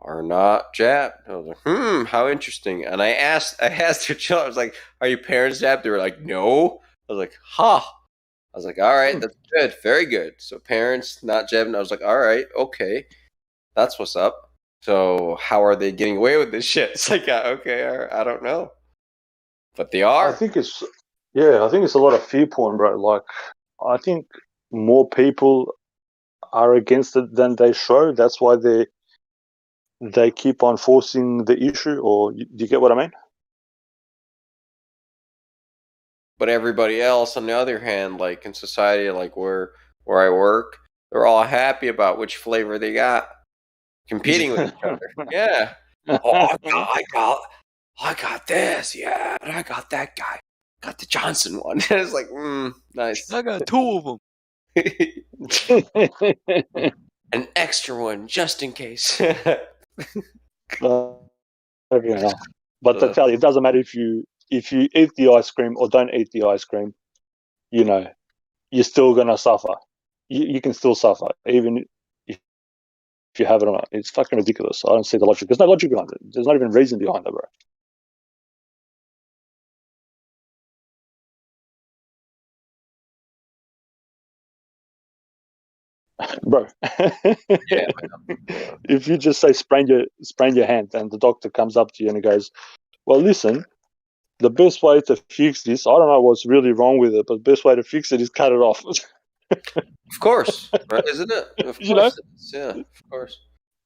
are not jabbed. I was like, how interesting. And I asked their children, I was like, are your parents jabbed? They were like, no. I was like, I was like, all right, that's good. Very good. So parents not jabbing. I was like, all right, okay. That's what's up. So how are they getting away with this shit? It's like, okay, I don't know. But they are. I think it's a lot of fear porn, bro. Like, I think more people are against it than they show. That's why they keep on forcing the issue, or do you get what I mean? But everybody else, on the other hand, like in society, like where I work, they're all happy about which flavor they got, competing with each other. Yeah. Oh, I got this. Yeah, and I got that guy. Got the Johnson one. It's like, nice. I got 2 of them. An extra one just in case. But I tell you, it doesn't matter if you eat the ice cream or don't eat the ice cream. You're still gonna suffer. You can still suffer even if if you have it or not. It's fucking ridiculous. I don't see the logic. There's no logic behind it. There's not even reason behind it, bro. Bro, if you just say sprain your hand and the doctor comes up to you and he goes, well, listen, the best way to fix this, I don't know what's really wrong with it, but the best way to fix it is cut it off. Of course, right? Isn't it? Of course, You know? Yeah, of course.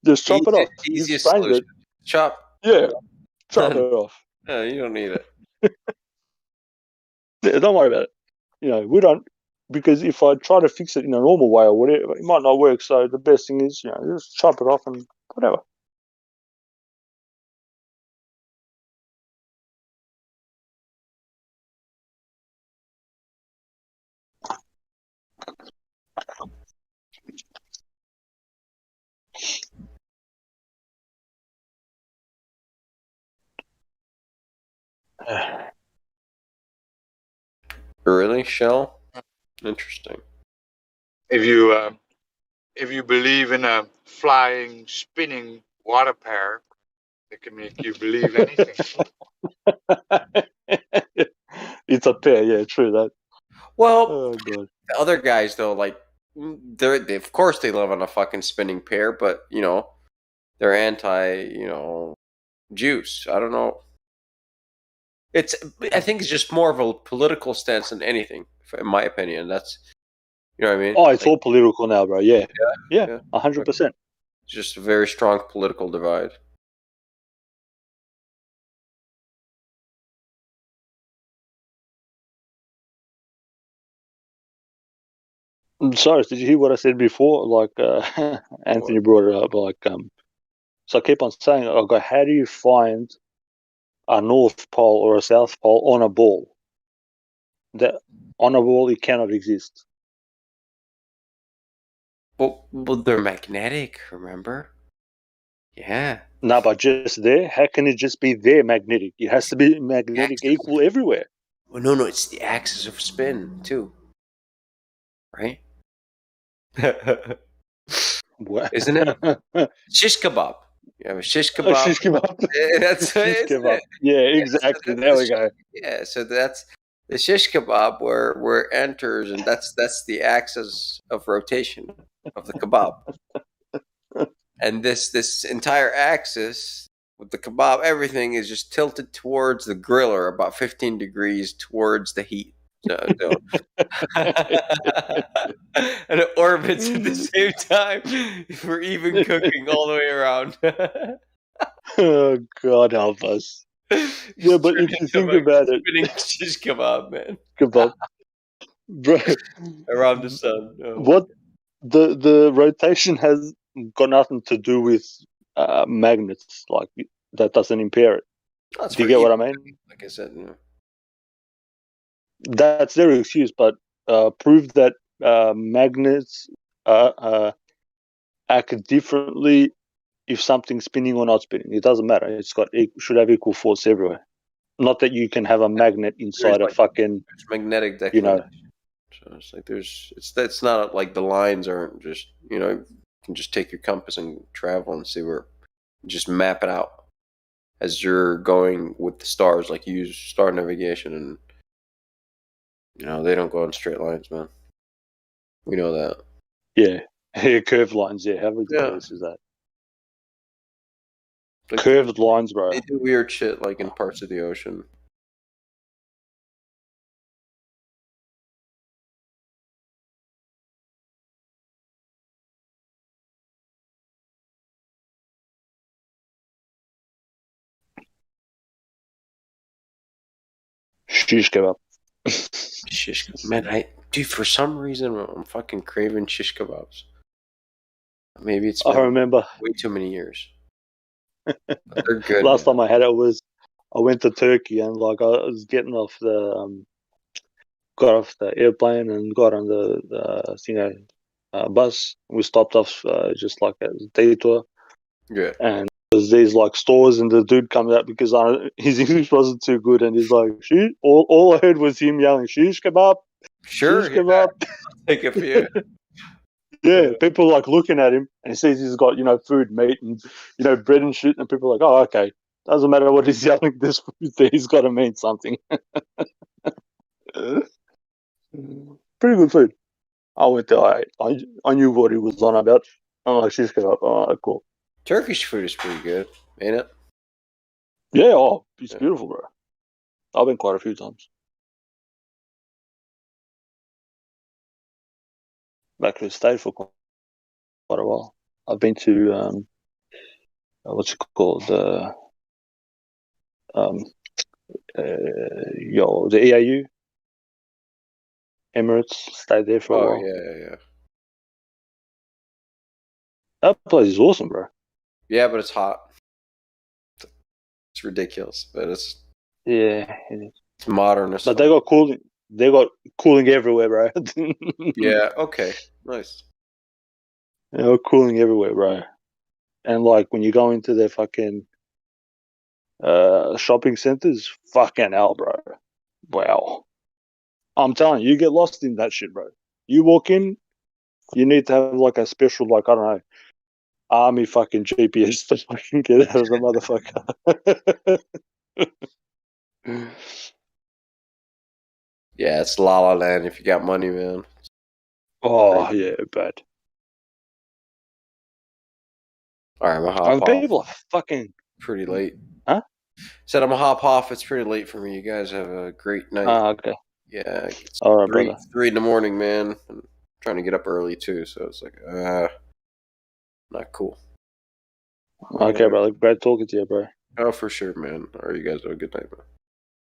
Just chop it off. Easiest sprained solution. it. Chop. Yeah, chop it off. No, you don't need it. Yeah, don't worry about it. You know, we don't, because if I try to fix it in a normal way or whatever, it might not work. So the best thing is, just chop it off and whatever. Really, Shell? Interesting. If you believe in a flying, spinning water pear, it can make you believe anything. It's a pair, yeah, true that. Well, oh god, the other guys though, like they of course they live on a fucking spinning pear, but they're anti, juice. I don't know. I think it's just more of a political stance than anything, in my opinion. That's what I mean. Oh, it's all political now, bro. Yeah, 100%. It's just a very strong political divide. Sorry, did you hear what I said before? Like Anthony brought it up. Like, so I keep on saying, I go, how do you find a North Pole or a South Pole on a ball? That on a ball, it cannot exist. Well, they're magnetic. Remember? Yeah. No, but just there, how can it just be there magnetic? It has to be magnetic equal everywhere. Well, no, it's the axis of spin too, right? What? Isn't it? Shish kebab. You have a shish kebab. Shish kebab. That's shish kebab. Yeah, exactly. There we go. Yeah, so that's the shish kebab where it enters, and that's the axis of rotation of the kebab. And this entire axis with the kebab, everything is just tilted towards the griller, about 15 degrees towards the heat. So, and it orbits at the same time for even cooking all the way around. Oh God, help us! Yeah, but if you think about it, spinning shish kebab, man, kebab, bro, around the sun. Oh. What the rotation has got nothing to do with magnets. Like that doesn't impair it. Do you get what I mean? Like I said, that's their excuse, but prove that magnets act differently if something's spinning or not spinning. It doesn't matter. It should have equal force everywhere. Not that you can have a magnet inside a fucking magnetic declination. So it's like it's not like the lines aren't just you can just take your compass and travel and see where, just map it out as you're going with the stars. Like you use star navigation, and they don't go in straight lines, man. We know that. Yeah, curved lines. Yeah, how ridiculous is that? Like, curved lines, bro. They do weird shit like in parts of the ocean. Shish kebab. Shish kebab. Man, dude, for some reason I'm fucking craving shish kebabs. Maybe it's been I remember way too many years. But they're good. Last time I had it was I went to Turkey, and like I was getting off the got off the airplane and got on the bus. We stopped off just like a detour. Yeah. And there's these like stores, and the dude comes out because his English wasn't too good, and he's like, all I heard was him yelling, "Shish kebab, sure, shish kebab." I'll take it for you. Yeah, people like looking at him and he sees he's got, food, meat, and, bread and shit. And people are like, oh, okay. Doesn't matter what he's yelling, this food there, he's got to mean something. Pretty good food. I went there. I knew what he was on about. I'm like, she's going, oh, cool. Turkish food is pretty good, ain't it? Yeah, it's beautiful, bro. I've been quite a few times. Actually stayed for quite a while. I've been to, what's it called? The EAU, Emirates. Stayed there for a while. Yeah. That place is awesome, bro. Yeah, but it's hot. It's ridiculous, but it's it is. It's modern. But they got cooling. They got cooling everywhere, bro. Yeah. Okay. Nice. They got cooling everywhere, bro. And like when you go into their fucking shopping centers, fucking hell, bro. Wow. I'm telling you, you get lost in that shit, bro. You walk in, you need to have like a special, like, I don't know, army fucking GPS to fucking get out of the motherfucker. Yeah, it's La La Land if you got money, man. Oh, yeah, bad. All right, I'm gonna hop off. People are fucking pretty late. Huh? Said I'm gonna hop off. It's pretty late for me. You guys have a great night. Okay. Yeah. It's all right, 3 brother. 3 in the morning, man. I'm trying to get up early too, so it's like, not cool. Okay, brother. Great talking to you, bro. Oh, for sure, man. All right, you guys have a good night, man.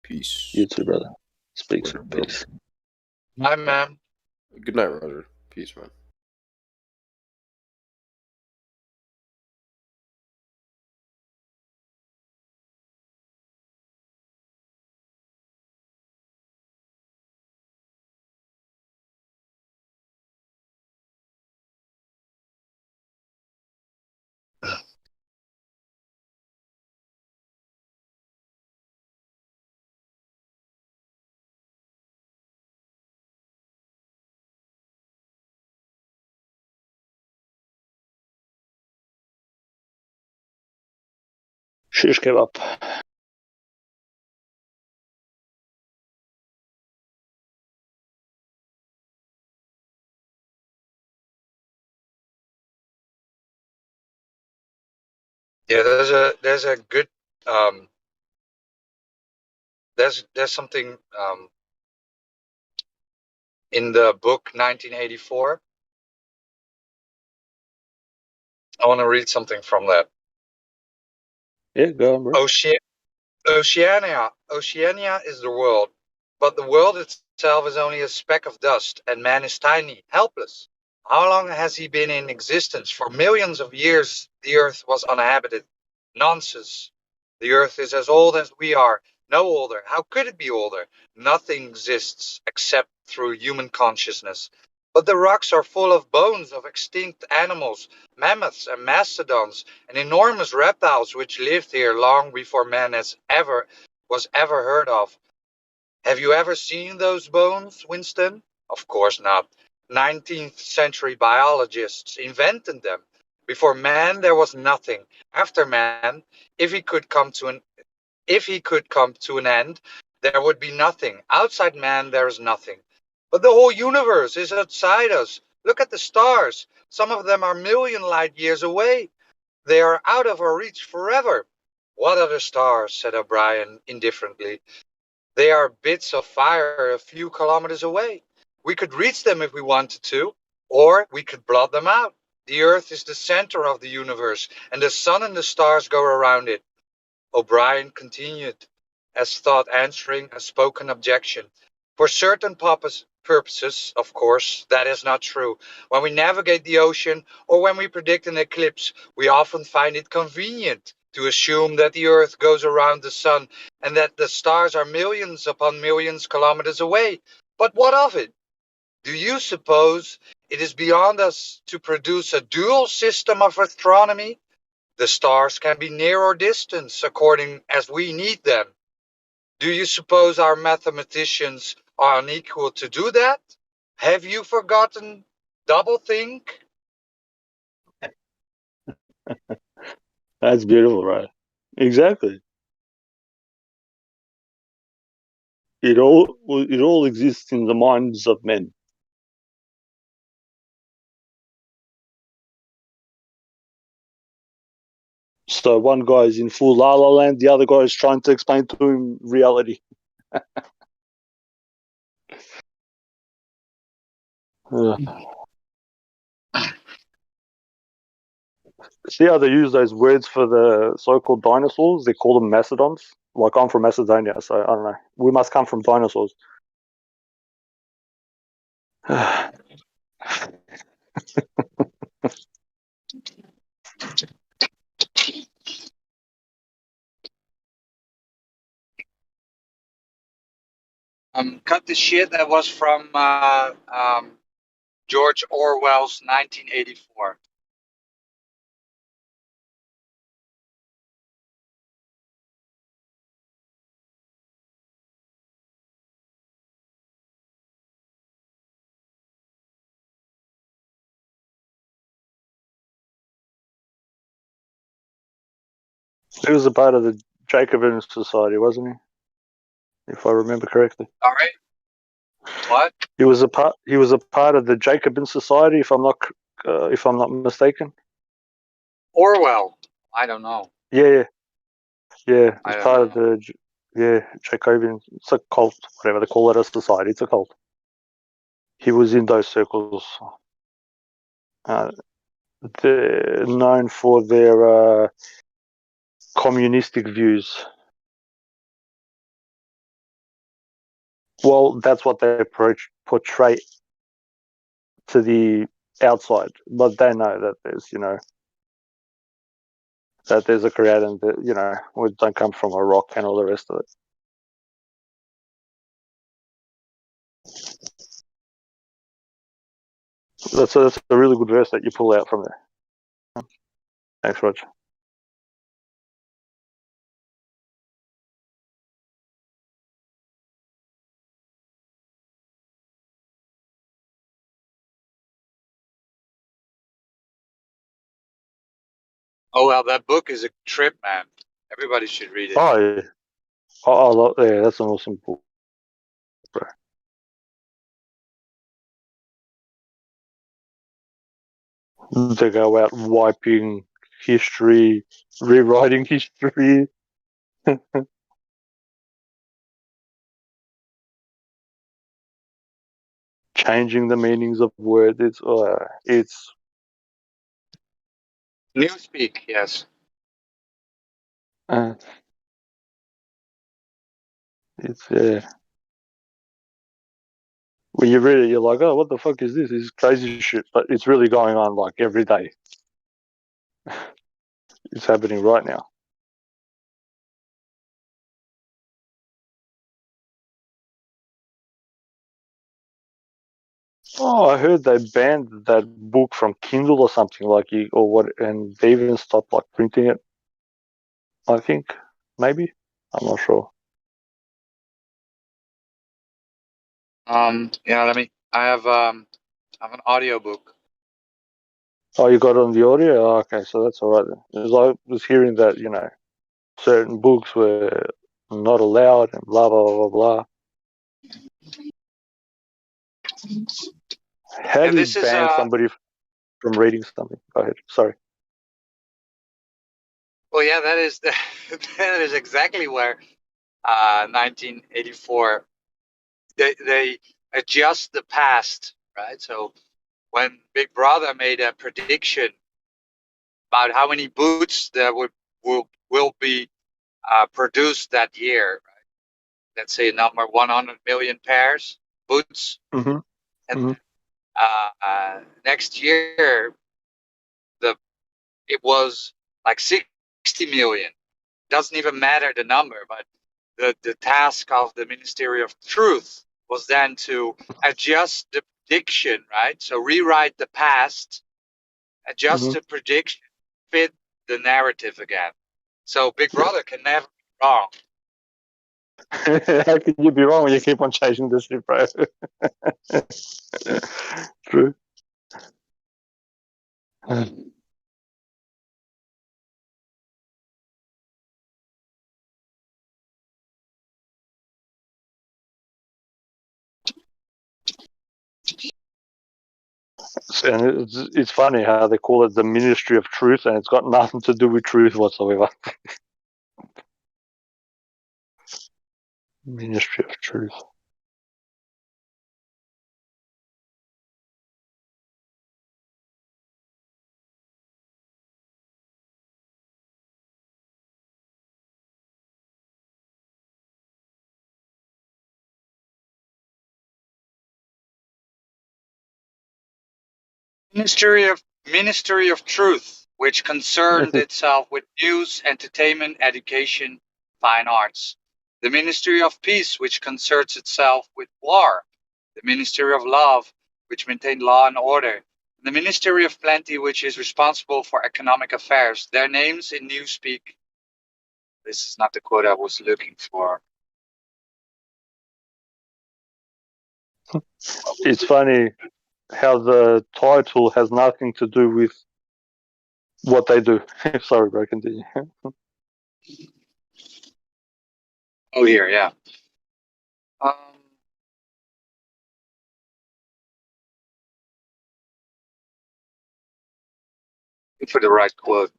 Peace. You too, brother. Speak soon. Peace. Hi, man. Good night, Roger. Peace, man. Shish kebab. Yeah, there's a good there's something in the book 1984. I want to read something from that. Yeah, go on, bro. Oceania is the world, but the world itself is only a speck of dust, and man is tiny, helpless. How long has he been in existence? For millions of years, the earth was uninhabited. Nonsense. The earth is as old as we are, no older. How could it be older? Nothing exists except through human consciousness. But the rocks are full of bones of extinct animals, mammoths and mastodons, and enormous reptiles which lived here long before man was ever heard of. Have you ever seen those bones, Winston? Of course not. 19th century biologists invented them. Before man, there was nothing. After man, if he could come to an end, there would be nothing. Outside man, there is nothing. But the whole universe is outside us. Look at the stars. Some of them are million light years away. They are out of our reach forever. What are the stars? Said O'Brien indifferently. They are bits of fire a few kilometers away. We could reach them if we wanted to, or we could blot them out. The Earth is the center of the universe, and the sun and the stars go around it. O'Brien continued, as thought answering a spoken objection. For certain purposes, of course, that is not true. When we navigate the ocean or when we predict an eclipse, we often find it convenient to assume that the Earth goes around the sun and that the stars are millions upon millions kilometers away. But what of it? Do you suppose it is beyond us to produce a dual system of astronomy? The stars can be near or distant according as we need them. Do you suppose our mathematicians are unequal to do that? Have you forgotten double think. That's beautiful, right? Exactly. It all exists in the minds of men. So one guy is in full La La Land, the other guy is trying to explain to him reality. See how they use those words for the so-called dinosaurs? They call them mastodons. Like, I'm from Macedonia, so I don't know. We must come from dinosaurs. Cut the shit. That was from George Orwell's 1984. He was a part of the Jacobin Society, wasn't he? If I remember correctly. All right. What? He was a part. He was a part of the Jacobin Society, if I'm not mistaken. Orwell. I don't know. Yeah. He's I don't part know. of the Jacobin. It's a cult, whatever they call it, a society. It's a cult. He was in those circles. They're known for their communistic views. Well, that's what they portray to the outside, but they know that there's, that there's a creator and that, we don't come from a rock and all the rest of it. That's a really good verse that you pull out from there. Thanks, Roger. Oh well, that book is a trip, man. Everybody should read it. Oh, yeah. Yeah, that's an awesome book, bro. They go out wiping history, rewriting history. Changing the meanings of words. It's Newspeak, yes. it's when you read it, you're like, oh, what the fuck is this? This is crazy shit, but it's really going on like every day. It's happening right now. Oh, I heard they banned that book from Kindle or something or what, and they even stopped like printing it. I think maybe I'm not sure. Yeah, I have an audiobook. Oh, you got it on the audio? Oh, okay, so that's all right then. Because I was hearing that certain books were not allowed and blah blah blah blah. How Yeah, do you this is ban somebody from reading something? Go ahead. Sorry. well, yeah, that is that is exactly where 1984 they adjust the past, right? So when Big Brother made a prediction about how many boots there will be produced that year, right? Let's say a number 100 million pairs boots, Mm-hmm. and Mm-hmm. next year it was like 60 million. Doesn't even matter the number, but the task of the Ministry of Truth was then to adjust the prediction, right? So rewrite the past, adjust the prediction, fit the narrative again. So Big Brother can never be wrong. How can you be wrong when you keep on changing this shit, bro? True. And it's funny how they call it the Ministry of Truth, and it's got nothing to do with truth whatsoever. Ministry of Truth. Ministry of Truth, which concerned itself with news, entertainment, education, fine arts. The Ministry of Peace, which concerns itself with war. The Ministry of Love, which maintained law and order. The Ministry of Plenty, which is responsible for economic affairs. Their names in Newspeak. This is not the quote I was looking for. It's funny how the title has nothing to do with what they do. Sorry, bro, continue. Oh, here, yeah. For the right quote.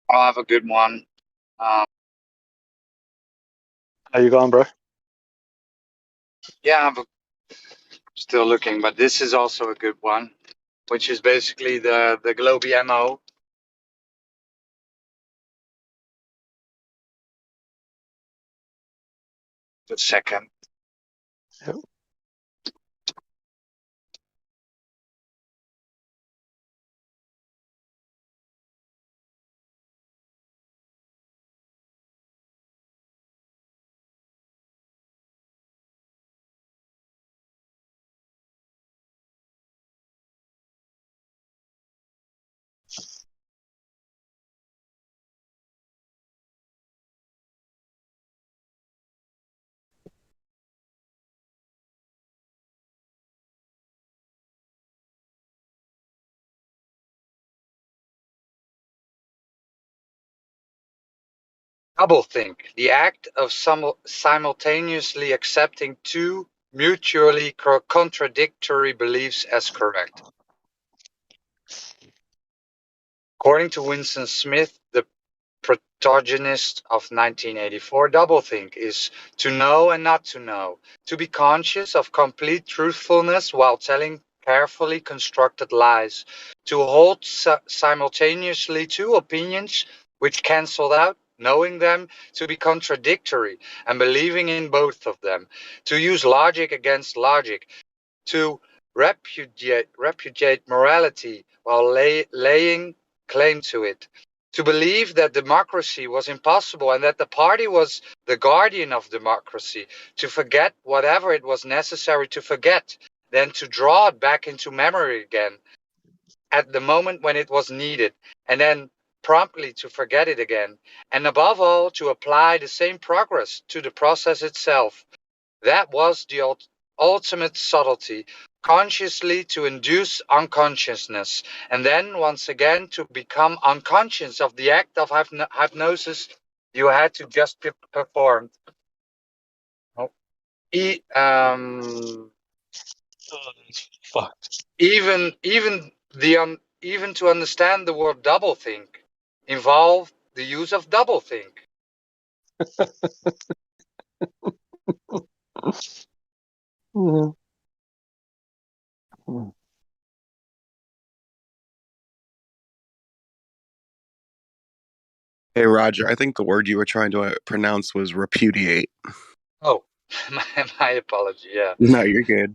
I'll have a good one. How you going, bro? Yeah, I'm still looking, but this is also a good one, which is basically the Globe MO. The second. Yep. Doublethink, the act of simultaneously accepting two mutually contradictory beliefs as correct. According to Winston Smith, the protagonist of 1984, doublethink is to know and not to know, to be conscious of complete truthfulness while telling carefully constructed lies, to hold simultaneously two opinions which cancel out, knowing them to be contradictory and believing in both of them, to use logic against logic, to repudiate morality while laying claim to it, to believe that democracy was impossible and that the party was the guardian of democracy, to forget whatever it was necessary to forget, then to draw it back into memory again at the moment when it was needed, and then promptly to forget it again, and above all, to apply the same progress to the process itself. That was the ultimate subtlety, consciously to induce unconsciousness, and then once again to become unconscious of the act of hypnosis you had to just perform. Oh. Fucked. Even even to understand the word doublethink involved the use of doublethink. Hey, Roger, I think the word you were trying to pronounce was repudiate. Oh, my apology. Yeah. No, you're good.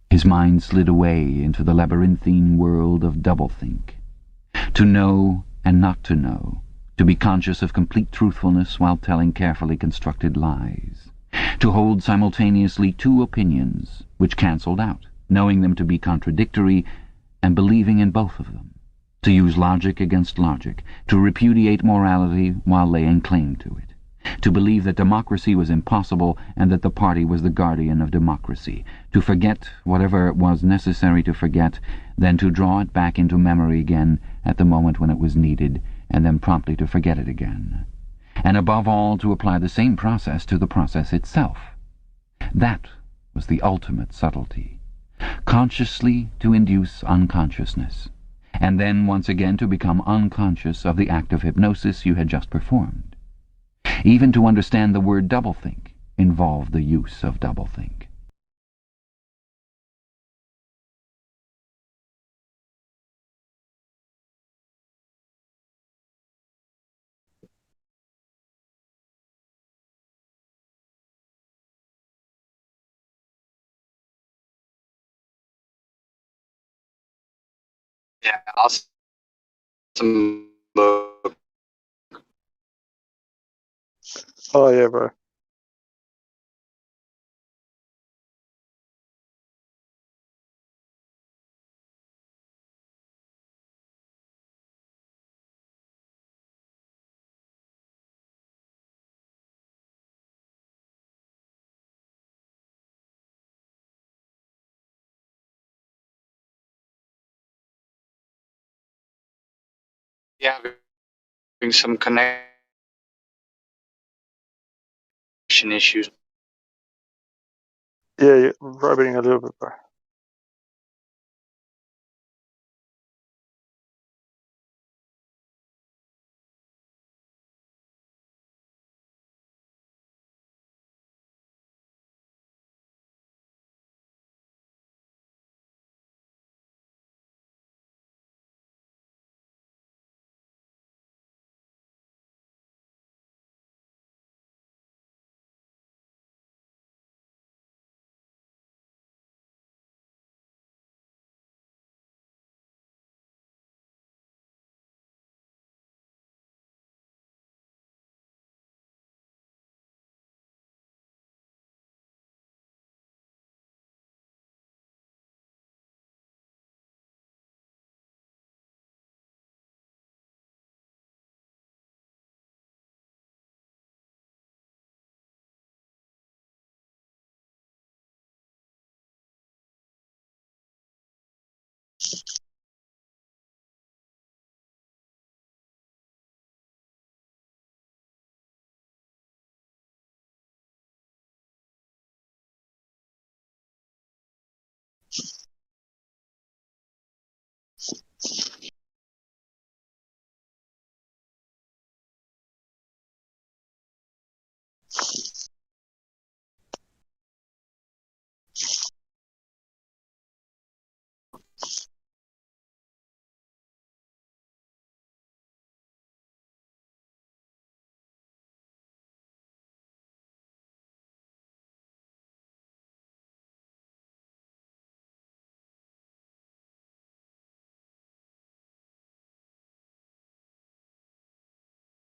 His mind slid away into the labyrinthine world of doublethink. To know and not to know, to be conscious of complete truthfulness while telling carefully constructed lies, to hold simultaneously two opinions which cancelled out, knowing them to be contradictory and believing in both of them, to use logic against logic, to repudiate morality while laying claim to it, to believe that democracy was impossible and that the party was the guardian of democracy, to forget whatever it was necessary to forget, then to draw it back into memory again at the moment when it was needed, and then promptly to forget it again. And above all, to apply the same process to the process itself. That was the ultimate subtlety. Consciously to induce unconsciousness, and then once again to become unconscious of the act of hypnosis you had just performed. Even to understand the word doublethink involved the use of doublethink. Yeah, awesome book. Oh yeah, bro. Yeah, having some connection issues. Yeah, yeah, rubbing a little bit, bro.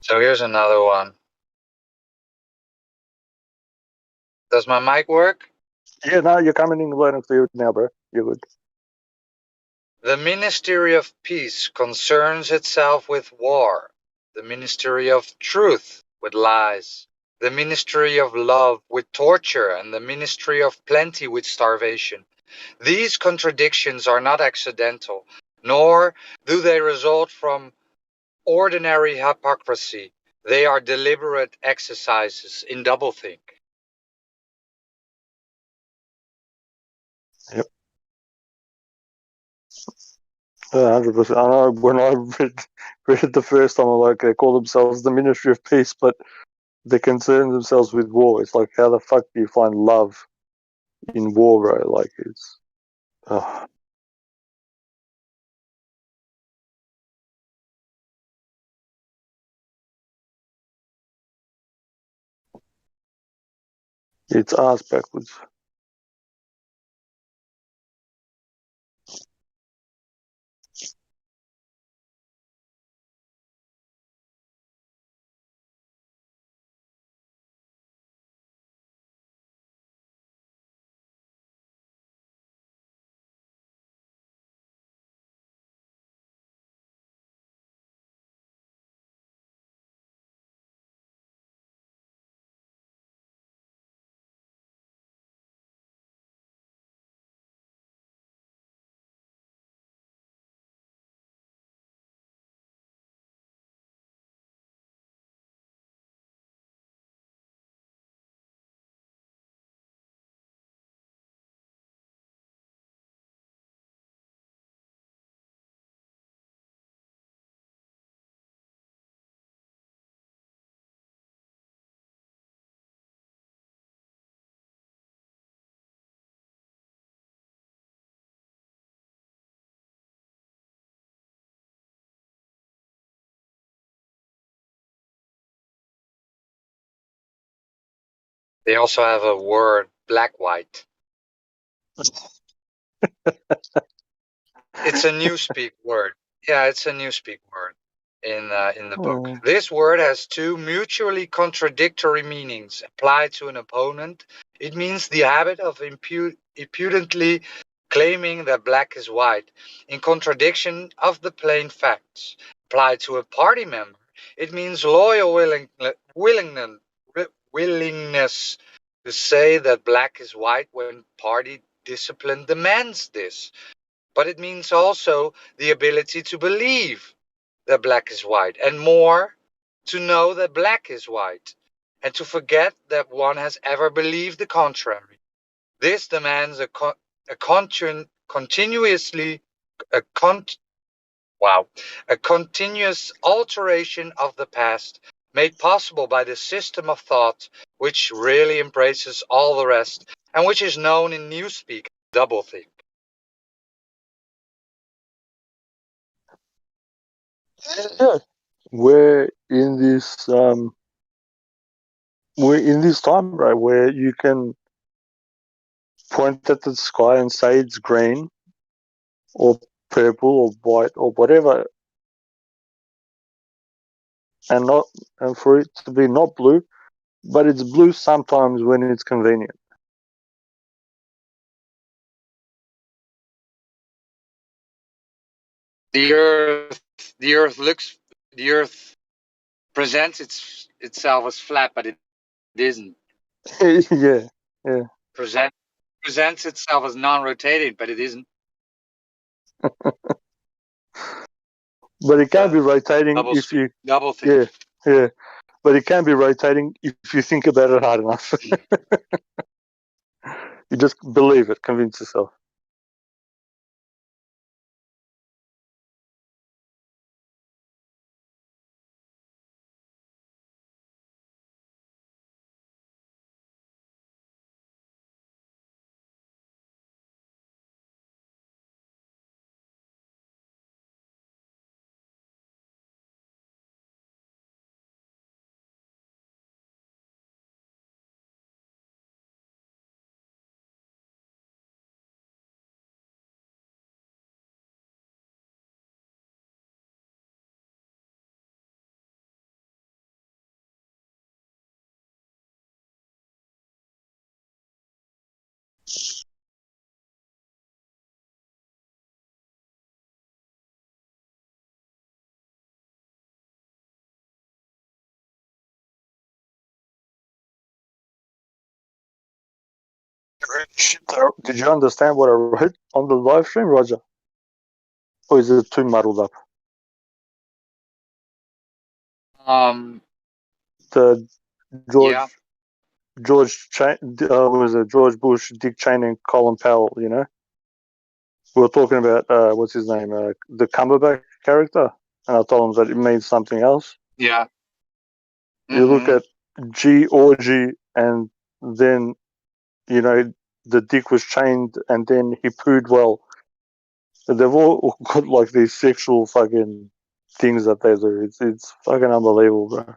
So here's another one. Does my mic work? Yeah, now you're coming in well and clear now, bro. You're good. The Ministry of Peace concerns itself with war. The Ministry of Truth with lies. The Ministry of Love with torture, and the Ministry of Plenty with starvation. These contradictions are not accidental. nor do they result from ordinary hypocrisy. They are deliberate exercises in doublethink. Yep. 100%. I know when I read it the first time, I'm like, they call themselves the Ministry of Peace, but they concern themselves with war. It's like, how the fuck do you find love in war, bro? Like, it's. It's ass backwards. They also have a word, black-white. It's a newspeak word. Yeah, it's a newspeak word in the book. This word has two mutually contradictory meanings. Applied to an opponent, it means the habit of impudently claiming that black is white, in contradiction of the plain facts. Applied to a party member, it means loyal willingness to say that black is white when party discipline demands this. But it means also the ability to believe that black is white, and more, to know that black is white, and to forget that one has ever believed the contrary. This demands a continuous alteration of the past, made possible by the system of thought which really embraces all the rest, and which is known in newspeak as doublethink. Yeah. We're in this time, right, where you can point at the sky and say it's green or purple or white or whatever, and for it to be not blue, but it's blue sometimes when it's convenient. The earth presents itself as flat, but it isn't. Yeah. Presents itself as non-rotating, but it isn't. But it can be rotating if you doublethink. Yeah. But it can be rotating if you think about it hard enough. You just believe it, convince yourself. Did you understand what I wrote on the live stream, Roger? Or is it too muddled up? The George Yeah. was it George Bush, Dick Cheney, and Colin Powell? You know, we were talking about what's his name, the Cumberbatch character, and I told him that it means something else. Yeah. You look at G orgy, and then you know the dick was chained, and then he pooed well. They've all got like these sexual fucking things that they do. It's fucking unbelievable, bro.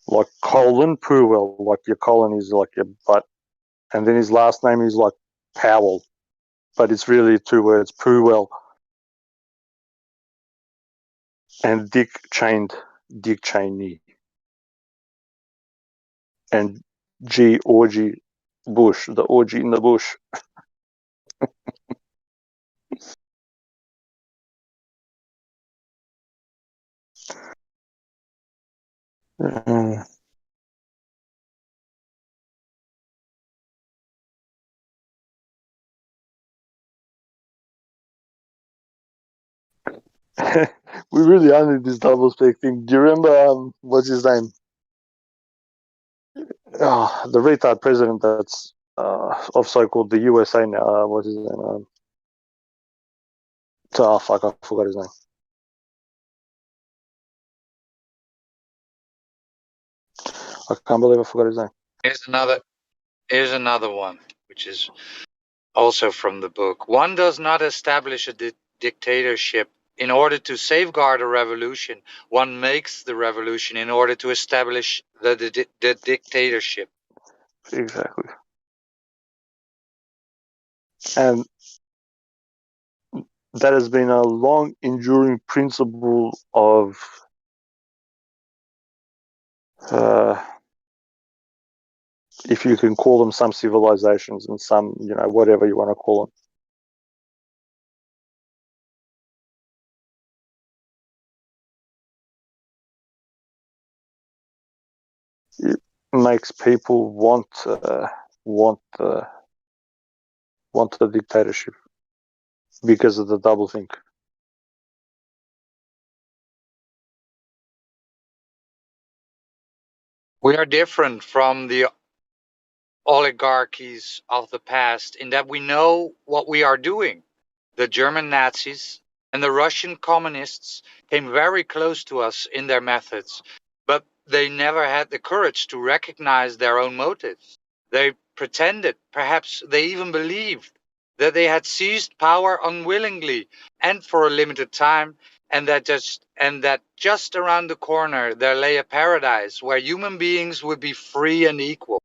Like Colin Powell, like your colon is like your butt, and then his last name is like Powell, but it's really two words, Powell. And Dick chained, Dick Cheney, and G orgy Bush, the orgy in the bush. Uh, we really are in this double spec thing. Do you remember what's his name? The retard president that's of so-called the USA now. What's his name? Fuck, I forgot his name. I can't believe I forgot his name. Here's another one, which is also from the book. One does not establish a dictatorship in order to safeguard a revolution. One makes the revolution in order to establish the dictatorship. Exactly. And that has been a long enduring principle of if you can call them some civilizations and some, you know, whatever you want to call them. It makes people want want the dictatorship because of the double think. We are different from the oligarchies of the past in that we know what we are doing. The German Nazis and the Russian communists came very close to us in their methods, but they never had the courage to recognize their own motives. They pretended, perhaps they even believed, that they had seized power unwillingly and for a limited time, and that just around the corner there lay a paradise where human beings would be free and equal.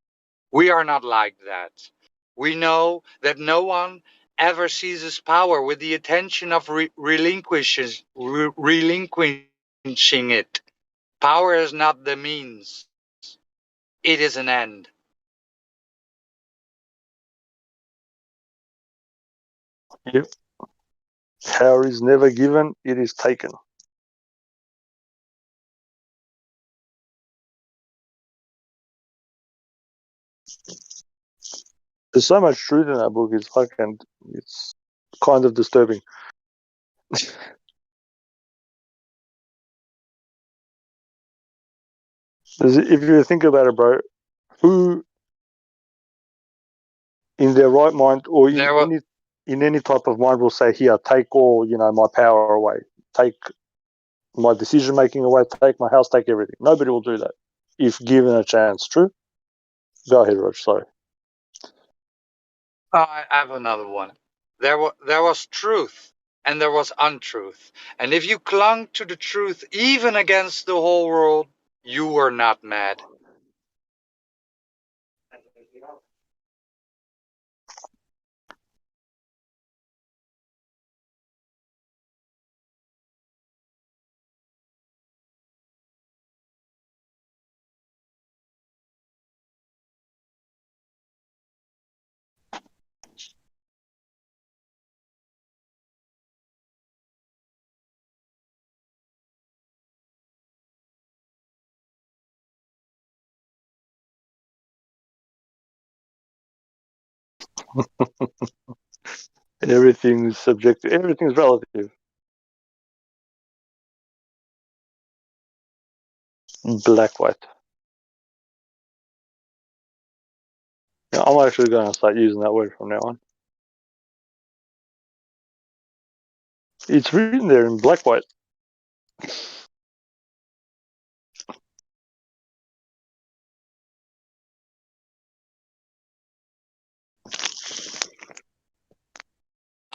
We are not like that. We know that no one ever seizes power with the intention of relinquishing it. Power is not the means. It is an end. Yep. Power is never given, it is taken. There's so much truth in that book. It's kind of disturbing. If you think about it, bro, who in their right mind or in any type of mind will say, "Here, take all my power away, take my decision making away, take my house, take everything." Nobody will do that if given a chance. True. Go ahead, Rog. Sorry. I have another one. There was truth and there was untruth. And if you clung to the truth even against the whole world, you were not mad. Everything's subjective. Everything's relative. Black, white. Yeah, I'm actually going to start using that word from now on. It's written there in black, white.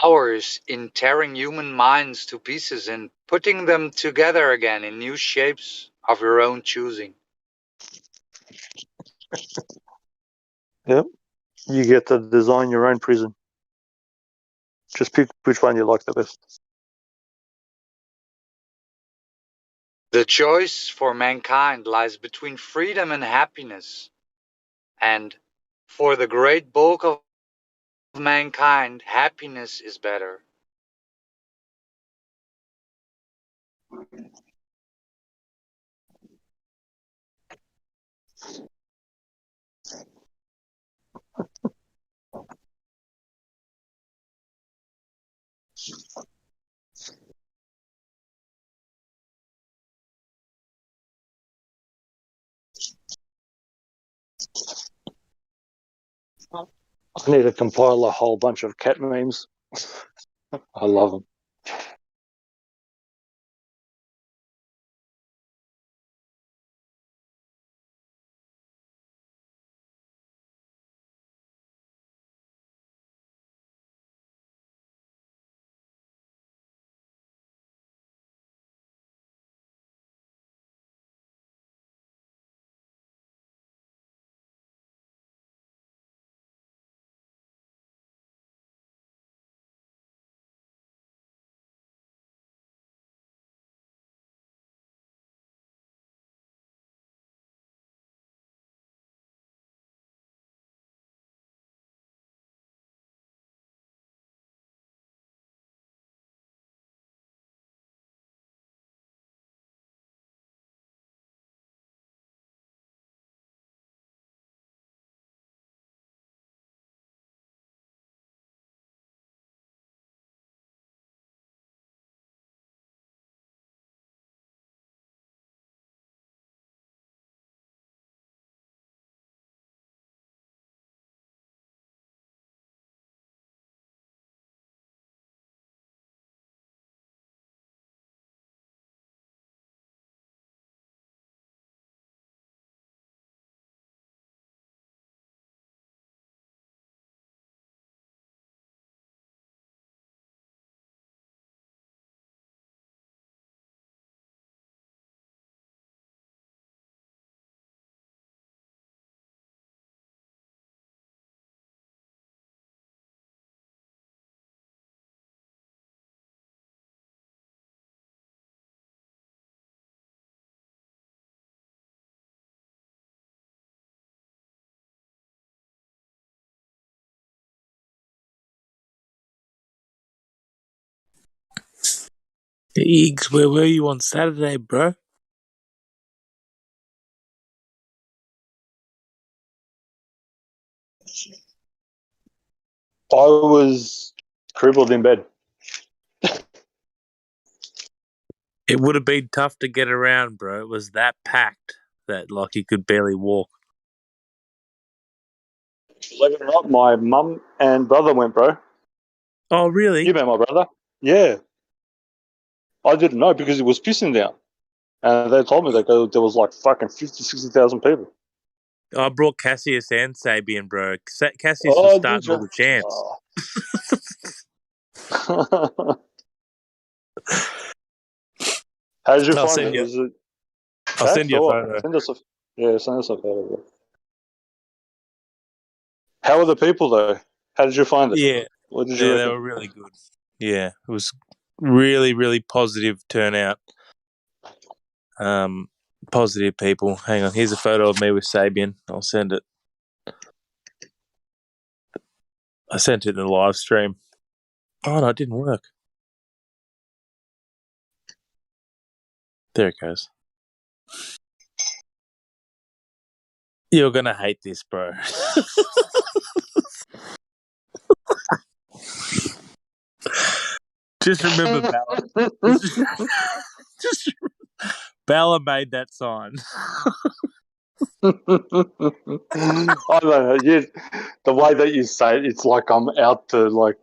Hours in tearing human minds to pieces and putting them together again in new shapes of your own choosing. Yep. You get to design your own prison. Just pick which one you like the best. The choice for mankind lies between freedom and happiness. And for the great bulk of mankind, happiness is better. I need to compile a whole bunch of cat memes. I love them. Eags, where were you on Saturday, bro? I was crippled in bed. It would have been tough to get around, bro. It was that packed that like you could barely walk. Believe it or not, my mum and brother went, bro. Oh, really? You met my brother? Yeah. I didn't know because it was pissing down. And they told me that there was like fucking 50, 60,000 people. I brought Cassius and Sabian, bro. Cassius was Oh, did starting all you? the chants. Oh. How did you I'll find send it? you. Was it I'll send packed you a or what? photo. Send us a photo. Bro. How were the people though? How did you find it? Yeah, What did you yeah, they reckon? were really good. Yeah, it was really, really positive turnout. Positive people. Hang on, here's a photo of me with Sabian. I'll send it. I sent it in the live stream. Oh no, it didn't work. There it goes. You're gonna hate this, bro. Just remember Bella. Just Bella made that sign. I don't know. The way that you say it, it's like I'm out to like,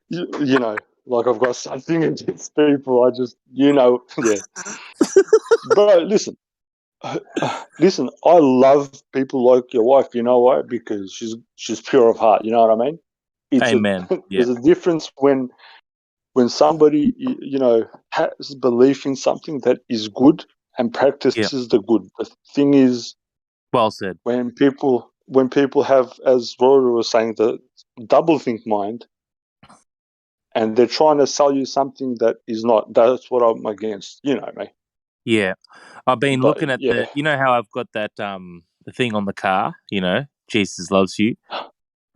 you know, like I've got something against people. I just, yeah. Bro, listen. Listen, I love people like your wife. You know why? Because she's pure of heart. You know what I mean? Amen. Yeah. There's a difference when somebody has belief in something that is good and practices the good. The thing is, well said. When people have, as Rory was saying, the double think mind, and they're trying to sell you something that is not. That's what I'm against. You know me. Yeah. I've been But looking at yeah, you know how I've got that the thing on the car, Jesus loves you.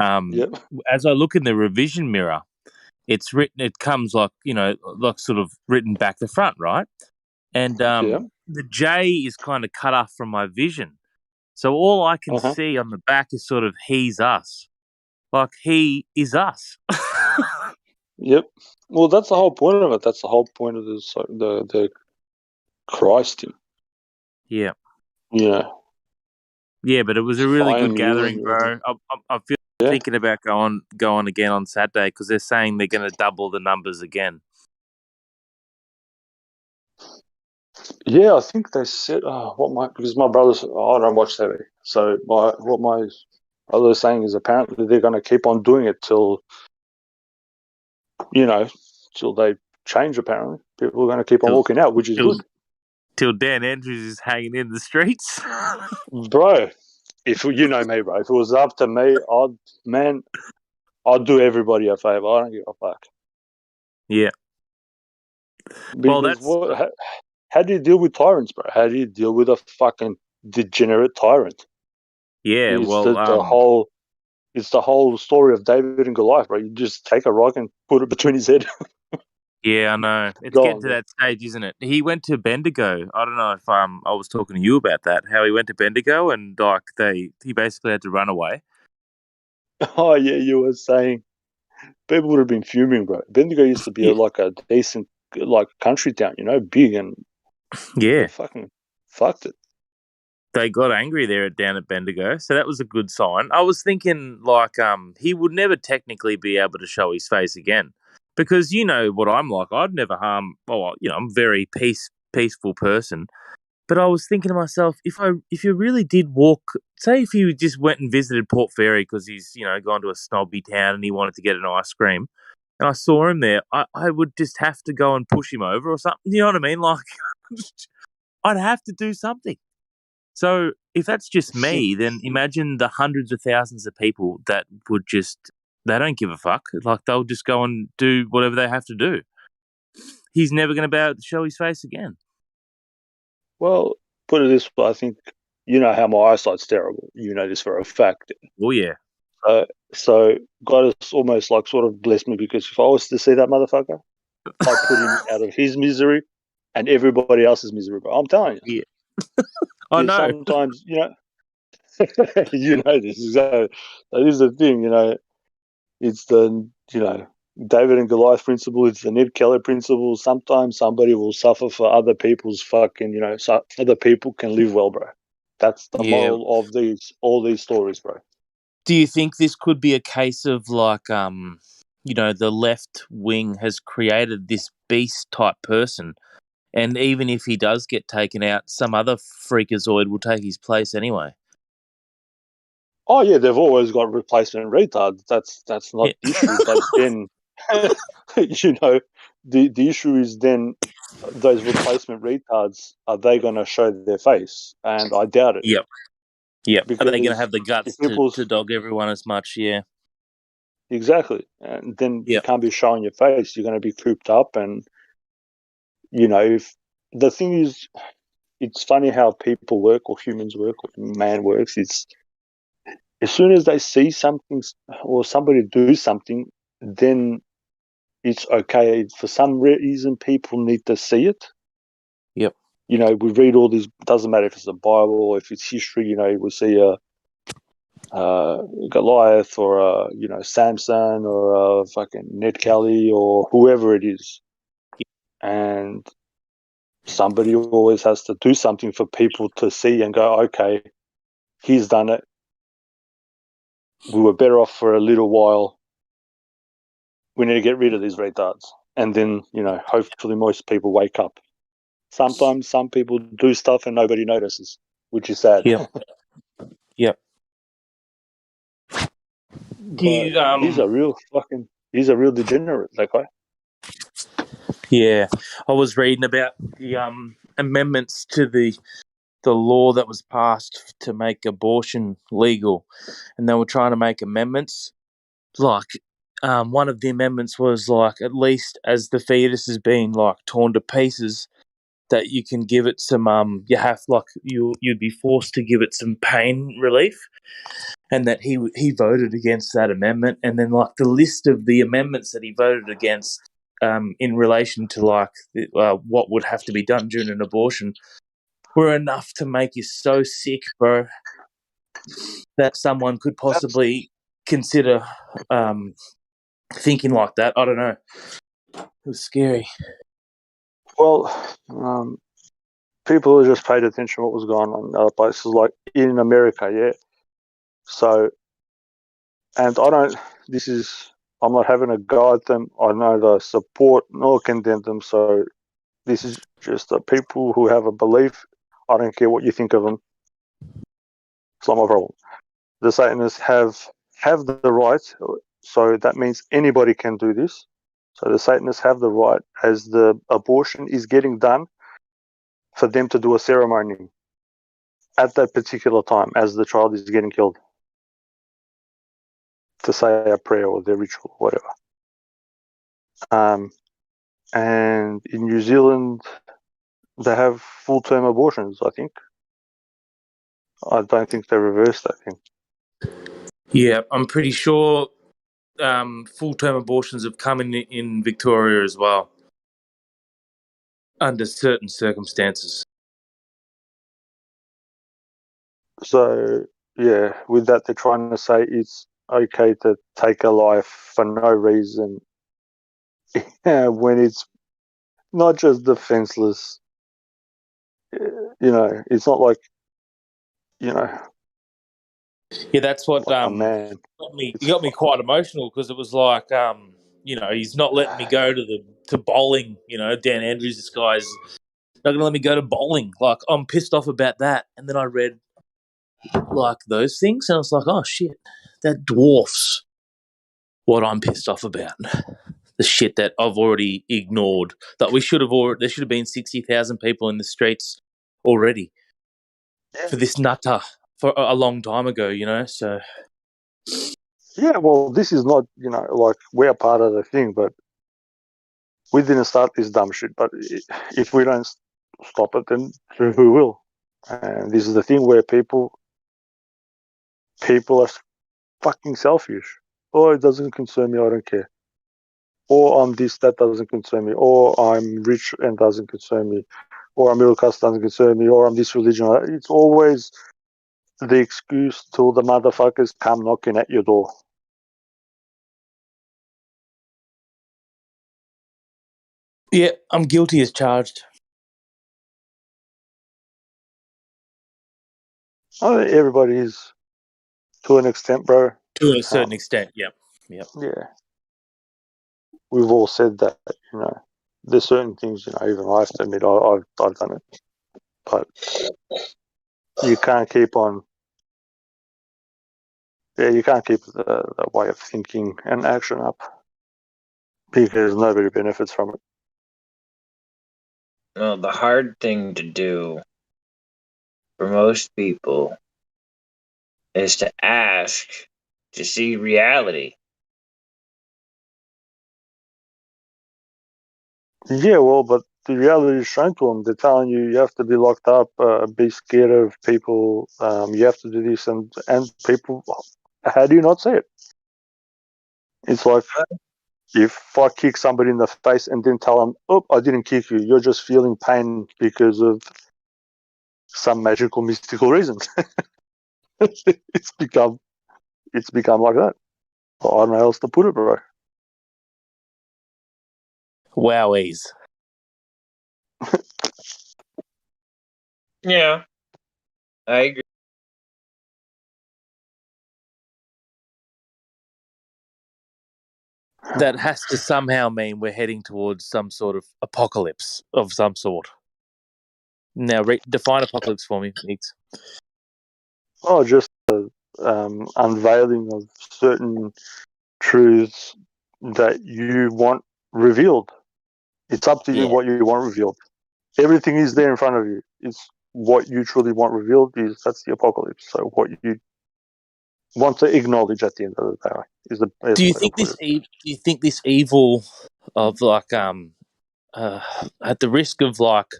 yeah, As I look in the revision mirror, it's written, it comes like, like sort of written back to front, right? And yeah. the J is kind of cut off from my vision. So all I can see on the back is sort of he's us. Like he is us. Yep. Well, that's the whole point of it. That's the whole point of the Christ thing. Yeah. Yeah. Yeah, but it was a really good Find you and gathering, your. bro. I feel thinking about going again on Saturday because they're saying they're going to double the numbers again. Yeah, I think they said. Because my brother's. I don't watch TV, so what my brother's saying is apparently they're going to keep on doing it till they change. Apparently, people are going to keep on walking out, which is good, Till Dan Andrews is hanging in the streets. bro. If you know me, bro, if it was up to me, I'd do everybody a favor. I don't give a fuck. Yeah. Because how do you deal with tyrants, bro? How do you deal with a fucking degenerate tyrant? Yeah, It's the whole story of David and Goliath, bro. You just take a rock and put it between his head. yeah, I know. It's Go getting on, to bro. that stage, isn't it? He went to Bendigo. I don't know if I was talking to you about that. How he went to Bendigo and like he basically had to run away. Oh yeah, you were saying people would have been fuming, bro. Bendigo used to be like a decent, like country town, big, and Yeah. they fucking fucked it. They got angry there down at Bendigo, so that was a good sign. I was thinking like he would never technically be able to show his face again because you know what I'm like. I'd never harm. Well, I'm a very peaceful person. But I was thinking to myself, if you really did walk, say if you just went and visited Port Fairy because he's gone to a snobby town and he wanted to get an ice cream, and I saw him there, I would just have to go and push him over or something. You know what I mean? Like I'd have to do something. So if that's just me, then imagine the hundreds of thousands of people that would they don't give a fuck. Like they'll just go and do whatever they have to do. He's never going to be able to show his face again. Well, put it this way, I think you know how my eyesight's terrible. You know this for a fact. Oh yeah. So God has almost like sort of blessed me because if I was to see that motherfucker, I'd put him out of his misery and everybody else's misery. But I'm telling you, I know. Sometimes you know this. So that is the thing. It's the David and Goliath principle. It's the Ned Keller principle. Sometimes somebody will suffer for other people's fucking. So other people can live well, bro. That's the moral of all these stories, bro. Do you think this could be a case of like, the left wing has created this beast type person, and even if he does get taken out, some other freakazoid will take his place anyway? Oh yeah, they've always got replacement retards. That's not the issue. But then, the issue is then those replacement retards, are they going to show their face? And I doubt it. Yep. Are they going to Because have the guts to dog everyone as much? Yeah. Exactly. And then you can't be showing your face. You're going to be cooped up. And, if the thing is, it's funny how people work or humans work or man works. It's as soon as they see something or somebody do something, then it's okay. For some reason, people need to see it. Yep. We read all these, doesn't matter if it's the Bible or if it's history, we see Goliath or Samson or fucking Ned Kelly or whoever it is, and somebody always has to do something for people to see and go, okay, he's done it. We were better off for a little while. We need to get rid of these retards, and then hopefully most people wake up. Sometimes some people do stuff and nobody notices, which is sad. Yep. Yep. But he's a real degenerate, that guy. Yeah, I was reading about the amendments to the law that was passed to make abortion legal, and they were trying to make amendments. Like, one of the amendments was like, at least as the fetus is being like torn to pieces, that you can give it some you'd be forced to give it some pain relief, and that he voted against that amendment. And then like the list of the amendments that he voted against in relation to like what would have to be done during an abortion were enough to make you so sick, bro, that someone could possibly consider thinking like that. I don't know. It was scary. Well, people just paid attention to what was going on in other places, like in America, yeah. So, and I'm not having a go at them. I neither support nor condemn them. So, this is just the people who have a belief. I don't care what you think of them. It's not my problem. The Satanists have the right, so that means anybody can do this. So the Satanists have the right, as the abortion is getting done, for them to do a ceremony at that particular time as the child is getting killed, to say a prayer or their ritual, whatever. And in New Zealand, they have full-term abortions, I think. I don't think they reversed that thing. Yeah, I'm pretty sure full-term abortions have come in Victoria as well, under certain circumstances. So, yeah, with that, they're trying to say it's okay to take a life for no reason when it's not just defenseless. It's not like, Yeah, that's what like a man. got me quite emotional, because it was like, he's not letting me go to bowling. Dan Andrews, this guy's not going to let me go to bowling. Like, I'm pissed off about that. And then I read like those things, and I was like, oh shit, that dwarfs what I'm pissed off about. The shit that I've already ignored. That there should have been 60,000 people in the streets already for this nutter for a long time ago. So. Yeah, well, this is not, like we're part of the thing, but we didn't start this dumb shit. But if we don't stop it, then who will? And this is the thing where people are fucking selfish. Oh, it doesn't concern me, I don't care. Or I'm this, that doesn't concern me. Or I'm rich and doesn't concern me. Or I'm middle class, doesn't concern me. Or I'm this religion. It's always the excuse till the motherfuckers come knocking at your door. Yeah, I'm guilty as charged. Oh, everybody is, to an extent, bro. To a certain extent, yep. Yeah. We've all said that, there's certain things, even I have to admit I've done it. But you can't keep on, you can't keep the way of thinking and action up, because nobody benefits from it. Well, the hard thing to do for most people is to ask to see reality. Yeah, well, but the reality is shown to them. They're telling you have to be locked up, be scared of people, you have to do this, and people, how do you not see it? It's like, if I kick somebody in the face and then tell them, oh, I didn't kick you, you're just feeling pain because of some magical, mystical reason. It's become it's become like that. I don't know how else to put it, bro. Wowies. Yeah, I agree. That has to somehow mean we're heading towards some sort of apocalypse of some sort. Now, define apocalypse for me, Neeks. Oh, just unveiling of certain truths that you want revealed. It's up to you Yeah. what you want revealed. Everything is there in front of you. It's what you truly want revealed that's the apocalypse. So what you want to acknowledge at the end of the day is the best Do you way to think put this? it. Do you think this evil of like at the risk of like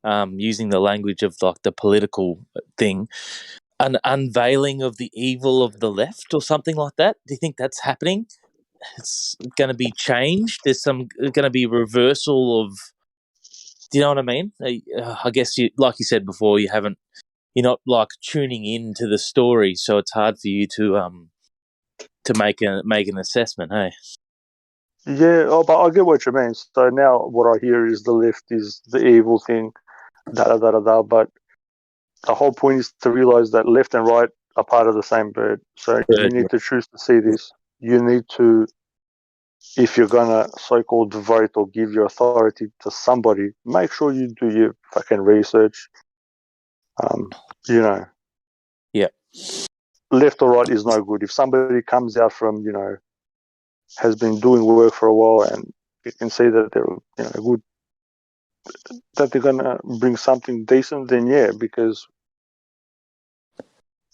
using the language of like the political thing, an unveiling of the evil of the left or something like that? Do you think that's happening? It's going to be changed. There's going to be reversal of. Do you know what I mean? I guess you, like you said before, you're not like tuning in to the story, so it's hard for you to make an assessment. Hey. Yeah, but I get what you mean. So now what I hear is the left is the evil thing, But the whole point is to realize that left and right are part of the same bird. So you need to choose to see this. You need to, if you're gonna so-called vote or give your authority to somebody, make sure you do your fucking research. You know, Yeah. left or right is no good. If somebody comes out from, has been doing work for a while and you can see that they're, good, that they're gonna bring something decent, then yeah, because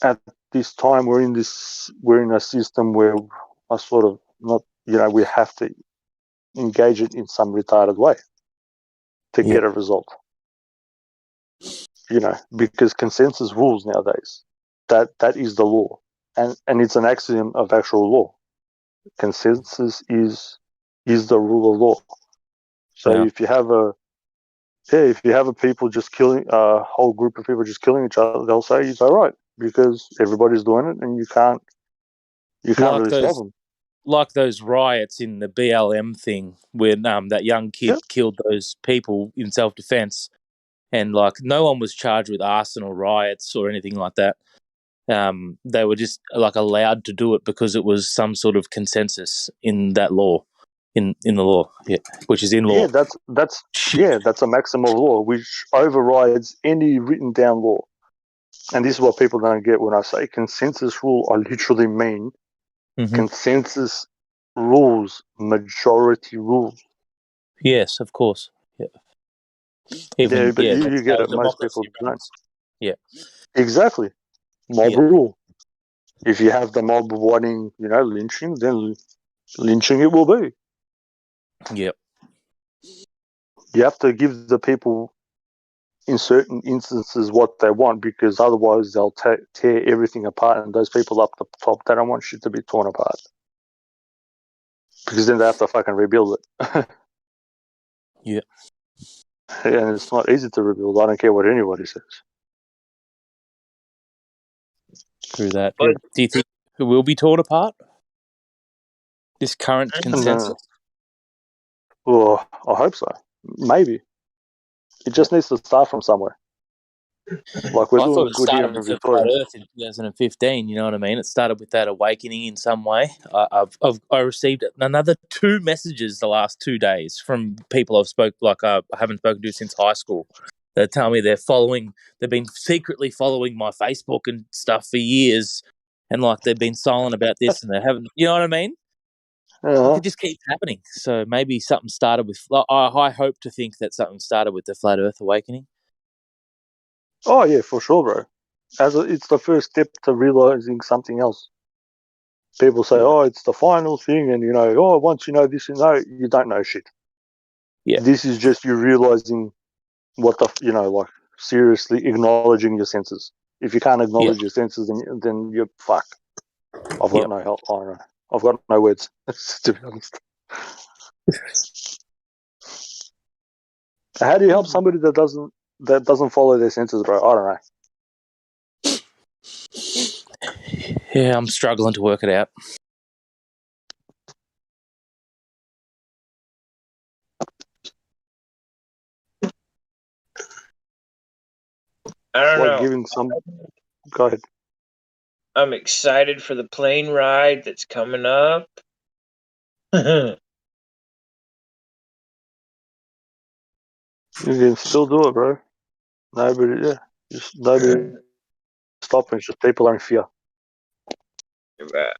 at this time we're in a system where I sort of not, we have to engage it in some retarded way to get a result. Because consensus rules nowadays. That is the law, and it's an axiom of actual law. Consensus is the rule of law. So if you have a people just killing a whole group of people just killing each other, they'll say it's all right because everybody's doing it, and you can't really stop them. Like those riots in the BLM thing when that young kid killed those people in self-defense, and like no one was charged with arson or riots or anything like that. They were just like allowed to do it because it was some sort of consensus in that law, in the law, which is in law. Yeah, that's a maxim of law which overrides any written down law. And this is what people don't get when I say consensus rule. I literally mean consensus rules, majority rules. Yes, of course. Yeah. Yeah, but you that's get how it. Most people democracy don't. runs. Yeah. Exactly. Mob rule. If you have the mob wanting, lynching, then lynching it will be. Yep. You have to give the people, in certain instances, what they want, because otherwise they'll tear everything apart, and those people up the top, they don't want shit to be torn apart. Because then they have to fucking rebuild it. Yeah. And it's not easy to rebuild. I don't care what anybody says. Through that. Do you think it will be torn apart? This current consensus? Well, I hope so. Maybe. It just needs to start from somewhere. Like we're I thought doing it good here started in with the Flat Victoria. Earth in 2015. You know what I mean? It started with that awakening in some way. I received another 2 messages the last 2 days from people I haven't spoken to since high school. They tell me they've been secretly following my Facebook and stuff for years, and like they've been silent about this, and they haven't. You know what I mean? Like it just keeps happening. So maybe something started with. I hope to think that something started with the Flat Earth awakening. Oh yeah, for sure, bro. It's the first step to realizing something else. People say, "Oh, it's the final thing," and once you know this, you don't know shit. Yeah. This is just you realizing what like seriously acknowledging your senses. If you can't acknowledge your senses, then you're fucked. I've got no help. I don't know. I've got no words, to be honest. How do you help somebody that doesn't follow their senses, bro? I don't know. Yeah, I'm struggling to work it out. I don't like know. giving some. Go ahead. I'm excited for the plane ride that's coming up. You can still do it, bro. Nobody, yeah, just nobody stopping. Just people are in fear.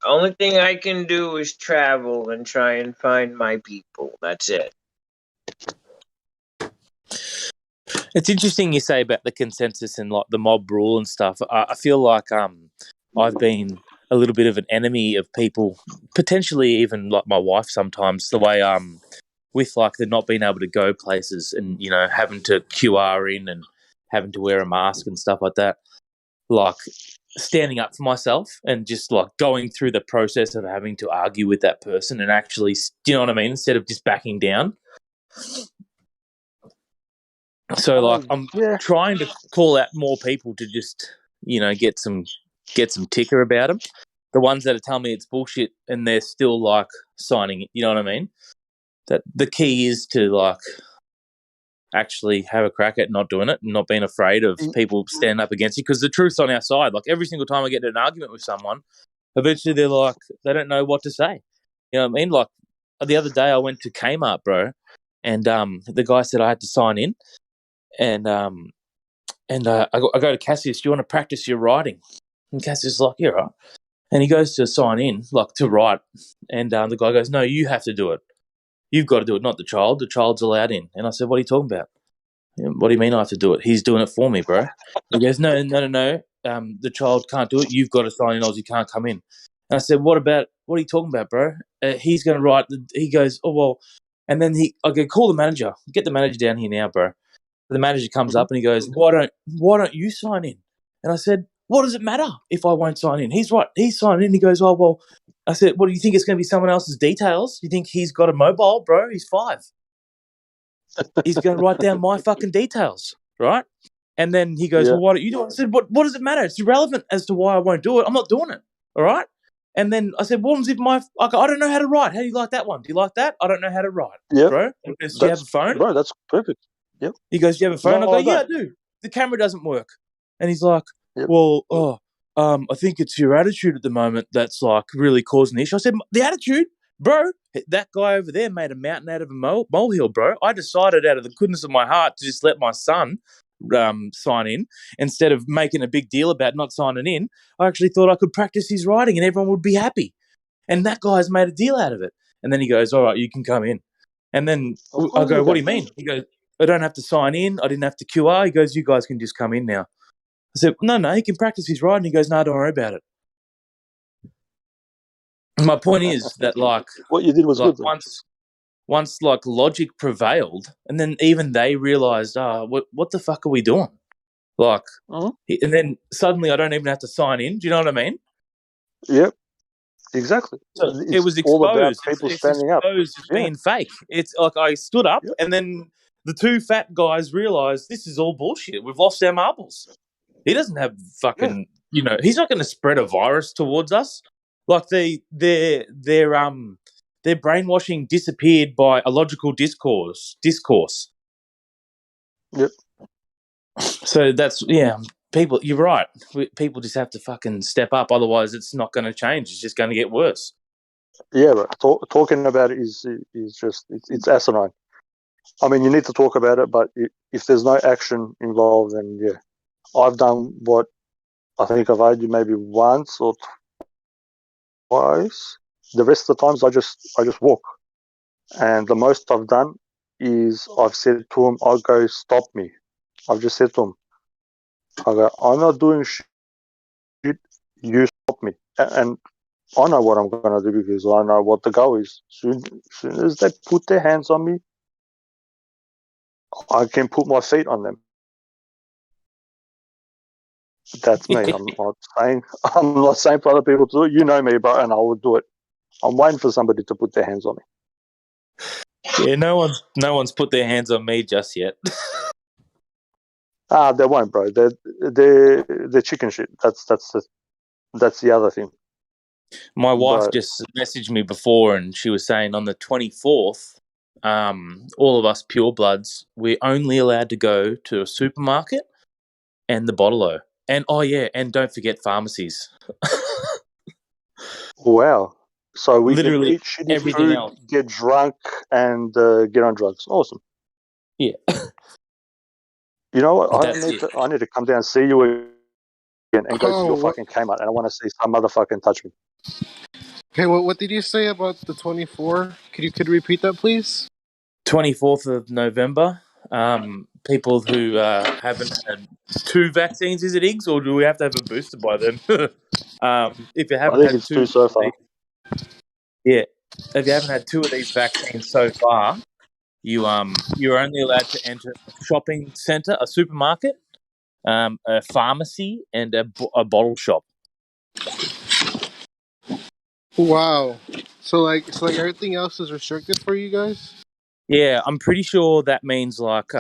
Only thing I can do is travel and try and find my people. That's it. It's interesting you say about the consensus and like the mob rule and stuff. I feel like I've been a little bit of an enemy of people, potentially even like my wife sometimes. The way with like the not being able to go places and having to QR in and having to wear a mask and stuff like that. Like standing up for myself and just like going through the process of having to argue with that person and actually, do you know what I mean? Instead of just backing down. So like I'm Yeah. trying to call out more people to just get some ticker about them. The ones that are telling me it's bullshit and they're still like signing it. You know what I mean? That the key is to like actually have a crack at not doing it and not being afraid of people standing up against you, because the truth's on our side. Like every single time I get in an argument with someone, eventually they're like, they don't know what to say. You know what I mean? Like the other day I went to Kmart, bro, and the guy said I had to sign in, and I go to Cassius, do you want to practice your writing? And Cassius is like, yeah, right. And he goes to sign in, like to write, and the guy goes, no, you have to do it. You've got to do it, not the child. The child's allowed in. And I said, what are you talking about? What do you mean I have to do it? He's doing it for me, bro. He goes, no. The child can't do it. You've got to sign in, or you can't come in. And I said, what are you talking about, bro? He's going to write. He goes, oh, well. And then I go, call the manager. Get the manager down here now, bro. The manager comes up and he goes, why don't you sign in? And I said, what does it matter if I won't sign in? He's right. He's signed in. He goes, oh, well. I said, what do you think it's going to be someone else's details? You think he's got a mobile, bro? He's 5. He's going to write down my fucking details, right? And then he goes, well, why don't you do it? I said, what does it matter? It's irrelevant as to why I won't do it. I'm not doing it, all right? And then I said, what if I don't know how to write. How do you like that one? Do you like that? I don't know how to write, bro. He goes, do you have a phone? Bro, that's perfect. Yep. He goes, do you have a phone? No, I go, I yeah, I don't. do. The camera doesn't work. And he's like, well, I think it's your attitude at the moment that's like really causing the issue. I said, the attitude? Bro, that guy over there made a mountain out of a molehill, bro. I decided out of the goodness of my heart to just let my son sign in instead of making a big deal about not signing in. I actually thought I could practice his writing and everyone would be happy. And that guy's made a deal out of it. And then he goes, all right, you can come in. And then I go, what do you mean? He goes, I don't have to sign in. I didn't have to QR. He goes, you guys can just come in now. I said, no, he can practice his writing. He goes, no, don't worry about it. My point is that like what you did was like good. once like logic prevailed, and then even they realized, what the fuck are we doing? Like, and then suddenly I don't even have to sign in. Do you know what I mean? Yep, exactly. So It's it was all about exposed. people It's standing up. exposed as being fake. It's like I stood up, and then the 2 fat guys realized this is all bullshit. We've lost our marbles. He doesn't have fucking, he's not going to spread a virus towards us. Like their brainwashing disappeared by a logical discourse. Yep. So that's people. You're right. People just have to fucking step up. Otherwise, it's not going to change. It's just going to get worse. Yeah, but talking about it is just it's asinine. I mean, you need to talk about it, but if there's no action involved, then I've done what I think I've argued maybe once or twice. The rest of the times I just walk, and the most I've done is I've said to him, "I'll go stop me." I've just said to him, "I go, I'm not doing shit. You stop me," and I know what I'm gonna do because I know what the goal is. Soon as they put their hands on me, I can put my feet on them. That's me. I'm not saying for other people to do it. You know me, bro, and I would do it. I'm waiting for somebody to put their hands on me. Yeah, no one's put their hands on me just yet. They won't, bro. They're chicken shit. That's the other thing. My wife But just messaged me before, and she was saying on the 24th, all of us purebloods, we're only allowed to go to a supermarket and the bottle-o. And, oh, yeah, and don't forget pharmacies. wow. So we can Literally eat shitty everything food, else. get drunk, and get on drugs. Awesome. Yeah. You know what? That's it. I need to come down and see you again and go to Oh, your what? fucking Kmart, and I want to see some motherfucking touch me. Okay, what did you say about the 24? Could you repeat that, please? 24th of November. People who haven't had 2 vaccines, is it Iggs, or do we have to have a booster by then? If you I haven't think had it's 2 2, so far. yeah, if you haven't had 2 of these vaccines so far, you're only allowed to enter a shopping centre, a supermarket, a pharmacy, and a bottle shop. Wow. So everything else is restricted for you guys? Yeah, I'm pretty sure that means like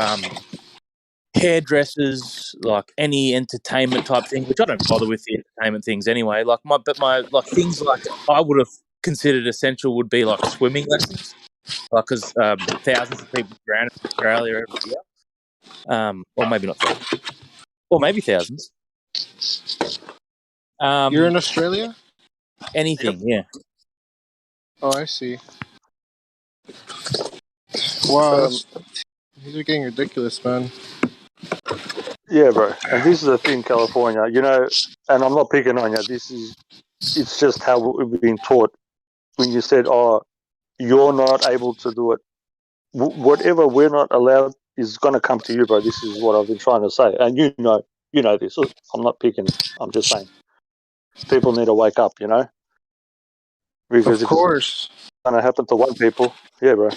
hairdressers, like any entertainment type thing, which I don't bother with the entertainment things anyway. Like my like things like I would have considered essential would be like swimming lessons, like because thousands of people drown in Australia every year, or maybe not thousands, or maybe thousands. You're in Australia? Anything, yeah. Oh, I see. Wow, these are getting ridiculous, man. Yeah, bro. And this is the thing, California. You know, and I'm not picking on you. It's just how we've been taught. When you said, "Oh, you're not able to do it," whatever we're not allowed is going to come to you, bro. This is what I've been trying to say, and you know this. I'm not picking. I'm just saying, people need to wake up. You know, because Of if it's course. going to happen to one people, yeah, bro.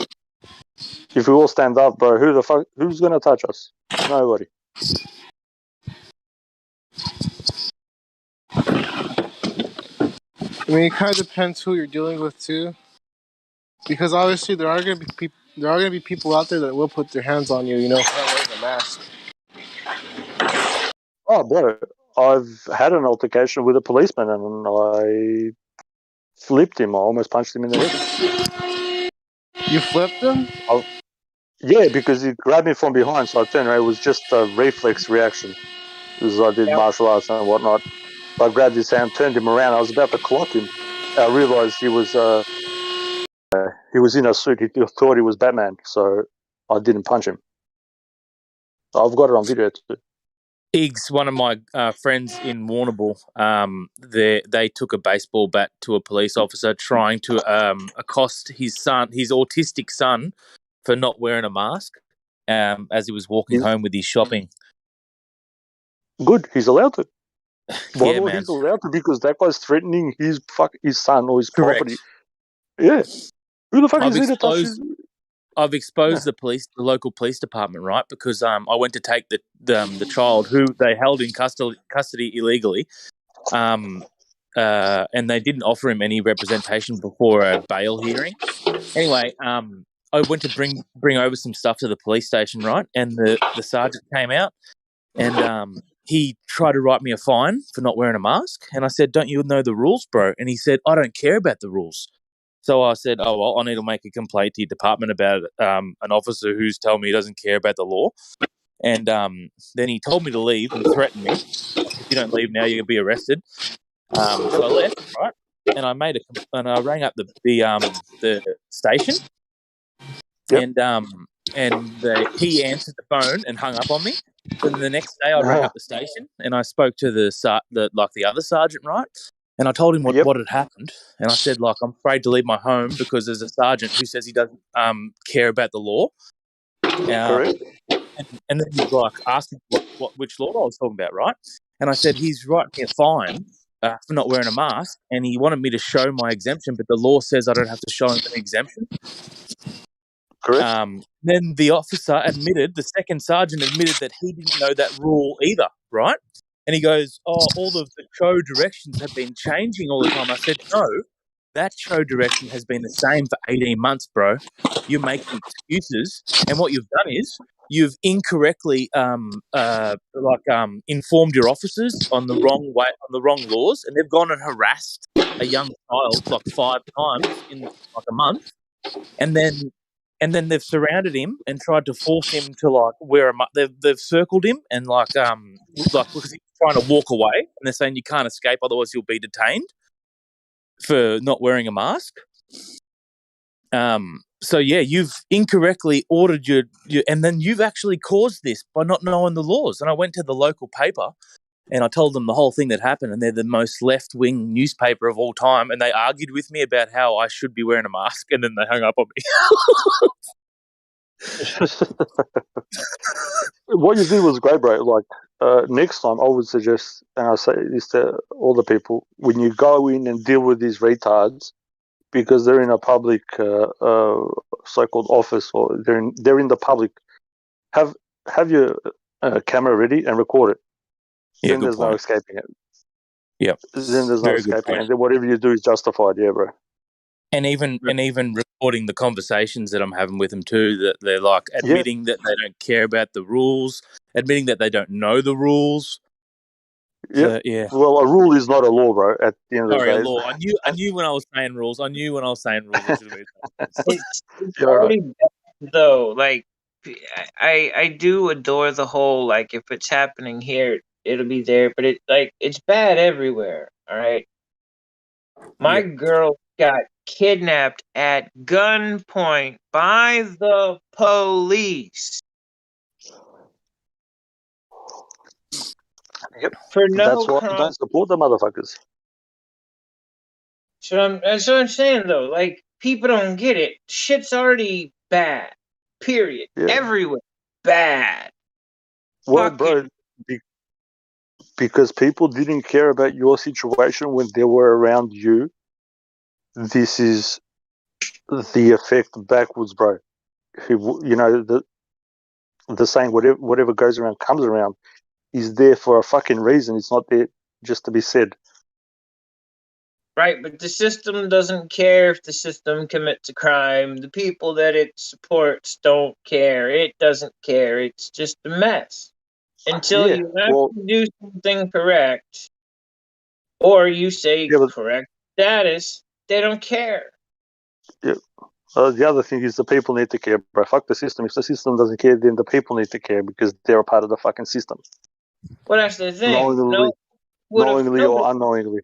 If we all stand up, bro, who's going to touch us? Nobody. I mean, it kind of depends who you're dealing with too, because obviously there are gonna be people out there that will put their hands on you, you know, for not wearing a mask. Oh, bro, I've had an altercation with a policeman, and I flipped him. I almost punched him in the head. You flipped him? Yeah, because he grabbed me from behind, so I turned around. It was just a reflex reaction, because I did martial arts and whatnot. I grabbed his hand, turned him around. I was about to clock him. I realized he was in a suit. He thought he was Batman, so I didn't punch him. I've got it on video too. Iggs, one of my friends in Warrnambool, they took a baseball bat to a police officer trying to accost his autistic son, for not wearing a mask as he was walking home with his shopping. Good, he's allowed to. By Yeah, the way, man. he's allowed to because that guy's threatening his son or his Correct. property. Yeah, who the fuck is he to touch his? I've exposed the local police department, right? Because I went to take the child who they held in custody illegally, and they didn't offer him any representation before a bail hearing. Anyway, I went to bring over some stuff to the police station, right? And the sergeant came out, and he tried to write me a fine for not wearing a mask. And I said, "Don't you know the rules, bro?" And he said, "I don't care about the rules." So I said, "Oh, well, I need to make a complaint to your department about an officer who's telling me he doesn't care about the law." And then he told me to leave and threatened me. If you don't leave now, you're going to be arrested. So I left, right? And I rang up the station, and he answered the phone and hung up on me. Then the next day, I rang up the station and I spoke to the other sergeant, right? And I told him what had happened. And I said, like, I'm afraid to leave my home because there's a sergeant who says he doesn't care about the law. Correct. And then he like asked me which law I was talking about, right? And I said, he's writing me a fine for not wearing a mask, and he wanted me to show my exemption, but the law says I don't have to show him an exemption. Correct. Then the second sergeant admitted that he didn't know that rule either, right? And he goes, "Oh, all of the show directions have been changing all the time." I said, "No, That show direction has been the same for 18 months, bro. You're making excuses, and what you've done is you've incorrectly informed your officers on the wrong way, on the wrong laws, and they've gone and harassed a young child like 5 times in like a month, and then they've surrounded him and tried to force him to like wear a they've circled him and like because he's trying to walk away, and they're saying you can't escape, otherwise you'll be detained for not wearing a mask. So yeah, you've incorrectly ordered your and then you've actually caused this by not knowing the laws. And I went to the local paper and I told them the whole thing that happened, and they're the most left-wing newspaper of all time, and they argued with me about how I should be wearing a mask, and then they hung up on me. What you did was great, bro. Like next time, I would suggest, and I say this to all the people: when you go in and deal with these retards, because they're in a public so-called office, or they're in the public, have your camera ready and record it. Yeah, Then good there's no point. escaping it. Yep. Then there's no Very good escaping point. it. Then whatever you do is justified. Yeah, bro. And even recording the conversations that I'm having with them too, that they're like admitting that they don't care about the rules, admitting that they don't know the rules. Yeah. So, yeah. Well, a rule is not a law, bro. At the end of Sorry, the a day. law. I knew when I was saying rules. I knew when I was saying rules. I should have been saying. It's You're right. already bad, though. Like, I do adore the whole, like, if it's happening here, it'll be there. But it's bad everywhere. All right. My girl got kidnapped at gunpoint by the police Yep. for That's no why I crime. don't support the motherfuckers. That's what I'm saying, though. Like, people don't get it. Shit's already bad. Period. Yeah. Everywhere. Bad. Well, bro, because people didn't care about your situation when they were around you. This is the effect backwards, bro. You know, the saying, whatever goes around comes around, is there for a fucking reason. It's not there just to be said. Right, but the system doesn't care if the system commits a crime. The people that it supports don't care. It doesn't care. It's just a mess. Until Yeah, you actually do something correct, or you say correct status, they don't care. Yeah. The other thing is the people need to care, bro. Fuck the system. If the system doesn't care, then the people need to care because they're a part of the fucking system. Well, that's the thing. Knowingly or unknowingly.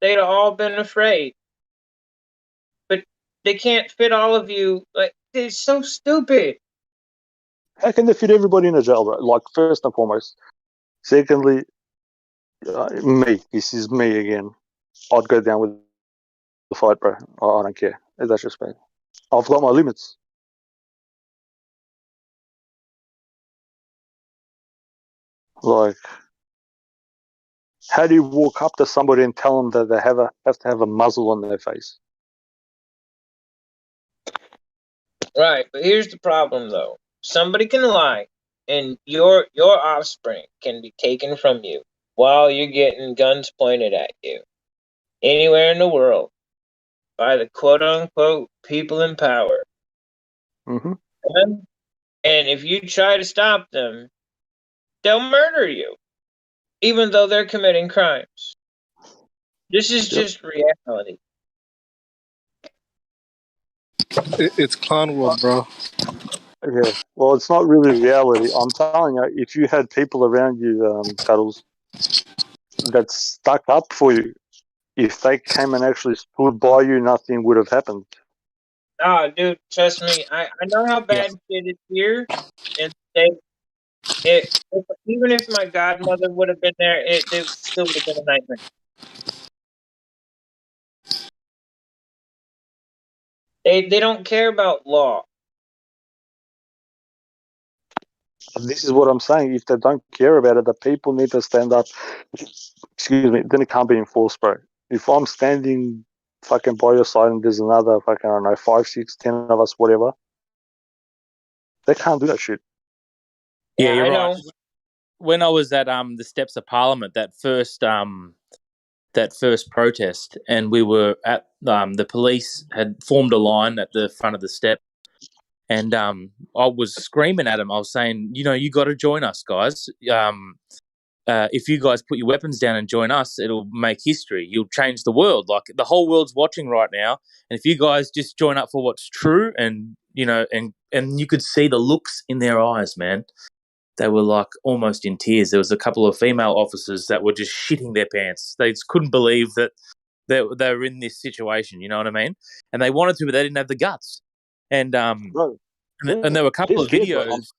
They'd have all been afraid. But they can't fit all of you. Like, it's so stupid. How can they fit everybody in a jail, bro? Like, first and foremost. Secondly, me. This is me again. I'd go down with the fight, bro. I don't care. That's just me. I've got my limits. Like, how do you walk up to somebody and tell them that they have to have a muzzle on their face? Right, but here's the problem, though. Somebody can lie, and your offspring can be taken from you while you're getting guns pointed at you anywhere in the world by the quote-unquote people in power. Mm-hmm. And if you try to stop them, they'll murder you, even though they're committing crimes. This is just reality. It's clown world, bro. Yeah. Well, it's not really reality. I'm telling you, if you had people around you, Cuddles, that stuck up for you, if they came and actually stood by you, nothing would have happened. Ah, dude, trust me. I know how bad shit is here, and even if my godmother would have been there, it still would have been a nightmare. They don't care about law. This is what I'm saying. If they don't care about it, the people need to stand up. Excuse me. Then it can't be enforced, bro. If I'm standing fucking by your side and there's another fucking, I don't know, 5, 6, 10 of us, whatever, they can't do that shit. Yeah, you're I right. know. When I was at the steps of Parliament, that first that first protest, and we were at the police had formed a line at the front of the step, and I was screaming at them. I was saying, you got to join us, guys. If you guys put your weapons down and join us, it'll make history. You'll change the world. Like, the whole world's watching right now, and if you guys just join up for what's true, and and you could see the looks in their eyes, man. They were like almost in tears. There was a couple of female officers that were just shitting their pants. They just couldn't believe that they were in this situation. You know what I mean? And they wanted to, but they didn't have the guts. And Bro, and there were a couple they're of scared, bro. videos.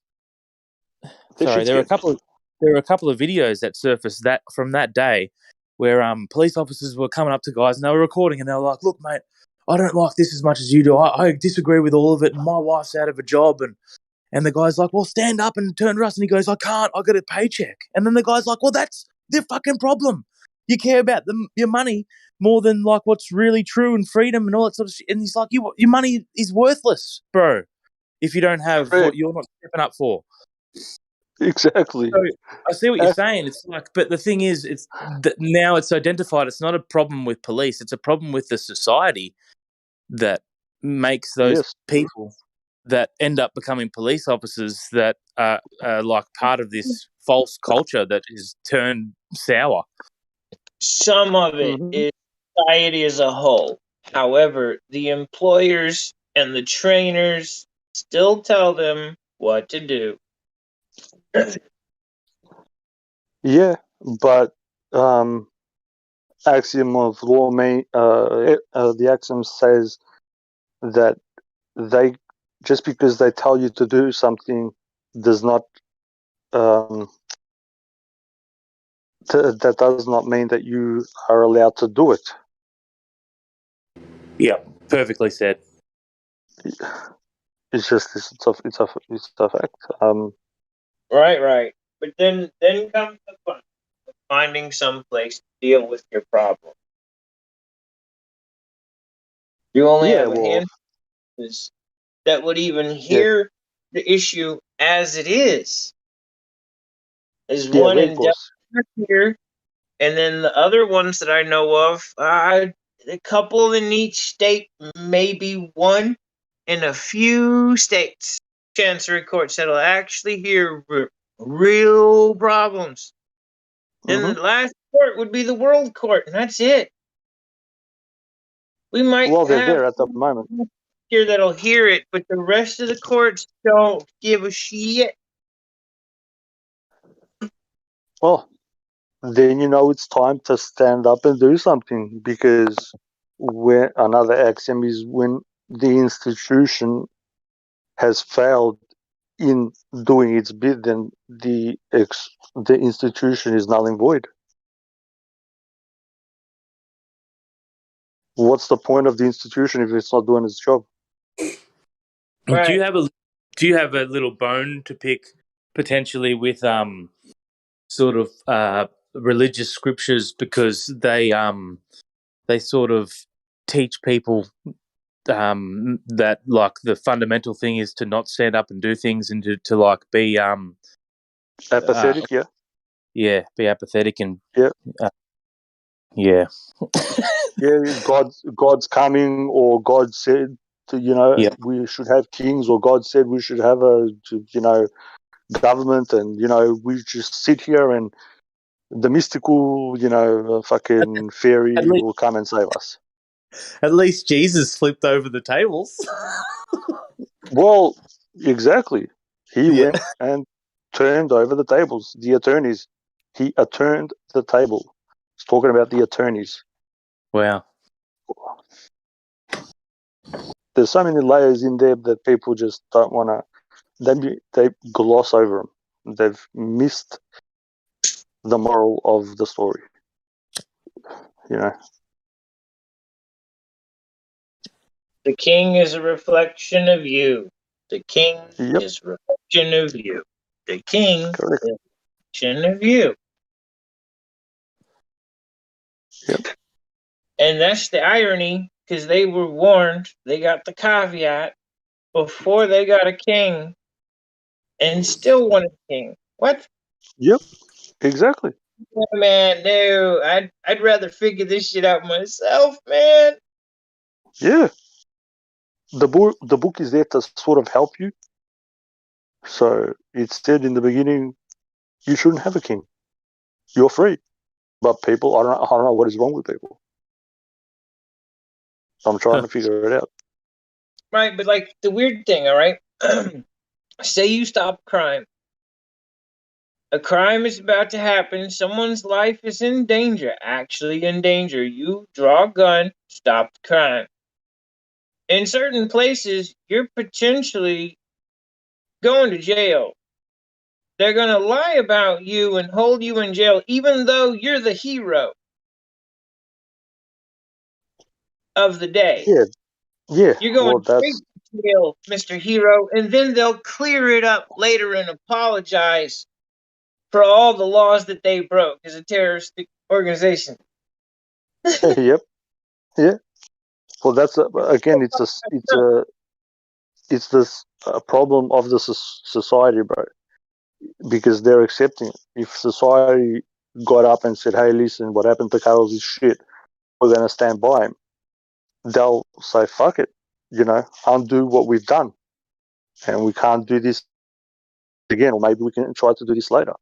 They Sorry, shit scared. there were a couple of videos that surfaced from that day where police officers were coming up to guys and they were recording, and they were like, "Look, mate, I don't like this as much as you do. I disagree with all of it, and my wife's out of a job." And the guy's like, "Well, stand up and turn to us." And he goes, "I can't. I got a paycheck." And then the guy's like, "Well, that's their fucking problem. You care about your money more than like what's really true and freedom and all that sort of shit." And he's like, your money is worthless, bro, if you don't have what you're not stepping up for." Exactly. So I see what you're saying. It's like, but the thing is, now it's identified. It's not a problem with police. It's a problem with the society that makes those people that end up becoming police officers that are like part of this false culture that is turned sour. Some of it is society as a whole. However, the employers and the trainers still tell them what to do. Yeah, but axiom of law the axiom says that they just because they tell you to do something does not that does not mean that you are allowed to do it. Yeah, perfectly said. It's just it's a fact. Right. But then comes the fun of finding some place to deal with your problem. You only have a handful that would even hear the issue as it is. There's one in Delaware here, and then the other ones that I know of, a couple in each state, maybe one in a few states. Chancery courts that'll actually hear real problems. Then the last court would be the World Court, and that's it. We might they're have there at the moment here that'll hear it, but the rest of the courts don't give a shit. Well, then it's time to stand up and do something, because when another axiom is when the institution has failed in doing its bit, then the institution is null and void. What's the point of the institution if it's not doing its job? Right. Do you have a little bone to pick potentially with sort of religious scriptures, because they sort of teach people that like the fundamental thing is to not stand up and do things, and to like be apathetic, be apathetic and yeah, God's coming, or God said we should have kings, or God said we should have a government, and we just sit here and the mystical fucking fairy will come and save us. At least Jesus flipped over the tables. Well, exactly. He went and turned over the tables. The attorneys. He turned the table. He's talking about the attorneys. Wow. There's so many layers in there that people just don't want to. They gloss over them. They've missed the moral of the story. The king is a reflection of you. The king is a reflection of you. The king is a reflection of you. Yep. And that's the irony, because they were warned. They got the caveat before they got a king, and still wanted a king. What? Yep. Exactly. Man, no, I'd rather figure this shit out myself, man. Yeah, the book is there to sort of help you. So it said in the beginning, you shouldn't have a king. You're free, but people, I don't know what is wrong with people. I'm trying to figure it out. Right, but like the weird thing, all right? Say you stop crime. A crime is about to happen. Someone's life is in danger, actually in danger. You draw a gun, stop the crime. In certain places, you're potentially going to jail. They're going to lie about you and hold you in jail, even though you're the hero of the day. Yeah, yeah. You're going Well, straight that's to jail, Mr. Hero, and then they'll clear it up later and apologize for all the laws that they broke as a terrorist organization. yep, yeah. Well, that's again, it's this problem of the society, bro. Because they're accepting it. If society got up and said, "Hey, listen, what happened to Carlos is shit. We're gonna stand by him," they'll say, "Fuck it," undo what we've done, and we can't do this again, or maybe we can try to do this later.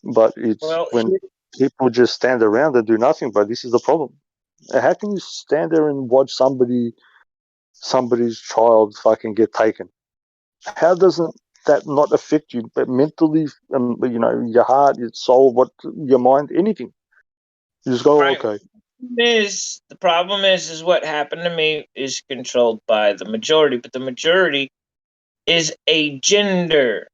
But it's Well, when people just stand around and do nothing. But this is the problem. How can you stand there and watch somebody's child fucking get taken? How doesn't that not affect you, but mentally, your heart, your soul, your mind, anything? You just go, right. okay. The problem is what happened to me is controlled by the majority, but the majority is a gender,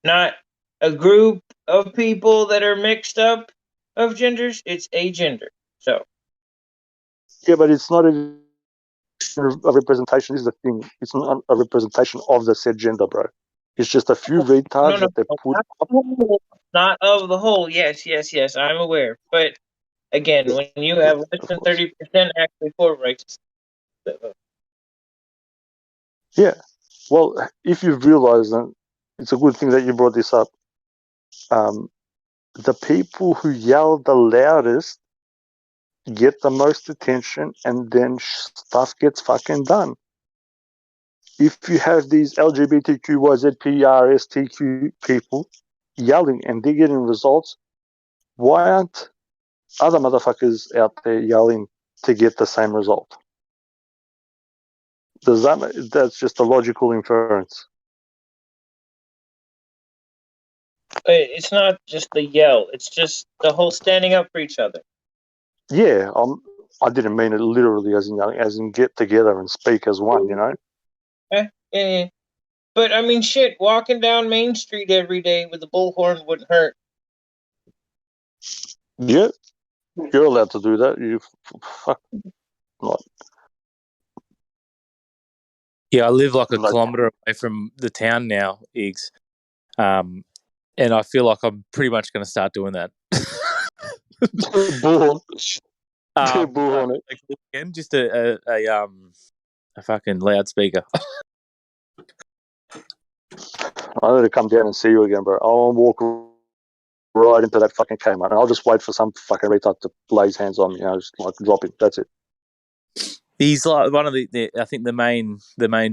not a group of people that are mixed up of genders. It's a gender. So Yeah, but it's not a representation. Is the thing. It's not a representation of the said gender, bro. It's just a few retards that they put up. not of the whole. Yes, I'm aware. But again, when you have less than 30% actually for righteousness. Yeah. Well, if you've realized, and it's a good thing that you brought this up, the people who yell the loudest get the most attention, and then stuff gets fucking done. If you have these LGBTQYZPRSTQ people yelling and they're getting results, why aren't other motherfuckers out there yelling to get the same result? That's just a logical inference. It's not just the yell. It's just the whole standing up for each other. Yeah, I didn't mean it literally as in get together and speak as one, Yeah. But I mean, shit, walking down Main Street every day with a bullhorn wouldn't hurt. Yeah, you're allowed to do that. You fuck not. Yeah, I live like a kilometre away from the town now, Iggs. And I feel like I'm pretty much going to start doing that. Bullhorn. Bullhorn it. Like, again, just a fucking loudspeaker. I need to come down and see you again, bro. I'll walk right into that fucking Kmart, and I'll just wait for some fucking retard to lay his hands on me. Just like drop him. That's it. He's like one of the I think the main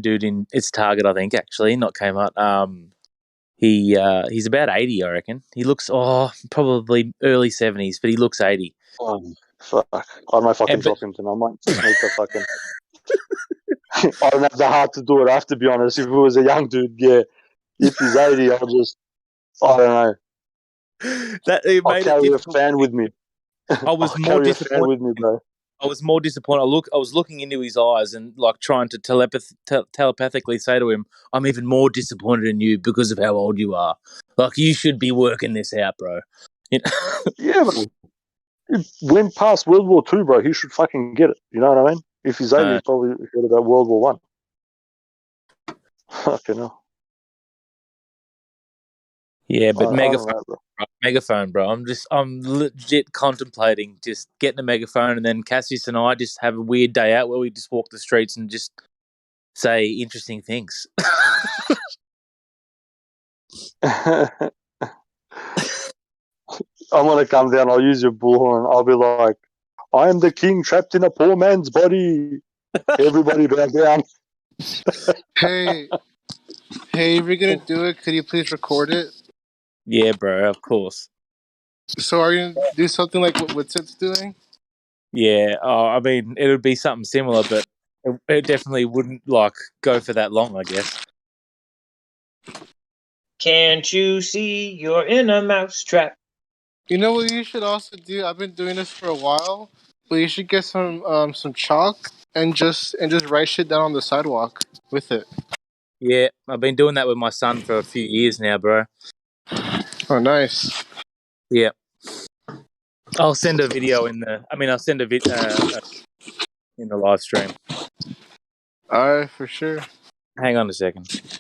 dude in it's Target, I think, actually, not Kmart. He's about 80, I reckon. He looks probably early 70s, but he looks 80. Fuck. I might fucking drop him then. I might just need to fucking I don't have the heart to do it, I have to be honest. If it was a young dude, yeah. If he's 80, I don't know. I'll carry a fan with me. I was I'll more carry a fan disappointed. with me, bro. I was more disappointed. I was looking into his eyes and like trying to telepathically say to him, "I'm even more disappointed in you because of how old you are. Like you should be working this out, bro." You know? Yeah, but it went past World War II, bro. He should fucking get it. You know what I mean? If he's 80, he's probably heard about World War One. Fucking hell. Yeah, but I don't know, bro. megaphone, bro. I'm legit contemplating just getting a megaphone, and then Cassius and I just have a weird day out where we just walk the streets and just say interesting things. I'm gonna come down. I'll use your bullhorn. I'll be like, "I am the king trapped in a poor man's body. Everybody bow down." Hey, if you're gonna do it, could you please record it? Yeah, bro, of course. So are you gonna do something like what Witsit's doing? Yeah, I mean, it would be something similar, but it definitely wouldn't like go for that long, I guess. Can't you see you're in a mousetrap? You know what you should also do? I've been doing this for a while, but you should get some chalk and just write shit down on the sidewalk with it. Yeah, I've been doing that with my son for a few years now, bro. Oh, nice. Yeah, I'll send a video in the. I mean, I'll send a in the live stream. All right, for sure. Hang on a second.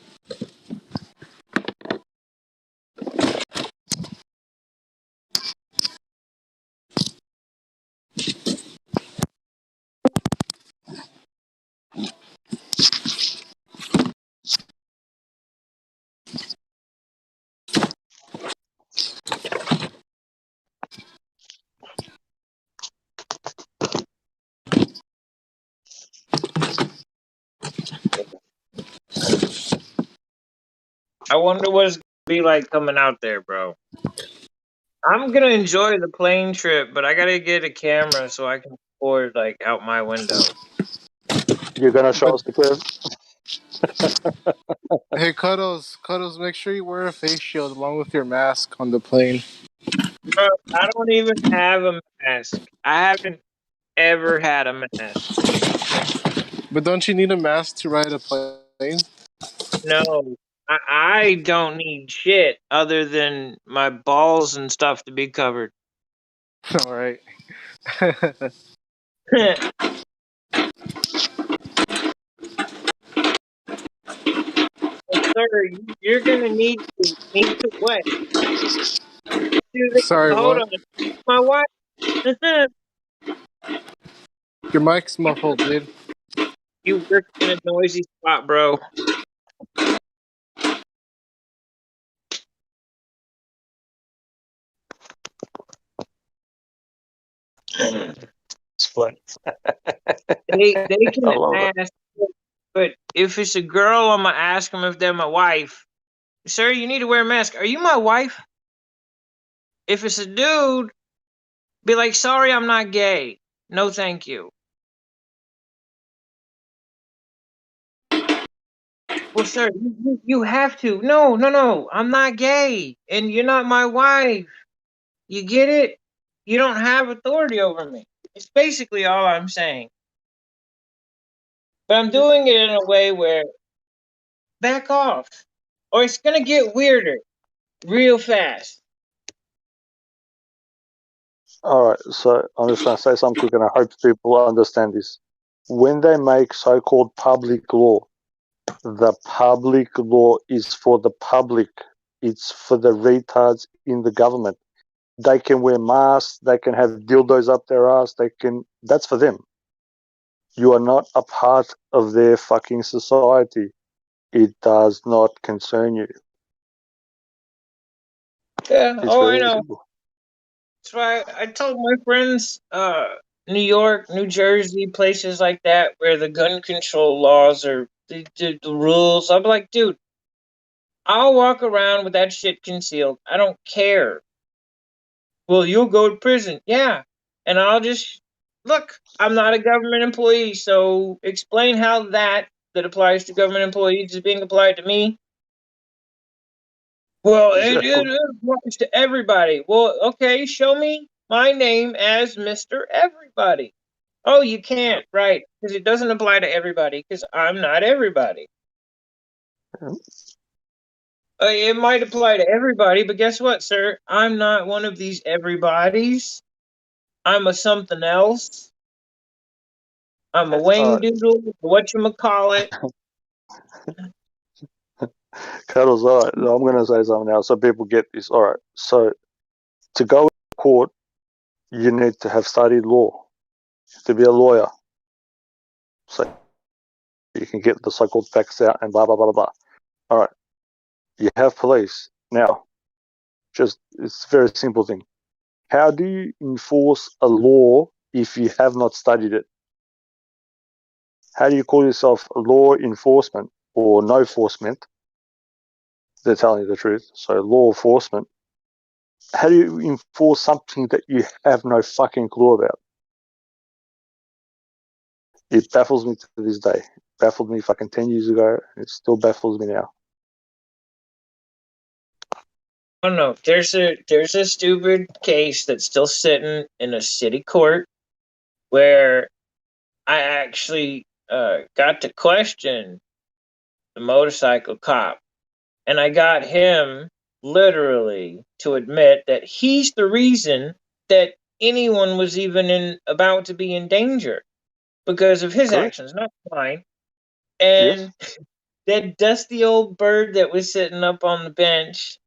I wonder what it's gonna be like coming out there, bro. I'm gonna enjoy the plane trip, but I gotta get a camera so I can record like out my window. You're gonna show us the curve. Hey, Cuddles, make sure you wear a face shield along with your mask on the plane. Bro, I don't even have a mask. I haven't ever had a mask. But don't you need a mask to ride a plane? No, I don't need shit other than my balls and stuff to be covered. All right. Sir, you're gonna need to what? Sorry, Hold what? on, my wife. Your mic's muffled, dude. You work in a noisy spot, bro. It's funny. They can I love it. ask, but if it's a girl, I'm gonna ask them if they're my wife. Sir, you need to wear a mask. Are you my wife? If it's a dude, be like, sorry, I'm not gay. No, thank you. Well, sir, you have to. No. I'm not gay, and you're not my wife. You get it? You don't have authority over me. It's basically all I'm saying. But I'm doing it in a way where back off, or it's gonna get weirder real fast. All right, so I'm just gonna say something quick, and I hope people understand this. When they make so-called public law, the public law is for the public. It's for the retards in the government. They can wear masks. They can have dildos up their ass. They can. That's for them. You are not a part of their fucking society. It does not concern you. Yeah. It's Oh, I very know. simple. That's why I told my friends, New York, New Jersey, places like that, where the gun control laws are the rules. I'm like, dude, I'll walk around with that shit concealed. I don't care. Well, you'll go to prison. Yeah. And I'll just look, I'm not a government employee, so explain how that applies to government employees is being applied to me. Well, it applies to everybody. Well, okay, show me my name as Mr. Everybody. Oh, you can't, right? Because it doesn't apply to everybody, because I'm not everybody. It might apply to everybody, but guess what, sir? I'm not one of these everybodies. I'm a something else. I'm a Wayne Doodle, whatchamacallit. Cuddles, all right. I'm going to say something now so people get this. All right. So to go to court, you need to have studied law, to be a lawyer. So you can get the so-called facts out and blah, blah, blah, blah, blah. All right. You have police. Now, it's a very simple thing. How do you enforce a law if you have not studied it? How do you call yourself law enforcement or no enforcement? They're telling you the truth. So law enforcement. How do you enforce something that you have no fucking clue about? It baffles me to this day. It baffled me fucking 10 years ago. It still baffles me now. Oh no, there's a stupid case that's still sitting in a city court where I actually got to question the motorcycle cop, and I got him literally to admit that he's the reason that anyone was even about to be in danger because of his Correct. actions, not mine. Yes. And that dusty old bird that was sitting up on the bench,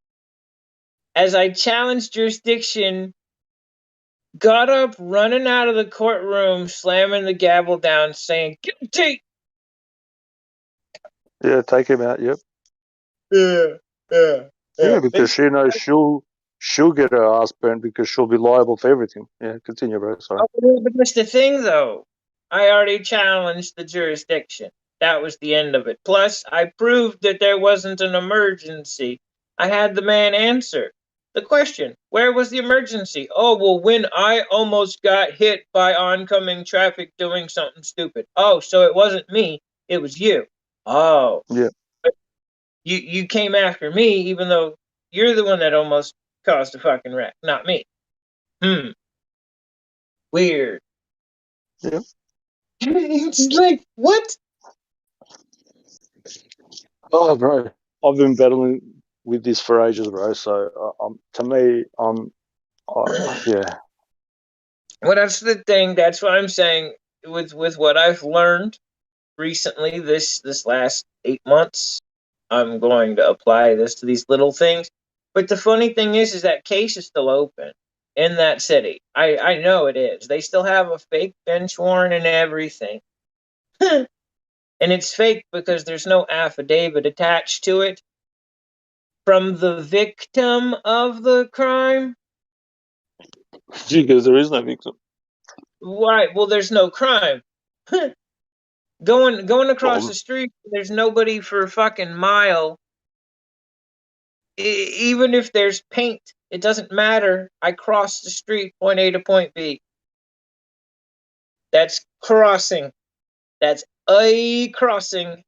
as I challenged jurisdiction, got up running out of the courtroom, slamming the gavel down, saying, "Guilty!" Yeah, take him out. Yep. Yeah, yeah, Yeah, yeah. because she knows she'll get her ass burnt because she'll be liable for everything. Yeah, continue, bro. Sorry. Oh, but that's the thing, though. I already challenged the jurisdiction. That was the end of it. Plus, I proved that there wasn't an emergency. I had the man answer the question, where was the emergency? Oh, well, when I almost got hit by oncoming traffic doing something stupid. Oh, so it wasn't me, it was you. Oh, Yeah. you came after me even though you're the one that almost caused a fucking wreck, not me. Weird. Yeah. It's like, what? Oh, bro, I've been battling with this for ages, bro. So, to me, yeah, Well, that's the thing. That's what I'm saying. With what I've learned recently, this last 8 months, I'm going to apply this to these little things. But the funny thing is that case is still open in that city. I know it is. They still have a fake bench warrant and everything, and it's fake because there's no affidavit attached to it from the victim of the crime. because there is no victim. Why? Well, there's no crime. Going across Well, the street, there's nobody for a fucking mile. Even if there's paint, it doesn't matter. I crossed the street, point A to point B. That's crossing. That's a crossing.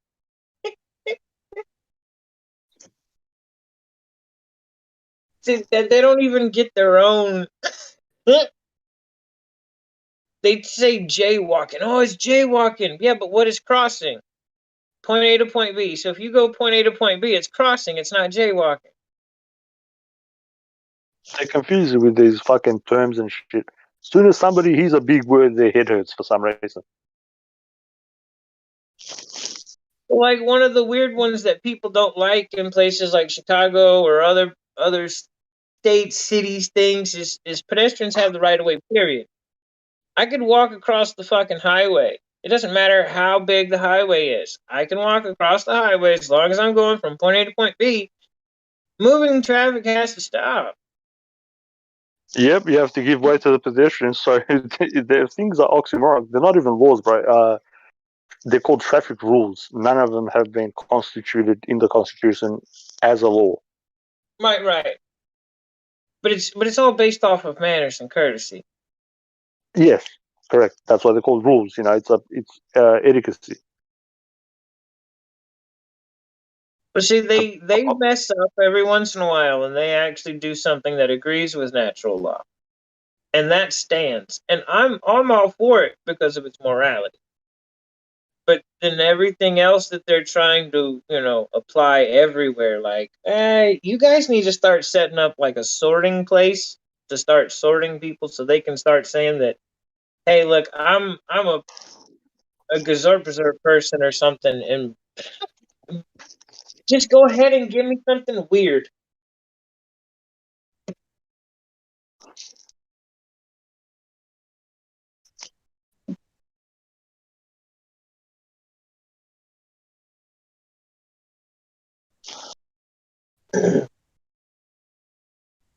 See, they don't even get their own. They say jaywalking. Oh, it's jaywalking. Yeah, but what is crossing? Point A to point B. So if you go point A to point B, it's crossing. It's not jaywalking. they confuse you with these fucking terms and shit. As soon as somebody hears a big word, their head hurts for some reason. Like one of the weird ones that people don't like in places like Chicago or other states, cities, things is pedestrians have the right of way. Period. I could walk across the fucking highway. It doesn't matter how big the highway is. I can walk across the highway as long as I'm going from point A to point B. Moving traffic has to stop. Yep, you have to give way to the pedestrians. So their things are oxymoron. They're not even laws, bro. They're called traffic rules. None of them have been constituted in the Constitution as a law. Right. But it's all based off of manners and courtesy. Yes, correct. That's why they're called rules. You know, it's etiquette. But see, they mess up every once in a while, and they actually do something that agrees with natural law, and that stands. And I'm all for it because of its morality. But then everything else that they're trying to, apply everywhere, like, hey, you guys need to start setting up like a sorting place to start sorting people, so they can start saying that, hey, look, I'm a Gazorpazor person or something, and just go ahead and give me something weird. I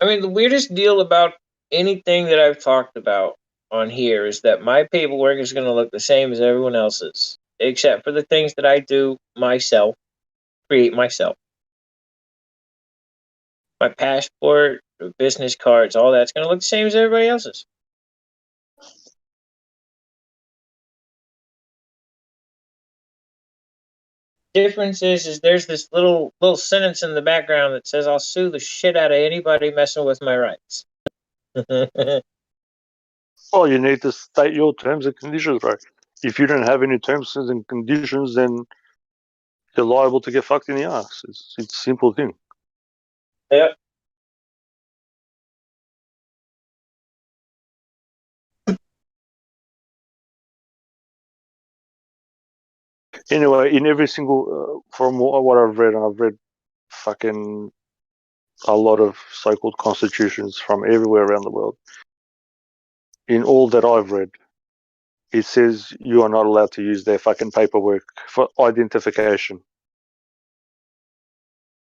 mean, the weirdest deal about anything that I've talked about on here is that my paperwork is going to look the same as everyone else's, except for the things that I do myself, create myself. My passport, business cards, all that's going to look the same as everybody else's. Difference is there's this little sentence in the background that says I'll sue the shit out of anybody messing with my rights. Well, you need to state your terms and conditions, right? If you don't have any terms and conditions, then you're liable to get fucked in the ass. It's a simple thing. Yep. Anyway, in every single, from what I've read, and I've read fucking a lot of so-called constitutions from everywhere around the world. In all that I've read, it says you are not allowed to use their fucking paperwork for identification.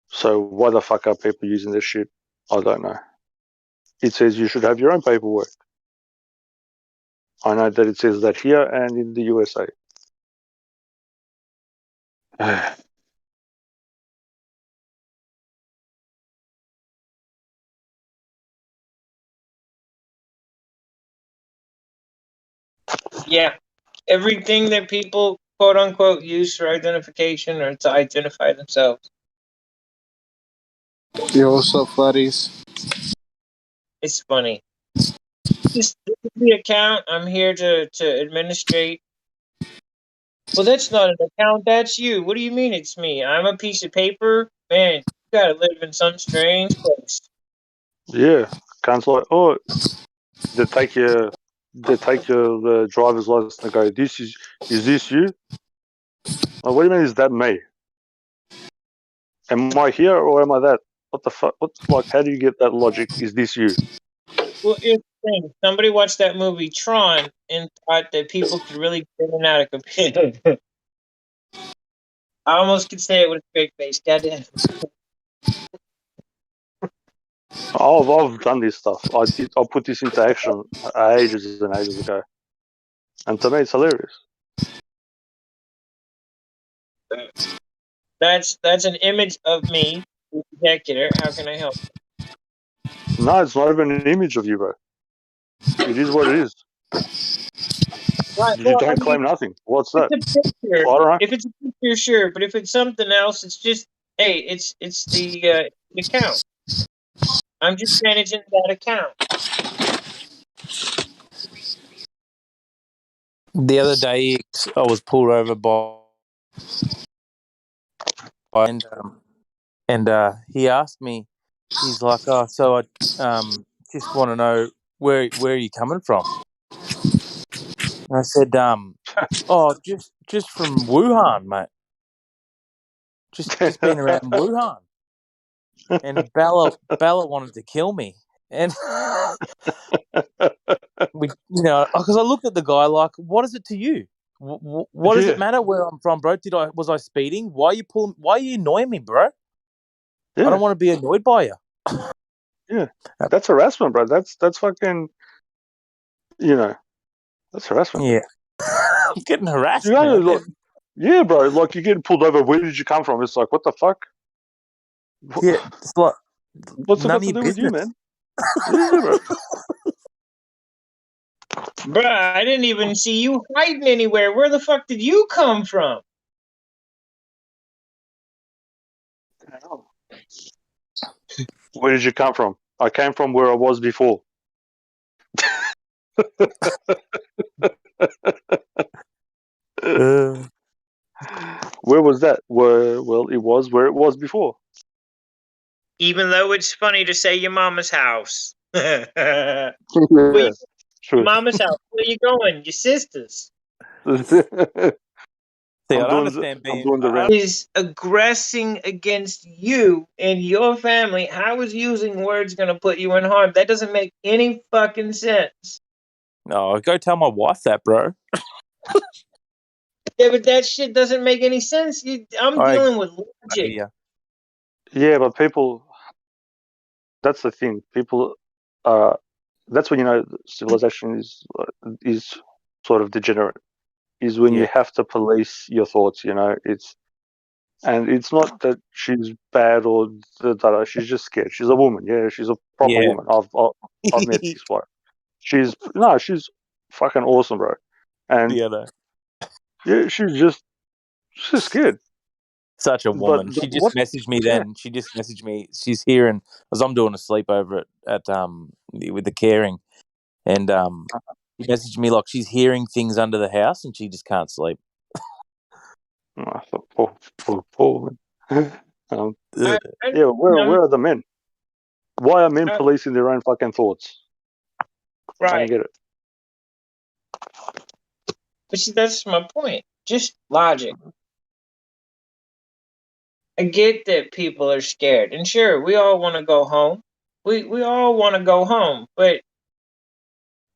So why the fuck are people using this shit? I don't know. It says you should have your own paperwork. I know that it says that here and in the USA. Yeah. Everything that people quote unquote use for identification or to identify themselves. Yo, what's up, Flatties? It's funny. This is the account I'm here to administrate. Well, that's not an account. That's you. What do you mean it's me? I'm a piece of paper? Man, you gotta live in some strange place. Yeah, can't like, oh, they take your the driver's license and go, this is this you? Oh, what do you mean? Is that me? Am I here or am I that? What the fuck? What, like, how do you get that logic? Is this you? Well, here's the thing. Somebody watched that movie Tron and thought that people could really get in and out of computer. I almost could say it with a straight face. Goddamn. I've done this stuff. I put this into action ages and ages ago, and to me, it's hilarious. That's an image of me, the executor. How can I help? No, it's not even an image of you, bro. It is what it is. Right. You Well, I don't mean, claim nothing. What's it's that? a picture. I don't know. If it's a picture, sure. But if it's something else, it's just hey, it's the account. I'm just managing that account. The other day, I was pulled over and he asked me, he's like, "Oh, so I just want to know where are you coming from?" And I said, "Oh, just from Wuhan, mate. Just been around Wuhan." And Bella wanted to kill me, and because I looked at the guy like, "What is it to you? What does it Yeah, matter where I'm from, bro? Was I speeding? Why are you annoying me, bro? I yeah, don't want to be annoyed by you." yeah. That's harassment, bro. That's fucking. That's harassment. Yeah, I'm getting harassed, You know, man. like, yeah, bro. Like you're getting pulled over. Where did you come from? It's like, what the fuck? Yeah, it's like What's it none got of to your do with you, business. man? Yeah, bro. Bruh, I didn't even see you hiding anywhere. Where the fuck did you come from? Where did you come from? I came from where I was before. Where was that? Well, it was where it was before. Even though it's funny to say your mama's house. Where Yeah, you, true. mama's house. Where you going? Your sister's. See, I I'm don't doing understand the round. Is aggressing against you and your family. How is using words going to put you in harm? That doesn't make any fucking sense. No, go tell my wife that, bro. Yeah, but that shit doesn't make any sense. I'm All right, dealing with logic. yeah. Yeah, but people. That's the thing. People are that's when you know civilization is sort of degenerate. Is when you have to police your thoughts. You know, it's not that she's bad or she's just scared. She's a woman. Yeah, she's a proper Yeah. woman. I've met this wife. She's fucking awesome, bro. And Yeah, no. yeah, she's scared. Such a But woman. She just what? messaged me Yeah. then. She just messaged me. She's here, and as I'm doing a sleepover at with the caring, and she messaged me like she's hearing things under the house and she just can't sleep. I thought, poor woman. I, Yeah, where I'm are the men? Why are men policing their own fucking thoughts? I don't right, get it. but see, that's my point. Just logic. I get that people are scared, and sure, we all want to go home. We all want to go home, but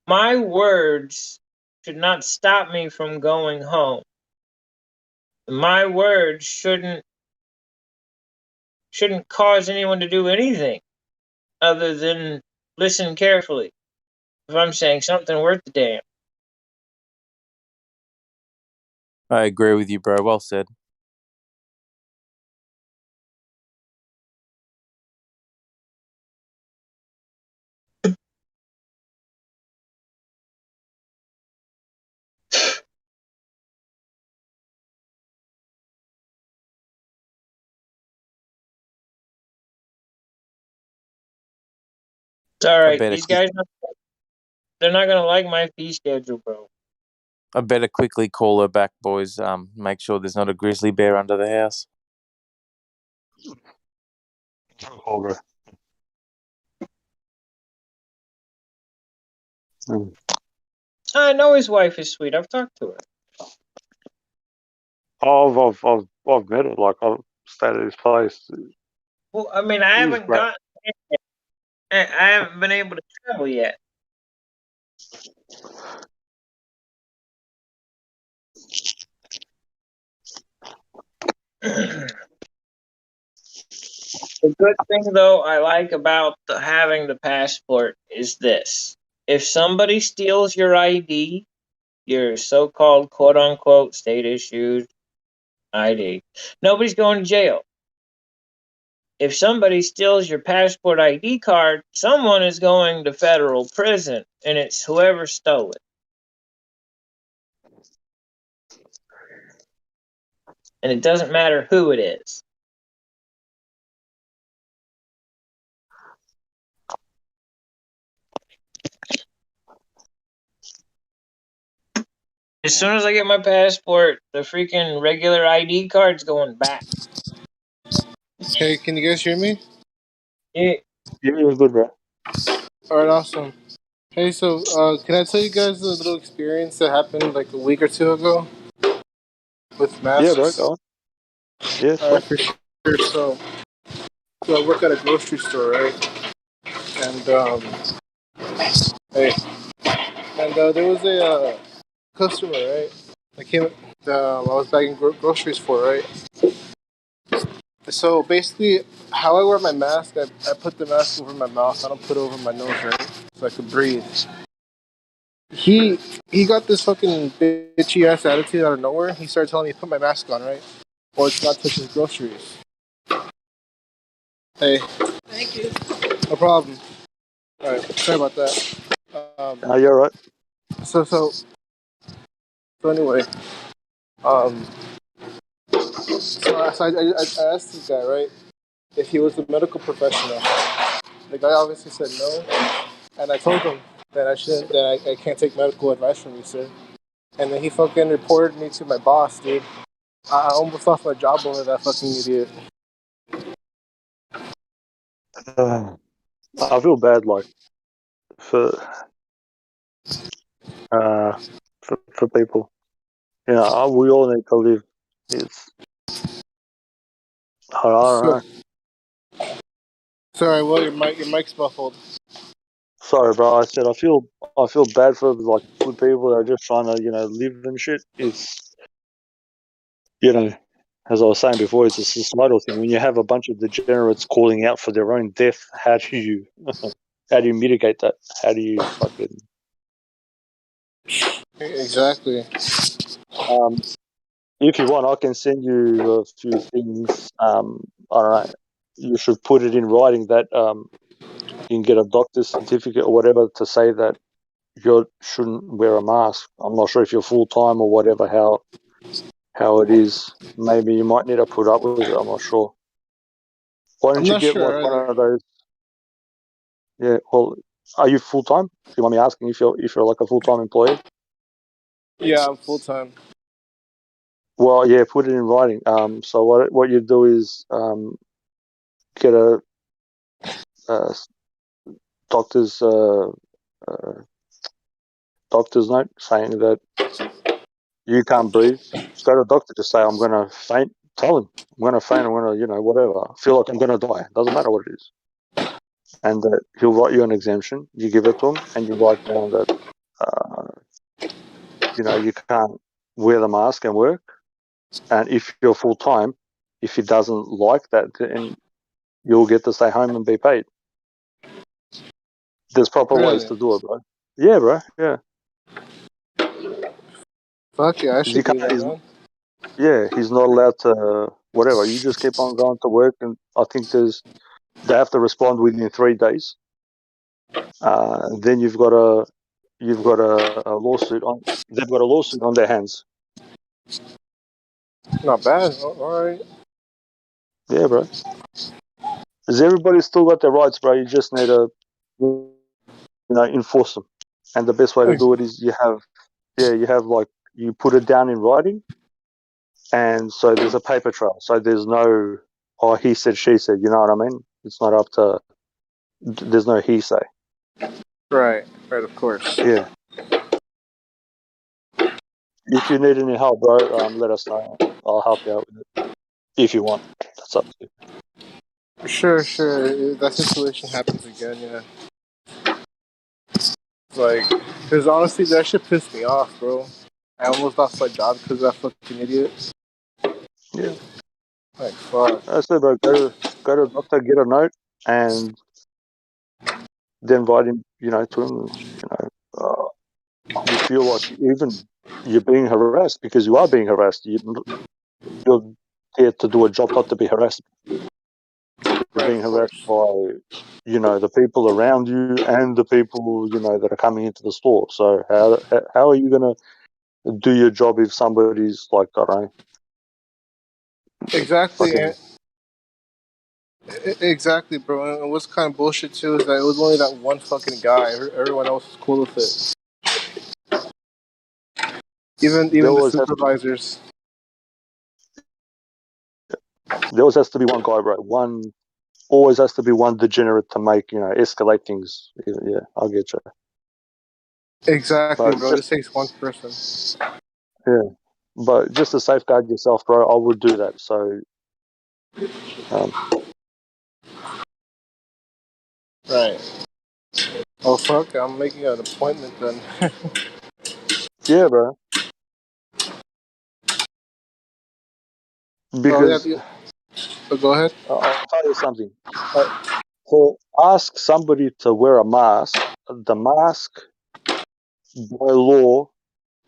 my words should not stop me from going home. My words shouldn't cause anyone to do anything other than listen carefully. If I'm saying something worth the damn. I agree with you, bro. Well said. It's all I right. better These guys, they're not gonna like my fee schedule, bro. I better quickly call her back, boys. Make sure there's not a grizzly bear under the house. Over. I know his wife is sweet. I've talked to her. I've met her. Like I've stayed at his place. Well, I mean, I He's haven't great. gotten. I haven't been able to travel yet. The good thing, though, I like about having the passport is this: if somebody steals your ID, your so-called quote-unquote state-issued ID, nobody's going to jail. If somebody steals your passport ID card, someone is going to federal prison, and it's whoever stole it. And it doesn't matter who it is. As soon as I get my passport, the freaking regular ID card's going back. Hey, can you guys hear me? Yeah. Yeah, it was good, bro. Alright, awesome. Hey, so can I tell you guys a little experience that happened like a week or two ago with Yeah, bro. masks? Go on. Yeah, Alright, sweet. for sure. So I work at a grocery store, right? And hey, and there was a customer, right? I came, I was bagging groceries for, right? So basically, how I wear my mask, I put the mask over my mouth. I don't put it over my nose, right? So I could breathe. He he got this fucking bitchy ass attitude out of nowhere. He started telling me to put my mask on, right? Or to not touch his groceries. Hey. Thank you. No problem. Alright, sorry about that. You're right. So anyway, um, I asked this guy, right, if he was a medical professional. The guy obviously said no, and I told him that I can't take medical advice from you, sir. And then he fucking reported me to my boss, dude. I almost lost my job over that fucking idiot. I feel bad, like for uh for people. You know, we all need to live. It's I don't So, know. sorry, well, your mic's muffled. Sorry, bro. I said I feel bad for like for people that are just trying to live and shit. It's as I was saying before, it's a societal thing. When you have a bunch of degenerates calling out for their own death, how do you how do you mitigate that? How do you fucking Exactly. If you want, I can send you a few things. I don't know. You should put it in writing that you can get a doctor's certificate or whatever to say that you shouldn't wear a mask. I'm not sure if you're full time or whatever. How it is. Maybe you might need to put up with it. I'm not sure. Why I'm don't you not get sure like one either. of those? Yeah. Well, are you full time? If you mind me asking, if you're like a full time employee. Yeah, I'm full time. Well, yeah, put it in writing. So what you do is get a doctor's doctor's note saying that you can't breathe. Just go to the doctor. Just say I'm going to faint. Tell him I'm going to faint. I'm going to whatever. I feel like I'm going to die. Doesn't matter what it is. And he'll write you an exemption. You give it to him, and you write down that you can't wear the mask and work. And if you're full time, if he doesn't like that, then you'll get to stay home and be paid. There's proper ways Really? to do it, bro. Yeah, bro. Yeah. Fuck yeah, I You should do can't. that, man. Yeah, he's not allowed to whatever. You just keep on going to work, and I think they have to respond within 3 days. Then you've got a lawsuit on. They've got a lawsuit on their hands. Not bad. All right. Yeah, bro. Because everybody's still got their rights, bro. You just need to enforce them. And the best way to do it is you have like you put it down in writing, and so there's a paper trail. So there's no he said, she said. You know what I mean? It's not up to. There's no he say. Right. Right. Of course. Yeah. If you need any help, bro, let us know. I'll help you out with it if you want. That's up to you. Sure. Sure. If that situation happens again, yeah. Like, because honestly, that shit pissed me off, bro. I almost lost my job because of that fucking idiot. Yeah. Like, fuck. I said, bro, go to the doctor, get a note, and then write him, to him, you feel like even you're being harassed because you are being harassed. You're there to do a job, not to be harassed. You're Right. being Of harassed course. by, the people around you and the people, that are coming into the store. So how are you going to do your job if somebody's like, I don't know, Exactly. fucking. Exactly, bro. And what's kind of bullshit too is that it was only that one fucking guy. Everyone else was cool with it. There Even the always has to supervisors. be one guy, bro. Always has to be one degenerate to make escalate things. Yeah, I'll get you. Exactly, But bro. It just just takes one person. yeah, but just to safeguard yourself, bro, I would do that. So, Right. Oh fuck! I'm making an appointment then. yeah, bro. Oh yeah. Because Go ahead. I'll tell you something. To ask somebody to wear a mask, the mask by law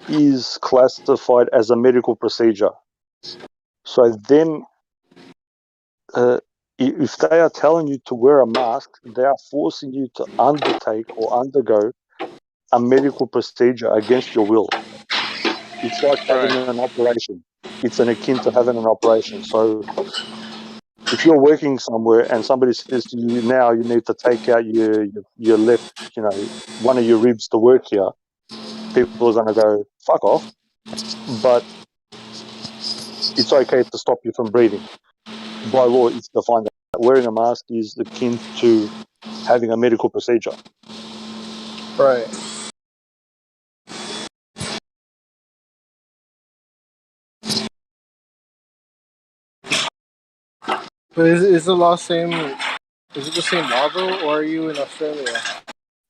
is classified as a medical procedure. So then, if they are telling you to wear a mask, they are forcing you to undertake or undergo a medical procedure against your will. It's like having Right. an operation. It's an akin to having an operation. So if you're working somewhere and somebody says to you, now you need to take out your left, one of your ribs to work here, people are going to go, fuck off. But it's okay to stop you from breathing. By law, it's defined that wearing a mask is akin to having a medical procedure. Right. But is the law same? Is it the same law though, or are you in Australia?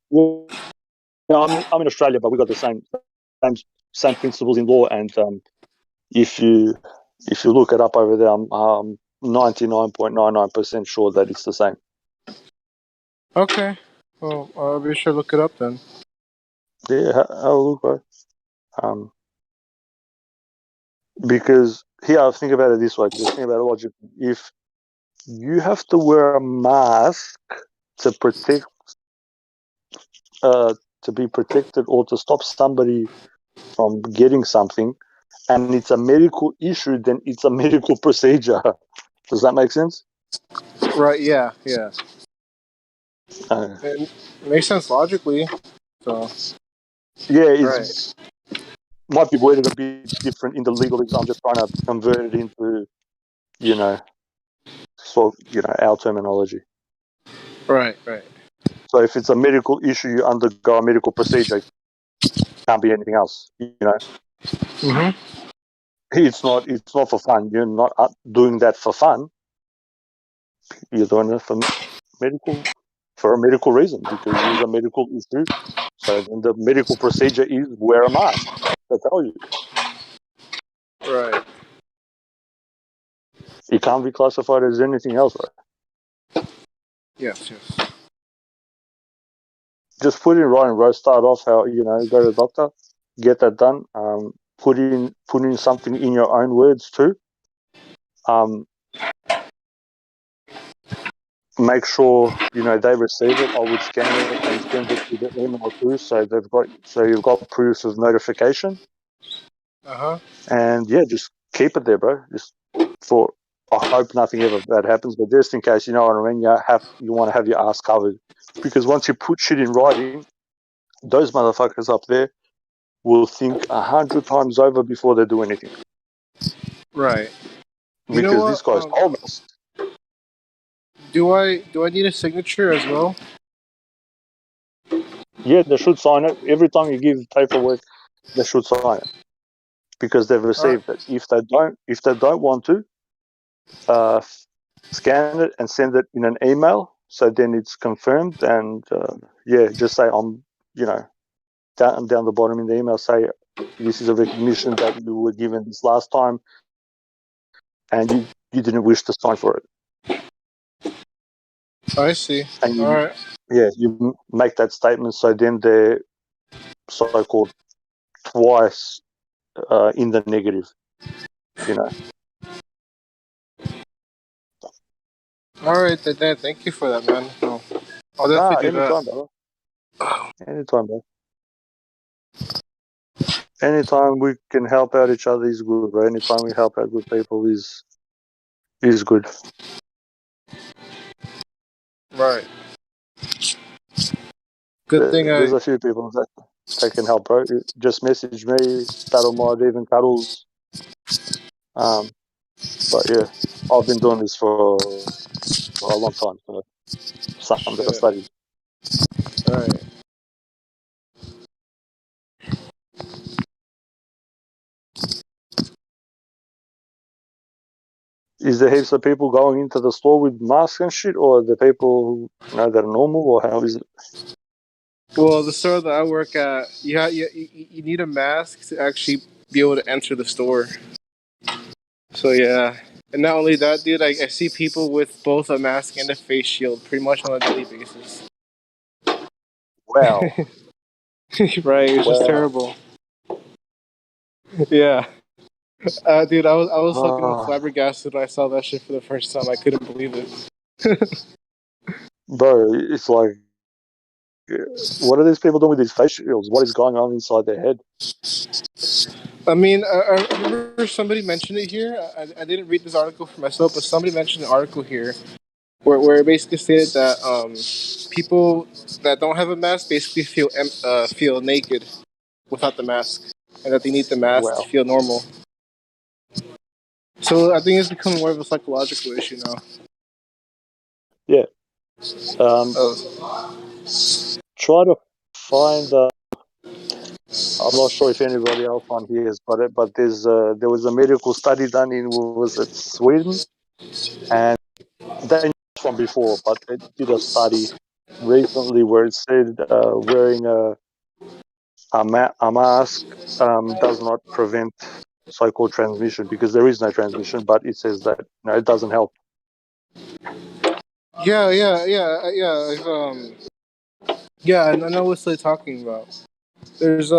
Well, I'm in Australia, but we got the same principles in law. And if you look it up over there, I'm 99.99% sure that it's the same. Okay. Well, I'll be sure to look it up then. Yeah, I'll look, bro. Because here, think about it this way. Just think about it logically. If you have to wear a mask to protect, to be protected, or to stop somebody from getting something, and it's a medical issue, then it's a medical procedure. Does that make sense? Right? Yeah. Yeah. Uh, It makes sense logically. So. yeah, it's Right. might be worded a bit different in the legalese. I'm just trying to convert it into, our terminology. Right. Right. So if it's a medical issue, you undergo a medical procedure. It can't be anything else. Mhm. It's not for fun. You're not doing that for fun. You're doing it for a medical reason, because it is a medical issue. So then the medical procedure is wear a mask. They tell you Right. it can't be classified as anything else, right? Yes. Yes. Just put in writing, right? Start off how go to the doctor, get that done. Put in something in your own words too. Make sure they receive it. I would scan it and send it to the email too, so you've got proof of notification. And yeah, just keep it there, bro. Just for I hope nothing ever bad happens, but just in case, you know what I mean. You want to have your ass covered, because once you put shit in writing, those motherfuckers up there will think 100 times over before they do anything. Right. You know Because what? these guys told us. Do I need a signature as well? Yeah, they should sign it every time you give paperwork. They should sign it because they've received it. If they don't want to, scan it and send it in an email. So then it's confirmed, and just say down the bottom in the email, say this is a recognition that you were given this last time, and you didn't wish to sign for it. I see. And All right. you make that statement. So then they're so-called twice in the negative. All right, then. Thank you for that, man. No, I'll definitely do that. Anytime, brother. Anytime, bro. Anytime we can help out each other is good, bro. Anytime we help out good people is good. Right. Good thing There's a few people that can help, bro. Just message me, Battle Mod, even Cuddles. But yeah, I've been doing this for a long time. So something that I studied. All right. Is there heaps of people going into the store with masks and shit, or the people who that are normal, or how is it? Well, the store that I work at, you need a mask to actually be able to enter the store. So yeah, and not only that, dude, I see people with both a mask and a face shield pretty much on a daily basis. Wow. Right, it's just terrible. Yeah. Dude, I was fucking flabbergasted when I saw that shit for the first time. I couldn't believe it. Bro, it's like, what are these people doing with these face shields? What is going on inside their head? I mean, I remember somebody mentioned it here. I didn't read this article for myself, but somebody mentioned an article here where it basically stated that people that don't have a mask basically feel naked without the mask, and that they need the mask to feel normal. So I think it's becoming more of a psychological issue now. Yeah. Try to find. I'm not sure if anybody else on here has got it, but there was a medical study done in Sweden, and they knew from before, but they did a study recently where it said wearing a mask does not prevent so-called transmission, because there is no transmission, but it says that it doesn't help. Yeah. Yeah, I know what they're talking about. There's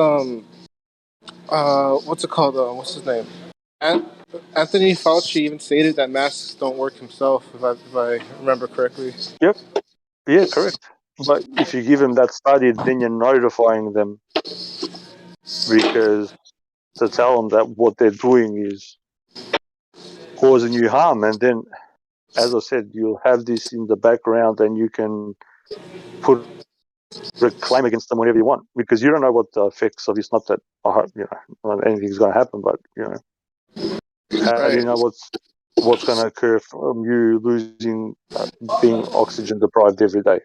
what's it called? What's his name? An- Anthony Fauci even stated that masks don't work himself, if I remember correctly. Yep. Yeah, correct. But if you give them that study, then you're notifying them because to tell them that what they're doing is causing you harm, and then, as I said, you'll have this in the background, and you can put a claim against them whenever you want because you don't know what the effects of it's not that not anything's going to happen, but how do you Right. know what's going to occur from you losing being oxygen deprived every day?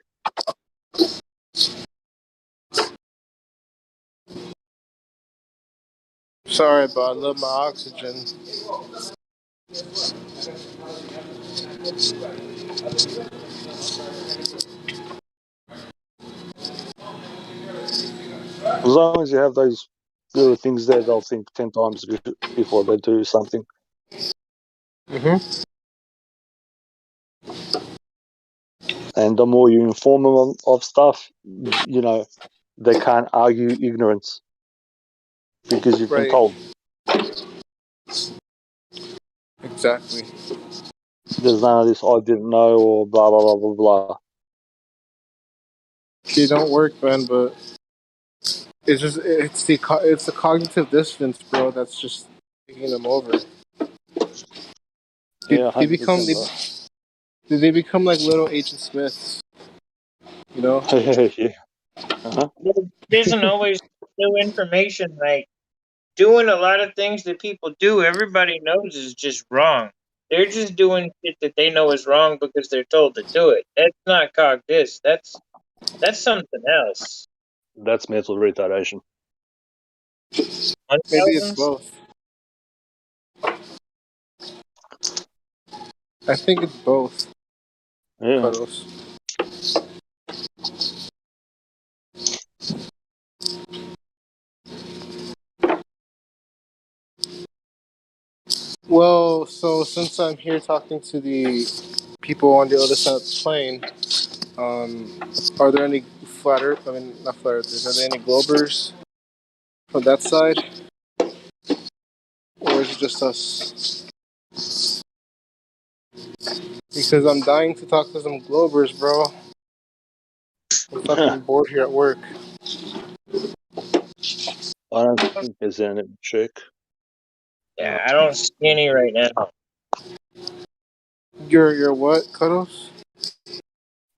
Sorry, but I love my oxygen. As long as you have those little things there, they'll think 10 times before they do something. Mm-hmm. And the more you inform them of stuff, they can't argue ignorance because you've been Right. told. Exactly. There's none of this, I didn't know, or blah, blah, blah, blah, blah. They don't work, man, but it's the cognitive dissonance, bro. That's just taking them over. Yeah, They 100%, bro. they become like little Agent Smiths, you know? Yeah. Uh-huh. There isn't always new information. Like doing a lot of things that people do, everybody knows is just wrong. They're just doing shit that they know is wrong because they're told to do it. That's not cognition. That's something else. That's mental retardation. Maybe it's both. I think it's both. Yeah. Cuddles. Well, so since I'm here talking to the people on the other side of the plane, are there any flat earth? I mean, not flat earthers. Are there any globers from that side, or is it just us? Because I'm dying to talk to some globers, bro. I'm fucking bored here at work. I don't think there's any check. Yeah, I don't see any right now. You're what, Cuddles?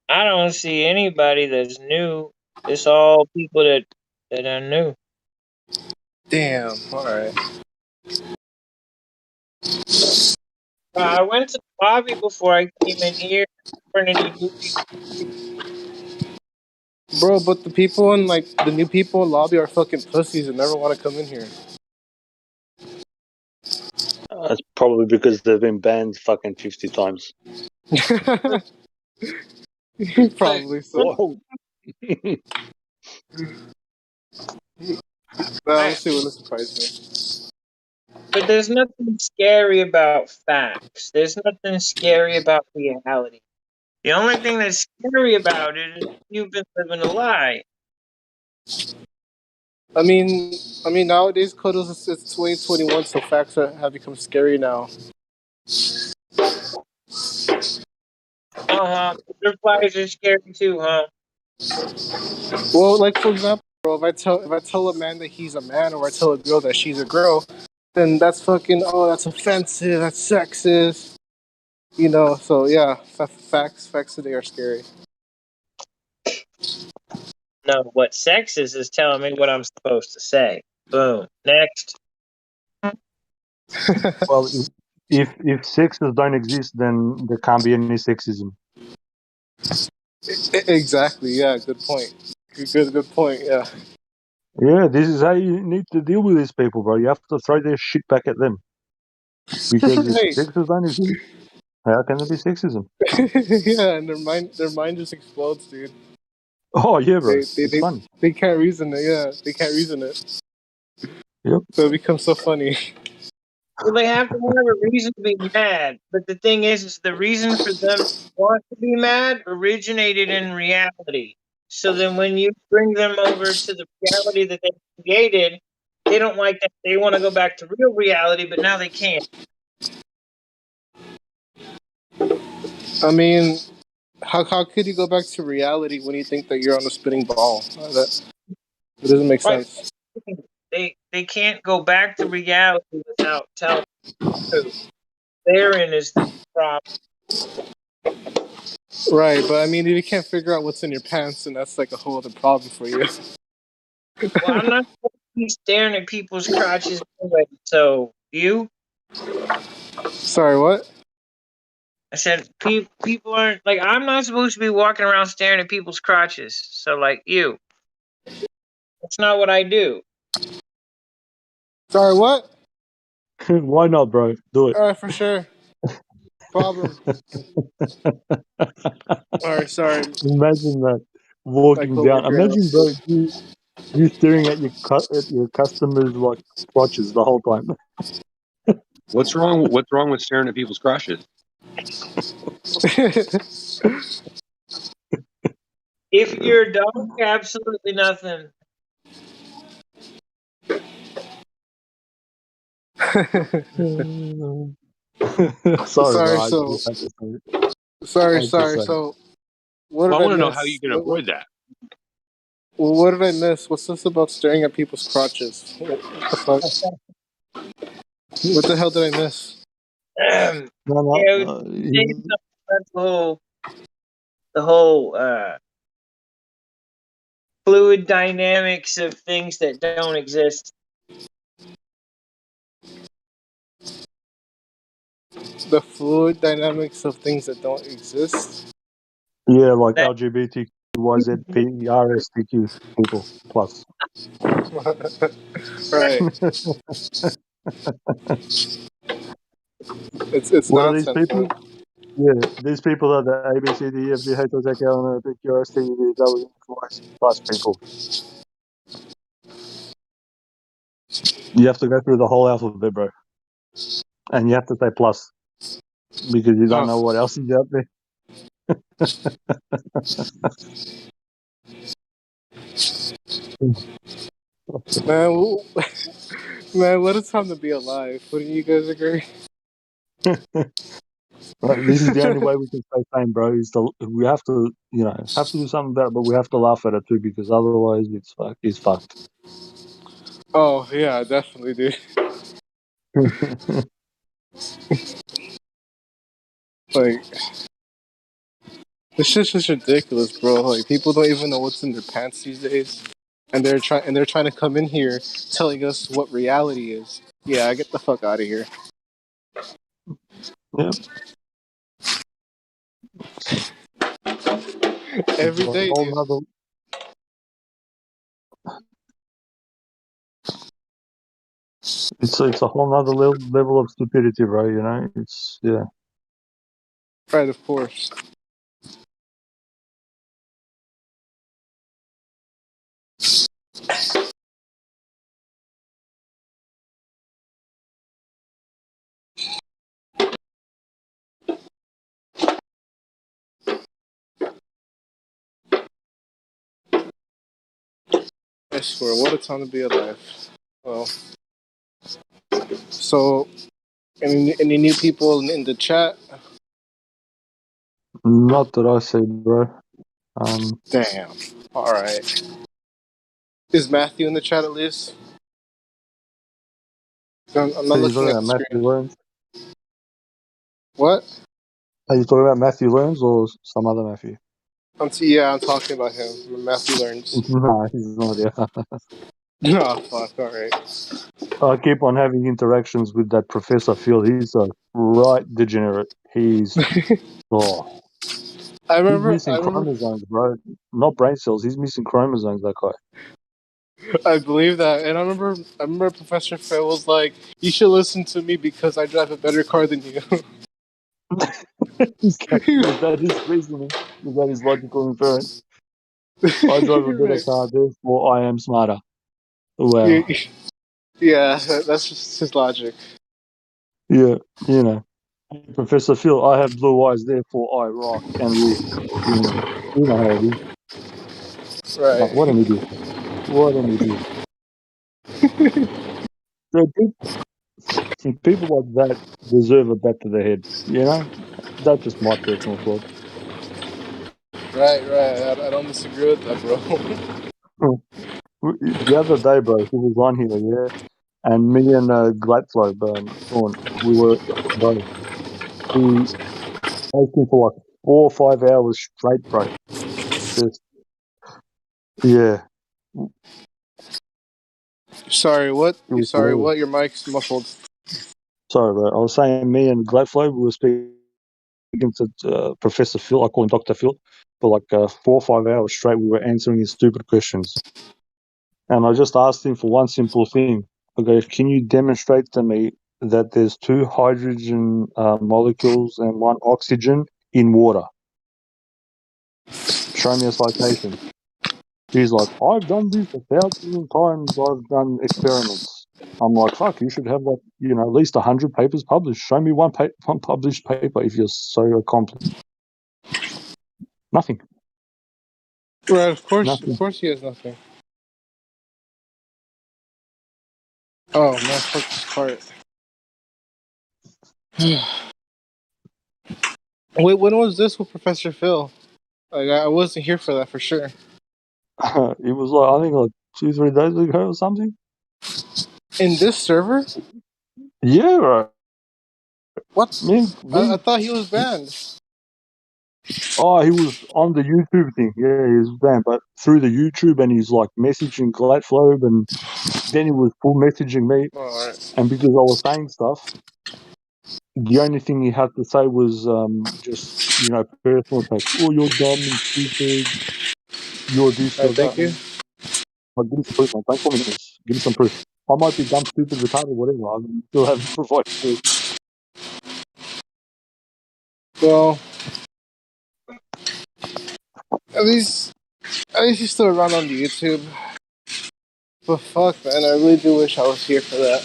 I don't see anybody that's new. It's all people that are new. Damn. All right. I went to the lobby before I came in here. There weren't any new people. Bro, but the people in like the new people in lobby are fucking pussies and never want to come in here. It's probably because they've been banned fucking 50 times. Probably so. Whoa. That honestly wouldn't surprise me. But there's nothing scary about facts. There's nothing scary about reality. The only thing that's scary about it is you've been living a lie. I mean, nowadays, Cuddles, it's 2021, so facts have become scary now. Butterflies are scary too, huh? Well, like for example, bro, if I tell a man that he's a man, or I tell a girl that she's a girl, then that's fucking that's offensive, that's sexist, you know. So yeah, facts today are scary. No, what sex is telling me what I'm supposed to say. Boom. Next. Well, if sexes don't exist, then there can't be any sexism. Exactly. Yeah. Good point. Good point. Yeah. Yeah, this is how you need to deal with these people, bro. You have to throw their shit back at them. Because if Right. sexes don't exist, how can there be sexism? Yeah, and their mind just explodes, dude. Oh yeah, bro. They It's fun. they can't reason it. Yeah, they can't reason it. Yep. So it becomes so funny. Well, they have to have a reason to be mad. But the thing is the reason for them to want to be mad originated in reality. So then when you bring them over to the reality that they created, they don't like that. They want to go back to real reality, but now they can't. I mean, how could you go back to reality when you think that you're on a spinning ball? It doesn't make Right. sense. They can't go back to reality without telling the truth. Therein is the problem. Right, but I mean, if you can't figure out what's in your pants, then that's like a whole other problem for you. Well, I'm not supposed to be staring at people's crotches anyway, so you? Sorry, what? I said people aren't, like, I'm not supposed to be walking around staring at people's crotches, so, like, you. That's not what I do. Sorry, what? Why not, bro? Do it. All right, for sure. Problem. All right, sorry. Imagine that My walking down. coworker. Imagine, bro, you staring at your customers like crotches the whole time. What's wrong with staring at people's crotches? If you're a dog, absolutely nothing. Sorry, bro. Sorry, I so just had to say it. I sorry, had to sorry. say it. So, what Well, did I I want to know how you miss? can avoid that. What did I miss? What's this about staring at people's crotches? What the fuck? What the hell did I miss? No, Yeah, we no. say something about the whole fluid dynamics of things that don't exist. The fluid dynamics of things that don't exist. Yeah, like That LGBTQYZP, RSTQ people plus. Right. It's What are these nonsense, people? man. Yeah, these people are the A, B, C, D, E, F, G, H, I, J, K, L, M, N, O, P, Q, R, S, T, U, V, W, X, Y, Z plus people. You have to go through the whole alphabet, bro. And you have to say plus because you don't Oh, know what else is out there. man, man, what a time to be alive. Wouldn't you guys agree? Right, this is the only way we can stay sane, bro. We have to, have to do something about it, but we have to laugh at it too because otherwise it's fucked. Oh yeah, definitely, dude. Like, this shit's just ridiculous, bro. Like, people don't even know what's in their pants these days, and they're trying to come in here telling us what reality is. Yeah, get the fuck out of here. Yeah, Every it's a day, whole dude. nother. It's a whole nother level of stupidity, bro. It's yeah. Right, of course. I swear, what a time to be alive. Well, so any new people in the chat? Not that I see, bro. Damn. All right. Is Matthew in the chat at least? I'm So not you're looking talking at about the Matthew screen. Learns? What? Are you talking about Matthew Learns or some other Matthew? I'm talking about him. Matthew Learns. No, he's not. Yeah. Oh, fuck. All right. I keep on having interactions with that Professor Phil. He's a right degenerate. He's I he's remember. missing chromosomes, bro. Not brain cells. He's missing chromosomes. That guy. I believe that, and I remember Professor Phil was like, "You should listen to me because I drive a better car than you." Is that his reasoning? Is that his logical inference? I drive a better Right. car, therefore I am smarter. Wow. Yeah, that's just his logic. Yeah, Professor Phil, I have blue eyes, therefore I rock and rip. You know how it is. Oh, Right. what an idiot! What an idiot! So people like that deserve a bat to the head. You know, that's just my personal thought. Right. I don't disagree with that, bro. The other day, bro, he was on here, yeah, and me and Glatflow, Sean, we were, bro, he asked me for like 4 or 5 hours straight, bro. Just, yeah, Sorry, what? it You was sorry, hilarious. what? Your mic's muffled. Sorry, bro. I was saying me and Glatflow, we were speaking to Professor Phil, I call him Dr. Phil, for like 4 or 5 hours straight. We were answering his stupid questions. And I just asked him for one simple thing. Okay, can you demonstrate to me that there's 2 hydrogen molecules and 1 oxygen in water? Show me a citation. He's like, I've done this 1,000 times. I've done experiments. I'm like, fuck, you should have like, at least 100 papers published. Show me one published paper if you're so accomplished. Nothing. Right. Of Nothing. course, he has nothing. Oh man, fuck this part. Wait, when was this with Professor Phil? Like, I wasn't here for that for sure. It was like, I think like 2, 3 days ago or something. In this server? Yeah, right. What? I thought he was banned. Oh, he was on the YouTube thing. Yeah, he was banned, but through the YouTube, and he's like messaging Glatflobe, and then he was full messaging me. Oh, alright. And because I was saying stuff, the only thing he had to say was just personal attacks. Oh, you're dumb and stupid. You're this, you're Alright, that. thank you. Like, give me some proof, man. Don't call me names. Give me some proof. I might be dumb, stupid, retarded, whatever. I still haven't provided proof. Well, at least he's still around on the YouTube. But fuck, man, I really do wish I was here for that.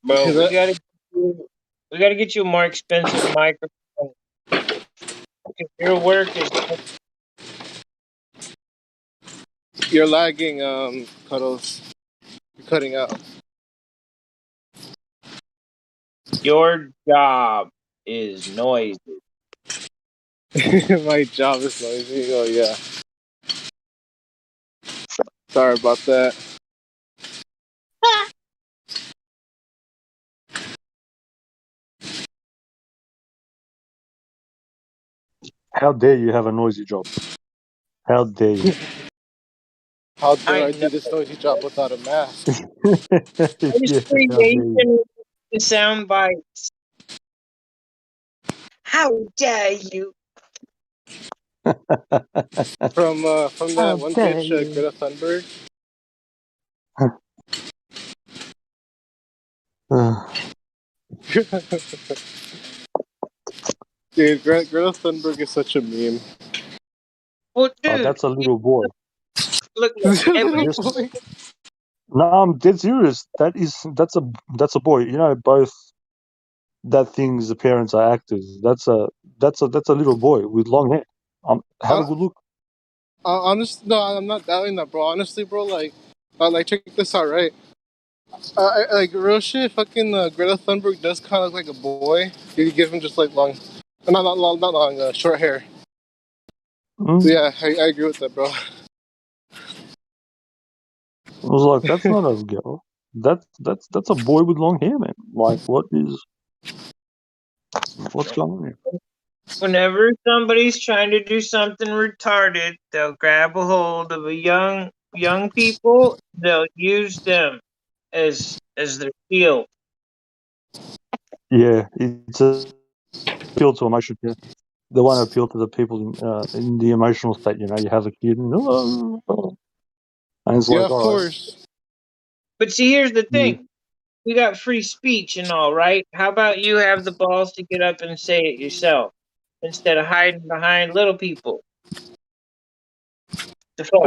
Bro, Because we gotta get you a more expensive microphone. Because your work is you're lagging, Cuddles. You're cutting out. your job is noisy. My job is noisy. Oh, yeah. Sorry about that. How dare you have a noisy job? How dare you? How dare I know. do this noisy job without a mask? There's Yeah, how dare you? creation the sound bites. How dare you? From that How one dare bitch, you? Greta Thunberg. Dude, Greta Thunberg is such a meme. Well, Oh, dude, that's a little boy. look, every Just no, I'm dead serious. That's a boy. Both that thing's parents are actors. That's a little boy with long hair. Have a good look. No, I'm not doubting that, bro. Honestly, bro, like check this out, right? Like real shit, fucking Greta Thunberg does kind of look like a boy. You give him just like long, not long, short hair. So yeah, I agree with that, bro. I was like, that's not a girl. That's a boy with long hair, man. Like, what's going on here? whenever somebody's trying to do something retarded, they'll grab a hold of a young people. They'll use them as their shield. Yeah, it's a appeal to emotion. Yeah, they want to appeal to the people in the emotional state. You have a kid, and it's Yeah, like, of all right. course. But see, here's the Yeah. thing: we got free speech and all, right? How about you have the balls to get up and say it yourself instead of hiding behind little people? The fuck?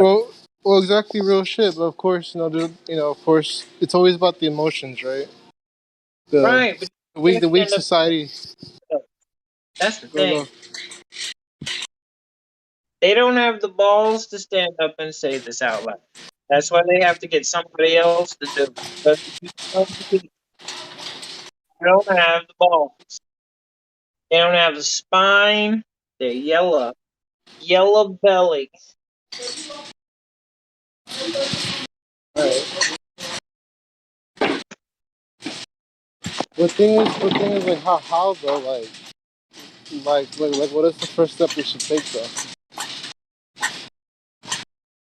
Well, exactly, real shit. But of course, of course, it's always about the emotions, right? Right, but you're The gonna weak stand up. society. That's the Go thing. go. They don't have the balls to stand up and say this out loud. That's why they have to get somebody else to do it. But they don't have the balls. They don't have the spine. They're yellow. Yellow belly. Alright. The thing is, like, how though, like, what is the first step we should take though?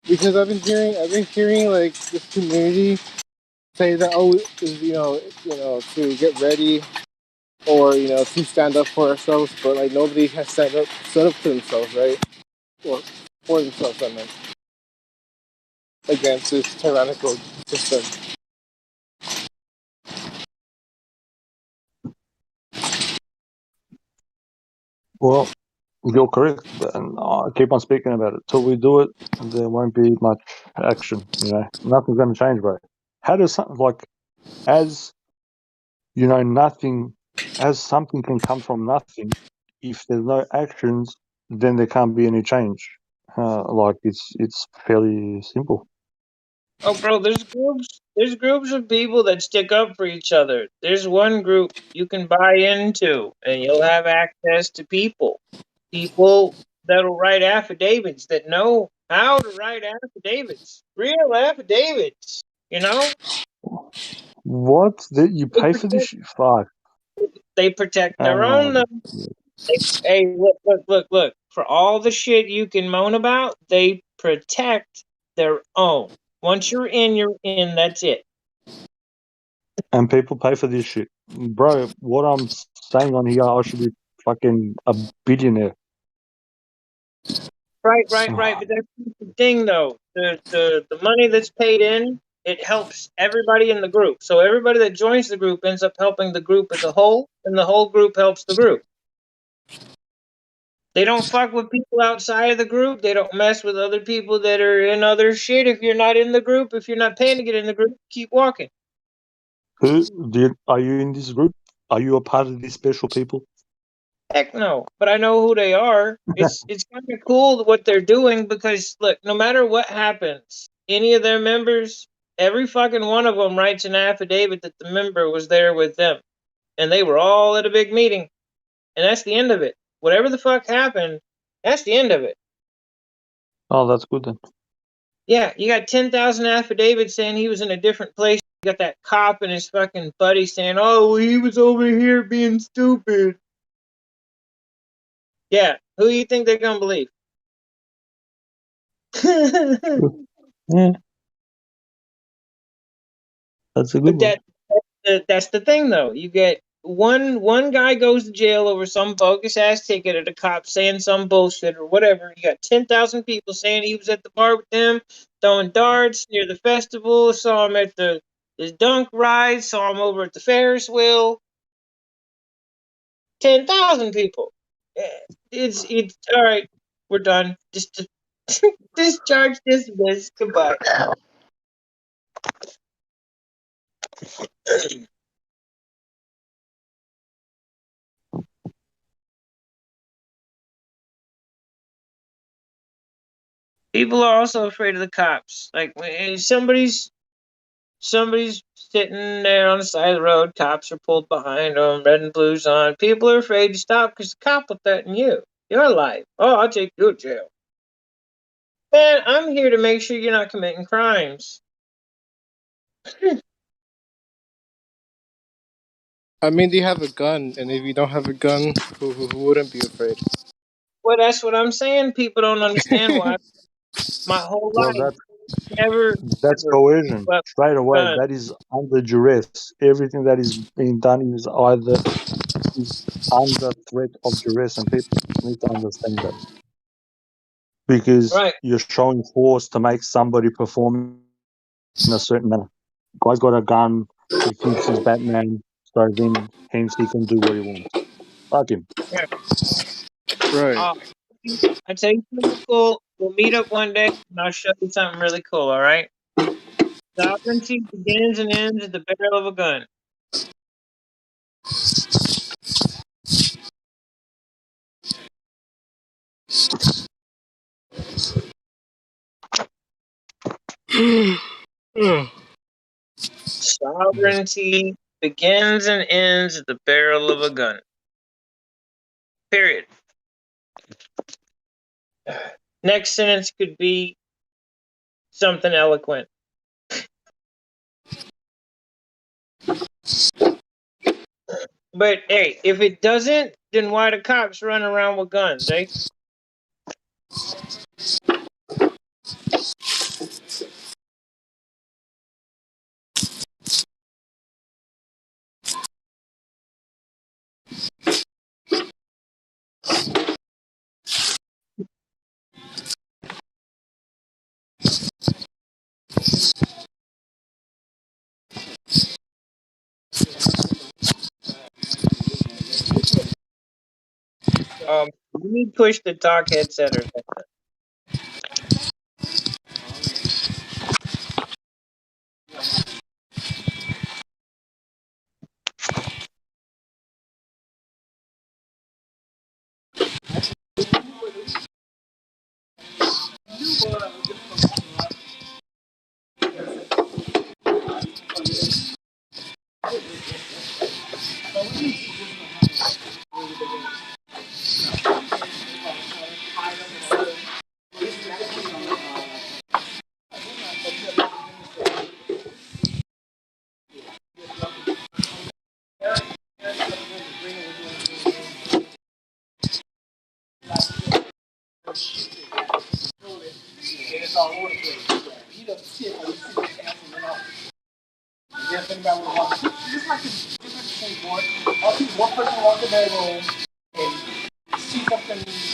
Because I've been hearing like this community say that, oh, to get ready, or to stand up for ourselves, but like nobody has stood up for themselves, right? Or for themselves, I meant, against this tyrannical system. Well, you're correct, and I keep on speaking about it. Till we do it, there won't be much action. Nothing's going to change, bro. How does something like, as nothing, as something can come from nothing, if there's no actions, then there can't be any change. Like it's fairly simple. Oh, bro, there's groups of people that stick up for each other. There's one group you can buy into, and you'll have access to people that'll write affidavits, that know how to write affidavits, real affidavits. What? That you pay for this shit? Fuck. They protect their own. Hey, look. For all the shit you can moan about, they protect their own. Once you're in, you're in. That's it. And people pay for this shit, bro. What I'm saying on here, I should be fucking a billionaire. Right. But that's the thing, though. The money that's paid in, it helps everybody in the group. So everybody that joins the group ends up helping the group as a whole, and the whole group helps the group. They don't fuck with people outside of the group. They don't mess with other people that are in other shit. If you're not in the group, if you're not paying to get in the group, keep walking. Are you in this group? Are you a part of these special people? Heck no, but I know who they are. It's kind of cool what they're doing, because look, no matter what happens, any of their members, every fucking one of them writes an affidavit that the member was there with them, and they were all at a big meeting, and that's the end of it. Whatever the fuck happened, that's the end of it. Oh, that's good then. Yeah, you got 10,000 affidavits saying he was in a different place. You got that cop and his fucking buddy saying, "Oh, well, he was over here being stupid." Yeah, who do you think they're gonna believe? Yeah, that's a good But one. that's the thing, though. You get one guy goes to jail over some bogus ass ticket at a cop saying some bullshit or whatever. You got 10,000 people saying he was at the bar with them, throwing darts near the festival. Saw him at his dunk ride. Saw him over at the Ferris wheel. 10,000 people. It's all right. We're done. Just discharge this. Goodbye. People are also afraid of the cops. Like when somebody's sitting there on the side of the road, cops are pulled behind them, red and blues on. People are afraid to stop because the cop will threaten your life. Oh, I'll take you to jail. Man, I'm here to make sure you're not committing crimes. I mean, they have a gun, and if you don't have a gun, who wouldn't be afraid? Well, that's what I'm saying. People don't understand why. My whole Well, life, never. coercion Well, straight away. That is under duress. Everything that is being done is under threat of duress, and people need to understand that, because you're showing force to make somebody perform in a certain manner. Guy's got a gun. He thinks he's Batman, so then hence he can do what he wants. Fuck him. Yeah. Right. I tell you something cool. We'll meet up one day, and I'll show you something really cool. All right. Sovereignty begins and ends at the barrel of a gun. Sovereignty begins and ends at the barrel of a gun. Period. Next sentence could be something eloquent. But hey, if it doesn't, then why the cops run around with guns, eh? Let me push the talk headset or something.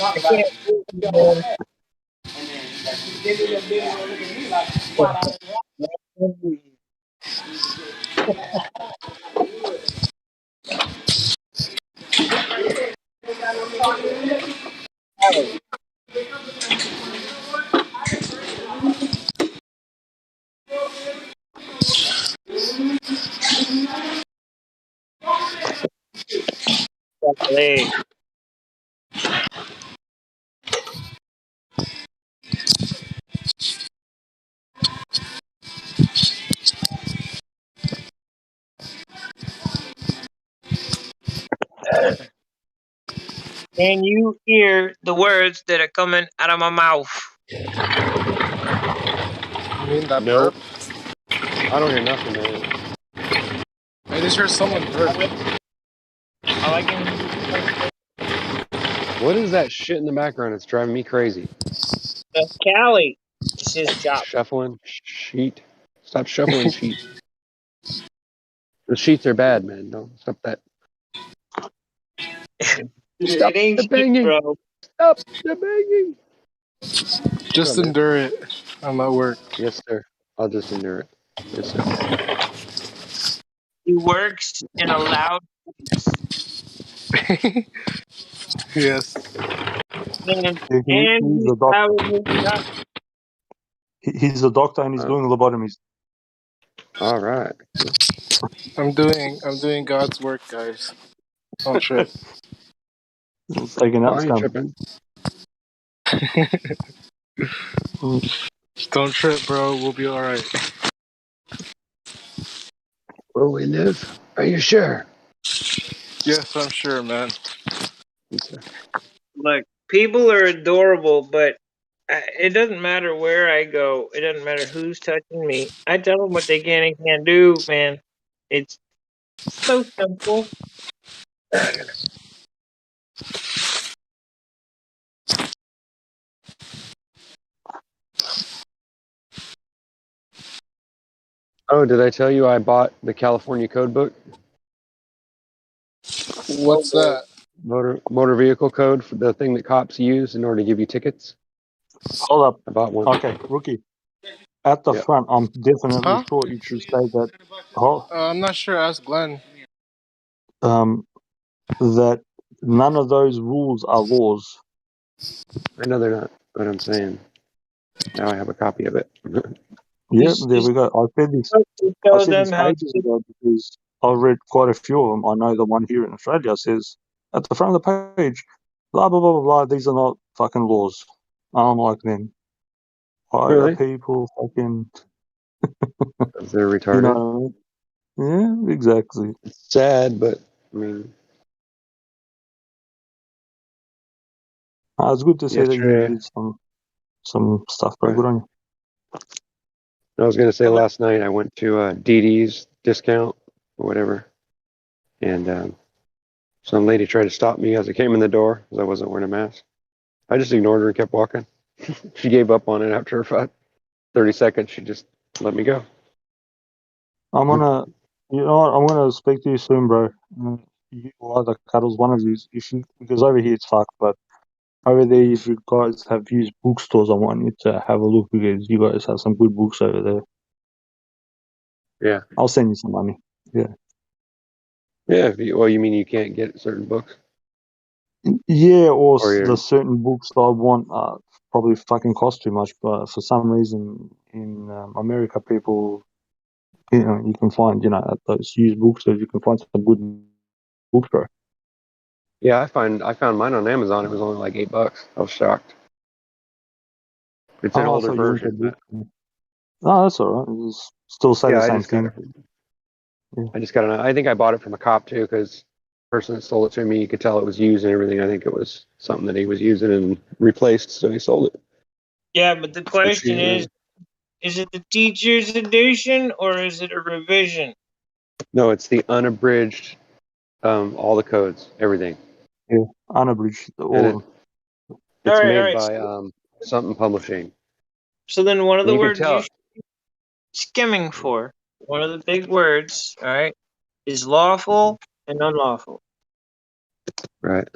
I can't do it, man. Hey. Can you hear the words that are coming out of my mouth? You mean that Nope. burp? I don't hear nothing, man. I just heard someone burp. All I can What is that shit in the background? It's driving me crazy. That's Callie. It's his job. Shuffling sheet. Stop shuffling sheet. The sheets are bad, man. Don't stop that. Stop It ain't the shit, banging. bro. Stop the banging. Just Come on, man. endure it. I'm at work. Yes, sir. I'll just endure it. Yes, sir. He works in a loud place. Yes. And, Yeah, he's he's a doctor. loud in his job. He's a doctor and he's doing lobotomies. All right. I'm doing God's work, guys. Don't trip. Taking Oh, out I ain't scum. tripping. Don't trip, bro. We'll be all right. Will we live? Are you sure? Yes, I'm sure, man. Yes, sir. Look, people are adorable, but it doesn't matter where I go. It doesn't matter who's touching me. I tell them what they can and can't do, man. It's so simple. Oh, did I tell you I bought the California Code Book? What's that? Motor vehicle code, for the thing that cops use in order to give you tickets. Hold up. I bought one. Okay, rookie. At the Yeah. front, I'm definitely Huh? sure you should say that. I'm not sure. Ask Glenn. That none of those rules are laws. I know they're not, but I'm saying now I have a copy of it. Yeah, there we go. I Tell said them this how ages ago because I read quite a few of them. I know the one here in Australia says at the front of the page, blah blah blah blah blah. These are not fucking laws. I don't like them. Why are Really? people fucking? Because they're retarded. You know, yeah, exactly. It's sad, but I mean, It's good to see that you yesterday. did some stuff, bro. Right. Good on you. I was gonna say last night I went to DD's discount or whatever, and some lady tried to stop me as I came in the door because I wasn't wearing a mask. I just ignored her and kept walking. She gave up on it after about 30 seconds. She just let me go. I'm gonna, you know what? I'm gonna speak to you soon, bro. You either cuddles one of you should, because over here it's fucked, but over there, if you guys have used bookstores, I want you to have a look because you guys have some good books over there. Yeah. I'll send you some money. Yeah. Yeah. Well, you mean you can't get certain books? Yeah, or Or the you're, certain books I want probably fucking cost too much, but for some reason in America, people, you can find, at those used bookstores, you can find some good books, bro. yeah, I found mine on Amazon. It was only like $8. I was shocked. It's an Oh, I older thought you went to version, book. but No, that's all right. It's still say the yeah, same thing. I just got it. I think I bought it from a cop too, because the person that sold it to me, you could tell it was used and everything. I think it was something that he was using and replaced, so he sold it. Yeah, but the question Actually, is it the teacher's edition or is it a revision? no, it's the unabridged, all the codes, everything. Yeah, unabridged, And all of them. it's All made right. by something publishing. So then one of And the you can words you tell. should be skimming for, one of the big words, all right, is lawful and unlawful. Right.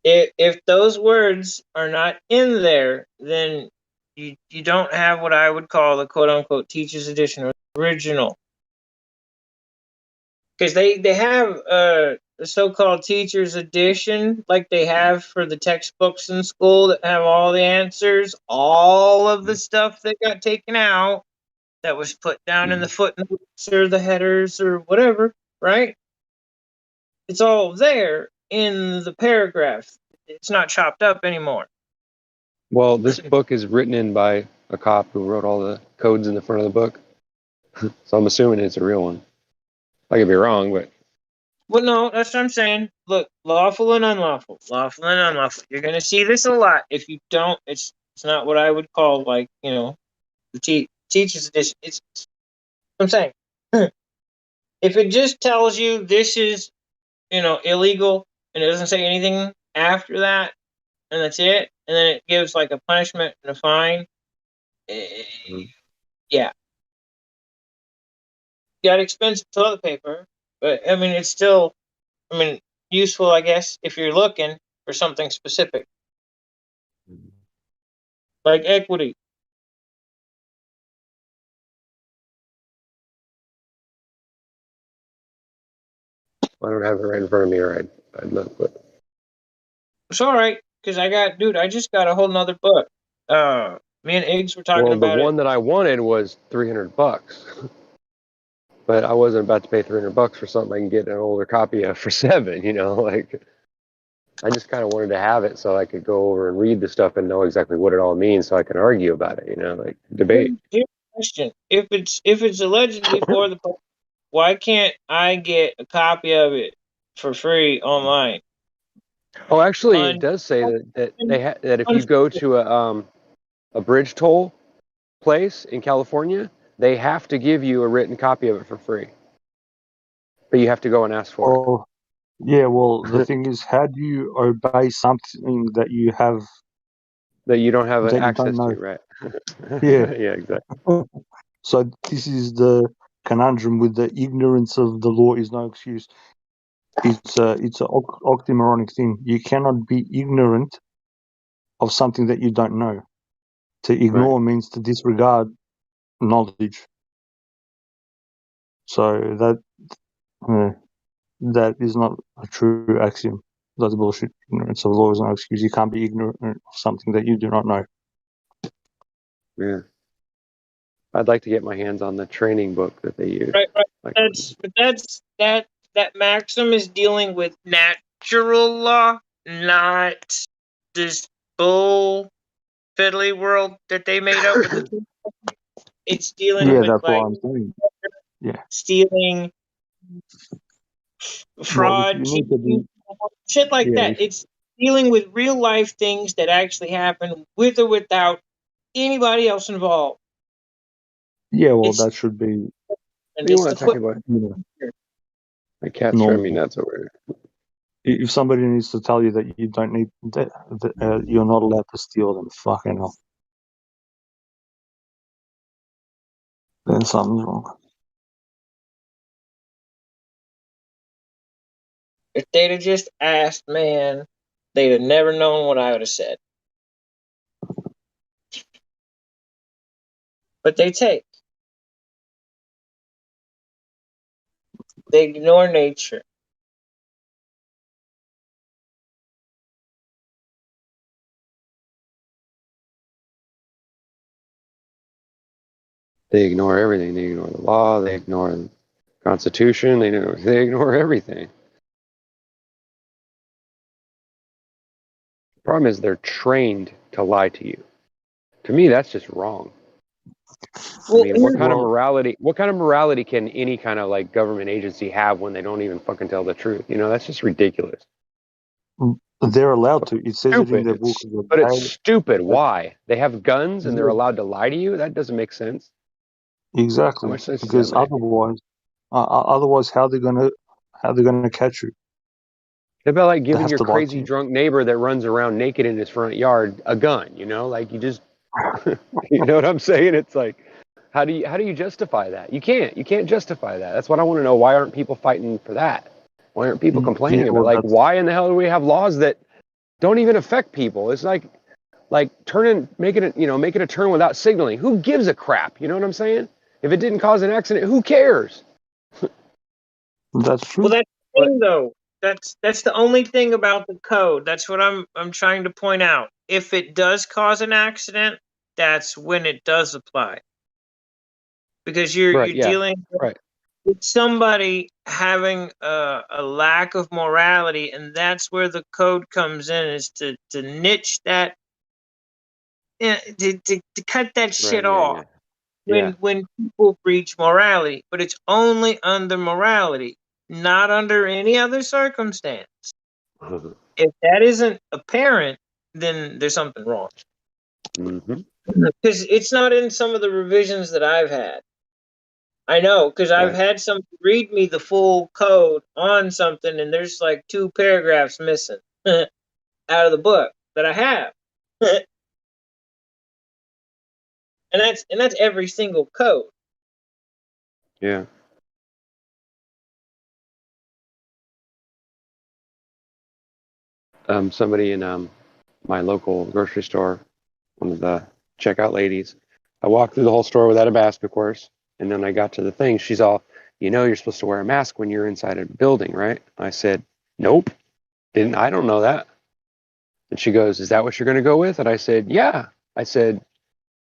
If those words are not in there, then you don't have what I would call the quote unquote teacher's edition or original. Because they have the so-called teacher's edition, like they have for the textbooks in school that have all the answers, all of the stuff that got taken out that was put down in the footnotes or the headers or whatever, right? It's all there in the paragraph. It's not chopped up anymore. Well, this book is written in by a cop who wrote all the codes in the front of the book. So I'm assuming it's a real one. I could be wrong, but Well, no, that's what I'm saying. Look, lawful and unlawful, lawful and unlawful. You're gonna see this a lot. If you don't, it's not what I would call like the teacher's edition. It's I'm saying. If it just tells you this is illegal and it doesn't say anything after that, and that's it, and then it gives like a punishment and a fine, yeah, got expensive toilet paper, but I mean it's still, useful, I guess, if you're looking for something specific, like equity. I don't have it right in front of me, or I'd look. But It's all right because I just got a whole nother book. Me and Iggs were talking well, the about it. one that I wanted was $300, but I wasn't about to pay $300 for something I can get an older copy of for $7. Like I just kind of wanted to have it so I could go over and read the stuff and know exactly what it all means, so I can argue about it. Like debate. Here's the question: if it's allegedly for the public, why can't I get a copy of it for free online? Oh, actually, it does say that if you go to a bridge toll place in California, they have to give you a written copy of it for free, but you have to go and ask for it. Oh, yeah. Well, the thing is, how do you obey something that you have that you don't have that you access don't know? to, right? Yeah. Yeah, exactly. So this is the conundrum with the ignorance of the law is no excuse. It's a oxymoronic thing. You cannot be ignorant of something that you don't know. To ignore means to disregard knowledge. So that is not a true axiom. That's bullshit. Ignorance of law is no excuse. You can't be ignorant of something that you do not know. Yeah, I'd like to get my hands on the training book that they use. Right. Like, That maxim is dealing with natural law, not this bull fiddly world that they made up with the It's dealing Yeah, with that's like what I'm saying. Yeah. stealing, Well, if fraud, you need to cheating, be, shit like yeah, that. It's dealing with real life things that actually happen with or without anybody else involved. yeah. Well, It's that should be, and You it's want the to talk quick. about? you know, My cat's driving me normal. nuts over If somebody needs to tell you that you don't need, that you're not allowed to steal, then fucking hell, then something's wrong. If they'd have just asked, man, they'd have never known what I would have said. But they take. They ignore nature. They ignore everything. They ignore the law. They ignore the Constitution. They ignore everything. The problem is they're trained to lie to you. To me, that's just wrong. I mean, what kind of morality? What kind of morality can any kind of like government agency have when they don't even fucking tell the truth? You know, that's just ridiculous. They're allowed to. It says it in Stupid. their book. But it's stupid. Why? They have guns and they're allowed to lie to you? That doesn't make sense. How Exactly, much sense does because that make? otherwise, how they gonna catch you? It's about like They giving have your to lie to crazy you. drunk neighbor that runs around naked in his front yard a gun, you know? Like you just you know what I'm saying? It's like how do you justify that? You can't. You can't justify that. That's what I want to know. Why aren't people fighting for that? Why aren't people Yeah, complaining about well, like that's why in the hell do we have laws that don't even affect people? It's like making it a turn without signaling. Who gives a crap? You know what I'm saying? If it didn't cause an accident, who cares? true. Well, that's the thing, though. That's the only thing about the code. That's what I'm trying to point out. If it does cause an accident, that's when it does apply. Because you're Yeah. dealing Right. with somebody having a lack of morality, and that's where the code comes in, is to niche that, to cut that shit off. When people breach morality, but it's only under morality, not under any other circumstance. If that isn't apparent, then there's something wrong. Because it's not in some of the revisions that I've had. I know, because I've had somebody read me the full code on something, and there's like 2 paragraphs missing out of the book that I have. and that's every single code. Yeah. Somebody in my local grocery store, one of the checkout ladies, I walked through the whole store without a mask, of course, and then I got to the thing. She's all, you're supposed to wear a mask when you're inside a building, right? I said, nope, I don't know that. And she goes, is that what you're going to go with? And I said, yeah. I said,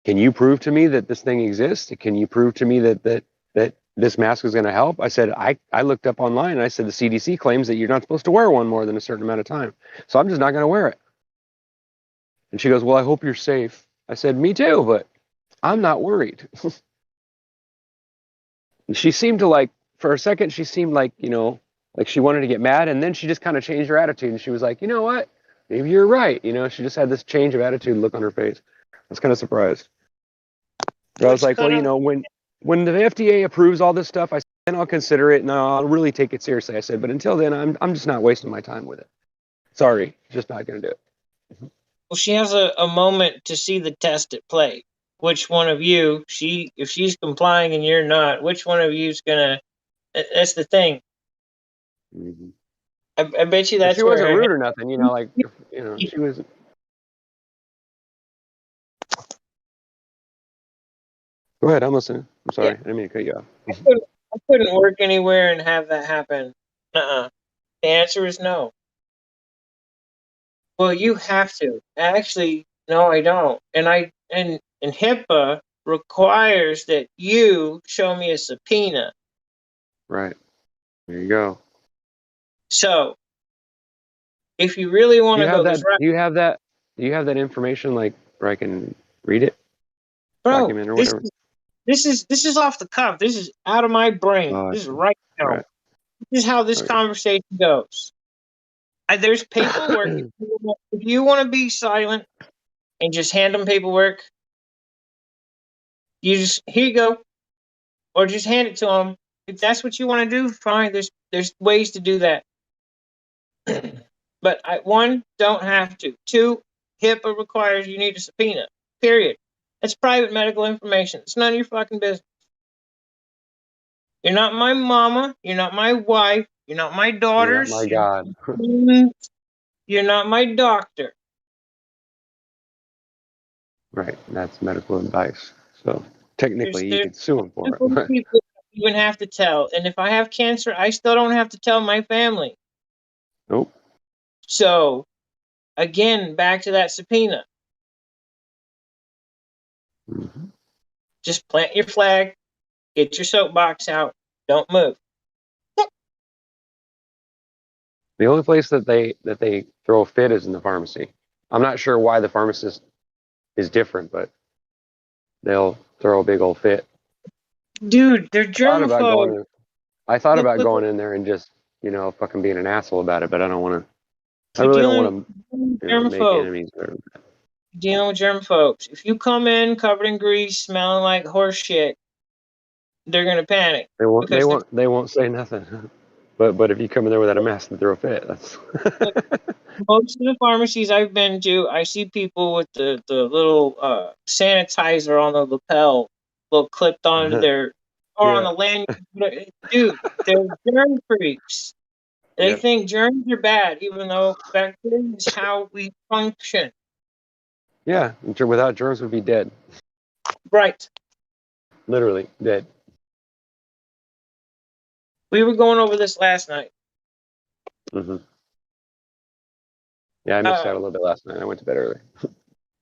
can you prove to me that this thing exists? Can you prove to me that this mask is going to help? I said, I looked up online and I said, the CDC claims that you're not supposed to wear one more than a certain amount of time. So I'm just not going to wear it. And she goes, well, I hope you're safe. I said, me too, but I'm not worried. She seemed to like, for a second, she seemed like, like she wanted to get mad. And then she just kind of changed her attitude. And she was like, you know what? Maybe you're right. She just had this change of attitude look on her face. I was kind of surprised. But I was like, well, when the FDA approves all this stuff, I said, then I'll consider it and I'll really take it seriously. I said, but until then, I'm just not wasting my time with it. Sorry, just not going to do it. Well, she has a moment to see the test at play. Which one of you, if she's complying and you're not, which one of you's gonna? That's the thing. Mm-hmm. I bet you that's she where wasn't rude or nothing, she was. Go ahead, I'm listening. I'm sorry, I didn't mean to cut you off. I couldn't work anywhere and have that happen. The answer is no. Well, you have to. Actually, no, I don't. And HIPAA requires that you show me a subpoena. Right. There you go. So, if you really want to go this route, Do you have that? Do you have that information, like where I can read it, bro, document or whatever? This is off the cuff. This is out of my brain. Oh, This is right now. right. This is how this Okay. conversation goes. There's paperwork. If you want to be silent and just hand them paperwork, you just here you go, or just hand it to them. If that's what you want to do, fine. There's ways to do that. But one, don't have to. Two, HIPAA requires you need a subpoena. Period. That's private medical information. It's none of your fucking business. You're not my mama. You're not my wife. You're not my You're not daughters. my God. You're not my doctor. Right. That's medical advice. So technically, you There's could sue him for it. simple But people I don't even have to tell. And if I have cancer, I still don't have to tell my family. nope. So, again, back to that subpoena. Mm-hmm. Just plant your flag, get your soapbox out, don't move. The only place that they throw a fit is in the pharmacy. I'm not sure why the pharmacist is different, but they'll throw a big old fit. Dude, they're germaphobes. I thought Look, about look, going look. in there and just, fucking being an asshole about it, but I don't want to. I You're really don't dealing want with to, make germaphobes. enemies. Dealing with germaphobes. If you come in covered in grease, smelling like horse shit, they're gonna panic They won't. They because won't. They won't say nothing. But if you come in there without a mask and throw a fit, that's. most of the pharmacies I've been to, I see people with the little sanitizer on the lapel, little clipped onto their or on Yeah. the lanyard. Dude, they're germ freaks. They Yep. think germs are bad, even though bacteria is how we function. Yeah. Without germs, would be dead. Right. Literally dead. We were going over this last night. Hmm. Yeah, I missed out a little bit last night. I went to bed early.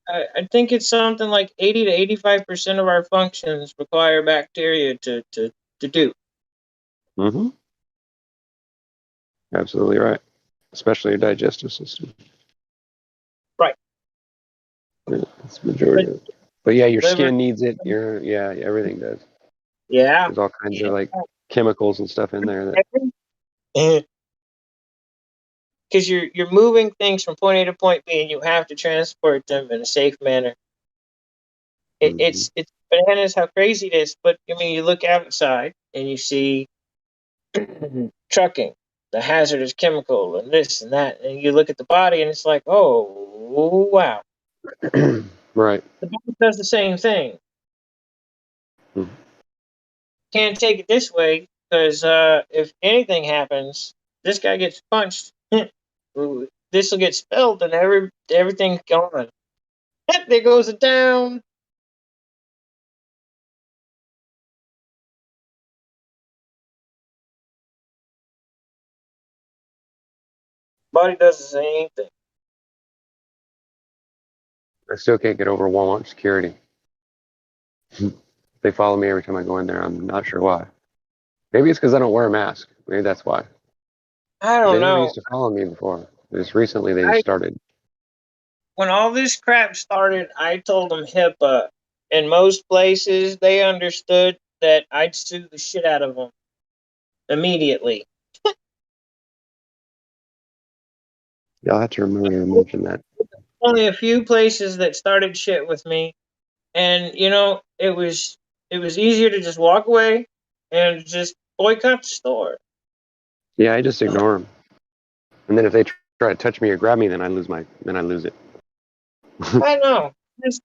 I think it's something like 80 to 85% of our functions require bacteria to do. Mm-hmm. Absolutely right. Especially your digestive system. Right. Yeah, that's the majority of it. But yeah, your Liver. skin needs it. Everything does. Yeah. There's all kinds of like chemicals and stuff in there that. Because you're moving things from point A to point B, and you have to transport them in a safe manner. It's bananas how crazy it is. But I mean, you look outside and you see trucking, the hazardous chemical, and this and that, and you look at the body, and it's like, oh wow. Right. The body does the same thing. Mhm. Can't take it this way because if anything happens, this guy gets punched. This will get spilled, and everything's gone. There goes it down. Body does the same thing. I still can't get over Walmart security. They follow me every time I go in there. I'm not sure why. Maybe it's because I don't wear a mask. Maybe that's why. I They don't never know. used to follow me before. Just recently they started. When all this crap started, I told them HIPAA. In most places, they understood that I'd sue the shit out of them immediately. Yeah, I'll have to remember to mention that. Only a few places that started shit with me, and it was easier to just walk away and just boycott the store. Yeah, I just ignore them. And then if they try to touch me or grab me, then I lose it. I know.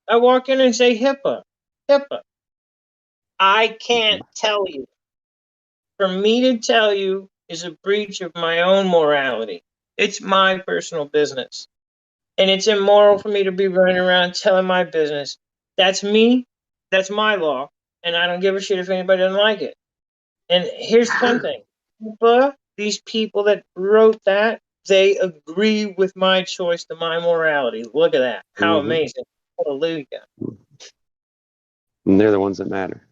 I walk in and say HIPAA. HIPAA. I can't tell you. For me to tell you is a breach of my own morality. It's my personal business. And it's immoral for me to be running around telling my business. That's me. That's my law. And I don't give a shit if anybody doesn't like it. And here's the fun thing. These people that wrote that, they agree with my choice to my morality. Look at that. How amazing. Hallelujah. And they're the ones that matter.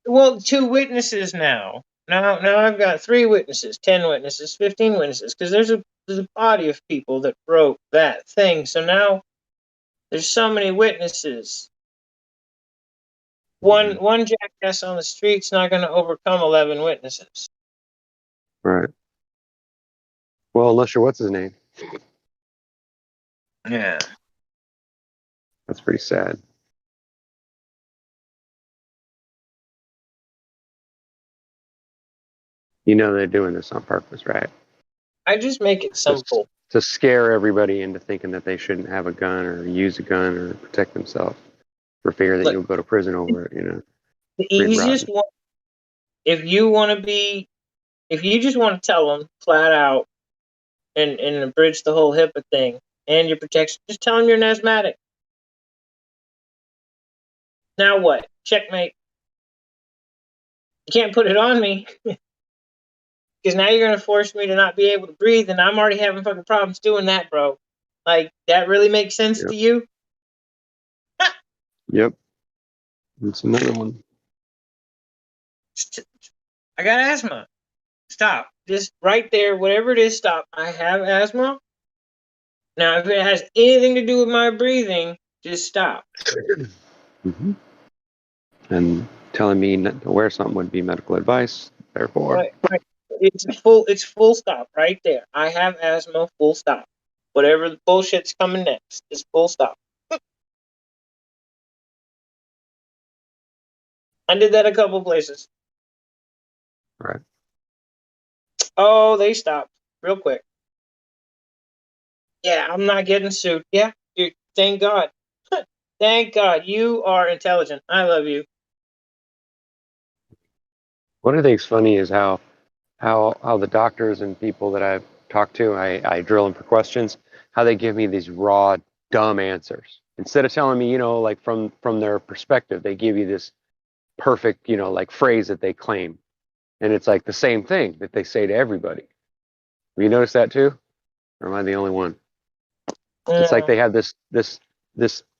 Well, 2 witnesses now. Now I've got 3 witnesses, 10 witnesses, 15 witnesses, because there's a body of people that wrote that thing. So now there's so many witnesses. One jackass on the street's not going to overcome 11 witnesses. Right. Well, unless you're what's his name. Yeah. That's pretty sad. You know they're doing this on purpose, right? I just make it simple. To scare everybody into thinking that they shouldn't have a gun or use a gun or protect themselves for fear that Look, you'll go to prison over it, you know. The Read easiest rotten. one, if you just want to tell them flat out and abridge the whole HIPAA thing and your protection, just tell them you're an asthmatic. Now what? Checkmate. You can't put it on me because now you're going to force me to not be able to breathe, and I'm already having fucking problems doing that, bro. Like, that really makes sense to you? Yep. That's another one. I got asthma. Stop. Just right there, whatever it is, stop. I have asthma. Now, if it has anything to do with my breathing, just stop. Mm-hmm. And telling me not to wear something would be medical advice. Therefore, Right. It's full stop right there. I have asthma, full stop. Whatever the bullshit's coming next, just full stop. I did that a couple places. right. Oh, they stopped real quick. Yeah, I'm not getting sued. Yeah, thank God. Thank God. You are intelligent. I love you. What I think is funny is how the doctors and people that I've talked to, I drill them for questions, how they give me these raw, dumb answers. Instead of telling me, like from their perspective, they give you this perfect, like phrase that they claim. And it's like the same thing that they say to everybody. Have you noticed that too? Or am I the only one? It's like they have this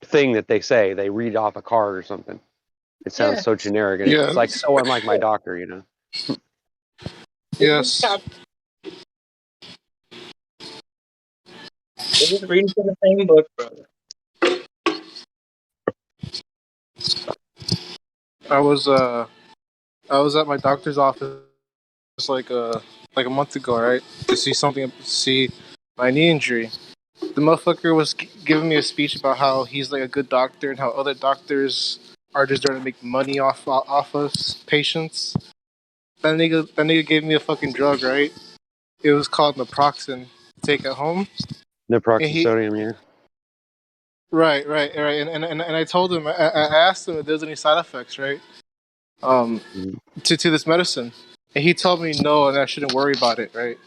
thing that they say. They read off a card or something. It sounds so generic, and it's like so unlike my doctor, Yes. They're just reading from the same book, brother. I was at my doctor's office like a month ago, right? To see my knee injury. The motherfucker was giving me a speech about how he's like a good doctor and how other doctors are just there to make money off us patients. That nigga gave me a fucking drug, right? It was called naproxen. Take it home. Naproxen, yeah. Right. And I told him, I asked him if there's any side effects, right? To this medicine, and he told me no, and I shouldn't worry about it, right?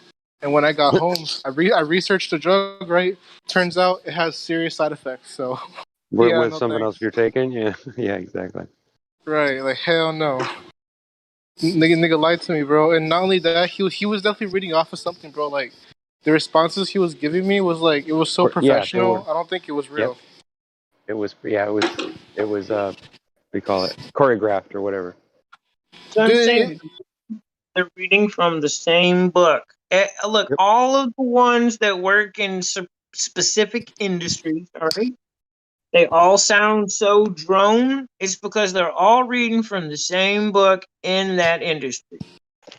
And when I got home, I researched the drug, right? Turns out it has serious side effects. So With someone else you're taking, yeah, yeah, exactly. Right, like hell no. Nigga lied to me, bro. And not only that, he was definitely reading off of something, bro. Like the responses he was giving me was like it was so professional. I don't think it was real. Yep. It was what do you call it? Choreographed or whatever. So I'm saying they're reading from the same book. Look, all of the ones that work in specific industries, all right, they all sound so drone. It's because they're all reading from the same book in that industry.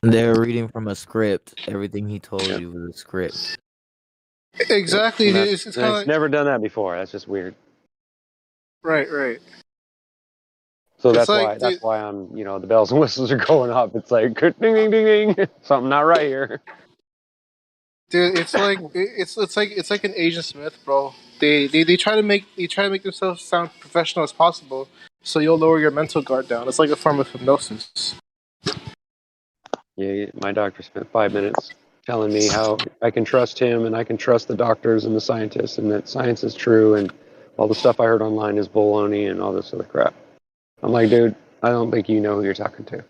They're reading from a script. Everything he told you was a script. Exactly. Yep. It's kind of like, never done that before. That's just weird. Right. So It's that's like, why I'm, the bells and whistles are going off. It's like ding ding ding ding, something not right here. Dude, it's like it's like an Agent Smith, bro. They try to make themselves sound professional as possible, so you'll lower your mental guard down. It's like a form of hypnosis. Yeah, my doctor spent 5 minutes telling me how I can trust him and I can trust the doctors and the scientists and that science is true and all the stuff I heard online is baloney and all this other crap. I'm like, dude, I don't think you know who you're talking to.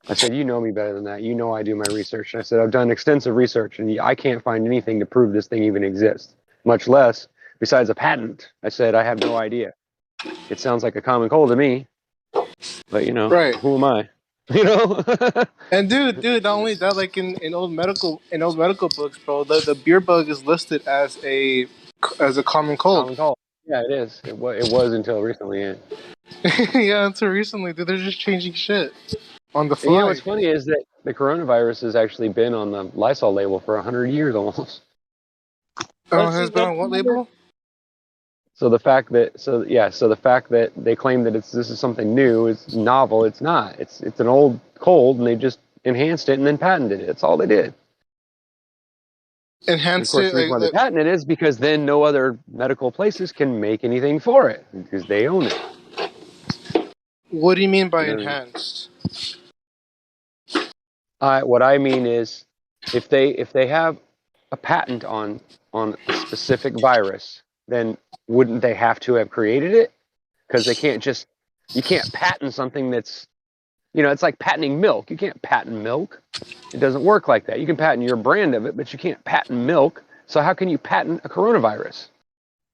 I said, you know me better than that. You know I do my research. And I said, I've done extensive research and I can't find anything to prove this thing even exists, much less besides a patent. I said, I have no idea. It sounds like a common cold to me, but who am I? And dude, not only that, like in old medical books, bro, the beer bug is listed as a common cold. Yeah, it is. It was until recently. Yeah. Yeah, until recently, dude, they're just changing shit on the And you know fly. what's funny is that the coronavirus has actually been on the Lysol label for 100 years almost. Oh, it has been on what label? So the fact that they claim that this is something new, it's novel. It's not. It's an old cold, and they just enhanced it and then patented it. That's all they did. And of Enhanced course, it, the reason why they patent it is because then no other medical places can make anything for it because they own it. What do you mean by You know what I mean? enhanced? What I mean is, if they have a patent on a specific virus, then wouldn't they have to have created it? Because you can't patent something that's, it's like patenting milk. You can't patent milk. It doesn't work like that. You can patent your brand of it, but you can't patent milk. So how can you patent a coronavirus?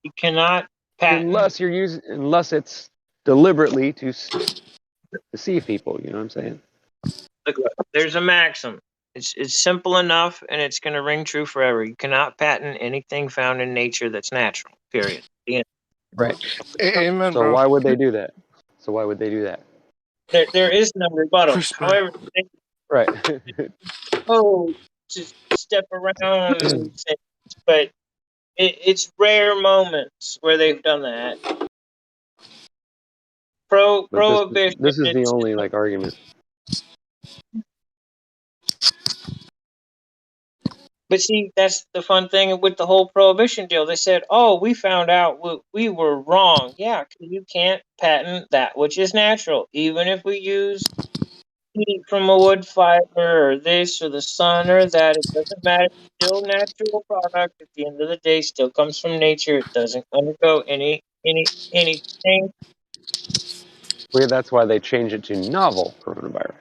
You cannot patent Unless it's deliberately to deceive people. You know what I'm saying? Look, there's a maxim. It's simple enough, and it's going to ring true forever. You cannot patent anything found in nature that's natural. Period. The end. Right. Amen, So bro. why would they do that? There is no rebuttal. However, Right. just step around and say, but it's rare moments where they've done that. But Prohibition. this is the only argument. But see, that's the fun thing with the whole prohibition deal. They said, "Oh, we found out we were wrong." Yeah, 'cause you can't patent that which is natural, even if we use heat from a wood fiber or this or the sun or that. It doesn't matter. It's still natural product. At the end of the day, still comes from nature. It doesn't undergo anything. Well, that's why they changed it to novel coronavirus.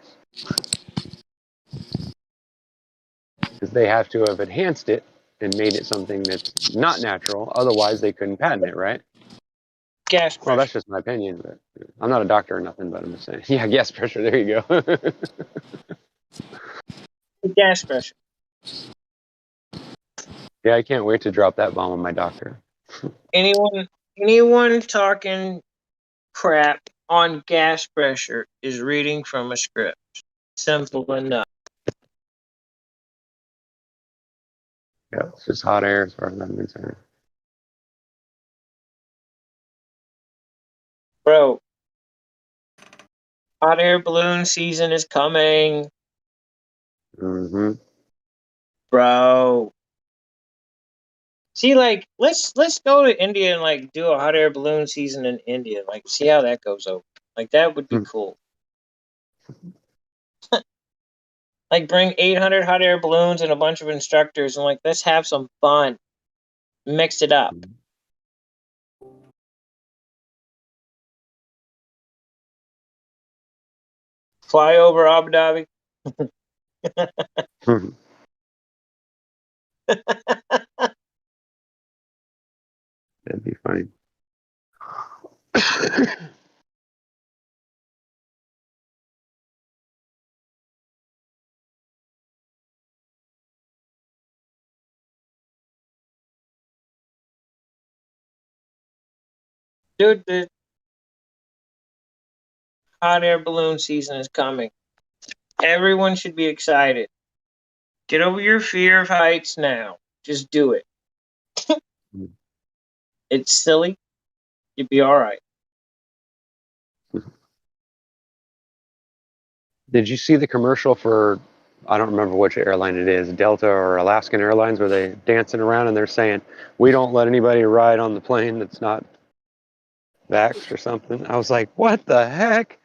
Because they have to have enhanced it and made it something that's not natural. Otherwise, they couldn't patent it, right? Gas pressure. Well, that's just my opinion, but I'm not a doctor or nothing, but I'm just saying. Yeah, gas pressure. There you go. Gas pressure. Yeah, I can't wait to drop that bomb on my doctor. Anyone talking crap on gas pressure is reading from a script. Simple enough. Yeah, it's just hot air as far as I'm concerned. Bro, hot air balloon season is coming. Mm-hmm. Bro. See, let's go to India and do a hot air balloon season in India. See how that goes over. That would be cool. Bring 800 hot air balloons and a bunch of instructors and let's have some fun. Mix it up. Fly over Abu Dhabi. That'd be funny. Dude, the hot air balloon season is coming. Everyone should be excited. Get over your fear of heights now. Just do it. It's silly. You'll be all right. Did you see the commercial for, I don't remember which airline it is, Delta or Alaskan Airlines, where they're dancing around and they're saying, we don't let anybody ride on the plane that's not vaxxed or something? I was like, what the heck?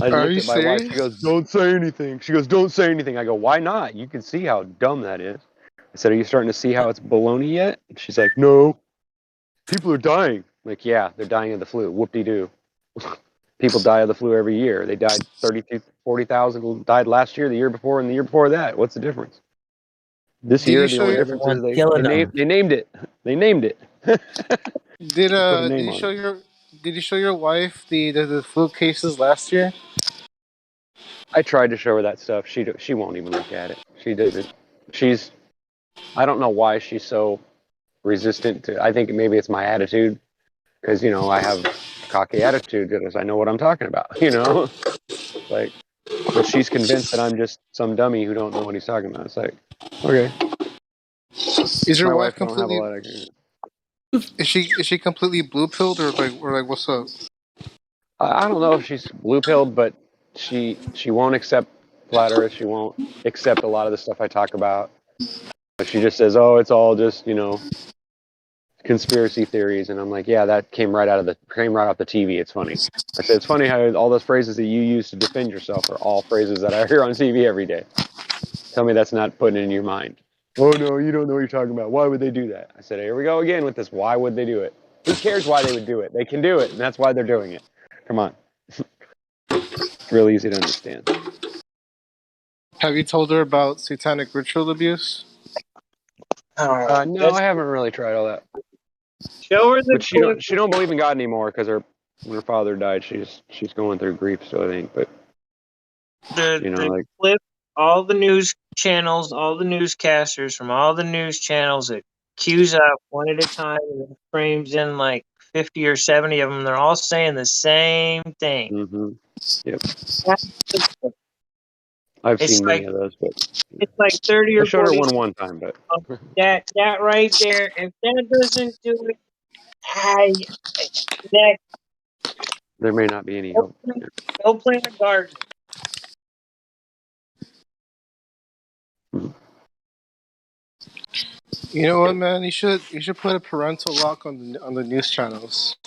I Are looked you at my wife. She serious? goes, don't say anything. She goes, don't say anything. I go, why not? You can see how dumb that is. I said, are you starting to see how it's baloney yet? And she's like, no. People are dying. I'm like, yeah, they're dying of the flu. Whoop-de-doo. People die of the flu every year. They died 40,000 died last year, the year before, and the year before that. What's the difference? This Did year, you the show only your difference is they killing named it. They named it. did Put a did name you on show it. your wife the flu cases last year? I tried to show her that stuff. She won't even look at it. She doesn't. I don't know why she's so resistant to. I think maybe it's my attitude. because I have a cocky attitude because I know what I'm talking about. Like, but she's convinced that I'm just some dummy who don't know what he's talking about. It's like, okay, Is your my wife wife don't have a completely? lot of. Is she completely blue pilled or like what's up? I don't know if she's blue pilled, but she won't accept flat Earth. She won't accept a lot of the stuff I talk about. She just says, "Oh, it's all just conspiracy theories," and I'm like, "Yeah, that came right off the TV. It's funny." I said, "It's funny how all those phrases that you use to defend yourself are all phrases that I hear on TV every day. Tell me that's not putting it in your mind." "Oh no, you don't know what you're talking about. Why would they do that?" I said, "Here we go again with this. Why would they do it? Who cares why they would do it? They can do it, and that's why they're doing it. Come on." It's really easy to understand. Have you told her about satanic ritual abuse? No, I haven't really tried all that. Show her the But clip. she don't believe in God anymore because when her father died, she's going through grief. So I think, but The clip. All the news channels, all the newscasters from all the news channels that cues up one at a time and frames in like 50 or 70 of them. They're all saying the same thing. Mm-hmm. Yep. I've It's seen many like of those, but it's like 30 I or showed her 40. one time, but That right there. If that doesn't do it, next, there may not be any hope. go plant a garden. You know what, man? You should put a parental lock on the news channels.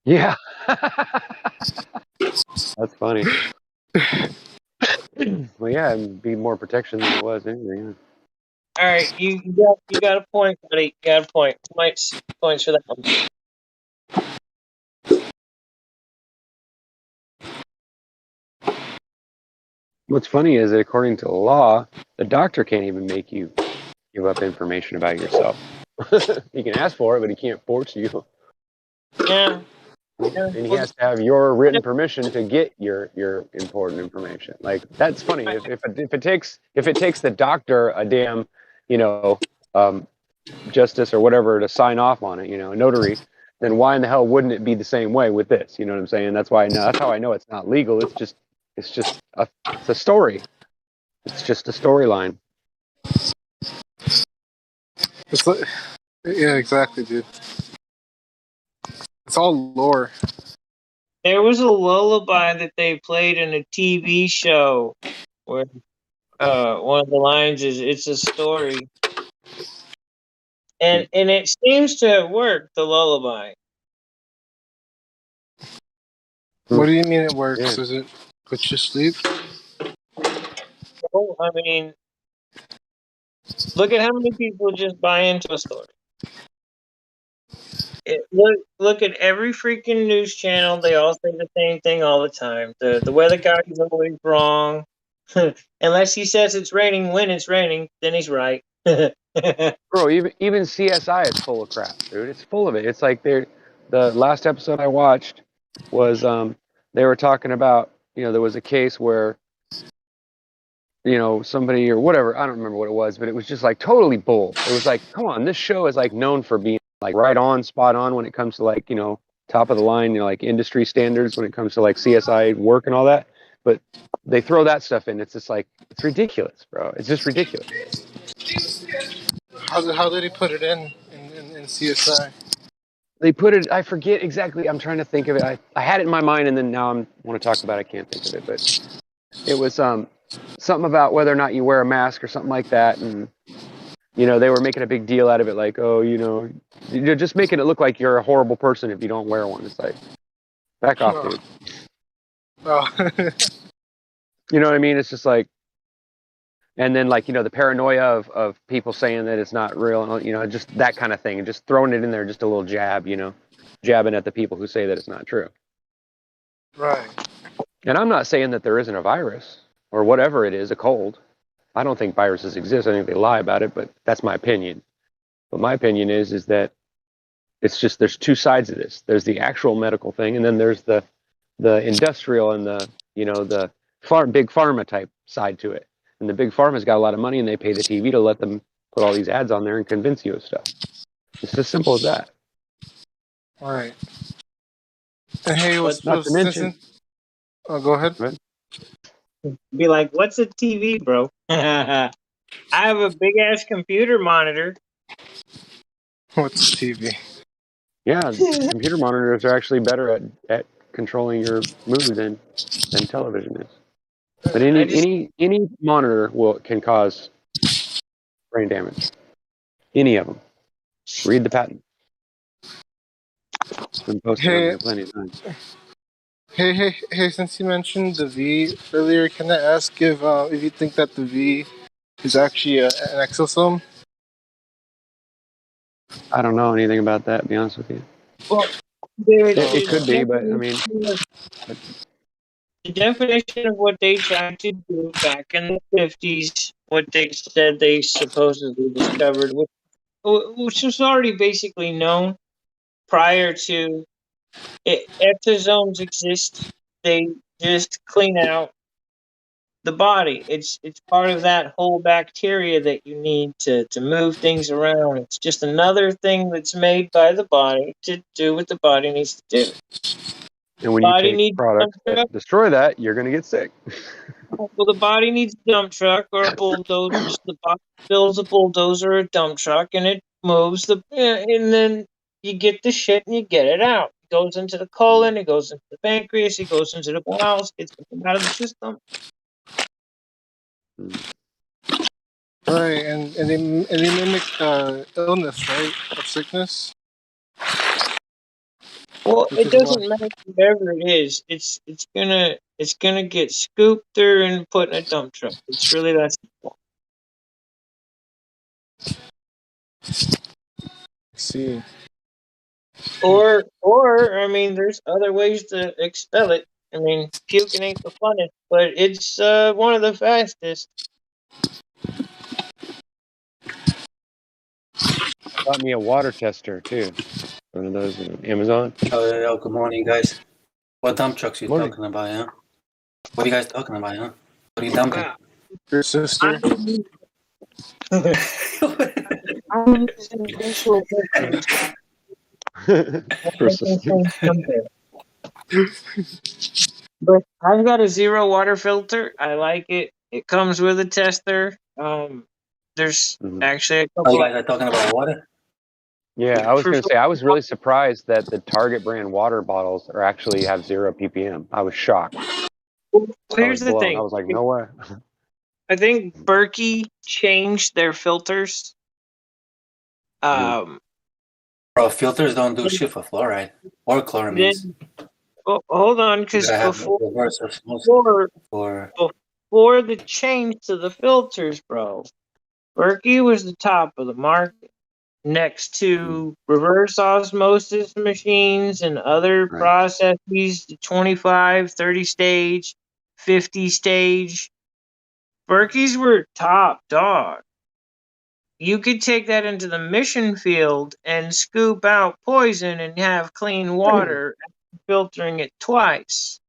Yeah, that's funny. Well, yeah, it'd be more protection than it was anyway. All right, you got a point, buddy. You got a point. Points for that one. What's funny is that according to the law, the doctor can't even make you give up information about yourself. He can ask for it, but he can't force you. Yeah. And he has to have your written permission to get your important information. Like, that's funny. If it takes the doctor a damn, justice or whatever to sign off on it, a notary, then why in the hell wouldn't it be the same way with this? You know what I'm saying? That's why that's how I know it's not legal. It's just a story. It's just a storyline. It's like, yeah, exactly, dude. It's all lore. There was a lullaby that they played in a TV show where one of the lines is "It's a story," and it seems to have worked. The lullaby. What do you mean it works? Yeah. Does it put you to sleep? Oh, I mean, look at how many people just buy into a story. Look at every freaking news channel. They all say the same thing all the time. The weather guy is always wrong. Unless he says it's raining when it's raining, then he's right. Bro, even CSI is full of crap, dude. It's full of it. It's like the last episode I watched was they were talking about, there was a case where somebody or whatever, I don't remember what it was, but it was just like totally bull. It was like, come on, this show is like known for being like right on, spot on when it comes to like, top of the line, like industry standards when it comes to like CSI work and all that. But they throw that stuff in. It's just like, it's ridiculous, bro. It's just ridiculous. How did he put it in CSI? They put it, I forget exactly. I'm trying to think of it. I had it in my mind, and then now I want to talk about it. I can't think of it, but it was something about whether or not you wear a mask or something like that. And, they were making a big deal out of it. Like, oh, you're just making it look like you're a horrible person if you don't wear one. It's like, back off, dude. Oh. You know what I mean? It's just like, and then like, the paranoia of people saying that it's not real, just that kind of thing, and just throwing it in there, just a little jab, jabbing at the people who say that it's not true. Right. And I'm not saying that there isn't a virus or whatever it is, a cold. I don't think viruses exist. I think they lie about it, but that's my opinion. But my opinion is that it's just, there's two sides of this. There's the actual medical thing, and then there's the industrial and the big pharma type side to it. And the big pharma's got a lot of money, and they pay the TV to let them put all these ads on there and convince you of stuff. It's as simple as that. All right. And hey, Not to mention, Oh, go ahead. Be like, what's a TV, bro? I have a big ass computer monitor. What's a TV? Yeah, computer monitors are actually better at controlling your mood than television is. But any monitor can cause brain damage. Any of them. Read the patent. It's been posted on there plenty of times. Hey! Since you mentioned the V earlier, can I ask if you think that the V is actually an exosome? I don't know anything about that, to be honest with you. Well, It could be, but I mean, the definition of what they tried to do back in the 50s, what they said they supposedly discovered, which was already basically known prior to it. Exosomes exist. They just clean out the body. It's part of that whole bacteria that you need to move things around. It's just another thing that's made by the body to do what the body needs to do. and when Body you take needs products that destroy that, you're going to get sick. well, the body needs a dump truck or a bulldozer. The body builds a bulldozer or a dump truck, and it moves and then you get the shit and you get it out. It goes into the colon, it goes into the pancreas, it goes into the bowels, gets out of the system. Right, and they mimic illness, right, or sickness. Well, Which it is doesn't matter whatever it is. It's gonna get scooped through and put in a dump truck. It's really that simple. See. Or I mean, there's other ways to expel it. I mean, puking ain't the funnest, but it's one of the fastest. I bought me a water tester too. One of those on Amazon. Yo, good morning, guys. What dump trucks you Morning. talking about, huh? What are you guys talking about, huh? What are you dumping? Your sister. I'm using visual pictures. But I've got a zero water filter. I like it. It comes with a tester. There's actually a Oh, couple. you guys are talking about water? Yeah, I was going to say, I was really surprised that the Target brand water bottles actually have 0 ppm. I was shocked. Here's the thing. I was like, no way. I think Berkey changed their filters. Bro, filters don't do shit for fluoride or chloramines. Hold on, because before the change to the filters, bro, Berkey was the top of the market, next to reverse osmosis machines and other processes, 25, 30 stage, 50 stage. Berkey's were top dog. You could take that into the mission field and scoop out poison and have clean water after filtering it twice.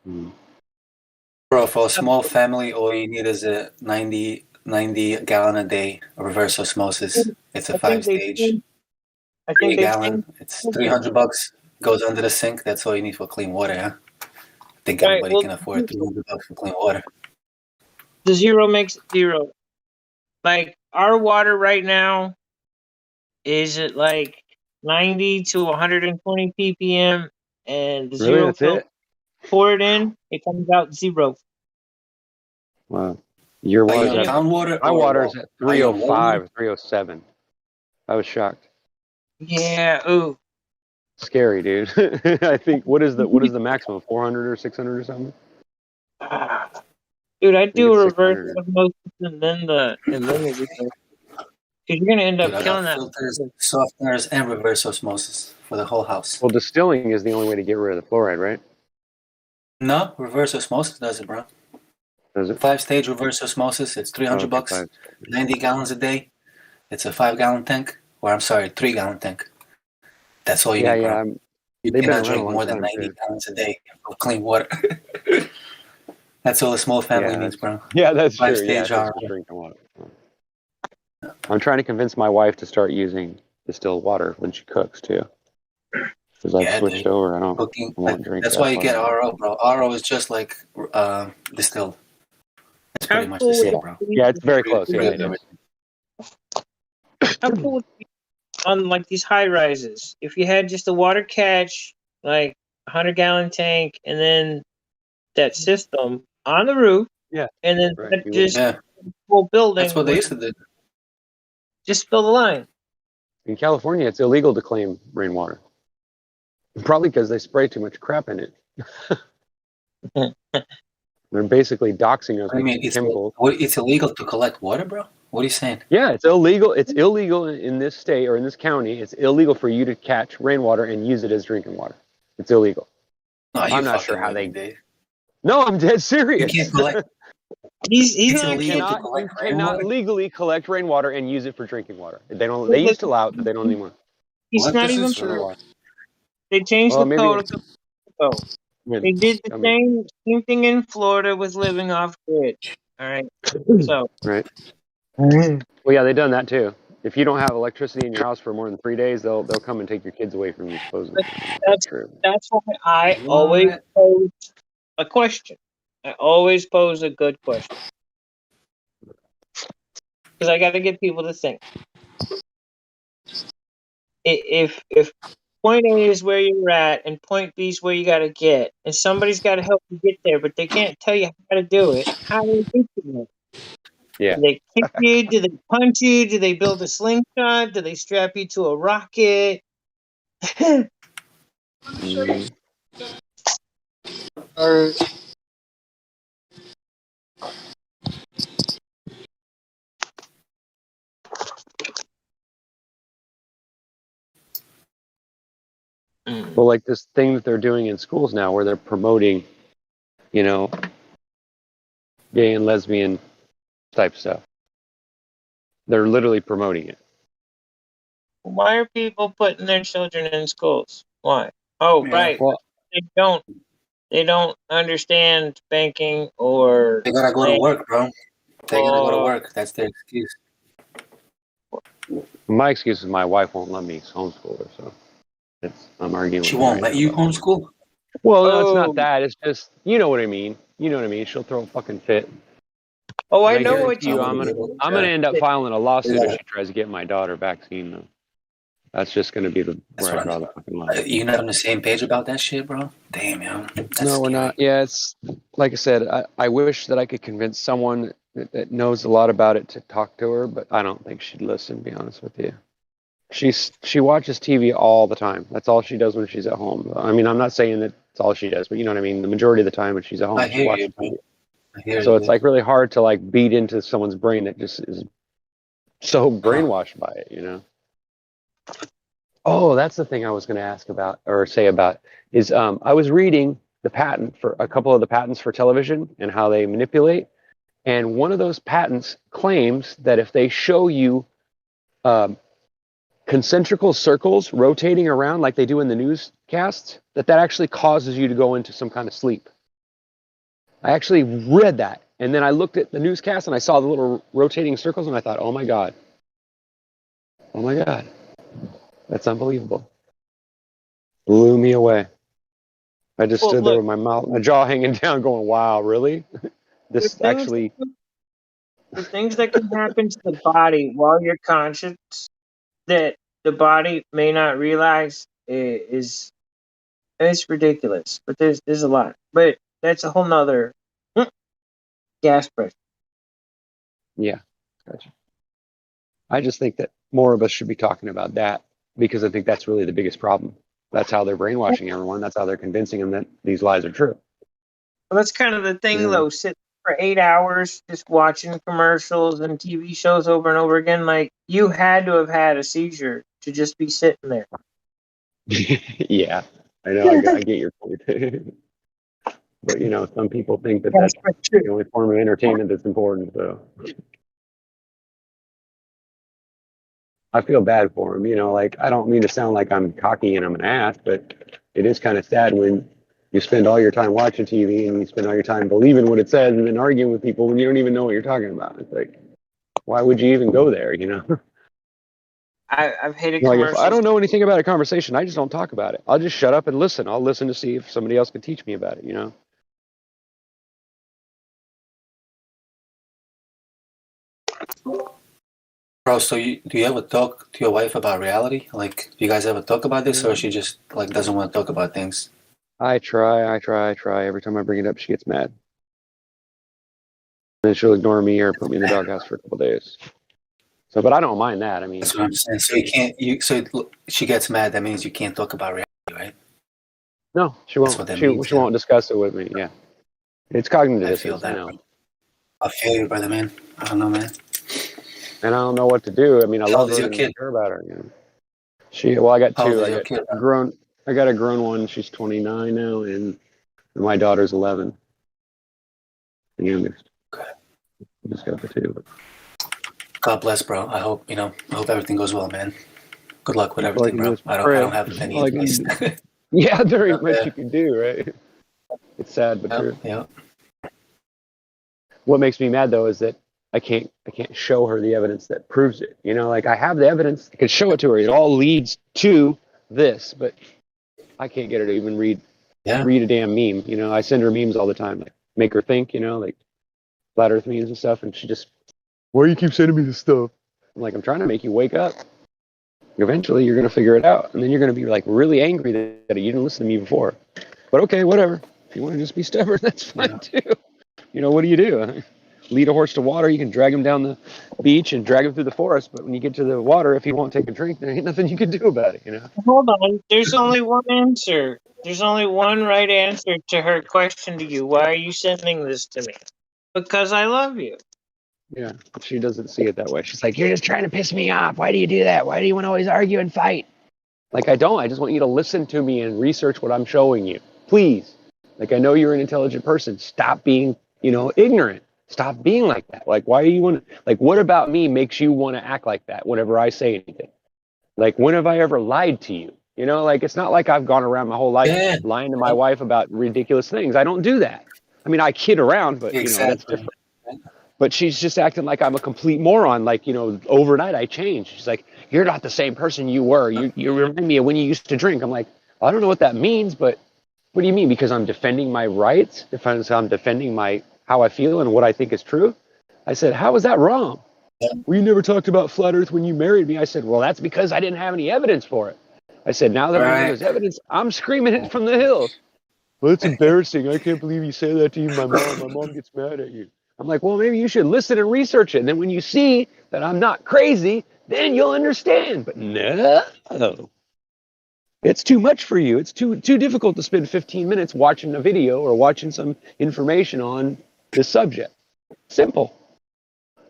Bro, for a small family, all you need is a 90 gallon a day reverse osmosis. It's a 5-stage. 3 gallon. It's $300. Goes under the sink. That's all you need for clean water, huh? I think everybody can afford $300 for clean water. The zero makes it zero. Like, our water right now is at like 90 to 120 ppm, and the zero That's it? pour it in, it comes out zero. Wow. Your Are you water's on town water? my or water's what? at Are you on 305, 307. I was shocked. Yeah, ooh. Scary, dude. I think what is the maximum? 400 or 600 or something? Dude, I do a it's reverse 600. osmosis and then the zero. Because you're gonna end up Dude, I killing got that. filters, softeners, and reverse osmosis for the whole house. Well, distilling is the only way to get rid of the fluoride, right? No, reverse osmosis does it, bro. Does it? 5-stage reverse osmosis. It's $300. 90 gallons a day. It's a 5-gallon tank. Or I'm sorry, 3-gallon tank. That's all you need, bro. You cannot drink more than 90 gallons a day of clean water. That's all a small family needs, bro. Yeah, that's true. 5-stage Yeah, just drinking water. I'm trying to convince my wife to start using distilled water when she cooks too. Because I've Yeah, switched dude. over. I Cooking. won't drink That's that why you part. get RO, bro. RO is just like distilled. It's pretty How much the cool would same, it bro. be Yeah, it's very close. Yeah, it is. How cool would it be on like these high rises if you had just a water catch, like 100-gallon tank, and then that system on the roof, Yeah. and then Right. that just Yeah. whole building That's what they would used to do. just fill the line. In California, it's illegal to claim rainwater. Probably because they spray too much crap in it. They're basically doxing us I with mean, it's chemicals. it's illegal to collect water, bro. What are you saying? Yeah, it's illegal. It's illegal in this state or in this county. It's illegal for you to catch rainwater and use it as drinking water. It's illegal. No, you I'm not sure fucking how with me, they. Dave. No, I'm dead You serious. can't collect. He's It's not illegal to kidding. You collect cannot rainwater. legally collect rainwater and use it for drinking water. They don't. They Look, used to allow it, but they don't anymore. he's What? not This even. is I don't know true. why. They changed Well, the maybe code a it's. couple ago. They did the I mean, same thing in Florida with living off grid. All right, so right. Well, yeah, they've done that too. If you don't have electricity in your house for more than 3 days, they'll come and take your kids away from you. Supposedly, but I don't know if that's true. that's why I always What? pose a question. I always pose a good question because I got to get people to think. If point A is where you're at and point B is where you got to get, and somebody's got to help you get there, but they can't tell you how to do it. How do they do it? Yeah. Do they kick you? Do they punch you? Do they build a slingshot? Do they strap you to a rocket? Mm. Or Well, like this thing that they're doing in schools now, where they're promoting, you know, gay and lesbian type stuff. They're literally promoting it. Why are people putting their children in schools? Why? Oh, Yeah. right. Well, They don't understand banking or They gotta go to work, bro. They gotta go to or work. That's their excuse. my excuse is my wife won't let me homeschool her, so I'm arguing with She her won't right let now you about it. homeschool. Well, no, it's not oh that. It's just you know what I mean. You know what I mean. She'll throw a fucking fit, oh and I I know guarantee what you you, Probably I'm gonna will. I'm Yeah. gonna end up filing a lawsuit if Yeah. she tries to get my daughter vaccine. Though that's just gonna be That's where I what draw the fucking line. you're not on the same page about that shit, bro. Damn, yo. That's No, we're scary. not. Yeah, it's like I said. I wish that I could convince someone that knows a lot about it to talk to her, but I don't think she'd listen. To be honest with you, she watches TV all the time. That's all she does when she's at home. I mean, I'm not saying that's all she does, but you know what I mean. The majority of the time when she's at I home, she hear you, watches bro. TV. I hear So you, it's dude. like really hard to like beat into someone's brain that just is so Huh. brainwashed by it. You know. Oh, that's the thing I was going to ask about or say about is I was reading the patent for a couple of the patents for television and how they manipulate. And one of those patents claims that if they show you um, concentrical circles rotating around like they do in the newscasts, that actually causes you to go into some kind of sleep. I actually read that. And then I looked at the newscast and I saw the little rotating circles and I thought, oh my God. Oh my God. That's unbelievable. Blew me away. I just well stood there look with my jaw hanging down going, wow, really? the This things actually, the things that can happen to the body while you're conscious that the body may not realize is it's ridiculous. But there's a lot. But that's a whole nother gas pressure. yeah. Gotcha. I just think that more of us should be talking about that because I think that's really the biggest problem. That's how they're brainwashing everyone. That's how they're convincing them that these lies are true. Well, that's kind of the thing, You know? though. Sit for 8 hours just watching commercials and TV shows over and over again. Like you had to have had a seizure to just be sitting there. Yeah, I know. I get your point. But you know, some people think that Gas that's pressure. the only form of entertainment that's important. So I feel bad for him. You know, like I don't mean to sound like I'm cocky and I'm an ass, but it is kind of sad when you spend all your time watching TV and you spend all your time believing what it says and then arguing with people when you don't even know what you're talking about. It's like, why would you even go there? You know? I've hated Like, if commercials. I don't know anything about a conversation, I just don't talk about it. I'll just shut up and listen. I'll listen to see if somebody else can teach me about it, you know? Bro, so do you ever talk to your wife about reality? Like, do you guys ever talk about this, or she just like doesn't want to talk about things? I try. Every time I bring it up, she gets mad. Then she'll ignore me or put me in the doghouse for a couple days. So, but I don't mind that. I mean, That's what I'm saying. So you can't. So she gets mad. That means you can't talk about reality, right? no, she That's won't. what that She means. won't discuss it with me. Yeah, it's cognitive I feel dissonance. I that. know, Bro. I feel you, brother, man. I don't know, man. and I don't know what to do. I mean, I How love old is her your and kid? care about her. You know, well, I got How old two. is I your got kid? grown. I got a grown one. She's 29 now, and my daughter's 11. The youngest. Okay. I just got the two. God bless, bro. I hope everything goes well, man. Good luck with All I everything, can do bro. is I pray. don't have any All I can advice. do. Yeah, there ain't much Yeah. you can do, right? It's sad but true. Yeah. What makes me mad though is that I can't show her the evidence that proves it. You know, like I have the evidence, I can show it to her. It all leads to this, but I can't get her to even read a damn meme. You know, I send her memes all the time, like make her think. You know, like flat Earth memes and stuff, and she just, why do you keep sending me this stuff? I'm like, I'm trying to make you wake up. Eventually, you're gonna figure it out, and then you're gonna be like really angry that you didn't listen to me before. But okay, whatever. If you want to just be stubborn, that's fine too. You know, what do you do? Lead a horse to water, you can drag him down the beach and drag him through the forest, but when you get to the water, if he won't take a drink, there ain't nothing you can do about it, you know? Hold on. There's only one answer. There's only one right answer to her question to you. Why are you sending this to me? Because I love you. Yeah, but she doesn't see it that way. She's like, you're just trying to piss me off. Why do you do that? Why do you want to always argue and fight? Like, I don't. I just want you to listen to me and research what I'm showing you. Please. Like, I know you're an intelligent person. Stop being, ignorant. Stop being like that. Like, why do you want to, like, what about me makes you want to act like that whenever I say anything? Like, when have I ever lied to you? You know, like, it's not like I've gone around my whole life lying to my wife about ridiculous things. I don't do that. I mean, I kid around, but, that's different. But she's just acting like I'm a complete moron. Like, overnight I changed. She's like, you're not the same person you were. You remind me of when you used to drink. I'm like, I don't know what that means, but what do you mean? Because I'm defending my rights? If I'm defending how I feel and what I think is true? I said, how is that wrong? Well, you never talked about flat Earth when you married me. I said, well, that's because I didn't have any evidence for it. I said, now that I know there's evidence, I'm screaming it from the hills. Well, it's embarrassing. I can't believe you say that to my mom. My mom gets mad at you. I'm like, well, maybe you should listen and research it. And then when you see that I'm not crazy, then you'll understand. But no, it's too much for you. It's too difficult to spend 15 minutes watching a video or watching some information on this subject. Simple.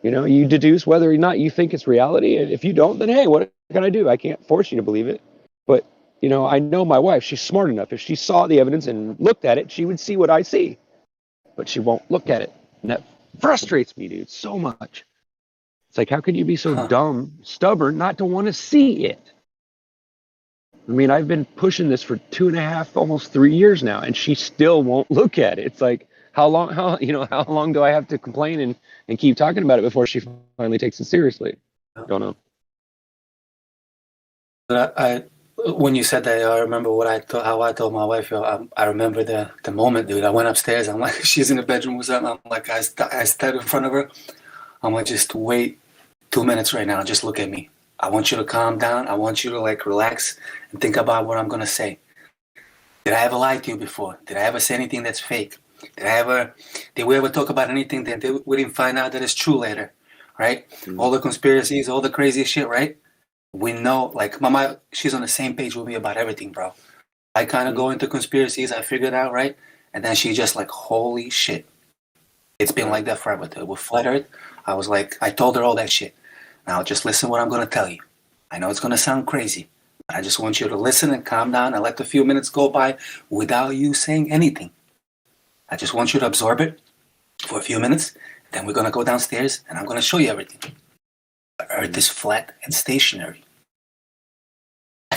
You deduce whether or not you think it's reality. And if you don't, then hey, what can I do? I can't force you to believe it. But, I know my wife. She's smart enough. If she saw the evidence and looked at it, she would see what I see. But she won't look at it. And that frustrates me, dude, so much. It's like, how can you be so dumb, stubborn, not to want to see it? I mean, I've been pushing this for 2.5, almost 3 years now, and she still won't look at it. It's like, how long do I have to complain and keep talking about it before she finally takes it seriously? Don't know. But when you said that, I remember how I told my wife. I remember the moment, dude. I went upstairs. I'm like, she's in the bedroom with something. I'm like, I stood in front of her. I'm like, just wait 2 minutes right now. Just look at me. I want you to calm down. I want you to relax and think about what I'm gonna say. Did I ever lie to you before? Did I ever say anything that's fake? Did we ever talk about anything that we didn't find out that is true later? Right? Mm-hmm. All the conspiracies, all the crazy shit, right? We know, Mama, she's on the same page with me about everything, bro. I kind of go into conspiracies, I figured out, right? And then she just like, holy shit. It's been like that forever, dude. With Flat Earth, I was like, I told her all that shit. Now just listen what I'm going to tell you. I know it's going to sound crazy, but I just want you to listen and calm down and let the few minutes go by without you saying anything. I just want you to absorb it for a few minutes. Then we're going to go downstairs and I'm going to show you everything. The Earth is flat and stationary.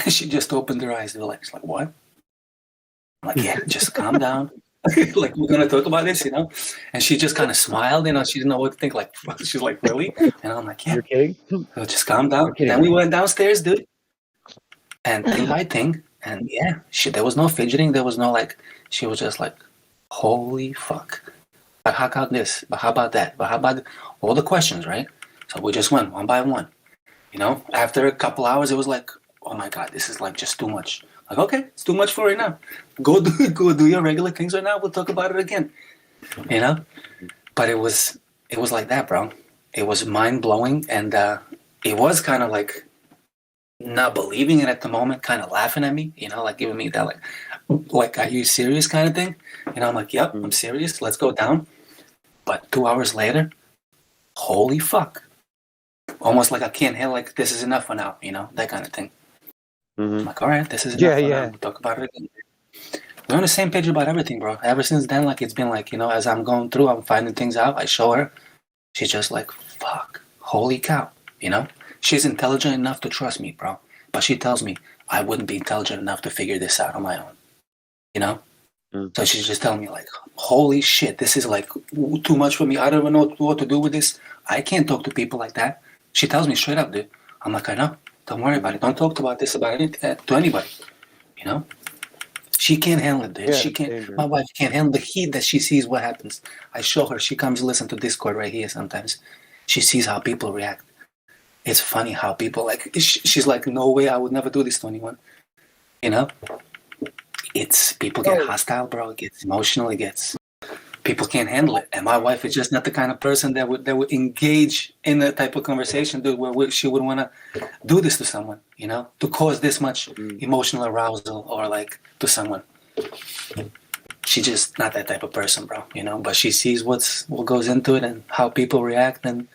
She just opened her eyes. She's like, what? I'm like, yeah, just calm down. like, we're gonna talk about this, And she just kind of smiled, she didn't know what to think. Like, she's like, really? And I'm like, yeah. You're kidding? So just calm down. You're kidding, Then we right? went downstairs, dude. And thing by thing, and yeah, there was no fidgeting. There was no like, she was just like, holy fuck. But how about this? But how about that? But how about all the questions, right? So we just went one by one. After a couple hours, it was like, oh my God, this is like just too much. Like, okay, it's too much for right now. Go do your regular things right now. We'll talk about it again. But it was like that, bro. It was mind blowing, and it was kind of like not believing it at the moment, kind of laughing at me, like giving me that like, are you serious kind of thing? I'm like, yep, I'm serious. Let's go down. But 2 hours later, holy fuck. Almost like I can't handle, like, this is enough for now, that kind of thing. I'm like, all right, this is enough for now. We'll talk about it again. We're on the same page about everything, bro. Ever since then, like, it's been like, as I'm going through, I'm finding things out. I show her. She's just like, fuck, holy cow, She's intelligent enough to trust me, bro. But she tells me I wouldn't be intelligent enough to figure this out on my own, So she's just telling me, like, holy shit, this is, like, too much for me. I don't even know what to do with this. I can't talk to people like that. She tells me straight up, dude. I'm like, I know. Don't worry about it. Don't talk about this, about anything, to anybody, She can't handle it, dude. Yeah, She can't. My wife can't handle the heat that she sees what happens. I show her. She comes listen to Discord right here sometimes. She sees how people react. It's funny how people, like, she's like, no way, I would never do this to anyone. It's, people get hostile, bro. It gets emotional. People can't handle it. And my wife is just not the kind of person that would engage in that type of conversation, dude, where she would want to do this to someone, to cause this much emotional arousal or, like, to someone. She's just not that type of person, bro, but she sees what goes into it and how people react, and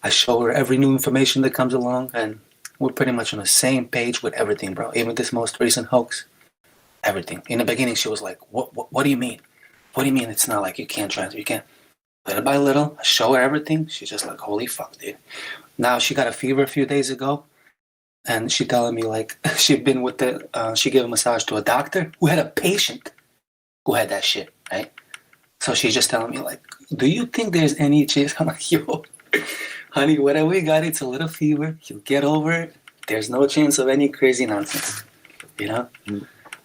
I show her every new information that comes along, and we're pretty much on the same page with everything, bro. Even this most recent hoax, everything. In the beginning, she was like, what do you mean? What do you mean it's not like you can't transfer? You can't. Little by little, I show her everything. She's just like, holy fuck, dude. Now she got a fever a few days ago, and she telling me, like, she'd been with she gave a massage to a doctor who had a patient who had that shit, right? So she's just telling me, like, do you think there's any chance? I'm like, yo, honey, whatever we got, it's a little fever. You'll get over it. There's no chance of any crazy nonsense,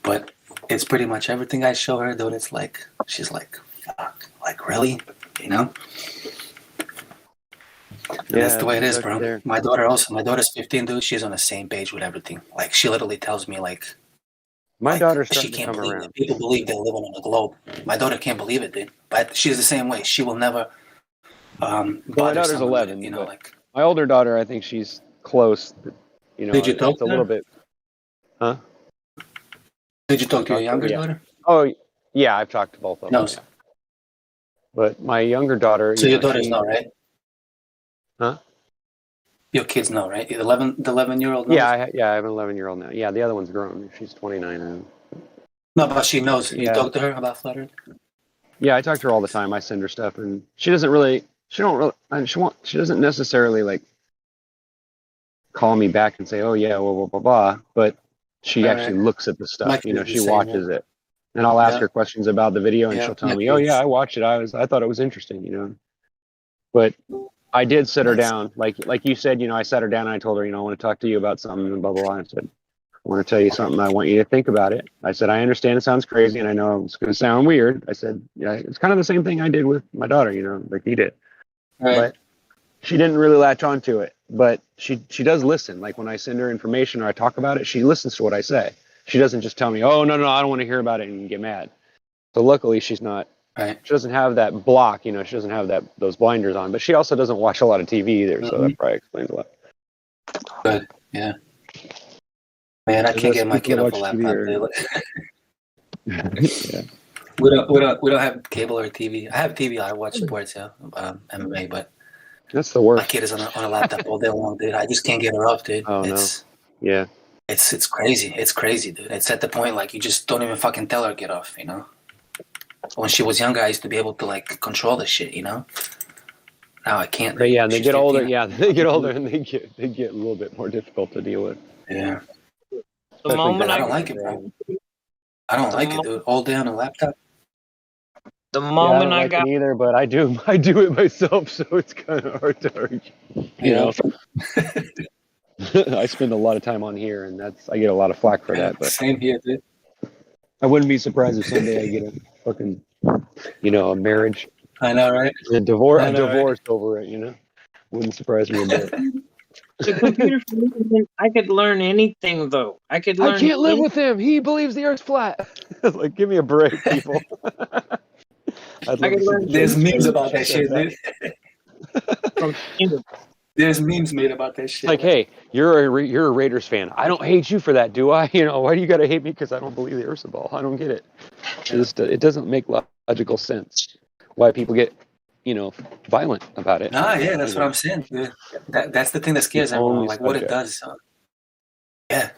But it's pretty much everything I show her, dude. It's like, she's like, fuck, like, really? That's the way it is, bro. My daughter's 15, dude. She's on the same page with everything. Like, she literally tells me, like, my daughter's she can't believe it. People believe they're living on the globe. My daughter can't believe it, dude. But she's the same way. She will never my daughter's 11, like, my older daughter, I think she's close. Did you talk it's a to little her? bit, huh? Did you talk to your younger daughter? Oh, yeah, I've talked to both of them. No. Yeah. But my younger daughter, So your daughters know, right? Huh? Your kids know, right? The 11-year-old knows? Yeah, I have an 11-year-old now. Yeah, the other one's grown. She's 29 now. No, but she knows. You Yeah. talk to her about Flat Earth? Yeah, I talk to her all the time. I send her stuff, and she doesn't necessarily, like, call me back and say, oh yeah, blah blah blah. But she actually looks at the stuff. She watches it, and I'll ask her questions about the video, and she'll tell me, oh yeah, I watched it. I thought it was interesting. But I did sit her down, like you said. I sat her down and I told her, I want to talk to you about something, and blah blah blah. I said, I want to tell you something. I want you to think about it. I said, I understand it sounds crazy, and I know it's going to sound weird. I said, yeah, it's kind of the same thing I did with my daughter, like you did. Right. But she didn't really latch on to it. But she does listen. Like, when I send her information or I talk about it, she listens to what I say. She doesn't just tell me, oh, no, I don't want to hear about it, and get mad. So luckily she's not. Right. She doesn't have that block. She doesn't have those blinders on. But she also doesn't watch a lot of TV either, so that probably explains a lot. Good, yeah. Man, I can't get my kid off a laptop. Yeah. We don't have cable or TV. I have TV. I watch sports, MMA, but that's the worst. My kid is on a laptop all day long, dude. I just can't get her off, dude. Oh no. Yeah. It's crazy. It's crazy, dude. It's at the point, like, you just don't even fucking tell her to get off. When she was younger, I used to be able to, like, control the shit. Now I can't. But yeah, they get older. Yeah, they get older, and they get a little bit more difficult to deal with. Yeah. The moment I don't like it, bro. I don't like it, dude. All day on a laptop. The Yeah, I moment don't I like got it either, but I do it myself, so it's kind of hard to argue. You know, I spend a lot of time on here, and I get a lot of flack for that. But Same here, dude. I wouldn't be surprised if someday I get a fucking, a marriage, I know, right? a divorce, I know, right? divorce over it. Wouldn't surprise me a bit. the computer. I could learn anything though. I could I learn. can't live with him. He believes the Earth's flat. Like, give me a break, people. I'd love to see the There's show. memes about that shit, dude. There's memes made about that shit. Like, hey, you're a Raiders fan. I don't hate you for that, do I? Why do you got to hate me because I don't believe the Earth's a ball? I don't get it. It doesn't make logical sense why people get, violent about it. Yeah, that's what I'm saying, dude. That's the thing that scares everyone, only like what it subject. does. Yeah.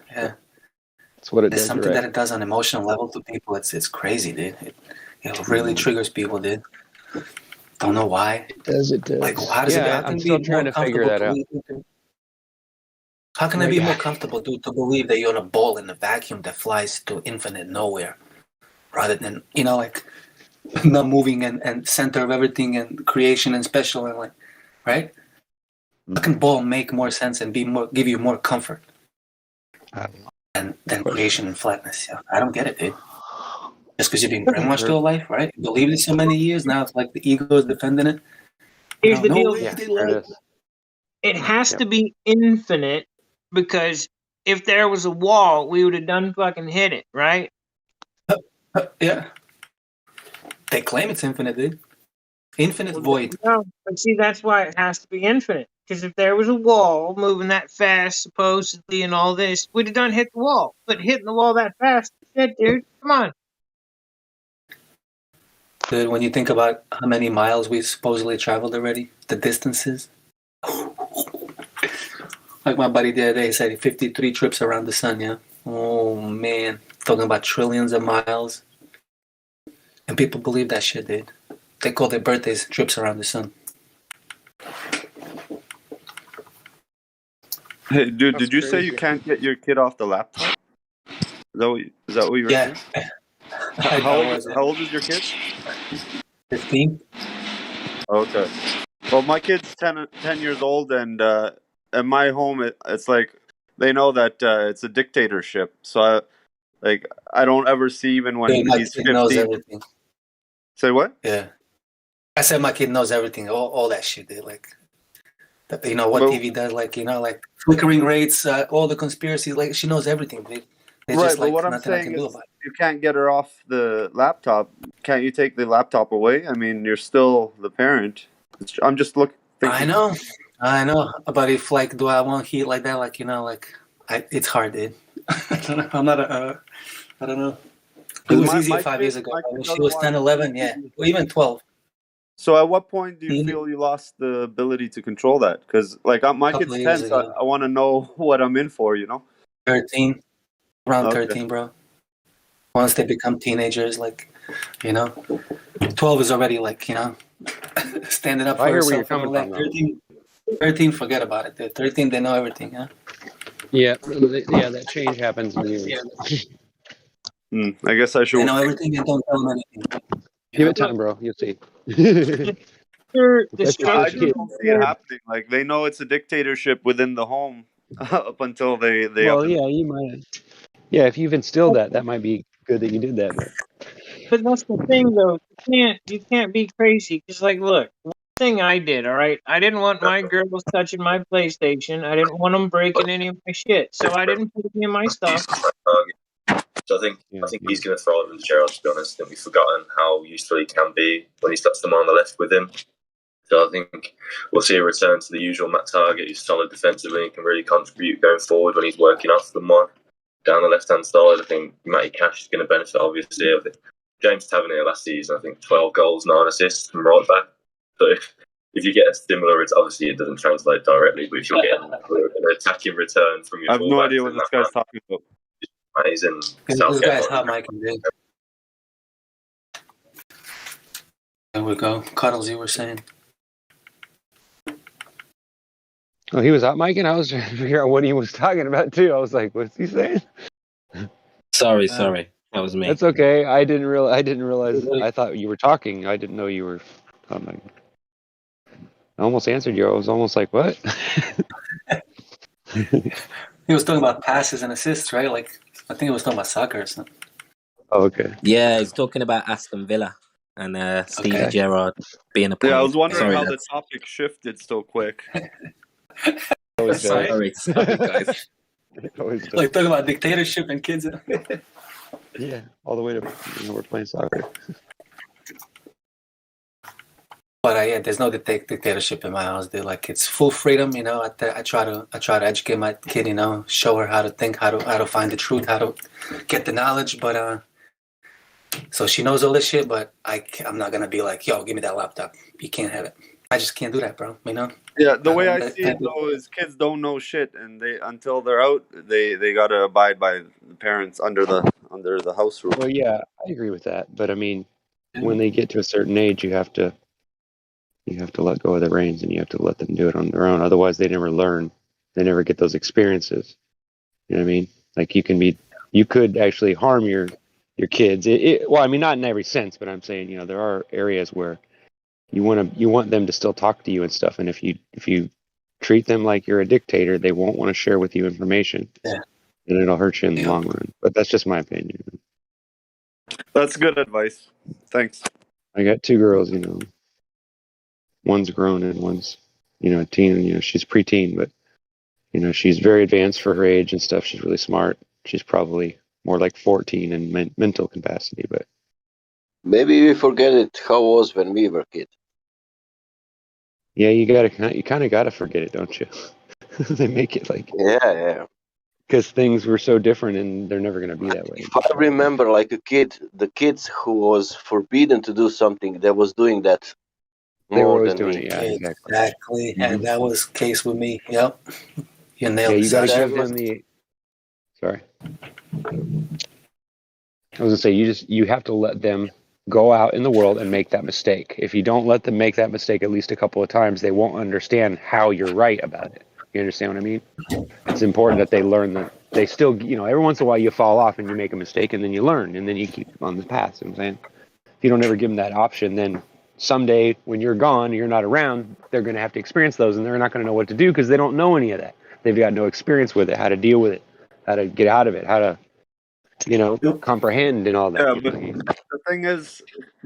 That's what it There's does. something Right. that it does on an emotional level to people. It's crazy, dude. It really triggers people, dude. Don't know why. It does. Like, how does Yeah, it? How I'm can still be trying more to figure comfortable that out. How can I be more comfortable, dude, to believe that you're on a ball in a vacuum that flies to infinite nowhere, rather than not moving and center of everything and creation and special and right? How can ball make more sense and give you more comfort than creation and flatness? Yeah, I don't get it, dude. Just because you've been brainwashed your whole life, right? You believed it so many years, now it's like the ego is defending it. Here's the No deal. way, dude. It has to be infinite because if there was a wall, we would have done fucking hit it, right? Yeah. They claim it's infinite, dude. Infinite void. No, but see, that's why it has to be infinite. Because if there was a wall moving that fast, supposedly, and all this, we'd have done hit the wall. But hitting the wall that fast, shit, dude, come on. Dude, when you think about how many miles we supposedly traveled already, the distances. Like my buddy the other day said, 53 trips around the sun, yeah? Oh, man. Talking about trillions of miles. And people believe that shit, dude. They call their birthdays trips around the sun. Hey, dude, did you say you can't get your kid off the laptop? Is that what you were saying? How old is your kid? 15. Okay. Well, my kid's 10 years old, and at my home, it's like they know that it's a dictatorship. So, I don't ever see even when My he's kid 15. knows everything. Say what? Yeah. I said my kid knows everything, all that shit, dude. What TV does, flickering rates, all the conspiracies, she knows everything, dude. There's Right, just but what I'm nothing I saying can do is, about it. you can't get her off the laptop. Can't you take the laptop away? I mean, you're still the parent. I'm just thinking. I know, but if do I want heat like that? It's hard, dude. I'm not I don't know. It was easier 5 years ago. When she was 10, 11, yeah, or even 12. So at what point do you feel you lost the ability to control that? Because my kid's 10, so I want to know what I'm in for, 13, around Okay. 13, bro. Once they become teenagers, 12 is already standing up for I hear where you're herself. coming from, though. 13, forget about it. Dude. 13, they know everything, huh? Yeah, that change happens when you. I guess I should. They know everything and don't tell them anything. Give it time, bro. You'll see. I just don't see it happening. They know it's a dictatorship within the home up until they. Well, yeah, you might. Yeah, if you've instilled that might be good that you did that. But that's the thing, though. You can't be crazy. Because, look, one thing I did, all right? I didn't want my girls touching my PlayStation. I didn't want them breaking any of my shit. So I didn't put any of my stuff. So I think he's going to throw it with Gerald, to be honest. I think we've forgotten how useful he can be when he stops the man on the left with him. So I think we'll see a return to the usual Matt Target. He's solid defensively and can really contribute going forward when he's working off them more. Down the left-hand side, I think Matty Cash is going to benefit, obviously. I think James Tavernier last season, I think 12 goals, 9 assists from right back. So if you get a similar, obviously it doesn't translate directly, but if you get an attacking return from your I have no idea what this guy's talking about. Amazing. This guy's hot, Mike. There we go. Cuddles, you were saying. Oh, he was out miking? I was trying to figure out what he was talking about, too. I was like, what's he saying? Sorry. That was me. That's okay. I didn't realize. I thought you were talking. I didn't know you were. I almost answered you. I was almost like, what? He was talking about passes and assists, right? Like, I think he was talking about soccer or something. Oh, okay. Yeah, he's talking about Aston Villa and Steve Gerrard being appointed. Yeah, I was wondering Sorry, how the lads. topic shifted so quick. Always does. Sorry, guys. Always does. Like, talking about dictatorship and kids. Yeah, all the way to we're playing soccer. But yeah, there's no dictatorship in my house, dude. Like, it's full freedom, you know. I try to educate my kid, you know, show her how to think, how to find the truth, how to get the knowledge. But so she knows all this shit, but I'm not gonna be like, yo, give me that laptop. You can't have it. I just can't do that, bro. You know. Yeah, the way I see it though is kids don't know shit, and until they're out, they gotta abide by the parents under the house rule. Well, yeah, I agree with that. But I mean, when they get to a certain age, you have to let go of the reins, and you have to let them do it on their own. Otherwise, they never learn. They never get those experiences. You know what I mean? Like you could actually harm your kids. Well, I mean, not in every sense, but I'm saying, you know, there are areas where you want them to still talk to you and stuff. And if you treat them like you're a dictator, they won't want to share with you information. Yeah. And it'll hurt you in the long run. But that's just my opinion. That's good advice. Thanks. I got 2 girls, you know. One's grown and one's, you know, a teen. You know, she's preteen, but you know, she's very advanced for her age and stuff. She's really smart. She's probably more like 14 in mental capacity, but maybe we forget it how it was when we were kids. yeah, you kind of gotta forget it, don't you? They make it like yeah, because things were so different and they're never gonna be that way. If I remember, like a kid, the kids who was forbidden to do something, they was doing that. They were More always than doing me. it, yeah, exactly. Exactly. And that was the case with me. Yep. You nailed Yeah, it. you gotta Sasha. give them the. Sorry. I was gonna say you have to let them go out in the world and make that mistake. If you don't let them make that mistake at least a couple of times, they won't understand how you're right about it. You understand what I mean? It's important that they learn that they still, you know, every once in a while you fall off and you make a mistake and then you learn and then you keep on the path. You know what I'm saying? If you don't ever give them that option, then someday when you're gone, you're not around, they're going to have to experience those and they're not going to know what to do because they don't know any of that. They've got no experience with it, how to deal with it, how to get out of it, how to, you know, comprehend and all that. Yeah, You but know? the thing is,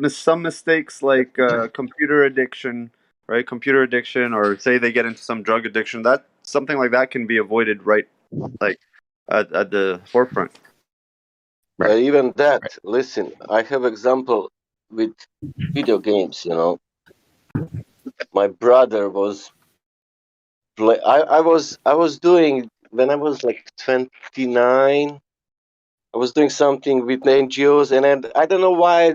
some mistakes like computer addiction, right? Computer addiction, or say they get into some drug addiction, that something like that can be avoided, right? Like at the forefront. Even that. Listen, I have example with video games. You know, my brother was I was doing when I was like 29. I was doing something with NGOs, and I don't know why I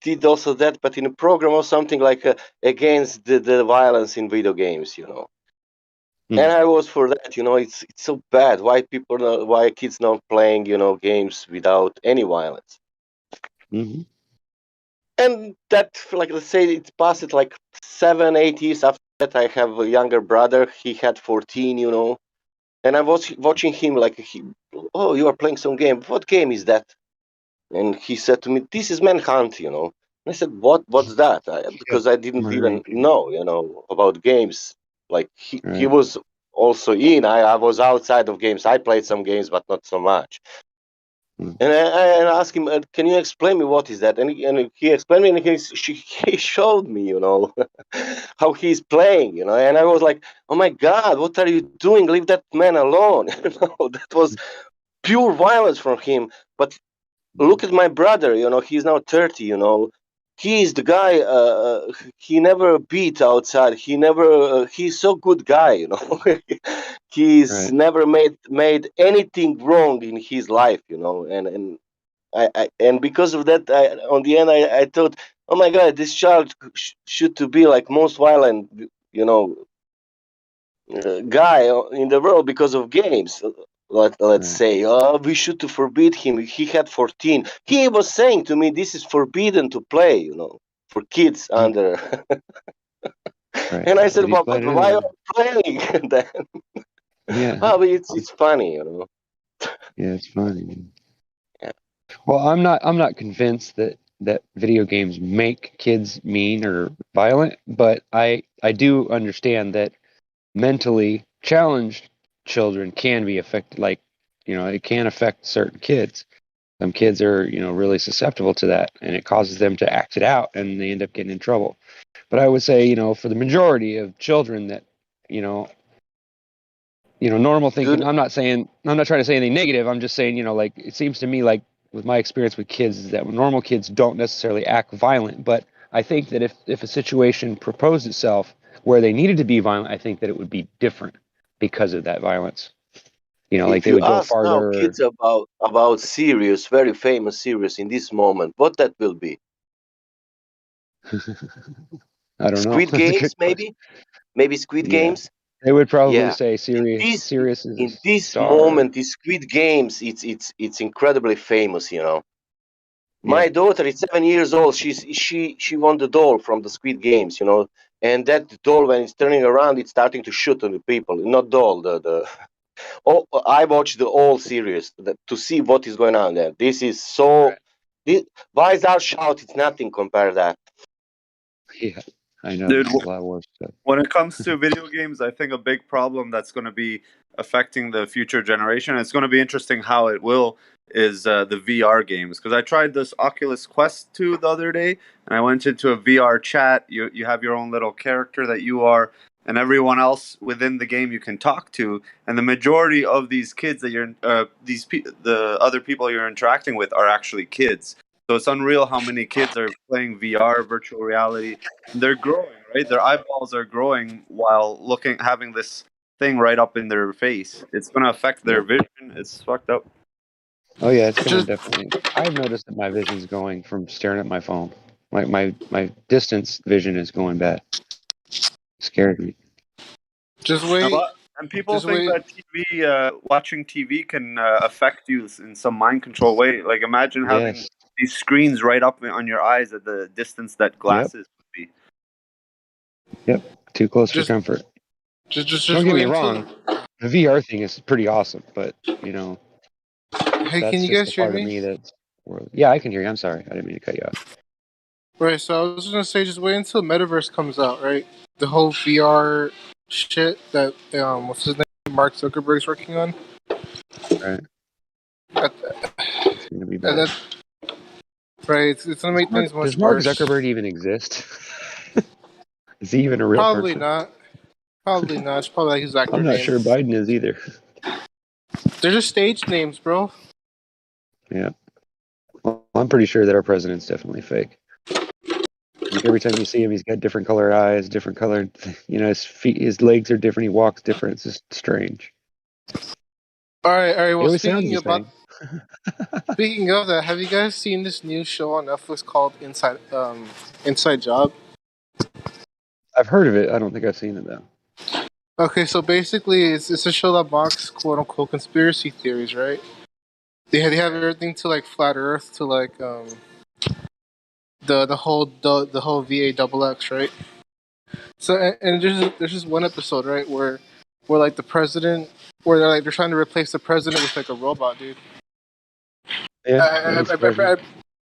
did also that, but in a program or something like against the violence in video games, you know. And I was for that, you know. It's so bad. Why why kids not playing, you know, games without any violence? Mm-hmm. And that, like, let's say it passed like 7-8 years after that. I have a younger brother. He had 14, you know. And I was watching him like, oh, you are playing some game. What game is that? And he said to me, this is Manhunt, you know. And I said, what's that? Because I didn't even know, you know, about games. Like, he was also in. I was outside of games. I played some games, but not so much. And I asked him, can you explain me what is that? And he explained me, and he showed me, you know, how he's playing, you know. And I was like, oh my God, what are you doing? Leave that man alone. You know, that was pure violence from him. But look at my brother, you know, he's now 30, you know. He is the guy, he never beat outside. He's so good guy, you know. He's never made anything wrong in his life, you know. And because of that, on the end, I thought, oh my God, this child should to be like most violent, you know, guy in the world because of games. Let's say, we should to forbid him. He had 14. He was saying to me, this is forbidden to play, you know, for kids under. And I said, well, but why are you playing then? Yeah. Oh, but it's funny, you know. Yeah, it's funny. Yeah. Well, I'm not convinced that video games make kids mean or violent, but I do understand that mentally challenged children can be affected. Like, it can affect certain kids. Some kids are, really susceptible to that, and it causes them to act it out, and they end up getting in trouble. But I would say, for the majority of children that, you know, normal thinking. Dude, I'm not trying to say anything negative. I'm just saying, like, it seems to me like with my experience with kids is that normal kids don't necessarily act violent, but I think that if a situation proposed itself where they needed to be violent, I think that it would be different because of that violence. Like if they you would go ask now farther. kids about series, very famous series in this moment, what that will be? I don't know. Squid That's a Games, good question. maybe Squid Yeah, Games. they would probably Yeah, say in serious. this Serious is a in this star. moment, the Squid Games, it's incredibly famous. My Yeah. daughter is 7 years old. She won the doll from the Squid Games. And that doll, when it's turning around, it's starting to shoot on the people. Not doll, the Oh, I watched the whole series to see what is going on there. This is so. This, why is our shout? It's nothing compared to that. Yeah, I know Dude, there's a lot worse stuff. when it comes to video games, I think a big problem that's going to be affecting the future generation. It's going to be interesting how it will is the VR games, because I tried this Oculus Quest 2 the other day, and I went into a VR chat. You have your own little character that you are, and everyone else within the game you can talk to, and the majority of these kids that the other people you're interacting with are actually kids. So it's unreal how many kids are playing VR, virtual reality. They're growing, right? Their eyeballs are growing while having this thing right up in their face. It's going to affect their vision. It's fucked up. Oh yeah, it's gonna definitely. I've noticed that my vision's going from staring at my phone. Like my distance vision is going bad. Scared me. Just wait. And people Just think wait. that watching TV can affect you in some mind control way. Like imagine having Yes. these screens right up on your eyes at the distance that Yep. glasses would be. Yep. Too close for Just comfort. Just Don't get wait me until. wrong. The VR thing is pretty awesome, but Hey, can that's you just guys the hear part of me? me that's. Yeah, I can hear you. I'm sorry. I didn't mean to cut you off. Right. So I was just gonna say, just wait until Metaverse comes out. Right. The whole VR shit that what's his name, Mark Zuckerberg's working on. Right. At, It's gonna be bad. right. It's gonna make things Does much Mark worse. Zuckerberg even exist? Is he even a real Probably person? not. Probably not. It's probably like his actor I'm not name. sure Biden is either. They're just stage names, bro. Yeah. Well, I'm pretty sure that our president's definitely fake. Like every time you see him, he's got different colored eyes, different colored. His feet, his legs are different. He walks different. It's just strange. All right. He Well, always sounds the same. speaking of that, have you guys seen this new show on Netflix called Inside Job? I've heard of it. I don't think I've seen it though. Okay, so basically, it's a show that mocks quote unquote conspiracy theories, right? They have everything to like flat Earth to like the whole VA double X, right? So and there's just one episode, right, where like the president, where they're trying to replace the president with like a robot, dude. Yeah, that would surprise me.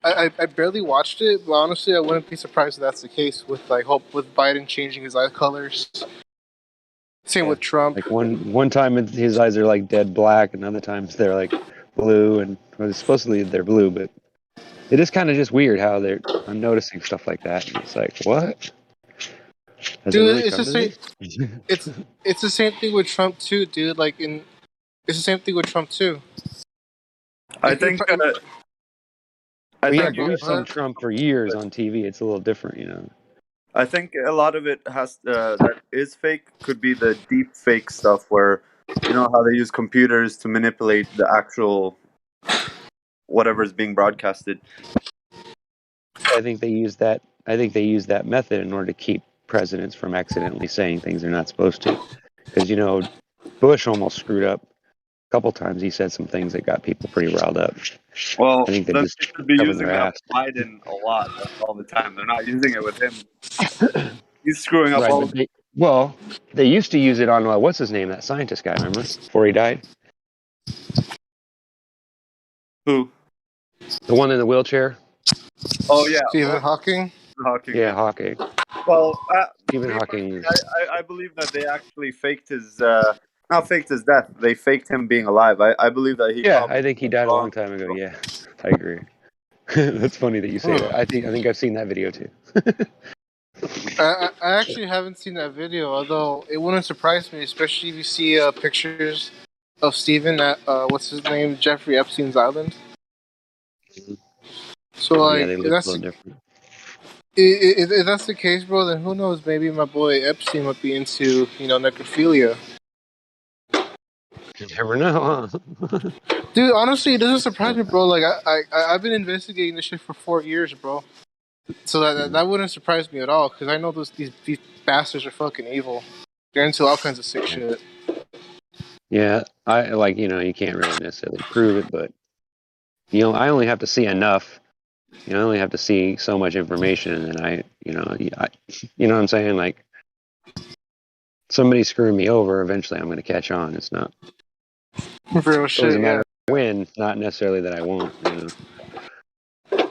I barely watched it, but honestly, I wouldn't be surprised if that's the case with with Biden changing his eye colors. Same with Trump. Like one time his eyes are like dead black, and other times they're like blue, and supposedly they're blue, but it is kind of just weird how I'm noticing stuff like that, and it's like, what? Has it Dude, really it's come the to same. this? It's the same thing with Trump too, dude. It's the same thing with Trump too. I think. But we've seen Trump for years on TV. It's a little different. I think a lot of it that is fake could be the deep fake stuff where how they use computers to manipulate the actual whatever is being broadcasted. I think they use that. I think they use that method in order to keep presidents from accidentally saying things they're not supposed to. Because Bush almost screwed up a couple times. He said some things that got people pretty riled up. Well, I think they're then just they should be covering using their that ass. with Biden a lot all the time. They're not using it with him. He's screwing up Right, all. but they used to use it on what's his name, that scientist guy. Remember before he died? Who? The one in the wheelchair? Oh yeah, Stephen Hawking. Hawking. Yeah, Hawking. Well, Stephen me Hawking. personally, I believe that they actually faked his, not faked his death. They faked him being alive. I believe that he. Yeah, probably I think he died a long time ago. Yeah, I agree. That's funny that you say that. I think I've seen that video too. I actually haven't seen that video, although it wouldn't surprise me, especially if you see pictures of Steven at what's his name, Jeffrey Epstein's island. So Oh, yeah, like, they if look a that's little different. if that's the case, bro, then who knows? Maybe my boy Epstein might be into necrophilia. You never know, huh? Dude, honestly, it doesn't surprise me, bro. Like I've been investigating this shit for 4 years, bro. So that wouldn't surprise me at all, because I know these bastards are fucking evil. They're into all kinds of sick shit. Yeah, I like, you can't really necessarily prove it, but I only have to see enough. I only have to see so much information, and then you know what I'm saying? Like, somebody's screwing me over. Eventually, I'm going to catch on. It's not. Real It's always shit, a matter yeah. of when, not necessarily that I won't.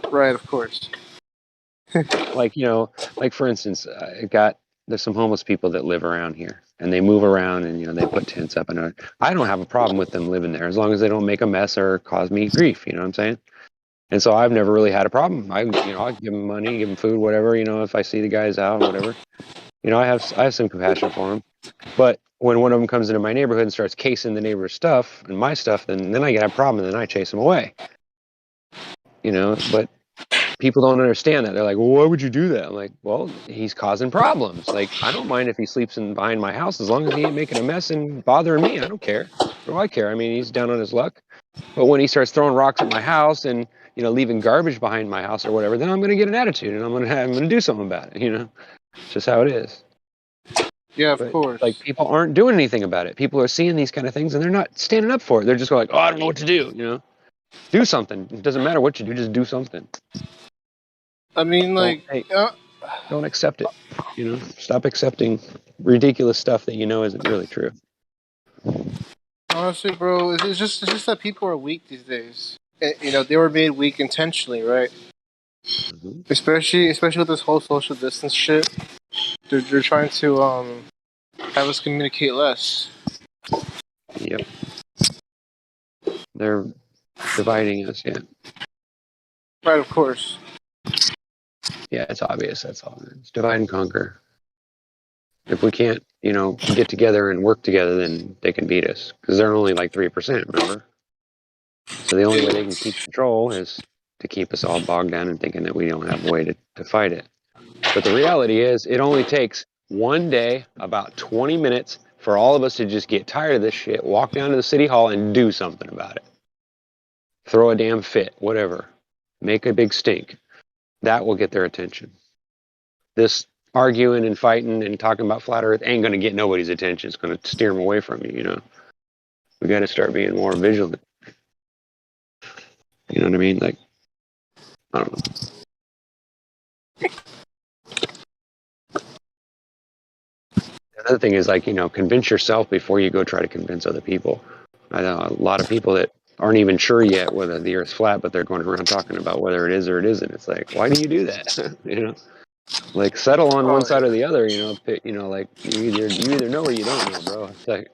Right, of course. Like for instance, there's some homeless people that live around here, and they move around, and they put tents up, and I don't have a problem with them living there as long as they don't make a mess or cause me grief. You know what I'm saying? And so I've never really had a problem. I give them money, give them food, whatever. If I see the guys out, whatever. I have some compassion for them. But when one of them comes into my neighborhood and starts casing the neighbor's stuff and my stuff, then I get a problem, and then I chase them away. But people don't understand that. They're like, well, why would you do that? I'm like, well, he's causing problems. Like, I don't mind if he sleeps behind my house as long as he ain't making a mess and bothering me. I don't care. What do I care? I mean, he's down on his luck. But when he starts throwing rocks at my house and leaving garbage behind my house or whatever, then I'm going to get an attitude, and I'm going to do something about it. It's just how it is. Yeah, of course. Like, people aren't doing anything about it. People are seeing these kind of things and they're not standing up for it. They're just going like, oh, I don't know what to do. Do something. It doesn't matter what you do, just do something. I mean, like, Don't accept it. Stop accepting ridiculous stuff that isn't really true. honestly, bro, it's just that people are weak these days. They were made weak intentionally, right? Mm-hmm. Especially with this whole social distance shit. They're trying to have us communicate less. Yep. They're dividing us, yeah. Right, of course. Yeah, it's obvious. That's all. It's divide and conquer. If we can't, get together and work together, then they can beat us. Because they're only like 3%, remember? So the only way they can keep control is to keep us all bogged down and thinking that we don't have a way to fight it. But the reality is, it only takes one day, about 20 minutes, for all of us to just get tired of this shit, walk down to the city hall and do something about it. Throw a damn fit, whatever. Make a big stink. That will get their attention. This arguing and fighting and talking about flat earth ain't going to get nobody's attention. It's going to steer them away from you, We got to start being more vigilant. You know what I mean? Like, I don't know. Another thing is, like, convince yourself before you go try to convince other people. I know a lot of people that aren't even sure yet whether the earth's flat, but they're going around talking about whether it is or it isn't. It's like, why do you do that? Like, settle on one side or the other. Like, you either know or you don't know, bro. It's like,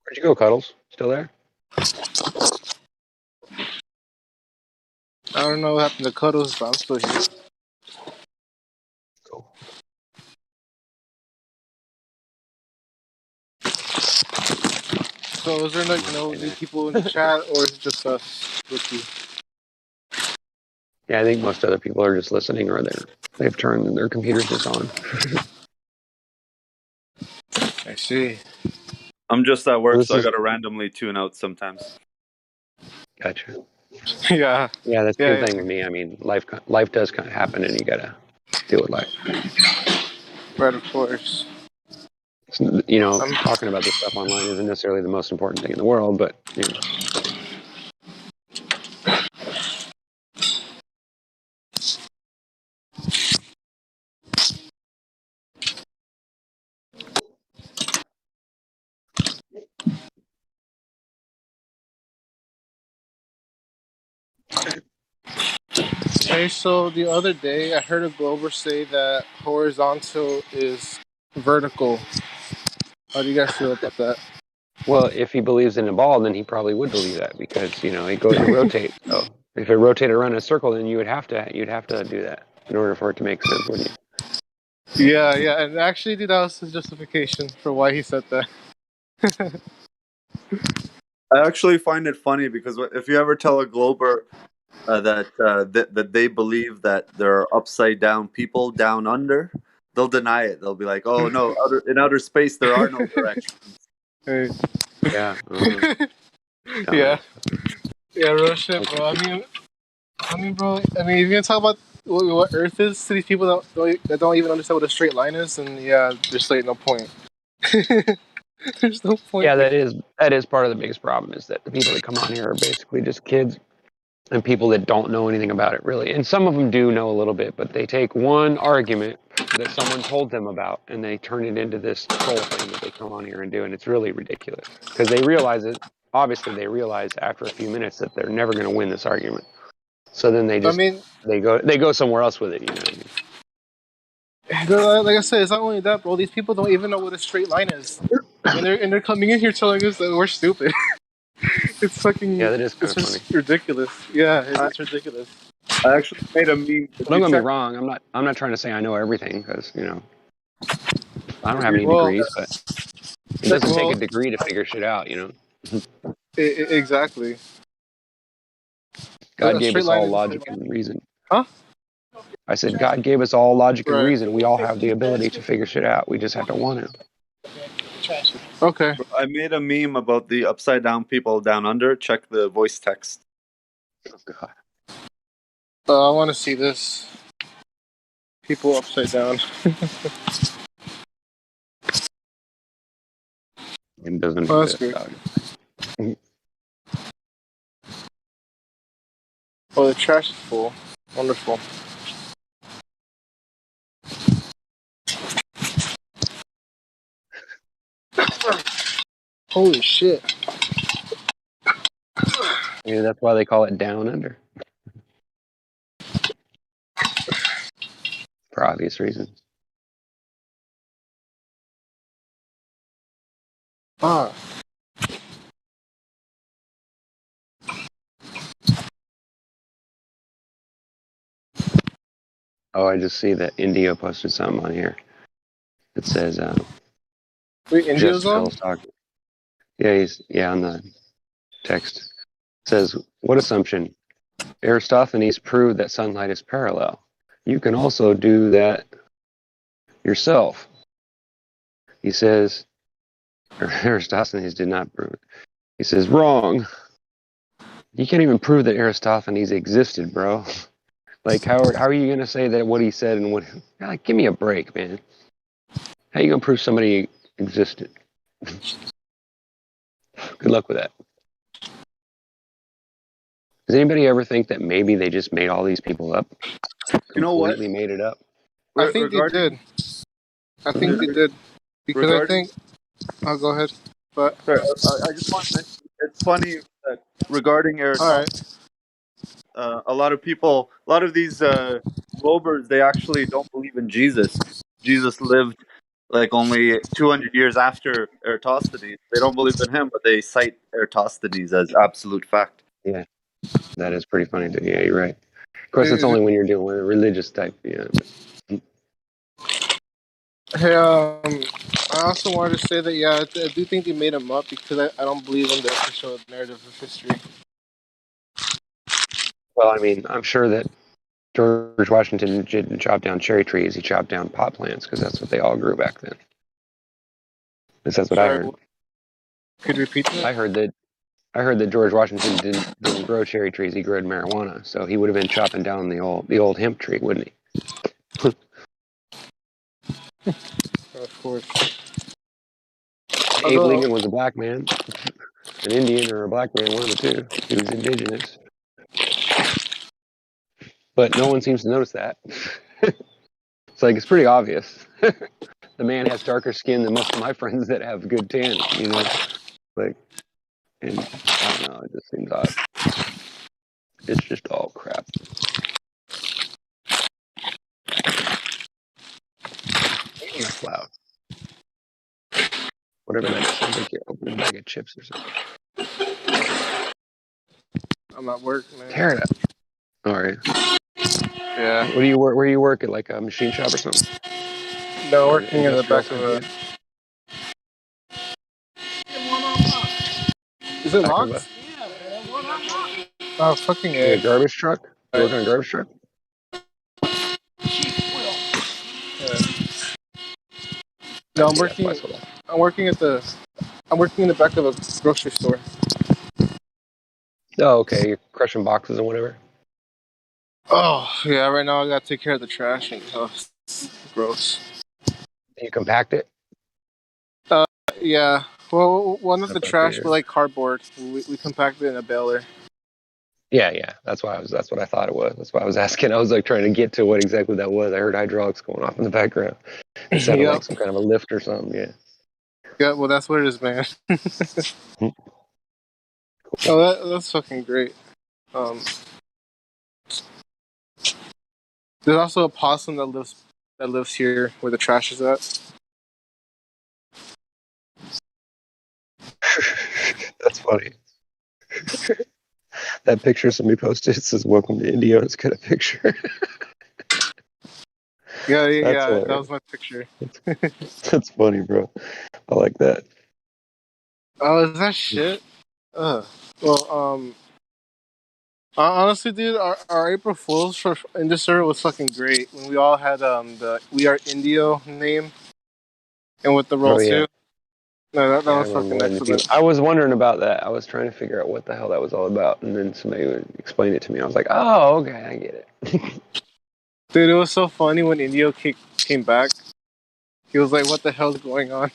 where'd you go, Cuddles? Still there? I don't know what happened to Cuddles, but I'm still here. Cool. So is there new people in the chat, or is it just us with you? Yeah, I think most other people are just listening, or they've turned their computers just on. I see. I'm just at work, This so I is- gotta randomly tune out sometimes. Gotcha. Yeah. Yeah, that's the same thing with me. I mean, life does kind of happen, and you gotta deal with life. Right, of course. talking about this stuff online isn't necessarily the most important thing in the world, but Hey, so the other day I heard a Glober say that horizontal is vertical. How do you guys feel about that? well, if he believes in a ball, then he probably would believe that because it rotates. So if it rotated around in a circle, then you'd have to do that in order for it to make sense, wouldn't you? Yeah, and actually, dude, that was his justification for why he said that. I actually find it funny because if you ever tell a Glober that they believe that there are upside down people down under, they'll deny it. They'll be like, "Oh no, in outer space there are no directions." Hey. Yeah. Yeah, real shit, bro. I mean, bro. I mean, if you're gonna talk about what Earth is to these people that don't even understand what a straight line is, then yeah, there's like no point. There's no point. Yeah, that is part of the biggest problem is that the people that come on here are basically just kids and people that don't know anything about it really. And some of them do know a little bit, but they take one argument that someone told them about and they turn it into this troll thing that they come on here and do, and it's really ridiculous because they realize it. Obviously, they realize after a few minutes that they're never going to win this argument. So then they go somewhere else with it. You know what I mean? Like I said, it's not only that, bro. These people don't even know what a straight line is, and they're coming in here telling us that we're stupid. It's fucking. Yeah, that is kind it's of just funny. ridiculous. Yeah, it's ridiculous. I actually made a meme. Don't get me wrong. I'm not trying to say I know everything because I don't have any degrees, but it doesn't take a degree to figure shit out. Exactly. God A gave straight us line all is a straight logic line. and reason. Huh? I said God gave us all logic and Right. reason. We all have the ability to figure shit out. We just have to want to. Okay. I made a meme about the upside down people down under. Check the voice text. Oh God. I want to see this. People upside down. It doesn't Oh, that's exist, good. dog. Oh, the trash is full. Wonderful. Holy shit. Maybe that's why they call it down under. For obvious reasons. Ah. Oh, I just see that Indio posted something on here. It says, Wait, Indio's on? Bell's talking. Yeah, he's on the text. It says, what assumption? Aristophanes proved that sunlight is parallel. You can also do that yourself. He says, Aristophanes did not prove it. He says, wrong. You can't even prove that Aristophanes existed, bro. Like, how are you going to say that what he said and what... Like, give me a break, man. How are you going to prove somebody existed? Good luck with that. Does anybody ever think that maybe they just made all these people up? You know what? Completely made it up? I think they did. I think they did. Because I think... I'll go ahead. But Sorry, I just want to mention, it's funny that regarding Aristotle, a lot of these Globers, they actually don't believe in Jesus. Jesus lived like only 200 years after Eratosthenes. They don't believe in him, but they cite Eratosthenes as absolute fact. Yeah, that is pretty funny. Yeah, you're right. Of course, it's only when you're dealing with a religious type. Yeah. hey, I also wanted to say that, yeah, I do think they made him up because I don't believe in the official narrative of history. Well, I mean, I'm sure that George Washington didn't chop down cherry trees. He chopped down pot plants because that's what they all grew back then. At least that's what I heard. Could you repeat that? I heard that George Washington didn't grow cherry trees. He grew marijuana, so he would have been chopping down the old hemp tree, wouldn't he? Of course. Abe Lincoln was a black man, an Indian or a black man, one of the two. He was indigenous. But no one seems to notice that. It's like, it's pretty obvious. The man has darker skin than most of my friends that have good tan, you know? Like, and I don't know, it just seems odd. It's just all crap. Damn, that's loud. Whatever that is, sounds like you're opening a bag of chips or something. I'm at work, man. Tear it up. All right. Yeah. What do you work? Where do you work at? Like a machine shop or something? No, Or working in the industrial back of type a. deal? Is it Back of locked? Oh, fucking a A. garbage truck? You work on a garbage truck? No, I'm Yeah, that's working. why it's so loud. I'm working at the. I'm working in the back of a grocery store. Oh, okay. You're crushing boxes and whatever. Oh yeah, right now I gotta take care of the trash and it's gross. You compact it? Yeah. Well, not the That's what I trash, but figured. like cardboard. We compact it in a baler. Yeah. That's what I thought it was. That's why I was asking. I was like trying to get to what exactly that was. I heard hydraulics going off in the background. It sounded like some kind of a lift or something. Yeah. Yeah. Well, that's what it is, man. Oh, that's fucking great. There's also a possum that lives here where the trash is at. That's funny. That picture somebody posted, it says "Welcome to India." It's got a picture. Yeah. That was my picture. That's funny, bro. I like that. Oh, is that shit? Well, honestly, dude, our April Fools for Indusser was fucking great when we all had the "We Are Indio" name and with the roll Oh yeah. too. No, that Yeah, I was remember fucking when the people. excellent. I was wondering about that. I was trying to figure out what the hell that was all about, and then somebody would explain it to me. I was like, "Oh, okay, I get it." Dude, it was so funny when Indio came back. He was like, "What the hell's going on?"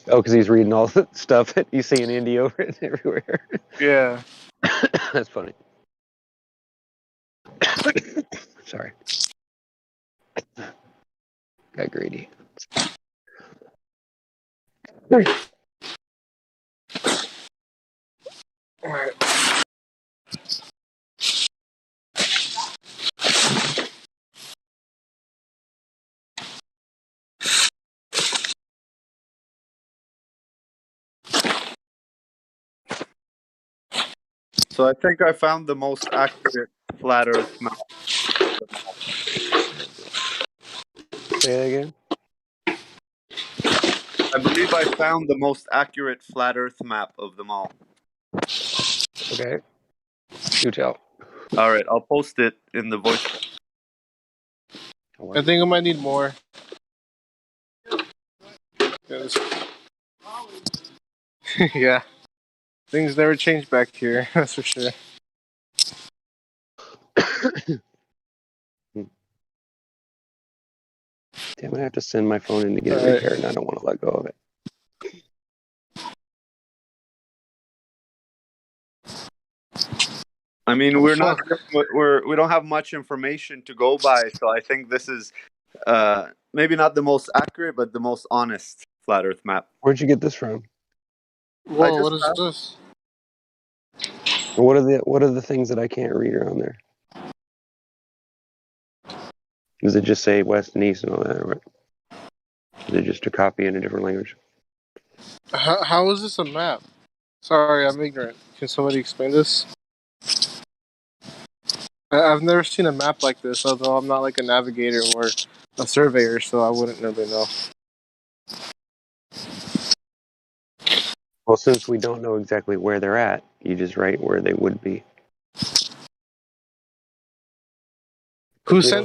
Oh, because he's reading all the stuff that you see in India written everywhere. Yeah. That's funny. Sorry. Got greedy. Alright. So I think I found the most accurate flat Earth map. Say that again. I believe I found the most accurate flat Earth map of them all. Okay. Do tell. All right, I'll post it in the voice. I think I might need more. Yeah. Things never change back here, that's for sure. Damn, I have to send my phone in to get it Alright. repaired, and I don't want to let go of it. I mean, we don't have much information to go by, so I think this is maybe not the most accurate, but the most honest flat Earth map. Where'd you get this from? Whoa, what is this? What are the things that I can't read around there? Does it just say west and east and all that, or what? Is it just a copy in a different language? How is this a map? Sorry, I'm ignorant. Can somebody explain this? I've never seen a map like this, although I'm not like a navigator or a surveyor, so I wouldn't really know. Well, since we don't know exactly where they're at, you just write where they would be. Who sent